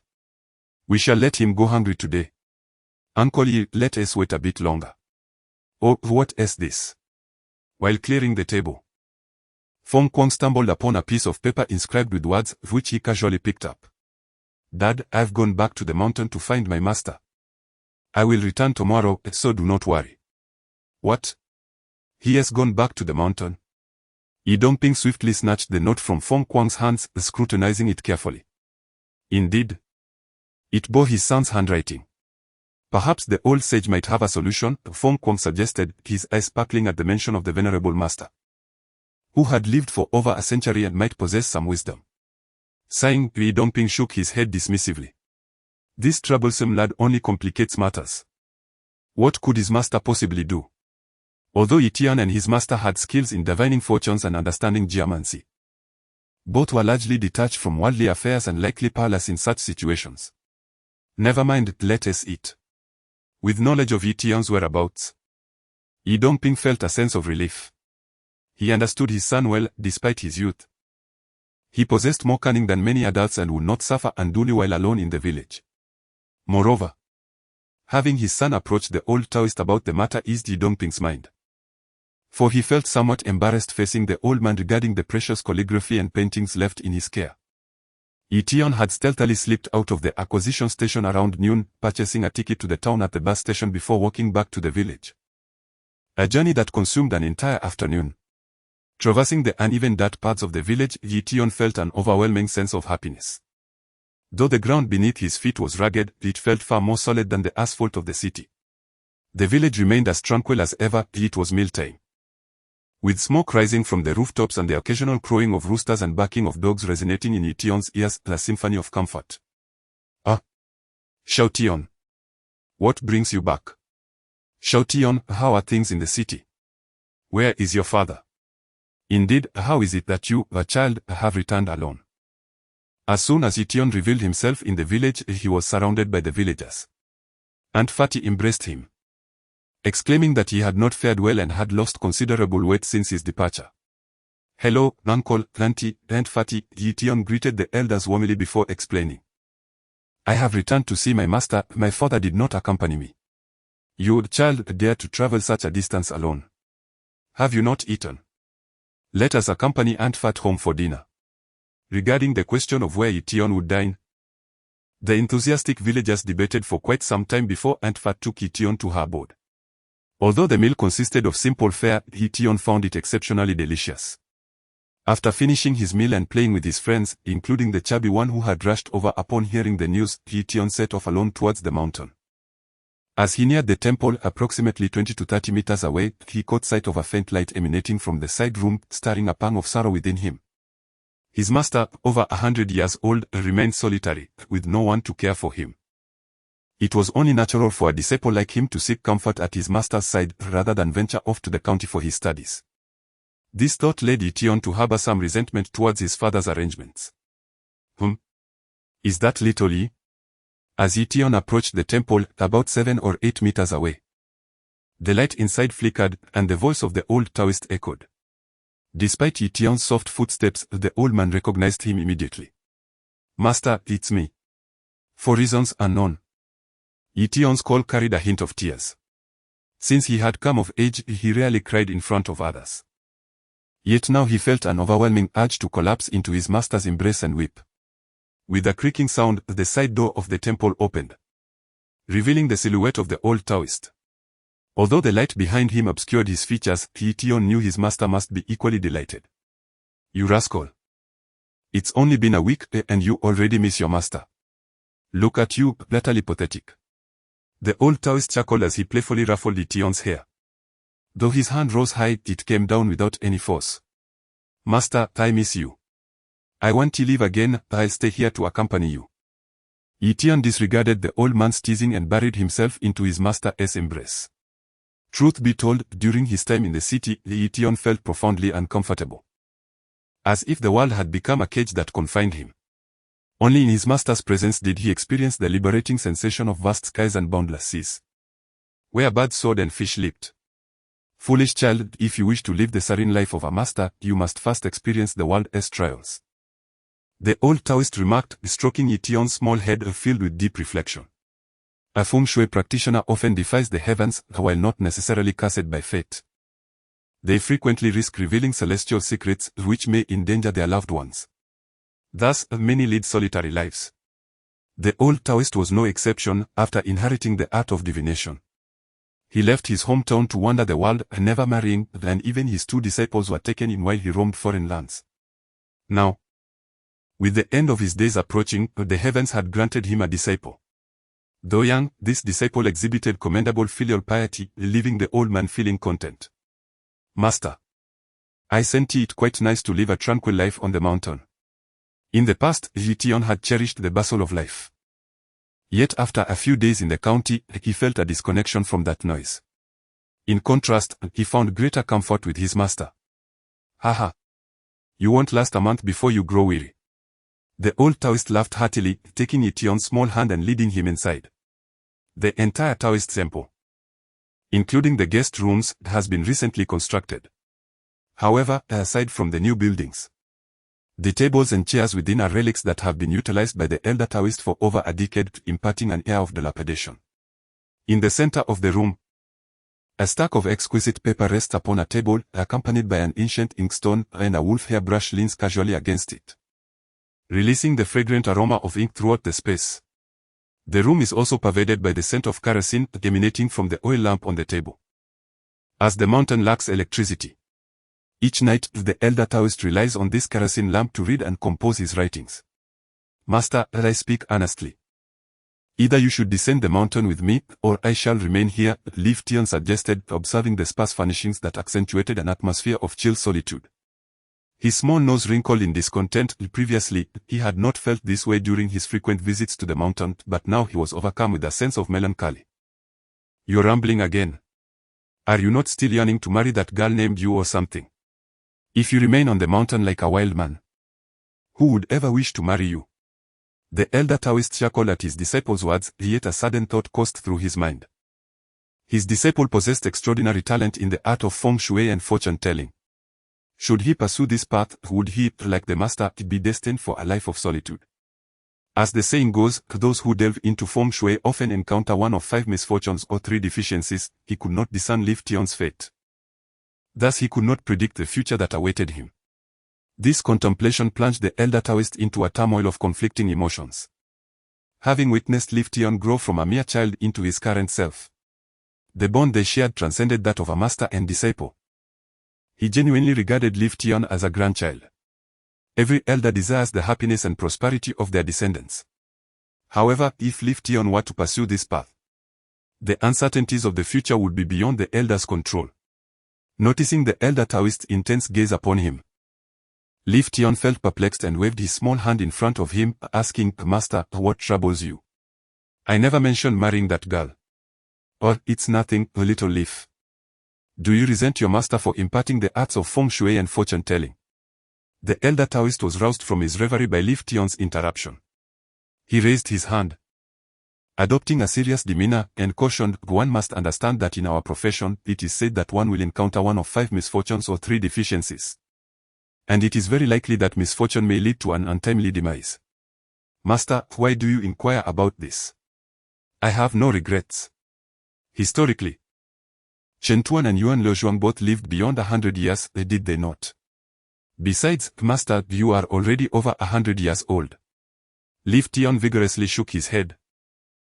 We shall let him go hungry today. Uncle Yi, let us wait a bit longer. Oh, what is this? While clearing the table, Feng Kuang stumbled upon a piece of paper inscribed with words, which he casually picked up. Dad, I've gone back to the mountain to find my master. I will return tomorrow, so do not worry. What? He has gone back to the mountain? Ye Dongping swiftly snatched the note from Feng Kuang's hands, scrutinizing it carefully. Indeed, it bore his son's handwriting. Perhaps the old sage might have a solution, Feng Kuang suggested, his eyes sparkling at the mention of the venerable master, who had lived for over a century and might possess some wisdom. Sighing, Ye Dongping shook his head dismissively. This troublesome lad only complicates matters. What could his master possibly do? Although Ye Tian and his master had skills in divining fortunes and understanding geomancy, both were largely detached from worldly affairs and likely powerless in such situations. Never mind, let us eat. With knowledge of Ye Tian's whereabouts, Ye Dongping felt a sense of relief. He understood his son well, despite his youth. He possessed more cunning than many adults and would not suffer unduly while alone in the village. Moreover, having his son approach the old Taoist about the matter eased Ye Dongping's mind, for he felt somewhat embarrassed facing the old man regarding the precious calligraphy and paintings left in his care. Ye Tian had stealthily slipped out of the acquisition station around noon, purchasing a ticket to the town at the bus station before walking back to the village. A journey that consumed an entire afternoon. Traversing the uneven dirt paths of the village, Ye Tian felt an overwhelming sense of happiness. Though the ground beneath his feet was rugged, it felt far more solid than the asphalt of the city. The village remained as tranquil as ever. It was mealtime, with smoke rising from the rooftops and the occasional crowing of roosters and barking of dogs resonating in Ye Tian's ears, a symphony of comfort. Ah! Xiao Tian. What brings you back? Xiao Tian, how are things in the city? Where is your father? Indeed, how is it that you, a child, have returned alone? As soon as Ye Tian revealed himself in the village, he was surrounded by the villagers. Aunt Fatty embraced him, exclaiming that he had not fared well and had lost considerable weight since his departure. Hello, Uncle, Auntie, Aunt Fatty, Ye Tian greeted the elders warmly before explaining. I have returned to see my master. My father did not accompany me. You, child, dare to travel such a distance alone. Have you not eaten? Let us accompany Aunt Fat home for dinner. Regarding the question of where Ye Tian would dine, the enthusiastic villagers debated for quite some time before Aunt Fat took Ye Tian to her abode. Although the meal consisted of simple fare, Ye Tian found it exceptionally delicious. After finishing his meal and playing with his friends, including the chubby one who had rushed over upon hearing the news, Ye Tian set off alone towards the mountain. As he neared the temple, approximately 20 to 30 meters away, he caught sight of a faint light emanating from the side room, stirring a pang of sorrow within him. His master, over 100 years old, remained solitary, with no one to care for him. It was only natural for a disciple like him to seek comfort at his master's side rather than venture off to the county for his studies. This thought led Ye Tian to harbor some resentment towards his father's arrangements. Is that little Yi? As Ye Tian approached the temple, about 7 or 8 meters away, the light inside flickered, and the voice of the old Taoist echoed. Despite Ye Tian's soft footsteps, the old man recognized him immediately. "Master, it's me." For reasons unknown, Ye Tian's call carried a hint of tears. Since he had come of age, he rarely cried in front of others. Yet now he felt an overwhelming urge to collapse into his master's embrace and weep. With a creaking sound, the side door of the temple opened, revealing the silhouette of the old Taoist. Although the light behind him obscured his features, Ye Tian knew his master must be equally delighted. "You rascal. It's only been a week, and you already miss your master. Look at you, latterly pathetic." The old Taoist chuckled as he playfully ruffled Ye Tian's hair. Though his hand rose high, it came down without any force. "Master, I miss you. I want to leave again, I'll stay here to accompany you." Ye Tian disregarded the old man's teasing and buried himself into his master's embrace. Truth be told, during his time in the city, Ye Tian felt profoundly uncomfortable. As if the world had become a cage that confined him. Only in his master's presence did he experience the liberating sensation of vast skies and boundless seas, where birds soared and fish leaped. Foolish child, if you wish to live the serene life of a master, you must first experience the world's trials. The old Taoist remarked, stroking Ye Tian's small head filled with deep reflection. A feng shui practitioner often defies the heavens, while not necessarily cursed by fate. They frequently risk revealing celestial secrets, which may endanger their loved ones. Thus, many lead solitary lives. The old Taoist was no exception. After inheriting the art of divination, he left his hometown to wander the world, never marrying, and even his 2 disciples were taken in while he roamed foreign lands. Now, with the end of his days approaching, the heavens had granted him a disciple. Though young, this disciple exhibited commendable filial piety, leaving the old man feeling content. "Master, I sent it quite nice to live a tranquil life on the mountain." In the past, Ye Tian had cherished the bustle of life. Yet after a few days in the county, he felt a disconnection from that noise. In contrast, he found greater comfort with his master. "Haha. You won't last a month before you grow weary." The old Taoist laughed heartily, taking Ye Tian's small hand and leading him inside. The entire Taoist temple, including the guest rooms, has been recently constructed. However, aside from the new buildings, the tables and chairs within are relics that have been utilized by the elder Taoist for over a decade, imparting an air of dilapidation. In the center of the room, a stack of exquisite paper rests upon a table, accompanied by an ancient inkstone, and a wolf hair brush leans casually against it, releasing the fragrant aroma of ink throughout the space. The room is also pervaded by the scent of kerosene emanating from the oil lamp on the table. As the mountain lacks electricity, each night the elder Taoist relies on this kerosene lamp to read and compose his writings. "Master, I speak honestly. Either you should descend the mountain with me, or I shall remain here," Ye Tian suggested, observing the sparse furnishings that accentuated an atmosphere of chill solitude. His small nose wrinkled in discontent. Previously, he had not felt this way during his frequent visits to the mountain, but now he was overcome with a sense of melancholy. "You're rambling again. Are you not still yearning to marry that girl named you or something? If you remain on the mountain like a wild man, who would ever wish to marry you?" The elder Taoist chuckled at his disciple's words, yet a sudden thought coursed through his mind. His disciple possessed extraordinary talent in the art of feng shui and fortune-telling. Should he pursue this path, would he, like the master, be destined for a life of solitude? As the saying goes, those who delve into feng shui often encounter one of 5 misfortunes or 3 deficiencies. He could not discern Ye Tian's fate. Thus he could not predict the future that awaited him. This contemplation plunged the elder Taoist into a turmoil of conflicting emotions. Having witnessed Ye Tian grow from a mere child into his current self, the bond they shared transcended that of a master and disciple. He genuinely regarded Ye Tian as a grandchild. Every elder desires the happiness and prosperity of their descendants. However, if Ye Tian were to pursue this path, the uncertainties of the future would be beyond the elder's control. Noticing the elder Taoist's intense gaze upon him, Ye Tian felt perplexed and waved his small hand in front of him, asking, "Master, what troubles you? I never mentioned marrying that girl." "Or, it's nothing, little leaf. Do you resent your master for imparting the arts of feng shui and fortune-telling?" The elder Taoist was roused from his reverie by Ye Tian's interruption. He raised his hand, adopting a serious demeanor, and cautioned, "One must understand that in our profession, it is said that one will encounter one of 5 misfortunes or 3 deficiencies. And it is very likely that misfortune may lead to an untimely demise. Master, why do you inquire about this? I have no regrets. Historically, Chen Tuan and Yuan Lezhuang both lived beyond 100 years, did they not? Besides, Master, you are already over 100 years old. Ye Tian vigorously shook his head.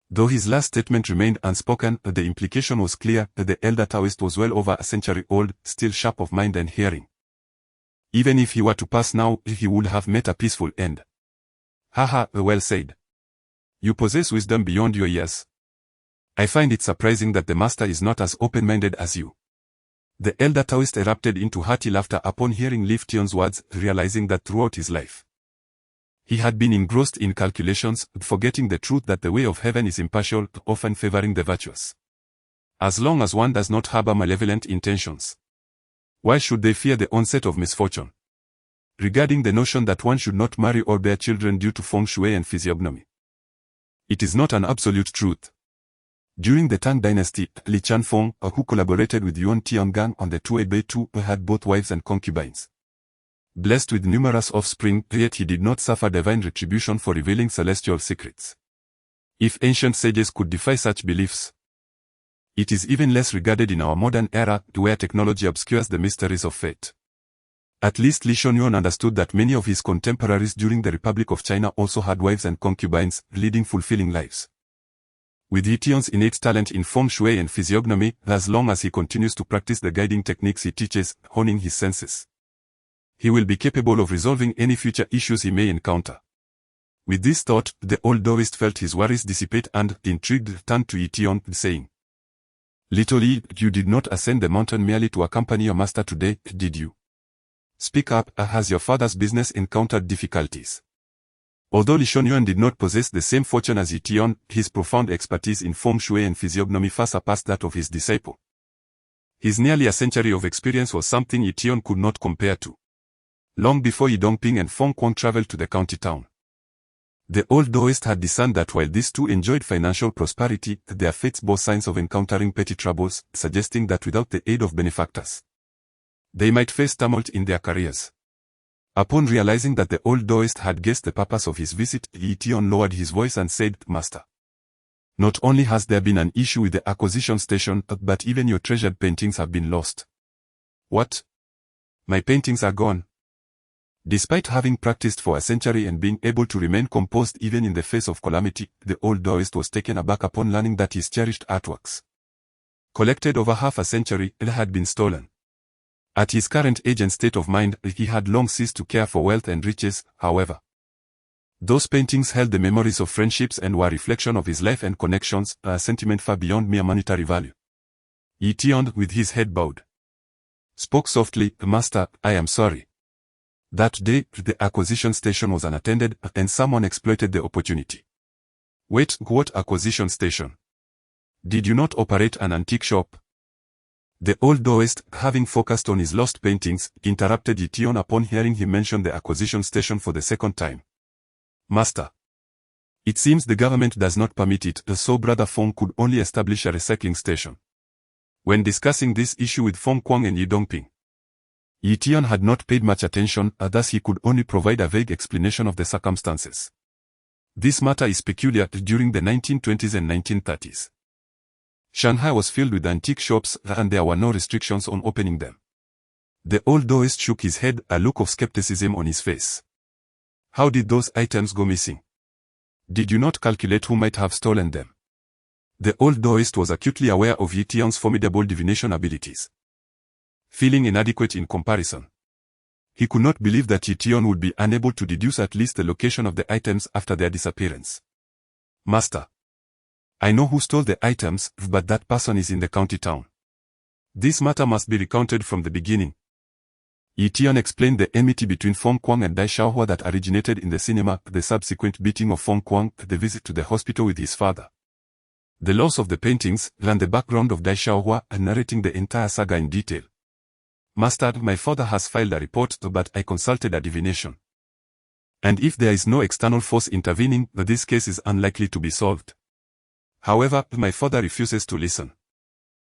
Though his last statement remained unspoken, the implication was clear that the elder Taoist was well over a century old, still sharp of mind and hearing. Even if he were to pass now, he would have met a peaceful end. Haha, well said. You possess wisdom beyond your years. I find it surprising that the master is not as open-minded as you. The elder Taoist erupted into hearty laughter upon hearing Ye Tian's words, realizing that throughout his life, he had been engrossed in calculations, forgetting the truth that the way of heaven is impartial, often favoring the virtuous. As long as one does not harbor malevolent intentions, why should they fear the onset of misfortune? Regarding the notion that one should not marry or bear children due to feng shui and physiognomy, it is not an absolute truth. During the Tang dynasty, Li Chanfeng, who collaborated with Yuan Tiangang on the Tuebei II, had both wives and concubines. Blessed with numerous offspring, yet he did not suffer divine retribution for revealing celestial secrets. If ancient sages could defy such beliefs, it is even less regarded in our modern era, where technology obscures the mysteries of fate. At least Li Shonyuan understood that many of his contemporaries during the Republic of China also had wives and concubines, leading fulfilling lives. With Ye Tian's innate talent in feng shui and physiognomy, as long as he continues to practice the guiding techniques he teaches, honing his senses, he will be capable of resolving any future issues he may encounter. With this thought, the old Taoist felt his worries dissipate and, intrigued, turned to Ye Tian, saying, Little Yi, you did not ascend the mountain merely to accompany your master today, did you? Speak up, has your father's business encountered difficulties? Although Li Shonyuan did not possess the same fortune as Ye Tian, his profound expertise in feng shui and physiognomy far surpassed that of his disciple. His nearly a century of experience was something Ye Tian could not compare to. Long before Yi Dongping and Feng Kuang traveled to the county town, the old Taoist had discerned that while these two enjoyed financial prosperity, their fates bore signs of encountering petty troubles, suggesting that without the aid of benefactors, they might face tumult in their careers. Upon realizing that the old Taoist had guessed the purpose of his visit, Ye Tian lowered his voice and said, Master, not only has there been an issue with the acquisition station, but even your treasured paintings have been lost. What? My paintings are gone. Despite having practiced for a century and being able to remain composed even in the face of calamity, the old Taoist was taken aback upon learning that his cherished artworks, collected over half a century, had been stolen. At his current age and state of mind, he had long ceased to care for wealth and riches, however. Those paintings held the memories of friendships and were a reflection of his life and connections, a sentiment far beyond mere monetary value. Ye Tian, with his head bowed, spoke softly, Master, I am sorry. That day, the acquisition station was unattended, and someone exploited the opportunity. Wait, what acquisition station? Did you not operate an antique shop? The old Taoist, having focused on his lost paintings, interrupted Ye Tian upon hearing him mention the acquisition station for the second time. Master, it seems the government does not permit it, so Brother Feng could only establish a recycling station. When discussing this issue with Feng Kuang and Ye Dongping, Ye Tian had not paid much attention, thus he could only provide a vague explanation of the circumstances. This matter is peculiar. During the 1920s and 1930s, Shanghai was filled with antique shops, and there were no restrictions on opening them. The old Taoist shook his head, a look of skepticism on his face. How did those items go missing? Did you not calculate who might have stolen them? The old Taoist was acutely aware of Ye Tian's formidable divination abilities. Feeling inadequate in comparison, he could not believe that Ye Tian would be unable to deduce at least the location of the items after their disappearance. Master, I know who stole the items, but that person is in the county town. This matter must be recounted from the beginning. Ye Tian explained the enmity between Feng Kuang and Dai Xiaohua that originated in the cinema, the subsequent beating of Feng Kuang, the visit to the hospital with his father, the loss of the paintings, and the background of Dai Xiaohua, narrating the entire saga in detail. Master, my father has filed a report, but I consulted a divination. And if there is no external force intervening, this case is unlikely to be solved. However, my father refuses to listen.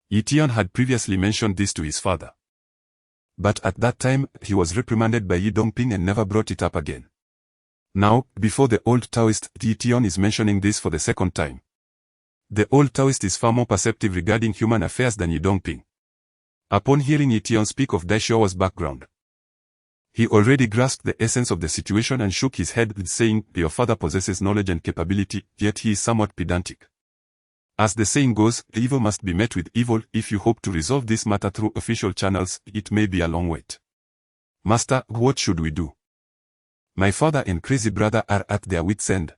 Ye Tian had previously mentioned this to his father. But at that time, he was reprimanded by Ye Dongping and never brought it up again. Now, before the old Taoist, Ye Tian is mentioning this for the second time. The old Taoist is far more perceptive regarding human affairs than Ye Dongping. Upon hearing Ye Tian speak of Daishowa's background, he already grasped the essence of the situation and shook his head, saying, "Your father possesses knowledge and capability, yet he is somewhat pedantic. As the saying goes, evil must be met with evil. If you hope to resolve this matter through official channels, it may be a long wait. Master, what should we do? My father and crazy brother are at their wits' end."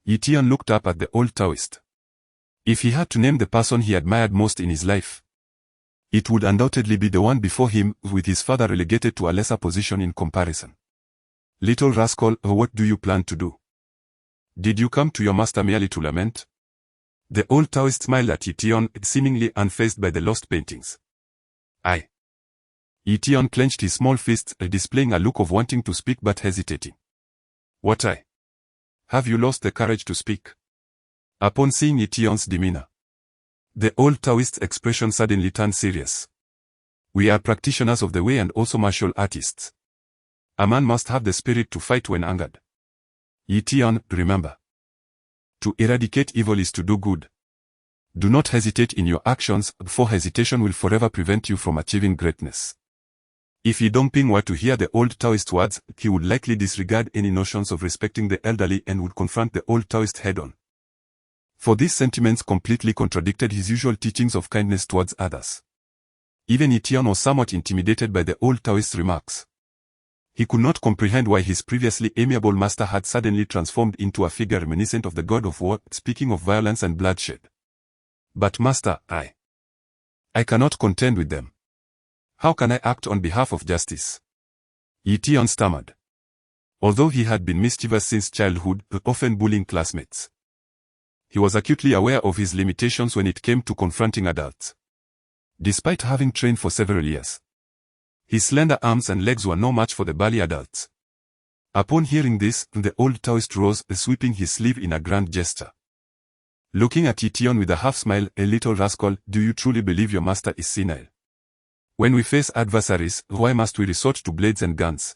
Ye Tian looked up at the old Taoist. If he had to name the person he admired most in his life, it would undoubtedly be the one before him, with his father relegated to a lesser position in comparison. "Little rascal, what do you plan to do? Did you come to your master merely to lament?" The old Taoist smiled at Ye Tian, seemingly unfazed by the lost paintings. "I." Ye Tian clenched his small fists, displaying a look of wanting to speak but hesitating. "What I? Have you lost the courage to speak?" Upon seeing Ye Tian's demeanor, the old Taoist's expression suddenly turned serious. "We are practitioners of the way and also martial artists. A man must have the spirit to fight when angered. Ye Tian, remember. To eradicate evil is to do good. Do not hesitate in your actions, for hesitation will forever prevent you from achieving greatness." If Ye Dongping were to hear the old Taoist words, he would likely disregard any notions of respecting the elderly and would confront the old Taoist head-on. For these sentiments completely contradicted his usual teachings of kindness towards others. Even Ye Tian was somewhat intimidated by the old Taoist's remarks. He could not comprehend why his previously amiable master had suddenly transformed into a figure reminiscent of the god of war, speaking of violence and bloodshed. "But master, I cannot contend with them. How can I act on behalf of justice?" Ye Tian stammered. Although he had been mischievous since childhood, often bullying classmates, he was acutely aware of his limitations when it came to confronting adults. Despite having trained for several years, his slender arms and legs were no match for the burly adults. Upon hearing this, the old Taoist rose, sweeping his sleeve in a grand gesture. Looking at Ye Tian with a half-smile, "A little rascal, do you truly believe your master is senile? When we face adversaries, why must we resort to blades and guns?"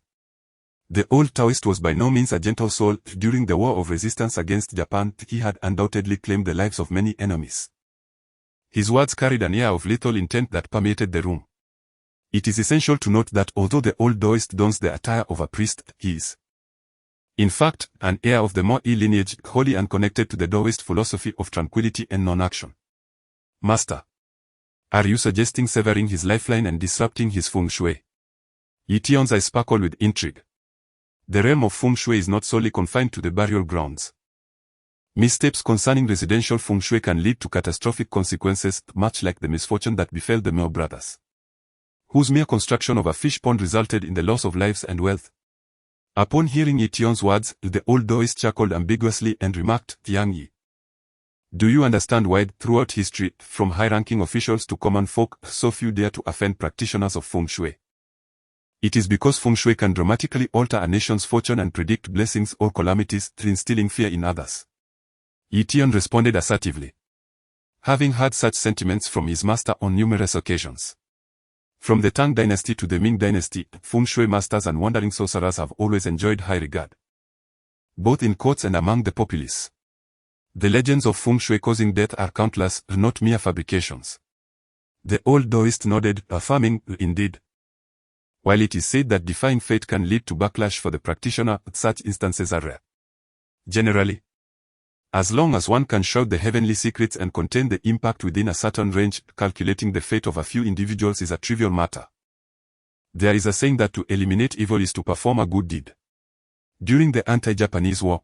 The old Taoist was by no means a gentle soul. During the war of resistance against Japan, he had undoubtedly claimed the lives of many enemies. His words carried an air of lethal intent that permeated the room. It is essential to note that although the old Taoist dons the attire of a priest, he is, in fact, an heir of the Mo lineage, wholly unconnected to the Taoist philosophy of tranquility and non-action. "Master, are you suggesting severing his lifeline and disrupting his feng shui?" Ye Tian's eyes sparkled with intrigue. The realm of feng shui is not solely confined to the burial grounds. Missteps concerning residential feng shui can lead to catastrophic consequences, much like the misfortune that befell the Miao brothers, whose mere construction of a fish pond resulted in the loss of lives and wealth. Upon hearing Ye Tian's words, the old Taoist chuckled ambiguously and remarked, "Young Ye, do you understand why, throughout history, from high-ranking officials to common folk, so few dare to offend practitioners of feng shui? It is because feng shui can dramatically alter a nation's fortune and predict blessings or calamities, instilling fear in others." Ye Tian responded assertively, having heard such sentiments from his master on numerous occasions. From the Tang dynasty to the Ming dynasty, feng shui masters and wandering sorcerers have always enjoyed high regard, both in courts and among the populace. The legends of feng shui causing death are countless, not mere fabrications. The old Taoist nodded, affirming, "Indeed. While it is said that defying fate can lead to backlash for the practitioner, such instances are rare. Generally, as long as one can shout the heavenly secrets and contain the impact within a certain range, calculating the fate of a few individuals is a trivial matter. There is a saying that to eliminate evil is to perform a good deed." During the anti-Japanese war,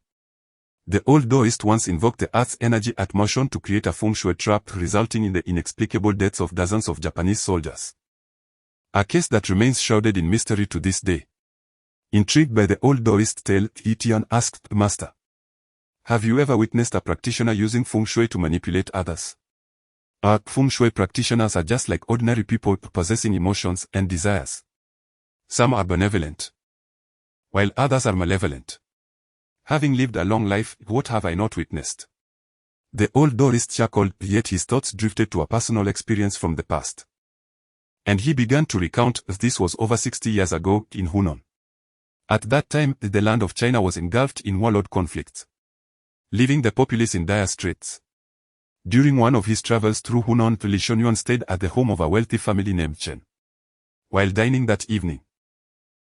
the old Taoist once invoked the earth's energy at motion to create a feng shui trap, resulting in the inexplicable deaths of dozens of Japanese soldiers. A case that remains shrouded in mystery to this day. Intrigued by the old Taoist tale, Ye Tian asked, "Master, have you ever witnessed a practitioner using feng shui to manipulate others?" Our feng shui practitioners are just like ordinary people, possessing emotions and desires. Some are benevolent, while others are malevolent. Having lived a long life, what have I not witnessed? The old Taoist chuckled, yet his thoughts drifted to a personal experience from the past. And he began to recount this was over 60 years ago in Hunan. At that time, the land of China was engulfed in warlord conflicts, leaving the populace in dire straits. During one of his travels through Hunan, Li Shunyuan stayed at the home of a wealthy family named Chen. While dining that evening,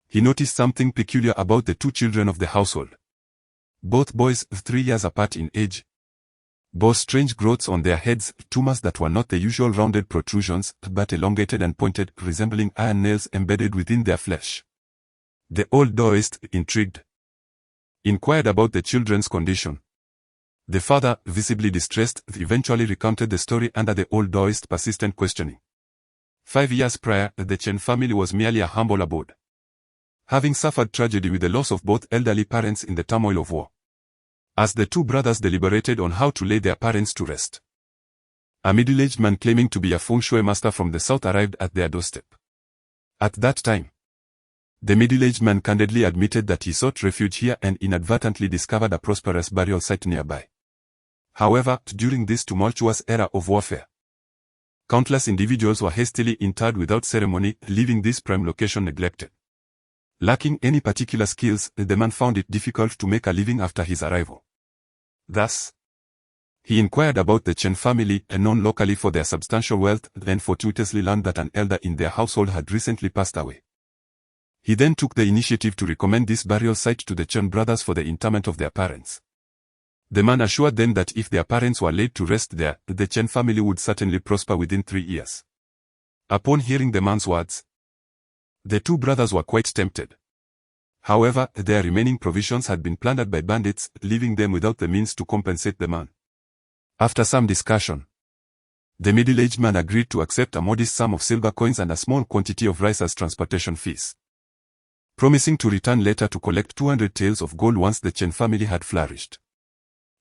he noticed something peculiar about the two children of the household. Both boys, 3 years apart in age, bore strange growths on their heads, tumors that were not the usual rounded protrusions, but elongated and pointed, resembling iron nails embedded within their flesh. The old Daoist, intrigued, inquired about the children's condition. The father, visibly distressed, eventually recounted the story under the old Daoist's persistent questioning. 5 years prior, the Chen family was merely a humble abode, having suffered tragedy with the loss of both elderly parents in the turmoil of war. As the two brothers deliberated on how to lay their parents to rest, a middle-aged man claiming to be a feng shui master from the south arrived at their doorstep. At that time, the middle-aged man candidly admitted that he sought refuge here and inadvertently discovered a prosperous burial site nearby. However, during this tumultuous era of warfare, countless individuals were hastily interred without ceremony, leaving this prime location neglected. Lacking any particular skills, the man found it difficult to make a living after his arrival. Thus, he inquired about the Chen family, known locally for their substantial wealth, and fortuitously learned that an elder in their household had recently passed away. He then took the initiative to recommend this burial site to the Chen brothers for the interment of their parents. The man assured them that if their parents were laid to rest there, the Chen family would certainly prosper within 3 years. Upon hearing the man's words, the two brothers were quite tempted. However, their remaining provisions had been plundered by bandits, leaving them without the means to compensate the man. After some discussion, the middle-aged man agreed to accept a modest sum of silver coins and a small quantity of rice as transportation fees, promising to return later to collect 200 taels of gold once the Chen family had flourished.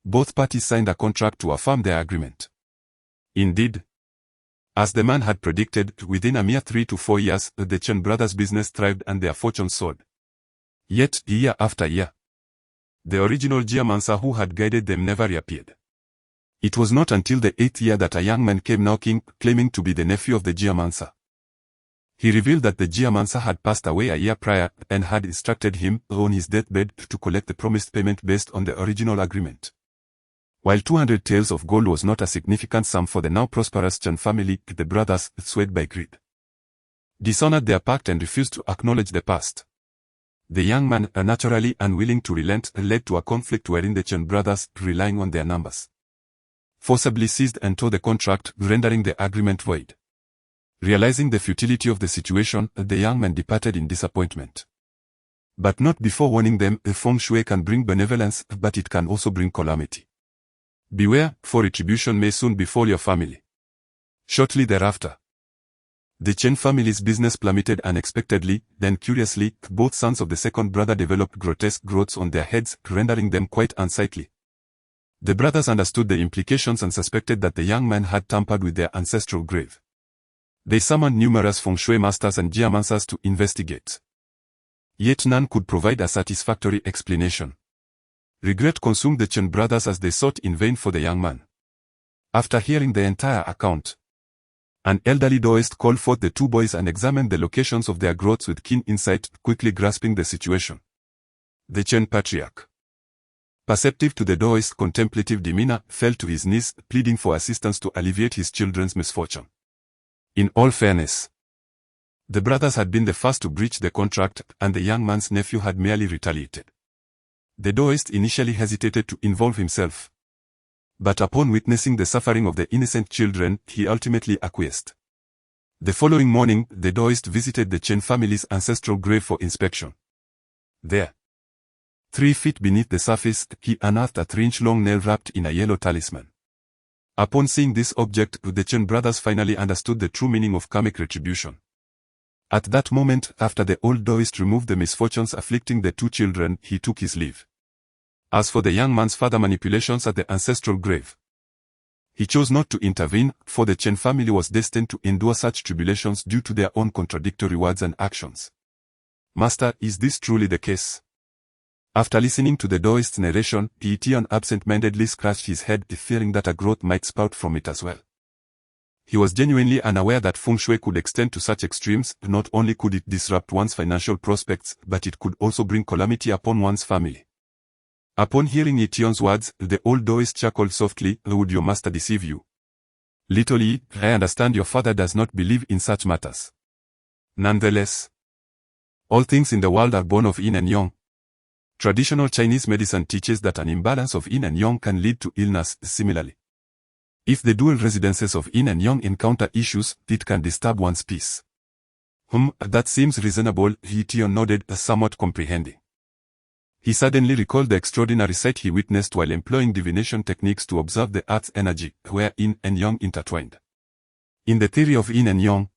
Both parties signed a contract to affirm their agreement. Indeed, as the man had predicted, within a mere 3 to 4 years, the Chen brothers' business thrived and their fortunes soared. Yet, year after year, the original geomancer who had guided them never reappeared. It was not until the 8th year that a young man came knocking, claiming to be the nephew of the geomancer. He revealed that the geomancer had passed away a year prior and had instructed him, on his deathbed, to collect the promised payment based on the original agreement. While 200 taels of gold was not a significant sum for the now prosperous Chen family, the brothers, swayed by greed, dishonored their pact and refused to acknowledge the past. The young man, naturally unwilling to relent, led to a conflict wherein the Chen brothers, relying on their numbers, forcibly seized and tore the contract, rendering the agreement void. Realizing the futility of the situation, the young man departed in disappointment. But not before warning them, feng shui can bring benevolence, but it can also bring calamity. Beware, for retribution may soon befall your family. Shortly thereafter, the Chen family's business plummeted unexpectedly. Then curiously, both sons of the second brother developed grotesque growths on their heads, rendering them quite unsightly. The brothers understood the implications and suspected that the young man had tampered with their ancestral grave. They summoned numerous feng shui masters and geomancers to investigate. Yet none could provide a satisfactory explanation. Regret consumed the Chen brothers as they sought in vain for the young man. After hearing the entire account, an elderly Daoist called forth the two boys and examined the locations of their growths with keen insight, quickly grasping the situation. The Chen patriarch, perceptive to the Daoist's contemplative demeanor, fell to his knees, pleading for assistance to alleviate his children's misfortune. In all fairness, the brothers had been the first to breach the contract, and the young man's nephew had merely retaliated. The Daoist initially hesitated to involve himself, but upon witnessing the suffering of the innocent children, he ultimately acquiesced. The following morning, the Daoist visited the Chen family's ancestral grave for inspection. There, 3 feet beneath the surface, he unearthed a 3-inch-long nail wrapped in a yellow talisman. Upon seeing this object, the Chen brothers finally understood the true meaning of karmic retribution. At that moment, after the old Daoist removed the misfortunes afflicting the two children, he took his leave. As for the young man's further manipulations at the ancestral grave, he chose not to intervene, for the Chen family was destined to endure such tribulations due to their own contradictory words and actions. Master, is this truly the case? After listening to the Daoist's narration, Ye Tian absent-mindedly scratched his head, fearing that a growth might sprout from it as well. He was genuinely unaware that feng shui could extend to such extremes. Not only could it disrupt one's financial prospects, but it could also bring calamity upon one's family. Upon hearing Ye Tian's words, the old Taoist chuckled softly. Would your master deceive you? Little Yi, I understand your father does not believe in such matters. Nonetheless, all things in the world are born of yin and yang. Traditional Chinese medicine teaches that an imbalance of yin and yang can lead to illness. Similarly, if the dual residences of yin and yang encounter issues, it can disturb one's peace. That seems reasonable, Ye Tian nodded, somewhat comprehending. He suddenly recalled the extraordinary sight he witnessed while employing divination techniques to observe the earth's energy, where yin and yang intertwined. In the theory of yin and yang,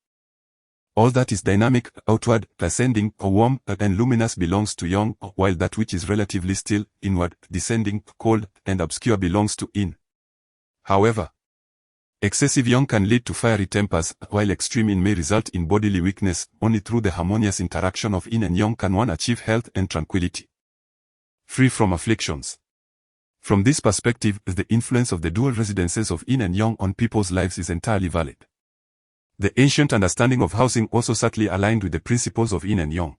all that is dynamic, outward, transcending, warm, and luminous belongs to yang, while that which is relatively still, inward, descending, cold, and obscure belongs to yin. However, excessive yang can lead to fiery tempers, while extreme yin may result in bodily weakness. Only through the harmonious interaction of yin and yang can one achieve health and tranquility, free from afflictions. From this perspective, the influence of the dual residences of yin and yang on people's lives is entirely valid. The ancient understanding of housing also subtly aligned with the principles of yin and yang.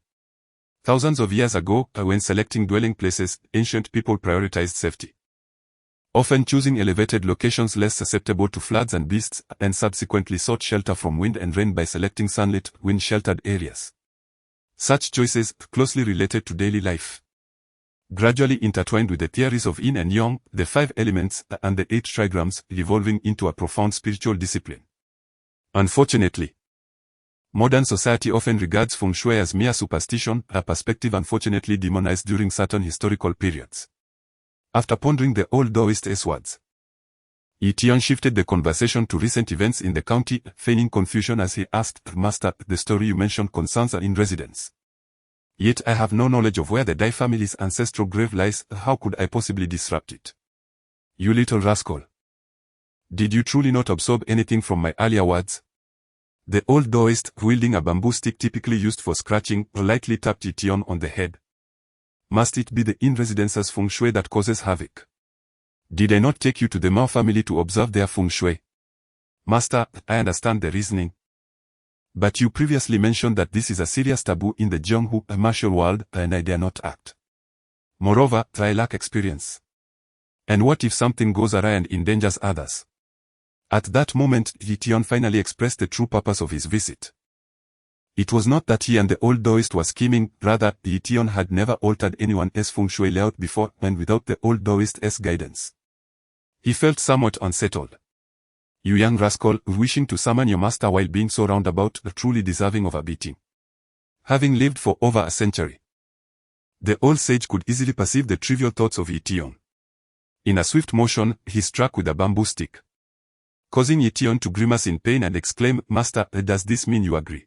Thousands of years ago, when selecting dwelling places, ancient people prioritized safety, often choosing elevated locations less susceptible to floods and beasts, and subsequently sought shelter from wind and rain by selecting sunlit, wind-sheltered areas. Such choices, closely related to daily life, gradually intertwined with the theories of yin and yang, the 5 elements, and the 8 trigrams, evolving into a profound spiritual discipline. Unfortunately, modern society often regards feng shui as mere superstition, a perspective unfortunately demonized during certain historical periods. After pondering the old Taoist words, Ye Tian shifted the conversation to recent events in the county, feigning confusion as he asked, Master, the story you mentioned concerns an in-residence. Yet I have no knowledge of where the Dai family's ancestral grave lies. How could I possibly disrupt it? You little rascal. Did you truly not absorb anything from my earlier words? The old Taoist, wielding a bamboo stick typically used for scratching, politely tapped Ye Tian on the head. Must it be the in-residence's feng shui that causes havoc? Did I not take you to the Mao family to observe their feng shui? Master, I understand the reasoning. But you previously mentioned that this is a serious taboo in the Jianghu martial world, and I dare not act. Moreover, I lack experience. And what if something goes awry and endangers others? At that moment, Ye Tian finally expressed the true purpose of his visit. It was not that he and the old Taoist were scheming, rather, Ye Tian had never altered anyone else's feng shui layout before, and without the old Taoist's guidance. He felt somewhat unsettled. You young rascal, wishing to summon your master while being so roundabout, truly deserving of a beating. Having lived for over a century, the old sage could easily perceive the trivial thoughts of Ye Tian. In a swift motion, he struck with a bamboo stick, causing Ye Tian to grimace in pain and exclaim, Master, does this mean you agree?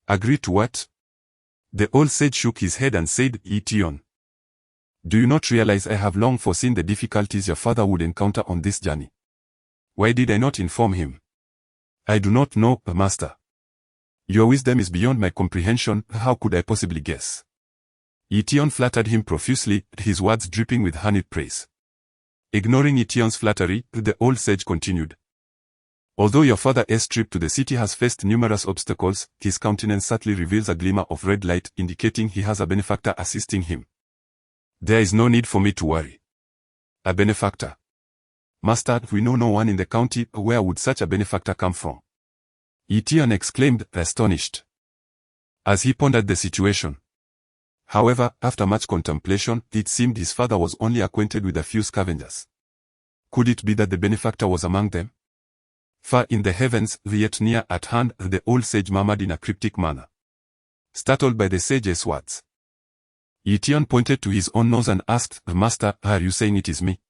Agree to what? The old sage shook his head and said, Ye Tian, do you not realize I have long foreseen the difficulties your father would encounter on this journey? Why did I not inform him? I do not know, Master. Your wisdom is beyond my comprehension. How could I possibly guess? Ye Tian flattered him profusely, his words dripping with honeyed praise. Ignoring Ye Tian's flattery, the old sage continued. Although your father's trip to the city has faced numerous obstacles, his countenance subtly reveals a glimmer of red light, indicating he has a benefactor assisting him. There is no need for me to worry. A benefactor? Master, we know no one in the county. Where would such a benefactor come from? Ye Tian exclaimed, astonished, as he pondered the situation. However, after much contemplation, it seemed his father was only acquainted with a few scavengers. Could it be that the benefactor was among them? Far in the heavens, yet near at hand, the old sage murmured in a cryptic manner, startled by the sage's words. Ye Tian pointed to his own nose and asked, Master, are you saying it is me?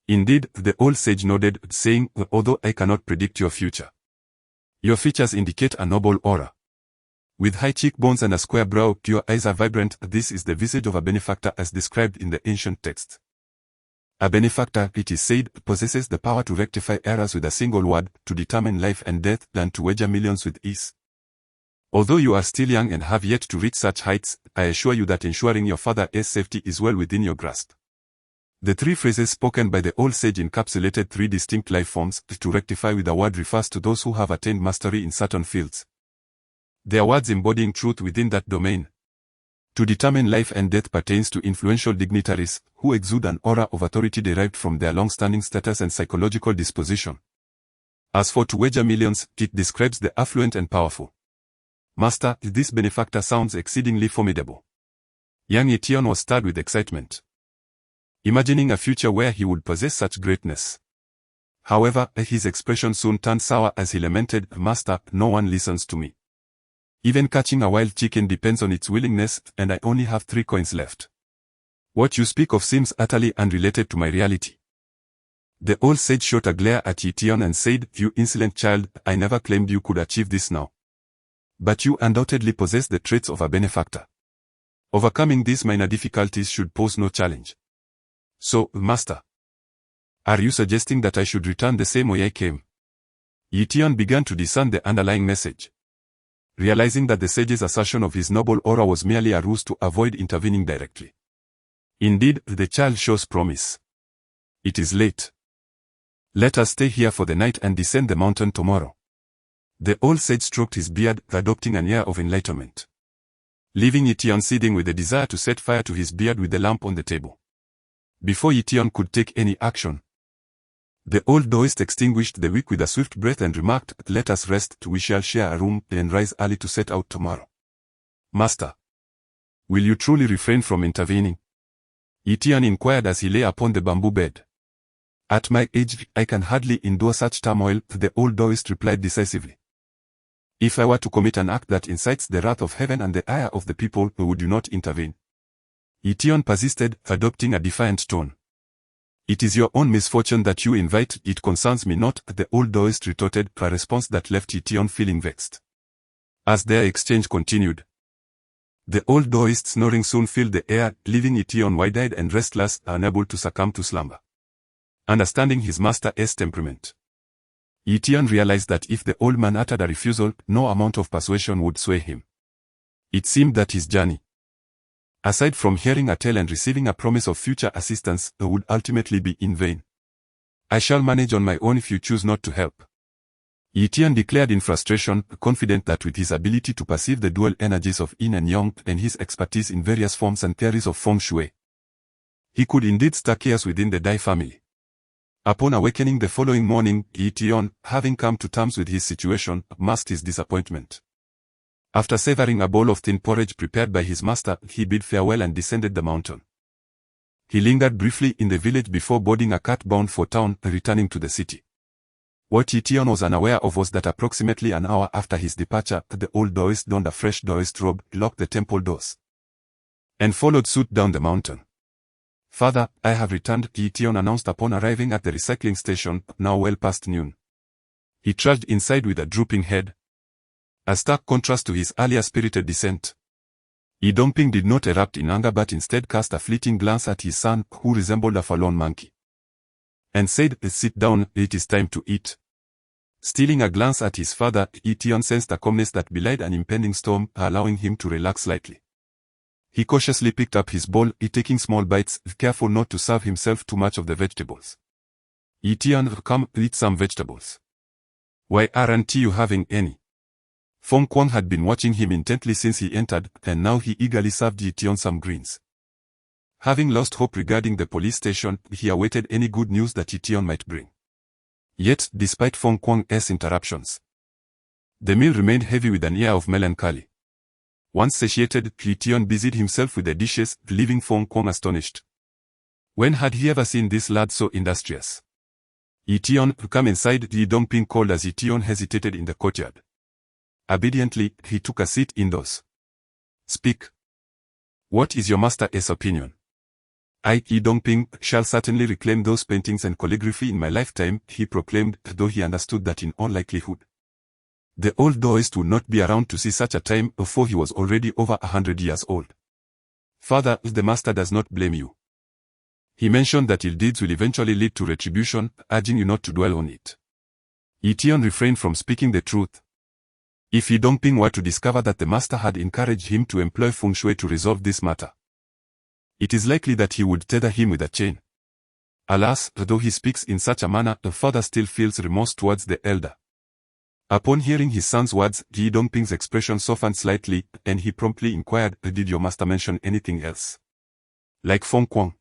Indeed, the old sage nodded, saying, although I cannot predict your future, your features indicate a noble aura. With high cheekbones and a square brow, your eyes are vibrant. This is the visage of a benefactor as described in the ancient texts. A benefactor, it is said, possesses the power to rectify errors with a single word, to determine life and death, and to wager millions with ease. Although you are still young and have yet to reach such heights, I assure you that ensuring your father's safety is well within your grasp. The three phrases spoken by the old sage encapsulated three distinct life forms. To rectify with a word refers to those who have attained mastery in certain fields, their words embodying truth within that domain. To determine life and death pertains to influential dignitaries, who exude an aura of authority derived from their long-standing status and psychological disposition. As for to wager millions, it describes the affluent and powerful. Master, this benefactor sounds exceedingly formidable. Young Ye Tian was stirred with excitement, imagining a future where he would possess such greatness. However, his expression soon turned sour as he lamented, "Master, no one listens to me. Even catching a wild chicken depends on its willingness, and I only have 3 coins left. What you speak of seems utterly unrelated to my reality." The old sage shot a glare at Ye Tian and said, "You insolent child, I never claimed you could achieve this now. But you undoubtedly possess the traits of a benefactor. Overcoming these minor difficulties should pose no challenge. So, master, are you suggesting that I should return the same way I came?" Ye Tian began to discern the underlying message, realizing that the sage's assertion of his noble aura was merely a ruse to avoid intervening directly. Indeed, the child shows promise. "It is late. Let us stay here for the night and descend the mountain tomorrow." The old sage stroked his beard, adopting an air of enlightenment, leaving Ye Tian seething with the desire to set fire to his beard with the lamp on the table. Before Ye Tian could take any action, the old Taoist extinguished the wick with a swift breath and remarked, "Let us rest, we shall share a room, and rise early to set out tomorrow." "Master, will you truly refrain from intervening?" Ye Tian inquired as he lay upon the bamboo bed. "At my age, I can hardly endure such turmoil," the old Taoist replied decisively. "If I were to commit an act that incites the wrath of heaven and the ire of the people, would you not intervene?" Ye Tian persisted, adopting a defiant tone. "It is your own misfortune that you invite, it concerns me not," the old Taoist retorted, a response that left Ye Tian feeling vexed. As their exchange continued, the old Taoist's snoring soon filled the air, leaving Ye Tian wide-eyed and restless, unable to succumb to slumber. Understanding his master's temperament, Ye Tian realized that if the old man uttered a refusal, no amount of persuasion would sway him. It seemed that his journey, aside from hearing a tale and receiving a promise of future assistance, would ultimately be in vain. "I shall manage on my own if you choose not to help," Ye Tian declared in frustration, confident that with his ability to perceive the dual energies of yin and yang and his expertise in various forms and theories of feng shui, he could indeed stir chaos within the Dai family. Upon awakening the following morning, Ye Tian, having come to terms with his situation, masked his disappointment. After savoring a bowl of thin porridge prepared by his master, he bid farewell and descended the mountain. He lingered briefly in the village before boarding a cart bound for town, returning to the city. What Ye Tian was unaware of was that approximately an hour after his departure, the old Taoist donned a fresh Taoist robe, locked the temple doors, and followed suit down the mountain. "Father, I have returned," Ye Tian announced upon arriving at the recycling station, now well past noon. He trudged inside with a drooping head, a stark contrast to his earlier spirited descent. Ye Dongping did not erupt in anger but instead cast a fleeting glance at his son, who resembled a forlorn monkey, and said, "Sit down, it is time to eat." Stealing a glance at his father, Ye Tian sensed a calmness that belied an impending storm, allowing him to relax slightly. He cautiously picked up his bowl, taking small bites, careful not to serve himself too much of the vegetables. "Ye Tian, come, eat some vegetables." "Why aren't you having any?" Feng Kuang had been watching him intently since he entered, and now he eagerly served Ye Tian some greens. Having lost hope regarding the police station, he awaited any good news that Ye Tian might bring. Yet, despite Feng Kuang's interruptions, the meal remained heavy with an air of melancholy. Once satiated, Ye Tian busied himself with the dishes, leaving Feng Kuang astonished. When had he ever seen this lad so industrious? "Ye Tian, come inside," Ye Dongping called as Ye Tian hesitated in the courtyard. Obediently, he took a seat indoors. "Speak. What is your master's opinion?" "I, Ye Dongping, shall certainly reclaim those paintings and calligraphy in my lifetime," he proclaimed, though he understood that in all likelihood, the old Taoist would not be around to see such a time, for he was already over 100 years old. "Father, the master does not blame you. He mentioned that ill deeds will eventually lead to retribution, urging you not to dwell on it." Ye Tian refrained from speaking the truth. If Ye Dongping were to discover that the master had encouraged him to employ feng shui to resolve this matter, it is likely that he would tether him with a chain. Alas, though he speaks in such a manner, the father still feels remorse towards the elder. Upon hearing his son's words, Ye Dongping's expression softened slightly, and he promptly inquired, "Did your master mention anything else? Like Feng Kuang?"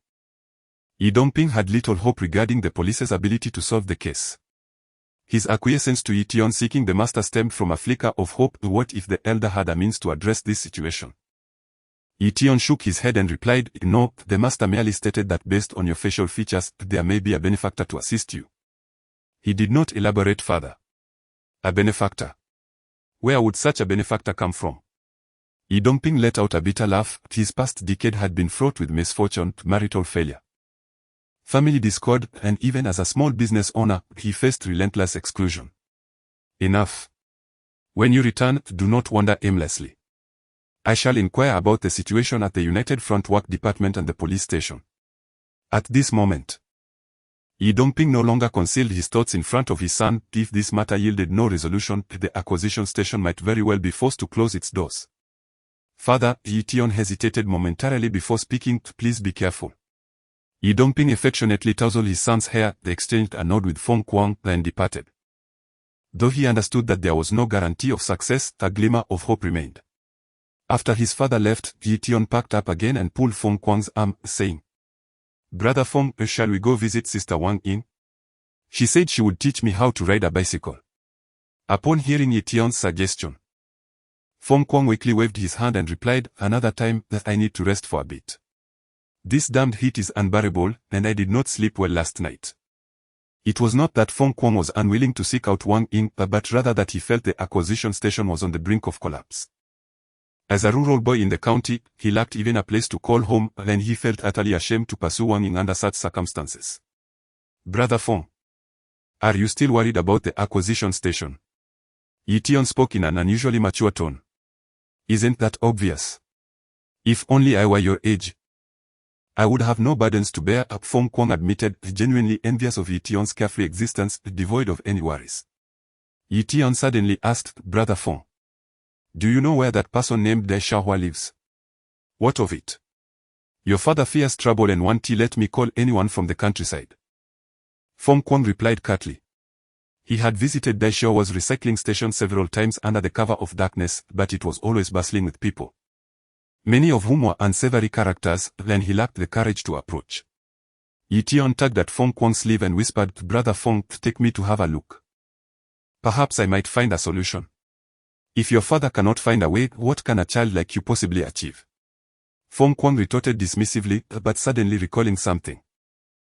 Ye Dongping had little hope regarding the police's ability to solve the case. His acquiescence to Ye Tian seeking the master stemmed from a flicker of hope. What if the elder had a means to address this situation? Ye Tian shook his head and replied, "No, the master merely stated that based on your facial features, there may be a benefactor to assist you." He did not elaborate further. A benefactor? Where would such a benefactor come from? Ye Dongping let out a bitter laugh. His past decade had been fraught with misfortune, marital failure, family discord, and even as a small business owner, he faced relentless exclusion. Enough. When you return, do not wander aimlessly. I shall inquire about the situation at the United Front Work Department and the police station. At this moment, Ye Dongping no longer concealed his thoughts in front of his son. If this matter yielded no resolution, the acquisition station might very well be forced to close its doors. Father, Ye Tian hesitated momentarily before speaking. "Please be careful." Ye Dongping affectionately tousled his son's hair. They exchanged a nod with Feng Kuang, then departed. Though he understood that there was no guarantee of success, a glimmer of hope remained. After his father left, Ye Tian packed up again and pulled Feng Kuang's arm, saying, "Brother Feng, shall we go visit Sister Wang Ying? She said she would teach me how to ride a bicycle." Upon hearing Ye Tian's suggestion, Feng Kuang weakly waved his hand and replied, "Another time, that I need to rest for a bit. This damned heat is unbearable, and I did not sleep well last night." It was not that Feng Kuang was unwilling to seek out Wang Ying, but rather that he felt the acquisition station was on the brink of collapse. As a rural boy in the county, he lacked even a place to call home, and he felt utterly ashamed to pursue Wang Ying under such circumstances. "Brother Feng, are you still worried about the acquisition station?" Ye Tian spoke in an unusually mature tone. "Isn't that obvious? If only I were your age, I would have no burdens to bear," Feng Kuang admitted, genuinely envious of Ye Tian's carefree existence, devoid of any worries. Ye Tian suddenly asked, "Brother Feng, do you know where that person named Dai Xiaohua lives?" "What of it? Your father fears trouble and won't let me call anyone from the countryside." Feng Kuang replied curtly. He had visited Dai Xiaohua's recycling station several times under the cover of darkness, but it was always bustling with people, many of whom were unsavory characters, and he lacked the courage to approach. Ye Tian tugged at Feng Kuang's sleeve and whispered, "Brother Feng, take me to have a look. Perhaps I might find a solution. If your father cannot find a way, what can a child like you possibly achieve?" Feng Kuang retorted dismissively, but suddenly recalling something,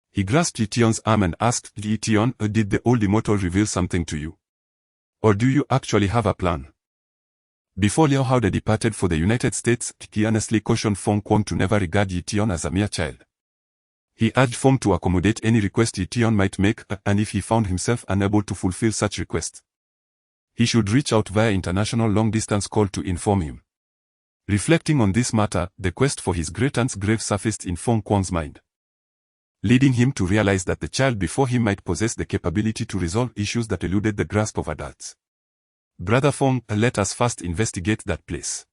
he grasped Ye Tian's arm and asked, "Ye Tian, did the old immortal reveal something to you? Or do you actually have a plan?" Before Liao Hao departed for the United States, he earnestly cautioned Feng Kuang to never regard Ye Tian as a mere child. He urged Feng to accommodate any request Ye Tian might make, and if he found himself unable to fulfill such requests, he should reach out via international long-distance call to inform him. Reflecting on this matter, the quest for his great aunt's grave surfaced in Feng Kuang's mind, leading him to realize that the child before him might possess the capability to resolve issues that eluded the grasp of adults. "Brother Feng, let us first investigate that place.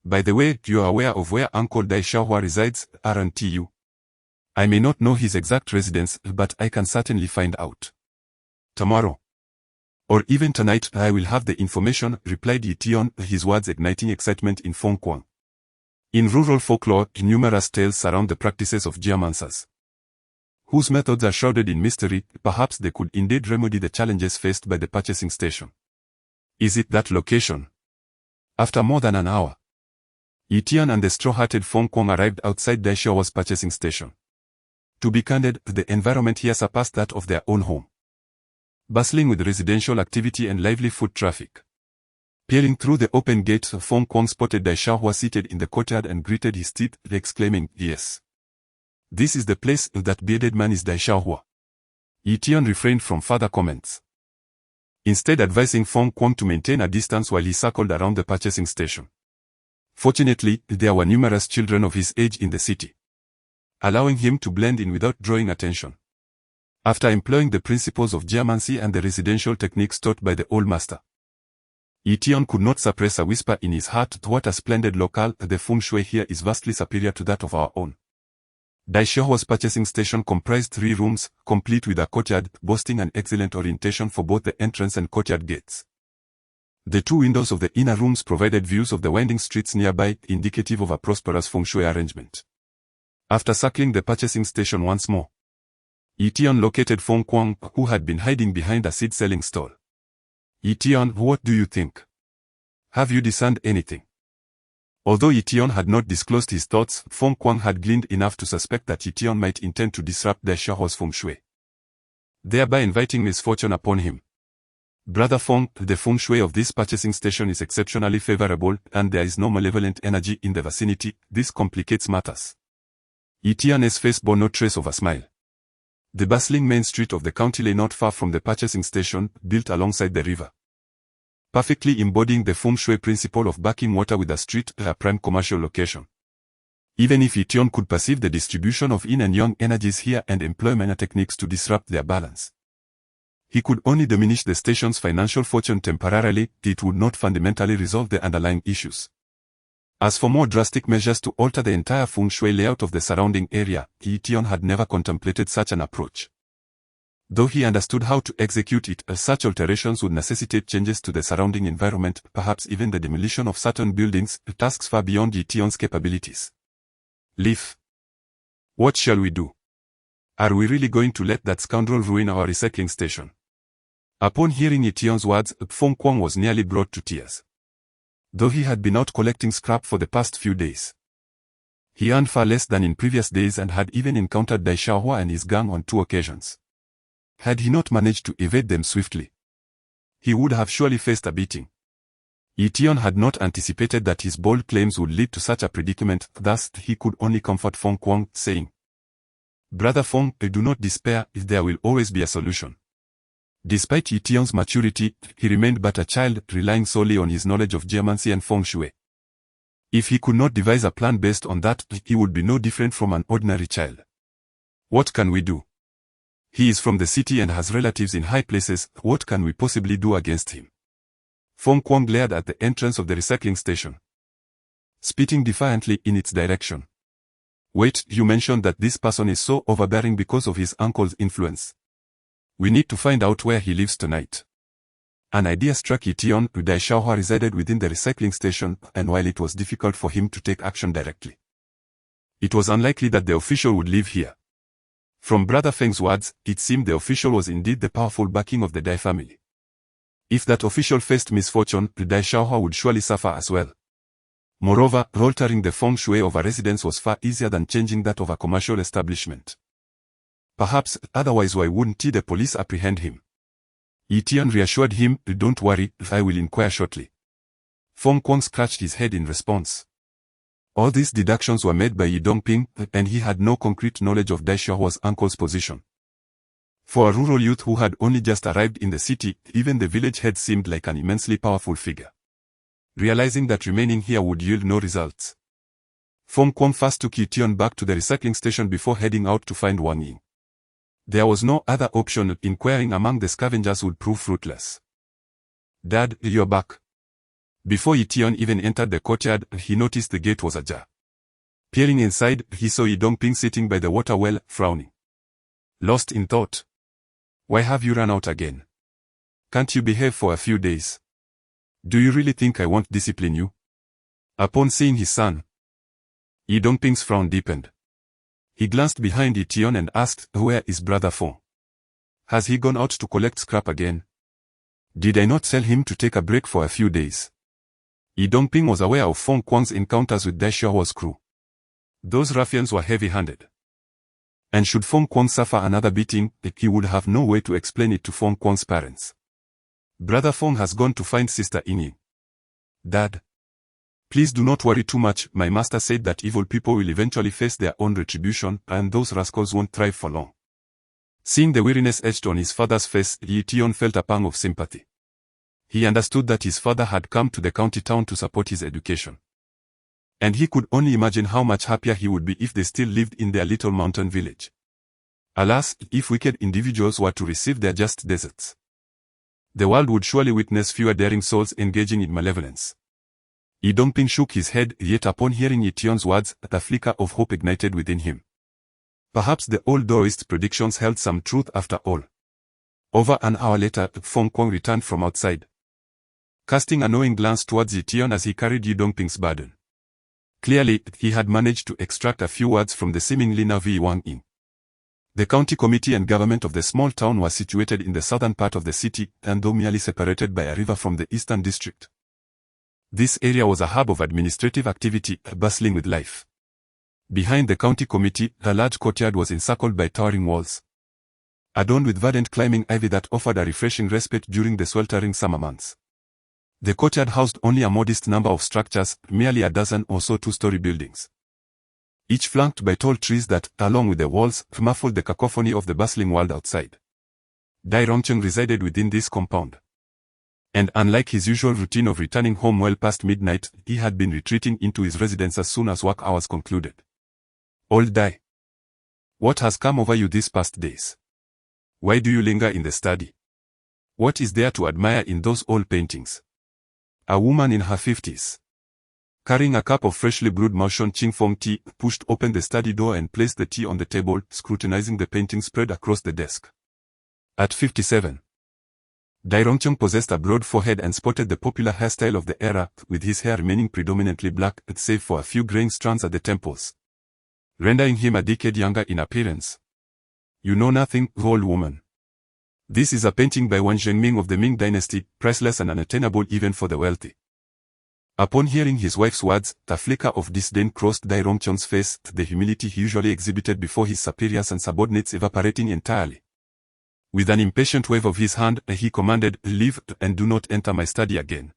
By the way, you are aware of where Uncle Dai Xiaohua resides, aren't you?" "I may not know his exact residence, but I can certainly find out. Tomorrow, or even tonight, I will have the information," replied Ye Tian, his words igniting excitement in Feng Kuang. In rural folklore, numerous tales surround the practices of geomancers, whose methods are shrouded in mystery. Perhaps they could indeed remedy the challenges faced by the purchasing station. "Is it that location?" After more than an hour, Ye Tian and the straw-hatted Feng Kuang arrived outside Dai Xiaohua's purchasing station. To be candid, the environment here surpassed that of their own home, bustling with residential activity and lively foot traffic. Peering through the open gate, Feng Kuang spotted Dai Xiaohua seated in the courtyard and gritted his teeth, exclaiming, "Yes, this is the place. That bearded man is Dai Xiaohua." Ye Tian refrained from further comments, instead advising Feng Kuang to maintain a distance while he circled around the purchasing station. Fortunately, there were numerous children of his age in the city, allowing him to blend in without drawing attention. After employing the principles of geomancy and the residential techniques taught by the old master, Ye Tian could not suppress a whisper in his heart, "What a splendid locale! The feng shui here is vastly superior to that of our own." Daishohua's purchasing station comprised 3 rooms, complete with a courtyard, boasting an excellent orientation for both the entrance and courtyard gates. The 2 windows of the inner rooms provided views of the winding streets nearby, indicative of a prosperous feng shui arrangement. After circling the purchasing station once more, Ye Tian located Feng Kuang, who had been hiding behind a seed-selling stall. Ye Tian, what do you think? Have you discerned anything? Although Ye Tian had not disclosed his thoughts, Feng Kuang had gleaned enough to suspect that Ye Tian might intend to disrupt Daishohua's feng shui, thereby inviting misfortune upon him. Brother Feng, the feng shui of this purchasing station is exceptionally favorable, and there is no malevolent energy in the vicinity. This complicates matters. Ye Tian's face bore no trace of a smile. The bustling main street of the county lay not far from the purchasing station, built alongside the river, perfectly embodying the feng shui principle of backing water with a street, a prime commercial location. Even if Ye Tian could perceive the distribution of yin and yang energies here and employ minor techniques to disrupt their balance, he could only diminish the station's financial fortune temporarily. It would not fundamentally resolve the underlying issues. As for more drastic measures to alter the entire feng shui layout of the surrounding area, Ye Tian had never contemplated such an approach. Though he understood how to execute it, such alterations would necessitate changes to the surrounding environment, perhaps even the demolition of certain buildings, tasks far beyond Ye Tian's capabilities. Leaf. What shall we do? Are we really going to let that scoundrel ruin our recycling station? Upon hearing Ye Tian's words, Feng Kuang was nearly brought to tears. Though he had been out collecting scrap for the past few days, he earned far less than in previous days and had even encountered Daishohua and his gang on 2 occasions. Had he not managed to evade them swiftly, he would have surely faced a beating. Ye Tian had not anticipated that his bold claims would lead to such a predicament, thus he could only comfort Feng Kuang, saying, "Brother Feng, do not despair, there will always be a solution." Despite Ye Tian's maturity, he remained but a child, relying solely on his knowledge of geomancy and feng shui. If he could not devise a plan based on that, he would be no different from an ordinary child. What can we do? He is from the city and has relatives in high places. What can we possibly do against him? Feng Kuang glared at the entrance of the recycling station, spitting defiantly in its direction. Wait, you mentioned that this person is so overbearing because of his uncle's influence. We need to find out where he lives tonight. An idea struck Ye Tian. Daishohua resided within the recycling station, and while it was difficult for him to take action directly, it was unlikely that the official would live here. From Brother Feng's words, it seemed the official was indeed the powerful backing of the Dai family. If that official faced misfortune, Daishohua would surely suffer as well. Moreover, altering the feng shui of a residence was far easier than changing that of a commercial establishment. Perhaps, otherwise why wouldn't the police apprehend him? Ye Tian reassured him, "Don't worry, I will inquire shortly." Feng Kuang scratched his head in response. All these deductions were made by Ye Dongping, and he had no concrete knowledge of Daishohua's uncle's position. For a rural youth who had only just arrived in the city, even the village head seemed like an immensely powerful figure. Realizing that remaining here would yield no results, Feng Kuang first took Ye Tian back to the recycling station before heading out to find Wang Ying. There was no other option. Inquiring among the scavengers would prove fruitless. "Dad, you're back." Before Ye Tian even entered the courtyard, he noticed the gate was ajar. Peering inside, he saw Ye Dongping sitting by the water well, frowning. Lost in thought. "Why have you run out again? Can't you behave for a few days? Do you really think I won't discipline you?" Upon seeing his son, Ye Dongping's frown deepened. He glanced behind Ye Tian and asked, "Where is Brother Feng? Has he gone out to collect scrap again? Did I not tell him to take a break for a few days?" Ye Dongping was aware of Feng Kuang's encounters with Daishohua's crew. Those ruffians were heavy-handed. And should Feng Kuang suffer another beating, he would have no way to explain it to Feng Kuang's parents. "Brother Feng has gone to find Sister Ying. Dad, please do not worry too much. My master said that evil people will eventually face their own retribution, and those rascals won't thrive for long." Seeing the weariness etched on his father's face, Ye Tian felt a pang of sympathy. He understood that his father had come to the county town to support his education, and he could only imagine how much happier he would be if they still lived in their little mountain village. Alas, if wicked individuals were to receive their just deserts, the world would surely witness fewer daring souls engaging in malevolence. Ye Dongping shook his head, yet upon hearing Ye Tian's words, a flicker of hope ignited within him. Perhaps the old Daoist predictions held some truth after all. Over an hour later, Feng Kuang returned from outside, casting a knowing glance towards Ye Tian as he carried Yi Dongping's burden. Clearly, he had managed to extract a few words from the seemingly nervy Wang Ying. The county committee and government of the small town were situated in the southern part of the city, and though merely separated by a river from the eastern district, this area was a hub of administrative activity, bustling with life. Behind the county committee, a large courtyard was encircled by towering walls, adorned with verdant climbing ivy that offered a refreshing respite during the sweltering summer months. The courtyard housed only a modest number of structures, merely a dozen or so two-story buildings, each flanked by tall trees that, along with the walls, muffled the cacophony of the bustling world outside. Dai Rongcheng resided within this compound, and unlike his usual routine of returning home well past midnight, he had been retreating into his residence as soon as work hours concluded. Old Dai, what has come over you these past days? Why do you linger in the study? What is there to admire in those old paintings? A woman in her 50s, carrying a cup of freshly brewed Maoshun Qingfeng tea, pushed open the study door and placed the tea on the table, scrutinizing the painting spread across the desk. At 57, Dai Rongcheng possessed a broad forehead and sported the popular hairstyle of the era, with his hair remaining predominantly black, save for a few graying strands at the temples, rendering him a decade younger in appearance. You know nothing, old woman. This is a painting by Wan Zhengming of the Ming dynasty, priceless and unattainable even for the wealthy. Upon hearing his wife's words, a flicker of disdain crossed Dai Rongcheng's face, the humility he usually exhibited before his superiors and subordinates evaporating entirely. With an impatient wave of his hand, he commanded, "Leave, and do not enter my study again.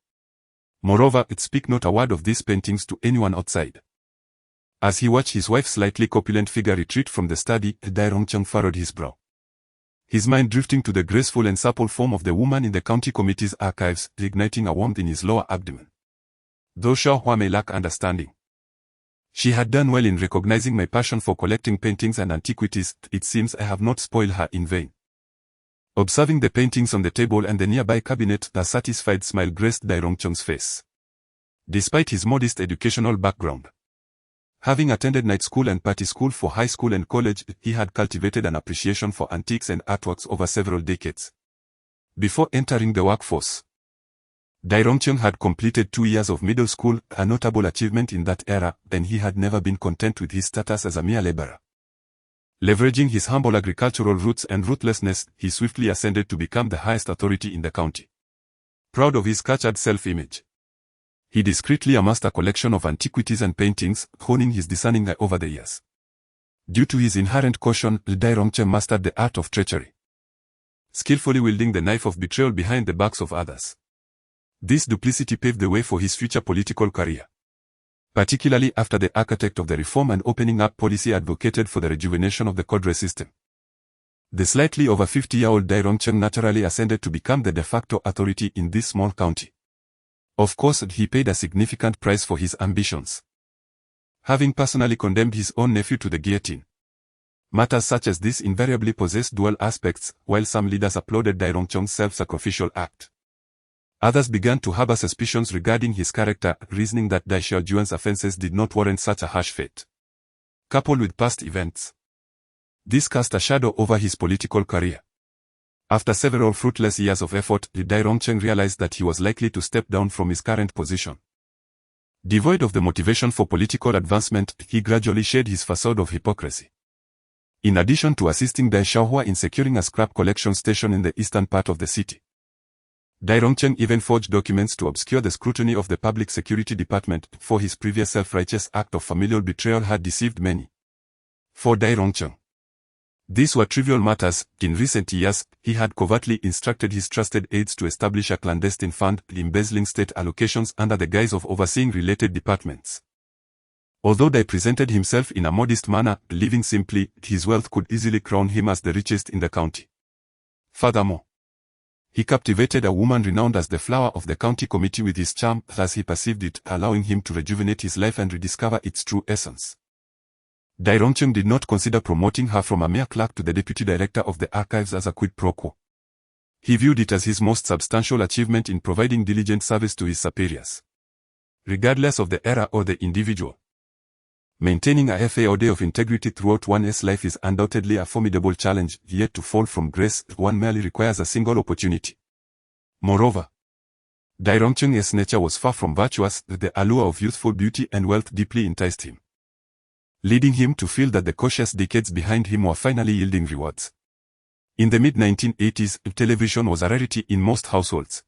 Moreover, speak not a word of these paintings to anyone outside." As he watched his wife's slightly corpulent figure retreat from the study, Dai Rongcheng furrowed his brow, his mind drifting to the graceful and supple form of the woman in the county committee's archives, igniting a warmth in his lower abdomen. Though Xiao Hua may lack understanding, she had done well in recognizing my passion for collecting paintings and antiquities. It seems I have not spoiled her in vain. Observing the paintings on the table and the nearby cabinet, a satisfied smile graced Dai Rongcheng's face. Despite his modest educational background, having attended night school and party school for high school and college, he had cultivated an appreciation for antiques and artworks over several decades. Before entering the workforce, Dai Rongcheng had completed 2 years of middle school, a notable achievement in that era, and he had never been content with his status as a mere laborer. Leveraging his humble agricultural roots and ruthlessness, he swiftly ascended to become the highest authority in the county. Proud of his cultured self-image, he discreetly amassed a collection of antiquities and paintings, honing his discerning eye over the years. Due to his inherent caution, Dai Rongcheng mastered the art of treachery, skillfully wielding the knife of betrayal behind the backs of others. This duplicity paved the way for his future political career, particularly after the architect of the reform and opening up policy advocated for the rejuvenation of the cadre system. The slightly over 50-year-old Dai Rongcheng naturally ascended to become the de facto authority in this small county. Of course, he paid a significant price for his ambitions, having personally condemned his own nephew to the guillotine. Matters such as this invariably possess dual aspects. While some leaders applauded Dai Rongcheng's self-sacrificial act, others began to harbor suspicions regarding his character, reasoning that Dai Xiaojuan's offenses did not warrant such a harsh fate. Coupled with past events, this cast a shadow over his political career. After several fruitless years of effort, Dai Rongcheng realized that he was likely to step down from his current position. Devoid of the motivation for political advancement, he gradually shed his facade of hypocrisy. In addition to assisting Dai Xiaohua in securing a scrap collection station in the eastern part of the city, Dai Rongcheng even forged documents to obscure the scrutiny of the Public Security Department, for his previous self-righteous act of familial betrayal had deceived many. For Dai Rongcheng, these were trivial matters. In recent years, he had covertly instructed his trusted aides to establish a clandestine fund, embezzling state allocations under the guise of overseeing related departments. Although Dai presented himself in a modest manner, living simply, his wealth could easily crown him as the richest in the county. Furthermore, he captivated a woman renowned as the flower of the county committee with his charm, as he perceived it, allowing him to rejuvenate his life and rediscover its true essence. Dai Rongcheng did not consider promoting her from a mere clerk to the deputy director of the archives as a quid pro quo. He viewed it as his most substantial achievement in providing diligent service to his superiors, regardless of the era or the individual. Maintaining a FAOD of integrity throughout one's life is undoubtedly a formidable challenge, yet to fall from grace, one merely requires a single opportunity. Moreover, Dai Rongcheng's nature was far from virtuous, the allure of youthful beauty and wealth deeply enticed him, leading him to feel that the cautious decades behind him were finally yielding rewards. In the mid-1980s, television was a rarity in most households.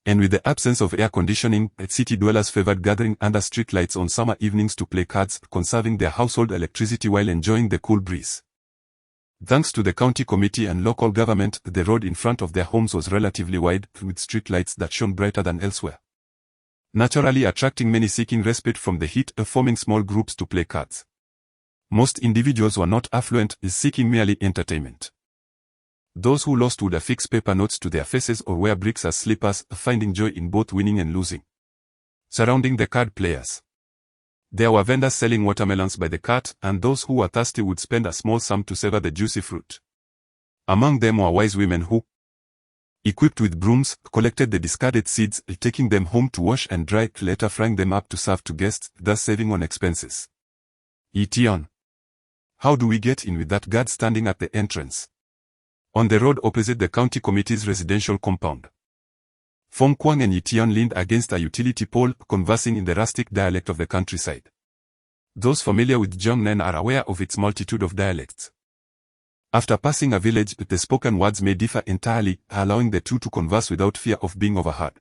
And with the absence of air conditioning, city dwellers favored gathering under streetlights on summer evenings to play cards, conserving their household electricity while enjoying the cool breeze. Thanks to the county committee and local government, the road in front of their homes was relatively wide, with streetlights that shone brighter than elsewhere, naturally attracting many seeking respite from the heat, forming small groups to play cards. Most individuals were not affluent, seeking merely entertainment. Those who lost would affix paper notes to their faces or wear bricks as slippers, finding joy in both winning and losing. Surrounding the card players, there were vendors selling watermelons by the cart, and those who were thirsty would spend a small sum to savor the juicy fruit. Among them were wise women who, equipped with brooms, collected the discarded seeds, taking them home to wash and dry, later frying them up to serve to guests, thus saving on expenses. Ye Tian. How do we get in with that guard standing at the entrance? On the road opposite the county committee's residential compound, Fong Kwang and Ye Tian leaned against a utility pole, conversing in the rustic dialect of the countryside. Those familiar with Jiangnan are aware of its multitude of dialects. After passing a village, the spoken words may differ entirely, allowing the two to converse without fear of being overheard.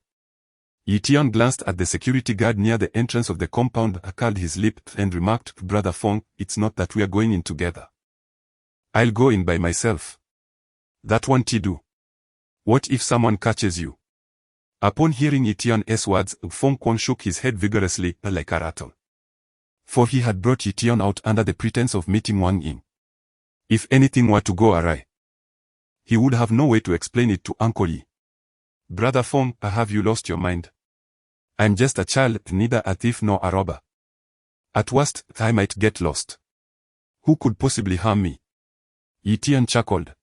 Ye Tian glanced at the security guard near the entrance of the compound, curled his lip, and remarked, "Brother Fong, it's not that we are going in together. I'll go in by myself. That won't do. What if someone catches you?" Upon hearing Ye Tian's words, Fong Kwang shook his head vigorously, like a rattle. For he had brought Ye Tian out under the pretense of meeting Wang Ying. If anything were to go awry, he would have no way to explain it to Uncle Yi. "Brother Fong, have you lost your mind? I'm just a child, neither a thief nor a robber. At worst, I might get lost. Who could possibly harm me?" Ye Tian chuckled,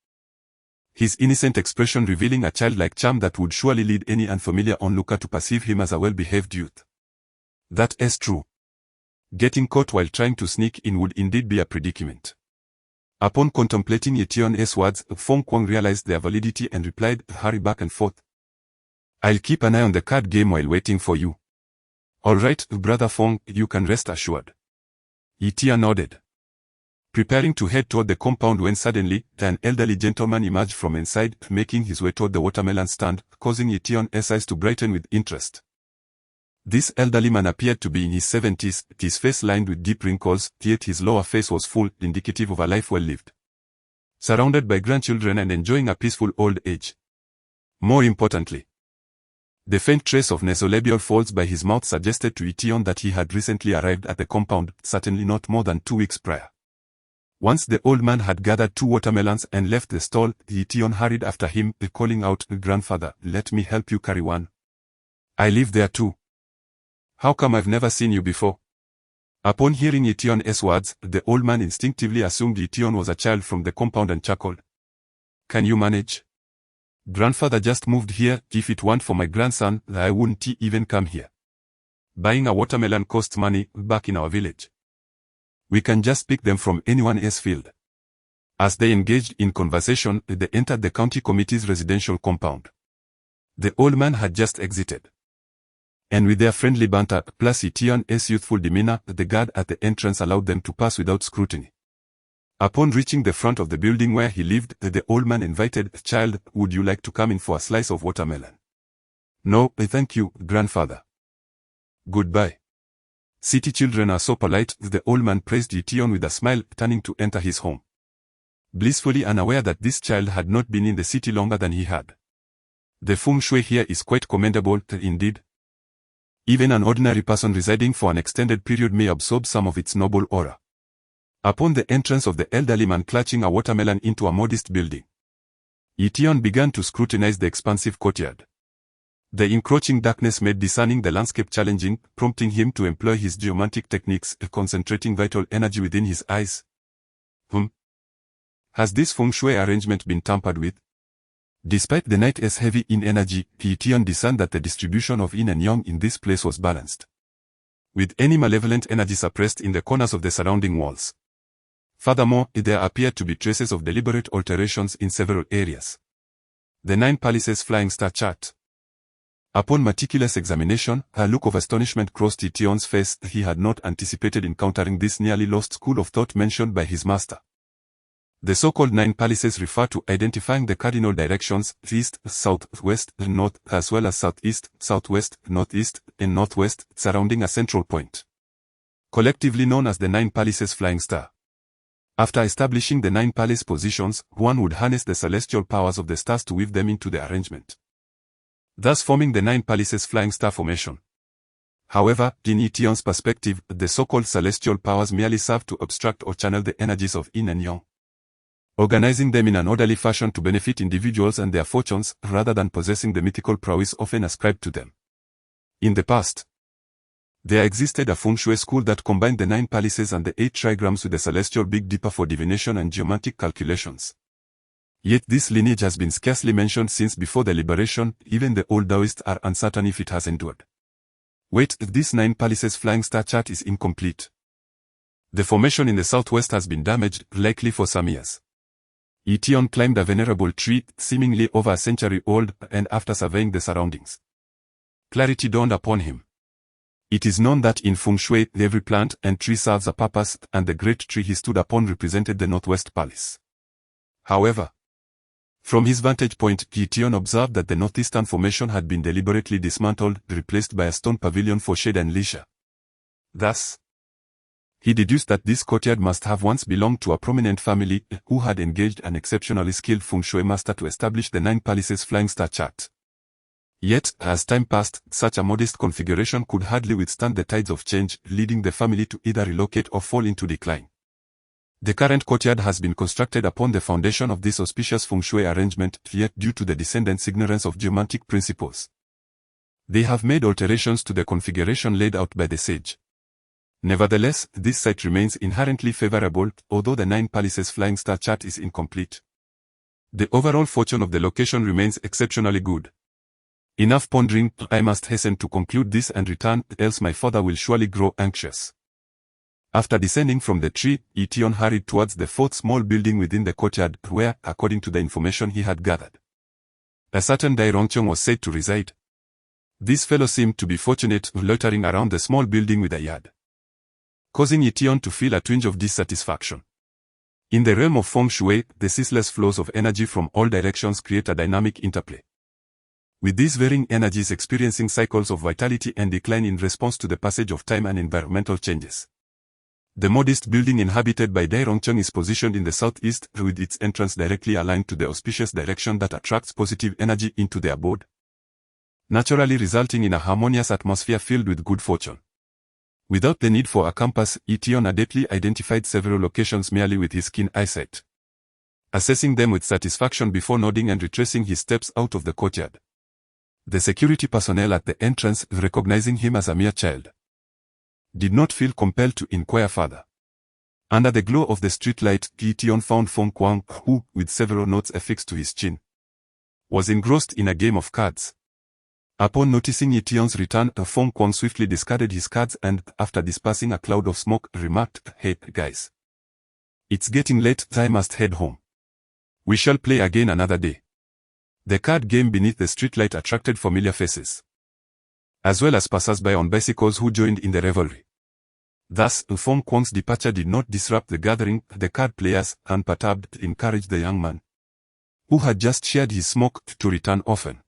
his innocent expression revealing a childlike charm that would surely lead any unfamiliar onlooker to perceive him as a well-behaved youth. That is true. Getting caught while trying to sneak in would indeed be a predicament. Upon contemplating Ye Tian's words, Fong Kwang realized their validity and replied, "Hurry back and forth. I'll keep an eye on the card game while waiting for you." "All right, Brother Fong, you can rest assured." Ye Tian nodded, preparing to head toward the compound when suddenly, an elderly gentleman emerged from inside, making his way toward the watermelon stand, causing Ye Tian's eyes to brighten with interest. This elderly man appeared to be in his 70s, his face lined with deep wrinkles, yet his lower face was full, indicative of a life well lived, surrounded by grandchildren and enjoying a peaceful old age. More importantly, the faint trace of nasolabial folds by his mouth suggested to Ye Tian that he had recently arrived at the compound, certainly not more than 2 weeks prior. Once the old man had gathered 2 watermelons and left the stall, Ye Tian hurried after him, calling out, "Grandfather, let me help you carry one. I live there too. How come I've never seen you before?" Upon hearing Ye Tian's words, the old man instinctively assumed Ye Tian was a child from the compound and chuckled. "Can you manage? Grandfather just moved here. If it weren't for my grandson, I wouldn't even come here. Buying a watermelon costs money back in our village. We can just pick them from anyone's field." As they engaged in conversation, they entered the county committee's residential compound. The old man had just exited, and with their friendly banter, plus Ye Tian's youthful demeanor, the guard at the entrance allowed them to pass without scrutiny. Upon reaching the front of the building where he lived, the old man invited, "Child, would you like to come in for a slice of watermelon?" "No, thank you, grandfather. Goodbye." City children are so polite, the old man praised Ye Tian with a smile, turning to enter his home, blissfully unaware that this child had not been in the city longer than he had. "The feng shui here is quite commendable, indeed. Even an ordinary person residing for an extended period may absorb some of its noble aura." Upon the entrance of the elderly man clutching a watermelon into a modest building, Ye Tian began to scrutinize the expansive courtyard. The encroaching darkness made discerning the landscape challenging, prompting him to employ his geomantic techniques, concentrating vital energy within his eyes. Has this feng shui arrangement been tampered with? Despite the night as heavy in energy, Ye Tian discerned that the distribution of yin and yang in this place was balanced. with any malevolent energy suppressed in the corners of the surrounding walls. Furthermore, there appeared to be traces of deliberate alterations in several areas. The 9 Palaces Flying Star Chart. Upon meticulous examination, a look of astonishment crossed Ye Tian's face. He had not anticipated encountering this nearly lost school of thought mentioned by his master. The so-called 9 Palaces refer to identifying the cardinal directions, east, south, west, north, as well as southeast, southwest, northeast, and northwest, surrounding a central point. Collectively known as the 9 Palaces Flying Star. After establishing the 9 palace positions, one would harness the celestial powers of the stars to weave them into the arrangement, thus forming the 9 Palaces Flying Star formation. However, in Ye Tian's perspective, the so-called celestial powers merely serve to obstruct or channel the energies of yin and yang, organizing them in an orderly fashion to benefit individuals and their fortunes, rather than possessing the mythical prowess often ascribed to them. In the past, there existed a feng shui school that combined the 9 palaces and the 8 trigrams with the celestial Big Dipper for divination and geomantic calculations. Yet this lineage has been scarcely mentioned since before the liberation. Even the old Taoists are uncertain if it has endured. Wait, this 9 Palaces Flying Star chart is incomplete. The formation in the southwest has been damaged, likely for some years. Ye Tian climbed a venerable tree, seemingly over a century old, and after surveying the surroundings, clarity dawned upon him. It is known that in feng shui, every plant and tree serves a purpose, and the great tree he stood upon represented the northwest palace. However, from his vantage point, Ye Tian observed that the northeastern formation had been deliberately dismantled, replaced by a stone pavilion for shade and leisure. Thus, he deduced that this courtyard must have once belonged to a prominent family, who had engaged an exceptionally skilled feng shui master to establish the 9 Palaces Flying Star chart. Yet, as time passed, such a modest configuration could hardly withstand the tides of change, leading the family to either relocate or fall into decline. The current courtyard has been constructed upon the foundation of this auspicious feng shui arrangement, yet due to the descendants' ignorance of geomantic principles, they have made alterations to the configuration laid out by the sage. Nevertheless, this site remains inherently favorable, although the 9 Palaces Flying Star chart is incomplete. The overall fortune of the location remains exceptionally good. Enough pondering, I must hasten to conclude this and return, else my father will surely grow anxious. After descending from the tree, Ye Tian hurried towards the 4th small building within the courtyard, where, according to the information he had gathered, a certain Dai Rongcheng was said to reside. This fellow seemed to be fortunate, loitering around the small building with a yard, causing Ye Tian to feel a twinge of dissatisfaction. In the realm of feng shui, the ceaseless flows of energy from all directions create a dynamic interplay, with these varying energies experiencing cycles of vitality and decline in response to the passage of time and environmental changes. The modest building inhabited by Dai Rongcheng is positioned in the southeast, with its entrance directly aligned to the auspicious direction that attracts positive energy into the abode, naturally resulting in a harmonious atmosphere filled with good fortune. Without the need for a compass, Ye Tian adeptly identified several locations merely with his keen eyesight, assessing them with satisfaction before nodding and retracing his steps out of the courtyard. The security personnel at the entrance, recognizing him as a mere child, did not feel compelled to inquire further. Under the glow of the streetlight, Ye Tian found Feng Kuang, who, with several notes affixed to his chin, was engrossed in a game of cards. Upon noticing Ye Tian's return, Feng Kuang swiftly discarded his cards and, after dispersing a cloud of smoke, remarked, "Hey, guys. It's getting late, I must head home. We shall play again another day." The card game beneath the streetlight attracted familiar faces, as well as passers-by on bicycles who joined in the revelry. Thus, Feng Kuang's departure did not disrupt the gathering. The card players, unperturbed, encouraged the young man, who had just shared his smoke, to return often,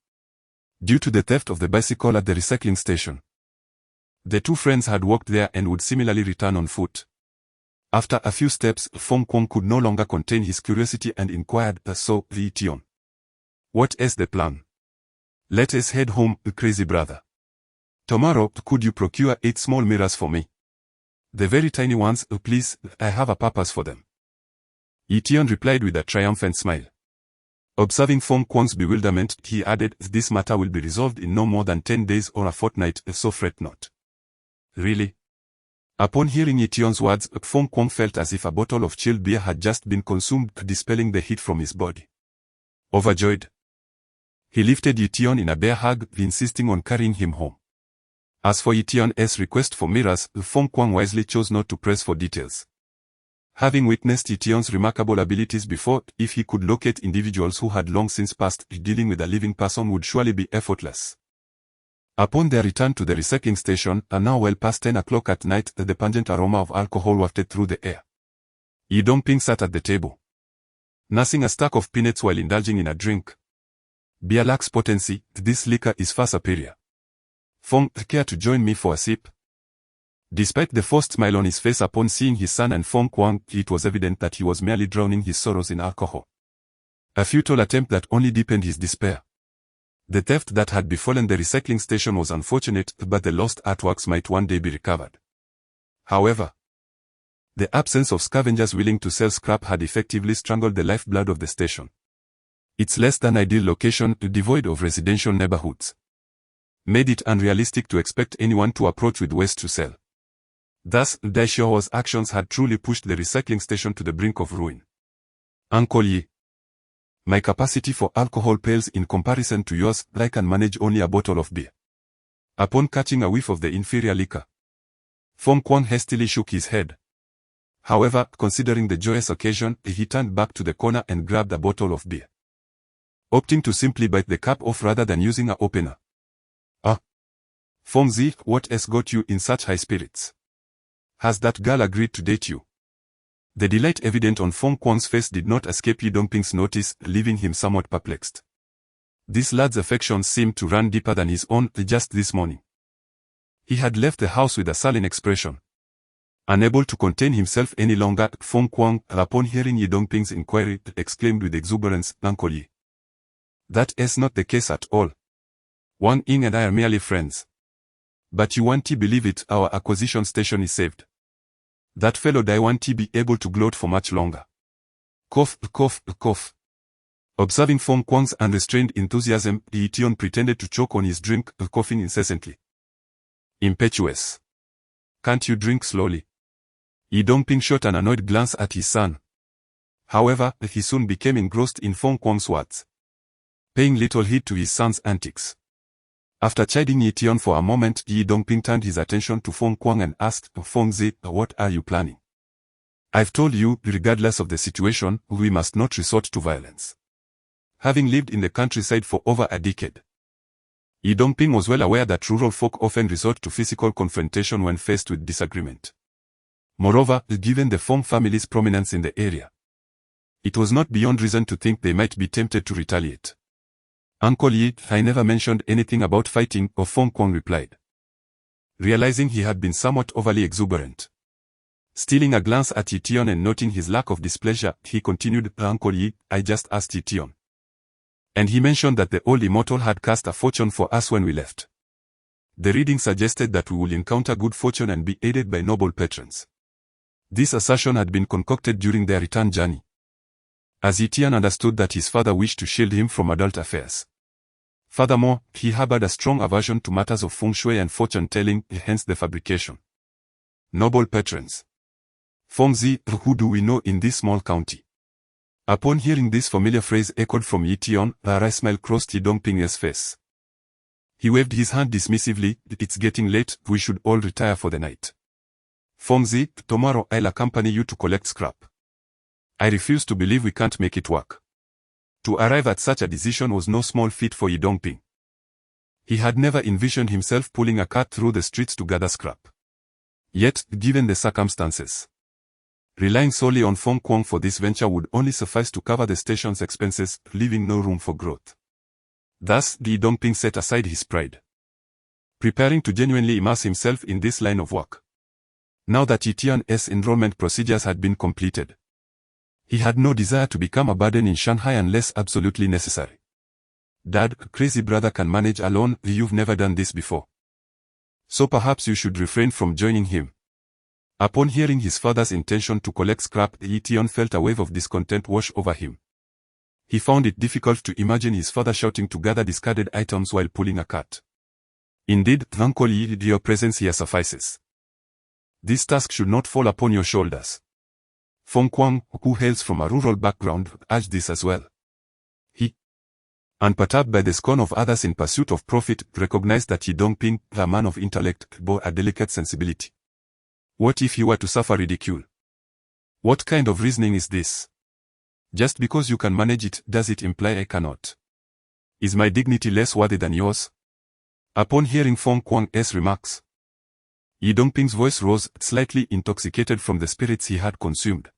due to the theft of the bicycle at the recycling station. The two friends had walked there and would similarly return on foot. After a few steps, Feng Kuang could no longer contain his curiosity and inquired, "So, Ye Tian, what is the plan? Let us head home, crazy brother. Tomorrow, could you procure 8 small mirrors for me? The very tiny ones, please, I have a purpose for them." Ye Tian replied with a triumphant smile. Observing Feng Kuang's bewilderment, he added, "This matter will be resolved in no more than 10 days or a fortnight, so fret not." Really? Upon hearing Ye Tian's words, Feng Kuang felt as if a bottle of chilled beer had just been consumed, dispelling the heat from his body. Overjoyed, he lifted Ye Tian in a bear hug, insisting on carrying him home. As for Ye Tian's request for mirrors, Feng Kuang wisely chose not to press for details. Having witnessed Ye Tian's remarkable abilities before, if he could locate individuals who had long since passed, dealing with a living person would surely be effortless. Upon their return to the recycling station, now well past 10 o'clock at night, the pungent aroma of alcohol wafted through the air. Ye Dongping sat at the table, nursing a stack of peanuts while indulging in a drink. Beer lacks potency, this liquor is far superior. Feng, care to join me for a sip? Despite the forced smile on his face upon seeing his son and Feng Kuang, it was evident that he was merely drowning his sorrows in alcohol. A futile attempt that only deepened his despair. The theft that had befallen the recycling station was unfortunate, but the lost artworks might one day be recovered. However, the absence of scavengers willing to sell scrap had effectively strangled the lifeblood of the station. Its less than ideal location, devoid of residential neighborhoods, made it unrealistic to expect anyone to approach with waste to sell. Thus, Daisho's actions had truly pushed the recycling station to the brink of ruin. Uncle Ye, my capacity for alcohol pales in comparison to yours. I can manage only a bottle of beer. Upon catching a whiff of the inferior liquor, Feng Kuang hastily shook his head. However, considering the joyous occasion, he turned back to the corner and grabbed a bottle of beer, opting to simply bite the cap off rather than using an opener. Ah! Feng Zi, what else got you in such high spirits? Has that girl agreed to date you? The delight evident on Feng Kuang's face did not escape Ye Dongping's notice, leaving him somewhat perplexed. This lad's affections seemed to run deeper than his own. Just this morning, he had left the house with a sullen expression. Unable to contain himself any longer, Feng Kuang, upon hearing Ye Dongping's inquiry, exclaimed with exuberance, Uncle Ye, that is not the case at all. Wang Ying and I are merely friends. But you won't believe it, our acquisition station is saved. That fellow Dai won't be able to gloat for much longer. Cough, cough, cough. Observing Feng Kuang's unrestrained enthusiasm, Ye Tian pretended to choke on his drink, coughing incessantly. Impetuous. Can't you drink slowly? Ye Dongping shot an annoyed glance at his son. However, he soon became engrossed in Feng Kuang's words, paying little heed to his son's antics. After chiding Ye Tian for a moment, Ye Dongping turned his attention to Feng Kuang and asked, Feng Zi, what are you planning? I've told you, regardless of the situation, we must not resort to violence. Having lived in the countryside for over a decade, Ye Dongping was well aware that rural folk often resort to physical confrontation when faced with disagreement. Moreover, given the Feng family's prominence in the area, it was not beyond reason to think they might be tempted to retaliate. Uncle Ye, I never mentioned anything about fighting, Feng Kuang replied, realizing he had been somewhat overly exuberant. Stealing a glance at Ye Tian and noting his lack of displeasure, he continued, Uncle Ye, I just asked Ye Tian, and he mentioned that the old immortal had cast a fortune for us when we left. The reading suggested that we would encounter good fortune and be aided by noble patrons. This assertion had been concocted during their return journey, as Ye Tian understood that his father wished to shield him from adult affairs. Furthermore, he harbored a strong aversion to matters of feng shui and fortune-telling, hence the fabrication. Noble patrons. Feng Zi, who do we know in this small county? Upon hearing this familiar phrase echoed from Ye Tian, a wry smile crossed Ye Dongping's face. He waved his hand dismissively, it's getting late, we should all retire for the night. Feng Zi, tomorrow I'll accompany you to collect scrap. I refuse to believe we can't make it work. To arrive at such a decision was no small feat for Ye Dongping. He had never envisioned himself pulling a cart through the streets to gather scrap. Yet, given the circumstances, relying solely on Feng Kuang for this venture would only suffice to cover the station's expenses, leaving no room for growth. Thus, Ye Dongping set aside his pride, preparing to genuinely immerse himself in this line of work. Now that Ye Tian's enrollment procedures had been completed, he had no desire to become a burden in Shanghai unless absolutely necessary. Dad, crazy brother can manage alone, you've never done this before. So perhaps you should refrain from joining him. Upon hearing his father's intention to collect scrap, Ye Tian felt a wave of discontent wash over him. He found it difficult to imagine his father shouting to gather discarded items while pulling a cart. Indeed, Uncle Ye, your presence here suffices. This task should not fall upon your shoulders. Feng Kuang, who hails from a rural background, urged this as well. He Unperturbed by the scorn of others in pursuit of profit, recognized that Ye Dongping, a man of intellect, bore a delicate sensibility. What if he were to suffer ridicule? What kind of reasoning is this? Just because you can manage it, does it imply I cannot? Is my dignity less worthy than yours? Upon hearing Feng Kuang's remarks, Ye Dongping's voice rose, slightly intoxicated from the spirits he had consumed.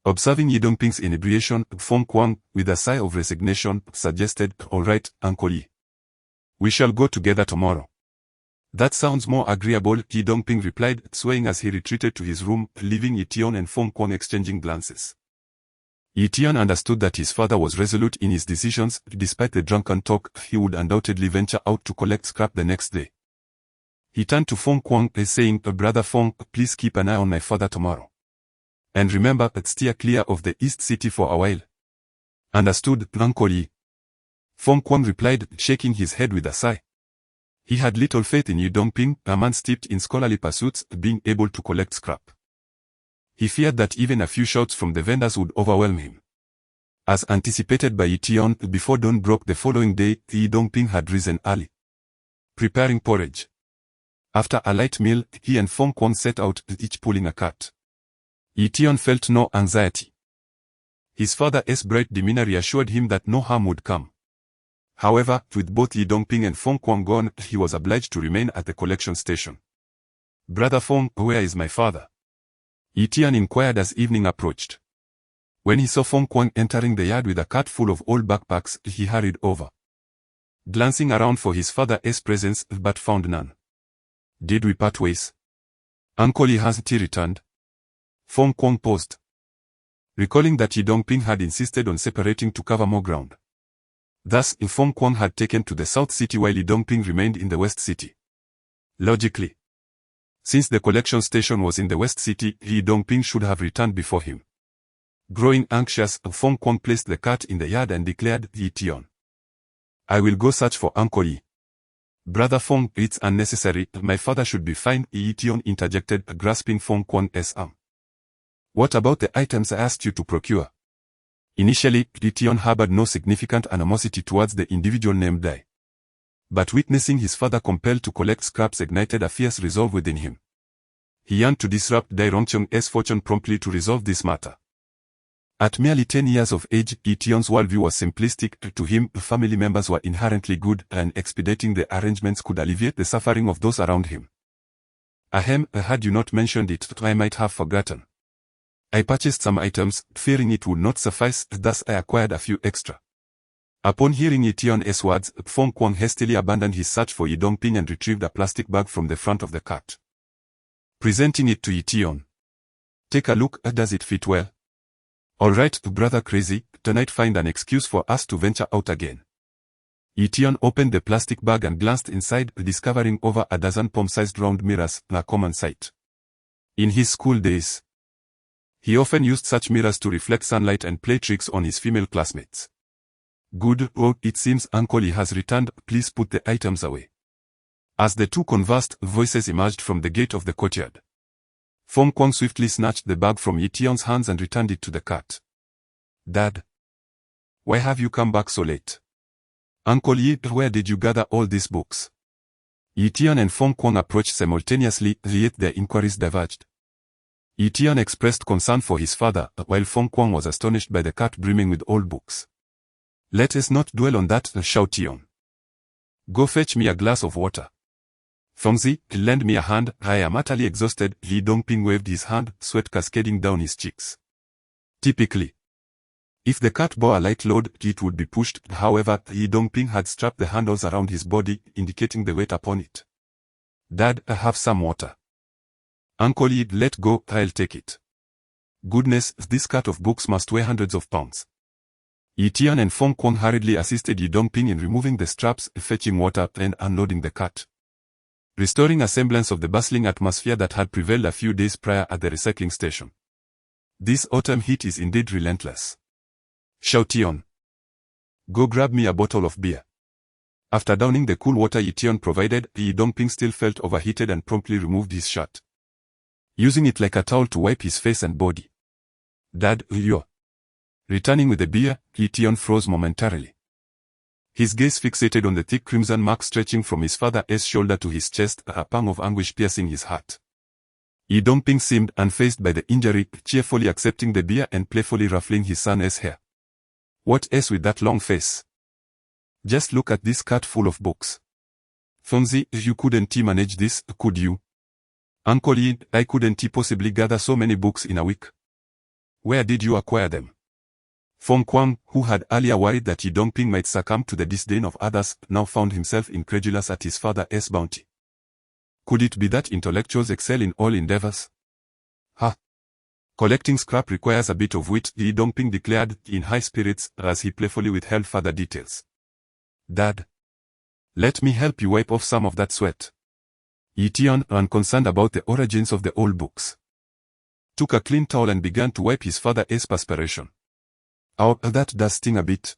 Observing Ye Dongping's inebriation, Feng Kuang, with a sigh of resignation, suggested, "All right, Uncle Ye. We shall go together tomorrow." "That sounds more agreeable," Ye Dongping replied, swaying as he retreated to his room, leaving Ye Tian and Feng Kuang exchanging glances. Ye Tian understood that his father was resolute in his decisions. Despite the drunken talk, he would undoubtedly venture out to collect scrap the next day. He turned to Feng Kuang, saying, "Brother Feng, please keep an eye on my father tomorrow. And remember, steer clear of the East City for a while." "Understood, Uncle Ye." Feng Kuang replied, shaking his head with a sigh. He had little faith in Ye Dongping, a man steeped in scholarly pursuits, being able to collect scrap. He feared that even a few shouts from the vendors would overwhelm him. As anticipated by Ye Tian, before dawn broke the following day, Ye Dongping had risen early, preparing porridge. After a light meal, he and Feng Kuang set out, each pulling a cart. Ye Tian felt no anxiety. His father's bright demeanor reassured him that no harm would come. However, with both Ye Dongping and Feng Kuang gone, he was obliged to remain at the collection station. "Brother Feng, where is my father?" Ye Tian inquired as evening approached. When he saw Feng Kuang entering the yard with a cart full of old backpacks, he hurried over, glancing around for his father's presence, but found none. "Did we part ways? Uncle Ye hasn't he returned?" Feng Kuang paused, recalling that Ye Dongping had insisted on separating to cover more ground. Thus, Feng Kuang had taken to the South City while Ye Dongping remained in the West City. Logically, since the collection station was in the West City, Ye Dongping should have returned before him. Growing anxious, Feng Kuang placed the cart in the yard and declared, "Ye Tian, I will go search for Uncle Ye." "Brother Feng, it's unnecessary, my father should be fine," Ye Tian interjected, grasping Feng Kuang's arm. "What about the items I asked you to procure?" Initially, Ye Tian harbored no significant animosity towards the individual named Dai. But witnessing his father compelled to collect scraps ignited a fierce resolve within him. He yearned to disrupt Dai Rongcheng's fortune promptly to resolve this matter. At merely 10 years of age, Ye Tian's worldview was simplistic. To him, family members were inherently good, and expediting the arrangements could alleviate the suffering of those around him. "Ahem, had you not mentioned it, I might have forgotten. I purchased some items, fearing it would not suffice, thus I acquired a few extra." Upon hearing Ye Tian's words, Feng Kuang hastily abandoned his search for Ye Dongping and retrieved a plastic bag from the front of the cart. Presenting it to Ye Tian. "Take a look, does it fit well?" "All right, brother Crazy, tonight find an excuse for us to venture out again." Ye Tian opened the plastic bag and glanced inside, discovering over a dozen palm-sized round mirrors, a common sight. In his school days, he often used such mirrors to reflect sunlight and play tricks on his female classmates. "Good, oh, it seems Uncle Ye has returned, please put the items away." As the two conversed, voices emerged from the gate of the courtyard. Feng Kuang swiftly snatched the bag from Ye Tian's hands and returned it to the cart. "Dad, why have you come back so late?" "Uncle Ye, where did you gather all these books?" Ye Tian and Feng Kuang approached simultaneously, yet their inquiries diverged. Ye Tian expressed concern for his father, while Feng Kuang was astonished by the cart brimming with old books. "Let us not dwell on that," shouted Tian. "Go fetch me a glass of water. Fengzi, lend me a hand, I am utterly exhausted." Ye Dongping waved his hand, sweat cascading down his cheeks. Typically, if the cart bore a light load, it would be pushed. However, Ye Dongping had strapped the handles around his body, indicating the weight upon it. "Dad, have some water." "Uncle Ye, let go, I'll take it." "Goodness, this cart of books must weigh hundreds of pounds." Ye Tian and Feng Kuang hurriedly assisted Ye Dongping in removing the straps, fetching water, and unloading the cart, restoring a semblance of the bustling atmosphere that had prevailed a few days prior at the recycling station. "This autumn heat is indeed relentless," shouted Tian. "Go grab me a bottle of beer." After downing the cool water Ye Tian provided, Ye Dongping still felt overheated and promptly removed his shirt, using it like a towel to wipe his face and body. "Dad, you're..." Returning with the beer, Ye Tian froze momentarily. His gaze fixated on the thick crimson mark stretching from his father's shoulder to his chest, a pang of anguish piercing his heart. Ye Dongping seemed unfazed by the injury, cheerfully accepting the beer and playfully ruffling his son's hair. What else with that long face? Just look at this cart full of books. Fengzi, you couldn't manage this, could you? Uncle Yi, I couldn't possibly gather so many books in a week. Where did you acquire them? Feng Kuang, who had earlier worried that Ye Dongping might succumb to the disdain of others, now found himself incredulous at his father's bounty. Could it be that intellectuals excel in all endeavors? Ha! Collecting scrap requires a bit of wit, Ye Dongping declared, in high spirits, as he playfully withheld further details. Dad. Let me help you wipe off some of that sweat. Ye Tian, unconcerned about the origins of the old books, took a clean towel and began to wipe his father's perspiration. Oh, that does sting a bit.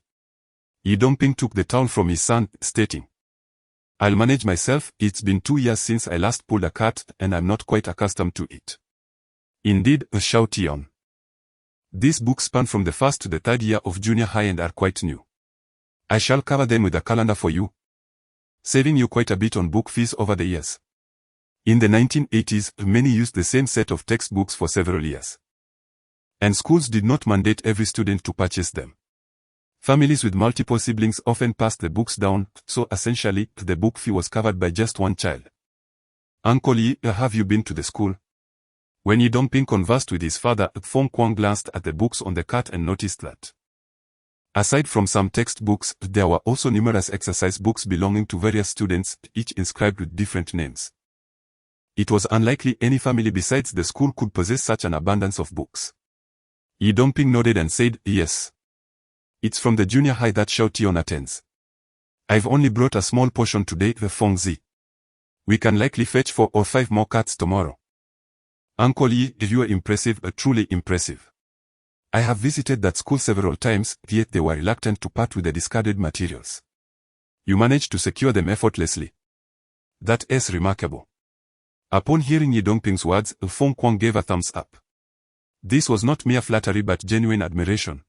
Ye Dongping took the towel from his son, stating, I'll manage myself, it's been 2 years since I last pulled a cart, and I'm not quite accustomed to it. Indeed, Xiao Tian. These books span from the first to the third year of junior high and are quite new. I shall cover them with a calendar for you, saving you quite a bit on book fees over the years. In the 1980s, many used the same set of textbooks for several years. And schools did not mandate every student to purchase them. Families with multiple siblings often passed the books down, so essentially, the book fee was covered by just one child. Uncle Yi, have you been to the school? When Ye Dongping conversed with his father, Feng Kuang glanced at the books on the cart and noticed that, aside from some textbooks, there were also numerous exercise books belonging to various students, each inscribed with different names. It was unlikely any family besides the school could possess such an abundance of books. Ye Dongping nodded and said, yes. It's from the junior high that Xiao Tian attends. I've only brought a small portion today, the Fengzi. We can likely fetch 4 or 5 more carts tomorrow. Uncle Yi, you are impressive, truly impressive. I have visited that school several times, yet they were reluctant to part with the discarded materials. You managed to secure them effortlessly. That is remarkable. Upon hearing Ye Dongping's words, Feng Kuang gave a thumbs up. This was not mere flattery but genuine admiration.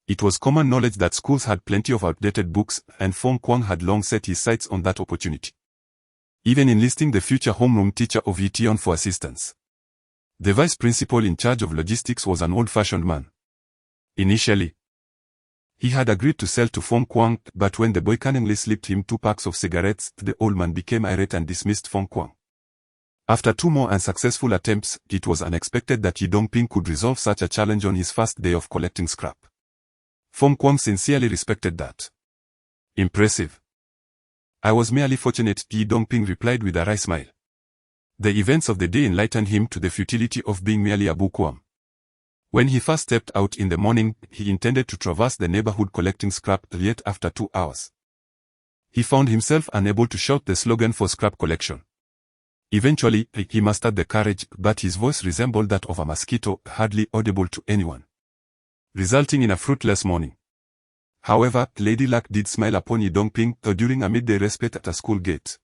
It was common knowledge that schools had plenty of outdated books, and Feng Kuang had long set his sights on that opportunity, even enlisting the future homeroom teacher of Ye Tian for assistance. The vice principal in charge of logistics was an old-fashioned man. Initially, he had agreed to sell to Feng Kuang, but when the boy cunningly slipped him 2 packs of cigarettes, the old man became irate and dismissed Feng Kuang. After 2 more unsuccessful attempts, it was unexpected that Ye Dongping could resolve such a challenge on his first day of collecting scrap. Feng Kuang sincerely respected that. Impressive. I was merely fortunate, Ye Dongping replied with a wry smile. The events of the day enlightened him to the futility of being merely a bookworm. When he first stepped out in the morning, he intended to traverse the neighborhood collecting scrap, yet after 2 hours, he found himself unable to shout the slogan for scrap collection. Eventually, he mustered the courage, but his voice resembled that of a mosquito, hardly audible to anyone, resulting in a fruitless morning. However, Lady Luck did smile upon Ye Dongping during a midday respite at a school gate.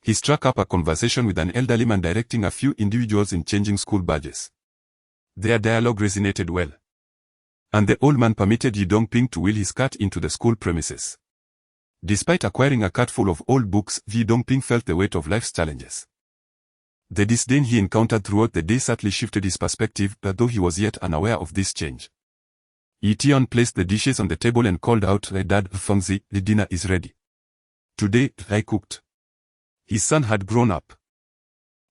He struck up a conversation with an elderly man directing a few individuals in changing school badges. Their dialogue resonated well, and the old man permitted Ye Dongping to wheel his cart into the school premises. Despite acquiring a cart full of old books, Ye Dongping felt the weight of life's challenges. The disdain he encountered throughout the day subtly shifted his perspective, though he was yet unaware of this change. Ye Tian placed the dishes on the table and called out, Dad, Fengzi, the dinner is ready. Today, I cooked. His son had grown up.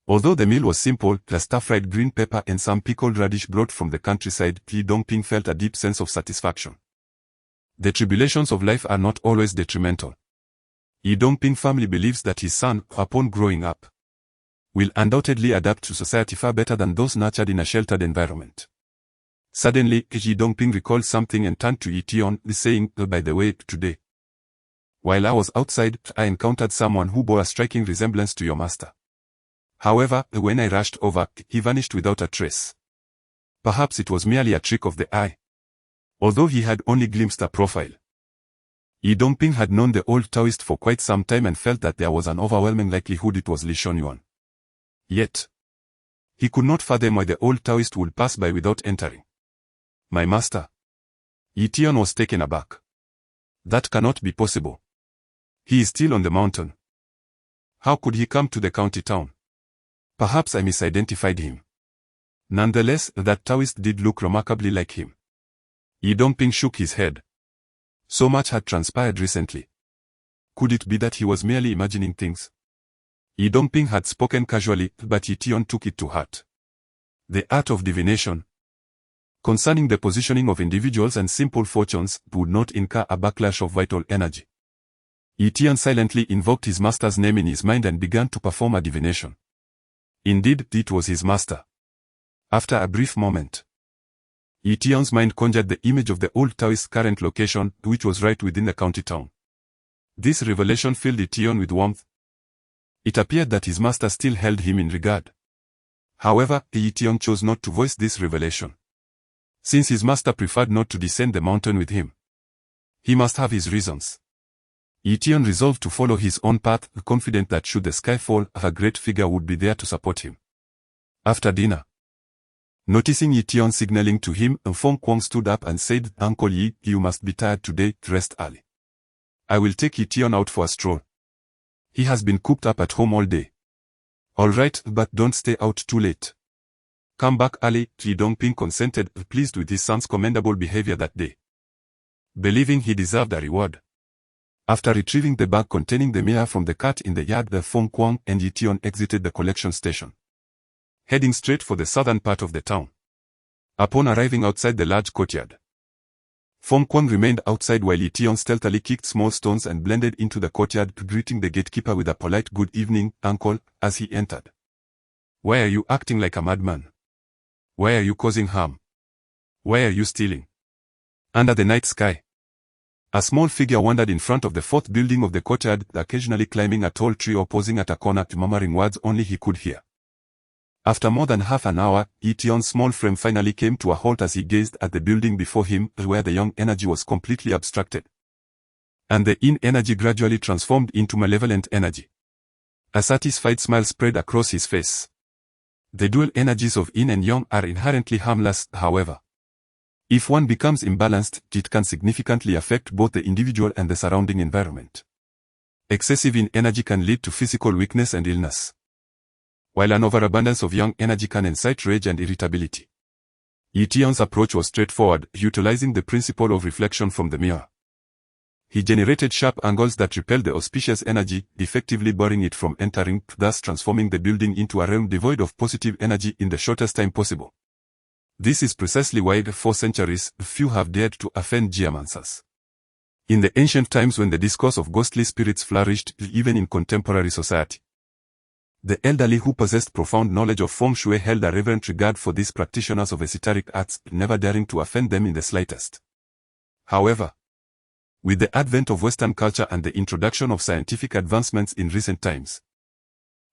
Although the meal was simple, the stir-fried green pepper and some pickled radish brought from the countryside, Ye Dongping felt a deep sense of satisfaction. The tribulations of life are not always detrimental. Ye Dongping firmly believes that his son, upon growing up, will undoubtedly adapt to society far better than those nurtured in a sheltered environment. Suddenly, Ye Dongping recalled something and turned to Ye Tian, saying, by the way, today, while I was outside, I encountered someone who bore a striking resemblance to your master. However, when I rushed over, he vanished without a trace. Perhaps it was merely a trick of the eye, although he had only glimpsed a profile. Ye Dongping had known the old Taoist for quite some time and felt that there was an overwhelming likelihood it was Li Shunyuan. Yet, he could not fathom why the old Taoist would pass by without entering. My master. Ye Tian was taken aback. That cannot be possible. He is still on the mountain. How could he come to the county town? Perhaps I misidentified him. Nonetheless, that Taoist did look remarkably like him. Ye Dongping shook his head. So much had transpired recently. Could it be that he was merely imagining things? Ye Dongping had spoken casually, but Ye Tian took it to heart. The art of divination, concerning the positioning of individuals and simple fortunes, would not incur a backlash of vital energy. Ye Tian silently invoked his master's name in his mind and began to perform a divination. Indeed, it was his master. After a brief moment, Ye Tian's mind conjured the image of the old Taoist's current location, which was right within the county town. This revelation filled Ye Tian with warmth. It appeared that his master still held him in regard. However, Ye Tian chose not to voice this revelation. Since his master preferred not to descend the mountain with him, he must have his reasons. Ye Tian resolved to follow his own path, confident that should the sky fall, a great figure would be there to support him. After dinner, noticing Ye Tian signaling to him, Feng Kuang stood up and said, "Uncle Yi, you must be tired today, rest early. I will take Ye Tian out for a stroll. He has been cooped up at home all day." "All right, but don't stay out too late. Come back early." Ye Dongping consented, pleased with his son's commendable behavior that day, believing he deserved a reward. After retrieving the bag containing the mare from the cart in the yard, the Feng Kuang and Ye Tian exited the collection station, heading straight for the southern part of the town. Upon arriving outside the large courtyard, Feng Kuang remained outside while Ye Tian stealthily kicked small stones and blended into the courtyard, greeting the gatekeeper with a polite "Good evening, uncle," as he entered. "Why are you acting like a madman? Why are you causing harm? Why are you stealing?" Under the night sky, a small figure wandered in front of the fourth building of the courtyard, occasionally climbing a tall tree or pausing at a corner, murmuring words only he could hear. After more than half an hour, Ye Tian's small frame finally came to a halt as he gazed at the building before him, where the yang energy was completely abstracted, and the yin energy gradually transformed into malevolent energy. A satisfied smile spread across his face. The dual energies of yin and yang are inherently harmless, however. If one becomes imbalanced, it can significantly affect both the individual and the surrounding environment. Excessive yin energy can lead to physical weakness and illness, while an overabundance of yang energy can incite rage and irritability. Ye Tian's approach was straightforward, utilizing the principle of reflection from the mirror. He generated sharp angles that repelled the auspicious energy, effectively barring it from entering, thus transforming the building into a realm devoid of positive energy in the shortest time possible. This is precisely why, for centuries, few have dared to offend geomancers. In the ancient times when the discourse of ghostly spirits flourished, even in contemporary society, the elderly who possessed profound knowledge of feng shui held a reverent regard for these practitioners of esoteric arts, never daring to offend them in the slightest. However, with the advent of Western culture and the introduction of scientific advancements in recent times,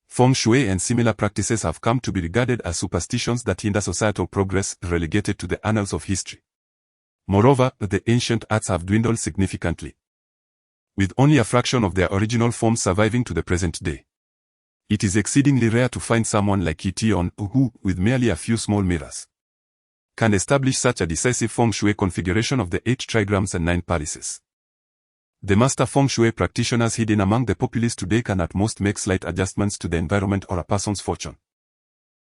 feng shui and similar practices have come to be regarded as superstitions that hinder societal progress, relegated to the annals of history. Moreover, the ancient arts have dwindled significantly, with only a fraction of their original forms surviving to the present day. It is exceedingly rare to find someone like Ye Tian who, with merely a few small mirrors, can establish such a decisive feng shui configuration of the 8 trigrams and 9 palaces. The master feng shui practitioners hidden among the populace today can at most make slight adjustments to the environment or a person's fortune.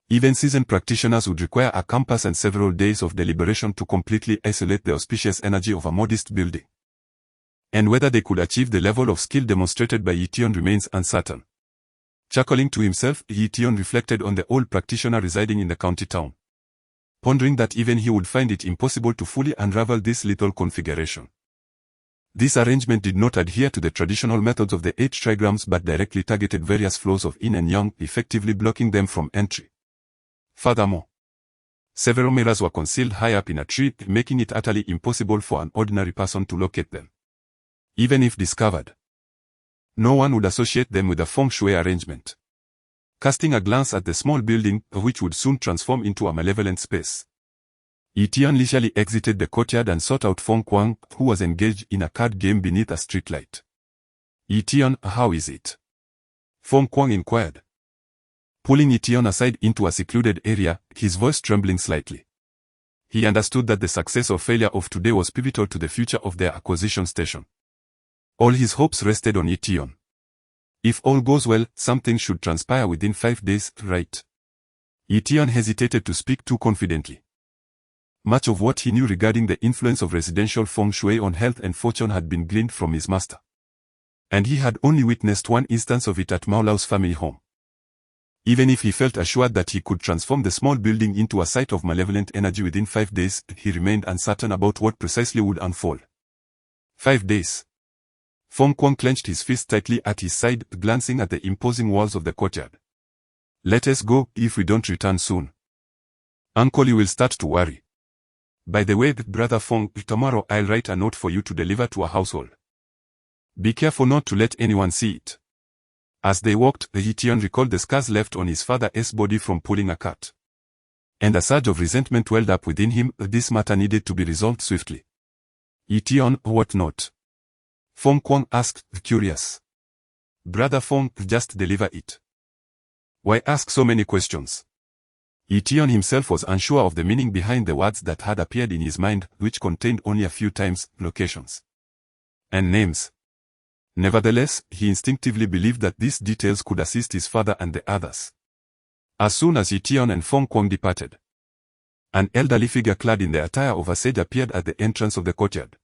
Even seasoned practitioners would require a compass and several days of deliberation to completely isolate the auspicious energy of a modest building. And whether they could achieve the level of skill demonstrated by Ye Tian remains uncertain. Chuckling to himself, Ye Tian reflected on the old practitioner residing in the county town, pondering that even he would find it impossible to fully unravel this little configuration. This arrangement did not adhere to the traditional methods of the 8 trigrams but directly targeted various flows of yin and yang, effectively blocking them from entry. Furthermore, several mirrors were concealed high up in a tree, making it utterly impossible for an ordinary person to locate them. Even if discovered, no one would associate them with a feng shui arrangement. Casting a glance at the small building, which would soon transform into a malevolent space, Ye Tian leisurely exited the courtyard and sought out Feng Kuang, who was engaged in a card game beneath a streetlight. "Ye Tian, how is it?" Feng Kuang inquired, pulling Ye Tian aside into a secluded area, his voice trembling slightly. He understood that the success or failure of today was pivotal to the future of their acquisition station. All his hopes rested on Ye Tian. If all goes well, something should transpire within 5 days, right? Ye Tian hesitated to speak too confidently. Much of what he knew regarding the influence of residential feng shui on health and fortune had been gleaned from his master. And he had only witnessed one instance of it at Maolau's family home. Even if he felt assured that he could transform the small building into a site of malevolent energy within 5 days, he remained uncertain about what precisely would unfold. 5 days. Feng Kuang clenched his fist tightly at his side, glancing at the imposing walls of the courtyard. Let us go, if we don't return soon. Uncle will start to worry. By the way, Brother Feng, tomorrow I'll write a note for you to deliver to a household. Be careful not to let anyone see it. As they walked, Ye Tian recalled the scars left on his father's body from pulling a cat. And a surge of resentment welled up within him. This matter needed to be resolved swiftly. Ye Tian, what not? Feng Kuang asked, curious. Brother Feng, just deliver it. Why ask so many questions? Ye Tian himself was unsure of the meaning behind the words that had appeared in his mind, which contained only a few times, locations, and names. Nevertheless, he instinctively believed that these details could assist his father and the others. As soon as Ye Tian and Feng Kuang departed, an elderly figure clad in the attire of a sage appeared at the entrance of the courtyard.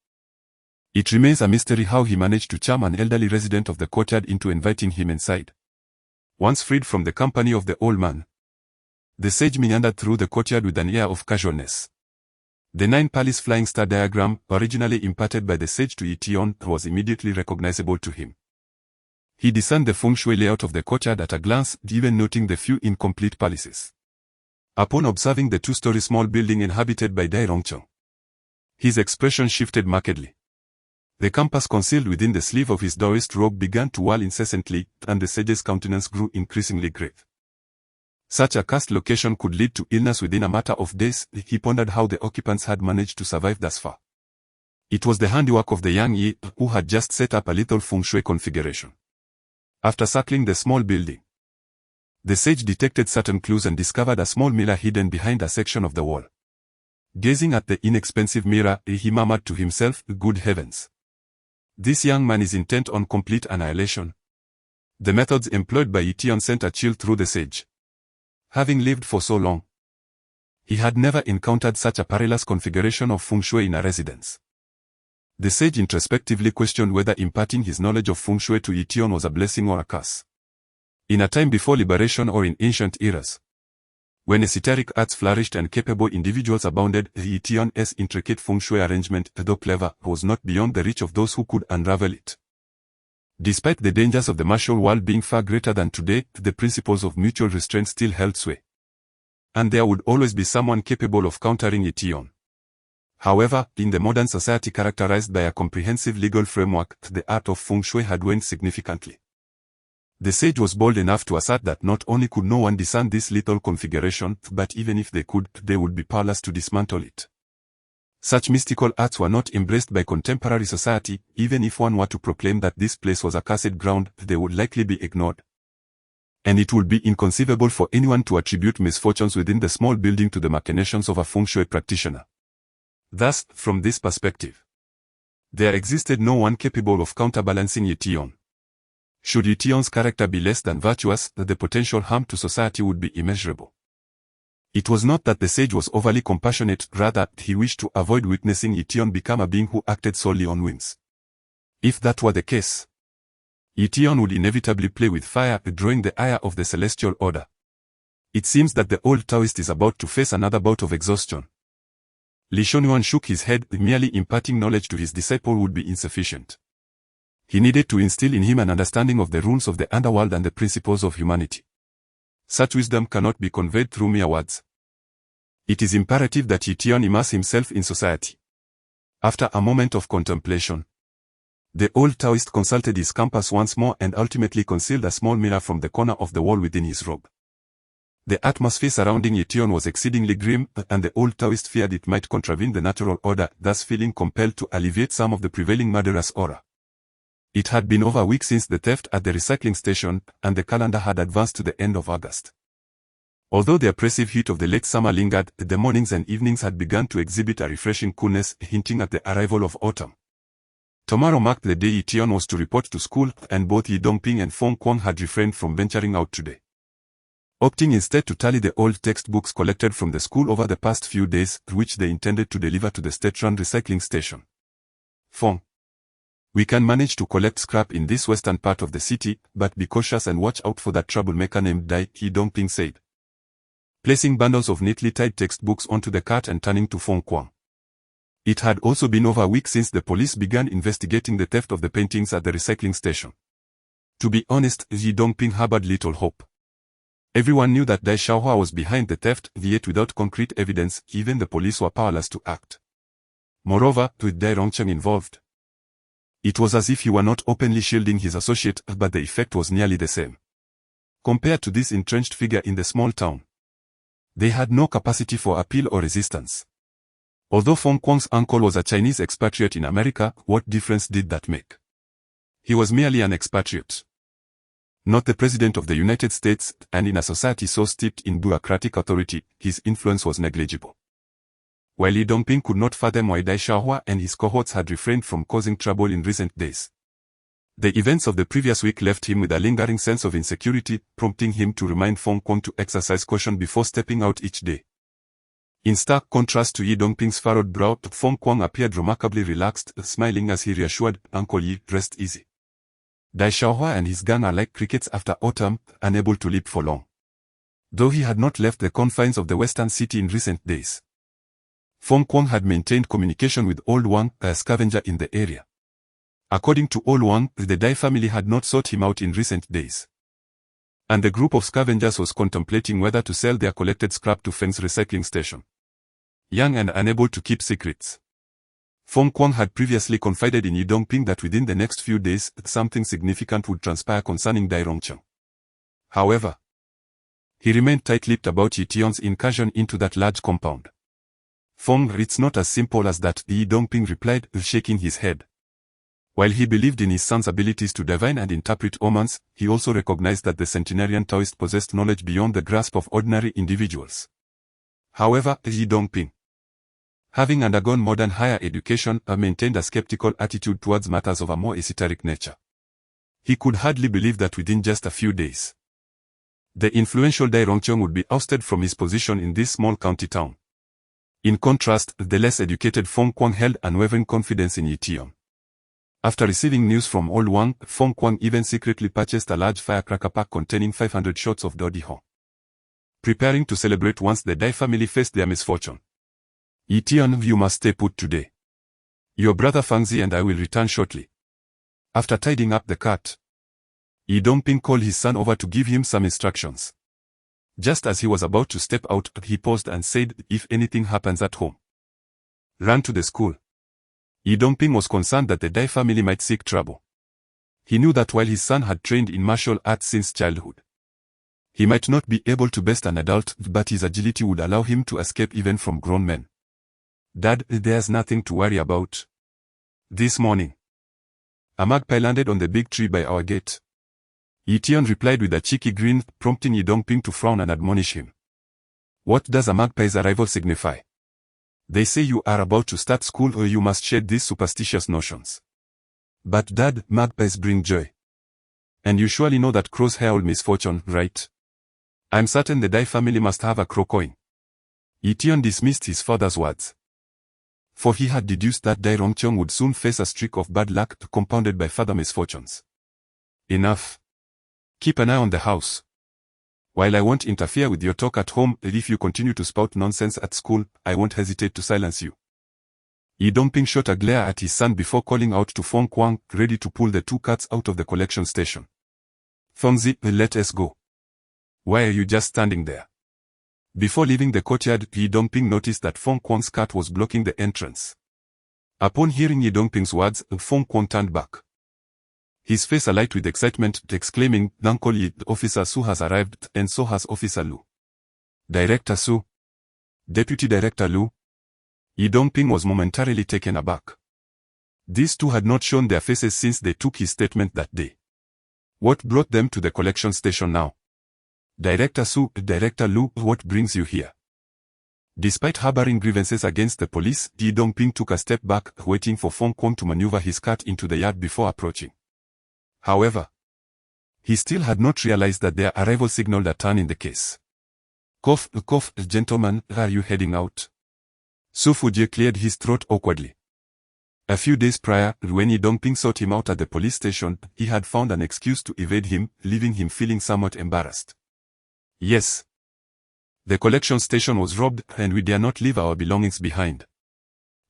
It remains a mystery how he managed to charm an elderly resident of the courtyard into inviting him inside. Once freed from the company of the old man, the sage meandered through the courtyard with an air of casualness. The 9 Palace flying star diagram, originally imparted by the sage to Ye Tian, was immediately recognizable to him. He discerned the feng shui layout of the courtyard at a glance, even noting the few incomplete palaces. Upon observing the 2-story small building inhabited by Dai Rongcheng, his expression shifted markedly. The compass concealed within the sleeve of his Taoist robe began to whirl incessantly, and the sage's countenance grew increasingly grave. Such a cursed location could lead to illness within a matter of days. He pondered how the occupants had managed to survive thus far. It was the handiwork of the young Ye, who had just set up a little feng shui configuration. After circling the small building, the sage detected certain clues and discovered a small mirror hidden behind a section of the wall. Gazing at the inexpensive mirror, he murmured to himself, good heavens. This young man is intent on complete annihilation. The methods employed by Ye Tian sent a chill through the sage. Having lived for so long, he had never encountered such a perilous configuration of feng shui in a residence. The sage introspectively questioned whether imparting his knowledge of feng shui to Ye Tian was a blessing or a curse. In a time before liberation or in ancient eras, when esoteric arts flourished and capable individuals abounded, Ye Tian's intricate feng shui arrangement, though clever, was not beyond the reach of those who could unravel it. Despite the dangers of the martial world being far greater than today, the principles of mutual restraint still held sway. And there would always be someone capable of countering Ye Tian. However, in the modern society characterized by a comprehensive legal framework, the art of feng shui had waned significantly. The sage was bold enough to assert that not only could no one discern this lethal configuration, but even if they could, they would be powerless to dismantle it. Such mystical arts were not embraced by contemporary society. Even if one were to proclaim that this place was a cursed ground, they would likely be ignored. And it would be inconceivable for anyone to attribute misfortunes within the small building to the machinations of a feng shui practitioner. Thus, from this perspective, there existed no one capable of counterbalancing Ye Tian. Should Ye Tian's character be less than virtuous, the potential harm to society would be immeasurable. It was not that the sage was overly compassionate, rather, he wished to avoid witnessing Ye Tian become a being who acted solely on whims. If that were the case, Ye Tian would inevitably play with fire, drawing the ire of the celestial order. It seems that the old Taoist is about to face another bout of exhaustion. Li Shonyuan shook his head. Merely imparting knowledge to his disciple would be insufficient. He needed to instill in him an understanding of the rules of the underworld and the principles of humanity. Such wisdom cannot be conveyed through mere words. It is imperative that Ye Tian immerse himself in society. After a moment of contemplation, the old Taoist consulted his compass once more and ultimately concealed a small mirror from the corner of the wall within his robe. The atmosphere surrounding Ye Tian was exceedingly grim, and the old Taoist feared it might contravene the natural order, thus feeling compelled to alleviate some of the prevailing murderous aura. It had been over a week since the theft at the recycling station, and the calendar had advanced to the end of August. Although the oppressive heat of the late summer lingered, the mornings and evenings had begun to exhibit a refreshing coolness, hinting at the arrival of autumn. Tomorrow marked the day Ye Tian was to report to school, and both Ye Dongping and Feng Kuang had refrained from venturing out today, opting instead to tally the old textbooks collected from the school over the past few days, which they intended to deliver to the state-run recycling station. Feng, we can manage to collect scrap in this western part of the city, but be cautious and watch out for that troublemaker named Dai, Ye Dongping said, placing bundles of neatly tied textbooks onto the cart and turning to Feng Kuang. It had also been over a week since the police began investigating the theft of the paintings at the recycling station. To be honest, Ye Dongping harbored little hope. Everyone knew that Dai Xiaohua was behind the theft, yet without concrete evidence, even the police were powerless to act. Moreover, with Dai Rongcheng involved, it was as if he were not openly shielding his associate, but the effect was nearly the same. Compared to this entrenched figure in the small town, they had no capacity for appeal or resistance. Although Feng Kuang's uncle was a Chinese expatriate in America, what difference did that make? He was merely an expatriate, not the President of the United States, and in a society so steeped in bureaucratic authority, his influence was negligible. While Ye Dongping could not fathom why Dai Xiaohua and his cohorts had refrained from causing trouble in recent days, the events of the previous week left him with a lingering sense of insecurity, prompting him to remind Feng Kuang to exercise caution before stepping out each day. In stark contrast to Ye Dongping's furrowed brow, Feng Kuang appeared remarkably relaxed, smiling as he reassured Uncle Ye, rest easy. Dai Xiaohua and his gang are like crickets after autumn, unable to leap for long. Though he had not left the confines of the western city in recent days, Feng Kuang had maintained communication with Old Wang, a scavenger in the area. According to Old Wang, the Dai family had not sought him out in recent days, and the group of scavengers was contemplating whether to sell their collected scrap to Feng's recycling station. Young and unable to keep secrets, Feng Kuang had previously confided in Ye Dongping that within the next few days, something significant would transpire concerning Dai Rongcheng. However, he remained tight-lipped about Ye Tian's incursion into that large compound. Feng, it's not as simple as that, Ye Dongping replied, shaking his head. While he believed in his son's abilities to divine and interpret omens, he also recognized that the centenarian Taoist possessed knowledge beyond the grasp of ordinary individuals. However, Ye Dongping, having undergone modern higher education, maintained a skeptical attitude towards matters of a more esoteric nature. He could hardly believe that within just a few days, the influential Dai Rongcheng would be ousted from his position in this small county town. In contrast, the less educated Feng Kuang held unwavering confidence in Ye Tian. After receiving news from Old Wang, Feng Kuang even secretly purchased a large firecracker pack containing 500 shots of Dodihong, preparing to celebrate once the Dai family faced their misfortune. Ye Tian, you must stay put today. Your brother Fangzi and I will return shortly. After tidying up the cart, Ye Dongping called his son over to give him some instructions. Just as he was about to step out, he paused and said, if anything happens at home, run to the school. Ye Dongping was concerned that the Dai family might seek trouble. He knew that while his son had trained in martial arts since childhood, he might not be able to best an adult, but his agility would allow him to escape even from grown men. Dad, there's nothing to worry about. This morning, a magpie landed on the big tree by our gate. Ye Tian replied with a cheeky grin, prompting Ye Dongping to frown and admonish him. What does a magpie's arrival signify? They say you are about to start school or you must shed these superstitious notions. But Dad, magpies bring joy. And you surely know that crows herald misfortune, right? I'm certain the Dai family must have a crow coin. Ye Tian dismissed his father's words, for he had deduced that Dai Rongcheng would soon face a streak of bad luck compounded by further misfortunes. Enough. Keep an eye on the house. While I won't interfere with your talk at home, if you continue to spout nonsense at school, I won't hesitate to silence you. Ye Dongping shot a glare at his son before calling out to Feng Kuang, ready to pull the two carts out of the collection station. Fengzi, let us go. Why are you just standing there? Before leaving the courtyard, Ye Dongping noticed that Feng Kuang's cart was blocking the entrance. Upon hearing Ye Dongping's words, Feng Kuang turned back, his face alight with excitement, exclaiming, Uncle Ye, Officer Su has arrived, and so has Officer Lu. Director Su? Deputy Director Lu? Ye Dongping was momentarily taken aback. These two had not shown their faces since they took his statement that day. What brought them to the collection station now? Director Su, Director Lu, what brings you here? Despite harboring grievances against the police, Ye Dongping took a step back, waiting for Feng Kuang to maneuver his cart into the yard before approaching. However, he still had not realized that their arrival signaled a turn in the case. Cough, gentlemen, are you heading out? Su Fujie cleared his throat awkwardly. A few days prior, when Ye Dongping sought him out at the police station, he had found an excuse to evade him, leaving him feeling somewhat embarrassed. Yes. The collection station was robbed, and we dare not leave our belongings behind.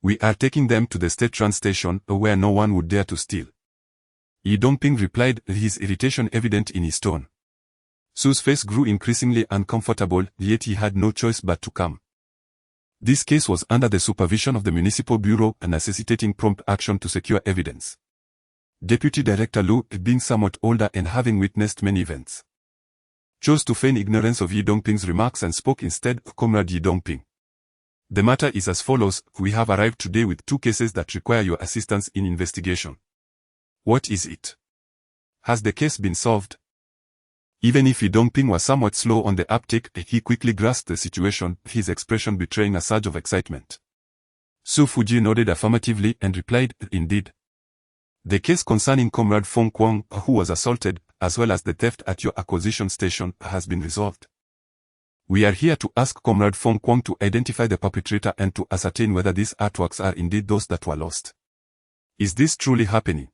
We are taking them to the state trans station, where no one would dare to steal. Ye Dongping replied, his irritation evident in his tone. Su's face grew increasingly uncomfortable, yet he had no choice but to come. This case was under the supervision of the Municipal Bureau and necessitating prompt action to secure evidence. Deputy Director Lu, being somewhat older and having witnessed many events, chose to feign ignorance of Ye Dongping's remarks and spoke instead, Comrade Ye Dongping. The matter is as follows, we have arrived today with 2 cases that require your assistance in investigation. What is it? Has the case been solved? Even if Ye Dongping was somewhat slow on the uptake, he quickly grasped the situation, his expression betraying a surge of excitement. Su Fujie nodded affirmatively and replied, indeed. The case concerning Comrade Feng Kuang, who was assaulted, as well as the theft at your acquisition station, has been resolved. We are here to ask Comrade Feng Kuang to identify the perpetrator and to ascertain whether these artworks are indeed those that were lost. Is this truly happening?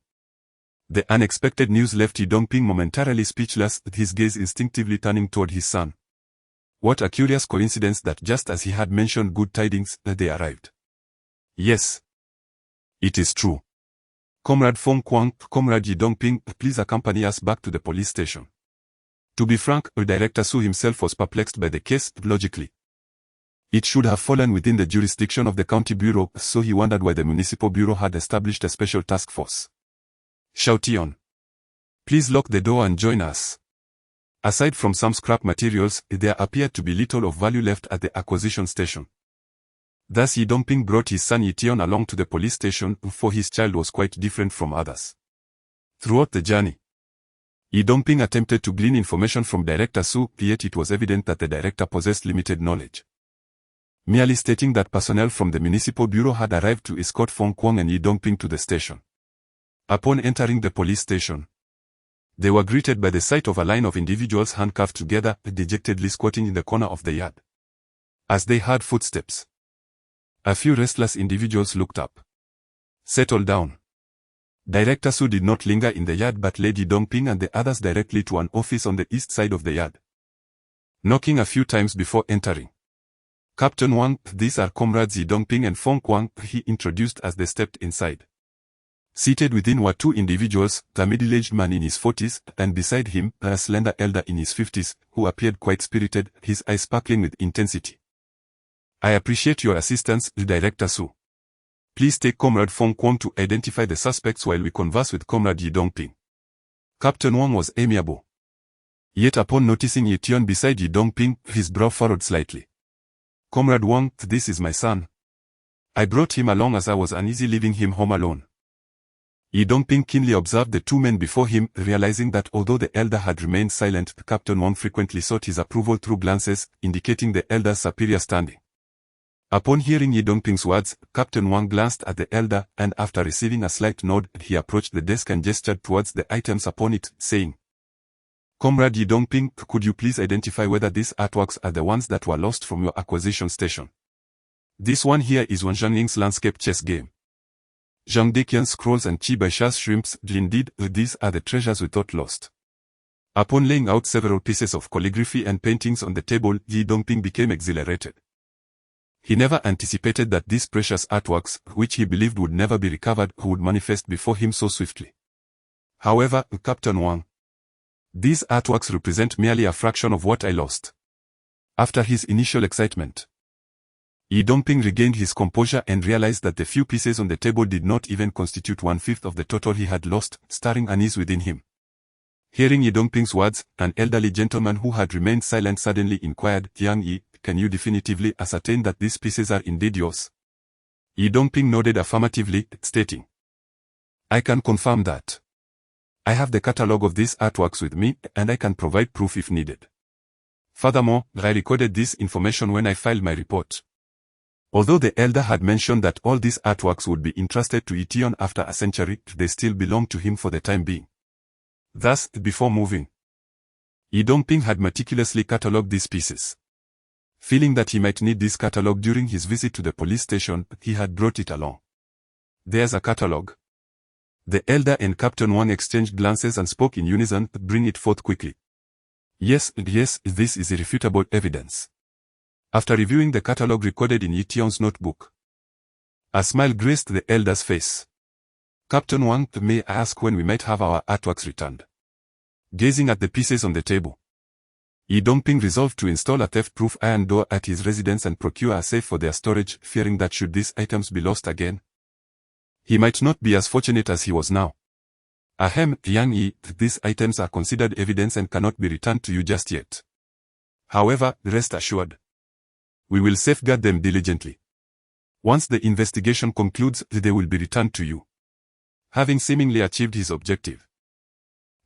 The unexpected news left Ye Dongping momentarily speechless, his gaze instinctively turning toward his son. What a curious coincidence that just as he had mentioned good tidings, they arrived. Yes. It is true. Comrade Feng Kuang, Comrade Ye Dongping, please accompany us back to the police station. To be frank, Director Su himself was perplexed by the case, logically. It should have fallen within the jurisdiction of the county bureau, so he wondered why the municipal bureau had established a special task force. Ye Tian, please lock the door and join us. Aside from some scrap materials, there appeared to be little of value left at the acquisition station. Thus Ye Dongping brought his son Ye Tian along to the police station, for his child was quite different from others. Throughout the journey, Ye Dongping attempted to glean information from Director Su, yet it was evident that the director possessed limited knowledge. Merely stating that personnel from the municipal bureau had arrived to escort Feng Kuang and Ye Dongping to the station. Upon entering the police station, they were greeted by the sight of a line of individuals handcuffed together, dejectedly squatting in the corner of the yard. As they heard footsteps, a few restless individuals looked up. Settle down. Director Su did not linger in the yard but led Ye Dongping and the others directly to an office on the east side of the yard. Knocking a few times before entering. Captain Wang, these are comrades Ye Dongping and Feng Kuang, he introduced as they stepped inside. Seated within were 2 individuals, a middle-aged man in his 40s, and beside him, a slender elder in his 50s, who appeared quite spirited, his eyes sparkling with intensity. I appreciate your assistance, Director Su. Please take Comrade Feng Kuang to identify the suspects while we converse with Comrade Ye Dongping. Captain Wang was amiable. Yet upon noticing Ye Tian beside Ye Dongping, his brow furrowed slightly. Comrade Wang, this is my son. I brought him along as I was uneasy leaving him home alone. Ye Dongping keenly observed the 2 men before him, realizing that although the elder had remained silent, Captain Wang frequently sought his approval through glances, indicating the elder's superior standing. Upon hearing Ye Dongping's words, Captain Wang glanced at the elder, and after receiving a slight nod, he approached the desk and gestured towards the items upon it, saying, Comrade Ye Dongping, could you please identify whether these artworks are the ones that were lost from your acquisition station? This one here is Wan Zhangying's landscape chess game. Zhang Deqian's scrolls and Qi Baisha's shrimps, indeed, these are the treasures we thought lost. Upon laying out several pieces of calligraphy and paintings on the table, Ye Dongping became exhilarated. He never anticipated that these precious artworks, which he believed would never be recovered, would manifest before him so swiftly. However, Captain Wang, these artworks represent merely a fraction of what I lost. After his initial excitement, Ye Dongping regained his composure and realized that the few pieces on the table did not even constitute 1/5 of the total he had lost, stirring unease within him. Hearing Ye Dongping's words, an elderly gentleman who had remained silent suddenly inquired, Yang Yi, can you definitively ascertain that these pieces are indeed yours? Ye Dongping nodded affirmatively, stating, I can confirm that. I have the catalogue of these artworks with me, and I can provide proof if needed. Furthermore, I recorded this information when I filed my report. Although the elder had mentioned that all these artworks would be entrusted to Ye Tian after a century, they still belonged to him for the time being. Thus, before moving, Ye Dongping had meticulously catalogued these pieces. Feeling that he might need this catalogue during his visit to the police station, he had brought it along. "There's a catalogue." The elder and Captain Wang exchanged glances and spoke in unison. "Bring it forth quickly." Yes, this is irrefutable evidence." After reviewing the catalogue recorded in Ye Tian's notebook, a smile graced the elder's face. "Captain Wang, may I ask when we might have our artworks returned?" Gazing at the pieces on the table, Ye Dongping resolved to install a theft-proof iron door at his residence and procure a safe for their storage, fearing that should these items be lost again, he might not be as fortunate as he was now. "Ahem, Yang Yi, these items are considered evidence and cannot be returned to you just yet. However, rest assured, we will safeguard them diligently. Once the investigation concludes, they will be returned to you." Having seemingly achieved his objective,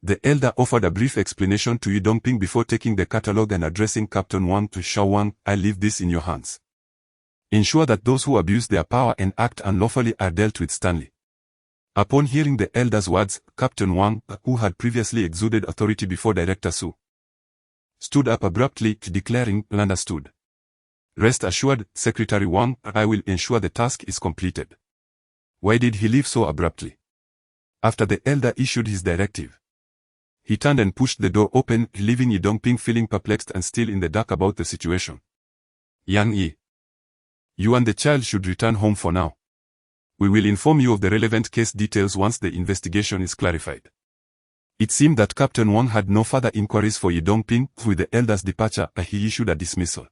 the elder offered a brief explanation to Ye Dongping before taking the catalogue and addressing Captain Wang. "To Shao Wang, I leave this in your hands. Ensure that those who abuse their power and act unlawfully are dealt with sternly." Upon hearing the elder's words, Captain Wang, who had previously exuded authority before Director Su, stood up abruptly, declaring, "Understood. Rest assured, Secretary Wang, I will ensure the task is completed." Why did he leave so abruptly? After the elder issued his directive, he turned and pushed the door open, leaving Ye Dongping feeling perplexed and still in the dark about the situation. "Yang Yi, you and the child should return home for now. We will inform you of the relevant case details once the investigation is clarified." It seemed that Captain Wang had no further inquiries for Ye Dongping. With the elder's departure, he issued a dismissal.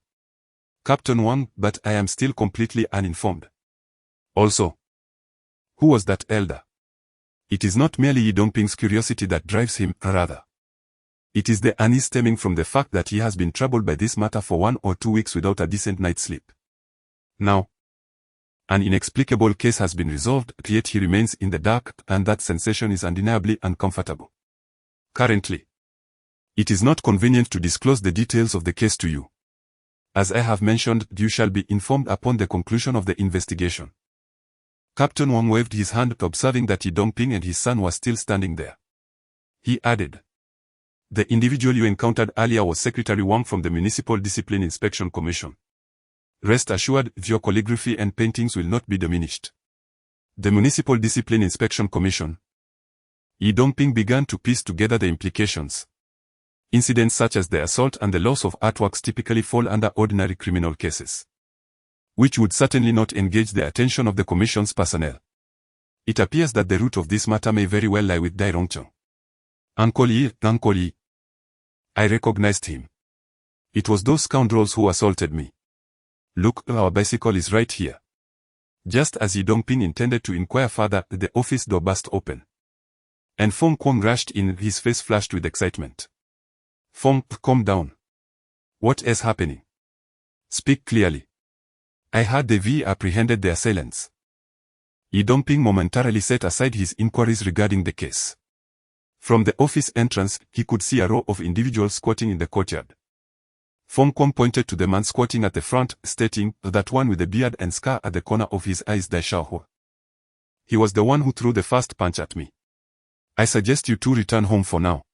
"Captain Wang, but I am still completely uninformed. Also, who was that elder?" It is not merely Ye Dongping's curiosity that drives him, rather, it is the unease stemming from the fact that he has been troubled by this matter for 1 or 2 weeks without a decent night's sleep. Now, an inexplicable case has been resolved, yet he remains in the dark, and that sensation is undeniably uncomfortable. Currently, it is not convenient to disclose the details of the case to you. As I have mentioned, you shall be informed upon the conclusion of the investigation. Captain Wang waved his hand, observing that Ye Dongping and his son were still standing there. He added, "The individual you encountered earlier was Secretary Wang from the Municipal Discipline Inspection Commission. Rest assured, your calligraphy and paintings will not be diminished." The Municipal Discipline Inspection Commission. Ye Dongping began to piece together the implications. Incidents such as the assault and the loss of artworks typically fall under ordinary criminal cases, which would certainly not engage the attention of the Commission's personnel. It appears that the root of this matter may very well lie with Dai Rongcheng. Uncle Yi. I recognized him. It was those scoundrels who assaulted me. Look, our bicycle is right here. Just as Ye Dongping intended to inquire further, the office door burst open, and Feng Kuang rushed in, his face flushed with excitement. "Feng, calm down. What is happening? Speak clearly." "I heard the V apprehended the assailants." Ye Dongping momentarily set aside his inquiries regarding the case. From the office entrance, he could see a row of individuals squatting in the courtyard. Feng Kuang pointed to the man squatting at the front, stating, "That one with the beard and scar at the corner of his eyes, Dai Xiaohu. He was the one who threw the first punch at me. I suggest you two return home for now.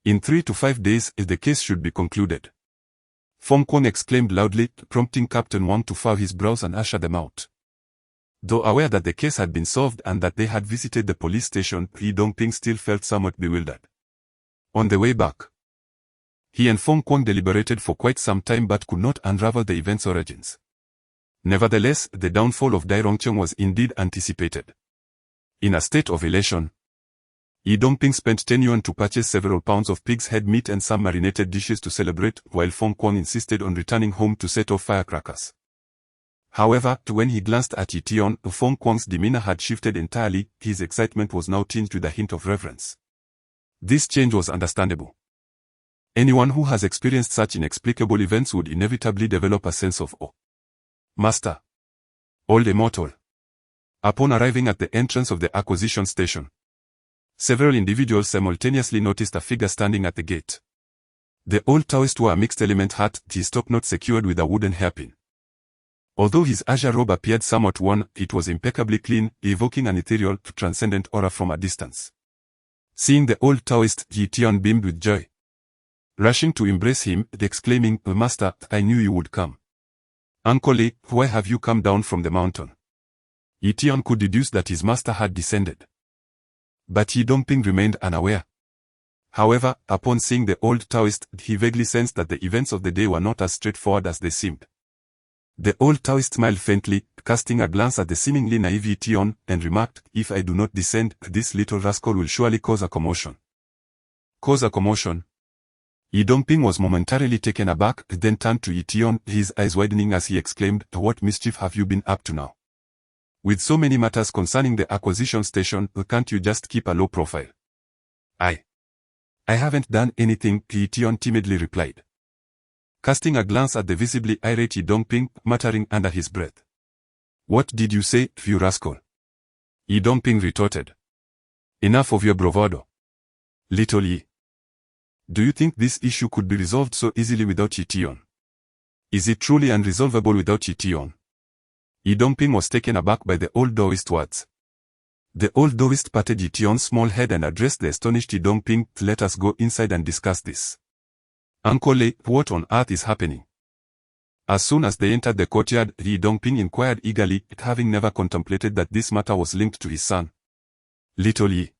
In 3 to 5 days, the case should be concluded." Feng Kuang exclaimed loudly, prompting Captain Wang to furrow his brows and usher them out. Though aware that the case had been solved and that they had visited the police station, Ye Dongping still felt somewhat bewildered. On the way back, he and Feng Kuang deliberated for quite some time but could not unravel the event's origins. Nevertheless, the downfall of Dai Rongcheng was indeed anticipated. In a state of elation, Ye Dongping spent 10 yuan to purchase several pounds of pig's head meat and some marinated dishes to celebrate, while Feng Kuang insisted on returning home to set off firecrackers. However, when he glanced at Ye Tian, Feng Kuang's demeanor had shifted entirely. His excitement was now tinged with a hint of reverence. This change was understandable. Anyone who has experienced such inexplicable events would inevitably develop a sense of awe. "Master. Old Immortal." Upon arriving at the entrance of the acquisition station, several individuals simultaneously noticed a figure standing at the gate. The old Taoist wore a mixed-element hat, his top knot secured with a wooden hairpin. Although his azure robe appeared somewhat worn, it was impeccably clean, evoking an ethereal, transcendent aura from a distance. Seeing the old Taoist, Ye Tian beamed with joy. Rushing to embrace him, exclaiming, "Master, I knew you would come. Uncle Li, why have you come down from the mountain?" Ye Tian could deduce that his master had descended. But Ye Dongping remained unaware. However, upon seeing the old Taoist, he vaguely sensed that the events of the day were not as straightforward as they seemed. The old Taoist smiled faintly, casting a glance at the seemingly naive Ye Tian, and remarked, "If I do not descend, this little rascal will surely cause a commotion." Cause a commotion? Ye Dongping was momentarily taken aback, then turned to Ye Tian, his eyes widening as he exclaimed, "What mischief have you been up to now? With so many matters concerning the acquisition station, can't you just keep a low profile?" I haven't done anything," Ye Tian timidly replied, casting a glance at the visibly irate Ye Dongping, muttering under his breath. "What did you say, you rascal?" Ye Dongping retorted. "Enough of your bravado. Little Ye. Do you think this issue could be resolved so easily without Ye Tian? Is it truly unresolvable without Ye Tian?" Ye Dongping was taken aback by the old Taoist words. The old Taoist patted Ye Tian's small head and addressed the astonished Ye Dongping, "Let us go inside and discuss this. Uncle Li, what on earth is happening?" As soon as they entered the courtyard, Ye Dongping inquired eagerly, having never contemplated that this matter was linked to his son. "Little Ye,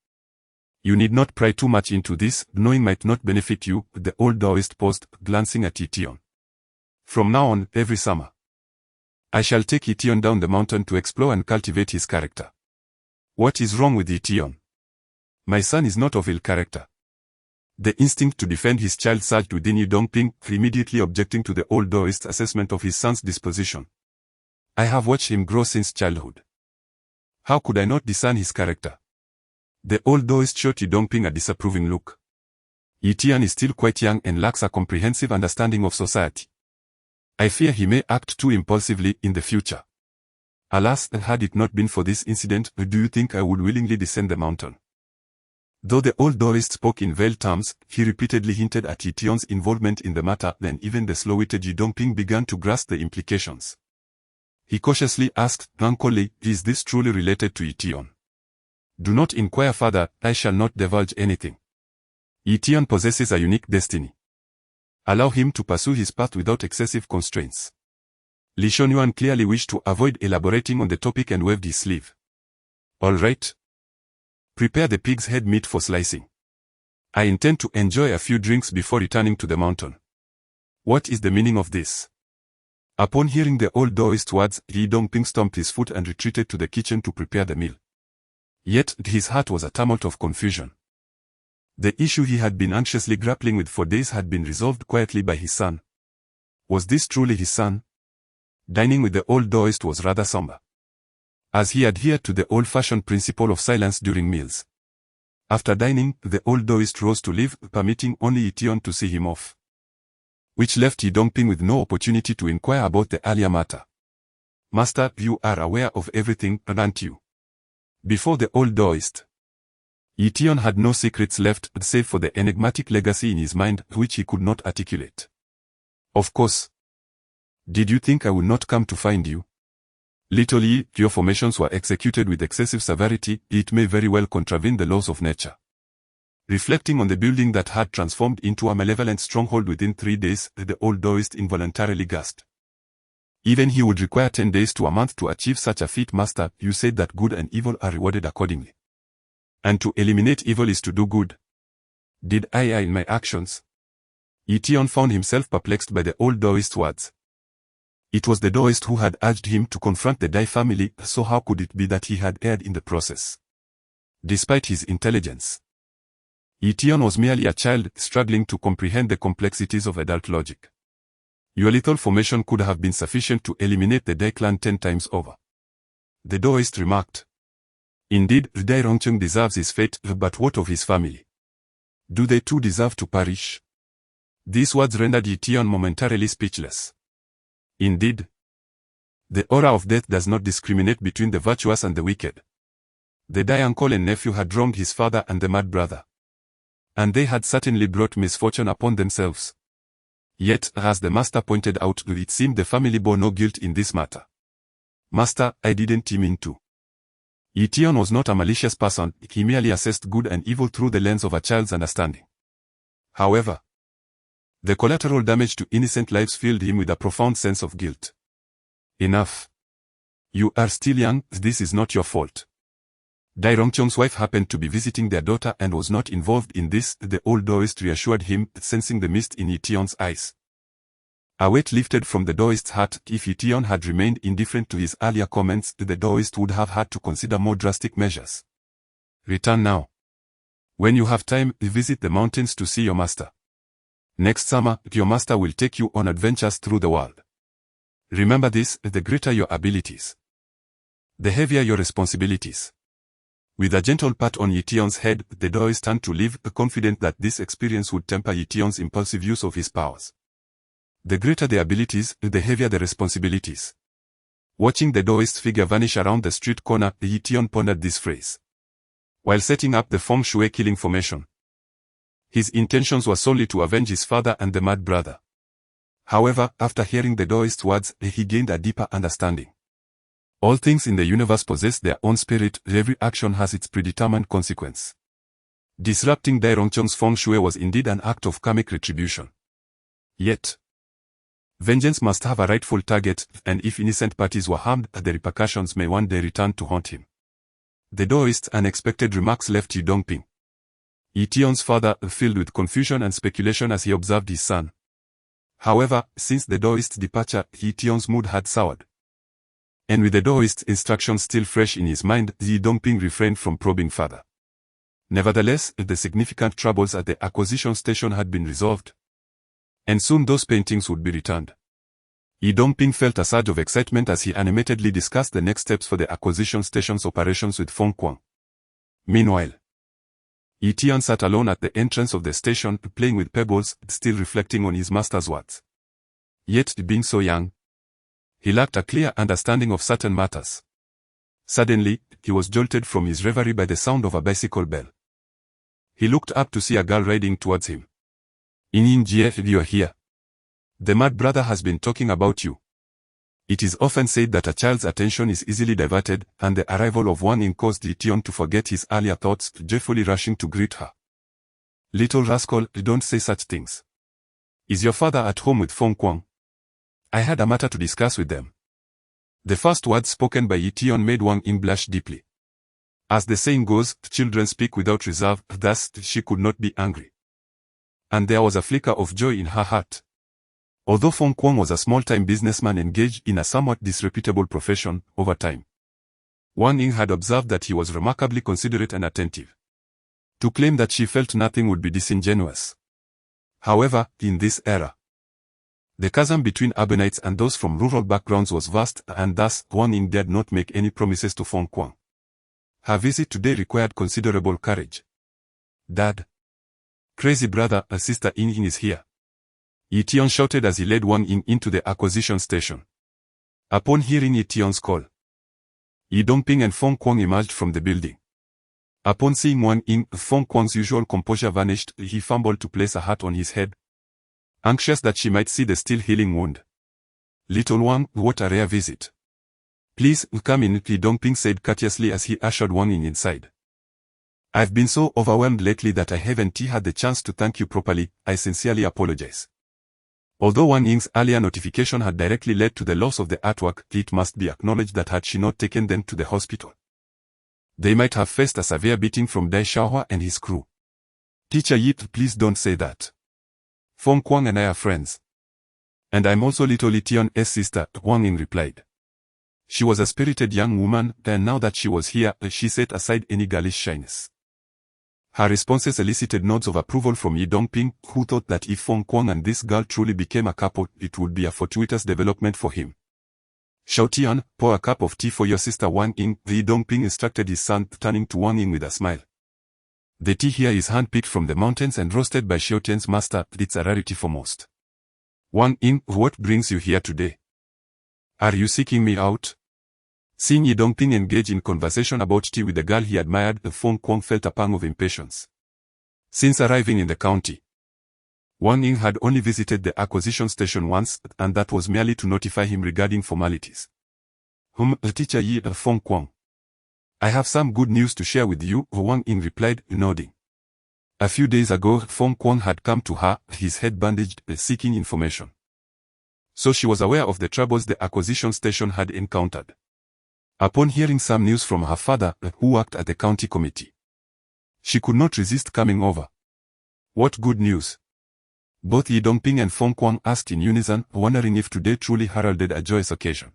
you need not pry too much into this, knowing might not benefit you," the old Taoist paused, glancing at Ye Tian. "From now on, every summer, I shall take Ye Tian down the mountain to explore and cultivate his character." "What is wrong with Ye Tian? My son is not of ill character." The instinct to defend his child surged within Ye Dongping, immediately objecting to the old Taoist's assessment of his son's disposition. "I have watched him grow since childhood. How could I not discern his character?" The old Taoist shot Ye Dongping a disapproving look. "Ye Tian is still quite young and lacks a comprehensive understanding of society. I fear he may act too impulsively in the future. Alas, had it not been for this incident, do you think I would willingly descend the mountain?" Though the old Taoist spoke in veiled terms, he repeatedly hinted at Ye Tian's involvement in the matter, then even the slow-witted Ye Dongping began to grasp the implications. He cautiously asked, "Uncle Li, is this truly related to Ye Tian?" "Do not inquire further, I shall not divulge anything. Ye Tian possesses a unique destiny. Allow him to pursue his path without excessive constraints." Li Shunyuan clearly wished to avoid elaborating on the topic and waved his sleeve. "All right. Prepare the pig's head meat for slicing. I intend to enjoy a few drinks before returning to the mountain." "What is the meaning of this?" Upon hearing the old Taoist words, Ye Dongping stomped his foot and retreated to the kitchen to prepare the meal. Yet, his heart was a tumult of confusion. The issue he had been anxiously grappling with for days had been resolved quietly by his son. Was this truly his son? Dining with the old Taoist was rather somber, as he adhered to the old-fashioned principle of silence during meals. After dining, the old Taoist rose to leave, permitting only Ye Tian to see him off, which left Ye Dongping with no opportunity to inquire about the earlier matter. "Master, you are aware of everything, aren't you?" Before the old Taoist, Ye Tian had no secrets left, save for the enigmatic legacy in his mind, which he could not articulate. "Of course. Did you think I would not come to find you? Little Ye, your formations were executed with excessive severity, it may very well contravene the laws of nature." Reflecting on the building that had transformed into a malevolent stronghold within 3 days, the old Taoist involuntarily gasped. "Even he would require 10 days to a month to achieve such a feat, Master. You said that good and evil are rewarded accordingly. And to eliminate evil is to do good. Did I err in my actions?" Ye Tian found himself perplexed by the old Taoist words. It was the Taoist who had urged him to confront the Dai family, so how could it be that he had erred in the process? Despite his intelligence, Ye Tian was merely a child, struggling to comprehend the complexities of adult logic. Your little formation could have been sufficient to eliminate the Dai clan 10 times over, the Taoist remarked. Indeed, Dai Rongcheng deserves his fate, but what of his family? Do they too deserve to perish? These words rendered Ye Tian momentarily speechless. Indeed, the aura of death does not discriminate between the virtuous and the wicked. The Dai uncle and nephew had wronged his father and the mad brother, and they had certainly brought misfortune upon themselves. Yet, as the master pointed out, it seemed the family bore no guilt in this matter. Master, I didn't mean to. Ye Tian was not a malicious person, he merely assessed good and evil through the lens of a child's understanding. However, the collateral damage to innocent lives filled him with a profound sense of guilt. Enough. You are still young, this is not your fault. Dai Rongchong's wife happened to be visiting their daughter and was not involved in this, the old Daoist reassured him, sensing the mist in Ye Tian's eyes. A weight lifted from the Daoist's heart. If Ye Tian had remained indifferent to his earlier comments, the Daoist would have had to consider more drastic measures. Return now. When you have time, visit the mountains to see your master. Next summer, your master will take you on adventures through the world. Remember this, the greater your abilities, the heavier your responsibilities. With a gentle pat on Ye Tian's head, the Daoist turned to leave, confident that this experience would temper Ye Tian's impulsive use of his powers. The greater the abilities, the heavier the responsibilities. Watching the Daoist's figure vanish around the street corner, Ye Tian pondered this phrase while setting up the feng shui killing formation. His intentions were solely to avenge his father and the mad brother. However, after hearing the Daoist's words, he gained a deeper understanding. All things in the universe possess their own spirit, every action has its predetermined consequence. Disrupting Dai Rongchong's feng shui was indeed an act of karmic retribution. Yet, vengeance must have a rightful target, and if innocent parties were harmed, the repercussions may one day return to haunt him. The Daoist's unexpected remarks left Ye Dongping, Ye Tian's father, filled with confusion and speculation as he observed his son. However, since the Daoist's departure, Ye Tian's mood had soured. And with the Daoist's instructions still fresh in his mind, Ye Dongping refrained from probing further. Nevertheless, the significant troubles at the acquisition station had been resolved, and soon those paintings would be returned. Ye Dongping felt a surge of excitement as he animatedly discussed the next steps for the acquisition station's operations with Feng Kuang. Meanwhile, Ye Tian sat alone at the entrance of the station, playing with pebbles, still reflecting on his master's words. Yet, being so young, he lacked a clear understanding of certain matters. Suddenly, he was jolted from his reverie by the sound of a bicycle bell. He looked up to see a girl riding towards him. Yin Jie, you are here. The mad brother has been talking about you. It is often said that a child's attention is easily diverted, and the arrival of Wang Ying caused Ye Tian to forget his earlier thoughts, joyfully rushing to greet her. Little rascal, don't say such things. Is your father at home with Feng Kuang? I had a matter to discuss with them. The first words spoken by Ye Tian made Wang Ying blush deeply. As the saying goes, children speak without reserve, thus she could not be angry. And there was a flicker of joy in her heart. Although Feng Kuang was a small-time businessman engaged in a somewhat disreputable profession, over time, Wang Ying had observed that he was remarkably considerate and attentive. To claim that she felt nothing would be disingenuous. However, in this era, the chasm between urbanites and those from rural backgrounds was vast, and thus Wang Ying dared not make any promises to Feng Kuang. Her visit today required considerable courage. Dad. Crazy brother, sister Ying is here. Ye Tian shouted as he led Wang Ying into the acquisition station. Upon hearing Ye Tian's call, Ye Dongping and Feng Kuang emerged from the building. Upon seeing Wang Ying, Feng Kuang's usual composure vanished. He fumbled to place a hat on his head, anxious that she might see the still healing wound. Little Wang, what a rare visit. Please, come in, Ye Dongping said courteously as he ushered Wang Ying inside. I've been so overwhelmed lately that I haven't had the chance to thank you properly. I sincerely apologize. Although Wang Ying's earlier notification had directly led to the loss of the artwork, it must be acknowledged that had she not taken them to the hospital, they might have faced a severe beating from Dai Xiaohua and his crew. Teacher Yip, please don't say that. Feng Kuang and I are friends. And I'm also little Ye Tian's sister, Wang Ying replied. She was a spirited young woman, and now that she was here, she set aside any girlish shyness. Her responses elicited nods of approval from Ye Dongping, who thought that if Feng Kuang and this girl truly became a couple, it would be a fortuitous development for him. Xiao Tian, pour a cup of tea for your sister Wang Ying, Ye Dongping instructed his son, turning to Wang Ying with a smile. The tea here is hand-picked from the mountains and roasted by Xiao Tian's master, it's a rarity for most. Wang Ying, what brings you here today? Are you seeking me out? Seeing Ye Dongping engage in conversation about tea with the girl he admired, Feng Kuang felt a pang of impatience. Since arriving in the county, Wang Ying had only visited the acquisition station once, and that was merely to notify him regarding formalities. Teacher Ye Feng Kwang. I have some good news to share with you, Wang Ying replied, nodding. A few days ago, Feng Kwang had come to her, his head bandaged, seeking information. So she was aware of the troubles the acquisition station had encountered. Upon hearing some news from her father, who worked at the county committee, she could not resist coming over. What good news? Both Ye Dongping and Feng Kwang asked in unison, wondering if today truly heralded a joyous occasion.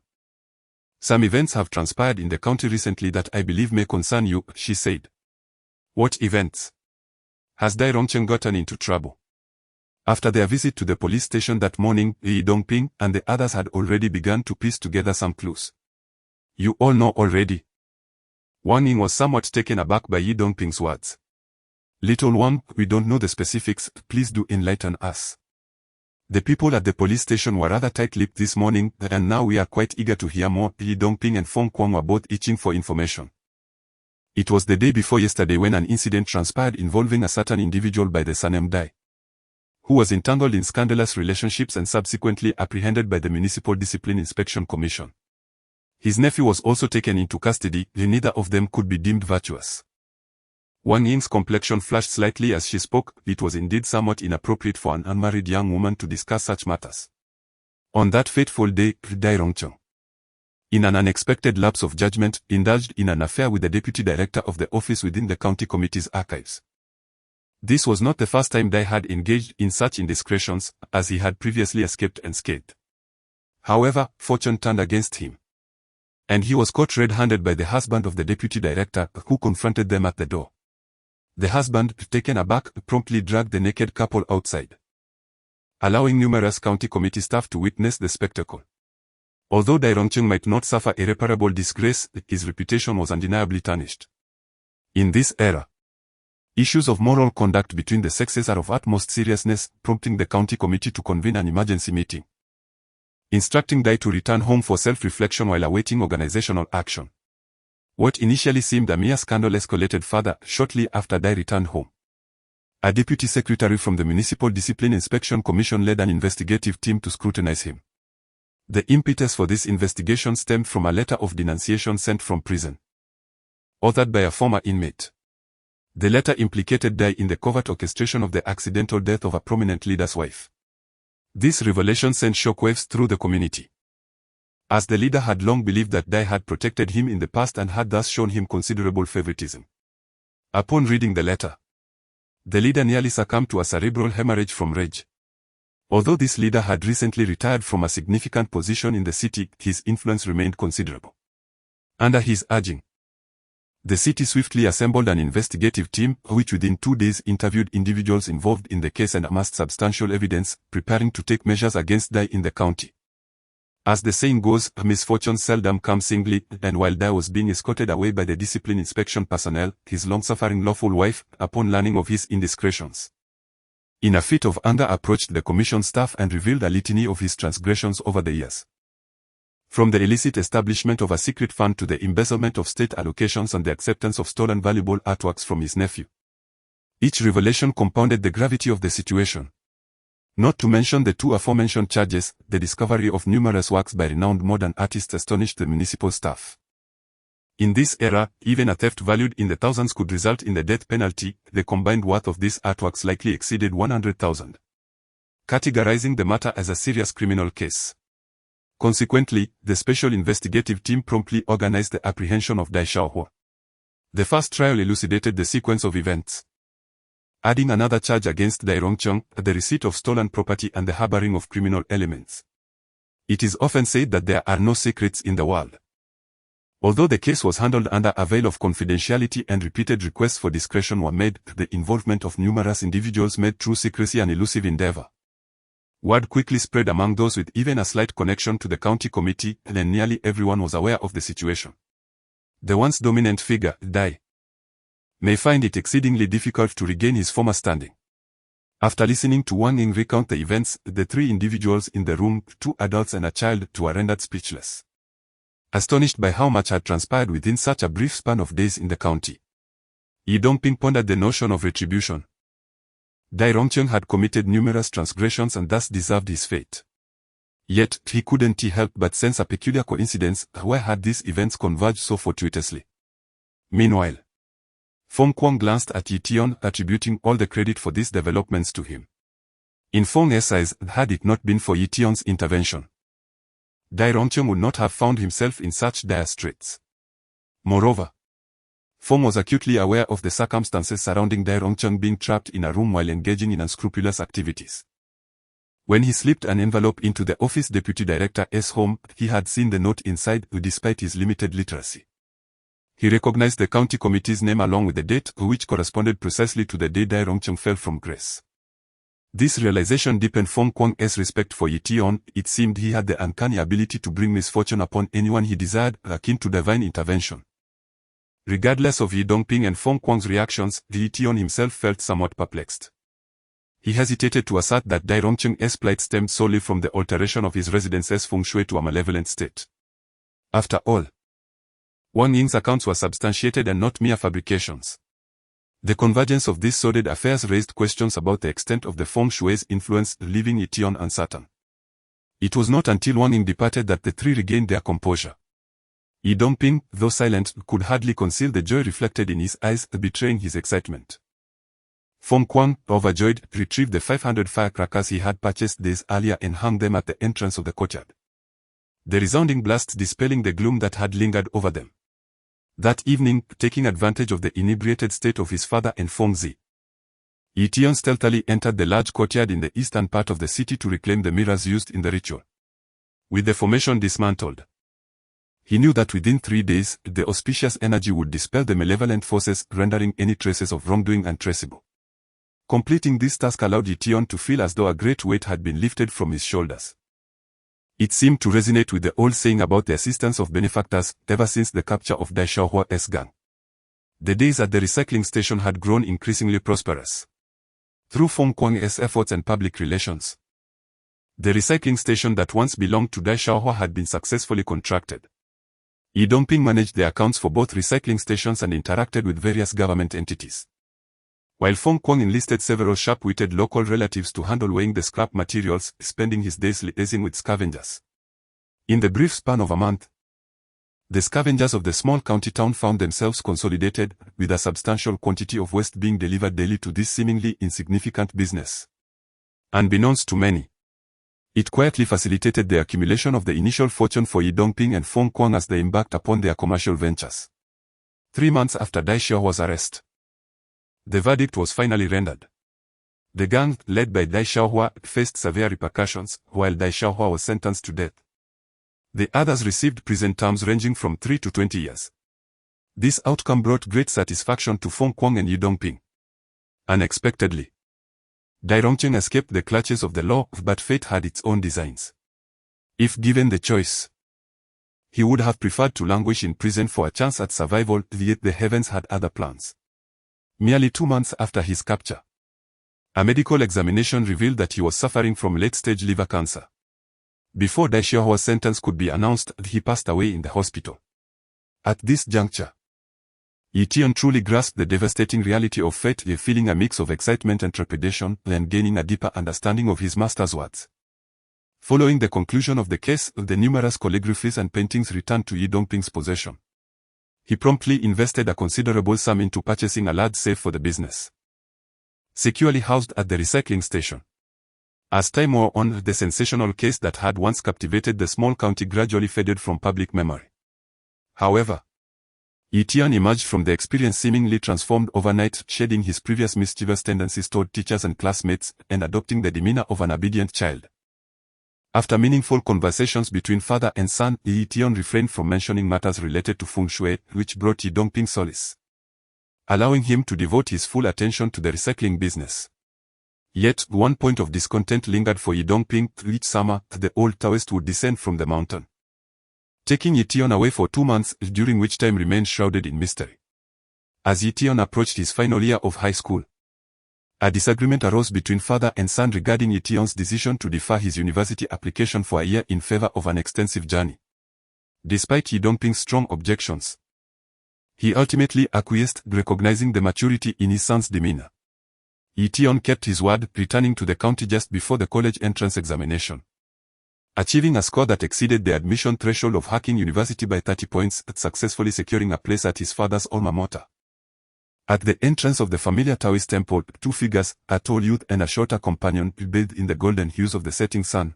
Some events have transpired in the county recently that I believe may concern you, she said. What events? Has Dai Rongcheng gotten into trouble? After their visit to the police station that morning, Ye Dongping and the others had already begun to piece together some clues. You all know already. Wang Ying was somewhat taken aback by Ye Dongping's words. Little one, we don't know the specifics, please do enlighten us. The people at the police station were rather tight-lipped this morning, and now we are quite eager to hear more. Ye Dongping and Feng Kwang were both itching for information. It was the day before yesterday when an incident transpired involving a certain individual by the surname Dai, who was entangled in scandalous relationships and subsequently apprehended by the Municipal Discipline Inspection Commission. His nephew was also taken into custody, and neither of them could be deemed virtuous. Wang Ying's complexion flushed slightly as she spoke. It was indeed somewhat inappropriate for an unmarried young woman to discuss such matters. On that fateful day, Dai Rongcheng, in an unexpected lapse of judgment, indulged in an affair with the deputy director of the office within the county committee's archives. This was not the first time Dai had engaged in such indiscretions, as he had previously escaped unscathed. However, fortune turned against him, and he was caught red-handed by the husband of the deputy director, who confronted them at the door. The husband, taken aback, promptly dragged the naked couple outside, allowing numerous county committee staff to witness the spectacle. Although Dai Rongcheng might not suffer irreparable disgrace, his reputation was undeniably tarnished. In this era, issues of moral conduct between the sexes are of utmost seriousness, prompting the county committee to convene an emergency meeting, instructing Dai to return home for self-reflection while awaiting organizational action. What initially seemed a mere scandal escalated further shortly after Dai returned home. A deputy secretary from the Municipal Discipline Inspection Commission led an investigative team to scrutinize him. The impetus for this investigation stemmed from a letter of denunciation sent from prison, authored by a former inmate. The letter implicated Dai in the covert orchestration of the accidental death of a prominent leader's wife. This revelation sent shockwaves through the community, as the leader had long believed that Dai had protected him in the past and had thus shown him considerable favoritism. Upon reading the letter, the leader nearly succumbed to a cerebral hemorrhage from rage. Although this leader had recently retired from a significant position in the city, his influence remained considerable. Under his urging, the city swiftly assembled an investigative team, which within 2 days interviewed individuals involved in the case and amassed substantial evidence, preparing to take measures against Dai in the county. As the saying goes, misfortunes seldom come singly, and while Dai was being escorted away by the discipline inspection personnel, his long-suffering lawful wife, upon learning of his indiscretions, in a fit of anger approached the commission staff and revealed a litany of his transgressions over the years. From the illicit establishment of a secret fund to the embezzlement of state allocations and the acceptance of stolen valuable artworks from his nephew. Each revelation compounded the gravity of the situation. Not to mention the 2 aforementioned charges, the discovery of numerous works by renowned modern artists astonished the municipal staff. In this era, even a theft valued in the thousands could result in the death penalty. The combined worth of these artworks likely exceeded 100,000, categorizing the matter as a serious criminal case. Consequently, the special investigative team promptly organized the apprehension of Dai Xiaohua. The first trial elucidated the sequence of events, adding another charge against Dai Rongcheng, the receipt of stolen property and the harboring of criminal elements. It is often said that there are no secrets in the world. Although the case was handled under a veil of confidentiality and repeated requests for discretion were made, the involvement of numerous individuals made true secrecy an elusive endeavor. Word quickly spread among those with even a slight connection to the county committee, and nearly everyone was aware of the situation. The once dominant figure, Dai, may find it exceedingly difficult to regain his former standing. After listening to Wang Ying recount the events, the 3 individuals in the room, 2 adults and a child, were rendered speechless, astonished by how much had transpired within such a brief span of days in the county. Ye Dongping pondered the notion of retribution. Dai Rongcheng had committed numerous transgressions and thus deserved his fate. Yet, he couldn't help but sense a peculiar coincidence. Why had these events converged so fortuitously? Meanwhile, Feng Kuang glanced at Ye Tian, attributing all the credit for these developments to him. In Feng's eyes, had it not been for Ye Tian's intervention, Dai Rongcheng would not have found himself in such dire straits. Moreover, Feng was acutely aware of the circumstances surrounding Dai Rongcheng being trapped in a room while engaging in unscrupulous activities. When he slipped an envelope into the office deputy director's home, he had seen the note inside, despite his limited literacy. He recognized the county committee's name along with the date, which corresponded precisely to the day Dai Rongcheng fell from grace. This realization deepened Feng Kuang's respect for Ye Tian. It seemed he had the uncanny ability to bring misfortune upon anyone he desired, akin to divine intervention. Regardless of Ye Dongping and Feng Kuang's reactions, Ye Tian himself felt somewhat perplexed. He hesitated to assert that Dai Rongcheng's plight stemmed solely from the alteration of his residence's feng shui to a malevolent state. After all, Wang Ying's accounts were substantiated and not mere fabrications. The convergence of these sordid affairs raised questions about the extent of the feng shui's influence, leaving Ye Tian uncertain. It was not until Wang Ying departed that the three regained their composure. Ye Dongping, though silent, could hardly conceal the joy reflected in his eyes, betraying his excitement. Feng Kuang, overjoyed, retrieved the 500 firecrackers he had purchased days earlier and hung them at the entrance of the courtyard, the resounding blasts dispelling the gloom that had lingered over them. That evening, taking advantage of the inebriated state of his father and Feng Zi, Ye Tian stealthily entered the large courtyard in the eastern part of the city to reclaim the mirrors used in the ritual. With the formation dismantled, he knew that within 3 days, the auspicious energy would dispel the malevolent forces, rendering any traces of wrongdoing untraceable. Completing this task allowed Ye Tian to feel as though a great weight had been lifted from his shoulders. It seemed to resonate with the old saying about the assistance of benefactors, ever since the capture of Dai Xiaohua's gang. The days at the recycling station had grown increasingly prosperous. Through Feng Kuang's efforts and public relations, the recycling station that once belonged to Dai Xiaohua had been successfully contracted. Ye Dongping managed the accounts for both recycling stations and interacted with various government entities, while Feng Kuang enlisted several sharp-witted local relatives to handle weighing the scrap materials, spending his days liaising with scavengers. In the brief span of a month, the scavengers of the small county town found themselves consolidated, with a substantial quantity of waste being delivered daily to this seemingly insignificant business. Unbeknownst to many, it quietly facilitated the accumulation of the initial fortune for Ye Dongping and Feng Kuang as they embarked upon their commercial ventures. 3 months after Dai Xiaohua's arrest, the verdict was finally rendered. The gang, led by Dai Xiaohua, faced severe repercussions, while Dai Xiaohua was sentenced to death. The others received prison terms ranging from 3 to 20 years. This outcome brought great satisfaction to Feng Kuang and Ye Dongping. Unexpectedly, Dai Rongcheng escaped the clutches of the law, but fate had its own designs. If given the choice, he would have preferred to languish in prison for a chance at survival, yet the heavens had other plans. Merely 2 months after his capture, a medical examination revealed that he was suffering from late-stage liver cancer. Before Dai Xiaohua's sentence could be announced, he passed away in the hospital. At this juncture, Ye Tian truly grasped the devastating reality of fate, feeling a mix of excitement and trepidation, and gaining a deeper understanding of his master's words. Following the conclusion of the case, the numerous calligraphies and paintings returned to Ye Dongping's possession. He promptly invested a considerable sum into purchasing a large safe for the business, securely housed at the recycling station. As time wore on, the sensational case that had once captivated the small county gradually faded from public memory. However, Ye Tian emerged from the experience seemingly transformed overnight, shedding his previous mischievous tendencies toward teachers and classmates, and adopting the demeanor of an obedient child. After meaningful conversations between father and son, Ye Tian refrained from mentioning matters related to feng shui, which brought Ye Dongping solace, allowing him to devote his full attention to the recycling business. Yet, one point of discontent lingered for Ye Dongping. Each summer, the old Taoist would descend from the mountain, taking Ye Tian away for 2 months, during which time remained shrouded in mystery. As Ye Tian approached his final year of high school, a disagreement arose between father and son regarding Ye Tian's decision to defer his university application for a year in favor of an extensive journey. Despite Ye Dongping's strong objections, he ultimately acquiesced, recognizing the maturity in his son's demeanor. Ye Tian kept his word, returning to the county just before the college entrance examination. Achieving a score that exceeded the admission threshold of Hacking University by 30 points, successfully securing a place at his father's alma mater. At the entrance of the familiar Taoist temple, two figures, a tall youth and a shorter companion, bathed in the golden hues of the setting sun.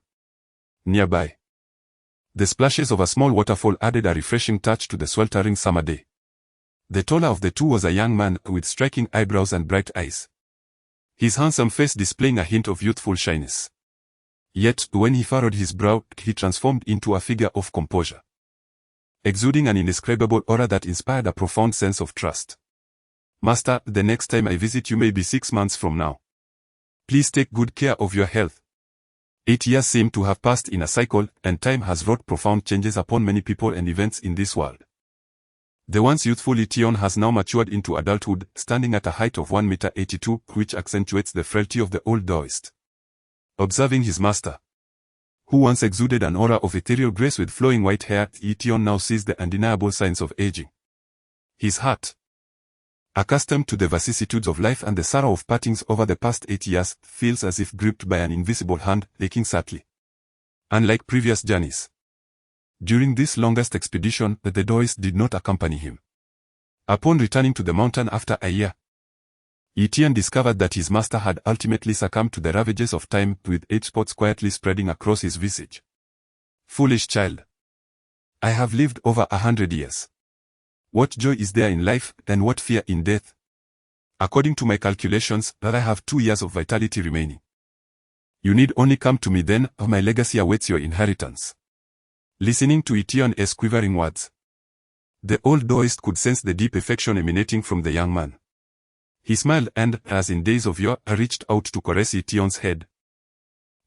Nearby, the splashes of a small waterfall added a refreshing touch to the sweltering summer day. The taller of the two was a young man with striking eyebrows and bright eyes, his handsome face displaying a hint of youthful shyness. Yet, when he furrowed his brow, he transformed into a figure of composure, exuding an indescribable aura that inspired a profound sense of trust. Master, the next time I visit you may be 6 months from now. Please take good care of your health. 8 years seem to have passed in a cycle, and time has wrought profound changes upon many people and events in this world. The once youthful Ye Tian has now matured into adulthood, standing at a height of 1.82 m, which accentuates the frailty of the old Taoist. Observing his master, who once exuded an aura of ethereal grace with flowing white hair, Ye Tian now sees the undeniable signs of aging. His heart, accustomed to the vicissitudes of life and the sorrow of partings over the past 8 years, feels as if gripped by an invisible hand, aching sadly. Unlike previous journeys, during this longest expedition, the Taoist did not accompany him. Upon returning to the mountain after a year, Ye Tian discovered that his master had ultimately succumbed to the ravages of time, with age spots quietly spreading across his visage. Foolish child, I have lived over 100 years. What joy is there in life, and what fear in death? According to my calculations, that I have 2 years of vitality remaining. You need only come to me then, or my legacy awaits your inheritance. Listening to Ye Tian's quivering words, the old Taoist could sense the deep affection emanating from the young man. He smiled and, as in days of yore, reached out to caress Ye Tian's head,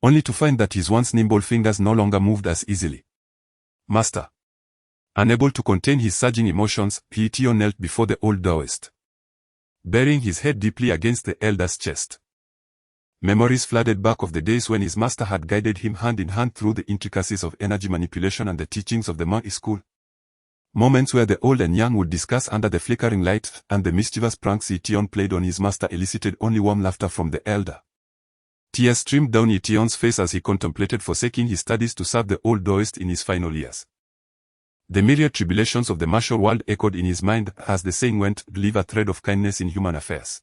only to find that his once nimble fingers no longer moved as easily. Master. Unable to contain his surging emotions, Ye Tian knelt before the old Taoist, burying his head deeply against the elder's chest. Memories flooded back of the days when his master had guided him hand in hand through the intricacies of energy manipulation and the teachings of the Mo school. Moments where the old and young would discuss under the flickering light, and the mischievous pranks Ye Tian played on his master elicited only warm laughter from the elder. Tears streamed down Ye Tian's face as he contemplated forsaking his studies to serve the old Taoist in his final years. The myriad tribulations of the martial world echoed in his mind, as the saying went, leave a thread of kindness in human affairs.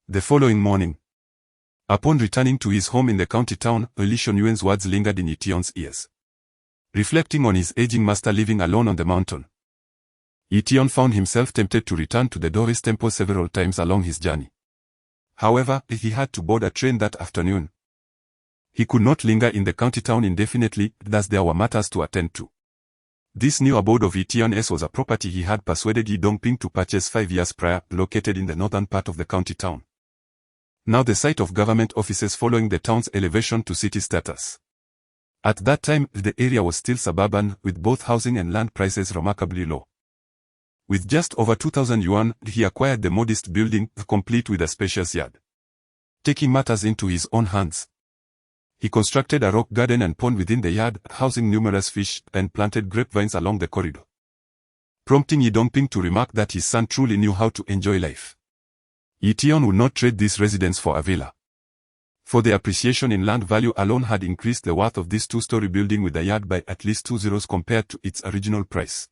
The following morning, upon returning to his home in the county town, Li Shunyuan's words lingered in Ye Tian's ears. Reflecting on his aging master living alone on the mountain, Ye Tian found himself tempted to return to the Taoist temple several times along his journey. However, he had to board a train that afternoon. He could not linger in the county town indefinitely, thus there were matters to attend to. This new abode of Ye Tian's was a property he had persuaded Ye Dongping to purchase 5 years prior, located in the northern part of the county town, now the site of government offices following the town's elevation to city status. At that time, the area was still suburban, with both housing and land prices remarkably low. With just over 2,000 yuan, he acquired the modest building, complete with a spacious yard. Taking matters into his own hands, he constructed a rock garden and pond within the yard, housing numerous fish, and planted grapevines along the corridor, prompting Ye Dongping to remark that his son truly knew how to enjoy life. Ye Tian would not trade this residence for a villa, for the appreciation in land value alone had increased the worth of this 2-story building with a yard by at least 2 zeros compared to its original price.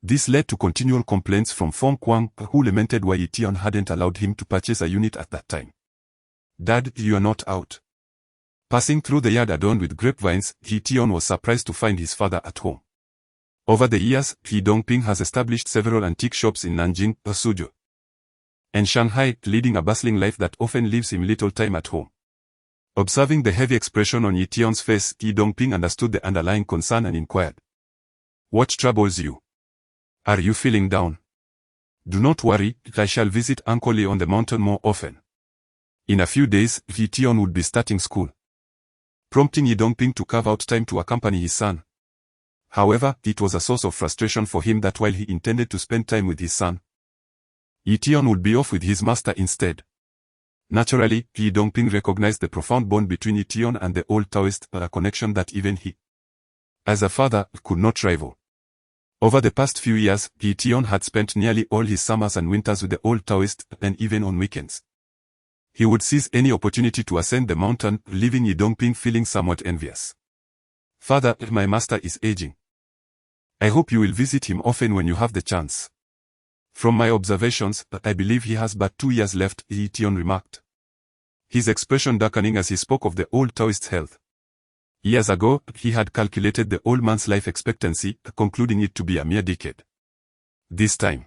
This led to continual complaints from Feng Kuang, who lamented why Ye Tian hadn't allowed him to purchase a unit at that time. Dad, you are not out. Passing through the yard adorned with grapevines, Ye Tian was surprised to find his father at home. Over the years, Ye Dongping has established several antique shops in Nanjing, Suzhou, and Shanghai, leading a bustling life that often leaves him little time at home. Observing the heavy expression on Ye Tian's face, Ye Dongping understood the underlying concern and inquired, what troubles you? Are you feeling down? Do not worry, I shall visit Uncle Li on the mountain more often. In a few days, Ye Tian would be starting school, prompting Ye Dongping to carve out time to accompany his son. However, it was a source of frustration for him that while he intended to spend time with his son, Ye Tian would be off with his master instead. Naturally, Ye Dongping recognized the profound bond between Ye Tian and the old Taoist, a connection that even he, as a father, could not rival. Over the past few years, Ye Tian had spent nearly all his summers and winters with the old Taoist, and even on weekends, He would seize any opportunity to ascend the mountain, leaving Ye Dongping feeling somewhat envious. Father, my master is aging. I hope you will visit him often when you have the chance. From my observations, I believe he has but 2 years left, Ye Tian remarked. His expression darkening as he spoke of the old Taoist's health. Years ago, he had calculated the old man's life expectancy, concluding it to be a mere decade. This time,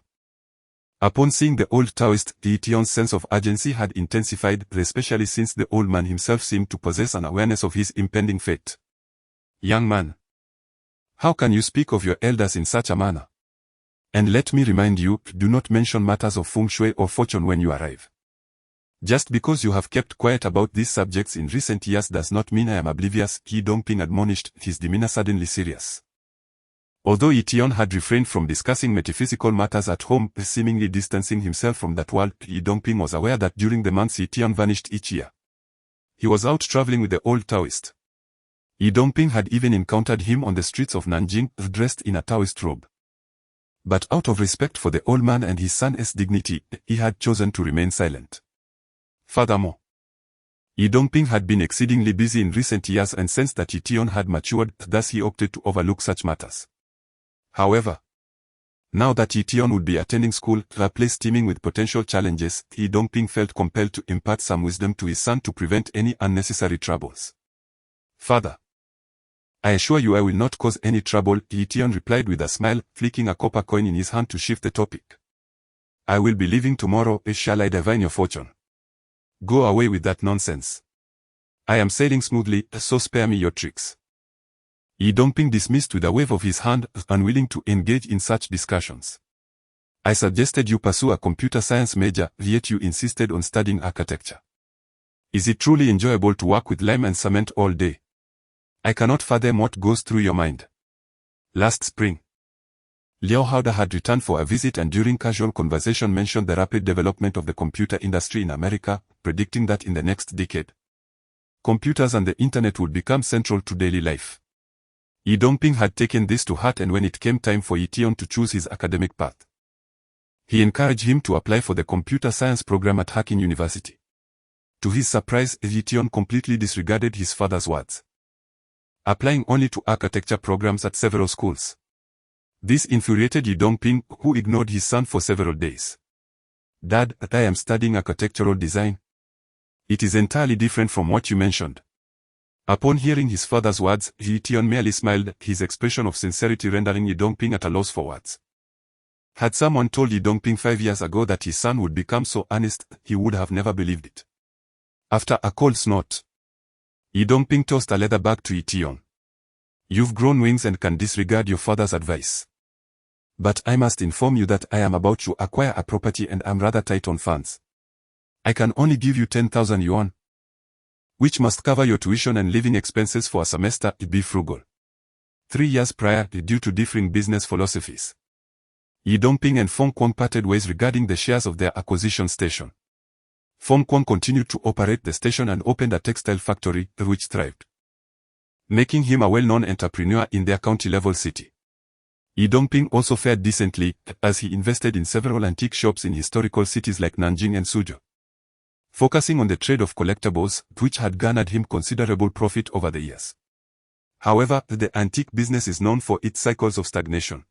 upon seeing the old Taoist, Ye Tian's sense of urgency had intensified, especially since the old man himself seemed to possess an awareness of his impending fate. Young man, how can you speak of your elders in such a manner? And let me remind you, do not mention matters of feng shui or fortune when you arrive. Just because you have kept quiet about these subjects in recent years does not mean I am oblivious, Ye Dongping admonished, his demeanor suddenly serious. Although Ye Tian had refrained from discussing metaphysical matters at home, seemingly distancing himself from that world, Ye Dongping was aware that during the months Ye Tian vanished each year, he was out traveling with the old Taoist. Ye Dongping had even encountered him on the streets of Nanjing, dressed in a Taoist robe. But out of respect for the old man and his son's dignity, he had chosen to remain silent. Furthermore, Ye Dongping had been exceedingly busy in recent years and sensed that Ye Tian had matured, thus he opted to overlook such matters. However, now that Ye Tian would be attending school, a place teeming with potential challenges, Ye Dongping felt compelled to impart some wisdom to his son to prevent any unnecessary troubles. Father, I assure you I will not cause any trouble, Ye Tian replied with a smile, flicking a copper coin in his hand to shift the topic. I will be leaving tomorrow, shall I divine your fortune? Go away with that nonsense. I am sailing smoothly, so spare me your tricks. Ye Dongping dismissed with a wave of his hand, unwilling to engage in such discussions. I suggested you pursue a computer science major, yet you insisted on studying architecture. Is it truly enjoyable to work with lime and cement all day? I cannot fathom what goes through your mind. Last spring, Liao Haoda had returned for a visit and during casual conversation mentioned the rapid development of the computer industry in America, predicting that in the next decade, computers and the internet would become central to daily life. Ye Dongping had taken this to heart, and when it came time for Ye Tian to choose his academic path, he encouraged him to apply for the computer science program at Hacking University. To his surprise, Ye Tian completely disregarded his father's words, applying only to architecture programs at several schools. This infuriated Ye Dongping, who ignored his son for several days. Dad, I am studying architectural design. It is entirely different from what you mentioned. Upon hearing his father's words, Ye Tian merely smiled, his expression of sincerity rendering Ye Dongping at a loss for words. Had someone told Ye Dongping 5 years ago that his son would become so earnest, he would have never believed it. After a cold snort, Ye Dongping tossed a leather bag to Ye Tian. You've grown wings and can disregard your father's advice. But I must inform you that I am about to acquire a property and I'm rather tight on funds. I can only give you 10,000 yuan, which must cover your tuition and living expenses for a semester. Be frugal. 3 years prior, due to differing business philosophies, Ye Dongping and Feng Kuang parted ways regarding the shares of their acquisition station. Feng Kuang continued to operate the station and opened a textile factory, which thrived, making him a well-known entrepreneur in their county-level city. Ye Dongping also fared decently, as he invested in several antique shops in historical cities like Nanjing and Suzhou, focusing on the trade of collectibles, which had garnered him considerable profit over the years. However, the antique business is known for its cycles of stagnation,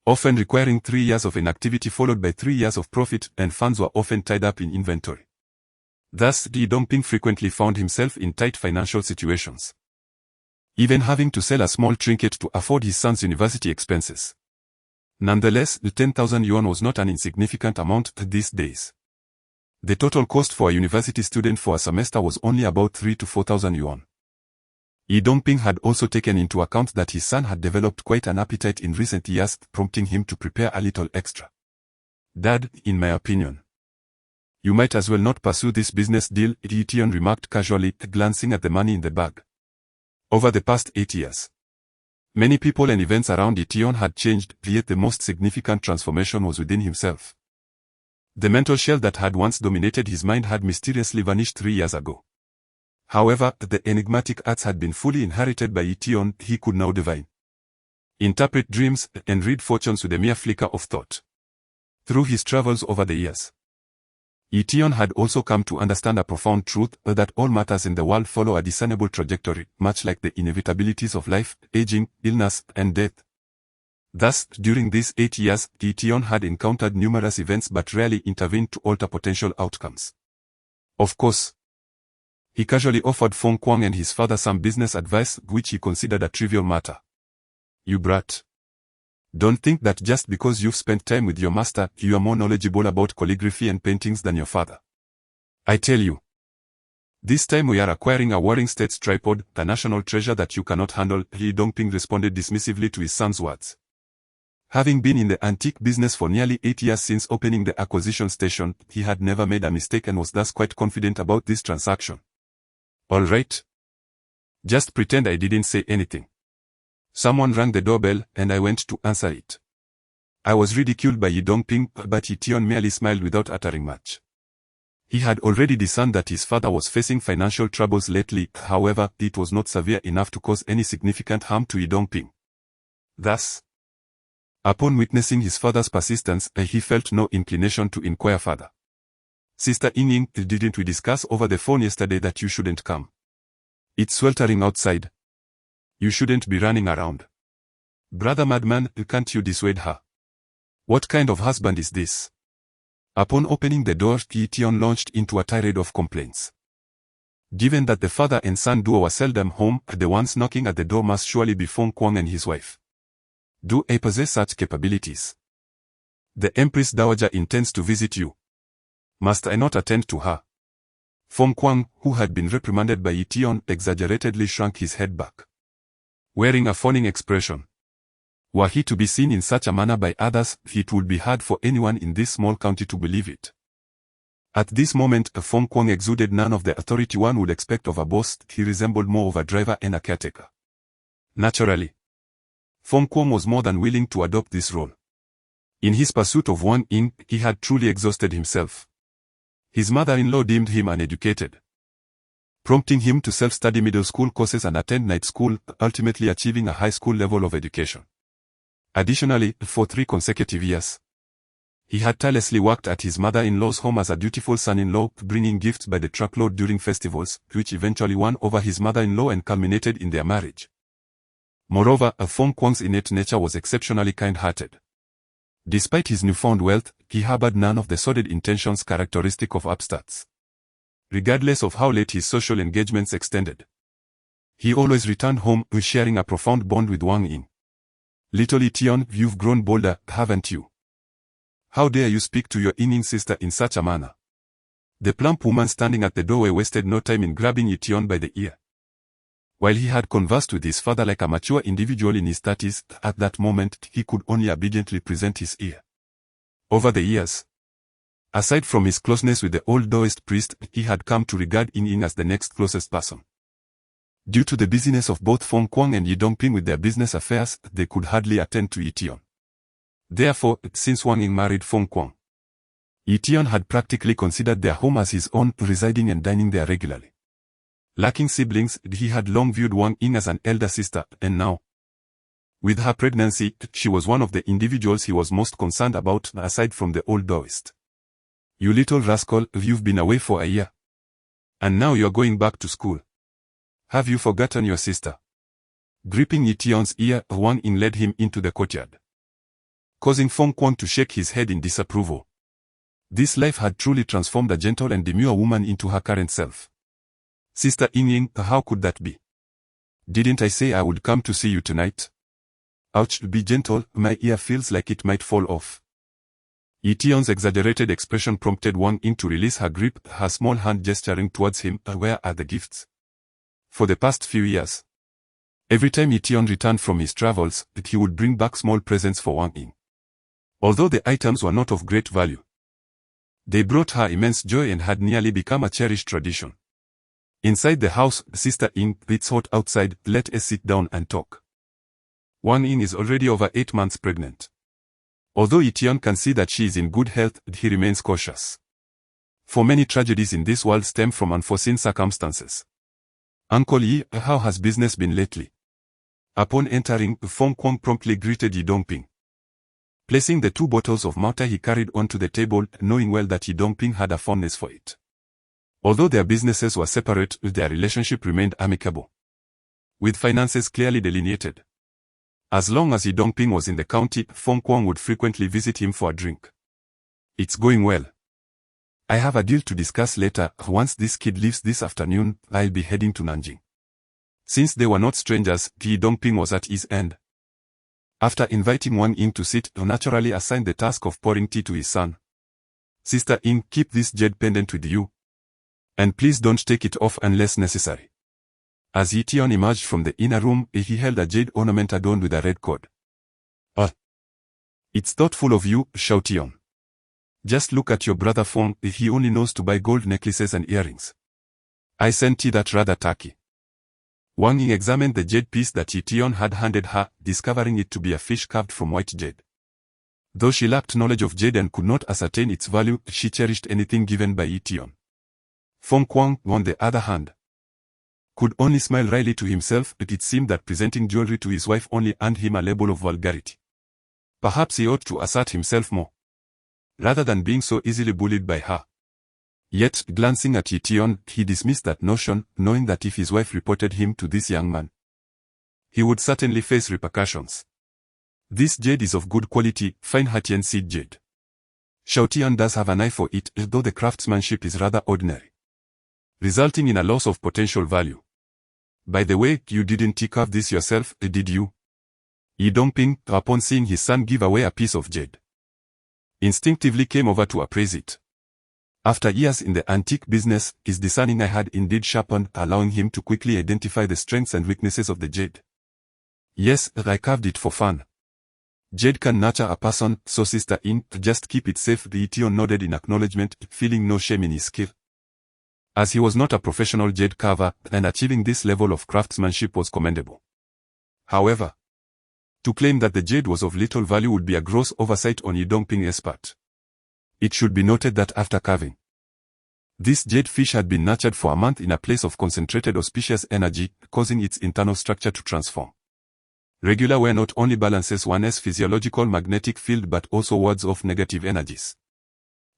often requiring 3 years of inactivity followed by 3 years of profit, and funds were often tied up in inventory. Thus, Ye Dongping frequently found himself in tight financial situations, even having to sell a small trinket to afford his son's university expenses. Nonetheless, the 10,000 yuan was not an insignificant amount these days. The total cost for a university student for a semester was only about 3,000 to 4,000 yuan. Ye Dongping had also taken into account that his son had developed quite an appetite in recent years, prompting him to prepare a little extra. Dad, in my opinion, you might as well not pursue this business deal, Ye Tian remarked casually, glancing at the money in the bag. Over the past 8 years, many people and events around Ye Tian had changed, yet the most significant transformation was within himself. The mental shell that had once dominated his mind had mysteriously vanished 3 years ago. However, the enigmatic arts had been fully inherited by Ye Tian. He could now divine, interpret dreams, and read fortunes with a mere flicker of thought. Through his travels over the years, Ye Tian had also come to understand a profound truth that all matters in the world follow a discernible trajectory, much like the inevitabilities of life, aging, illness, and death. Thus, during these 8 years, Ye Tian had encountered numerous events but rarely intervened to alter potential outcomes. Of course, he casually offered Feng Kuang and his father some business advice which he considered a trivial matter. "You brat. Don't think that just because you've spent time with your master, you are more knowledgeable about calligraphy and paintings than your father. I tell you. This time we are acquiring a Warring States tripod, a national treasure that you cannot handle," Ye Dongping responded dismissively to his son's words. Having been in the antique business for nearly 8 years since opening the acquisition station, he had never made a mistake and was thus quite confident about this transaction. "All right. Just pretend I didn't say anything." Someone rang the doorbell, and I went to answer it. I was ridiculed by Ye Dongping, but Ye Tian merely smiled without uttering much. He had already discerned that his father was facing financial troubles lately, however, it was not severe enough to cause any significant harm to Ye Dongping. Thus, upon witnessing his father's persistence, he felt no inclination to inquire further. "Sister Ying, didn't we discuss over the phone yesterday that you shouldn't come? It's sweltering outside. You shouldn't be running around. Brother madman, can't you dissuade her? What kind of husband is this?" Upon opening the door, Ye Tian launched into a tirade of complaints. Given that the father and son duo were seldom home, the ones knocking at the door must surely be Feng Kuang and his wife. "Do I possess such capabilities? The Empress Dowager intends to visit you. Must I not attend to her?" Feng Kuang, who had been reprimanded by Ye Tian, exaggeratedly shrank his head back, wearing a fawning expression. Were he to be seen in such a manner by others, it would be hard for anyone in this small county to believe it. At this moment, Feng Kuang exuded none of the authority one would expect of a boss. He resembled more of a driver and a caretaker. Naturally, Feng Kuang was more than willing to adopt this role. In his pursuit of Wang Ying, he had truly exhausted himself. His mother-in-law deemed him uneducated, prompting him to self-study middle school courses and attend night school, ultimately achieving a high school level of education. Additionally, for 3 consecutive years, he had tirelessly worked at his mother-in-law's home as a dutiful son-in-law, bringing gifts by the truckload during festivals, which eventually won over his mother-in-law and culminated in their marriage. Moreover, Feng Kuang's innate nature was exceptionally kind-hearted. Despite his newfound wealth, he harbored none of the sordid intentions characteristic of upstarts. Regardless of how late his social engagements extended, he always returned home, sharing a profound bond with Wang Ying. "Little Ye Tian, you've grown bolder, haven't you? How dare you speak to your Ying sister in such a manner?" The plump woman standing at the doorway wasted no time in grabbing Ye Tian by the ear. While he had conversed with his father like a mature individual in his 30s, at that moment he could only obediently present his ear. Over the years, aside from his closeness with the old Taoist priest, he had come to regard Ying as the next closest person. Due to the busyness of both Feng Kuang and Ye Dongping with their business affairs, they could hardly attend to Ye Tian. Therefore, since Wang Ying married Feng Kuang, Ye Tian had practically considered their home as his own, residing and dining there regularly. Lacking siblings, he had long viewed Wang Ying as an elder sister, and now, with her pregnancy, she was one of the individuals he was most concerned about, aside from the old Taoist. "You little rascal, you've been away for a year. And now you're going back to school. Have you forgotten your sister?" Gripping Ye Tian's ear, Wang Ying led him into the courtyard, causing Feng Kuang to shake his head in disapproval. This life had truly transformed a gentle and demure woman into her current self. "Sister Ying, how could that be? Didn't I say I would come to see you tonight?" "Ouch, be gentle, my ear feels like it might fall off." Ye Tian's exaggerated expression prompted Wang Ying to release her grip, her small hand gesturing towards him. "Where are the gifts?" For the past few years, every time Ye Tian returned from his travels, he would bring back small presents for Wang Ying. Although the items were not of great value, they brought her immense joy and had nearly become a cherished tradition. Inside the house, "Sister Ying, it's hot outside, let us sit down and talk." Wang Ying is already over 8 months pregnant. Although Ye Tian can see that she is in good health, he remains cautious. For many tragedies in this world stem from unforeseen circumstances. "Uncle Yi, how has business been lately?" Upon entering, Feng Kuang promptly greeted Ye Dongping. Placing the 2 bottles of Malta he carried onto the table, knowing well that Ye Dongping had a fondness for it. Although their businesses were separate, their relationship remained amicable, with finances clearly delineated. As long as Ye Dongping was in the county, Feng Kuang would frequently visit him for a drink. It's going well. I have a deal to discuss later. Once this kid leaves this afternoon, I'll be heading to Nanjing. Since they were not strangers, Ye Dongping was at his end. After inviting Wang Ying to sit, he naturally assigned the task of pouring tea to his son. Sister Ying, keep this jade pendant with you. And please don't take it off unless necessary. As Ye Tian emerged from the inner room, he held a jade ornament adorned with a red cord. It's thoughtful of you, Shao Tian. Just look at your brother Feng, he only knows to buy gold necklaces and earrings. I sent you that rather tacky. Wang Ying examined the jade piece that Ye Tian had handed her, discovering it to be a fish carved from white jade. Though she lacked knowledge of jade and could not ascertain its value, she cherished anything given by Ye Tian. Feng Kuang, on the other hand, could only smile wryly to himself, but it seemed that presenting jewelry to his wife only earned him a label of vulgarity. Perhaps he ought to assert himself more, rather than being so easily bullied by her. Yet, glancing at Ye Tian, he dismissed that notion, knowing that if his wife reported him to this young man, he would certainly face repercussions. This jade is of good quality, fine Hatian seed jade. Shao Tian does have an eye for it, though the craftsmanship is rather ordinary, resulting in a loss of potential value. By the way, you didn't carve this yourself, did you? Ye Dongping, upon seeing his son give away a piece of jade, instinctively came over to appraise it. After years in the antique business, his discerning eye had indeed sharpened, allowing him to quickly identify the strengths and weaknesses of the jade. Yes, I carved it for fun. Jade can nurture a person, so Sister Ying, just keep it safe. Ye Tian nodded in acknowledgement, feeling no shame in his skill. As he was not a professional jade carver, and achieving this level of craftsmanship was commendable. However, to claim that the jade was of little value would be a gross oversight on Ye Dongping's part. It should be noted that after carving, this jade fish had been nurtured for a month in a place of concentrated auspicious energy, causing its internal structure to transform. Regular wear not only balances one's physiological magnetic field but also wards off negative energies.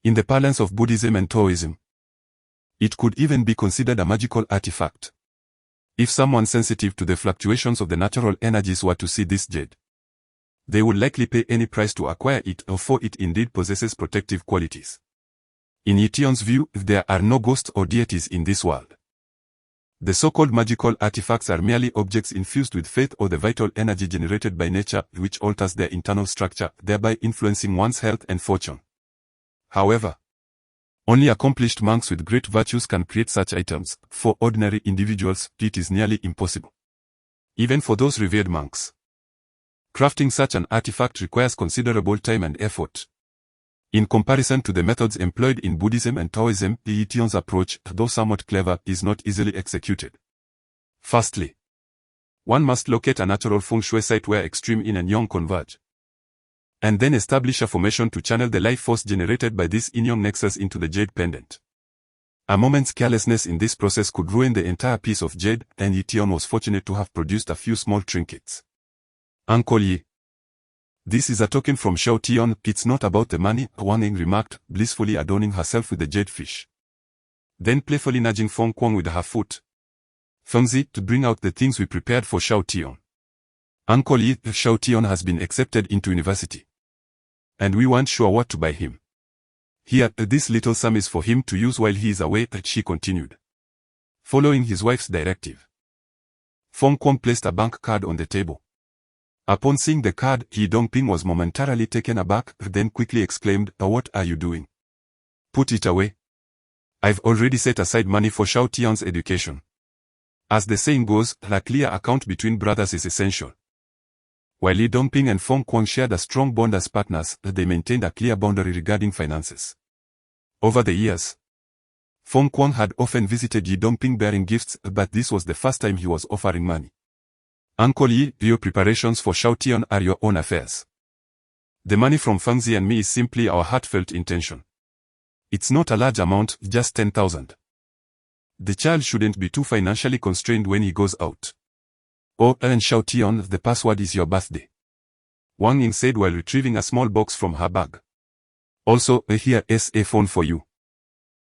In the parlance of Buddhism and Taoism, it could even be considered a magical artifact. If someone sensitive to the fluctuations of the natural energies were to see this jade, they would likely pay any price to acquire it, for it indeed possesses protective qualities. In Ye Tian's view, there are no ghosts or deities in this world. The so-called magical artifacts are merely objects infused with faith or the vital energy generated by nature, which alters their internal structure, thereby influencing one's health and fortune. However, only accomplished monks with great virtues can create such items. For ordinary individuals, it is nearly impossible. Even for those revered monks, crafting such an artifact requires considerable time and effort. In comparison to the methods employed in Buddhism and Taoism, Ye Tian's approach, though somewhat clever, is not easily executed. Firstly, one must locate a natural feng shui site where extreme yin and yang converge, and then establish a formation to channel the life force generated by this yin-yang nexus into the jade pendant. A moment's carelessness in this process could ruin the entire piece of jade, and Ye Tian was fortunate to have produced a few small trinkets. Uncle Ye, this is a token from Shao Tian. It's not about the money, Wang Ying remarked, blissfully adorning herself with the jade fish. Then playfully nudging Feng Kuang with her foot. Fengzi, to bring out the things we prepared for Shao Tian. Uncle Ye, Shao Tian has been accepted into university, and we weren't sure what to buy him. Here, this little sum is for him to use while he is away, she continued, following his wife's directive. Feng Kuang placed a bank card on the table. Upon seeing the card, Ye Dongping was momentarily taken aback, then quickly exclaimed, "What are you doing? Put it away. I've already set aside money for Shao Tian's education. As the saying goes, a clear account between brothers is essential." While Ye Dongping and Feng Kuang shared a strong bond as partners, they maintained a clear boundary regarding finances. Over the years, Feng Kuang had often visited Ye Dongping bearing gifts, but this was the first time he was offering money. "Uncle Ye, your preparations for Shao Tian are your own affairs. The money from Fengzi and me is simply our heartfelt intention. It's not a large amount, just 10,000. The child shouldn't be too financially constrained when he goes out. Oh, and Shao Tian, the password is your birthday. Wang Ying said while retrieving a small box from her bag. Also, here's a phone for you.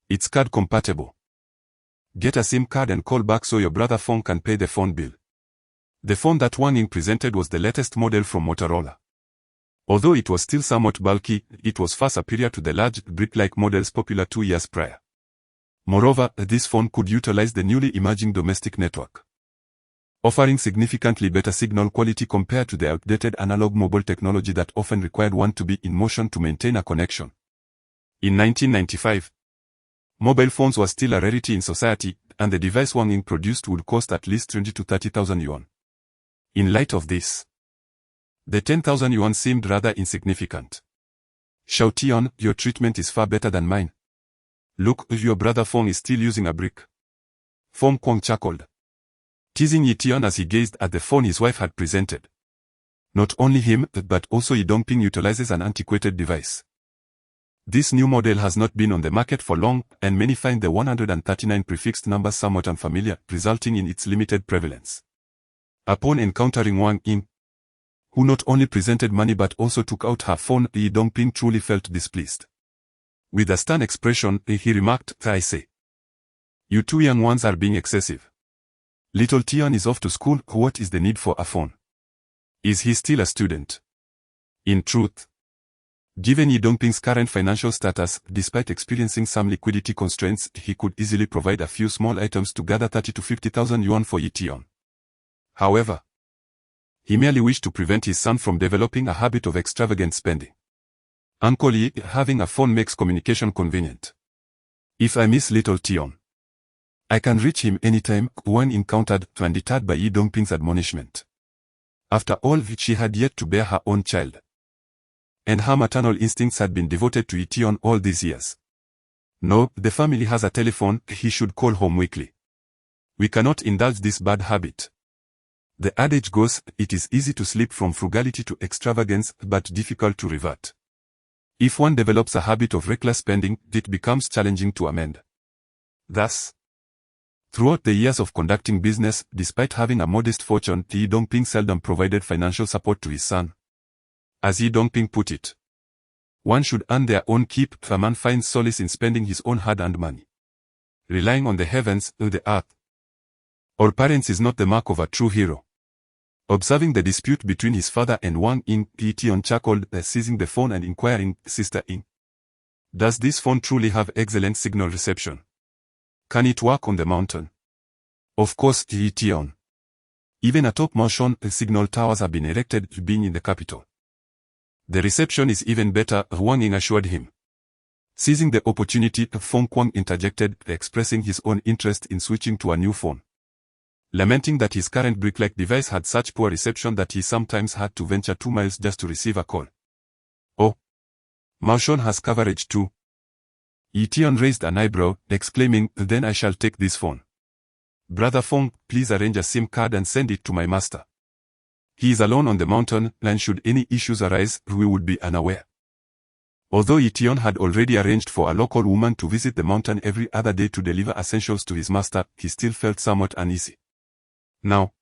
It's card compatible. Get a SIM card and call back so your brother phone can pay the phone bill. The phone that Wang Ying presented was the latest model from Motorola. Although it was still somewhat bulky, it was far superior to the large, brick-like models popular 2 years prior. Moreover, this phone could utilize the newly emerging domestic network, offering significantly better signal quality compared to the outdated analog mobile technology that often required one to be in motion to maintain a connection. In 1995, mobile phones were still a rarity in society, and the device Wang Ying produced would cost at least 20 to 30,000 yuan. In light of this, the 10,000 yuan seemed rather insignificant. Ye Tian, your treatment is far better than mine. Look, your brother phone is still using a brick. Feng Kuang chuckled, teasing Ye Tian as he gazed at the phone his wife had presented. Not only him, but also Ye Dongping utilizes an antiquated device. This new model has not been on the market for long, and many find the 139 prefixed number somewhat unfamiliar, resulting in its limited prevalence. Upon encountering Wang Ying, who not only presented money but also took out her phone, Ye Dongping truly felt displeased. With a stern expression, he remarked, I say, you two young ones are being excessive. Little Tian is off to school, what is the need for a phone? Is he still a student? In truth, given Ye Dongping's current financial status, despite experiencing some liquidity constraints, he could easily provide a few small items to gather 30 to 50,000 yuan for Ye Tian. However, he merely wished to prevent his son from developing a habit of extravagant spending. Uncle Ye, having a phone makes communication convenient. If I miss little Tian, I can reach him anytime, Wang encountered, undeterred by Ye Dongping's admonishment. After all, she had yet to bear her own child, and her maternal instincts had been devoted to Ye Tian all these years. No, the family has a telephone, he should call home weekly. We cannot indulge this bad habit. The adage goes, it is easy to slip from frugality to extravagance, but difficult to revert. If one develops a habit of reckless spending, it becomes challenging to amend. Thus, throughout the years of conducting business, despite having a modest fortune, Ye Dongping seldom provided financial support to his son. As Ye Dongping put it, one should earn their own keep, a man finds solace in spending his own hard-earned money. Relying on the heavens, the earth, or parents is not the mark of a true hero. Observing the dispute between his father and Wang Ying, Ye Tian chuckled, seizing the phone and inquiring, Sister Ying, does this phone truly have excellent signal reception? Can it work on the mountain? Of course, Ye Tian. Even atop Maoshan, signal towers have been erected, being in the capital. The reception is even better, Wang Ying assured him. Seizing the opportunity, Feng Kuang interjected, expressing his own interest in switching to a new phone, lamenting that his current brick-like device had such poor reception that he sometimes had to venture 2 miles just to receive a call. Oh, Maoshan has coverage too. Ye Tian raised an eyebrow, exclaiming, then I shall take this phone. Brother Feng, please arrange a SIM card and send it to my master. He is alone on the mountain, and should any issues arise, we would be unaware. Although Ye Tian had already arranged for a local woman to visit the mountain every other day to deliver essentials to his master, he still felt somewhat uneasy. Now,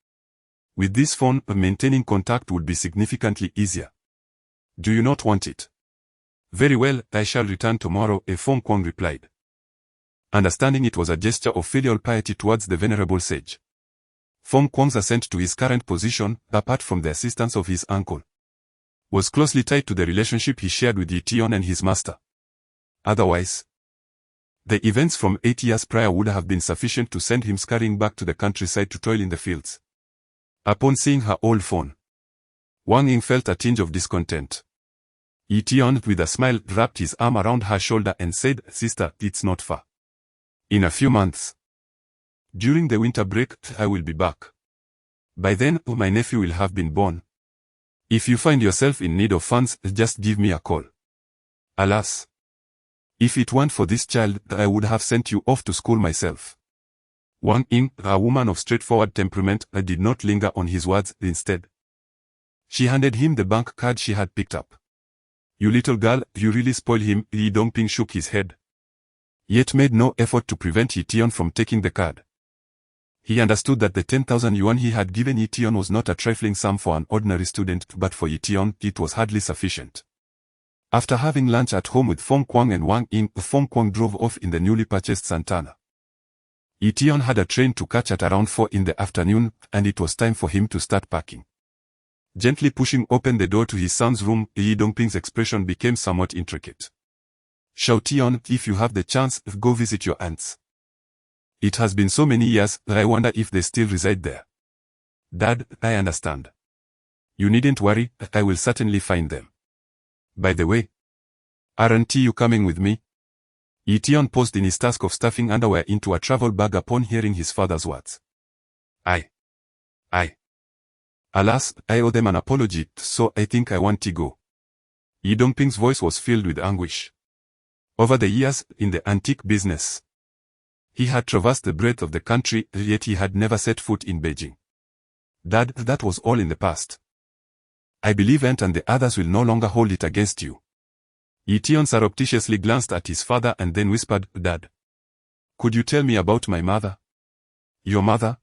with this phone, maintaining contact would be significantly easier. Do you not want it? Very well, I shall return tomorrow, Feng Kuang replied, understanding it was a gesture of filial piety towards the venerable sage. Feng Kuang's assent to his current position, apart from the assistance of his uncle, was closely tied to the relationship he shared with Ye Tian and his master. Otherwise, the events from 8 years prior would have been sufficient to send him scurrying back to the countryside to toil in the fields. Upon seeing her old phone, Wang Ying felt a tinge of discontent. Ye Tian, with a smile, wrapped his arm around her shoulder and said, Sister, it's not far. In a few months, during the winter break, I will be back. By then, my nephew will have been born. If you find yourself in need of funds, just give me a call. Alas, if it weren't for this child, I would have sent you off to school myself. Wang Ying, a woman of straightforward temperament, did not linger on his words. Instead, she handed him the bank card she had picked up. You little girl, you really spoil him. Ye Dongping shook his head, yet made no effort to prevent Ye Tian from taking the card. He understood that the 10,000 yuan he had given Ye Tian was not a trifling sum for an ordinary student, but for Ye Tian, it was hardly sufficient. After having lunch at home with Feng Kuang and Wang Ying, Feng Kuang drove off in the newly purchased Santana. Ye Tian had a train to catch at around 4 in the afternoon, and it was time for him to start packing. Gently pushing open the door to his son's room, Ye Dongping's expression became somewhat intricate. "Shao Tian, if you have the chance, go visit your aunts. It has been so many years, I wonder if they still reside there." "Dad, I understand. You needn't worry, I will certainly find them. By the way, aren't you coming with me?" Ye Tian paused in his task of stuffing underwear into a travel bag upon hearing his father's words. I. Alas, I owe them an apology, so I think I want to go." Ye Dongping's voice was filled with anguish. Over the years, in the antique business, he had traversed the breadth of the country, yet he had never set foot in Beijing. "Dad, that was all in the past. I believe Aunt and the others will no longer hold it against you." Ye Tian surreptitiously glanced at his father and then whispered, "Dad, could you tell me about my mother?" "Your mother?"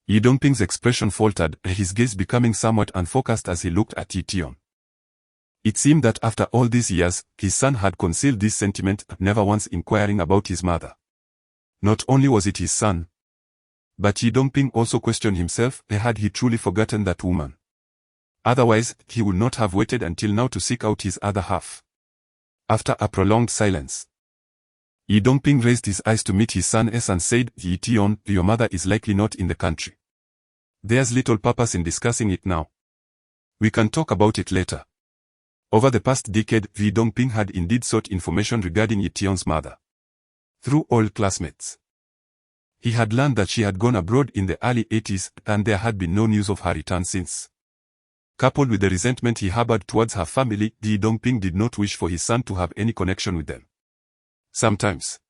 Ye Dongping's expression faltered, his gaze becoming somewhat unfocused as he looked at Ye Tian. It seemed that after all these years, his son had concealed this sentiment, never once inquiring about his mother. Not only was it his son, but Ye Dongping also questioned himself, had he truly forgotten that woman? Otherwise, he would not have waited until now to seek out his other half. After a prolonged silence, Ye Dongping raised his eyes to meet his son's and said, "Ye Tian, your mother is likely not in the country. There's little purpose in discussing it now. We can talk about it later." Over the past decade, Ye Dongping had indeed sought information regarding Ye Tian's mother through old classmates. He had learned that she had gone abroad in the early 80s, and there had been no news of her return since. Coupled with the resentment he harbored towards her family, Ye Dongping did not wish for his son to have any connection with them. Sometimes,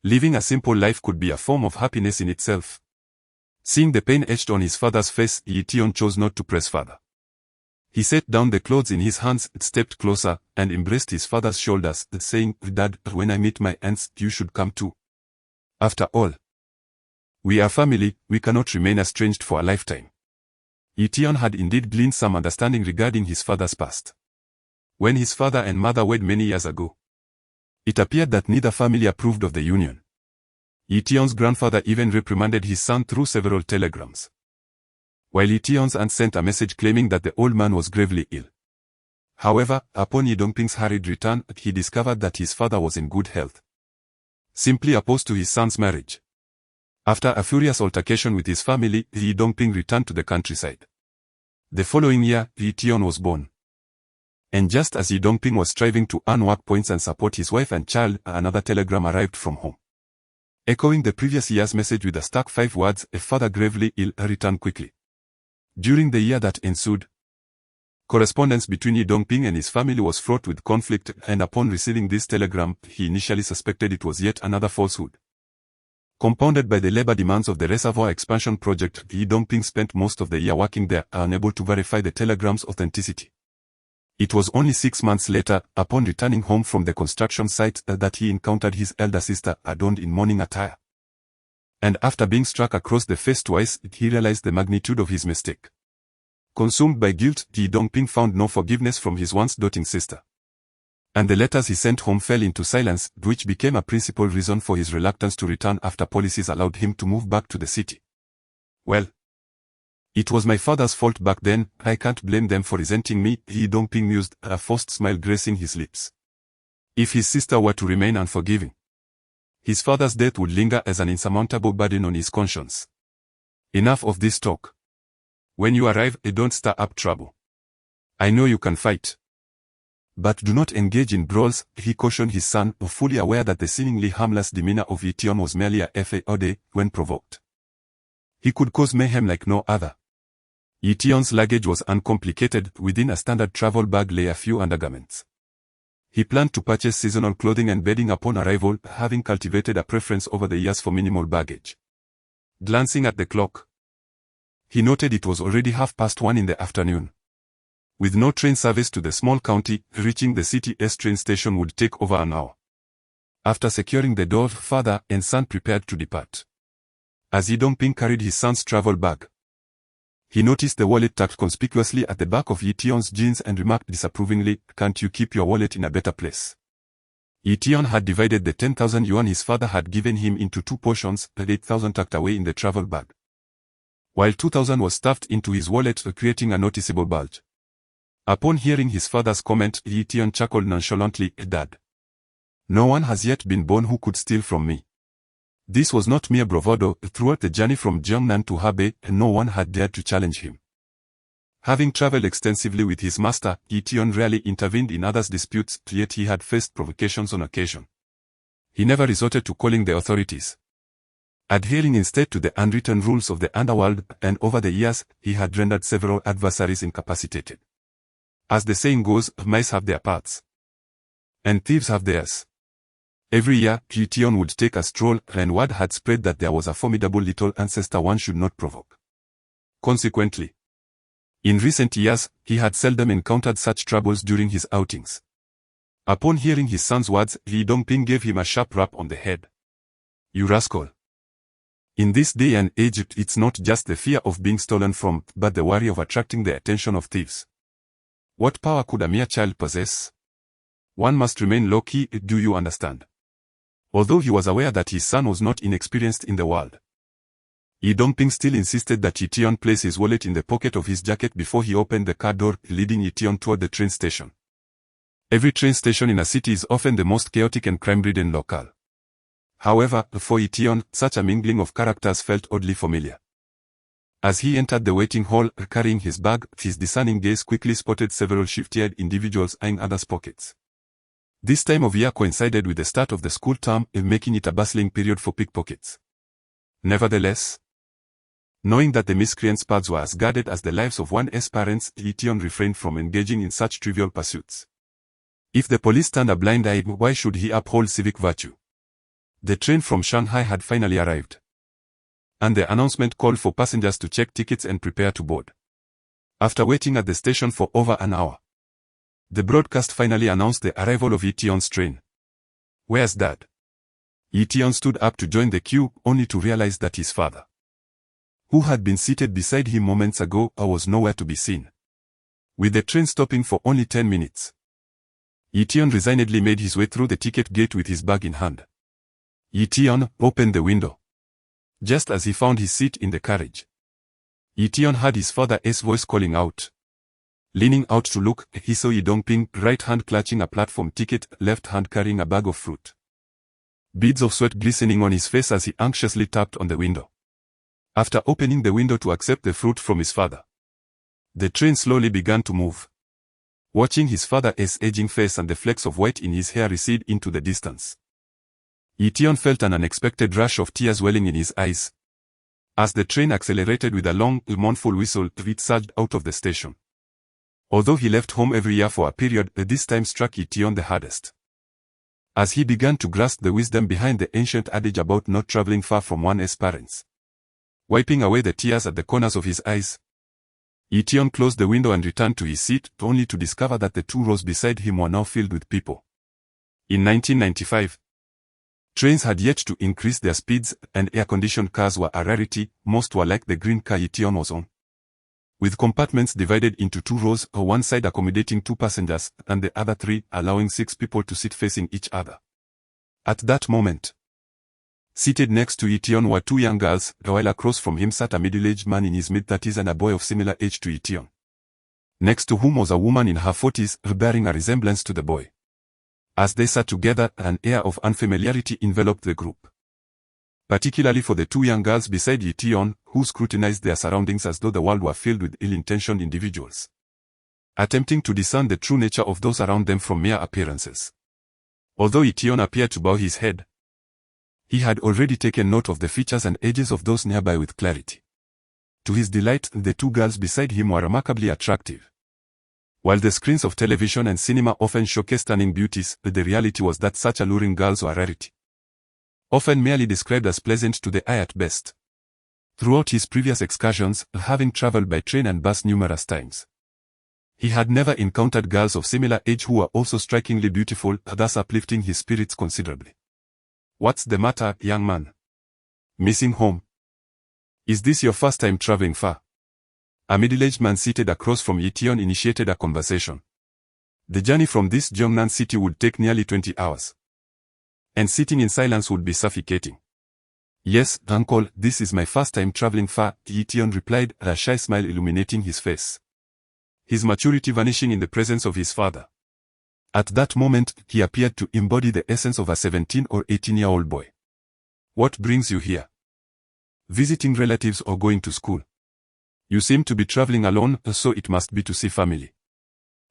living a simple life could be a form of happiness in itself. Seeing the pain etched on his father's face, Ye Tian chose not to press further. He set down the clothes in his hands, stepped closer, and embraced his father's shoulders, saying, "Dad, when I meet my aunts, you should come too. After all, we are family, we cannot remain estranged for a lifetime." Ye Tian had indeed gleaned some understanding regarding his father's past. When his father and mother wed many years ago, it appeared that neither family approved of the union. Ye Tian's grandfather even reprimanded his son through several telegrams, while Ye Tian's aunt sent a message claiming that the old man was gravely ill. However, upon Ye Dongping's hurried return, he discovered that his father was in good health, simply opposed to his son's marriage. After a furious altercation with his family, Ye Dongping returned to the countryside. The following year, Ye Tian was born. And just as Ye Dongping was striving to earn work points and support his wife and child, another telegram arrived from home. Echoing the previous year's message with the stark 5 words, "A father gravely ill, return quickly." During the year that ensued, correspondence between Ye Dongping and his family was fraught with conflict, and upon receiving this telegram, he initially suspected it was yet another falsehood. Compounded by the labor demands of the reservoir expansion project, Ye Dongping spent most of the year working there, unable to verify the telegram's authenticity. It was only 6 months later, upon returning home from the construction site, that he encountered his elder sister adorned in mourning attire. And after being struck across the face twice, he realized the magnitude of his mistake. Consumed by guilt, Ye Dongping found no forgiveness from his once doting sister. And the letters he sent home fell into silence, which became a principal reason for his reluctance to return after policies allowed him to move back to the city. "Well, it was my father's fault back then, I can't blame them for resenting me," Ye Dongping mused, a forced smile gracing his lips. If his sister were to remain unforgiving, his father's death would linger as an insurmountable burden on his conscience. "Enough of this talk. When you arrive, don't stir up trouble. I know you can fight, but do not engage in brawls," he cautioned his son, fully aware that the seemingly harmless demeanor of Ye Tian was merely a fade when provoked. He could cause mayhem like no other. Ye Tian's luggage was uncomplicated. Within a standard travel bag lay a few undergarments. He planned to purchase seasonal clothing and bedding upon arrival, having cultivated a preference over the years for minimal baggage. Glancing at the clock, he noted it was already 1:30 in the afternoon. With no train service to the small county, reaching the city's train station would take over an hour. After securing the door, father and son prepared to depart. As Ye Dongping carried his son's travel bag, he noticed the wallet tucked conspicuously at the back of Ye Tian's jeans and remarked disapprovingly, "Can't you keep your wallet in a better place?" Ye Tian had divided the 10,000 yuan his father had given him into 2 portions, the 8,000 tucked away in the travel bag, while 2,000 was stuffed into his wallet, creating a noticeable bulge. Upon hearing his father's comment, Ye Tian chuckled nonchalantly, "Dad, no one has yet been born who could steal from me." This was not mere bravado. Throughout the journey from Jiangnan to Hebei, no one had dared to challenge him. Having traveled extensively with his master, Ye Tian rarely intervened in others' disputes, yet he had faced provocations on occasion. He never resorted to calling the authorities, adhering instead to the unwritten rules of the underworld, and over the years, he had rendered several adversaries incapacitated. As the saying goes, mice have their parts, and thieves have theirs. Every year, Ye Tian would take a stroll, and word had spread that there was a formidable little ancestor one should not provoke. Consequently, in recent years, he had seldom encountered such troubles during his outings. Upon hearing his son's words, Ye Dongping gave him a sharp rap on the head. "You rascal. In this day and age, it's not just the fear of being stolen from, but the worry of attracting the attention of thieves. What power could a mere child possess? One must remain low-key, do you understand?" Although he was aware that his son was not inexperienced in the world, Ye Dongping still insisted that Ye Tian place his wallet in the pocket of his jacket before he opened the car door, leading Ye Tian toward the train station. Every train station in a city is often the most chaotic and crime-ridden locale. However, for Ye Tian, such a mingling of characters felt oddly familiar. As he entered the waiting hall, carrying his bag, his discerning gaze quickly spotted several shifty-eyed individuals eyeing others' pockets. This time of year coincided with the start of the school term, making it a bustling period for pickpockets. Nevertheless, knowing that the miscreants' paths were as guarded as the lives of one's parents, Ye Tian refrained from engaging in such trivial pursuits. If the police turned a blind eye, why should he uphold civic virtue? The train from Shanghai had finally arrived, and the announcement called for passengers to check tickets and prepare to board. After waiting at the station for over an hour, the broadcast finally announced the arrival of Ye Tian's train. "Where's Dad?" Ye Tian stood up to join the queue, only to realize that his father, who had been seated beside him moments ago, was nowhere to be seen. With the train stopping for only 10 minutes, Ye Tian resignedly made his way through the ticket gate with his bag in hand. Ye Tian opened the window. Just as he found his seat in the carriage, Ye Tian heard his father's voice calling out. Leaning out to look, he saw Ye Dongping, right hand clutching a platform ticket, left hand carrying a bag of fruit. Beads of sweat glistening on his face as he anxiously tapped on the window. After opening the window to accept the fruit from his father, the train slowly began to move. Watching his father's aging face and the flecks of white in his hair recede into the distance, Ye Tian felt an unexpected rush of tears welling in his eyes. As the train accelerated with a long, mournful whistle, it surged out of the station. Although he left home every year for a period, this time struck Ye Tian the hardest. As he began to grasp the wisdom behind the ancient adage about not traveling far from one's parents, wiping away the tears at the corners of his eyes, Ye Tian closed the window and returned to his seat, only to discover that the 2 rows beside him were now filled with people. In 1995, trains had yet to increase their speeds, and air-conditioned cars were a rarity. Most were like the green car Ye Tian was on, with compartments divided into 2 rows, one side accommodating 2 passengers, and the other 3, allowing 6 people to sit facing each other. At that moment, seated next to Ye Tian were 2 young girls, while across from him sat a middle-aged man in his mid-30s and a boy of similar age to Ye Tian, next to whom was a woman in her 40s, bearing a resemblance to the boy. As they sat together, an air of unfamiliarity enveloped the group, particularly for the 2 young girls beside Ye Tian, who scrutinized their surroundings as though the world were filled with ill-intentioned individuals, attempting to discern the true nature of those around them from mere appearances. Although Ye Tian appeared to bow his head, he had already taken note of the features and ages of those nearby with clarity. To his delight, the 2 girls beside him were remarkably attractive. While the screens of television and cinema often showcased stunning beauties, the reality was that such alluring girls were a rarity, often merely described as pleasant to the eye at best. Throughout his previous excursions, having traveled by train and bus numerous times, he had never encountered girls of similar age who were also strikingly beautiful, thus uplifting his spirits considerably. "What's the matter, young man? Missing home?" Is this your first time traveling far? A middle-aged man seated across from Ye Tian initiated a conversation. The journey from this Jiangnan city would take nearly 20 hours. And sitting in silence would be suffocating. Yes, uncle, this is my first time traveling far, Ye Tian replied, a shy smile illuminating his face. His maturity vanishing in the presence of his father. At that moment, he appeared to embody the essence of a 17 or 18-year-old boy. What brings you here? Visiting relatives or going to school? You seem to be traveling alone, so it must be to see family.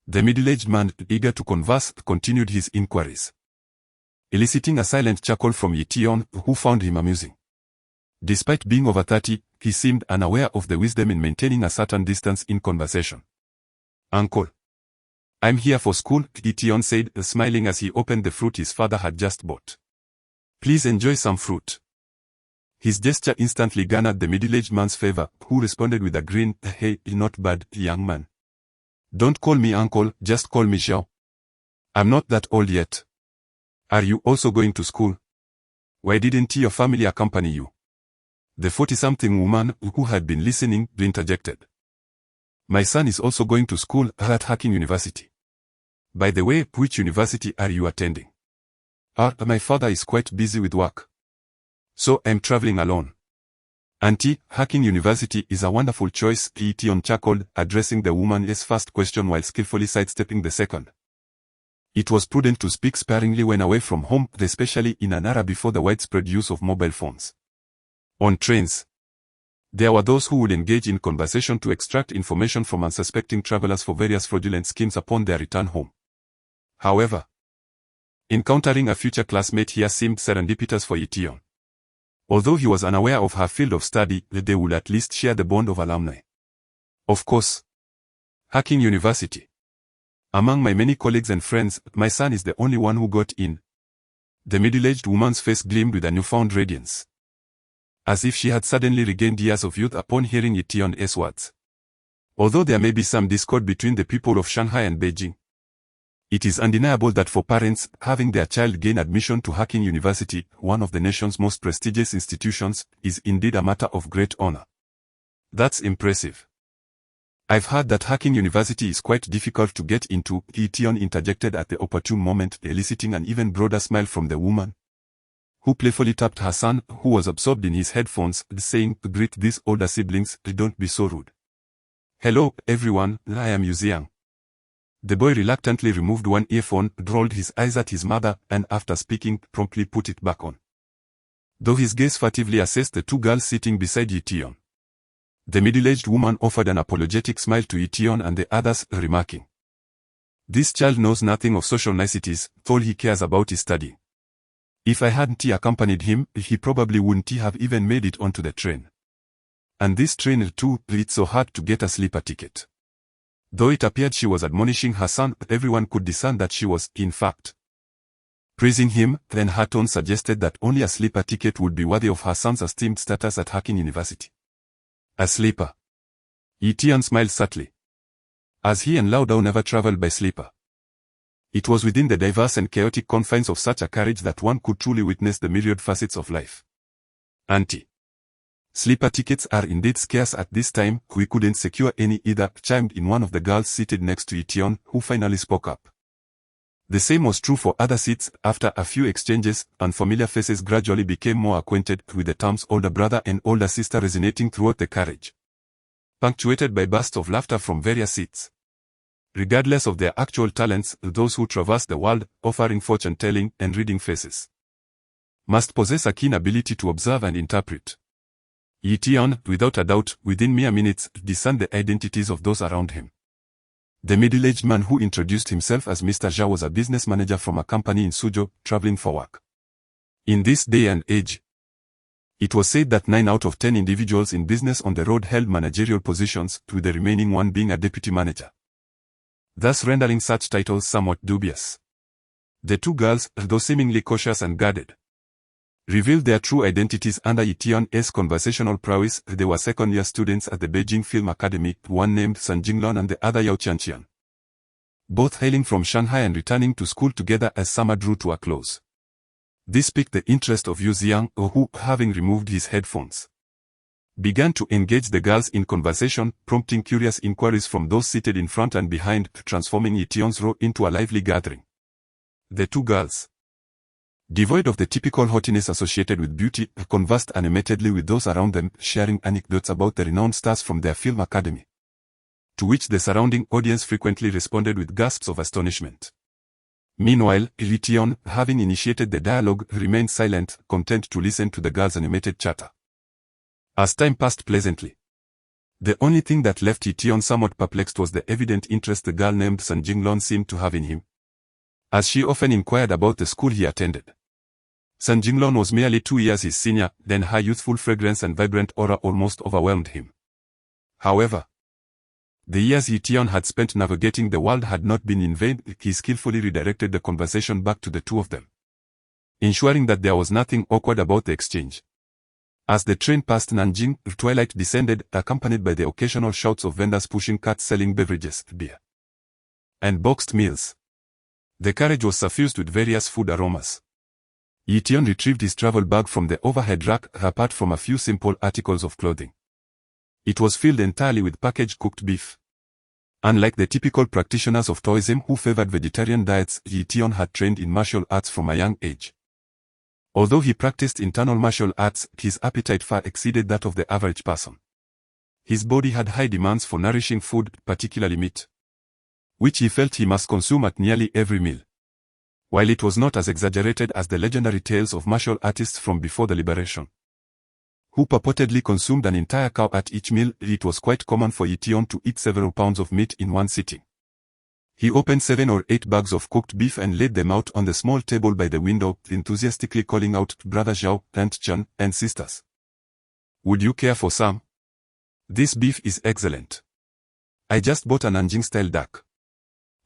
The middle-aged man, eager to converse, continued his inquiries, eliciting a silent chuckle from Ye Tian, who found him amusing. Despite being over 30, he seemed unaware of the wisdom in maintaining a certain distance in conversation. Uncle. I'm here for school, Ye Tian said, smiling as he opened the fruit his father had just bought. Please enjoy some fruit. His gesture instantly garnered the middle-aged man's favor, who responded with a grin, hey, not bad, young man. Don't call me uncle, just call me Xiao. I'm not that old yet. Are you also going to school? Why didn't your family accompany you? The 40-something woman, who had been listening, interjected. My son is also going to school at Hacking University. By the way, which university are you attending? My father is quite busy with work. So I'm traveling alone. Auntie, Hacking University is a wonderful choice, Ye Tian chuckled, addressing the woman's first question while skillfully sidestepping the second. It was prudent to speak sparingly when away from home, especially in an era before the widespread use of mobile phones. On trains, there were those who would engage in conversation to extract information from unsuspecting travelers for various fraudulent schemes upon their return home. However, encountering a future classmate here seemed serendipitous for Ye Tian. Although he was unaware of her field of study, they would at least share the bond of alumni. Of course. Hacking University. Among my many colleagues and friends, my son is the only one who got in. The middle-aged woman's face gleamed with a newfound radiance, as if she had suddenly regained years of youth upon hearing Ye Tian's words. Although there may be some discord between the people of Shanghai and Beijing, it is undeniable that for parents, having their child gain admission to Hacking University, one of the nation's most prestigious institutions, is indeed a matter of great honor. That's impressive. I've heard that Hacking University is quite difficult to get into, Ye Tian interjected at the opportune moment, eliciting an even broader smile from the woman, who playfully tapped her son, who was absorbed in his headphones, saying, greet these older siblings, don't be so rude. Hello, everyone, I am Ye Tian. The boy reluctantly removed one earphone, rolled his eyes at his mother, and after speaking, promptly put it back on. Though his gaze furtively assessed the two girls sitting beside Ye Tian, the middle-aged woman offered an apologetic smile to Ye Tian and the others, remarking, this child knows nothing of social niceties, all he cares about is studying. If I hadn't accompanied him, he probably wouldn't have even made it onto the train. And this train too, it's so hard to get a sleeper ticket. Though it appeared she was admonishing her son, everyone could discern that she was, in fact, praising him. Then her tone suggested that only a sleeper ticket would be worthy of her son's esteemed status at Hacking University. A sleeper. Ye Tian smiled subtly, as he and Lao Dao never traveled by sleeper. It was within the diverse and chaotic confines of such a carriage that one could truly witness the myriad facets of life. Auntie. Sleeper tickets are indeed scarce at this time, we couldn't secure any either, chimed in one of the girls seated next to Ye Tian, who finally spoke up. The same was true for other seats. After a few exchanges, unfamiliar faces gradually became more acquainted with the terms older brother and older sister resonating throughout the carriage, punctuated by bursts of laughter from various seats. Regardless of their actual talents, those who traverse the world, offering fortune-telling and reading faces, must possess a keen ability to observe and interpret. Ye Tian, without a doubt, within mere minutes, discerned the identities of those around him. The middle-aged man who introduced himself as Mr. Zhao was a business manager from a company in Suzhou, traveling for work. In this day and age, it was said that 9 out of 10 individuals in business on the road held managerial positions, with the remaining one being a deputy manager, thus rendering such titles somewhat dubious. The two girls, though seemingly cautious and guarded, revealed their true identities under Ye Tian's conversational prowess. They were second-year students at the Beijing Film Academy, one named San Jinglong and the other Yao Qianqian, both hailing from Shanghai and returning to school together as summer drew to a close. This piqued the interest of Ye Tian, who, having removed his headphones, began to engage the girls in conversation, prompting curious inquiries from those seated in front and behind, transforming Ye Tian's row into a lively gathering. The two girls, devoid of the typical haughtiness associated with beauty, conversed animatedly with those around them, sharing anecdotes about the renowned stars from their film academy, to which the surrounding audience frequently responded with gasps of astonishment. Meanwhile, Ye Tian, having initiated the dialogue, remained silent, content to listen to the girls' animated chatter. As time passed pleasantly, the only thing that left Ye Tian somewhat perplexed was the evident interest the girl named Sun Jinglong seemed to have in him, as she often inquired about the school he attended. Sun Jinglong was merely 2 years his senior, then her youthful fragrance and vibrant aura almost overwhelmed him. However, the years Ye Tian had spent navigating the world had not been in vain. He skillfully redirected the conversation back to the two of them, ensuring that there was nothing awkward about the exchange. As the train passed Nanjing, twilight descended, accompanied by the occasional shouts of vendors pushing carts selling beverages, beer, and boxed meals. The carriage was suffused with various food aromas. Ye Tian retrieved his travel bag from the overhead rack, apart from a few simple articles of clothing. It was filled entirely with packaged cooked beef. Unlike the typical practitioners of Taoism who favored vegetarian diets, Ye Tian had trained in martial arts from a young age. Although he practiced internal martial arts, his appetite far exceeded that of the average person. His body had high demands for nourishing food, particularly meat, which he felt he must consume at nearly every meal. While it was not as exaggerated as the legendary tales of martial artists from before the liberation, who purportedly consumed an entire cow at each meal, it was quite common for Ye Tian to eat several pounds of meat in one sitting. He opened 7 or 8 bags of cooked beef and laid them out on the small table by the window, enthusiastically calling out, "Brother Zhao, Aunt Chen, and sisters, would you care for some? This beef is excellent. I just bought an Nanjing-style duck.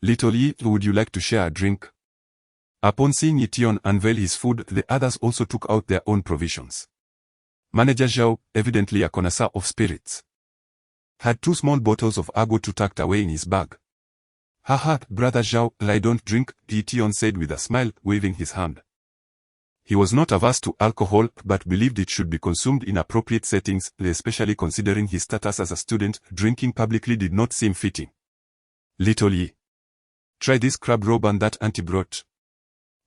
Little Yi, would you like to share a drink?" Upon seeing Ye Tian unveil his food, the others also took out their own provisions. Manager Zhao, evidently a connoisseur of spirits, had 2 small bottles of agua tucked away in his bag. "Haha, Brother Zhao, I don't drink," Ye Tian said with a smile, waving his hand. He was not averse to alcohol, but believed it should be consumed in appropriate settings, especially considering his status as a student. Drinking publicly did not seem fitting. "Little Yi, try this crab roe bun that auntie brought."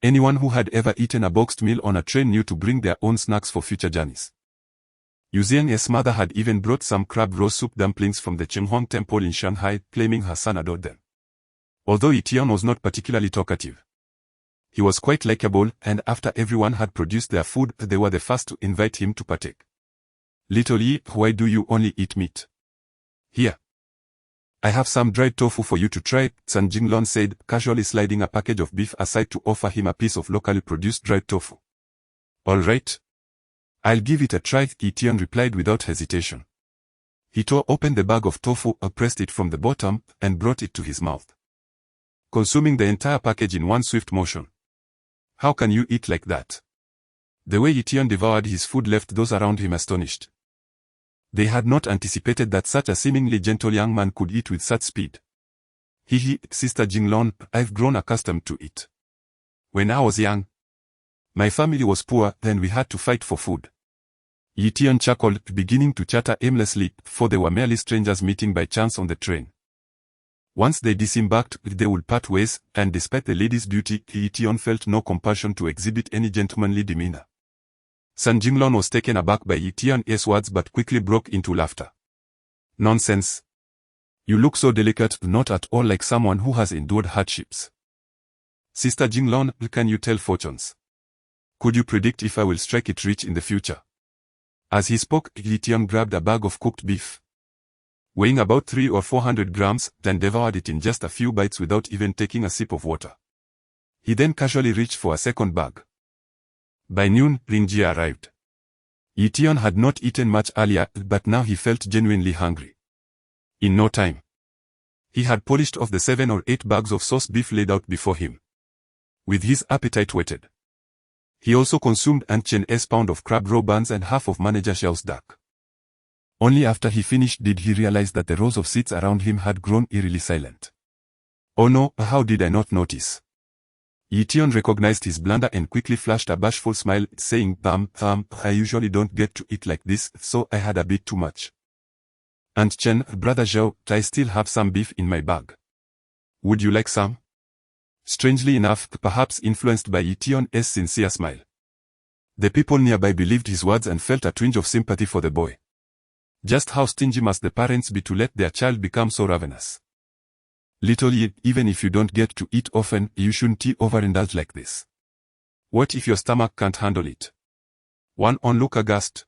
Anyone who had ever eaten a boxed meal on a train knew to bring their own snacks for future journeys. Yuzian's mother had even brought some crab roe soup dumplings from the Qinhuang Temple in Shanghai, claiming her son adored them. Although Ye Tian was not particularly talkative, he was quite likable, and after everyone had produced their food, they were the first to invite him to partake. "Little Yi, why do you only eat meat? Here, I have some dried tofu for you to try," Sun Jinglong said, casually sliding a package of beef aside to offer him a piece of locally produced dried tofu. "All right. I'll give it a try," Ye Tian replied without hesitation. He tore open the bag of tofu, pressed it from the bottom, and brought it to his mouth, consuming the entire package in one swift motion. "How can you eat like that?" The way Ye Tian devoured his food left those around him astonished. They had not anticipated that such a seemingly gentle young man could eat with such speed. "Hihi, Sister Jinglong, I've grown accustomed to it. When I was young, my family was poor, then we had to fight for food." Ye Tian chuckled, beginning to chatter aimlessly, for they were merely strangers meeting by chance on the train. Once they disembarked, they would part ways, and despite the lady's beauty, Ye Tian felt no compulsion to exhibit any gentlemanly demeanor. Sun Jinglong was taken aback by Ye Tian's words but quickly broke into laughter. "Nonsense. You look so delicate, not at all like someone who has endured hardships. Sister Jinglong, can you tell fortunes? Could you predict if I will strike it rich in the future?" As he spoke, Ye Tian grabbed a bag of cooked beef, weighing about 300 or 400 grams, then devoured it in just a few bites without even taking a sip of water. He then casually reached for a second bag. By noon, Rinji arrived. Ye Tian had not eaten much earlier, but now he felt genuinely hungry. In no time, he had polished off the 7 or 8 bags of sauce beef laid out before him. With his appetite whetted, he also consumed Aunt Chen's pound of crab roe buns and half of Manager Xiao's duck. Only after he finished did he realize that the rows of seats around him had grown eerily silent. "Oh no, how did I not notice?" Ye Tian recognized his blunder and quickly flashed a bashful smile, saying, I usually don't get to eat like this, so I had a bit too much. Aunt Chen, Brother Zhao, I still have some beef in my bag. Would you like some? Strangely enough, perhaps influenced by Ye Tian's sincere smile. The people nearby believed his words and felt a twinge of sympathy for the boy. Just how stingy must the parents be to let their child become so ravenous? Little Ye, even if you don't get to eat often, you shouldn't overindulge like this. What if your stomach can't handle it? One onlooker gasped,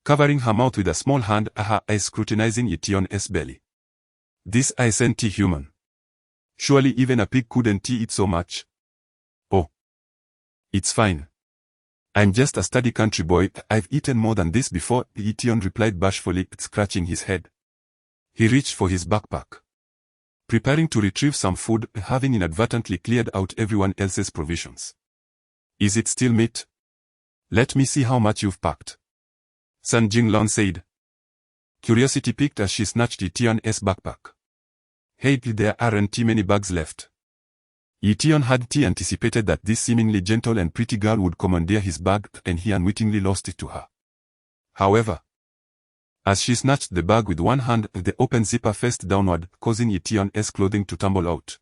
covering her mouth with a small hand, her eyes scrutinizing Ye Tian's belly. This isn't human. Surely even a pig couldn't eat so much. Oh. It's fine. I'm just a steady country boy, I've eaten more than this before, Ye Tian replied bashfully, scratching his head. He reached for his backpack, preparing to retrieve some food, having inadvertently cleared out everyone else's provisions. Is it still meat? Let me see how much you've packed. San Jinglong said. Curiosity piqued as she snatched Ye Tian's backpack. Hey, there aren't many bags left. Ye Tian had anticipated that this seemingly gentle and pretty girl would commandeer his bag, and he unwittingly lost it to her. However, as she snatched the bag with one hand, the open zipper faced downward, causing Ye Tian's clothing to tumble out.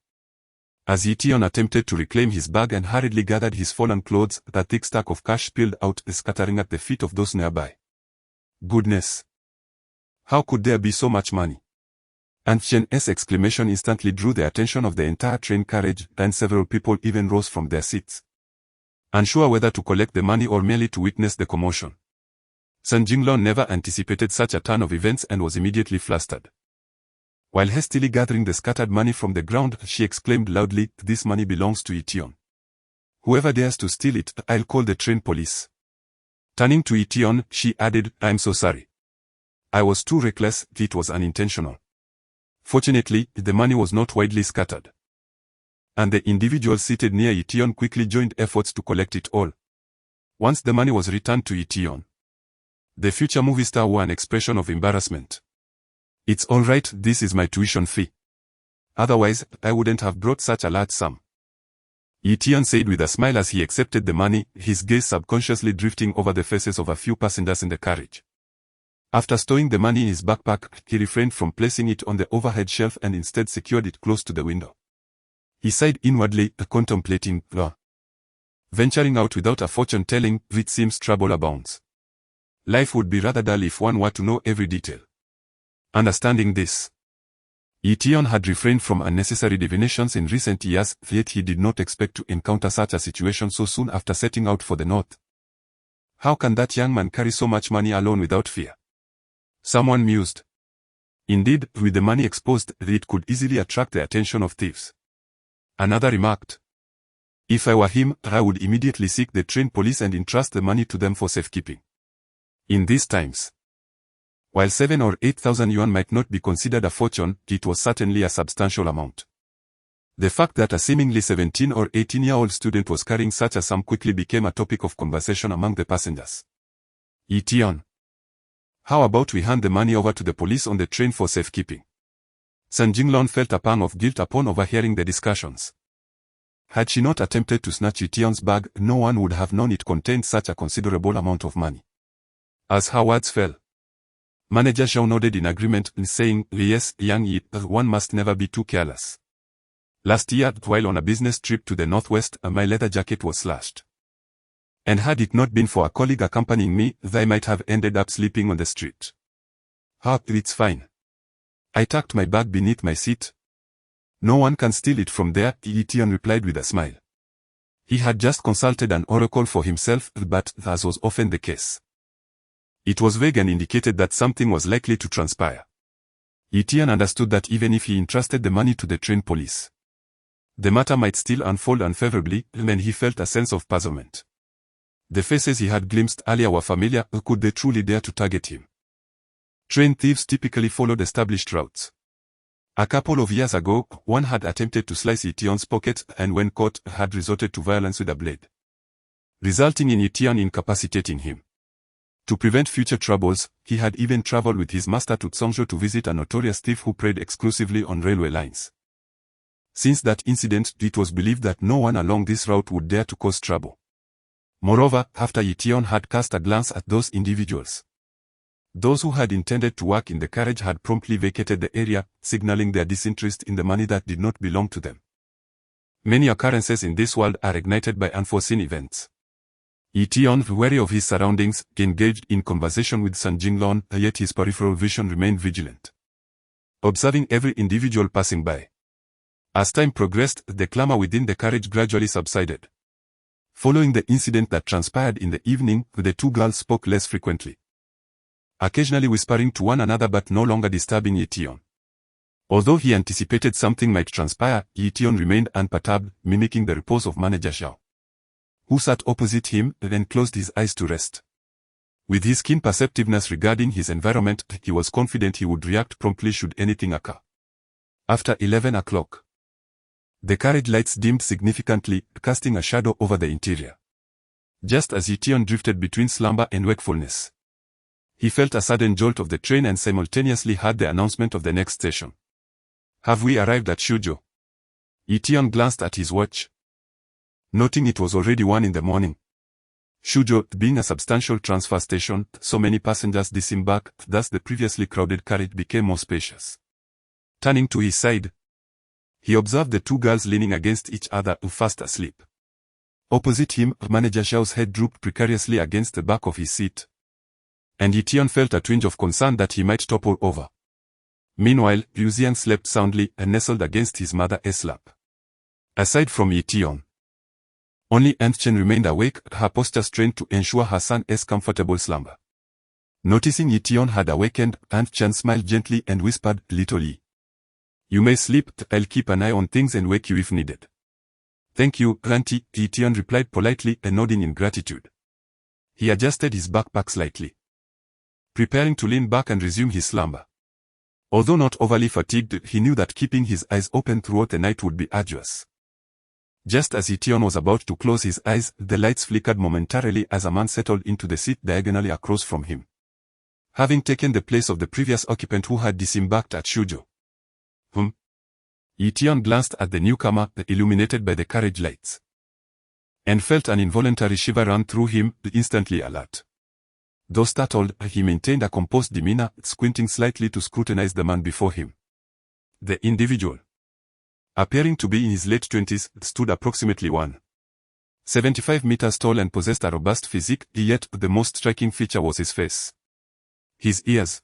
As Ye Tian attempted to reclaim his bag and hurriedly gathered his fallen clothes, the thick stack of cash spilled out, scattering at the feet of those nearby. Goodness! How could there be so much money? Aunt Chen's exclamation instantly drew the attention of the entire train carriage, and several people even rose from their seats, unsure whether to collect the money or merely to witness the commotion. San Jinglong never anticipated such a turn of events and was immediately flustered. While hastily gathering the scattered money from the ground, she exclaimed loudly, "This money belongs to Ye Tian. Whoever dares to steal it, I'll call the train police." Turning to Ye Tian, she added, "I'm so sorry. I was too reckless, it was unintentional." Fortunately, the money was not widely scattered, and the individual seated near Ye Tian quickly joined efforts to collect it all. Once the money was returned to Ye Tian, the future movie star wore an expression of embarrassment. "It's all right, this is my tuition fee. Otherwise, I wouldn't have brought such a large sum," Ye Tian said with a smile as he accepted the money, his gaze subconsciously drifting over the faces of a few passengers in the carriage. After stowing the money in his backpack, he refrained from placing it on the overhead shelf and instead secured it close to the window. He sighed inwardly, contemplating, venturing out without a fortune-telling, which seems trouble abounds. Life would be rather dull if one were to know every detail. Understanding this, Ye Tian had refrained from unnecessary divinations in recent years, yet he did not expect to encounter such a situation so soon after setting out for the north. How can that young man carry so much money alone without fear? Someone mused. Indeed, with the money exposed, it could easily attract the attention of thieves. Another remarked, "If I were him, I would immediately seek the train police and entrust the money to them for safekeeping." In these times, while 7 or 8,000 yuan might not be considered a fortune, it was certainly a substantial amount. The fact that a seemingly 17 or 18-year-old student was carrying such a sum quickly became a topic of conversation among the passengers. "Ye Tian, how about we hand the money over to the police on the train for safekeeping?" San Jinglong felt a pang of guilt upon overhearing the discussions. Had she not attempted to snatch Ye Tian's bag, no one would have known it contained such a considerable amount of money. As her words fell, Manager Zhao nodded in agreement, saying, "Yes, young Ye, one must never be too careless. Last year, while on a business trip to the northwest, my leather jacket was slashed. And had it not been for a colleague accompanying me, I might have ended up sleeping on the street." It's fine. I tucked my bag beneath my seat. No one can steal it from there," Ye Tian replied with a smile. He had just consulted an oracle for himself, but, as was often the case, it was vague and indicated that something was likely to transpire. Ye Tian understood that even if he entrusted the money to the train police, the matter might still unfold unfavorably, and he felt a sense of puzzlement. The faces he had glimpsed earlier were familiar. Could they truly dare to target him? Train thieves typically followed established routes. A couple of years ago, one had attempted to slice Ye Tian's pocket and when caught, had resorted to violence with a blade, resulting in Ye Tian incapacitating him. To prevent future troubles, he had even traveled with his master to Zhongzhou to visit a notorious thief who preyed exclusively on railway lines. Since that incident, it was believed that no one along this route would dare to cause trouble. Moreover, after Ye Tian had cast a glance at those individuals, those who had intended to work in the carriage had promptly vacated the area, signaling their disinterest in the money that did not belong to them. Many occurrences in this world are ignited by unforeseen events. Ye Tian, wary of his surroundings, engaged in conversation with Sun Jinglong, yet his peripheral vision remained vigilant, observing every individual passing by. As time progressed, the clamor within the carriage gradually subsided. Following the incident that transpired in the evening, the two girls spoke less frequently, occasionally whispering to one another but no longer disturbing Ye Tian. Although he anticipated something might transpire, Ye Tian remained unperturbed, mimicking the repose of Manager Zhao, who sat opposite him, then closed his eyes to rest. With his keen perceptiveness regarding his environment, he was confident he would react promptly should anything occur. After 11 o'clock, the carriage lights dimmed significantly, casting a shadow over the interior. Just as Ye Tian drifted between slumber and wakefulness, he felt a sudden jolt of the train and simultaneously heard the announcement of the next station. "Have we arrived at Shuzhou?" Ye Tian glanced at his watch, noting it was already 1 in the morning. Shuzhou, being a substantial transfer station, so many passengers disembarked, thus the previously crowded carriage became more spacious. Turning to his side, he observed the two girls leaning against each other, fast asleep. Opposite him, Manager Zhao's head drooped precariously against the back of his seat, and Ye Tian felt a twinge of concern that he might topple over. Meanwhile, Liu Xiang slept soundly and nestled against his mother's lap. Aside from Ye Tian, only Aunt Chen remained awake, her posture strained to ensure her son's comfortable slumber. Noticing Ye Tian had awakened, Aunt Chen smiled gently and whispered, "Little Yi, you may sleep, I'll keep an eye on things and wake you if needed." "Thank you, Auntie," Ye Tian replied politely and nodding in gratitude. He adjusted his backpack slightly, preparing to lean back and resume his slumber. Although not overly fatigued, he knew that keeping his eyes open throughout the night would be arduous. Just as Ye Tian was about to close his eyes, the lights flickered momentarily as a man settled into the seat diagonally across from him, having taken the place of the previous occupant who had disembarked at Shuzhou. Ye Tian glanced at the newcomer, illuminated by the carriage lights, and felt an involuntary shiver run through him, instantly alert. Though startled, he maintained a composed demeanor, squinting slightly to scrutinize the man before him. The individual, appearing to be in his late 20s, stood approximately 1.75 meters tall and possessed a robust physique, yet the most striking feature was his face. His ears,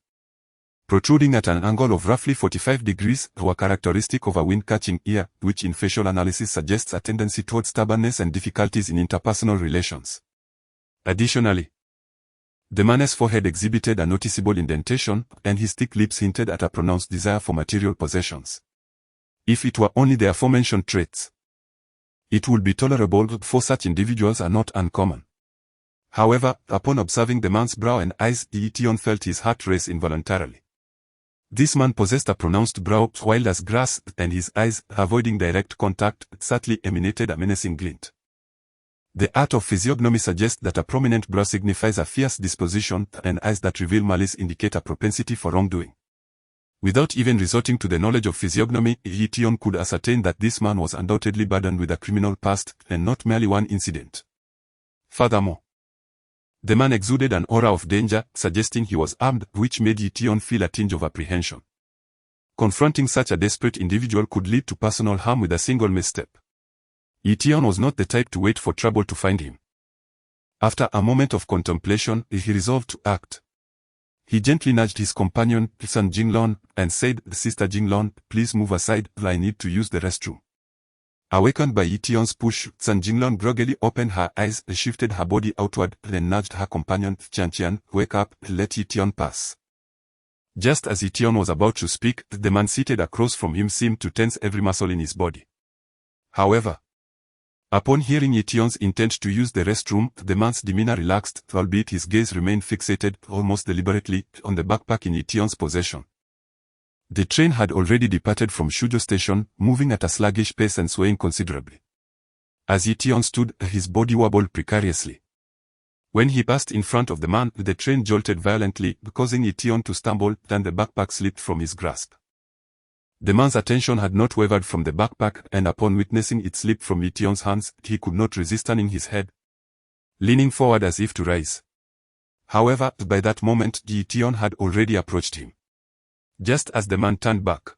protruding at an angle of roughly 45 degrees, were characteristic of a wind-catching ear, which in facial analysis suggests a tendency towards stubbornness and difficulties in interpersonal relations. Additionally, the man's forehead exhibited a noticeable indentation, and his thick lips hinted at a pronounced desire for material possessions. If it were only the aforementioned traits, it would be tolerable, for such individuals are not uncommon. However, upon observing the man's brow and eyes, Ye Tian felt his heart race involuntarily. This man possessed a pronounced brow, wild as grass, and his eyes, avoiding direct contact, subtly emanated a menacing glint. The art of physiognomy suggests that a prominent brow signifies a fierce disposition, and eyes that reveal malice indicate a propensity for wrongdoing. Without even resorting to the knowledge of physiognomy, Ye Tian could ascertain that this man was undoubtedly burdened with a criminal past, and not merely one incident. Furthermore, the man exuded an aura of danger, suggesting he was armed, which made Ye Tian feel a tinge of apprehension. Confronting such a desperate individual could lead to personal harm with a single misstep. Ye Tian was not the type to wait for trouble to find him. After a moment of contemplation, he resolved to act. He gently nudged his companion, Sun Jinglong, and said, "Sister Jinglong, please move aside, I need to use the restroom." Awakened by Ye Tian's push, Sun Jinglong groggily opened her eyes, shifted her body outward, then nudged her companion, Tian, "Wake up, let Ye Tian pass." Just as Ye Tian was about to speak, the man seated across from him seemed to tense every muscle in his body. However, upon hearing Ye Tian's intent to use the restroom, the man's demeanor relaxed, albeit his gaze remained fixated, almost deliberately, on the backpack in Ye Tian's possession. The train had already departed from Shuzhou station, moving at a sluggish pace and swaying considerably. As Ye Tian stood, his body wobbled precariously. When he passed in front of the man, the train jolted violently, causing Ye Tian to stumble, then the backpack slipped from his grasp. The man's attention had not wavered from the backpack, and upon witnessing it slip from Ye Tian's hands, he could not resist turning his head, leaning forward as if to rise. However, by that moment, Ye Tian had already approached him. Just as the man turned back,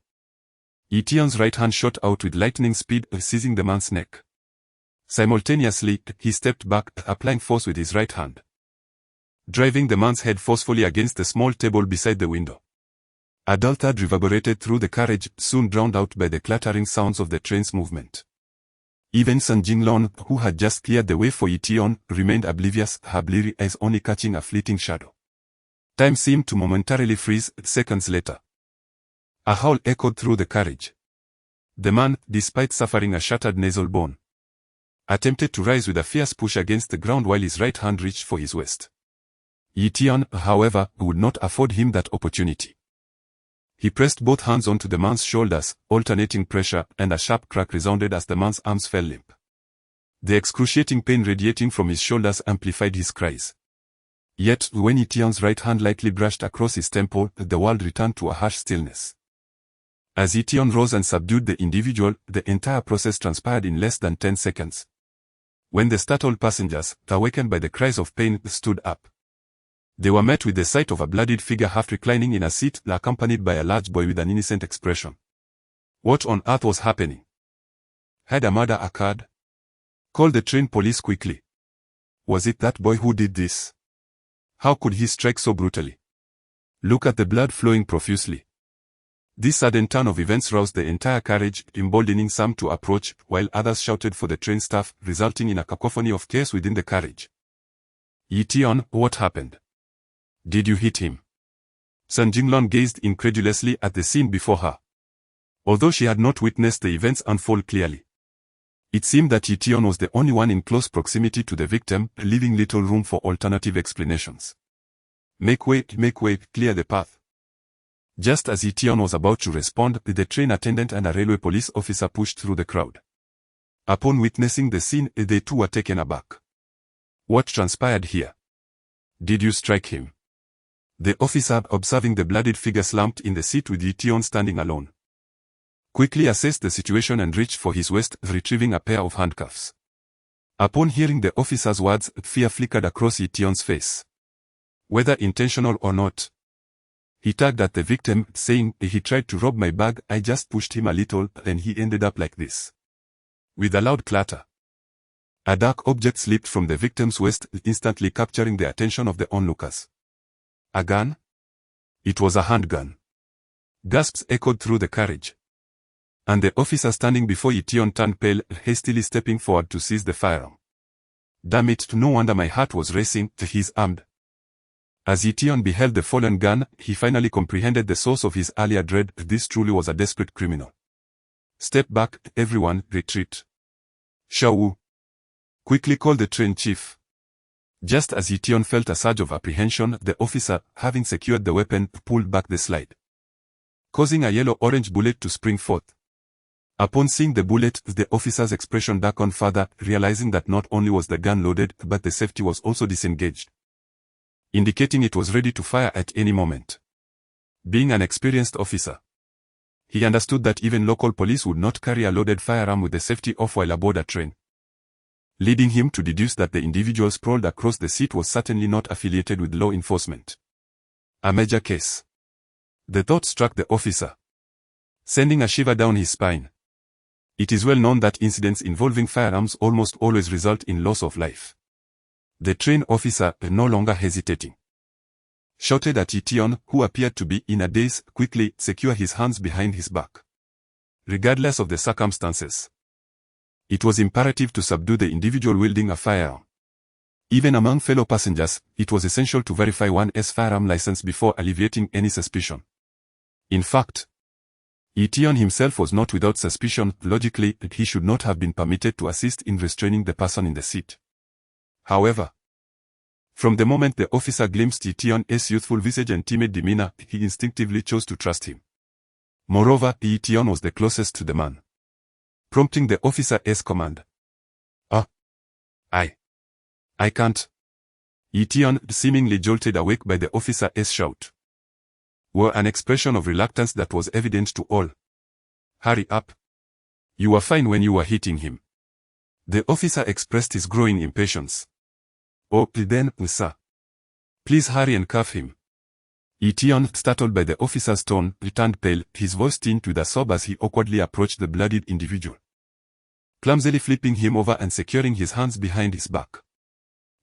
Ye Tian's right hand shot out with lightning speed, seizing the man's neck. Simultaneously, he stepped back, applying force with his right hand, driving the man's head forcefully against the small table beside the window. A dull thud reverberated through the carriage, soon drowned out by the clattering sounds of the train's movement. Even Sun Jinglong, who had just cleared the way for Ye Tian, remained oblivious, her bleary eyes only catching a fleeting shadow. Time seemed to momentarily freeze. Seconds later, a howl echoed through the carriage. The man, despite suffering a shattered nasal bone, attempted to rise with a fierce push against the ground while his right hand reached for his waist. Ye Tian, however, would not afford him that opportunity. He pressed both hands onto the man's shoulders, alternating pressure, and a sharp crack resounded as the man's arms fell limp. The excruciating pain radiating from his shoulders amplified his cries. Yet, when Ye Tian's right hand lightly brushed across his temple, the world returned to a harsh stillness. As Ye Tian rose and subdued the individual, the entire process transpired in less than 10 seconds. When the startled passengers, awakened by the cries of pain, stood up, they were met with the sight of a bloodied figure half reclining in a seat, accompanied by a large boy with an innocent expression. What on earth was happening? Had a murder occurred? Call the train police quickly. Was it that boy who did this? How could he strike so brutally? Look at the blood flowing profusely. This sudden turn of events roused the entire carriage, emboldening some to approach, while others shouted for the train staff, resulting in a cacophony of chaos within the carriage. Ye Tian, what happened? Did you hit him? Sun Jinglong gazed incredulously at the scene before her. Although she had not witnessed the events unfold clearly, it seemed that Ye Tian was the only one in close proximity to the victim, leaving little room for alternative explanations. Make way, clear the path. Just as Ye Tian was about to respond, the train attendant and a railway police officer pushed through the crowd. Upon witnessing the scene, they too were taken aback. What transpired here? Did you strike him? The officer, observing the bloodied figure slumped in the seat with Ye Tian standing alone, quickly assessed the situation and reached for his waist, retrieving a pair of handcuffs. Upon hearing the officer's words, fear flickered across Ye Tian's face. Whether intentional or not, he tugged at the victim, saying, "He tried to rob my bag, I just pushed him a little, and he ended up like this." With a loud clatter, a dark object slipped from the victim's waist, instantly capturing the attention of the onlookers. A gun? It was a handgun. Gasps echoed through the carriage, and the officer standing before Ye Tian turned pale, hastily stepping forward to seize the firearm. Damn it, no wonder my heart was racing. He's armed. As Ye Tian beheld the fallen gun, he finally comprehended the source of his earlier dread. This truly was a desperate criminal. Step back, everyone, retreat. Shao Wu, quickly call the train chief. Just as Ye Tian felt a surge of apprehension, the officer, having secured the weapon, pulled back the slide, causing a yellow-orange bullet to spring forth. Upon seeing the bullet, the officer's expression darkened further, realizing that not only was the gun loaded, but the safety was also disengaged, indicating it was ready to fire at any moment. Being an experienced officer, he understood that even local police would not carry a loaded firearm with the safety off while aboard a train, leading him to deduce that the individual sprawled across the seat was certainly not affiliated with law enforcement. A major case. The thought struck the officer, sending a shiver down his spine. It is well known that incidents involving firearms almost always result in loss of life. The train officer, no longer hesitating, shouted at Ye Tian, who appeared to be in a daze, quickly secure his hands behind his back. Regardless of the circumstances, it was imperative to subdue the individual wielding a firearm. Even among fellow passengers, it was essential to verify one's firearm license before alleviating any suspicion. In fact, Ye Tian himself was not without suspicion. Logically, he should not have been permitted to assist in restraining the person in the seat. However, from the moment the officer glimpsed Ye Tian's youthful visage and timid demeanor, he instinctively chose to trust him. Moreover, Ye Tian was the closest to the man, prompting the officer's command. I can't. Ye Tian, seemingly jolted awake by the officer's shout, wore an expression of reluctance that was evident to all. Hurry up. You were fine when you were hitting him. The officer expressed his growing impatience. Oh, then, sir. Please hurry and cuff him. Ye Tian, startled by the officer's tone, turned pale, his voice tinged with a sob as he awkwardly approached the bloodied individual, clumsily flipping him over and securing his hands behind his back.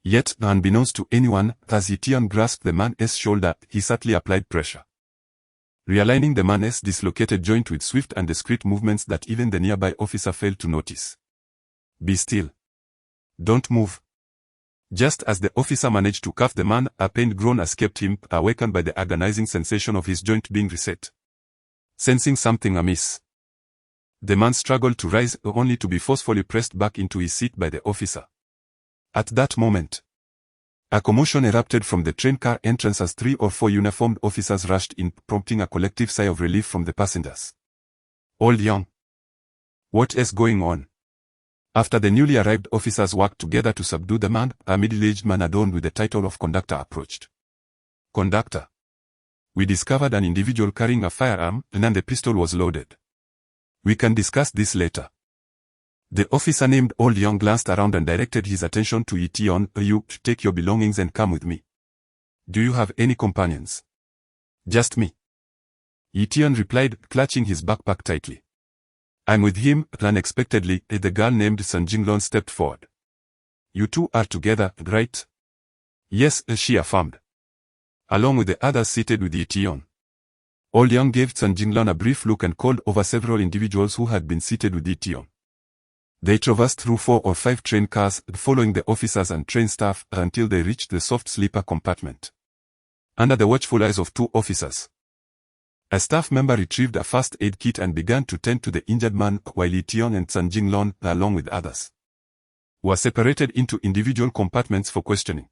Yet, unbeknownst to anyone, as Ye Tian grasped the man's shoulder, he subtly applied pressure, realigning the man's dislocated joint with swift and discreet movements that even the nearby officer failed to notice. Be still. Don't move. Just as the officer managed to cuff the man, a pained groan escaped him, awakened by the agonizing sensation of his joint being reset. Sensing something amiss, the man struggled to rise, only to be forcefully pressed back into his seat by the officer. At that moment, a commotion erupted from the train car entrance as 3 or 4 uniformed officers rushed in, prompting a collective sigh of relief from the passengers. Old Young. What is going on? After the newly arrived officers worked together to subdue the man, a middle-aged man adorned with the title of conductor approached. Conductor. We discovered an individual carrying a firearm, and the pistol was loaded. We can discuss this later. The officer named Old Young glanced around and directed his attention to Ye Tian. You, take your belongings and come with me. Do you have any companions? Just me. Ye Tian replied, clutching his backpack tightly. I'm with him. Unexpectedly, the girl named Sun Jinglong stepped forward. You two are together, right? Yes, she affirmed, along with the others seated with Ye Tian. Old Young gave Sun Jinglong a brief look and called over several individuals who had been seated with Ye Tian. They traversed through 4 or 5 train cars, following the officers and train staff, until they reached the soft sleeper compartment, under the watchful eyes of 2 officers. A staff member retrieved a first aid kit and began to tend to the injured man, while Ye Tian and Sun Jinglong, along with others, were separated into individual compartments for questioning.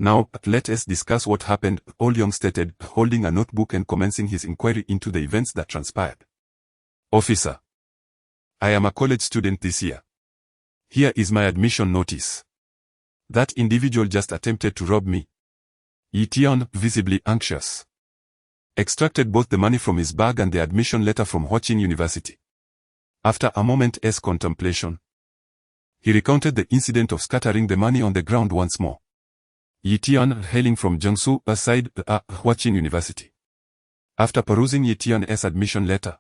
Now, let us discuss what happened, Old Young stated, holding a notebook and commencing his inquiry into the events that transpired. Officer. I am a college student this year. Here is my admission notice. That individual just attempted to rob me. Ye Tian, visibly anxious, extracted both the money from his bag and the admission letter from Ye Tian University. After a moment's contemplation, he recounted the incident of scattering the money on the ground once more. Ye Tian, hailing from Jiangsu, aside Ye Tian University. After perusing Ye Tian's admission letter,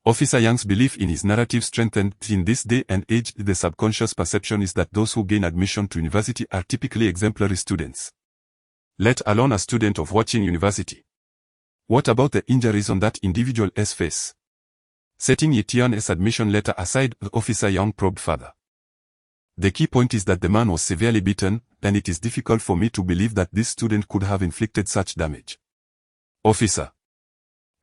Officer Young's belief in his narrative strengthened. In this day and age, the subconscious perception is that those who gain admission to university are typically exemplary students, let alone a student of Ye Tian University. What about the injuries on that individual's face? Setting Ye Tian's admission letter aside, Officer Young probed further. The key point is that the man was severely beaten, and it is difficult for me to believe that this student could have inflicted such damage. Officer.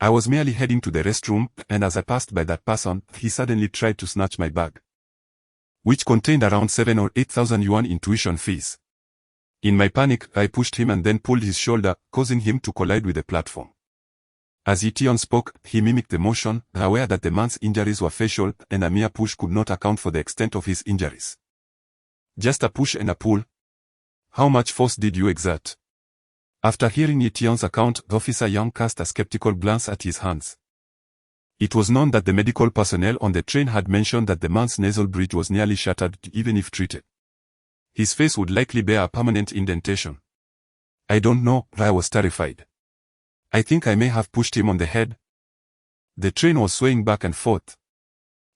I was merely heading to the restroom, and as I passed by that person, he suddenly tried to snatch my bag, which contained around 7 or 8,000 yuan in tuition fees. In my panic, I pushed him and then pulled his shoulder, causing him to collide with the platform. As Ye Tian spoke, he mimicked the motion, aware that the man's injuries were facial, and a mere push could not account for the extent of his injuries. Just a push and a pull? How much force did you exert? After hearing Ye Tian's account, Officer Young cast a skeptical glance at his hands. It was known that the medical personnel on the train had mentioned that the man's nasal bridge was nearly shattered, even if treated. His face would likely bear a permanent indentation. I don't know, I was terrified. I think I may have pushed him on the head. The train was swaying back and forth.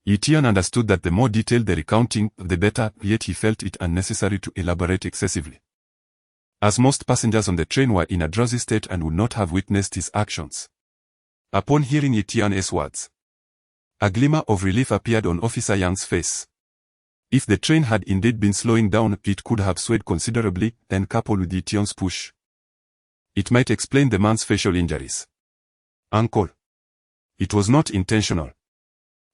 Ye Tian understood that the more detailed the recounting, the better, yet he felt it unnecessary to elaborate excessively, as most passengers on the train were in a drowsy state and would not have witnessed his actions. Upon hearing Ye Tian's words, a glimmer of relief appeared on Officer Young's face. If the train had indeed been slowing down, it could have swayed considerably, and coupled with Ye Tian's push, it might explain the man's facial injuries. Uncle. It was not intentional.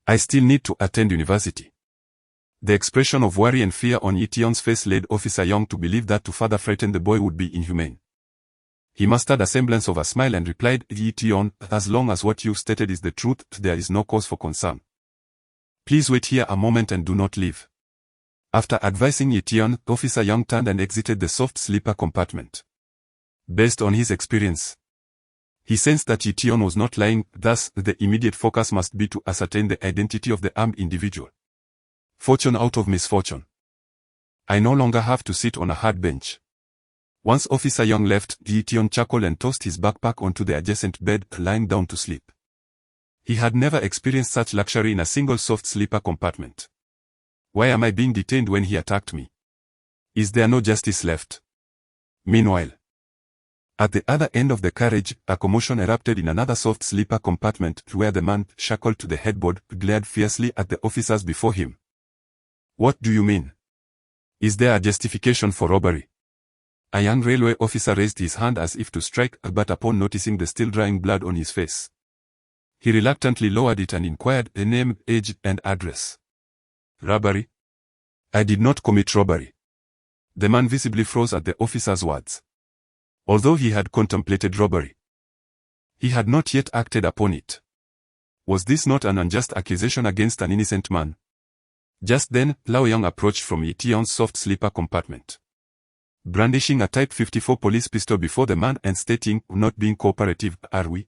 I still need to attend university. The expression of worry and fear on Ye Tian's face led Officer Young to believe that to further frighten the boy would be inhumane. He mustered a semblance of a smile and replied, Ye Tian, as long as what you stated is the truth, there is no cause for concern. Please wait here a moment and do not leave. After advising Ye Tian, Officer Young turned and exited the soft sleeper compartment. Based on his experience, He sensed that Ye Tian was not lying, thus the immediate focus must be to ascertain the identity of the armed individual. Fortune out of misfortune. I no longer have to sit on a hard bench. Once Officer Young left, Ye Tian chuckled and tossed his backpack onto the adjacent bed, lying down to sleep. He had never experienced such luxury in a single soft sleeper compartment. Why am I being detained when he attacked me? Is there no justice left? Meanwhile, at the other end of the carriage, a commotion erupted in another soft sleeper compartment where the man, shackled to the headboard, glared fiercely at the officers before him. What do you mean? Is there a justification for robbery? A young railway officer raised his hand as if to strike, but upon noticing the still drying blood on his face, he reluctantly lowered it and inquired the name, age, and address. Robbery? I did not commit robbery. The man visibly froze at the officer's words. Although he had contemplated robbery, he had not yet acted upon it. Was this not an unjust accusation against an innocent man? Just then, Lao Yang approached from Ye Tian's soft sleeper compartment, brandishing a Type 54 police pistol before the man and stating, "Not being cooperative, are we?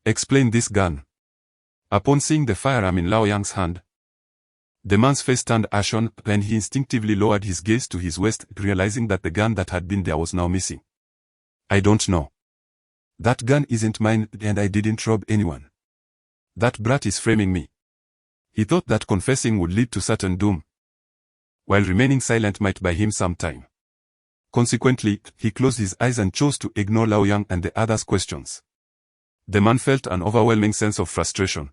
Explain this gun." Upon seeing the firearm in Lao Yang's hand, the man's face turned ashen, and he instinctively lowered his gaze to his waist, realizing that the gun that had been there was now missing. I don't know. That gun isn't mine, and I didn't rob anyone. That brat is framing me. He thought that confessing would lead to certain doom, while remaining silent might buy him some time. Consequently, he closed his eyes and chose to ignore Lao Yang and the others' questions. The man felt an overwhelming sense of frustration.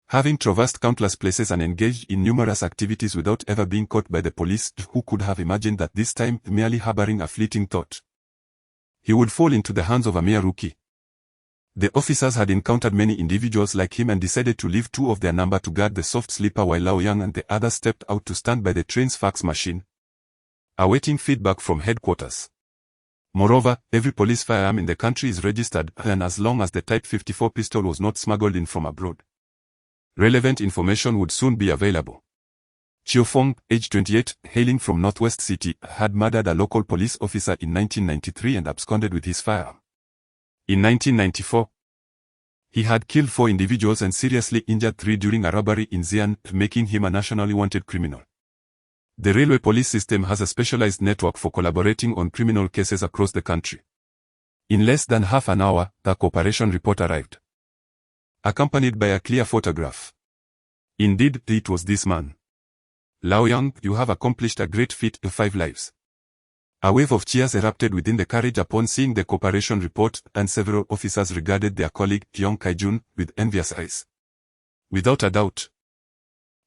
Having traversed countless places and engaged in numerous activities without ever being caught by the police, who could have imagined that this time, merely harboring a fleeting thought, he would fall into the hands of a mere rookie. The officers had encountered many individuals like him and decided to leave 2 of their number to guard the soft sleeper while Lao Yang and the others stepped out to stand by the train's fax machine, awaiting feedback from headquarters. Moreover, every police firearm in the country is registered, and as long as the Type 54 pistol was not smuggled in from abroad, relevant information would soon be available. Chiu Feng, age 28, hailing from Northwest City, had murdered a local police officer in 1993 and absconded with his firearm. In 1994, he had killed 4 individuals and seriously injured 3 during a robbery in Xi'an, making him a nationally wanted criminal. The railway police system has a specialized network for collaborating on criminal cases across the country. In less than half an hour, the cooperation report arrived, accompanied by a clear photograph. Indeed, it was this man. Lao Yang, you have accomplished a great feat, 5 lives. A wave of cheers erupted within the carriage upon seeing the cooperation report, and several officers regarded their colleague, Yong Kaijun, with envious eyes. Without a doubt,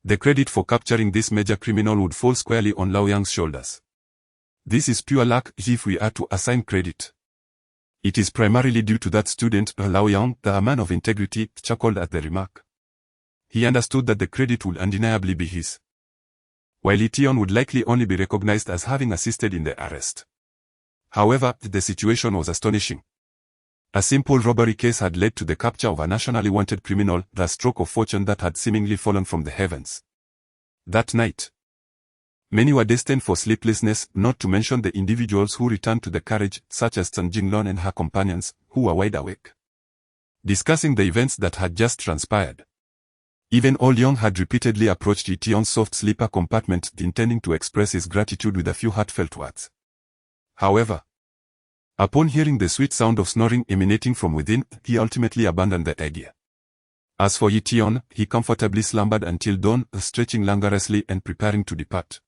the credit for capturing this major criminal would fall squarely on Lao Yang's shoulders. This is pure luck if we are to assign credit. It is primarily due to that student, Lao Yang, the man of integrity, chuckled at the remark. He understood that the credit would undeniably be his, while Ye Tian would likely only be recognized as having assisted in the arrest. However, the situation was astonishing. A simple robbery case had led to the capture of a nationally wanted criminal, the stroke of fortune that had seemingly fallen from the heavens. That night, many were destined for sleeplessness, not to mention the individuals who returned to the carriage, such as Chen Jinglong and her companions, who were wide awake, discussing the events that had just transpired. Even Old Young had repeatedly approached Ye Tian's soft sleeper compartment, intending to express his gratitude with a few heartfelt words. However, upon hearing the sweet sound of snoring emanating from within, he ultimately abandoned the idea. As for Ye Tian, he comfortably slumbered until dawn, stretching languorously and preparing to depart.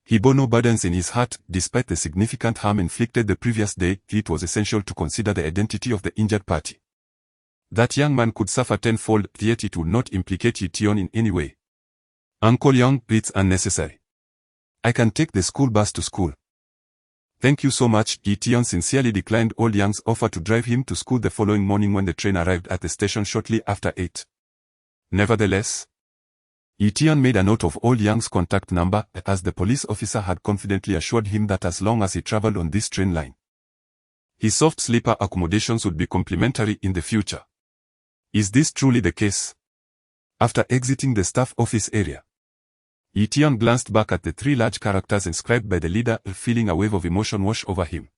He bore no burdens in his heart. Despite the significant harm inflicted the previous day, it was essential to consider the identity of the injured party. That young man could suffer tenfold, yet it would not implicate Ye Tian in any way. Uncle Young, it's unnecessary. I can take the school bus to school. Thank you so much. Ye Tian sincerely declined Old Young's offer to drive him to school the following morning when the train arrived at the station shortly after 8. Nevertheless, Ye Tian made a note of Old Young's contact number, as the police officer had confidently assured him that as long as he traveled on this train line, his soft sleeper accommodations would be complimentary in the future. Is this truly the case? After exiting the staff office area, Ye Tian glanced back at the 3 large characters inscribed by the leader, feeling a wave of emotion wash over him.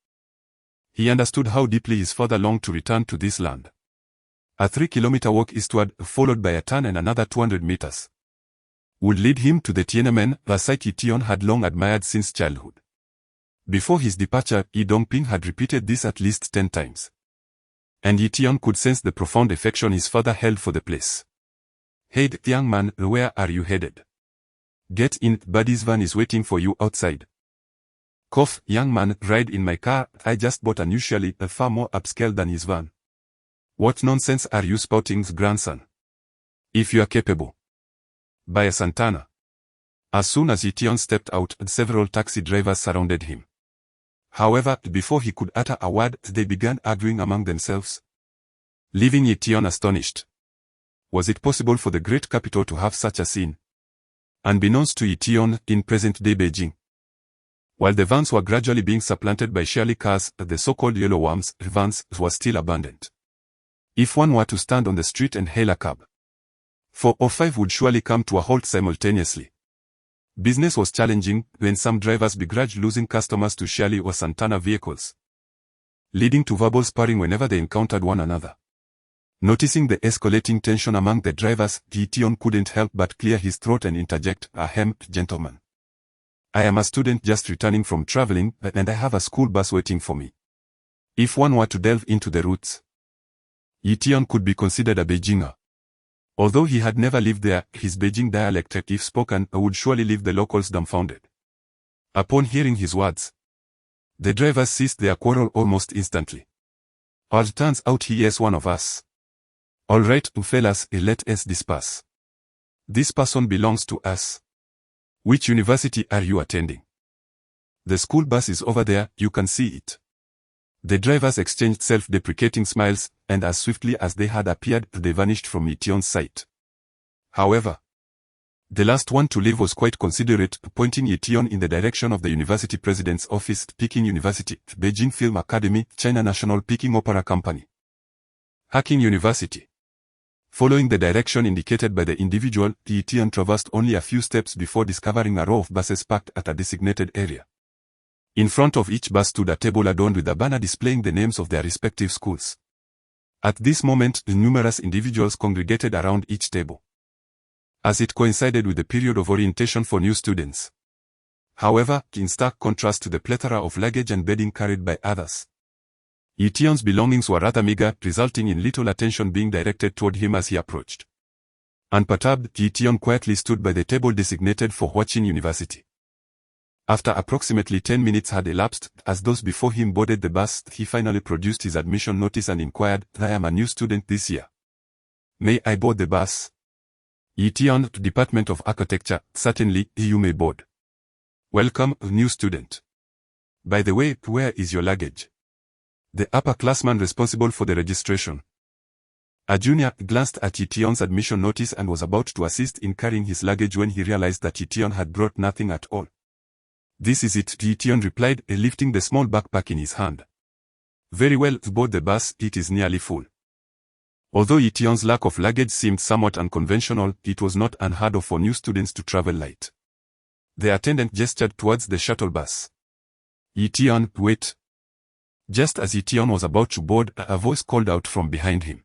He understood how deeply his father longed to return to this land. A 3-kilometer walk eastward, followed by a turn and another 200 meters, would lead him to the Tiananmen, a site Ye Tian had long admired since childhood. Before his departure, Ye Dongping had repeated this at least 10 times. And Ye Tian could sense the profound affection his father held for the place. "Hey, young man, where are you headed? Get in, Buddy's van is waiting for you outside." "Cough, young man, ride in my car, I just bought unusually a far more upscale than his van." "What nonsense are you spouting, grandson? If you are capable. Buy a Santana." As soon as Ye Tian stepped out, several taxi drivers surrounded him. However, before he could utter a word, they began arguing among themselves, leaving Ye Tian astonished. Was it possible for the great capital to have such a scene? Unbeknownst to Ye Tian, in present-day Beijing, while the vans were gradually being supplanted by Shirley cars, the so-called yellow worms vans were still abundant. If one were to stand on the street and hail a cab, 4 or 5 would surely come to a halt simultaneously. Business was challenging when some drivers begrudged losing customers to Shirley or Santana vehicles, leading to verbal sparring whenever they encountered one another. Noticing the escalating tension among the drivers, Ye Tian couldn't help but clear his throat and interject, "Ahem, gentlemen. I am a student just returning from traveling, and I have a school bus waiting for me." If one were to delve into the roots, Ye Tian could be considered a Beijinger. Although he had never lived there, his Beijing dialect, if spoken, would surely leave the locals dumbfounded. Upon hearing his words, the drivers ceased their quarrel almost instantly. "It turns out he is one of us. All right, fellas, let us disperse. This person belongs to us. Which university are you attending? The school bus is over there, you can see it." The drivers exchanged self-deprecating smiles, and as swiftly as they had appeared, they vanished from Ye Tian's sight. However, the last one to leave was quite considerate, pointing Ye Tian in the direction of the university president's office, Peking University, Beijing Film Academy, China National Peking Opera Company, Hacking University. Following the direction indicated by the individual, Ye Tian traversed only a few steps before discovering a row of buses parked at a designated area. In front of each bus stood a table adorned with a banner displaying the names of their respective schools. At this moment, numerous individuals congregated around each table, as it coincided with the period of orientation for new students. However, in stark contrast to the plethora of luggage and bedding carried by others, Ye Tian's belongings were rather meager, resulting in little attention being directed toward him as he approached. Unperturbed, Ye Tian quietly stood by the table designated for Huaqin University. After approximately 10 minutes had elapsed, as those before him boarded the bus, he finally produced his admission notice and inquired, "I am a new student this year. May I board the bus?" Ye Tian, Department of Architecture, "Certainly, you may board. Welcome, new student. By the way, where is your luggage?" The upperclassman responsible for the registration, a junior, glanced at Ye Tian's admission notice and was about to assist in carrying his luggage when he realized that Ye Tian had brought nothing at all. "This is it," Ye Tian replied, lifting the small backpack in his hand. "Very well, board the bus, it is nearly full." Although Ye Tian's lack of luggage seemed somewhat unconventional, it was not unheard of for new students to travel light. The attendant gestured towards the shuttle bus. "Ye Tian, wait." Just as Ye Tian was about to board, a voice called out from behind him,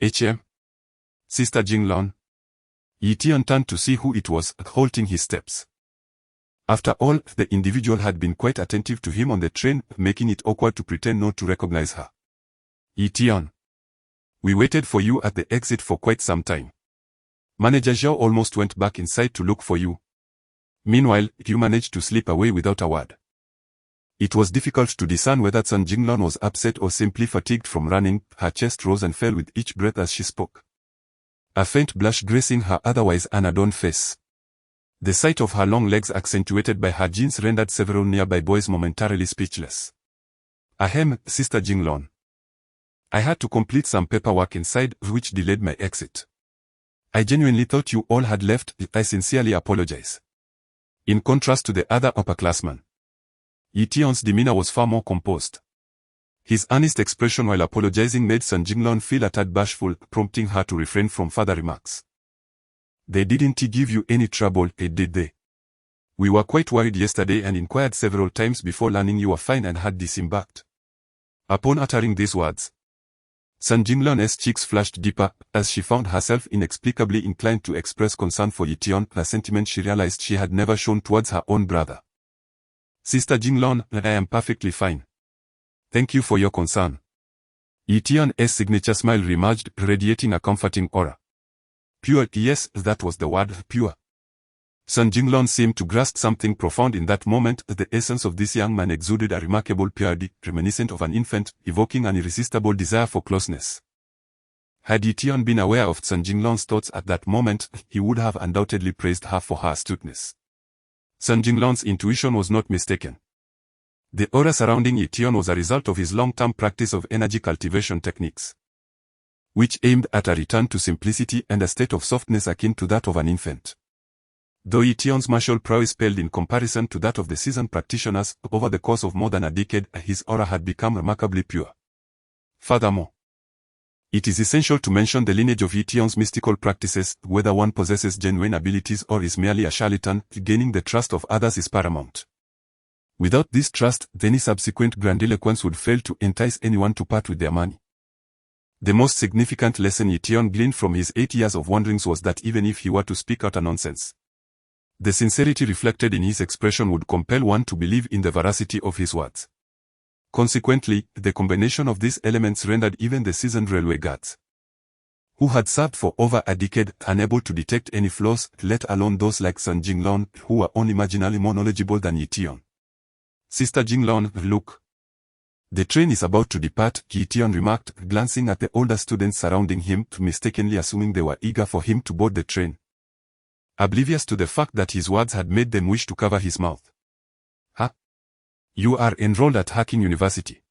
"HM? Sister Jinglong?" Ye Tian turned to see who it was, halting his steps. After all, the individual had been quite attentive to him on the train, making it awkward to pretend not to recognize her. "Ye Tian, we waited for you at the exit for quite some time. Manager Zhao almost went back inside to look for you. Meanwhile, you managed to slip away without a word." It was difficult to discern whether Sun Jinglong was upset or simply fatigued from running. Her chest rose and fell with each breath as she spoke, a faint blush gracing her otherwise unadorned face. The sight of her long legs accentuated by her jeans rendered several nearby boys momentarily speechless. "Ahem, Sister Jinglong. I had to complete some paperwork inside, which delayed my exit. I genuinely thought you all had left. I sincerely apologize." In contrast to the other upperclassmen, Ye Tian's demeanor was far more composed. His earnest expression while apologizing made Sun Jinglong feel a tad bashful, prompting her to refrain from further remarks. "They didn't give you any trouble, did they? We were quite worried yesterday and inquired several times before learning you were fine and had disembarked." Upon uttering these words, Sun Jinglun's cheeks flushed deeper, as she found herself inexplicably inclined to express concern for Ye Tian, a sentiment she realized she had never shown towards her own brother. Sister Jinglun, I am perfectly fine. Thank you for your concern. Ye Tian's signature smile reemerged, radiating a comforting aura. Pure, yes, that was the word, pure. Sun Jinglun seemed to grasp something profound in that moment. The essence of this young man exuded a remarkable purity, reminiscent of an infant, evoking an irresistible desire for closeness. Had Ye Tian been aware of Sun Jinglun's thoughts at that moment, he would have undoubtedly praised her for her astuteness. Sun Jinglun's intuition was not mistaken. The aura surrounding Ye Tian was a result of his long-term practice of energy cultivation techniques, which aimed at a return to simplicity and a state of softness akin to that of an infant. Though Ye Tian's martial prowess paled in comparison to that of the seasoned practitioners, over the course of more than a decade, his aura had become remarkably pure. Furthermore, it is essential to mention the lineage of Ye Tian's mystical practices. Whether one possesses genuine abilities or is merely a charlatan, gaining the trust of others is paramount. Without this trust, any subsequent grandiloquence would fail to entice anyone to part with their money. The most significant lesson Ye Tian gleaned from his 8 years of wanderings was that even if he were to speak utter nonsense, the sincerity reflected in his expression would compel one to believe in the veracity of his words. Consequently, the combination of these elements rendered even the seasoned railway guards, who had served for over a decade, unable to detect any flaws, let alone those like Sun Jinglun, who were only marginally more knowledgeable than Ye Tian. Sister Jinglun, look. The train is about to depart, Ye Tian remarked, glancing at the older students surrounding him, mistakenly assuming they were eager for him to board the train, oblivious to the fact that his words had made them wish to cover his mouth. Huh? You are enrolled at Hacking University.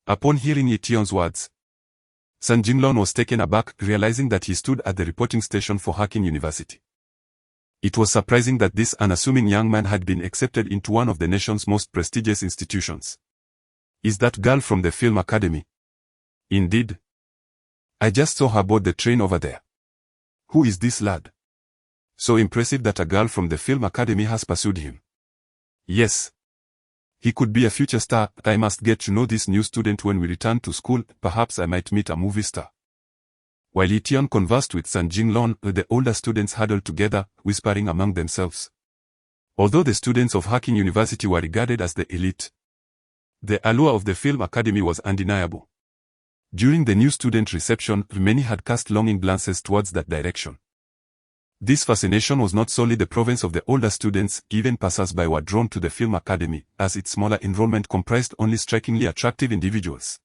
Upon hearing Ye Tian's words, Sun Jinglun was taken aback, realizing that he stood at the reporting station for Hacking University. It was surprising that this unassuming young man had been accepted into one of the nation's most prestigious institutions. Is that girl from the film academy? Indeed. I just saw her board the train over there. Who is this lad? So impressive that a girl from the film academy has pursued him. Yes. He could be a future star. I must get to know this new student when we return to school. Perhaps I might meet a movie star. While Ye Tian conversed with Sun Jinglun, the older students huddled together, whispering among themselves. Although the students of Hacking University were regarded as the elite, the allure of the film academy was undeniable. During the new student reception, many had cast longing glances towards that direction. This fascination was not solely the province of the older students. Even passers-by were drawn to the film academy, as its smaller enrollment comprised only strikingly attractive individuals,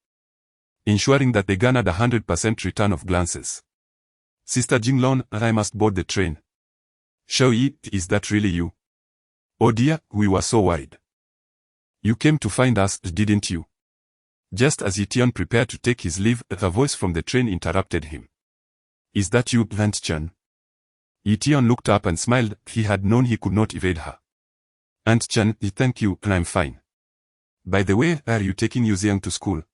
ensuring that they garnered 100% return of glances. Sister Jinglun, I must board the train. Shao Yi, is that really you? Oh dear, we were so worried. You came to find us, didn't you? Just as Ye Tian prepared to take his leave, a voice from the train interrupted him. Is that you, Aunt Chen? Ye Tian looked up and smiled. He had known he could not evade her. Aunt Chen, thank you, I'm fine. By the way, are you taking Yu Xiang to school?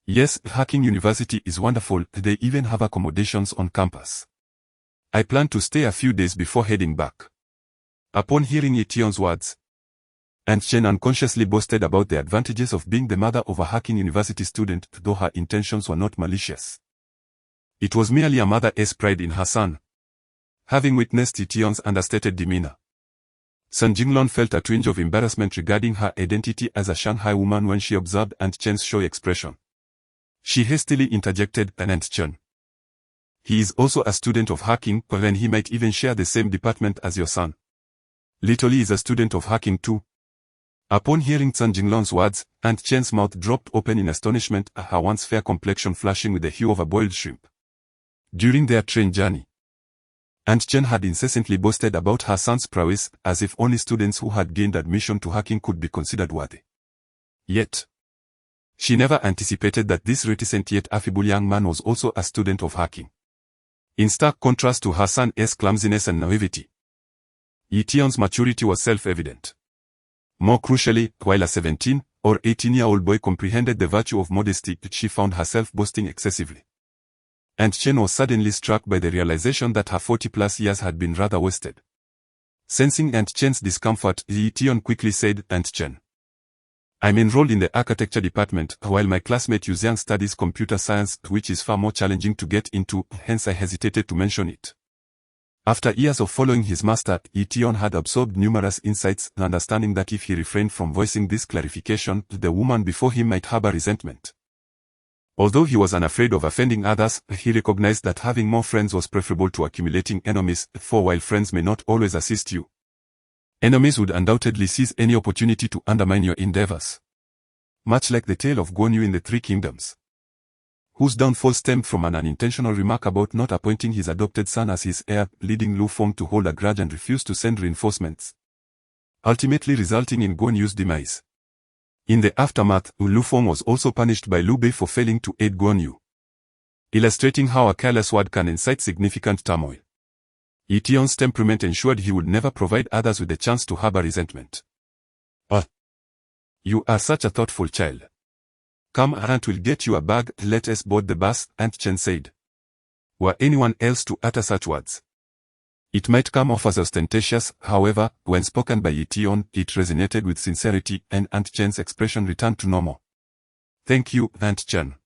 Yes, Hacking University is wonderful. They even have accommodations on campus. I plan to stay a few days before heading back. Upon hearing Ye Tian's words, Aunt Chen unconsciously boasted about the advantages of being the mother of a Hacking University student, though her intentions were not malicious. It was merely a mother's pride in her son. Having witnessed Ye Tian's understated demeanor, Sun Jinglun felt a twinge of embarrassment regarding her identity as a Shanghai woman when she observed Aunt Chen's showy expression. She hastily interjected, Aunt Chen, he is also a student of hacking, then he might even share the same department as your son. Little Li is a student of hacking too. Upon hearing Sun Jinglun's words, Aunt Chen's mouth dropped open in astonishment, her once fair complexion flashing with the hue of a boiled shrimp. During their train journey, Aunt Chen had incessantly boasted about her son's prowess, as if only students who had gained admission to hacking could be considered worthy. Yet, she never anticipated that this reticent yet affable young man was also a student of hacking. In stark contrast to her son's clumsiness and naivety, Ye Tian's maturity was self-evident. More crucially, while a 17 or 18-year-old boy comprehended the virtue of modesty, she found herself boasting excessively. Aunt Chen was suddenly struck by the realization that her 40-plus years had been rather wasted. Sensing Aunt Chen's discomfort, Ye Tian quickly said, Aunt Chen, I'm enrolled in the architecture department, while my classmate Ye Tian studies computer science, which is far more challenging to get into, hence I hesitated to mention it. After years of following his master, Ye Tian had absorbed numerous insights, understanding that if he refrained from voicing this clarification, the woman before him might harbor resentment. Although he was unafraid of offending others, he recognized that having more friends was preferable to accumulating enemies, for while friends may not always assist you, enemies would undoubtedly seize any opportunity to undermine your endeavors. Much like the tale of Guan Yu in the Three Kingdoms, whose downfall stemmed from an unintentional remark about not appointing his adopted son as his heir, leading Lu Feng to hold a grudge and refuse to send reinforcements, ultimately resulting in Guan Yu's demise. In the aftermath, Lu Feng was also punished by Liu Bei for failing to aid Guan Yu, illustrating how a careless word can incite significant turmoil. Ye Tian's temperament ensured he would never provide others with the chance to harbor resentment. You are such a thoughtful child. Come, Aunt will get you a bag, let us board the bus, Aunt Chen said. Were anyone else to utter such words, it might come off as ostentatious, however, when spoken by Ye Tian, it resonated with sincerity, and Aunt Chen's expression returned to normal. Thank you, Aunt Chen.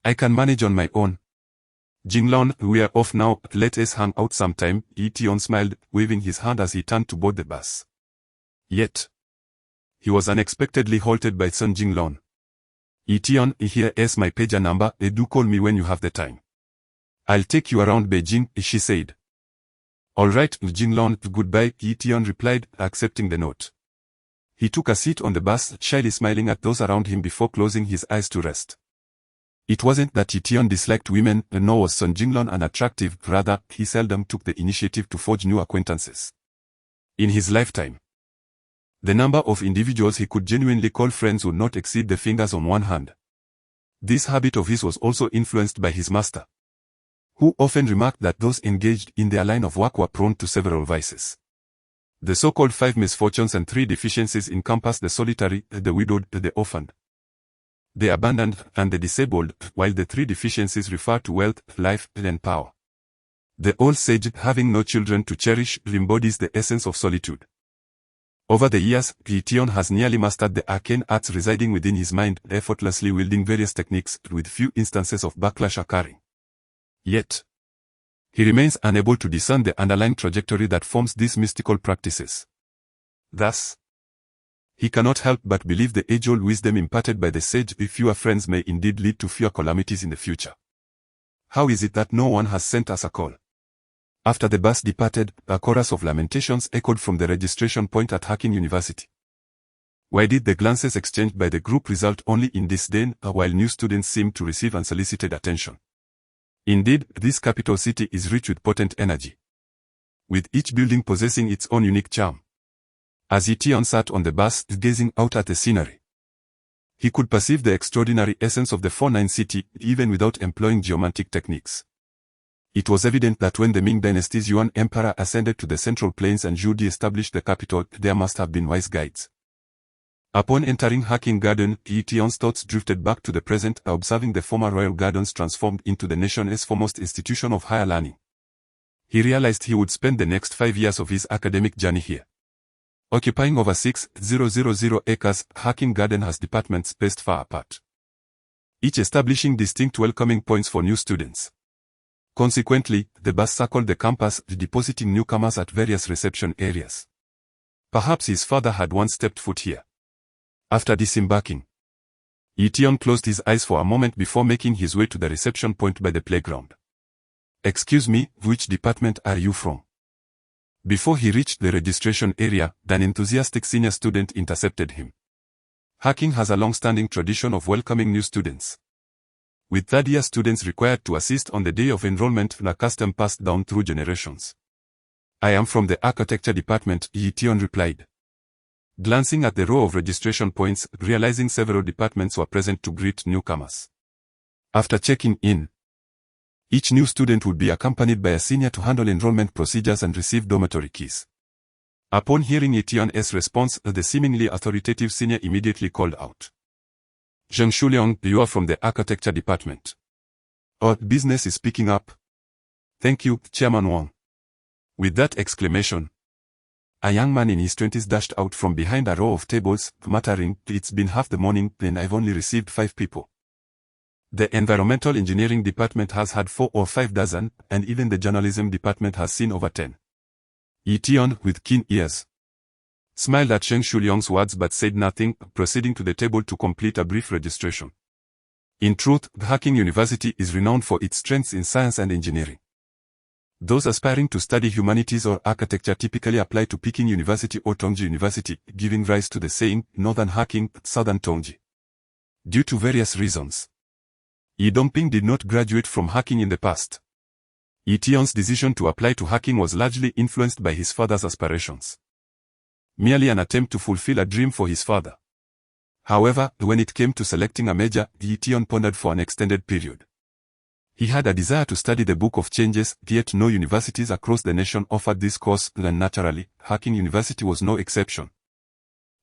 I can manage on my own. Jinglong, we are off now, let us hang out sometime, Ye Tian smiled, waving his hand as he turned to board the bus. Yet, he was unexpectedly halted by Sun Jinglong. Ye Tian, here is my pager number, do call me when you have the time. I'll take you around Beijing, she said. All right, Jinglong, goodbye, Ye Tian replied, accepting the note. He took a seat on the bus, shyly smiling at those around him before closing his eyes to rest. It wasn't that Ye Tian disliked women, nor was Sun Jinglong unattractive, rather, he seldom took the initiative to forge new acquaintances. In his lifetime, the number of individuals he could genuinely call friends would not exceed the fingers on one hand. This habit of his was also influenced by his master, who often remarked that those engaged in their line of work were prone to several vices. The so-called 5 misfortunes and 3 deficiencies encompass the solitary, the widowed, the orphaned, the abandoned, and the disabled, while the 3 deficiencies refer to wealth, life, and power. The old sage, having no children to cherish, embodies the essence of solitude. Over the years, Ye Tian has nearly mastered the arcane arts residing within his mind, effortlessly wielding various techniques, with few instances of backlash occurring. Yet, he remains unable to discern the underlying trajectory that forms these mystical practices. Thus, he cannot help but believe the age-old wisdom imparted by the sage: fewer friends may indeed lead to fewer calamities in the future. How is it that no one has sent us a call? After the bus departed, a chorus of lamentations echoed from the registration point at Hacking University. Why did the glances exchanged by the group result only in disdain, while new students seemed to receive unsolicited attention? Indeed, this capital city is rich with potent energy, with each building possessing its own unique charm. As Ye Tian sat on the bus, gazing out at the scenery, he could perceive the extraordinary essence of the 4-9 city, even without employing geomantic techniques. It was evident that when the Ming dynasty's Yuan emperor ascended to the Central Plains and Zhu Di established the capital, there must have been wise guides. Upon entering Hacking Garden, Ye Tian's thoughts drifted back to the present, observing the former royal gardens transformed into the nation's foremost institution of higher learning. He realized he would spend the next 5 years of his academic journey here. Occupying over 6,000 acres, Hacking Garden has departments spaced far apart, each establishing distinct welcoming points for new students. Consequently, the bus circled the campus, depositing newcomers at various reception areas. Perhaps his father had once stepped foot here. After disembarking, Ye Tian closed his eyes for a moment before making his way to the reception point by the playground. Excuse me, which department are you from? Before he reached the registration area, an enthusiastic senior student intercepted him. Hacking has a long-standing tradition of welcoming new students, with third-year students required to assist on the day of enrollment, a custom passed down through generations. I am from the architecture department, Ye Tian replied, glancing at the row of registration points, realizing several departments were present to greet newcomers. After checking in, each new student would be accompanied by a senior to handle enrollment procedures and receive dormitory keys. Upon hearing Ye Tian's response, the seemingly authoritative senior immediately called out, Zheng Shuliang, you are from the architecture department. Our business is picking up. Thank you, Chairman Wang. With that exclamation, A young man in his 20s dashed out from behind a row of tables, muttering, "It's been half the morning and I've only received 5 people." The environmental engineering department has had 4 or 5 dozen, and even the journalism department has seen over 10. Ye Tian, with keen ears, smiled at Zheng Shuliang's words but said nothing, proceeding to the table to complete a brief registration. In truth, Hacking University is renowned for its strengths in science and engineering. Those aspiring to study humanities or architecture typically apply to Peking University or Tongji University, giving rise to the saying, Northern Hacking, Southern Tongji. Due to various reasons, Ye Dongping did not graduate from Hacking in the past. Ye Tian's decision to apply to Hacking was largely influenced by his father's aspirations. Merely an attempt to fulfill a dream for his father. However, when it came to selecting a major, Ye Tian pondered for an extended period. He had a desire to study the Book of Changes, yet no universities across the nation offered this course, and naturally, Hacking University was no exception.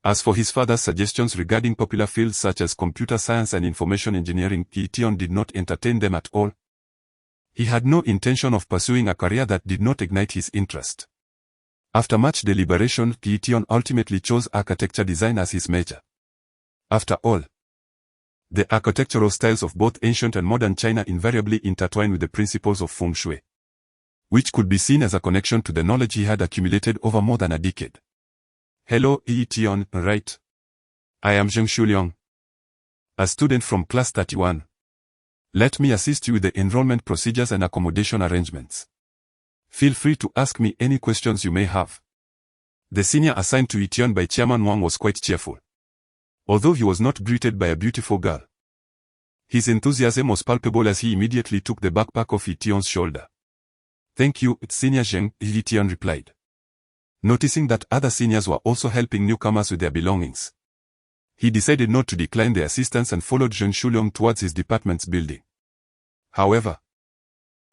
As for his father's suggestions regarding popular fields such as computer science and information engineering, Ye Tian did not entertain them at all. He had no intention of pursuing a career that did not ignite his interest. After much deliberation, Ye Tian ultimately chose architecture design as his major. After all, the architectural styles of both ancient and modern China invariably intertwine with the principles of feng shui, which could be seen as a connection to the knowledge he had accumulated over more than a decade. Hello, Ye Tian, right? I am Zheng Shuliang, a student from class 31. Let me assist you with the enrollment procedures and accommodation arrangements. Feel free to ask me any questions you may have. The senior assigned to Ye Tian by Chairman Wang was quite cheerful. Although he was not greeted by a beautiful girl, his enthusiasm was palpable as he immediately took the backpack off Ye Tian's shoulder. "Thank you, Senior Zheng," Ye Tian replied, noticing that other seniors were also helping newcomers with their belongings. He decided not to decline the assistance and followed Zheng Shuliang towards his department's building. However,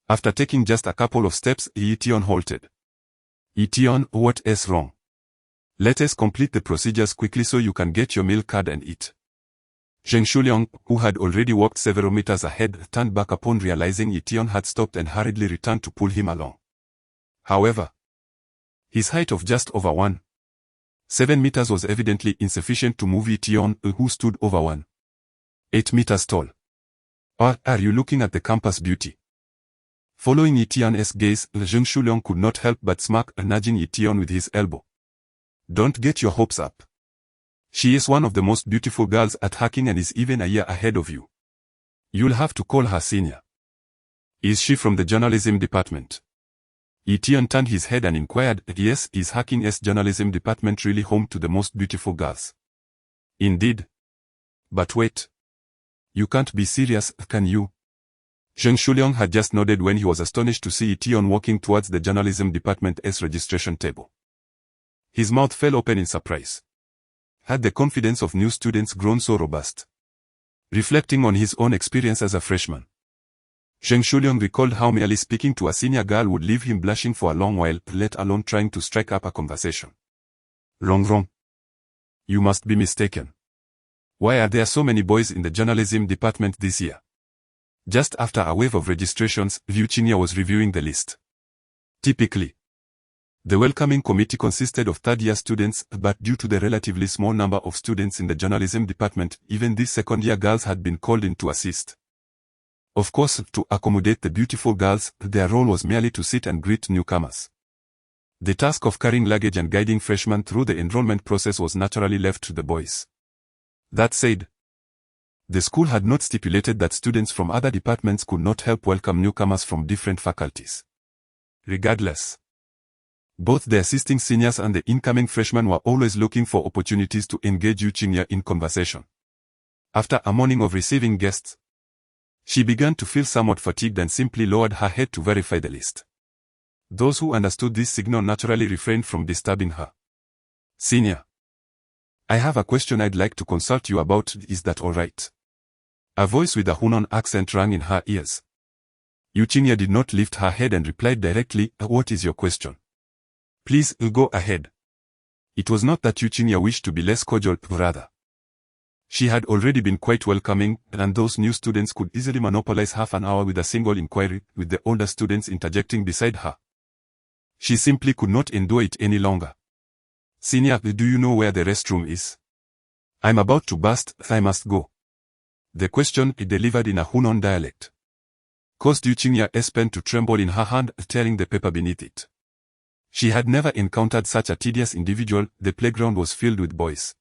after taking just a couple of steps, Ye Tian halted. "Ye Tian, what is wrong? Let us complete the procedures quickly so you can get your meal card and eat." Zheng Shuliang, who had already walked several meters ahead, turned back upon realizing Ye Tian had stopped and hurriedly returned to pull him along. However, his height of just over 1.7 meters was evidently insufficient to move Ye Tian, who stood over 1.8 meters tall. "Or are you looking at the campus beauty?" Following Ye Tian's gaze, Zheng Shuliang could not help but smirk, nudging Ye Tian with his elbow. "Don't get your hopes up. She is one of the most beautiful girls at Hacking and is even a year ahead of you. You'll have to call her senior." "Is she from the journalism department?" Ye Tian turned his head and inquired. "Yes, is Hacking's journalism department really home to the most beautiful girls?" "Indeed. But wait. You can't be serious, can you?" Zheng Shuliang had just nodded when he was astonished to see Ye Tian walking towards the journalism department's registration table. His mouth fell open in surprise. Had the confidence of new students grown so robust? Reflecting on his own experience as a freshman, Zheng Shuliang recalled how merely speaking to a senior girl would leave him blushing for a long while, let alone trying to strike up a conversation. Wrong. You must be mistaken. Why are there so many boys in the journalism department this year? Just after a wave of registrations, Liu Qingya was reviewing the list. Typically, the welcoming committee consisted of third-year students, but due to the relatively small number of students in the journalism department, even these second-year girls had been called in to assist. Of course, to accommodate the beautiful girls, their role was merely to sit and greet newcomers. The task of carrying luggage and guiding freshmen through the enrollment process was naturally left to the boys. That said, the school had not stipulated that students from other departments could not help welcome newcomers from different faculties. Regardless, both the assisting seniors and the incoming freshmen were always looking for opportunities to engage Liu Qingya in conversation. After a morning of receiving guests, she began to feel somewhat fatigued and simply lowered her head to verify the list. Those who understood this signal naturally refrained from disturbing her. "Senior, I have a question I'd like to consult you about, is that all right?" A voice with a Hunan accent rang in her ears. Liu Qingya did not lift her head and replied directly, "What is your question?" "Please, go ahead." It was not that Liu Qingya wished to be less cordial, rather. She had already been quite welcoming, and those new students could easily monopolize half an hour with a single inquiry, with the older students interjecting beside her. She simply could not endure it any longer. Senior, do you know where the restroom is? I'm about to burst, I must go. The question, delivered in a Hunan dialect, caused Yuqingya's pen to tremble in her hand, tearing the paper beneath it. She had never encountered such a tedious individual. The playground was filled with boys.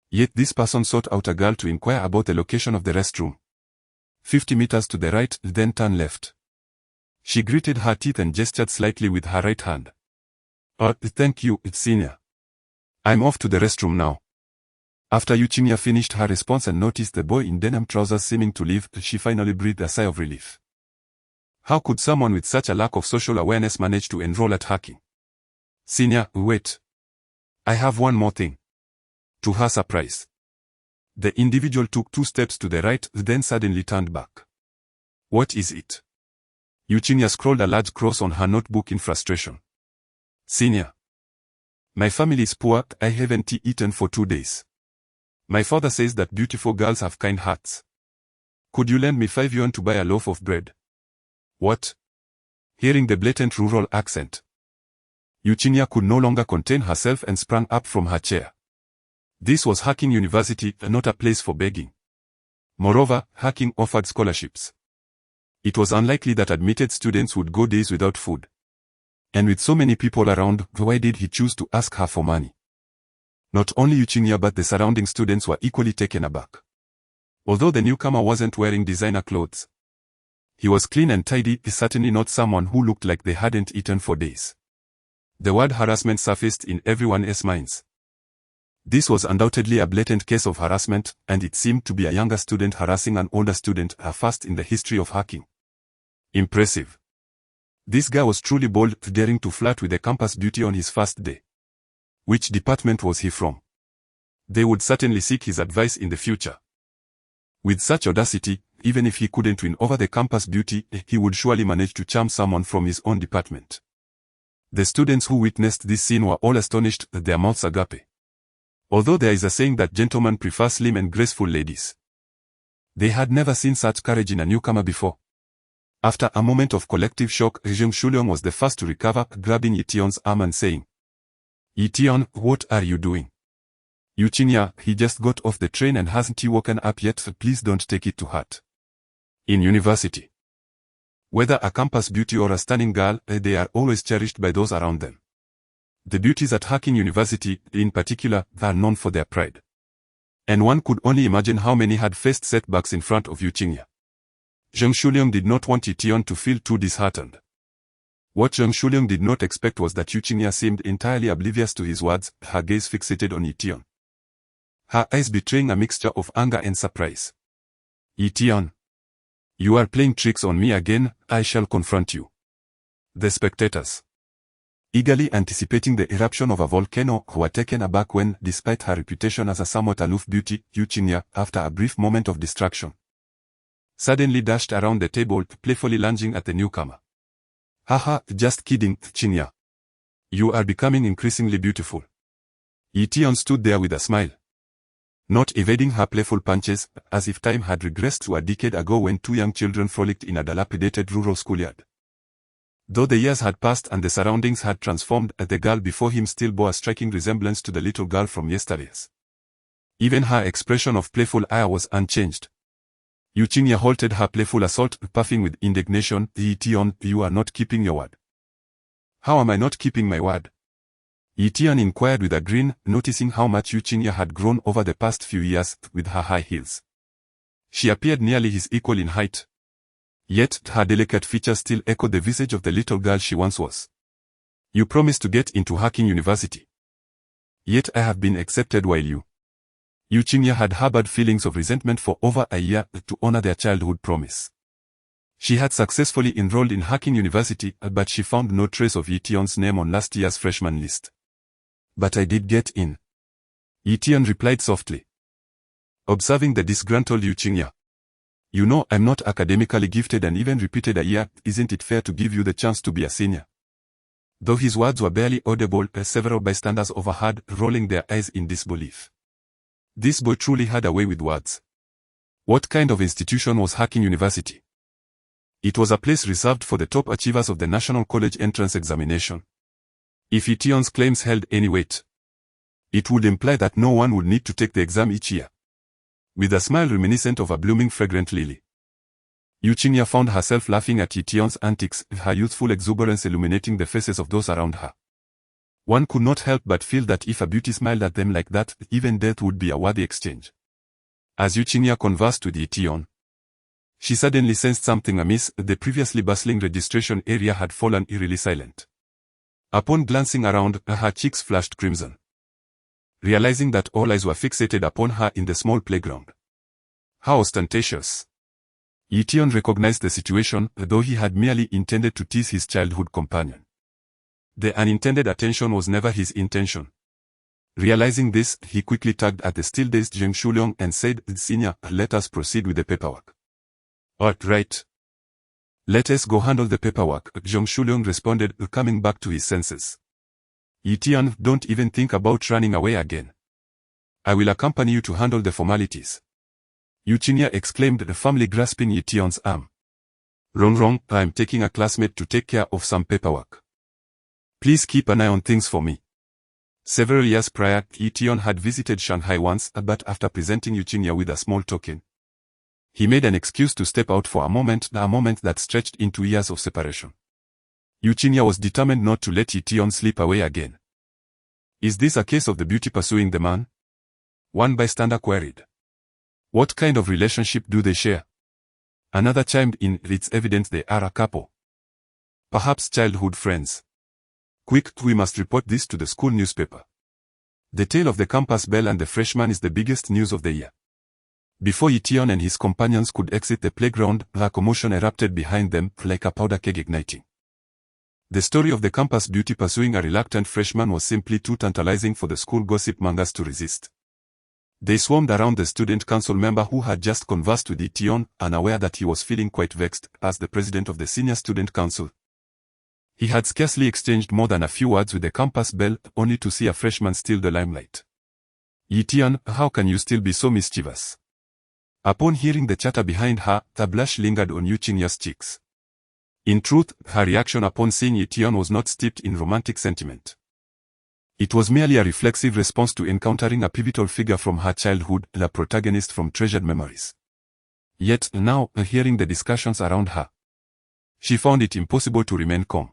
Yet this person sought out a girl to inquire about the location of the restroom. 50 meters to the right, then turn left. She gritted her teeth and gestured slightly with her right hand. Oh, thank you, senior. I'm off to the restroom now. After Yuqingya finished her response and noticed the boy in denim trousers seeming to leave, she finally breathed a sigh of relief. How could someone with such a lack of social awareness manage to enroll at hacking? Senior, wait. I have one more thing. To her surprise, the individual took 2 steps to the right, then suddenly turned back. What is it? Yuqingya scrawled a large cross on her notebook in frustration. Senior. My family is poor, I haven't eaten for 2 days. My father says that beautiful girls have kind hearts. Could you lend me 5 yuan to buy a loaf of bread? What? Hearing the blatant rural accent, Yuqingya could no longer contain herself and sprang up from her chair. This was Hacking University, not a place for begging. Moreover, Hacking offered scholarships. It was unlikely that admitted students would go days without food. And with so many people around, why did he choose to ask her for money? Not only Yuqingya but the surrounding students were equally taken aback. Although the newcomer wasn't wearing designer clothes, he was clean and tidy, certainly not someone who looked like they hadn't eaten for days. The word harassment surfaced in everyone's minds. This was undoubtedly a blatant case of harassment, and it seemed to be a younger student harassing an older student, a first in the history of hacking. Impressive. This guy was truly bold, daring to flirt with a campus beauty on his first day. Which department was he from? They would certainly seek his advice in the future. With such audacity, even if he couldn't win over the campus beauty, he would surely manage to charm someone from his own department. The students who witnessed this scene were all astonished, their mouths agape. Although there is a saying that gentlemen prefer slim and graceful ladies, they had never seen such courage in a newcomer before. After a moment of collective shock, Zheng Shuliang was the first to recover, grabbing Ye Tian's arm and saying, Ye Tian, what are you doing? Yuqingya, he just got off the train and hasn't woken up yet, so please don't take it to heart. In university, whether a campus beauty or a stunning girl, they are always cherished by those around them. The beauties at Hacking University, in particular, are known for their pride. And one could only imagine how many had faced setbacks in front of Yuqingya. Zheng Shuliang did not want Ye Tian to feel too disheartened. What Zheng Shuliang did not expect was that Yuqingya seemed entirely oblivious to his words, her gaze fixated on Ye Tian, her eyes betraying a mixture of anger and surprise. Ye Tian, you are playing tricks on me again, I shall confront you. The spectators, eagerly anticipating the eruption of a volcano, were taken aback when, despite her reputation as a somewhat aloof beauty, Yuqingya, after a brief moment of distraction, suddenly dashed around the table, playfully lunging at the newcomer. Haha, just kidding, Yuqingya. You are becoming increasingly beautiful. Ye Tian stood there with a smile, not evading her playful punches, as if time had regressed to a decade ago when 2 young children frolicked in a dilapidated rural schoolyard. Though the years had passed and the surroundings had transformed, the girl before him still bore a striking resemblance to the little girl from yesterday's. Even her expression of playful ire was unchanged. Yuqingya halted her playful assault, puffing with indignation. Ye Tian, you are not keeping your word. How am I not keeping my word? Ye Tian inquired with a grin, noticing how much Yuqingya had grown over the past few years, with her high heels. She appeared nearly his equal in height. Yet, her delicate features still echoed the visage of the little girl she once was. You promised to get into Hacking University. Yet I have been accepted while you. Yuqingya had harbored feelings of resentment for over a year to honor their childhood promise. She had successfully enrolled in Hacking University, but she found no trace of Ye Tian's name on last year's freshman list. But I did get in. Ye Tian replied softly, observing the disgruntled Yuqingya. You know I'm not academically gifted and even repeated a year, isn't it fair to give you the chance to be a senior? Though his words were barely audible, several bystanders overheard, rolling their eyes in disbelief. This boy truly had a way with words. What kind of institution was Hacking University? It was a place reserved for the top achievers of the National College Entrance Examination. If Ye Tian's claims held any weight, It would imply that no one would need to take the exam each year. With a smile reminiscent of a blooming fragrant lily, Eugenia found herself laughing at Ye Tian's antics, her youthful exuberance illuminating the faces of those around her. One could not help but feel that if a beauty smiled at them like that, even death would be a worthy exchange. As Eugenia conversed with Ye Tian, she suddenly sensed something amiss. The previously bustling registration area had fallen eerily silent. Upon glancing around, her cheeks flushed crimson, realizing that all eyes were fixated upon her in the small playground. How ostentatious! Ye Tian recognized the situation, though he had merely intended to tease his childhood companion. The unintended attention was never his intention. Realizing this, he quickly tugged at the still-dazed Zheng Shuliang and said, "Senior, let us proceed with the paperwork." "All right. Let us go handle the paperwork," Zheng Shuliang responded, coming back to his senses. "Ye Tian, don't even think about running away again. I will accompany you to handle the formalities," Eugenia exclaimed, firmly grasping Ye Tian's arm. Wrong, I'm taking a classmate to take care of some paperwork. Please keep an eye on things for me. Several years prior, Ye Tian had visited Shanghai once, but after presenting Eugenia with a small token, he made an excuse to step out for a moment that stretched into years of separation. Eugenia was determined not to let Ye Tian slip away again. "Is this a case of the beauty pursuing the man?" one bystander queried. "What kind of relationship do they share?" Another chimed in, "It's evident they are a couple. Perhaps childhood friends. Quick, we must report this to the school newspaper." The tale of the campus belle and the freshman is the biggest news of the year. Before Ye Tian and his companions could exit the playground, a commotion erupted behind them, like a powder keg igniting. The story of the campus beauty pursuing a reluctant freshman was simply too tantalizing for the school gossip mongers to resist. They swarmed around the student council member who had just conversed with Ye Tian, unaware that he was feeling quite vexed. As the president of the senior student council, he had scarcely exchanged more than a few words with the campus belle, only to see a freshman steal the limelight. "Ye Tian, how can you still be so mischievous?" Upon hearing the chatter behind her, a blush lingered on Eugenia's cheeks. In truth, her reaction upon seeing Ye Tian was not steeped in romantic sentiment. It was merely a reflexive response to encountering a pivotal figure from her childhood, the protagonist from treasured memories. Yet, now, hearing the discussions around her, she found it impossible to remain calm.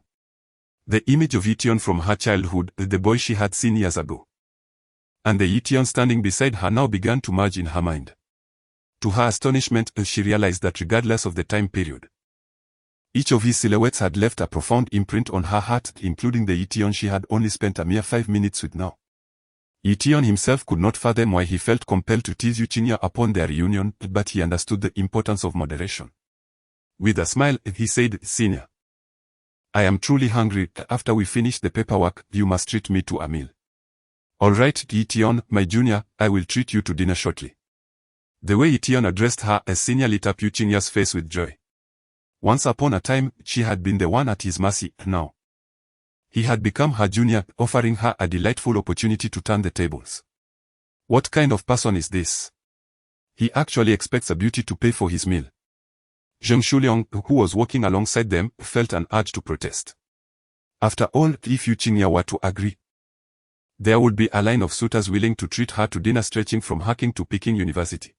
The image of Ye Tian from her childhood, the boy she had seen years ago, and the Ye Tian standing beside her now began to merge in her mind. To her astonishment, she realized that regardless of the time period, each of his silhouettes had left a profound imprint on her heart, including the Ye Tian she had only spent a mere 5 minutes with now. Ye Tian himself could not fathom why he felt compelled to tease Eugenia upon their reunion, but he understood the importance of moderation. With a smile, he said, "Senior, I am truly hungry. After we finish the paperwork, you must treat me to a meal." "All right, Ye Tian, my junior, I will treat you to dinner shortly." The way Ye Tian addressed her as senior lit up Eugenia's face with joy. Once upon a time, she had been the one at his mercy. Now, he had become her junior, offering her a delightful opportunity to turn the tables. What kind of person is this? He actually expects a beauty to pay for his meal. Zheng Shuliang, who was walking alongside them, felt an urge to protest. After all, if Eugenia were to agree, there would be a line of suitors willing to treat her to dinner stretching from Hacking to Peking University.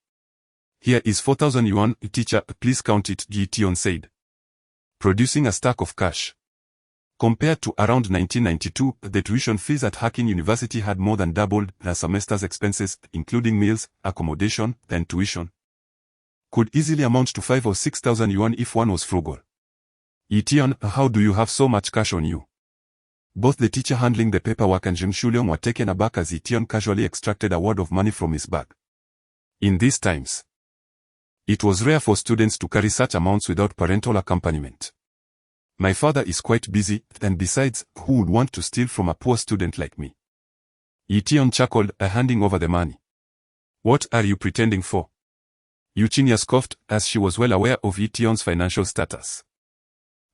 "Here is 4,000 yuan, teacher, please count it," Ye Tian said, producing a stack of cash. Compared to around 1992, the tuition fees at Hacking University had more than doubled. The semester's expenses, including meals, accommodation, and tuition, could easily amount to 5 or 6,000 yuan if one was frugal. "Ye Tian, how do you have so much cash on you?" Both the teacher handling the paperwork and Zheng Shuliang were taken aback as Ye Tian casually extracted a wad of money from his bag. In these times, it was rare for students to carry such amounts without parental accompaniment. "My father is quite busy, and besides, who would want to steal from a poor student like me?" Ye Tian chuckled, handing over the money. "What are you pretending for?" Eugenia scoffed, as she was well aware of Ye Tian's financial status.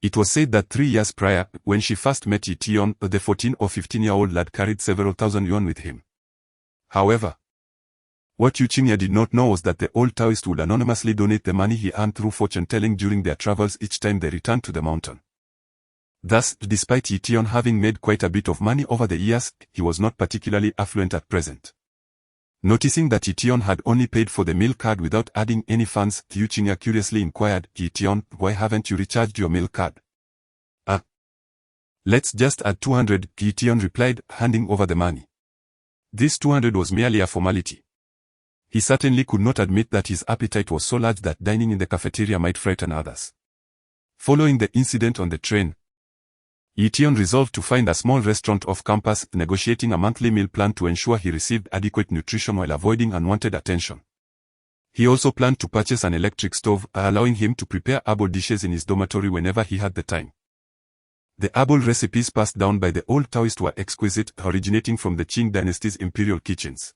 It was said that 3 years prior, when she first met Ye Tian, the 14 or 15-year-old lad carried several thousand yuan with him. However, what Eugenia did not know was that the old Taoist would anonymously donate the money he earned through fortune-telling during their travels each time they returned to the mountain. Thus, despite Ye Tian having made quite a bit of money over the years, he was not particularly affluent at present. Noticing that Ye Tian had only paid for the meal card without adding any funds, Ye Tian curiously inquired, "Ye Tian, why haven't you recharged your meal card?" "Let's just add 200, Ye Tian replied, handing over the money. This 200 was merely a formality. He certainly could not admit that his appetite was so large that dining in the cafeteria might frighten others. Following the incident on the train, Ye Tian resolved to find a small restaurant off campus, negotiating a monthly meal plan to ensure he received adequate nutrition while avoiding unwanted attention. He also planned to purchase an electric stove, allowing him to prepare herbal dishes in his dormitory whenever he had the time. The herbal recipes passed down by the old Taoists were exquisite, originating from the Qing dynasty's imperial kitchens.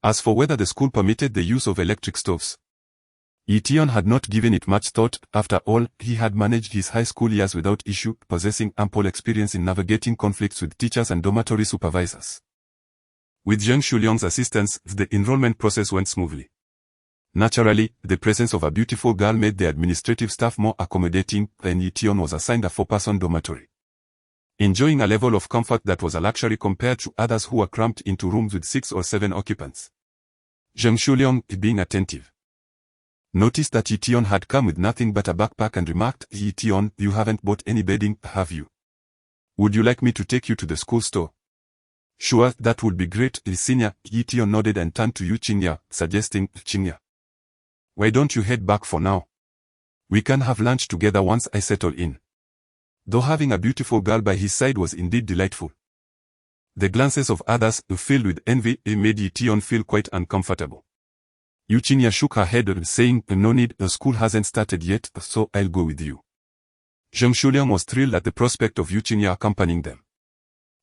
As for whether the school permitted the use of electric stoves, Ye Tian had not given it much thought. After all, he had managed his high school years without issue, possessing ample experience in navigating conflicts with teachers and dormitory supervisors. With Zheng Shuliang's assistance, the enrollment process went smoothly. Naturally, the presence of a beautiful girl made the administrative staff more accommodating, and Ye Tian was assigned a 4-person dormitory. Enjoying a level of comfort that was a luxury compared to others who were cramped into rooms with 6 or 7 occupants. Zheng Shuliang, being attentive, noticed that Ye Tian had come with nothing but a backpack and remarked, "Ye Tian, you haven't bought any bedding, have you? Would you like me to take you to the school store?" "Sure, that would be great, Senior." Ye Tian nodded and turned to Yu Qingya, suggesting, "Qingya, why don't you head back for now? We can have lunch together once I settle in." Though having a beautiful girl by his side was indeed delightful, the glances of others, filled with envy, made Ye Tian feel quite uncomfortable. Yu Qingya shook her head, saying, "No need, the school hasn't started yet, so I'll go with you." Zheng Shuliang was thrilled at the prospect of Yu Qingya accompanying them.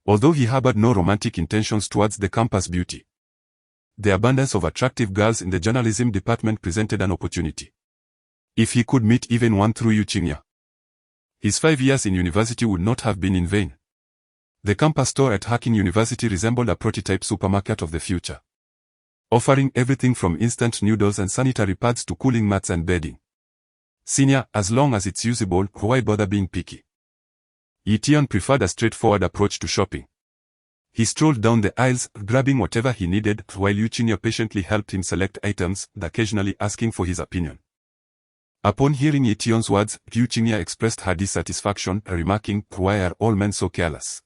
Although he harbored no romantic intentions towards the campus beauty, the abundance of attractive girls in the journalism department presented an opportunity. If he could meet even one through Yu Qingya, his 5 years in university would not have been in vain. The campus store at Hacking University resembled a prototype supermarket of the future, offering everything from instant noodles and sanitary pads to cooling mats and bedding. "Senior, as long as it's usable, why bother being picky?" Ye Tian preferred a straightforward approach to shopping. He strolled down the aisles, grabbing whatever he needed, while Yu Qingya patiently helped him select items, occasionally asking for his opinion. Upon hearing Ye Tian's words, Yu Qingya expressed her dissatisfaction, remarking, "Why are all men so careless?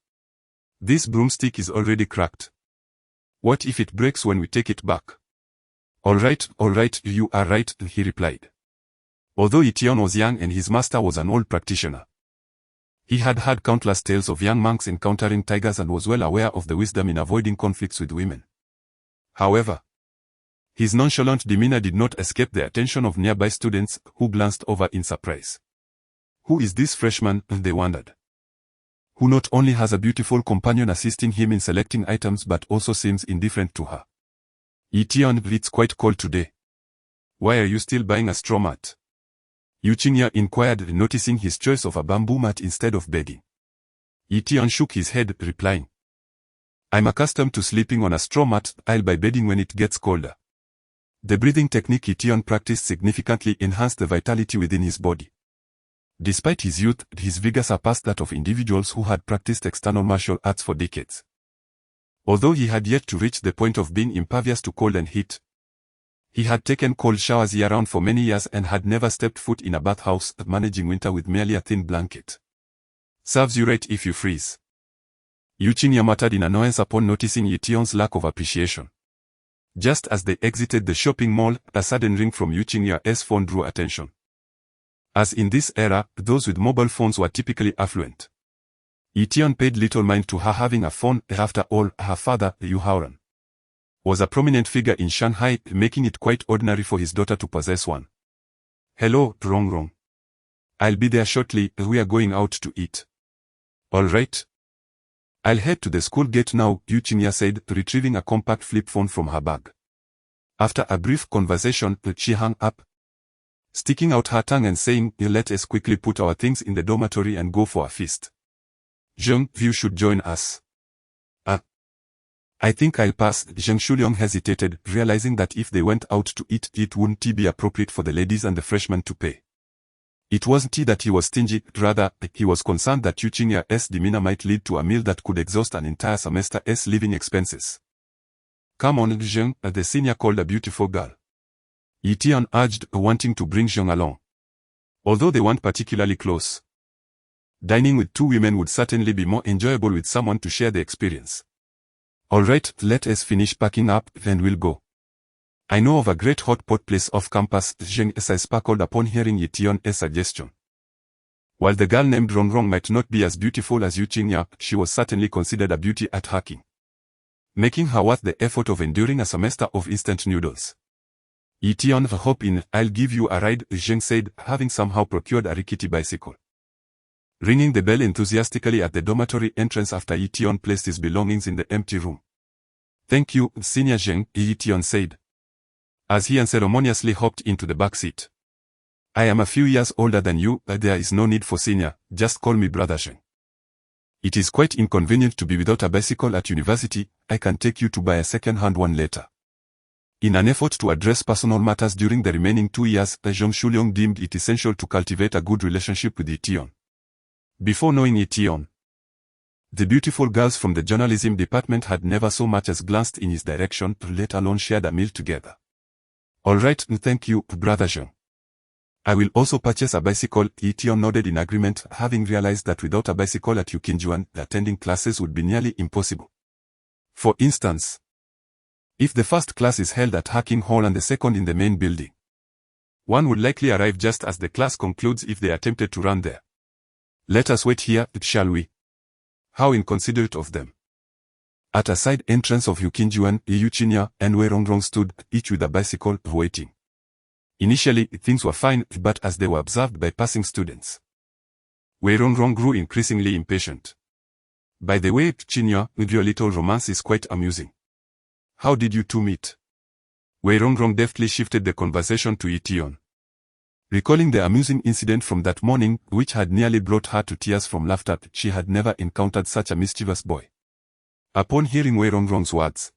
This broomstick is already cracked. What if it breaks when we take it back?" All right, you are right," he replied. Although Ye Tian was young and his master was an old practitioner, he had heard countless tales of young monks encountering tigers and was well aware of the wisdom in avoiding conflicts with women. However, his nonchalant demeanor did not escape the attention of nearby students, who glanced over in surprise. "Who is this freshman?" they wondered, "who not only has a beautiful companion assisting him in selecting items but also seems indifferent to her?" "Ye Tian, it's quite cold today. Why are you still buying a straw mat?" Yu Qingya inquired, noticing his choice of a bamboo mat instead of bedding. Ye Tian shook his head, replying, "I'm accustomed to sleeping on a straw mat. I'll buy bedding when it gets colder." The breathing technique Ye Tian practiced significantly enhanced the vitality within his body. Despite his youth, his vigor surpassed that of individuals who had practiced external martial arts for decades. Although he had yet to reach the point of being impervious to cold and heat, he had taken cold showers year-round for many years and had never stepped foot in a bathhouse, managing winter with merely a thin blanket. "Serves you right if you freeze," Yu Qingya muttered in annoyance upon noticing Ye Tian's lack of appreciation. Just as they exited the shopping mall, a sudden ring from Yu Qingya's phone drew attention. As in this era, those with mobile phones were typically affluent. Ye Tian paid little mind to her having a phone. After all, her father, Yu Haoran, was a prominent figure in Shanghai, making it quite ordinary for his daughter to possess one. "Hello, Rong. I'll be there shortly, we are going out to eat." "All right. I'll head to the school gate now," Yu Qingya said, retrieving a compact flip phone from her bag. After a brief conversation, she hung up, sticking out her tongue and saying, "Let us quickly put our things in the dormitory and go for a feast. Zheng, you should join us." "I think I'll pass." Zheng Shuliang hesitated, realizing that if they went out to eat, it wouldn't be appropriate for the ladies and the freshmen to pay. It wasn't that he was stingy, rather, he was concerned that Eugenia's demeanor might lead to a meal that could exhaust an entire semester's living expenses. "Come on, Zheng," the senior called a beautiful girl. Ye Tian urged, wanting to bring Zheng along. Although they weren't particularly close, dining with two women would certainly be more enjoyable with someone to share the experience. "Alright, let us finish packing up, then we'll go. I know of a great hot pot place off campus," Zheng sparkled upon hearing Ye Tian's suggestion. While the girl named Rongrong might not be as beautiful as Eugenia, she was certainly considered a beauty at hacking, making her worth the effort of enduring a semester of instant noodles. "Ye Tian, hop in, I'll give you a ride," Zheng said, having somehow procured a rickety bicycle. Ringing the bell enthusiastically at the dormitory entrance after Ye Tian placed his belongings in the empty room. "Thank you, Senior Zheng," Ye Tian said, as he unceremoniously hopped into the back seat. "I am a few years older than you, but there is no need for senior, just call me Brother Zheng. It is quite inconvenient to be without a bicycle at university, I can take you to buy a second-hand one later." In an effort to address personal matters during the remaining 2 years, Zheng Shuliang deemed it essential to cultivate a good relationship with Ye Tian. Before knowing Ye Tian, the beautiful girls from the journalism department had never so much as glanced in his direction, let alone shared a meal together. "Alright, thank you, Brother Zheng. I will also purchase a bicycle," Ye Tian nodded in agreement, having realized that without a bicycle at Yukinjuan, attending classes would be nearly impossible. For instance, if the first class is held at Hacking Hall and the second in the main building, one would likely arrive just as the class concludes if they attempted to run there. "Let us wait here, shall we?" How inconsiderate of them. At a side entrance of Yukinjuan, Eugenia and Wei Rongrong stood, each with a bicycle, waiting. Initially, things were fine, but as they were observed by passing students, Wei Rongrong grew increasingly impatient. "By the way, Eugenia, your little romance is quite amusing. How did you two meet?" Wei Rongrong deftly shifted the conversation to Ye Tian, recalling the amusing incident from that morning, which had nearly brought her to tears from laughter. She had never encountered such a mischievous boy. Upon hearing Wei Rongrong's words,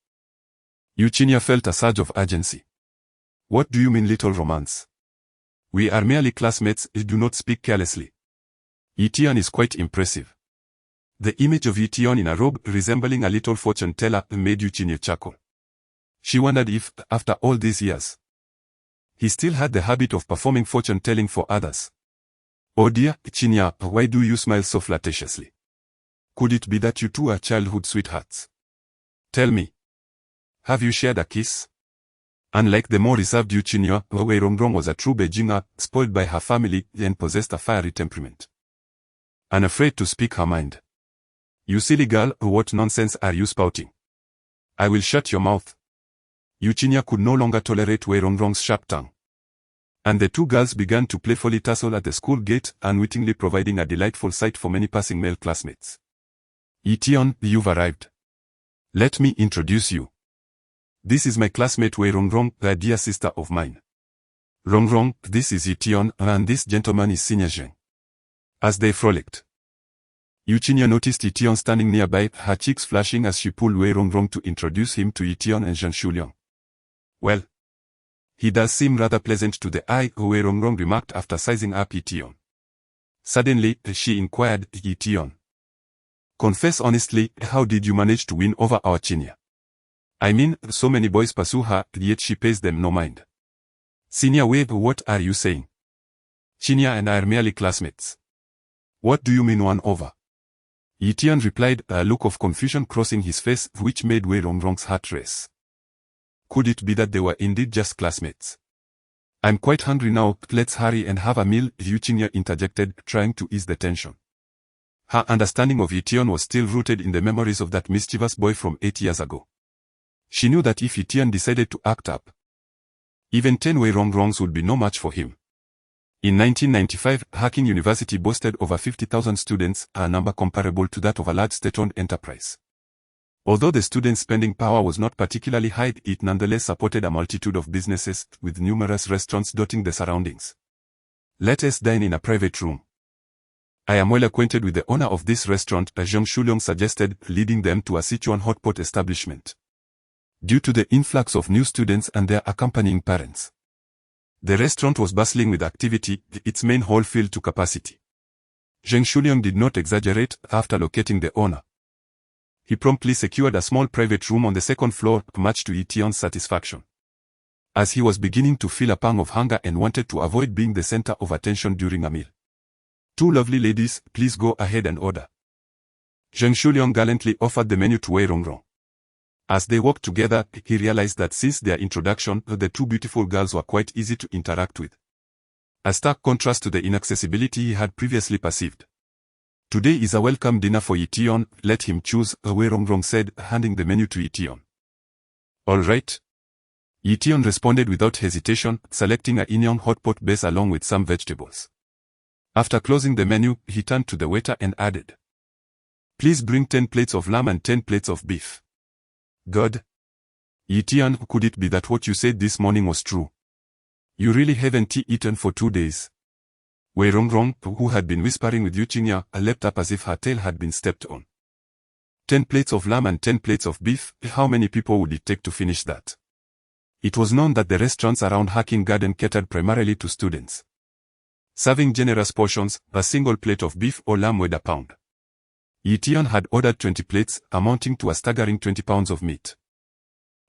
Eugenia felt a surge of urgency. "What do you mean, little romance? We are merely classmates, do not speak carelessly." Ye Tian is quite impressive. The image of Ye Tian in a robe resembling a little fortune teller made Eugenia chuckle. She wondered if, after all these years, he still had the habit of performing fortune-telling for others. "Oh dear, Eugenia, why do you smile so flirtatiously? Could it be that you two are childhood sweethearts? Tell me, have you shared a kiss?" Unlike the more reserved Eugenia, Wei Rongrong was a true Beijinger, spoiled by her family, and possessed a fiery temperament. Unafraid to speak her mind. "You silly girl, what nonsense are you spouting? I will shut your mouth." Eugenia could no longer tolerate Wei Rongrong's sharp tongue, and the two girls began to playfully tussle at the school gate, unwittingly providing a delightful sight for many passing male classmates. "Ye Tian, you've arrived. Let me introduce you. This is my classmate Wei Rongrong, a dear sister of mine. Rongrong, this is Ye Tian, and this gentleman is Senior Zheng." As they frolicked, Eugenia noticed Ye Tian standing nearby, her cheeks flashing as she pulled Wei Rongrong to introduce him to Ye Tian and Zheng Shuliang. "Well, he does seem rather pleasant to the eye," Wei Rongrong remarked after sizing up Ye Tian. Suddenly, she inquired, "Ye Tian, confess honestly, how did you manage to win over our Chinya? I mean, so many boys pursue her, yet she pays them no mind." "Senior Wei, what are you saying? Chinya and I are merely classmates. What do you mean won over?" Ye Tian replied, a look of confusion crossing his face, which made Wei Rongrong's heart race. Could it be that they were indeed just classmates? "I'm quite hungry now, let's hurry and have a meal," Eugenia interjected, trying to ease the tension. Her understanding of Ye Tian was still rooted in the memories of that mischievous boy from 8 years ago. She knew that if Ye Tian decided to act up, even 10 Wei Rongrongs would be no match for him. In 1995, Hacking University boasted over 50,000 students, a number comparable to that of a large state-owned enterprise. Although the student spending power was not particularly high, it nonetheless supported a multitude of businesses, with numerous restaurants dotting the surroundings. "Let us dine in a private room. I am well acquainted with the owner of this restaurant," Zheng Shuliang suggested, leading them to a Sichuan hotpot establishment. Due to the influx of new students and their accompanying parents, The restaurant was bustling with activity, its main hall filled to capacity. Zheng Shuliang did not exaggerate after locating the owner. He promptly secured a small private room on the second floor, much to Ye Tian's satisfaction. As he was beginning to feel a pang of hunger and wanted to avoid being the center of attention during a meal. "Two lovely ladies, please go ahead and order." Zheng Shuliang gallantly offered the menu to Wei Rongrong. As they walked together, he realized that since their introduction, the two beautiful girls were quite easy to interact with. A stark contrast to the inaccessibility he had previously perceived. "Today is a welcome dinner for Ye Tian, let him choose," Wei Rongrong said, handing the menu to Ye Tian. "All right." Ye Tian responded without hesitation, selecting a Inyong hot pot base along with some vegetables. After closing the menu, he turned to the waiter and added, "Please bring 10 plates of lamb and 10 plates of beef." "God. Ye Tian, could it be that what you said this morning was true? You really haven't eaten for 2 days?" Wei Rongrong, who had been whispering with Yu Qingya, leapt up as if her tail had been stepped on. 10 plates of lamb and 10 plates of beef, how many people would it take to finish that? It was known that the restaurants around Hacking Garden catered primarily to students. Serving generous portions, a single plate of beef or lamb weighed a pound. Ye Tian had ordered 20 plates, amounting to a staggering 20 pounds of meat.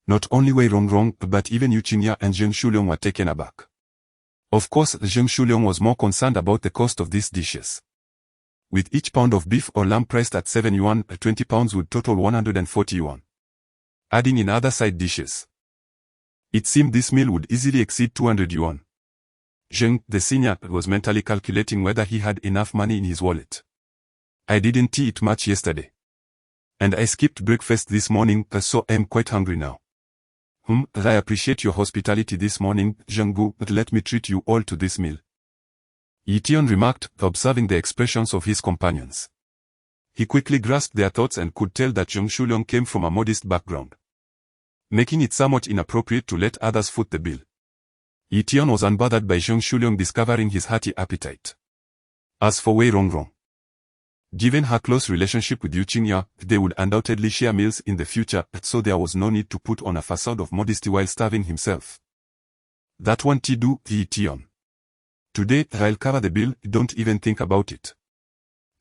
Not only Wei Rongrong, but even Yu Qingya and Zheng Shuliang were taken aback. Of course, Zheng Shuliang was more concerned about the cost of these dishes. With each pound of beef or lamb priced at 7 yuan, 20 pounds would total 140 yuan. Adding in other side dishes, it seemed this meal would easily exceed 200 yuan. Zheng, the senior, was mentally calculating whether he had enough money in his wallet. "I didn't eat much yesterday. And I skipped breakfast this morning, so I'm quite hungry now." I appreciate your hospitality this morning, Zheng, but let me treat you all to this meal," Ye Tian remarked, observing the expressions of his companions. He quickly grasped their thoughts and could tell that Zheng Shuliang came from a modest background, making it somewhat inappropriate to let others foot the bill. Ye Tian was unbothered by Zheng Shuliang discovering his hearty appetite. As for Wei Rongrong, given her close relationship with Yu Qingya, they would undoubtedly share meals in the future, so there was no need to put on a facade of modesty while starving himself. "That won't do, Ye Tian. Today, I'll cover the bill, don't even think about it,"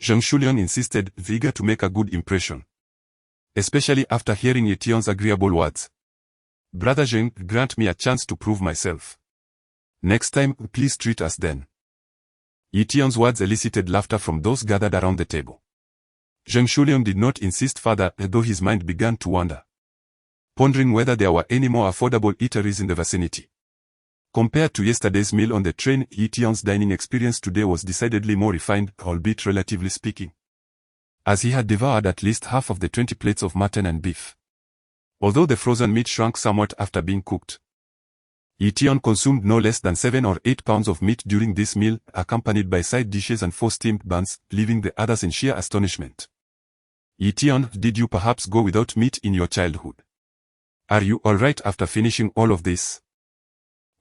Zheng Shuliang insisted, eager to make a good impression. Especially after hearing Ye Tian's agreeable words. "Brother Zheng, grant me a chance to prove myself. Next time, please treat us then." Ye Tian's words elicited laughter from those gathered around the table. Zheng Shuliang did not insist further, though his mind began to wander, pondering whether there were any more affordable eateries in the vicinity. Compared to yesterday's meal on the train, Ye Tian's dining experience today was decidedly more refined, albeit relatively speaking, as he had devoured at least half of the 20 plates of mutton and beef. Although the frozen meat shrank somewhat after being cooked, Ye Tian consumed no less than 7 or 8 pounds of meat during this meal, accompanied by side dishes and 4 steamed buns, leaving the others in sheer astonishment. "Ye Tian, did you perhaps go without meat in your childhood? Are you alright after finishing all of this?"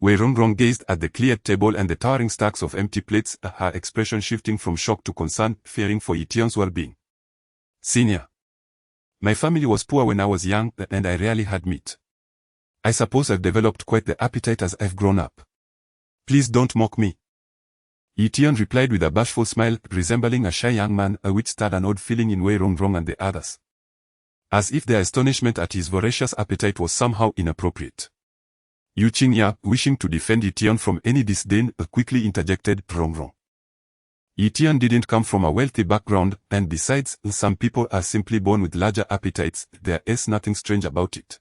Wei Rongrong gazed at the cleared table and the towering stacks of empty plates, her expression shifting from shock to concern, fearing for Ye Tian's well-being. "Senior, my family was poor when I was young, and I rarely had meat. I suppose I've developed quite the appetite as I've grown up. Please don't mock me." Ye Tian replied with a bashful smile, resembling a shy young man, which stirred an odd feeling in Wei Rongrong and the others, as if their astonishment at his voracious appetite was somehow inappropriate. Yu Qingya, wishing to defend Ye Tian from any disdain, quickly interjected, "Rongrong. Ye Tian didn't come from a wealthy background, and besides, some people are simply born with larger appetites, there is nothing strange about it.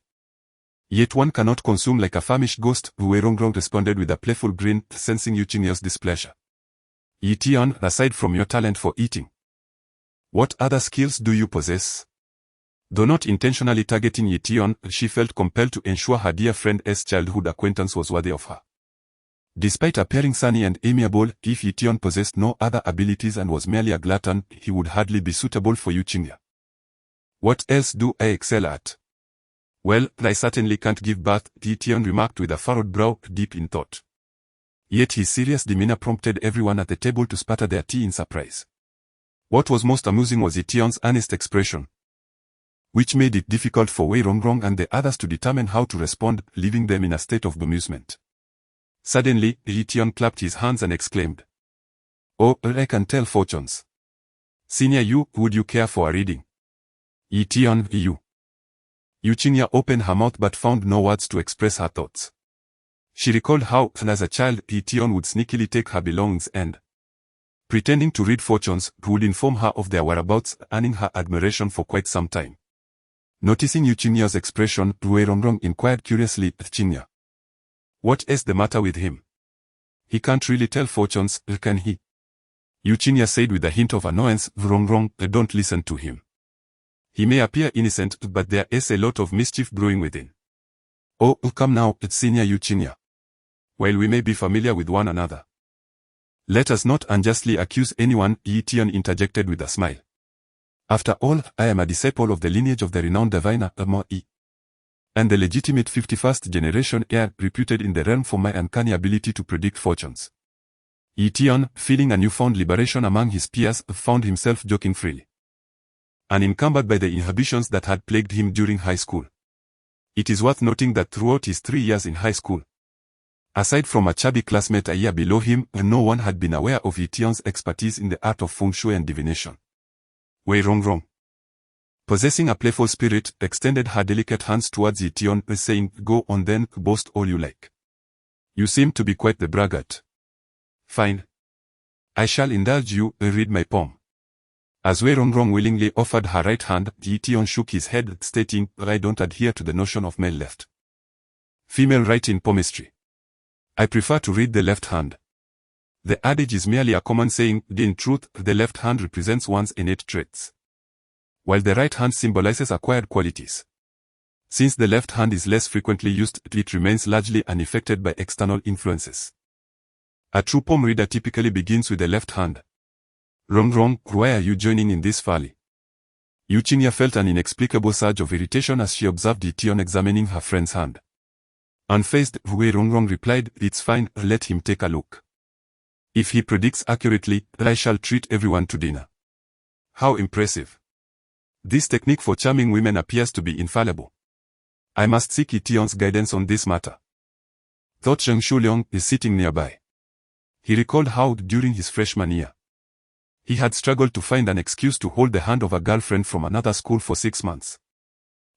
Yet one cannot consume like a famished ghost," Wei Rongrong responded with a playful grin, sensing Yu Qingya's displeasure. "Ye Tian, aside from your talent for eating, what other skills do you possess?" Though not intentionally targeting Ye Tian, she felt compelled to ensure her dear friend's childhood acquaintance was worthy of her. Despite appearing sunny and amiable, if Ye Tian possessed no other abilities and was merely a glutton, he would hardly be suitable for Yu Qingya. "What else do I excel at?" "Well, I certainly can't give birth," Ye Tian remarked with a furrowed brow, deep in thought. Yet his serious demeanor prompted everyone at the table to sputter their tea in surprise. What was most amusing was Ye Tian's earnest expression, which made it difficult for Wei Rongrong and the others to determine how to respond, leaving them in a state of bemusement. Suddenly, Ye Tian clapped his hands and exclaimed, "Oh, I can tell fortunes. Senior, would you care for a reading?" Ye Tian, you. Eugenia opened her mouth but found no words to express her thoughts. She recalled how, as a child, Ye Tian would sneakily take her belongings and, pretending to read fortunes, would inform her of their whereabouts, earning her admiration for quite some time. Noticing Eugenia's expression, Wei Rongrong inquired curiously, "Chinya, what is the matter with him? He can't really tell fortunes, can he?" Eugenia said with a hint of annoyance, "Rongrong, don't listen to him. He may appear innocent, but there is a lot of mischief brewing within." "Oh, come now, Senior Eugenia. While we may be familiar with one another, let us not unjustly accuse anyone," Ye Tian interjected with a smile. "After all, I am a disciple of the lineage of the renowned diviner Mo Yi, and the legitimate 51st generation heir reputed in the realm for my uncanny ability to predict fortunes." Ye Tian, feeling a newfound liberation among his peers, found himself joking freely, unencumbered by the inhibitions that had plagued him during high school. It is worth noting that throughout his 3 years in high school, aside from a chubby classmate a year below him, no one had been aware of Ye Tian's expertise in the art of feng shui and divination. Wei Rongrong, possessing a playful spirit, extended her delicate hands towards Ye Tian, saying, "Go on then, boast all you like. You seem to be quite the braggart. Fine. I shall indulge you, read my poem." As Wei Rongrong willingly offered her right hand, Ye Tian shook his head, stating, "I don't adhere to the notion of male left, female right in palmistry. I prefer to read the left hand. The adage is merely a common saying, in truth, the left hand represents one's innate traits, while the right hand symbolizes acquired qualities. Since the left hand is less frequently used, it remains largely unaffected by external influences. A true poem reader typically begins with the left hand. Rongrong, why are you joining in this folly?" Eugenia felt an inexplicable surge of irritation as she observed Ye Tian examining her friend's hand. Unfazed, Wei Rongrong replied, "It's fine, let him take a look. If he predicts accurately, I shall treat everyone to dinner." How impressive. This technique for charming women appears to be infallible. I must seek Ye Tian's guidance on this matter. Thought Zheng Shuliang is sitting nearby. He recalled how, during his freshman year, he had struggled to find an excuse to hold the hand of a girlfriend from another school for 6 months.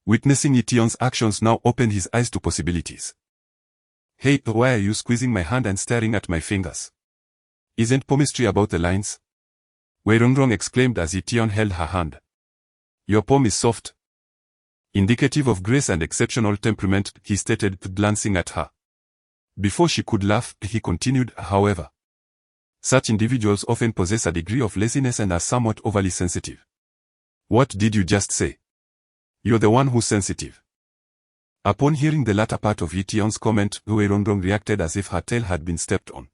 Witnessing Ye Tian's actions now opened his eyes to possibilities. "Hey, why are you squeezing my hand and staring at my fingers? Isn't palmistry about the lines?" Wei Rongrong exclaimed as Ye Tian held her hand. "Your palm is soft, indicative of grace and exceptional temperament," he stated, glancing at her. Before she could laugh, he continued, "However, such individuals often possess a degree of laziness and are somewhat overly sensitive." "What did you just say?" "You're the one who's sensitive." Upon hearing the latter part of Ye Tian's comment, Wei Rongrong reacted as if her tail had been stepped on.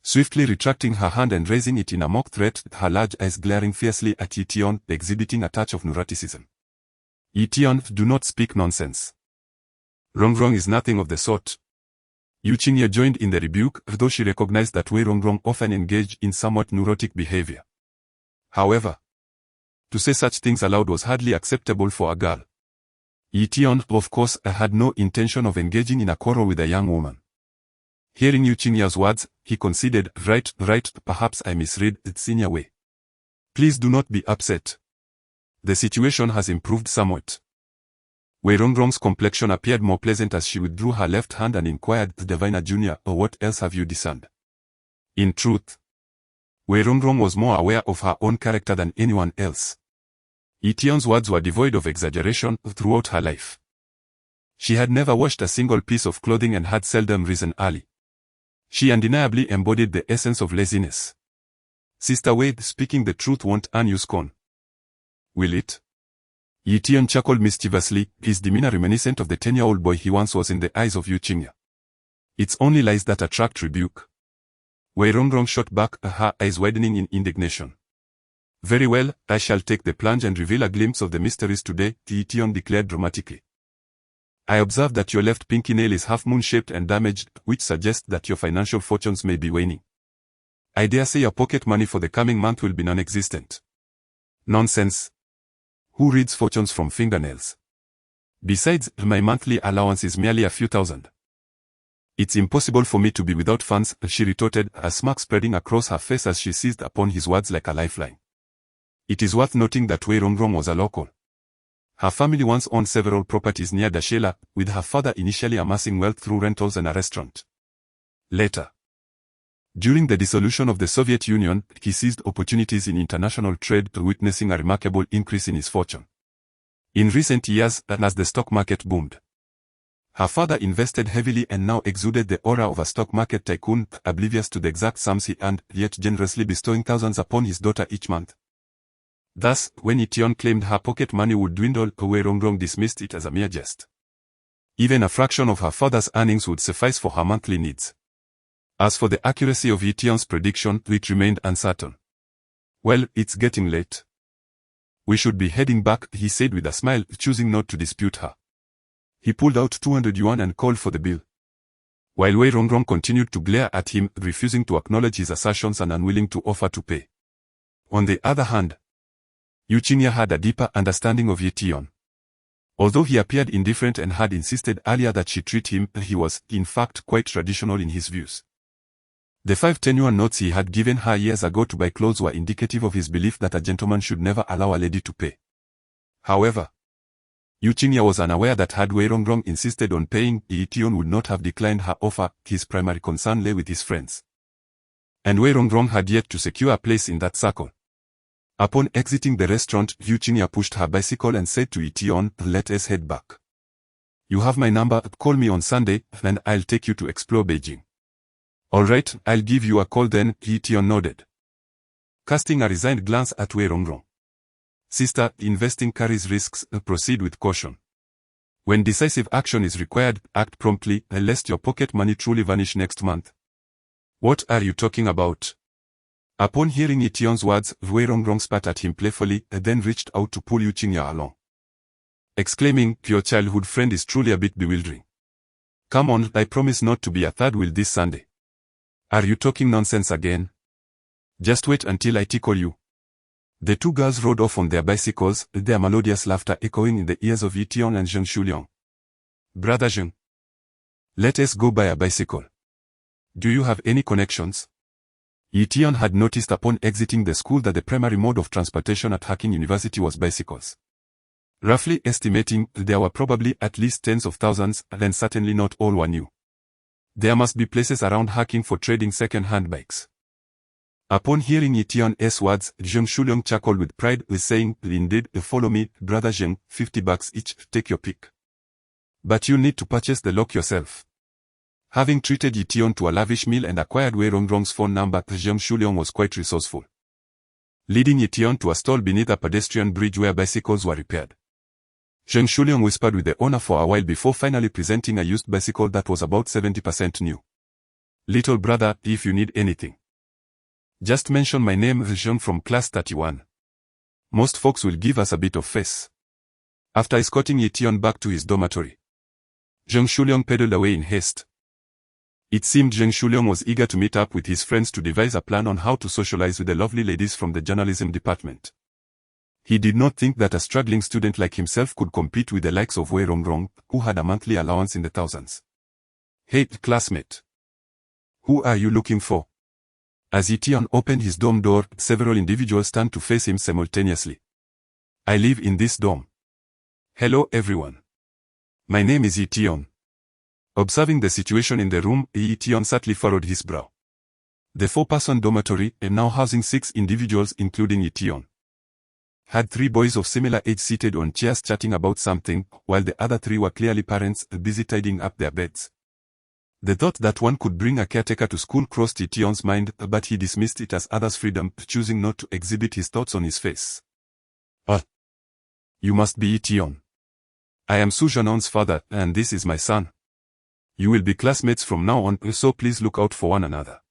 Swiftly retracting her hand and raising it in a mock threat, her large eyes glaring fiercely at Ye Tian, exhibiting a touch of neuroticism. "Ye Tian, do not speak nonsense. Rongrong is nothing of the sort." Eugenia joined in the rebuke, though she recognized that Wei Rongrong often engaged in somewhat neurotic behavior. However, to say such things aloud was hardly acceptable for a girl. Ye Tian, of course, had no intention of engaging in a quarrel with a young woman. Hearing Eugenia's words, he conceded, right, perhaps I misread it, Senior Wei. Please do not be upset. The situation has improved somewhat." Wei Rongrong's complexion appeared more pleasant as she withdrew her left hand and inquired, "Diviner Junior, what else have you discerned?" In truth, Wei Rongrong was more aware of her own character than anyone else. Ye Tian's words were devoid of exaggeration throughout her life. She had never washed a single piece of clothing and had seldom risen early. She undeniably embodied the essence of laziness. "Sister Wade, speaking the truth won't earn you scorn. Will it?" Ye Tian chuckled mischievously, his demeanor reminiscent of the 10-year-old boy he once was in the eyes of Eugenia. "It's only lies that attract rebuke." Wei Rongrong shot back, her eyes widening in indignation. "Very well, I shall take the plunge and reveal a glimpse of the mysteries today," Ye Tian declared dramatically. "I observe that your left pinky nail is half-moon-shaped and damaged, which suggests that your financial fortunes may be waning. I dare say your pocket money for the coming month will be non-existent." "Nonsense. Who reads fortunes from fingernails? Besides, my monthly allowance is merely a few thousand." It's impossible for me to be without funds, she retorted, a smirk spreading across her face as she seized upon his words like a lifeline. It is worth noting that Wei Rongrong was a local. Her family once owned several properties near Dashela, with her father initially amassing wealth through rentals and a restaurant. Later, during the dissolution of the Soviet Union, he seized opportunities in international trade, witnessing a remarkable increase in his fortune. In recent years, as the stock market boomed, her father invested heavily and now exuded the aura of a stock market tycoon, oblivious to the exact sums he earned, yet generously bestowing thousands upon his daughter each month. Thus, when Ye Tian claimed her pocket money would dwindle, Wei Rongrong dismissed it as a mere jest. Even a fraction of her father's earnings would suffice for her monthly needs. As for the accuracy of Ye Tian's prediction, it remained uncertain. Well, it's getting late. We should be heading back, he said with a smile, choosing not to dispute her. He pulled out 200 yuan and called for the bill. While Wei Rongrong continued to glare at him, refusing to acknowledge his assertions and unwilling to offer to pay. On the other hand, Ye Tian had a deeper understanding of Ye Tian. Although he appeared indifferent and had insisted earlier that she treat him, he was, in fact, quite traditional in his views. The 5 10-yuan notes he had given her years ago to buy clothes were indicative of his belief that a gentleman should never allow a lady to pay. However, Ye Tian was unaware that had Wei Rongrong insisted on paying, Ye Tian would not have declined her offer. His primary concern lay with his friends. And Wei Rongrong had yet to secure a place in that circle. Upon exiting the restaurant, Ye Tian pushed her bicycle and said to Ye Tian, "Let us head back. You have my number, call me on Sunday, and I'll take you to explore Beijing." "Alright, I'll give you a call then," Ye Tian nodded, casting a resigned glance at Wei Rongrong. "Sister, investing carries risks, proceed with caution. When decisive action is required, act promptly, lest your pocket money truly vanish next month." "What are you talking about?" Upon hearing Ye Tian's words, Wei Rongrong spat at him playfully, then reached out to pull Ye Tian along, exclaiming, "Your childhood friend is truly a bit bewildering. Come on, I promise not to be a third wheel this Sunday." "Are you talking nonsense again? Just wait until I tickle you." The two girls rode off on their bicycles, their melodious laughter echoing in the ears of Ye Tian and Zheng Shuliang. "Brother Zheng, let us go buy a bicycle. Do you have any connections?" Ye Tian had noticed upon exiting the school that the primary mode of transportation at Hacking University was bicycles. Roughly estimating, there were probably at least tens of thousands, and certainly not all were new. There must be places around Hacking for trading second-hand bikes. Upon hearing Ye Tian's words, Zheng Shuliang chuckled with pride, saying, "Indeed, follow me, brother Zheng, $50 each, take your pick. But you need to purchase the lock yourself." Having treated Ye Tian to a lavish meal and acquired Wei Rongrong's phone number, Zheng Shuliang was quite resourceful, leading Ye Tian to a stall beneath a pedestrian bridge where bicycles were repaired. Zheng Shuliang whispered with the owner for a while before finally presenting a used bicycle that was about 70% new. "Little brother, if you need anything, just mention my name, Zheng from class 31. Most folks will give us a bit of face." After escorting Ye Tian back to his dormitory, Zheng Shuliang pedaled away in haste. It seemed Zheng Shuliang was eager to meet up with his friends to devise a plan on how to socialize with the lovely ladies from the journalism department. He did not think that a struggling student like himself could compete with the likes of Wei Rongrong, who had a monthly allowance in the thousands. "Hey, classmate. Who are you looking for?" As Ye Tian opened his dorm door, several individuals turned to face him simultaneously. "I live in this dorm. Hello everyone. My name is Ye Tian." Observing the situation in the room, Ye Tian sadly furrowed his brow. The 4-person dormitory, now housing 6 individuals including Ye Tian, had 3 boys of similar age seated on chairs chatting about something, while the other 3 were clearly parents, busy tidying up their beds. The thought that one could bring a caretaker to school crossed Ye Tian's mind, but he dismissed it as others' freedom, choosing not to exhibit his thoughts on his face. "Oh, you must be Ye Tian. I am Su Zhanon's father, and this is my son. You will be classmates from now on, so please look out for one another.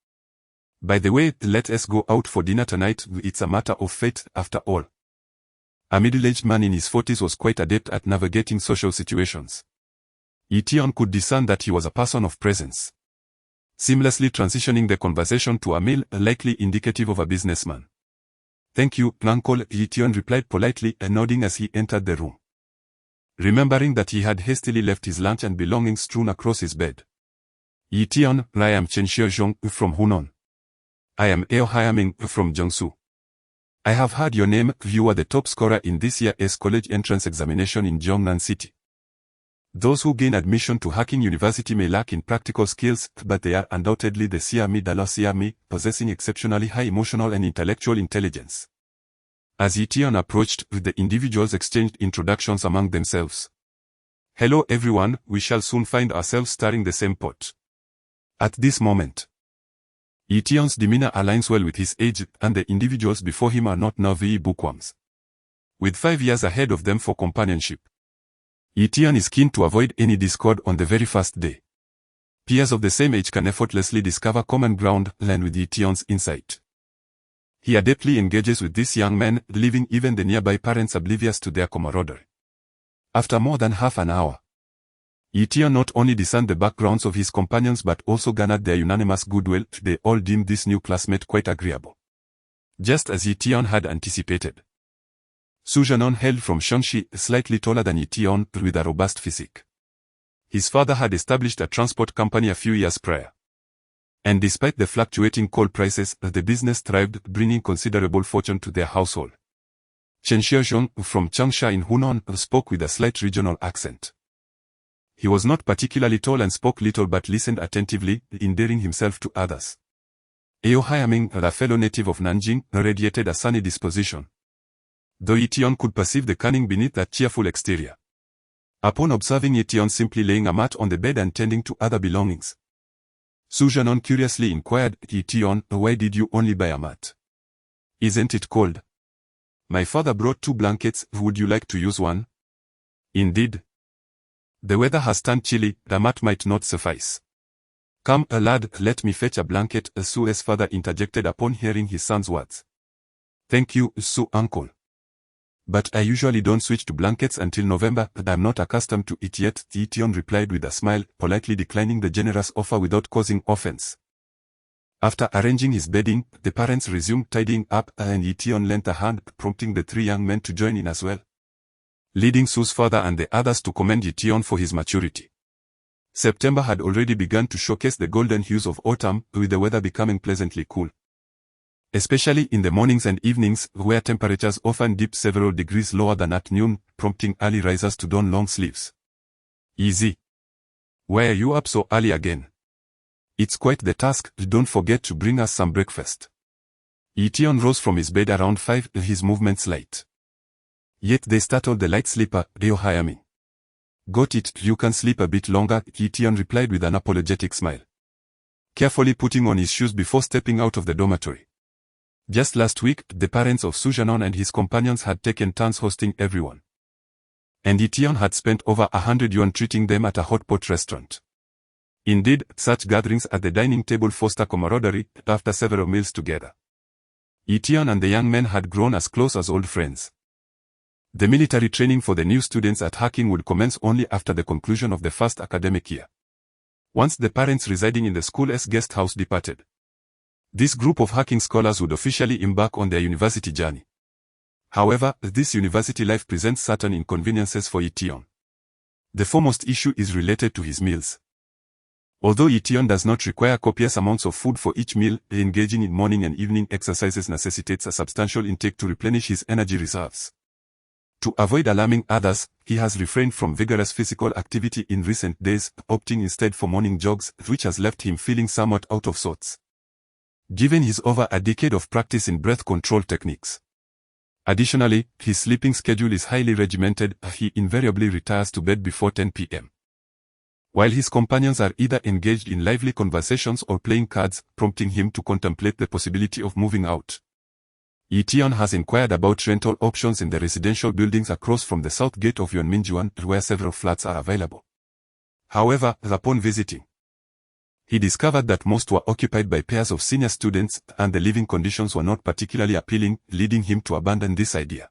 By the way, let us go out for dinner tonight, it's a matter of fate, after all." A middle-aged man in his 40s was quite adept at navigating social situations. Ye Tian could discern that he was a person of presence, seamlessly transitioning the conversation to a meal, likely indicative of a businessman. "Thank you, uncle," Ye Tian replied politely, nodding as he entered the room, remembering that he had hastily left his lunch and belongings strewn across his bed. Ye Tian, I am Chen Xiaozhong from Hunan. I am Ye Tian from Jiangsu. I have heard your name. You are the top scorer in this year's college entrance examination in Jiangnan City. Those who gain admission to Hacking University may lack in practical skills, but they are undoubtedly the CRME, possessing exceptionally high emotional and intellectual intelligence. As Ye Tian approached, the individuals exchanged introductions among themselves. Hello everyone, we shall soon find ourselves stirring the same pot. At this moment, Ye Tian's demeanor aligns well with his age, and the individuals before him are not nervy bookworms. With 5 years ahead of them for companionship, Ye Tian is keen to avoid any discord on the very first day. Peers of the same age can effortlessly discover common ground, learn with Ye Tian's insight. He adeptly engages with this young man, leaving even the nearby parents oblivious to their camaraderie. After more than half an hour, Ye Tian not only discerned the backgrounds of his companions but also garnered their unanimous goodwill. They all deemed this new classmate quite agreeable. Just as Ye Tian had anticipated, Su Zhenon hailed from Shaanxi, slightly taller than Ye Tian, with a robust physique. His father had established a transport company a few years prior. And despite the fluctuating coal prices, the business thrived, bringing considerable fortune to their household. Chen Xiaozhong, from Changsha in Hunan, spoke with a slight regional accent. He was not particularly tall and spoke little but listened attentively, endearing himself to others. Ye Tian, a fellow native of Nanjing, radiated a sunny disposition, though Ye Tian could perceive the cunning beneath that cheerful exterior. Upon observing Ye Tian simply laying a mat on the bed and tending to other belongings, Su Zhenon curiously inquired, Ye Tian, why did you only buy a mat? Isn't it cold? My father brought 2 blankets, would you like to use one? Indeed. The weather has turned chilly, the mat might not suffice. Come, lad, let me fetch a blanket, Su's father interjected upon hearing his son's words. Thank you, Su uncle. But I usually don't switch to blankets until November, and I'm not accustomed to it yet, Ye Tian replied with a smile, politely declining the generous offer without causing offense. After arranging his bedding, the parents resumed tidying up, and Ye Tian lent a hand, prompting the 3 young men to join in as well, leading Su's father and the others to commend Ye Tian for his maturity. September had already begun to showcase the golden hues of autumn, with the weather becoming pleasantly cool, especially in the mornings and evenings, where temperatures often dipped several degrees lower than at noon, prompting early risers to don long sleeves. Easy. Why are you up so early again? It's quite the task, don't forget to bring us some breakfast. Ye Tian rose from his bed around 5, his movements light. Yet they startled the light sleeper, Ye Tian. Got it, you can sleep a bit longer, Ye Tian replied with an apologetic smile, carefully putting on his shoes before stepping out of the dormitory. Just last week, the parents of Su Zhenon and his companions had taken turns hosting everyone, and Ye Tian had spent over 100 yuan treating them at a hot pot restaurant. Indeed, such gatherings at the dining table foster camaraderie. After several meals together, Ye Tian and the young men had grown as close as old friends. The military training for the new students at Hacking would commence only after the conclusion of the first academic year, once the parents residing in the school's guest house departed. This group of Hacking scholars would officially embark on their university journey. However, this university life presents certain inconveniences for Ye Tian. The foremost issue is related to his meals. Although Ye Tian does not require copious amounts of food for each meal, engaging in morning and evening exercises necessitates a substantial intake to replenish his energy reserves. To avoid alarming others, he has refrained from vigorous physical activity in recent days, opting instead for morning jogs, which has left him feeling somewhat out of sorts, given his over a decade of practice in breath control techniques. Additionally, his sleeping schedule is highly regimented, he invariably retires to bed before 10 p.m. while his companions are either engaged in lively conversations or playing cards, prompting him to contemplate the possibility of moving out. Ye Tian has inquired about rental options in the residential buildings across from the south gate of Yuanminjuan, where several flats are available. However, upon visiting, he discovered that most were occupied by pairs of senior students, and the living conditions were not particularly appealing, leading him to abandon this idea.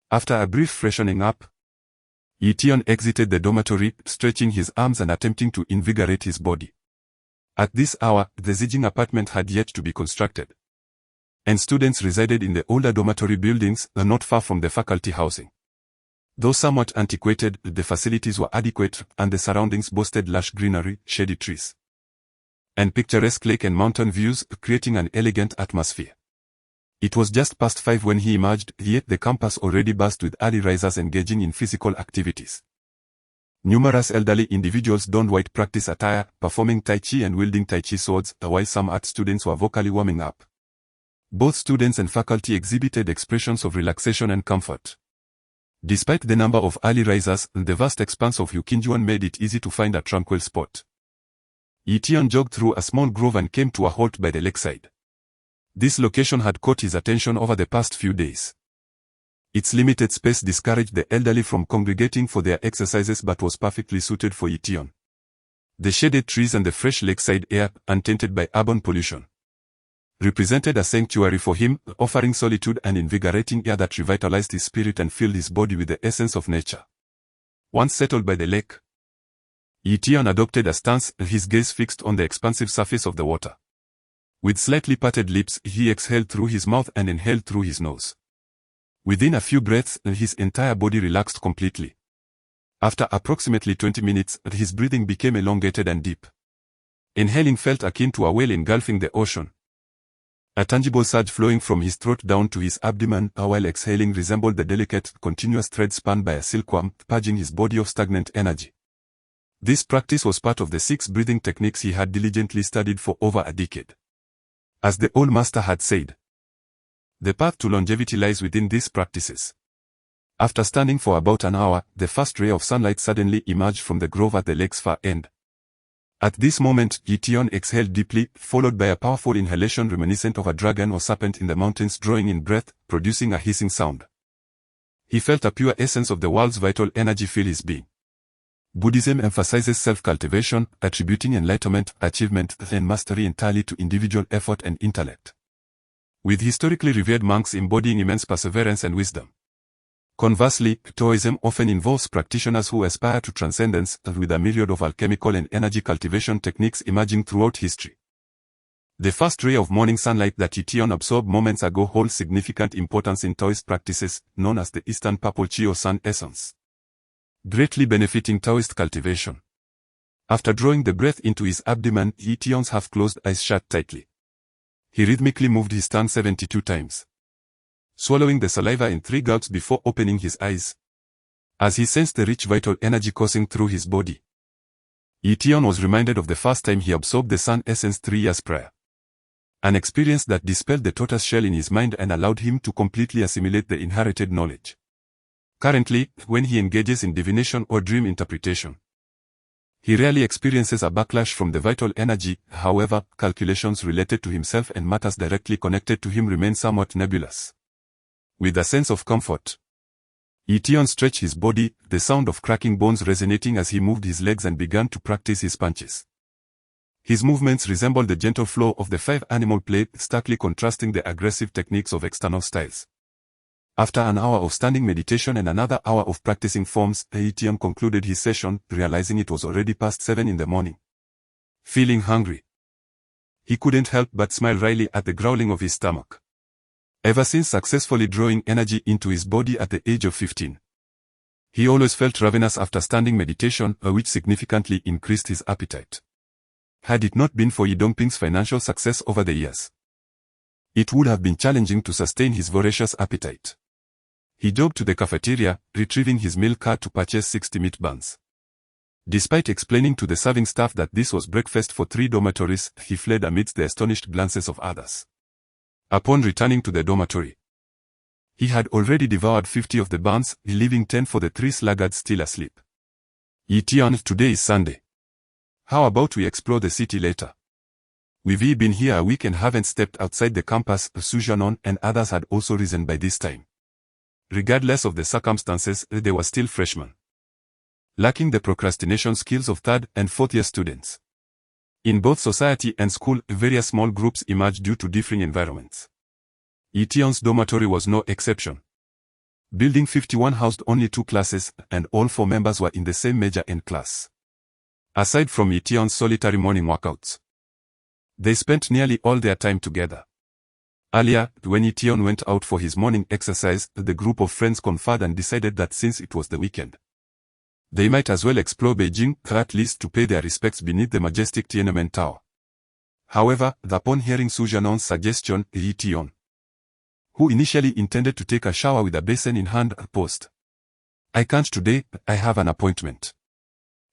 After a brief freshening up, Ye Tian exited the dormitory, stretching his arms and attempting to invigorate his body. At this hour, the Zijing apartment had yet to be constructed, and students resided in the older dormitory buildings, not far from the faculty housing. Though somewhat antiquated, the facilities were adequate, and the surroundings boasted lush greenery, shady trees, and picturesque lake and mountain views, creating an elegant atmosphere. It was just past 5 when he emerged, yet the campus already buzzed with early risers engaging in physical activities. Numerous elderly individuals donned white practice attire, performing Tai Chi and wielding Tai Chi swords, while some art students were vocally warming up. Both students and faculty exhibited expressions of relaxation and comfort. Despite the number of early risers, the vast expanse of Yukinjuan made it easy to find a tranquil spot. Ye Tian jogged through a small grove and came to a halt by the lakeside. This location had caught his attention over the past few days. Its limited space discouraged the elderly from congregating for their exercises but was perfectly suited for Ye Tian. The shaded trees and the fresh lakeside air, untainted by urban pollution, represented a sanctuary for him, offering solitude and invigorating air that revitalized his spirit and filled his body with the essence of nature. Once settled by the lake, Ye Tian adopted a stance, his gaze fixed on the expansive surface of the water. With slightly parted lips, he exhaled through his mouth and inhaled through his nose. Within a few breaths, his entire body relaxed completely. After approximately 20 minutes, his breathing became elongated and deep. Inhaling felt akin to a whale engulfing the ocean. A tangible surge flowing from his throat down to his abdomen, while exhaling resembled the delicate, continuous thread spun by a silkworm, purging his body of stagnant energy. This practice was part of the 6 breathing techniques he had diligently studied for over a decade. As the old master had said, the path to longevity lies within these practices. After standing for about an hour, the first ray of sunlight suddenly emerged from the grove at the lake's far end. At this moment, Ye Tian exhaled deeply, followed by a powerful inhalation reminiscent of a dragon or serpent in the mountains, drawing in breath, producing a hissing sound. He felt a pure essence of the world's vital energy fill his being. Buddhism emphasizes self-cultivation, attributing enlightenment, achievement, and mastery entirely to individual effort and intellect, with historically revered monks embodying immense perseverance and wisdom. Conversely, Taoism often involves practitioners who aspire to transcendence, with a myriad of alchemical and energy cultivation techniques emerging throughout history. The first ray of morning sunlight that Ye Tian absorbed moments ago holds significant importance in Taoist practices, known as the Eastern Purple Qi or Sun Essence, greatly benefiting Taoist cultivation. After drawing the breath into his abdomen, Ye Tian's half-closed eyes shut tightly. He rhythmically moved his tongue 72 times, swallowing the saliva in 3 gulps before opening his eyes. As he sensed the rich vital energy coursing through his body, Ye Tian was reminded of the first time he absorbed the sun essence 3 years prior. An experience that dispelled the tortoise shell in his mind and allowed him to completely assimilate the inherited knowledge. Currently, when he engages in divination or dream interpretation, he rarely experiences a backlash from the vital energy. However, calculations related to himself and matters directly connected to him remain somewhat nebulous. With a sense of comfort, Ye Tian stretched his body, the sound of cracking bones resonating as he moved his legs and began to practice his punches. His movements resembled the gentle flow of the 5 animal play, starkly contrasting the aggressive techniques of external styles. After an hour of standing meditation and another hour of practicing forms, Ye Tian concluded his session, realizing it was already past 7 in the morning. Feeling hungry, he couldn't help but smile wryly at the growling of his stomach. Ever since successfully drawing energy into his body at the age of 15, he always felt ravenous after standing meditation, which significantly increased his appetite. Had it not been for Ye Dongping's financial success over the years, it would have been challenging to sustain his voracious appetite. He jogged to the cafeteria, retrieving his meal cart to purchase 60 meat buns. Despite explaining to the serving staff that this was breakfast for 3 dormitories, he fled amidst the astonished glances of others. Upon returning to the dormitory, he had already devoured 50 of the buns, leaving 10 for the 3 sluggards still asleep. Ye Tian, today is Sunday. How about we explore the city later? We've been here a week and haven't stepped outside the campus. Su Jianon and others had also risen by this time. Regardless of the circumstances, they were still freshmen, lacking the procrastination skills of 3rd and 4th year students. In both society and school, various small groups emerged due to differing environments. Ye Tian's dormitory was no exception. Building 51 housed only 2 classes, and all 4 members were in the same major N class. Aside from Ye Tian's solitary morning workouts, they spent nearly all their time together. Earlier, when Ye Tian went out for his morning exercise, the group of friends conferred and decided that since it was the weekend, they might as well explore Beijing, at least to pay their respects beneath the majestic Tiananmen Tower. However, upon hearing Su Zhanon's suggestion, Ye Tian, who initially intended to take a shower with a basin in hand, paused. "I can't today, I have an appointment."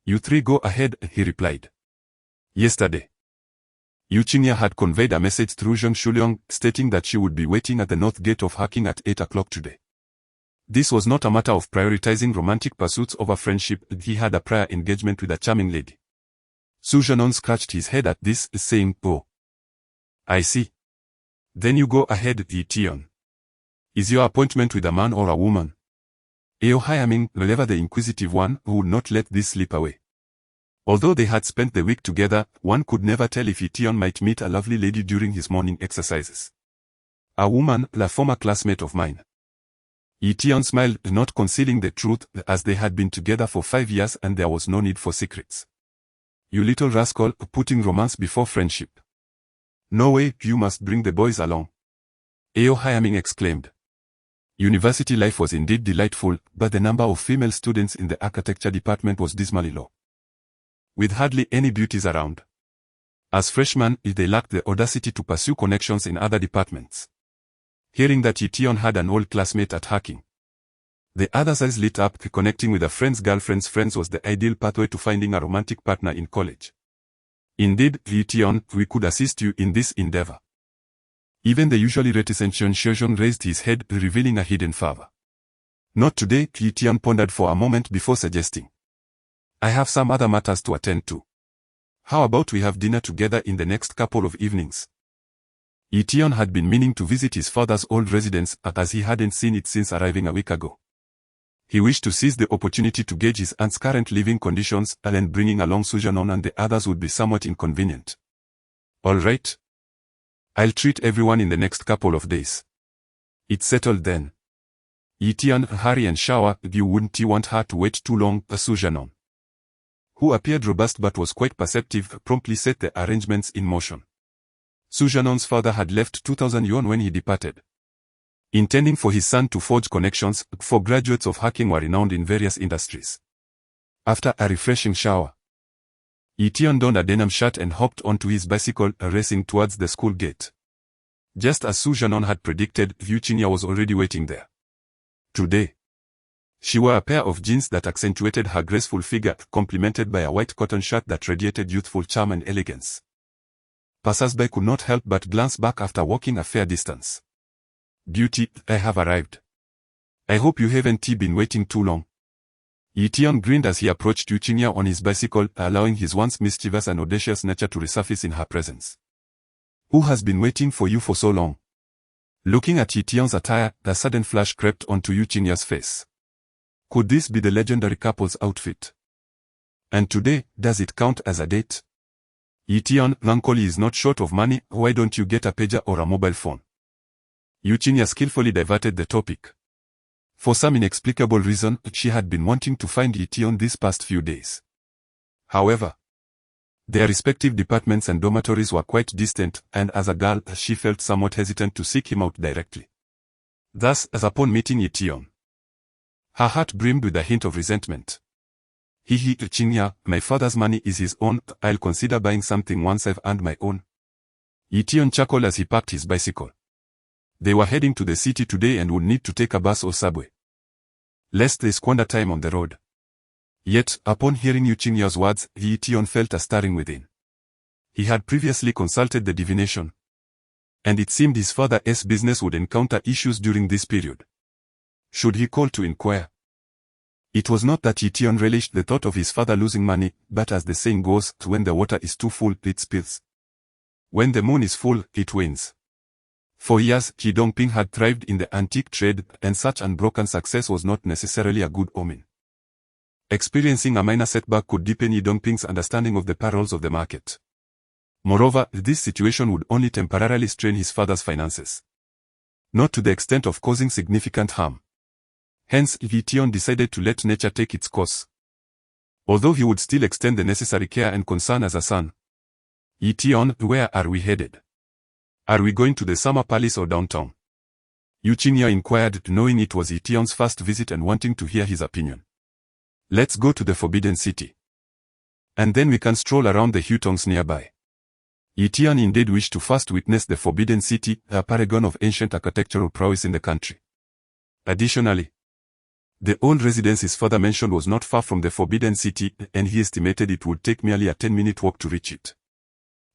"You three go ahead," he replied. Yesterday, Yu Qingya had conveyed a message through Zheng Shuliang stating that she would be waiting at the north gate of Harking at 8 o'clock today. This was not a matter of prioritizing romantic pursuits over friendship. He had a prior engagement with a charming lady. Su Zhanon scratched his head at this, saying, "Oh, I see. Then you go ahead, Ye Tian. Is your appointment with a man or a woman?" Eo Hyaming, never the inquisitive one, who would not let this slip away. Although they had spent the week together, one could never tell if Ye Tian might meet a lovely lady during his morning exercises. "A woman, a former classmate of mine." Ye Tian smiled, not concealing the truth, as they had been together for 5 years and there was no need for secrets. "You little rascal, putting romance before friendship. No way, you must bring the boys along," Eo Hyaming exclaimed. University life was indeed delightful, but the number of female students in the architecture department was dismally low, with hardly any beauties around. As freshmen, they lacked the audacity to pursue connections in other departments. Hearing that Ye Tian had an old classmate at Harking, the other's eyes lit up. Connecting with a friend's girlfriend's friends was the ideal pathway to finding a romantic partner in college. "Indeed, Ye Tian, we could assist you in this endeavor." Even the usually reticent Chen Shezhong raised his head, revealing a hidden fervor. "Not today," Ye Tian pondered for a moment before suggesting. "I have some other matters to attend to. How about we have dinner together in the next couple of evenings?" Ye Tian had been meaning to visit his father's old residence, as he hadn't seen it since arriving a week ago. He wished to seize the opportunity to gauge his aunt's current living conditions, and bringing along Su Zhanon and the others would be somewhat inconvenient. "All right. I'll treat everyone in the next couple of days." "It's settled then. Ye Tian, hurry and shower. You wouldn't want her to wait too long." Su Zhanon, who appeared robust but was quite perceptive, promptly set the arrangements in motion. Su Zhanon's father had left 2,000 yuan when he departed, intending for his son to forge connections, for graduates of Harking were renowned in various industries. After a refreshing shower, Ye Tian donned a denim shirt and hopped onto his bicycle, racing towards the school gate. Just as Su Zhanon had predicted, Yu Qingya was already waiting there. Today, she wore a pair of jeans that accentuated her graceful figure, complemented by a white cotton shirt that radiated youthful charm and elegance. Passers-by could not help but glance back after walking a fair distance. "Beauty, I have arrived. I hope you haven't been waiting too long." Ye Tian grinned as he approached Yu Qingya on his bicycle, allowing his once mischievous and audacious nature to resurface in her presence. "Who has been waiting for you for so long?" Looking at Ye Tian's attire, a sudden flash crept onto Yu Qingya's face. Could this be the legendary couple's outfit? And today, does it count as a date? "Ye Tian, Uncle is not short of money, why don't you get a pager or a mobile phone?" Yu Qingya skillfully diverted the topic. For some inexplicable reason, she had been wanting to find Ye Tian these past few days. However, their respective departments and dormitories were quite distant, and as a girl, she felt somewhat hesitant to seek him out directly. Thus, as upon meeting Ye Tian, her heart brimmed with a hint of resentment. Qingya, my father's money is his own, I'll consider buying something once I've earned my own." Ye Tian chuckled as he parked his bicycle. They were heading to the city today and would need to take a bus or subway, lest they squander time on the road. Yet, upon hearing Yu Qingya's words, Ye Tian felt a stirring within. He had previously consulted the divination, and it seemed his father's business would encounter issues during this period. Should he call to inquire? It was not that Ye Tian relished the thought of his father losing money, but as the saying goes, when the water is too full, it spills. When the moon is full, it wanes. For years, Ye Dongping had thrived in the antique trade, and such unbroken success was not necessarily a good omen. Experiencing a minor setback could deepen Ye Dongping's understanding of the perils of the market. Moreover, this situation would only temporarily strain his father's finances, not to the extent of causing significant harm. Hence, Ye Tian decided to let nature take its course, although he would still extend the necessary care and concern as a son. "Ye Tian, where are we headed? Are we going to the summer palace or downtown?" Yu Qingya inquired, knowing it was Ye Tian's first visit and wanting to hear his opinion. "Let's go to the Forbidden City, and then we can stroll around the hutongs nearby." Ye Tian indeed wished to first witness the Forbidden City, a paragon of ancient architectural prowess in the country. Additionally, the old residence his father mentioned was not far from the Forbidden City, and he estimated it would take merely a 10-minute walk to reach it.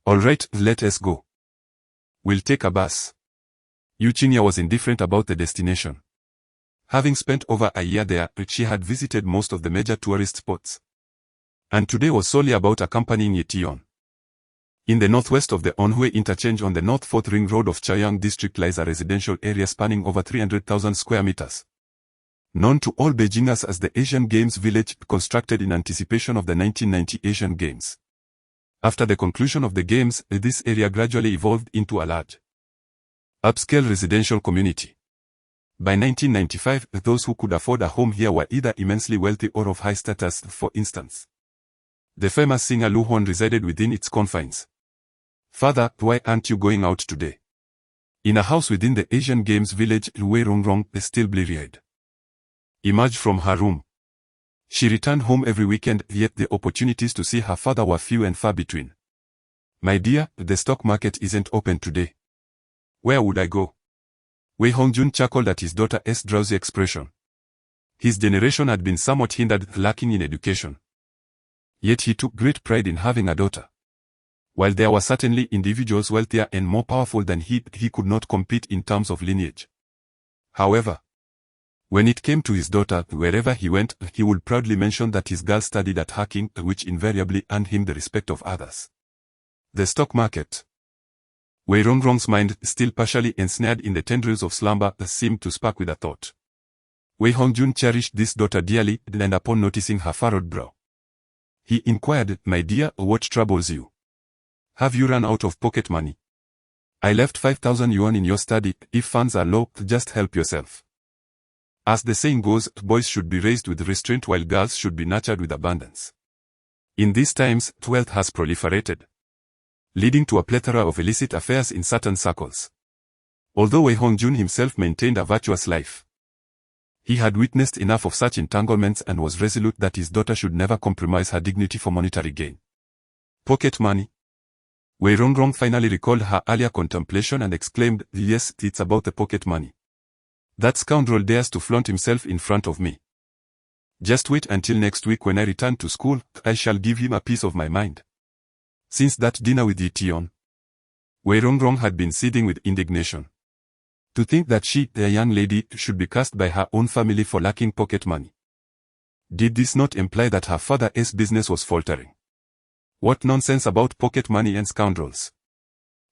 Alright, let us go. We'll take a bus. Ye Tian was indifferent about the destination. Having spent over a year there, she had visited most of the major tourist spots. And today was solely about accompanying Ye Tian. In the northwest of the Onhui interchange on the North 4th Ring Road of Chaoyang District lies a residential area spanning over 300,000 square meters. Known to all Beijingers as the Asian Games Village, constructed in anticipation of the 1990 Asian Games. After the conclusion of the Games, this area gradually evolved into a large, upscale residential community. By 1995, those who could afford a home here were either immensely wealthy or of high status. For instance, the famous singer Lu Hon resided within its confines. "Father, why aren't you going out today?" In a house within the Asian Games Village, Wei Rongrong, still bleary-eyed, emerged from her room. She returned home every weekend, yet the opportunities to see her father were few and far between. "My dear, the stock market isn't open today." "Where would I go?" Wei Hongjun chuckled at his daughter's drowsy expression. His generation had been somewhat hindered, lacking in education. Yet he took great pride in having a daughter. While there were certainly individuals wealthier and more powerful than he could not compete in terms of lineage. However, when it came to his daughter, wherever he went, he would proudly mention that his girl studied at Harking, which invariably earned him the respect of others. The stock market. Wei Rongrong's mind, still partially ensnared in the tendrils of slumber, seemed to spark with a thought. Wei Hongjun cherished this daughter dearly, and upon noticing her furrowed brow, he inquired, "My dear, what troubles you? Have you run out of pocket money? I left 5,000 yuan in your study. If funds are low, just help yourself." As the saying goes, boys should be raised with restraint while girls should be nurtured with abundance. In these times, wealth has proliferated, leading to a plethora of illicit affairs in certain circles. Although Wei Hongjun himself maintained a virtuous life, he had witnessed enough of such entanglements and was resolute that his daughter should never compromise her dignity for monetary gain. Pocket money. Wei Rongrong finally recalled her earlier contemplation and exclaimed, "Yes, it's about the pocket money. That scoundrel dares to flaunt himself in front of me. Just wait until next week when I return to school, I shall give him a piece of my mind." Since that dinner with Ye Tian, Wei Rongrong had been seething with indignation. To think that she, a young lady, should be cursed by her own family for lacking pocket money. Did this not imply that her father's business was faltering? What nonsense about pocket money and scoundrels?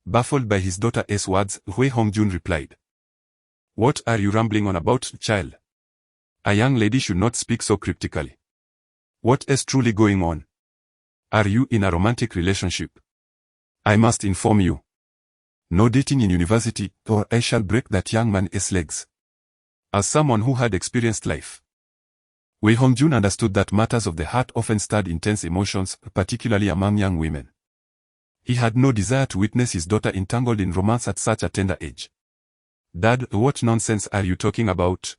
Baffled by his daughter's words, Wei Hongjun replied, "What are you rambling on about, child? A young lady should not speak so cryptically. What is truly going on? Are you in a romantic relationship? I must inform you. No dating in university, or I shall break that young man's legs." As someone who had experienced life, Wei Hongjun understood that matters of the heart often stirred intense emotions, particularly among young women. He had no desire to witness his daughter entangled in romance at such a tender age. "Dad, what nonsense are you talking about?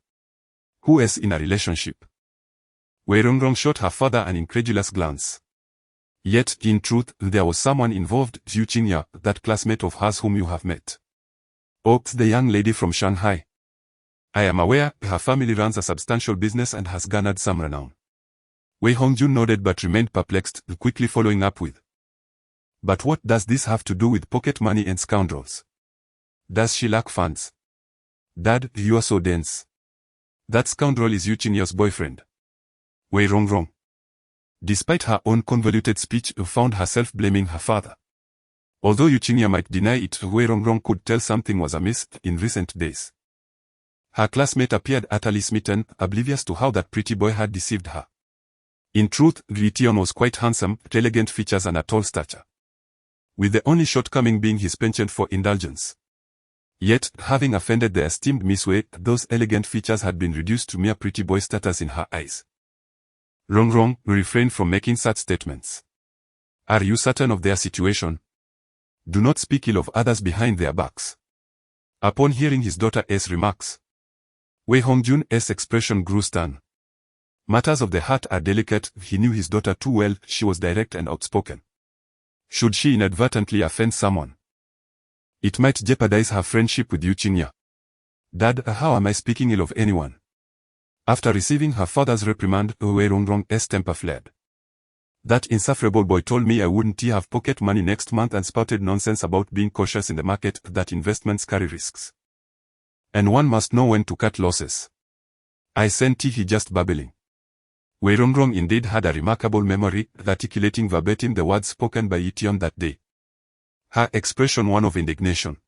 Who is in a relationship?" Wei Rongrong shot her father an incredulous glance. "Yet, in truth, there was someone involved, Ye Tian, that classmate of hers whom you have met." "Oh, the young lady from Shanghai. I am aware, her family runs a substantial business and has garnered some renown." Wei Hongjun nodded but remained perplexed, quickly following up with, "But what does this have to do with pocket money and scoundrels? Does she lack funds?" "Dad, you are so dense. That scoundrel is Ye Tian's boyfriend." Wei Rongrong, despite her own convoluted speech, found herself blaming her father. Although Ye Tian might deny it, Wei Rongrong could tell something was amiss in recent days. Her classmate appeared utterly smitten, oblivious to how that pretty boy had deceived her. In truth, Ye Tian was quite handsome, with elegant features and a tall stature, with the only shortcoming being his penchant for indulgence. Yet, having offended the esteemed Miss Wei, those elegant features had been reduced to mere pretty boy status in her eyes. Rongrong refrained from making such statements. "Are you certain of their situation? Do not speak ill of others behind their backs." Upon hearing his daughter's remarks, Wei Hongjun's expression grew stern. Matters of the heart are delicate, he knew his daughter too well, she was direct and outspoken. Should she inadvertently offend someone? It might jeopardize her friendship with Ye Tian. Dad, how am I speaking ill of anyone? After receiving her father's reprimand, Wei Rongrong's temper fled. That insufferable boy told me I wouldn't have pocket money next month and spouted nonsense about being cautious in the market, that investments carry risks. And one must know when to cut losses. I sent he just babbling. Wei Rongrong indeed had a remarkable memory, articulating verbatim the words spoken by Ye Tian that day. Her expression one of indignation.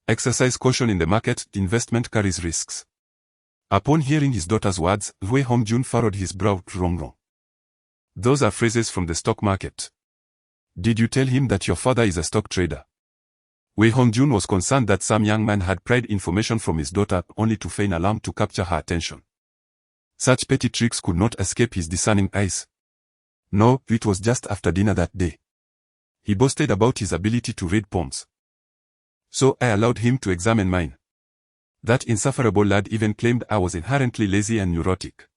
Exercise caution in the market, investment carries risks. Upon hearing his daughter's words, Wei Hongjun furrowed his brow. Rongrong. Those are phrases from the stock market. Did you tell him that your father is a stock trader? Wei Hongjun was concerned that some young man had pried information from his daughter only to feign alarm to capture her attention. Such petty tricks could not escape his discerning eyes. No, it was just after dinner that day. He boasted about his ability to read palms. So I allowed him to examine mine. That insufferable lad even claimed I was inherently lazy and neurotic.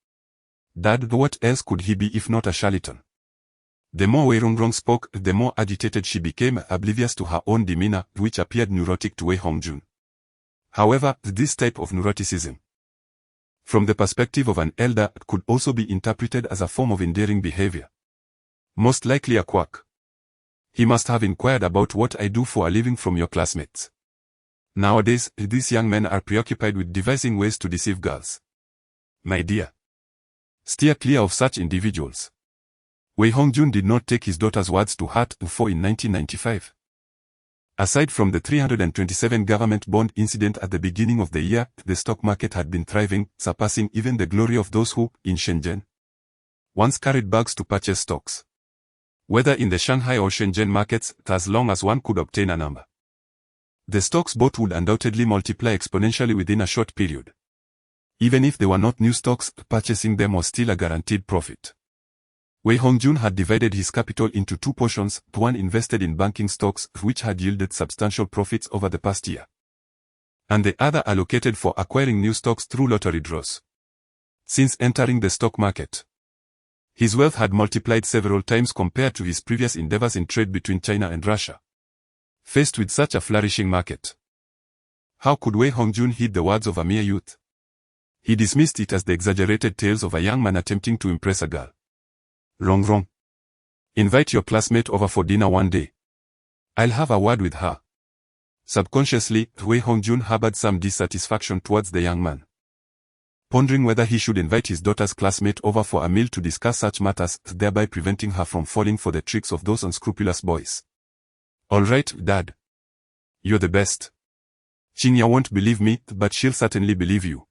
Dad, what else could he be if not a charlatan? The more Wei Rongrong spoke, the more agitated she became, oblivious to her own demeanor, which appeared neurotic to Wei Hongjun. However, this type of neuroticism, from the perspective of an elder, could also be interpreted as a form of endearing behavior. Most likely a quack. He must have inquired about what I do for a living from your classmates. Nowadays, these young men are preoccupied with devising ways to deceive girls. My dear, steer clear of such individuals. Wei Hongjun did not take his daughter's words to heart, for in 1995. Aside from the 327 government bond incident at the beginning of the year, the stock market had been thriving, surpassing even the glory of those who, in Shenzhen, once carried bags to purchase stocks. Whether in the Shanghai or Shenzhen markets, as long as one could obtain a number. The stocks bought would undoubtedly multiply exponentially within a short period. Even if they were not new stocks, purchasing them was still a guaranteed profit. Wei Hongjun had divided his capital into two portions, one invested in banking stocks, which had yielded substantial profits over the past year, and the other allocated for acquiring new stocks through lottery draws. Since entering the stock market, his wealth had multiplied several times compared to his previous endeavors in trade between China and Russia. Faced with such a flourishing market, how could Wei Hongjun heed the words of a mere youth? He dismissed it as the exaggerated tales of a young man attempting to impress a girl. Rongrong. Invite your classmate over for dinner one day. I'll have a word with her. Subconsciously, Wei Hongjun harbored some dissatisfaction towards the young man, pondering whether he should invite his daughter's classmate over for a meal to discuss such matters, thereby preventing her from falling for the tricks of those unscrupulous boys. All right, Dad. You're the best. Qinya won't believe me, but she'll certainly believe you.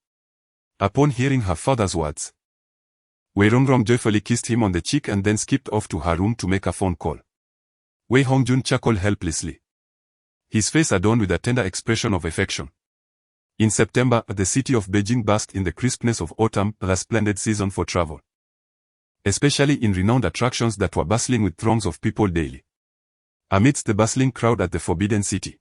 Upon hearing her father's words, Wei Rongrong joyfully kissed him on the cheek and then skipped off to her room to make a phone call. Wei Hongjun chuckled helplessly, his face adorned with a tender expression of affection. In September, the city of Beijing basked in the crispness of autumn, a splendid season for travel, especially in renowned attractions that were bustling with throngs of people daily. Amidst the bustling crowd at the Forbidden City,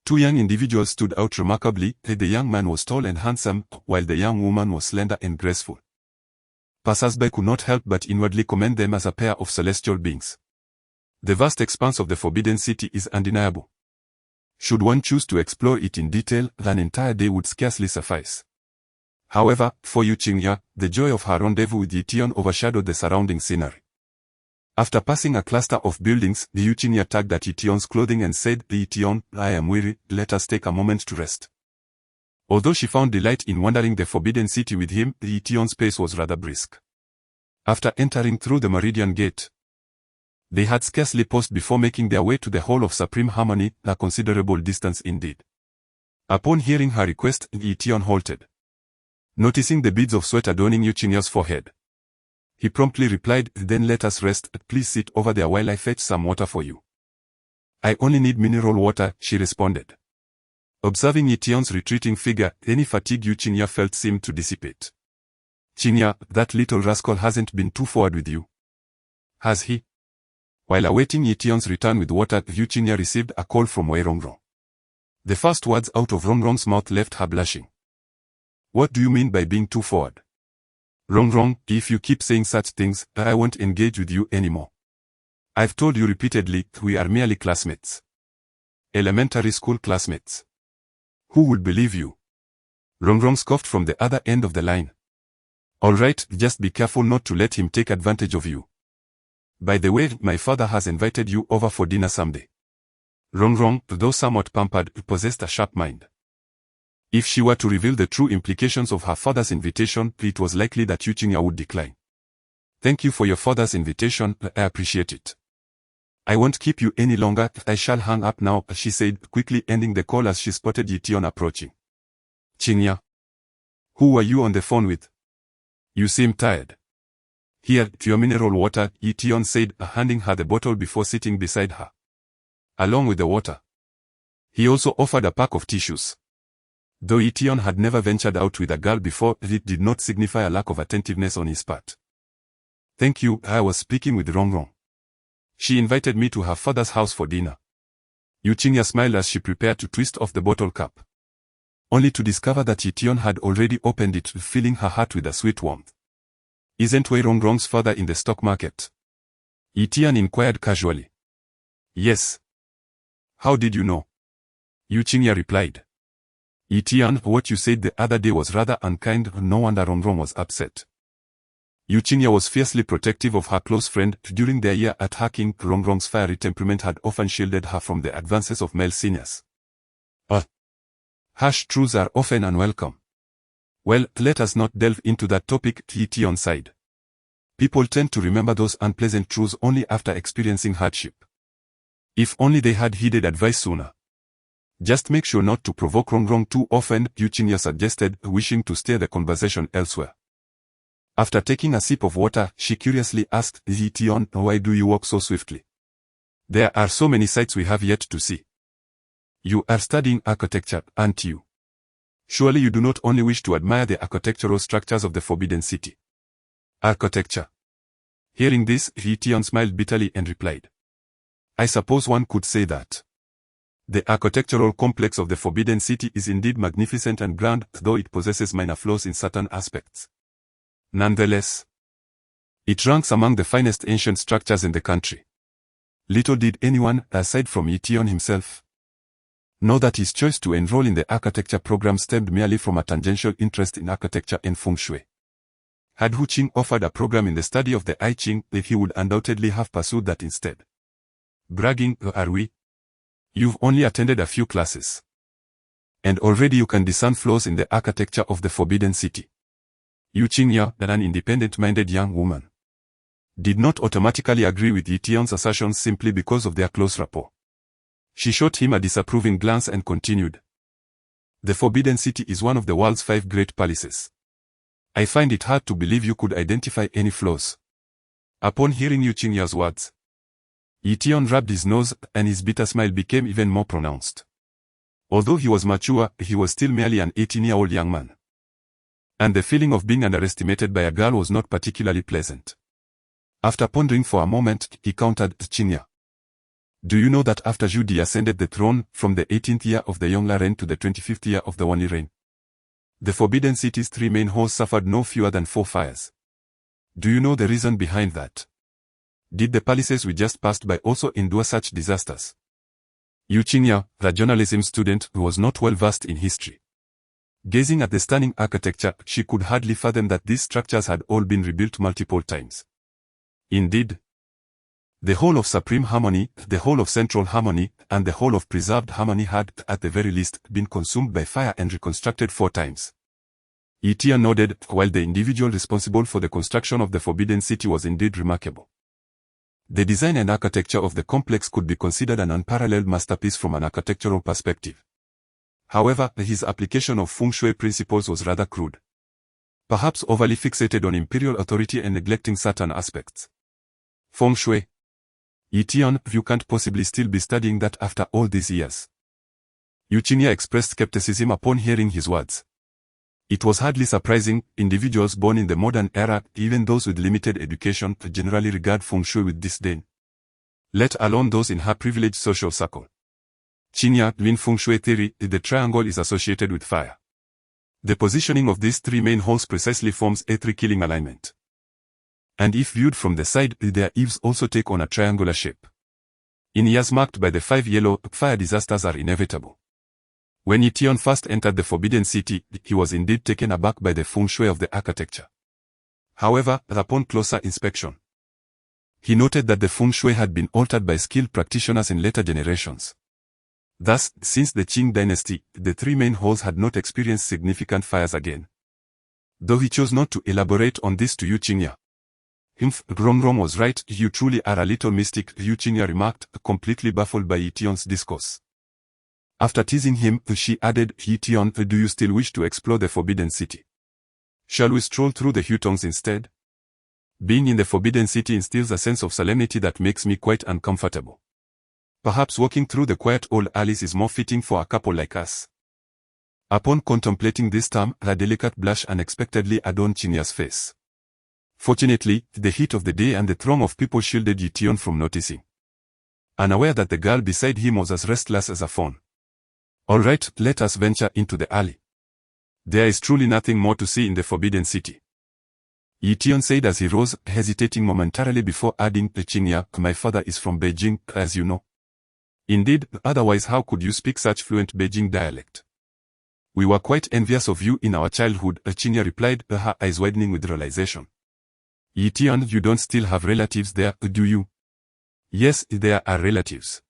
two young individuals stood out remarkably. The young man was tall and handsome, while the young woman was slender and graceful. Passers-by could not help but inwardly commend them as a pair of celestial beings. The vast expanse of the Forbidden City is undeniable. Should one choose to explore it in detail, an entire day would scarcely suffice. However, for Ye Tian, the joy of her rendezvous with Ye Tian overshadowed the surrounding scenery. After passing a cluster of buildings, Ye Tian tugged at Ye Tian's clothing and said, "Ye Tian, I am weary, let us take a moment to rest." Although she found delight in wandering the Forbidden City with him, Ye Tian's pace was rather brisk. After entering through the Meridian Gate, they had scarcely paused before making their way to the Hall of Supreme Harmony, a considerable distance indeed. Upon hearing her request, Ye Tian halted. Noticing the beads of sweat adorning Ye Tian's forehead, he promptly replied, "Then let us rest, please sit over there while I fetch some water for you." "I only need mineral water," she responded. Observing Ye Tian's retreating figure, any fatigue Ye Tian felt seemed to dissipate. "Qinya, that little rascal hasn't been too forward with you, has he?" While awaiting Ye Tian's return with water, Ye Tian received a call from Wei Rongrong. The first words out of Rongrong's mouth left her blushing. "What do you mean by being too forward?" "Rongrong, if you keep saying such things, I won't engage with you anymore." I've told you repeatedly, we are merely classmates. Elementary school classmates. Who would believe you? Rongrong scoffed from the other end of the line. Alright, just be careful not to let him take advantage of you. By the way, my father has invited you over for dinner someday. Rongrong, though somewhat pampered, possessed a sharp mind. If she were to reveal the true implications of her father's invitation, it was likely that Ye Tian would decline. Thank you for your father's invitation, I appreciate it. I won't keep you any longer, I shall hang up now, she said, quickly ending the call as she spotted Ye Tian approaching. Qingya. Who were you on the phone with? You seem tired. Here, your mineral water, Ye Tian said, handing her the bottle before sitting beside her. Along with the water. He also offered a pack of tissues. Though Ye Tian had never ventured out with a girl before, it did not signify a lack of attentiveness on his part. Thank you, I was speaking with Rongrong. She invited me to her father's house for dinner. Ye Tian smiled as she prepared to twist off the bottle cap. Only to discover that Ye Tian had already opened it, filling her heart with a sweet warmth. Isn't Wei Rongrong's father in the stock market? Ye Tian inquired casually. Yes. How did you know? Ye Tian replied. Ye Tian, what you said the other day was rather unkind, no wonder Rongrong was upset. Ye Tian was fiercely protective of her close friend. During their year at Harking, Rongrong's fiery temperament had often shielded her from the advances of male seniors. Harsh truths are often unwelcome. Well, let us not delve into that topic, Ye Tian sighed. People tend to remember those unpleasant truths only after experiencing hardship. If only they had heeded advice sooner. Just make sure not to provoke Rongrong too often, Ye Tian suggested, wishing to steer the conversation elsewhere. After taking a sip of water, she curiously asked, Ye Tian, why do you walk so swiftly? There are so many sights we have yet to see. You are studying architecture, aren't you? Surely you do not only wish to admire the architectural structures of the Forbidden City. Architecture. Hearing this, Ye Tian smiled bitterly and replied. I suppose one could say that. The architectural complex of the Forbidden City is indeed magnificent and grand, though it possesses minor flaws in certain aspects. Nonetheless, it ranks among the finest ancient structures in the country. Little did anyone, aside from Ye Tian himself, know that his choice to enroll in the architecture program stemmed merely from a tangential interest in architecture and feng shui. Had Hu Qing offered a program in the study of the I Ching, he would undoubtedly have pursued that instead. Bragging, are we? You've only attended a few classes. And already you can discern flaws in the architecture of the Forbidden City. Ye Tian, an independent-minded young woman, did not automatically agree with Ye Tian's assertions simply because of their close rapport. She shot him a disapproving glance and continued. The Forbidden City is one of the world's 5 great palaces. I find it hard to believe you could identify any flaws. Upon hearing Ye Tian's words, Ye Tian rubbed his nose, and his bitter smile became even more pronounced. Although he was mature, he was still merely an 18-year-old young man. And the feeling of being underestimated by a girl was not particularly pleasant. After pondering for a moment, he countered, Qingya. Do you know that after Zhu Di ascended the throne, from the 18th year of the Yongle reign to the 25th year of the Wanli reign, the Forbidden City's 3 main halls suffered no fewer than 4 fires. Do you know the reason behind that? Did the palaces we just passed by also endure such disasters? Ye Tian, the journalism student, was not well versed in history. Gazing at the stunning architecture, she could hardly fathom that these structures had all been rebuilt multiple times. Indeed, the whole of Supreme Harmony, the whole of Central Harmony, and the whole of Preserved Harmony had, at the very least, been consumed by fire and reconstructed 4 times. Ye Tian nodded, while the individual responsible for the construction of the Forbidden City was indeed remarkable. The design and architecture of the complex could be considered an unparalleled masterpiece from an architectural perspective. However, his application of feng shui principles was rather crude. Perhaps overly fixated on imperial authority and neglecting certain aspects. Feng shui. Ye Tian, you can't possibly still be studying that after all these years. Ye Tian expressed skepticism upon hearing his words. It was hardly surprising, individuals born in the modern era, even those with limited education, generally regard feng shui with disdain. Let alone those in her privileged social circle. Qingya, in feng shui theory, the triangle is associated with fire. The positioning of these 3 main halls precisely forms a 3-killing alignment. And if viewed from the side, their eaves also take on a triangular shape. In years marked by the 5 yellow, fire disasters are inevitable. When Ye Tian first entered the Forbidden City, he was indeed taken aback by the feng shui of the architecture. However, upon closer inspection, he noted that the feng shui had been altered by skilled practitioners in later generations. Thus, since the Qing dynasty, the 3 main halls had not experienced significant fires again. Though he chose not to elaborate on this to Yu Qingya. Rom was right, you truly are a little mystic, Yu Qingya remarked, completely baffled by Ye Tian's discourse. After teasing him, she added, Ye Tian, do you still wish to explore the Forbidden City? Shall we stroll through the hutongs instead? Being in the Forbidden City instills a sense of solemnity that makes me quite uncomfortable. Perhaps walking through the quiet old alleys is more fitting for a couple like us. Upon contemplating this term, a delicate blush unexpectedly adorned Qingya's face. Fortunately, the heat of the day and the throng of people shielded Ye Tian from noticing. Unaware that the girl beside him was as restless as a fawn. All right, let us venture into the alley. There is truly nothing more to see in the Forbidden City. Ye Tian said as he rose, hesitating momentarily before adding, Qingya, my father is from Beijing, as you know. Indeed, otherwise how could you speak such fluent Beijing dialect? We were quite envious of you in our childhood, Qingya replied, her eyes widening with realization. Ye Tian, you don't still have relatives there, do you? Yes, there are relatives.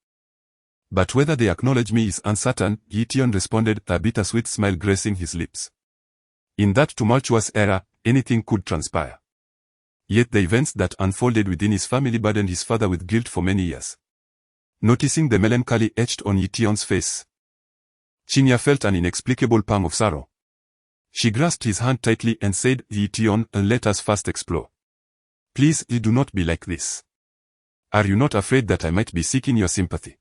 But whether they acknowledge me is uncertain, Ye Tian responded, a bittersweet smile gracing his lips. In that tumultuous era, anything could transpire. Yet the events that unfolded within his family burdened his father with guilt for many years. Noticing the melancholy etched on Ye Tian's face, Qingya felt an inexplicable pang of sorrow. She grasped his hand tightly and said, Ye Tian, let us first explore. Please, do not be like this. Are you not afraid that I might be seeking your sympathy?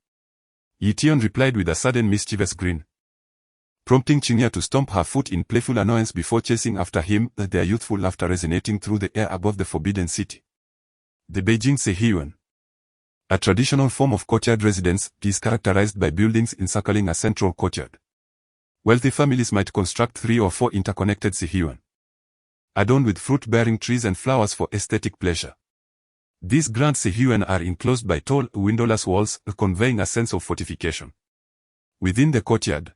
Ye Tian replied with a sudden mischievous grin, prompting Qingya to stomp her foot in playful annoyance before chasing after him, their youthful laughter resonating through the air above the Forbidden City. The Beijing Seiyuan, a traditional form of courtyard residence, is characterized by buildings encircling a central courtyard. Wealthy families might construct 3 or 4 interconnected seiyuan, adorned with fruit-bearing trees and flowers for aesthetic pleasure. These grand seiyuan are enclosed by tall, windowless walls, conveying a sense of fortification. Within the courtyard,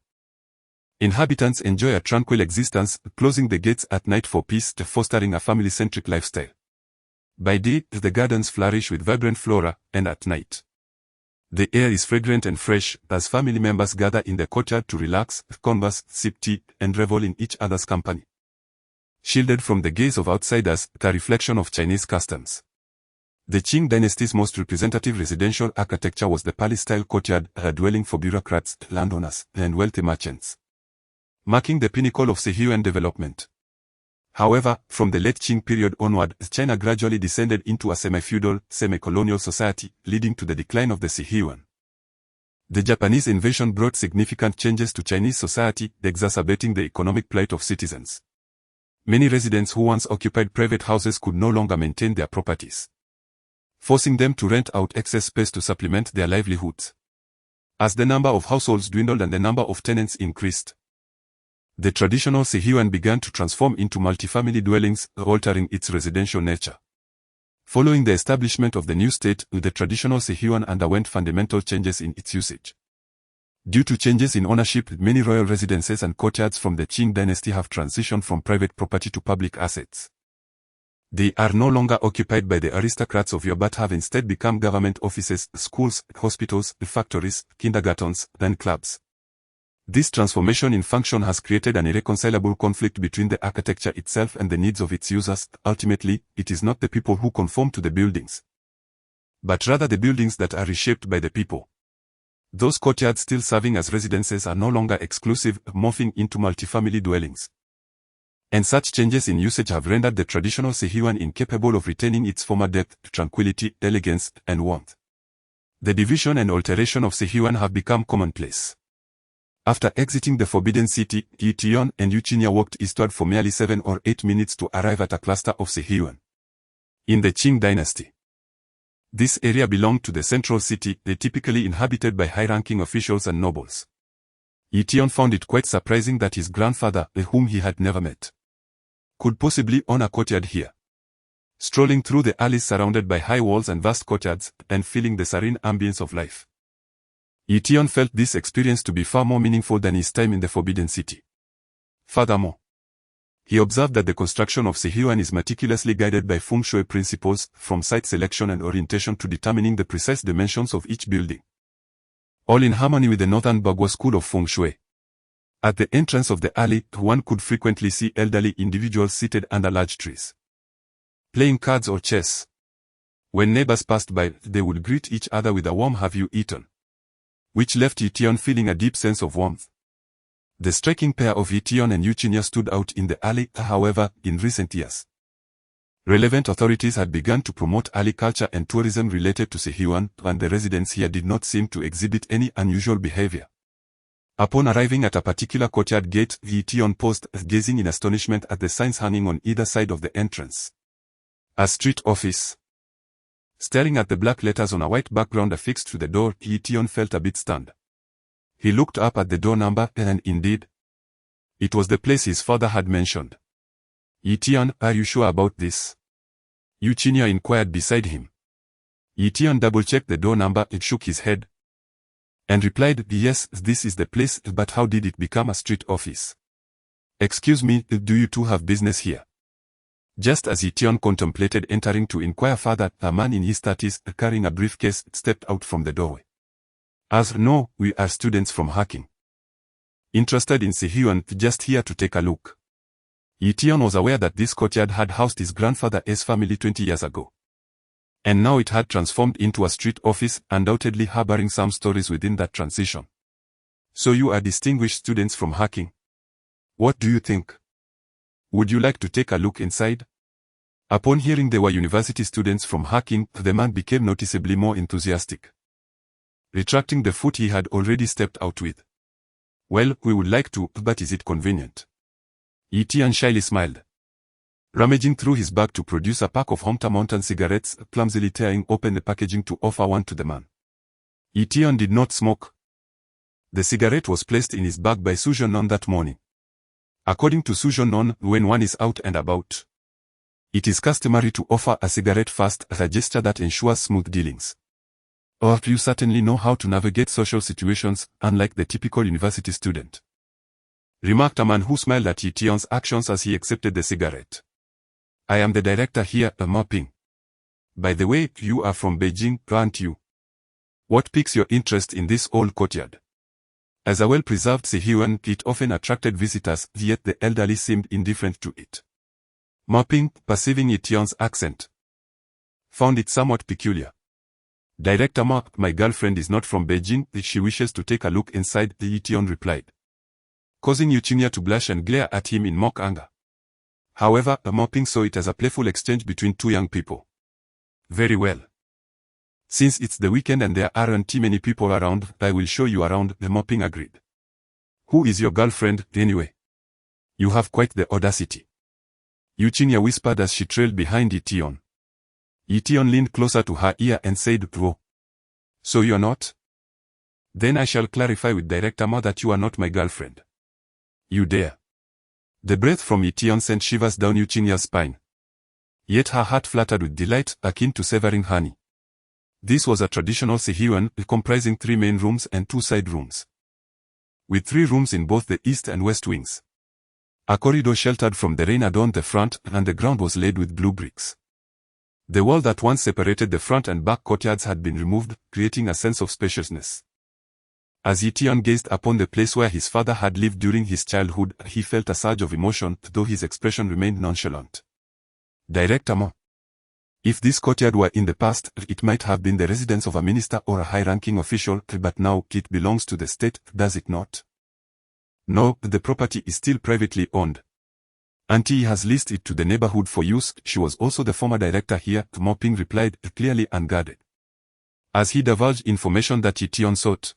inhabitants enjoy a tranquil existence, closing the gates at night for peace, fostering a family-centric lifestyle. By day, the gardens flourish with vibrant flora, and at night, the air is fragrant and fresh, as family members gather in the courtyard to relax, converse, sip tea, and revel in each other's company. Shielded from the gaze of outsiders, a reflection of Chinese customs. The Qing dynasty's most representative residential architecture was the palace-style courtyard, a dwelling for bureaucrats, landowners, and wealthy merchants, marking the pinnacle of seiyuan development. However, from the late Qing period onward, China gradually descended into a semi-feudal, semi-colonial society, leading to the decline of the seiyuan. The Japanese invasion brought significant changes to Chinese society, exacerbating the economic plight of citizens. Many residents who once occupied private houses could no longer maintain their properties, forcing them to rent out excess space to supplement their livelihoods. As the number of households dwindled and the number of tenants increased, the traditional seiyuan began to transform into multifamily dwellings, altering its residential nature. Following the establishment of the new state, the traditional seiyuan underwent fundamental changes in its usage. Due to changes in ownership, many royal residences and courtyards from the Qing dynasty have transitioned from private property to public assets. They are no longer occupied by the aristocrats of yore but have instead become government offices, schools, hospitals, factories, kindergartens, and clubs. This transformation in function has created an irreconcilable conflict between the architecture itself and the needs of its users. Ultimately, it is not the people who conform to the buildings, but rather the buildings that are reshaped by the people. Those courtyards still serving as residences are no longer exclusive, morphing into multifamily dwellings. And such changes in usage have rendered the traditional seiyuan incapable of retaining its former depth, tranquility, elegance, and warmth. The division and alteration of seiyuan have become commonplace. After exiting the Forbidden City, Ye Tian and Yu Qingya walked eastward for merely 7 or 8 minutes to arrive at a cluster of seiyuan. In the Qing dynasty, this area belonged to the central city, typically inhabited by high-ranking officials and nobles. Ye Tian found it quite surprising that his grandfather, whom he had never met, could possibly own a courtyard here. strolling through the alleys surrounded by high walls and vast courtyards, and feeling the serene ambience of life. Ye Tian felt this experience to be far more meaningful than his time in the Forbidden City. Furthermore, he observed that the construction of Sihyuan is meticulously guided by feng shui principles, from site selection and orientation to determining the precise dimensions of each building, all in harmony with the Northern Bagua school of feng shui. At the entrance of the alley, one could frequently see elderly individuals seated under large trees, playing cards or chess. When neighbors passed by, they would greet each other with a warm "Have you eaten?", which left Ye Tian feeling a deep sense of warmth. The striking pair of Ye Tian and Yuchinya stood out in the alley. However, in recent years, relevant authorities had begun to promote alley culture and tourism related to Sihyuan, and the residents here did not seem to exhibit any unusual behavior. Upon arriving at a particular courtyard gate, Ye Tian paused, gazing in astonishment at the signs hanging on either side of the entrance. A street office. Staring at the black letters on a white background affixed to the door, Ye Tian felt a bit stunned. He looked up at the door number, and indeed, it was the place his father had mentioned. "Ye Tian, are you sure about this?" Yuchinya inquired beside him. Ye Tian double-checked the door number and shook his head, and replied, "Yes, this is the place, but how did it become a street office?" "Excuse me, do you two have business here?" Just as Ye Tian contemplated entering to inquire further, a man in his 30s, carrying a briefcase, stepped out from the doorway. "No, we are students from Hacking. Interested in Sihyuan, just here to take a look." Ye Tian was aware that this courtyard had housed his grandfather's family 20 years ago, and now it had transformed into a street office, undoubtedly harboring some stories within that transition. "So you are distinguished students from Hacking. What do you think? Would you like to take a look inside?" Upon hearing they were university students from Hacking, the man became noticeably more enthusiastic, retracting the foot he had already stepped out with. "Well, we would like to, but is it convenient?" Ye Tian shyly smiled, rummaging through his bag to produce a pack of Homta Mountain cigarettes, clumsily tearing open the packaging to offer one to the man. Ye Tian did not smoke. The cigarette was placed in his bag by Suzhou that morning. According to Suzhou, when one is out and about, it is customary to offer a cigarette first, a gesture that ensures smooth dealings. "Or you certainly know how to navigate social situations, unlike the typical university student," remarked a man who smiled at Ye Tian's actions as he accepted the cigarette. "I am the director here, Moping. By the way, you are from Beijing, aren't you? What piques your interest in this old courtyard?" As a well-preserved Sihyuan, it often attracted visitors, yet the elderly seemed indifferent to it. Moping, perceiving Ye Tian's accent, found it somewhat peculiar. "Director Ma, my girlfriend is not from Beijing, she wishes to take a look inside," Ye Tian replied, causing Yuchinya to blush and glare at him in mock anger. However, Moping saw it as a playful exchange between two young people. "Very well. Since it's the weekend and there aren't too many people around, I will show you around," Moping agreed. "Who is your girlfriend, anyway? You have quite the audacity," Yuchinya whispered as she trailed behind Ye Tian. Ye Tian leaned closer to her ear and said, "Whoa. So you're not? Then I shall clarify with Director Ma that you are not my girlfriend." "You dare." The breath from Ye Tian sent shivers down Yuchinya's spine. Yet her heart fluttered with delight, akin to savoring honey. This was a traditional Sihyuan, comprising 3 main rooms and 2 side rooms, with 3 rooms in both the east and west wings. A corridor sheltered from the rain adorned the front, and the ground was laid with blue bricks. The wall that once separated the front and back courtyards had been removed, creating a sense of spaciousness. As Ye Tian gazed upon the place where his father had lived during his childhood, he felt a surge of emotion, though his expression remained nonchalant. "Director Ma, if this courtyard were in the past, it might have been the residence of a minister or a high-ranking official, but now it belongs to the state, does it not?" "No, the property is still privately owned. Auntie has leased it to the neighborhood for use. She was also the former director here," Moping replied, clearly unguarded, as he divulged information that Ye Tian sought.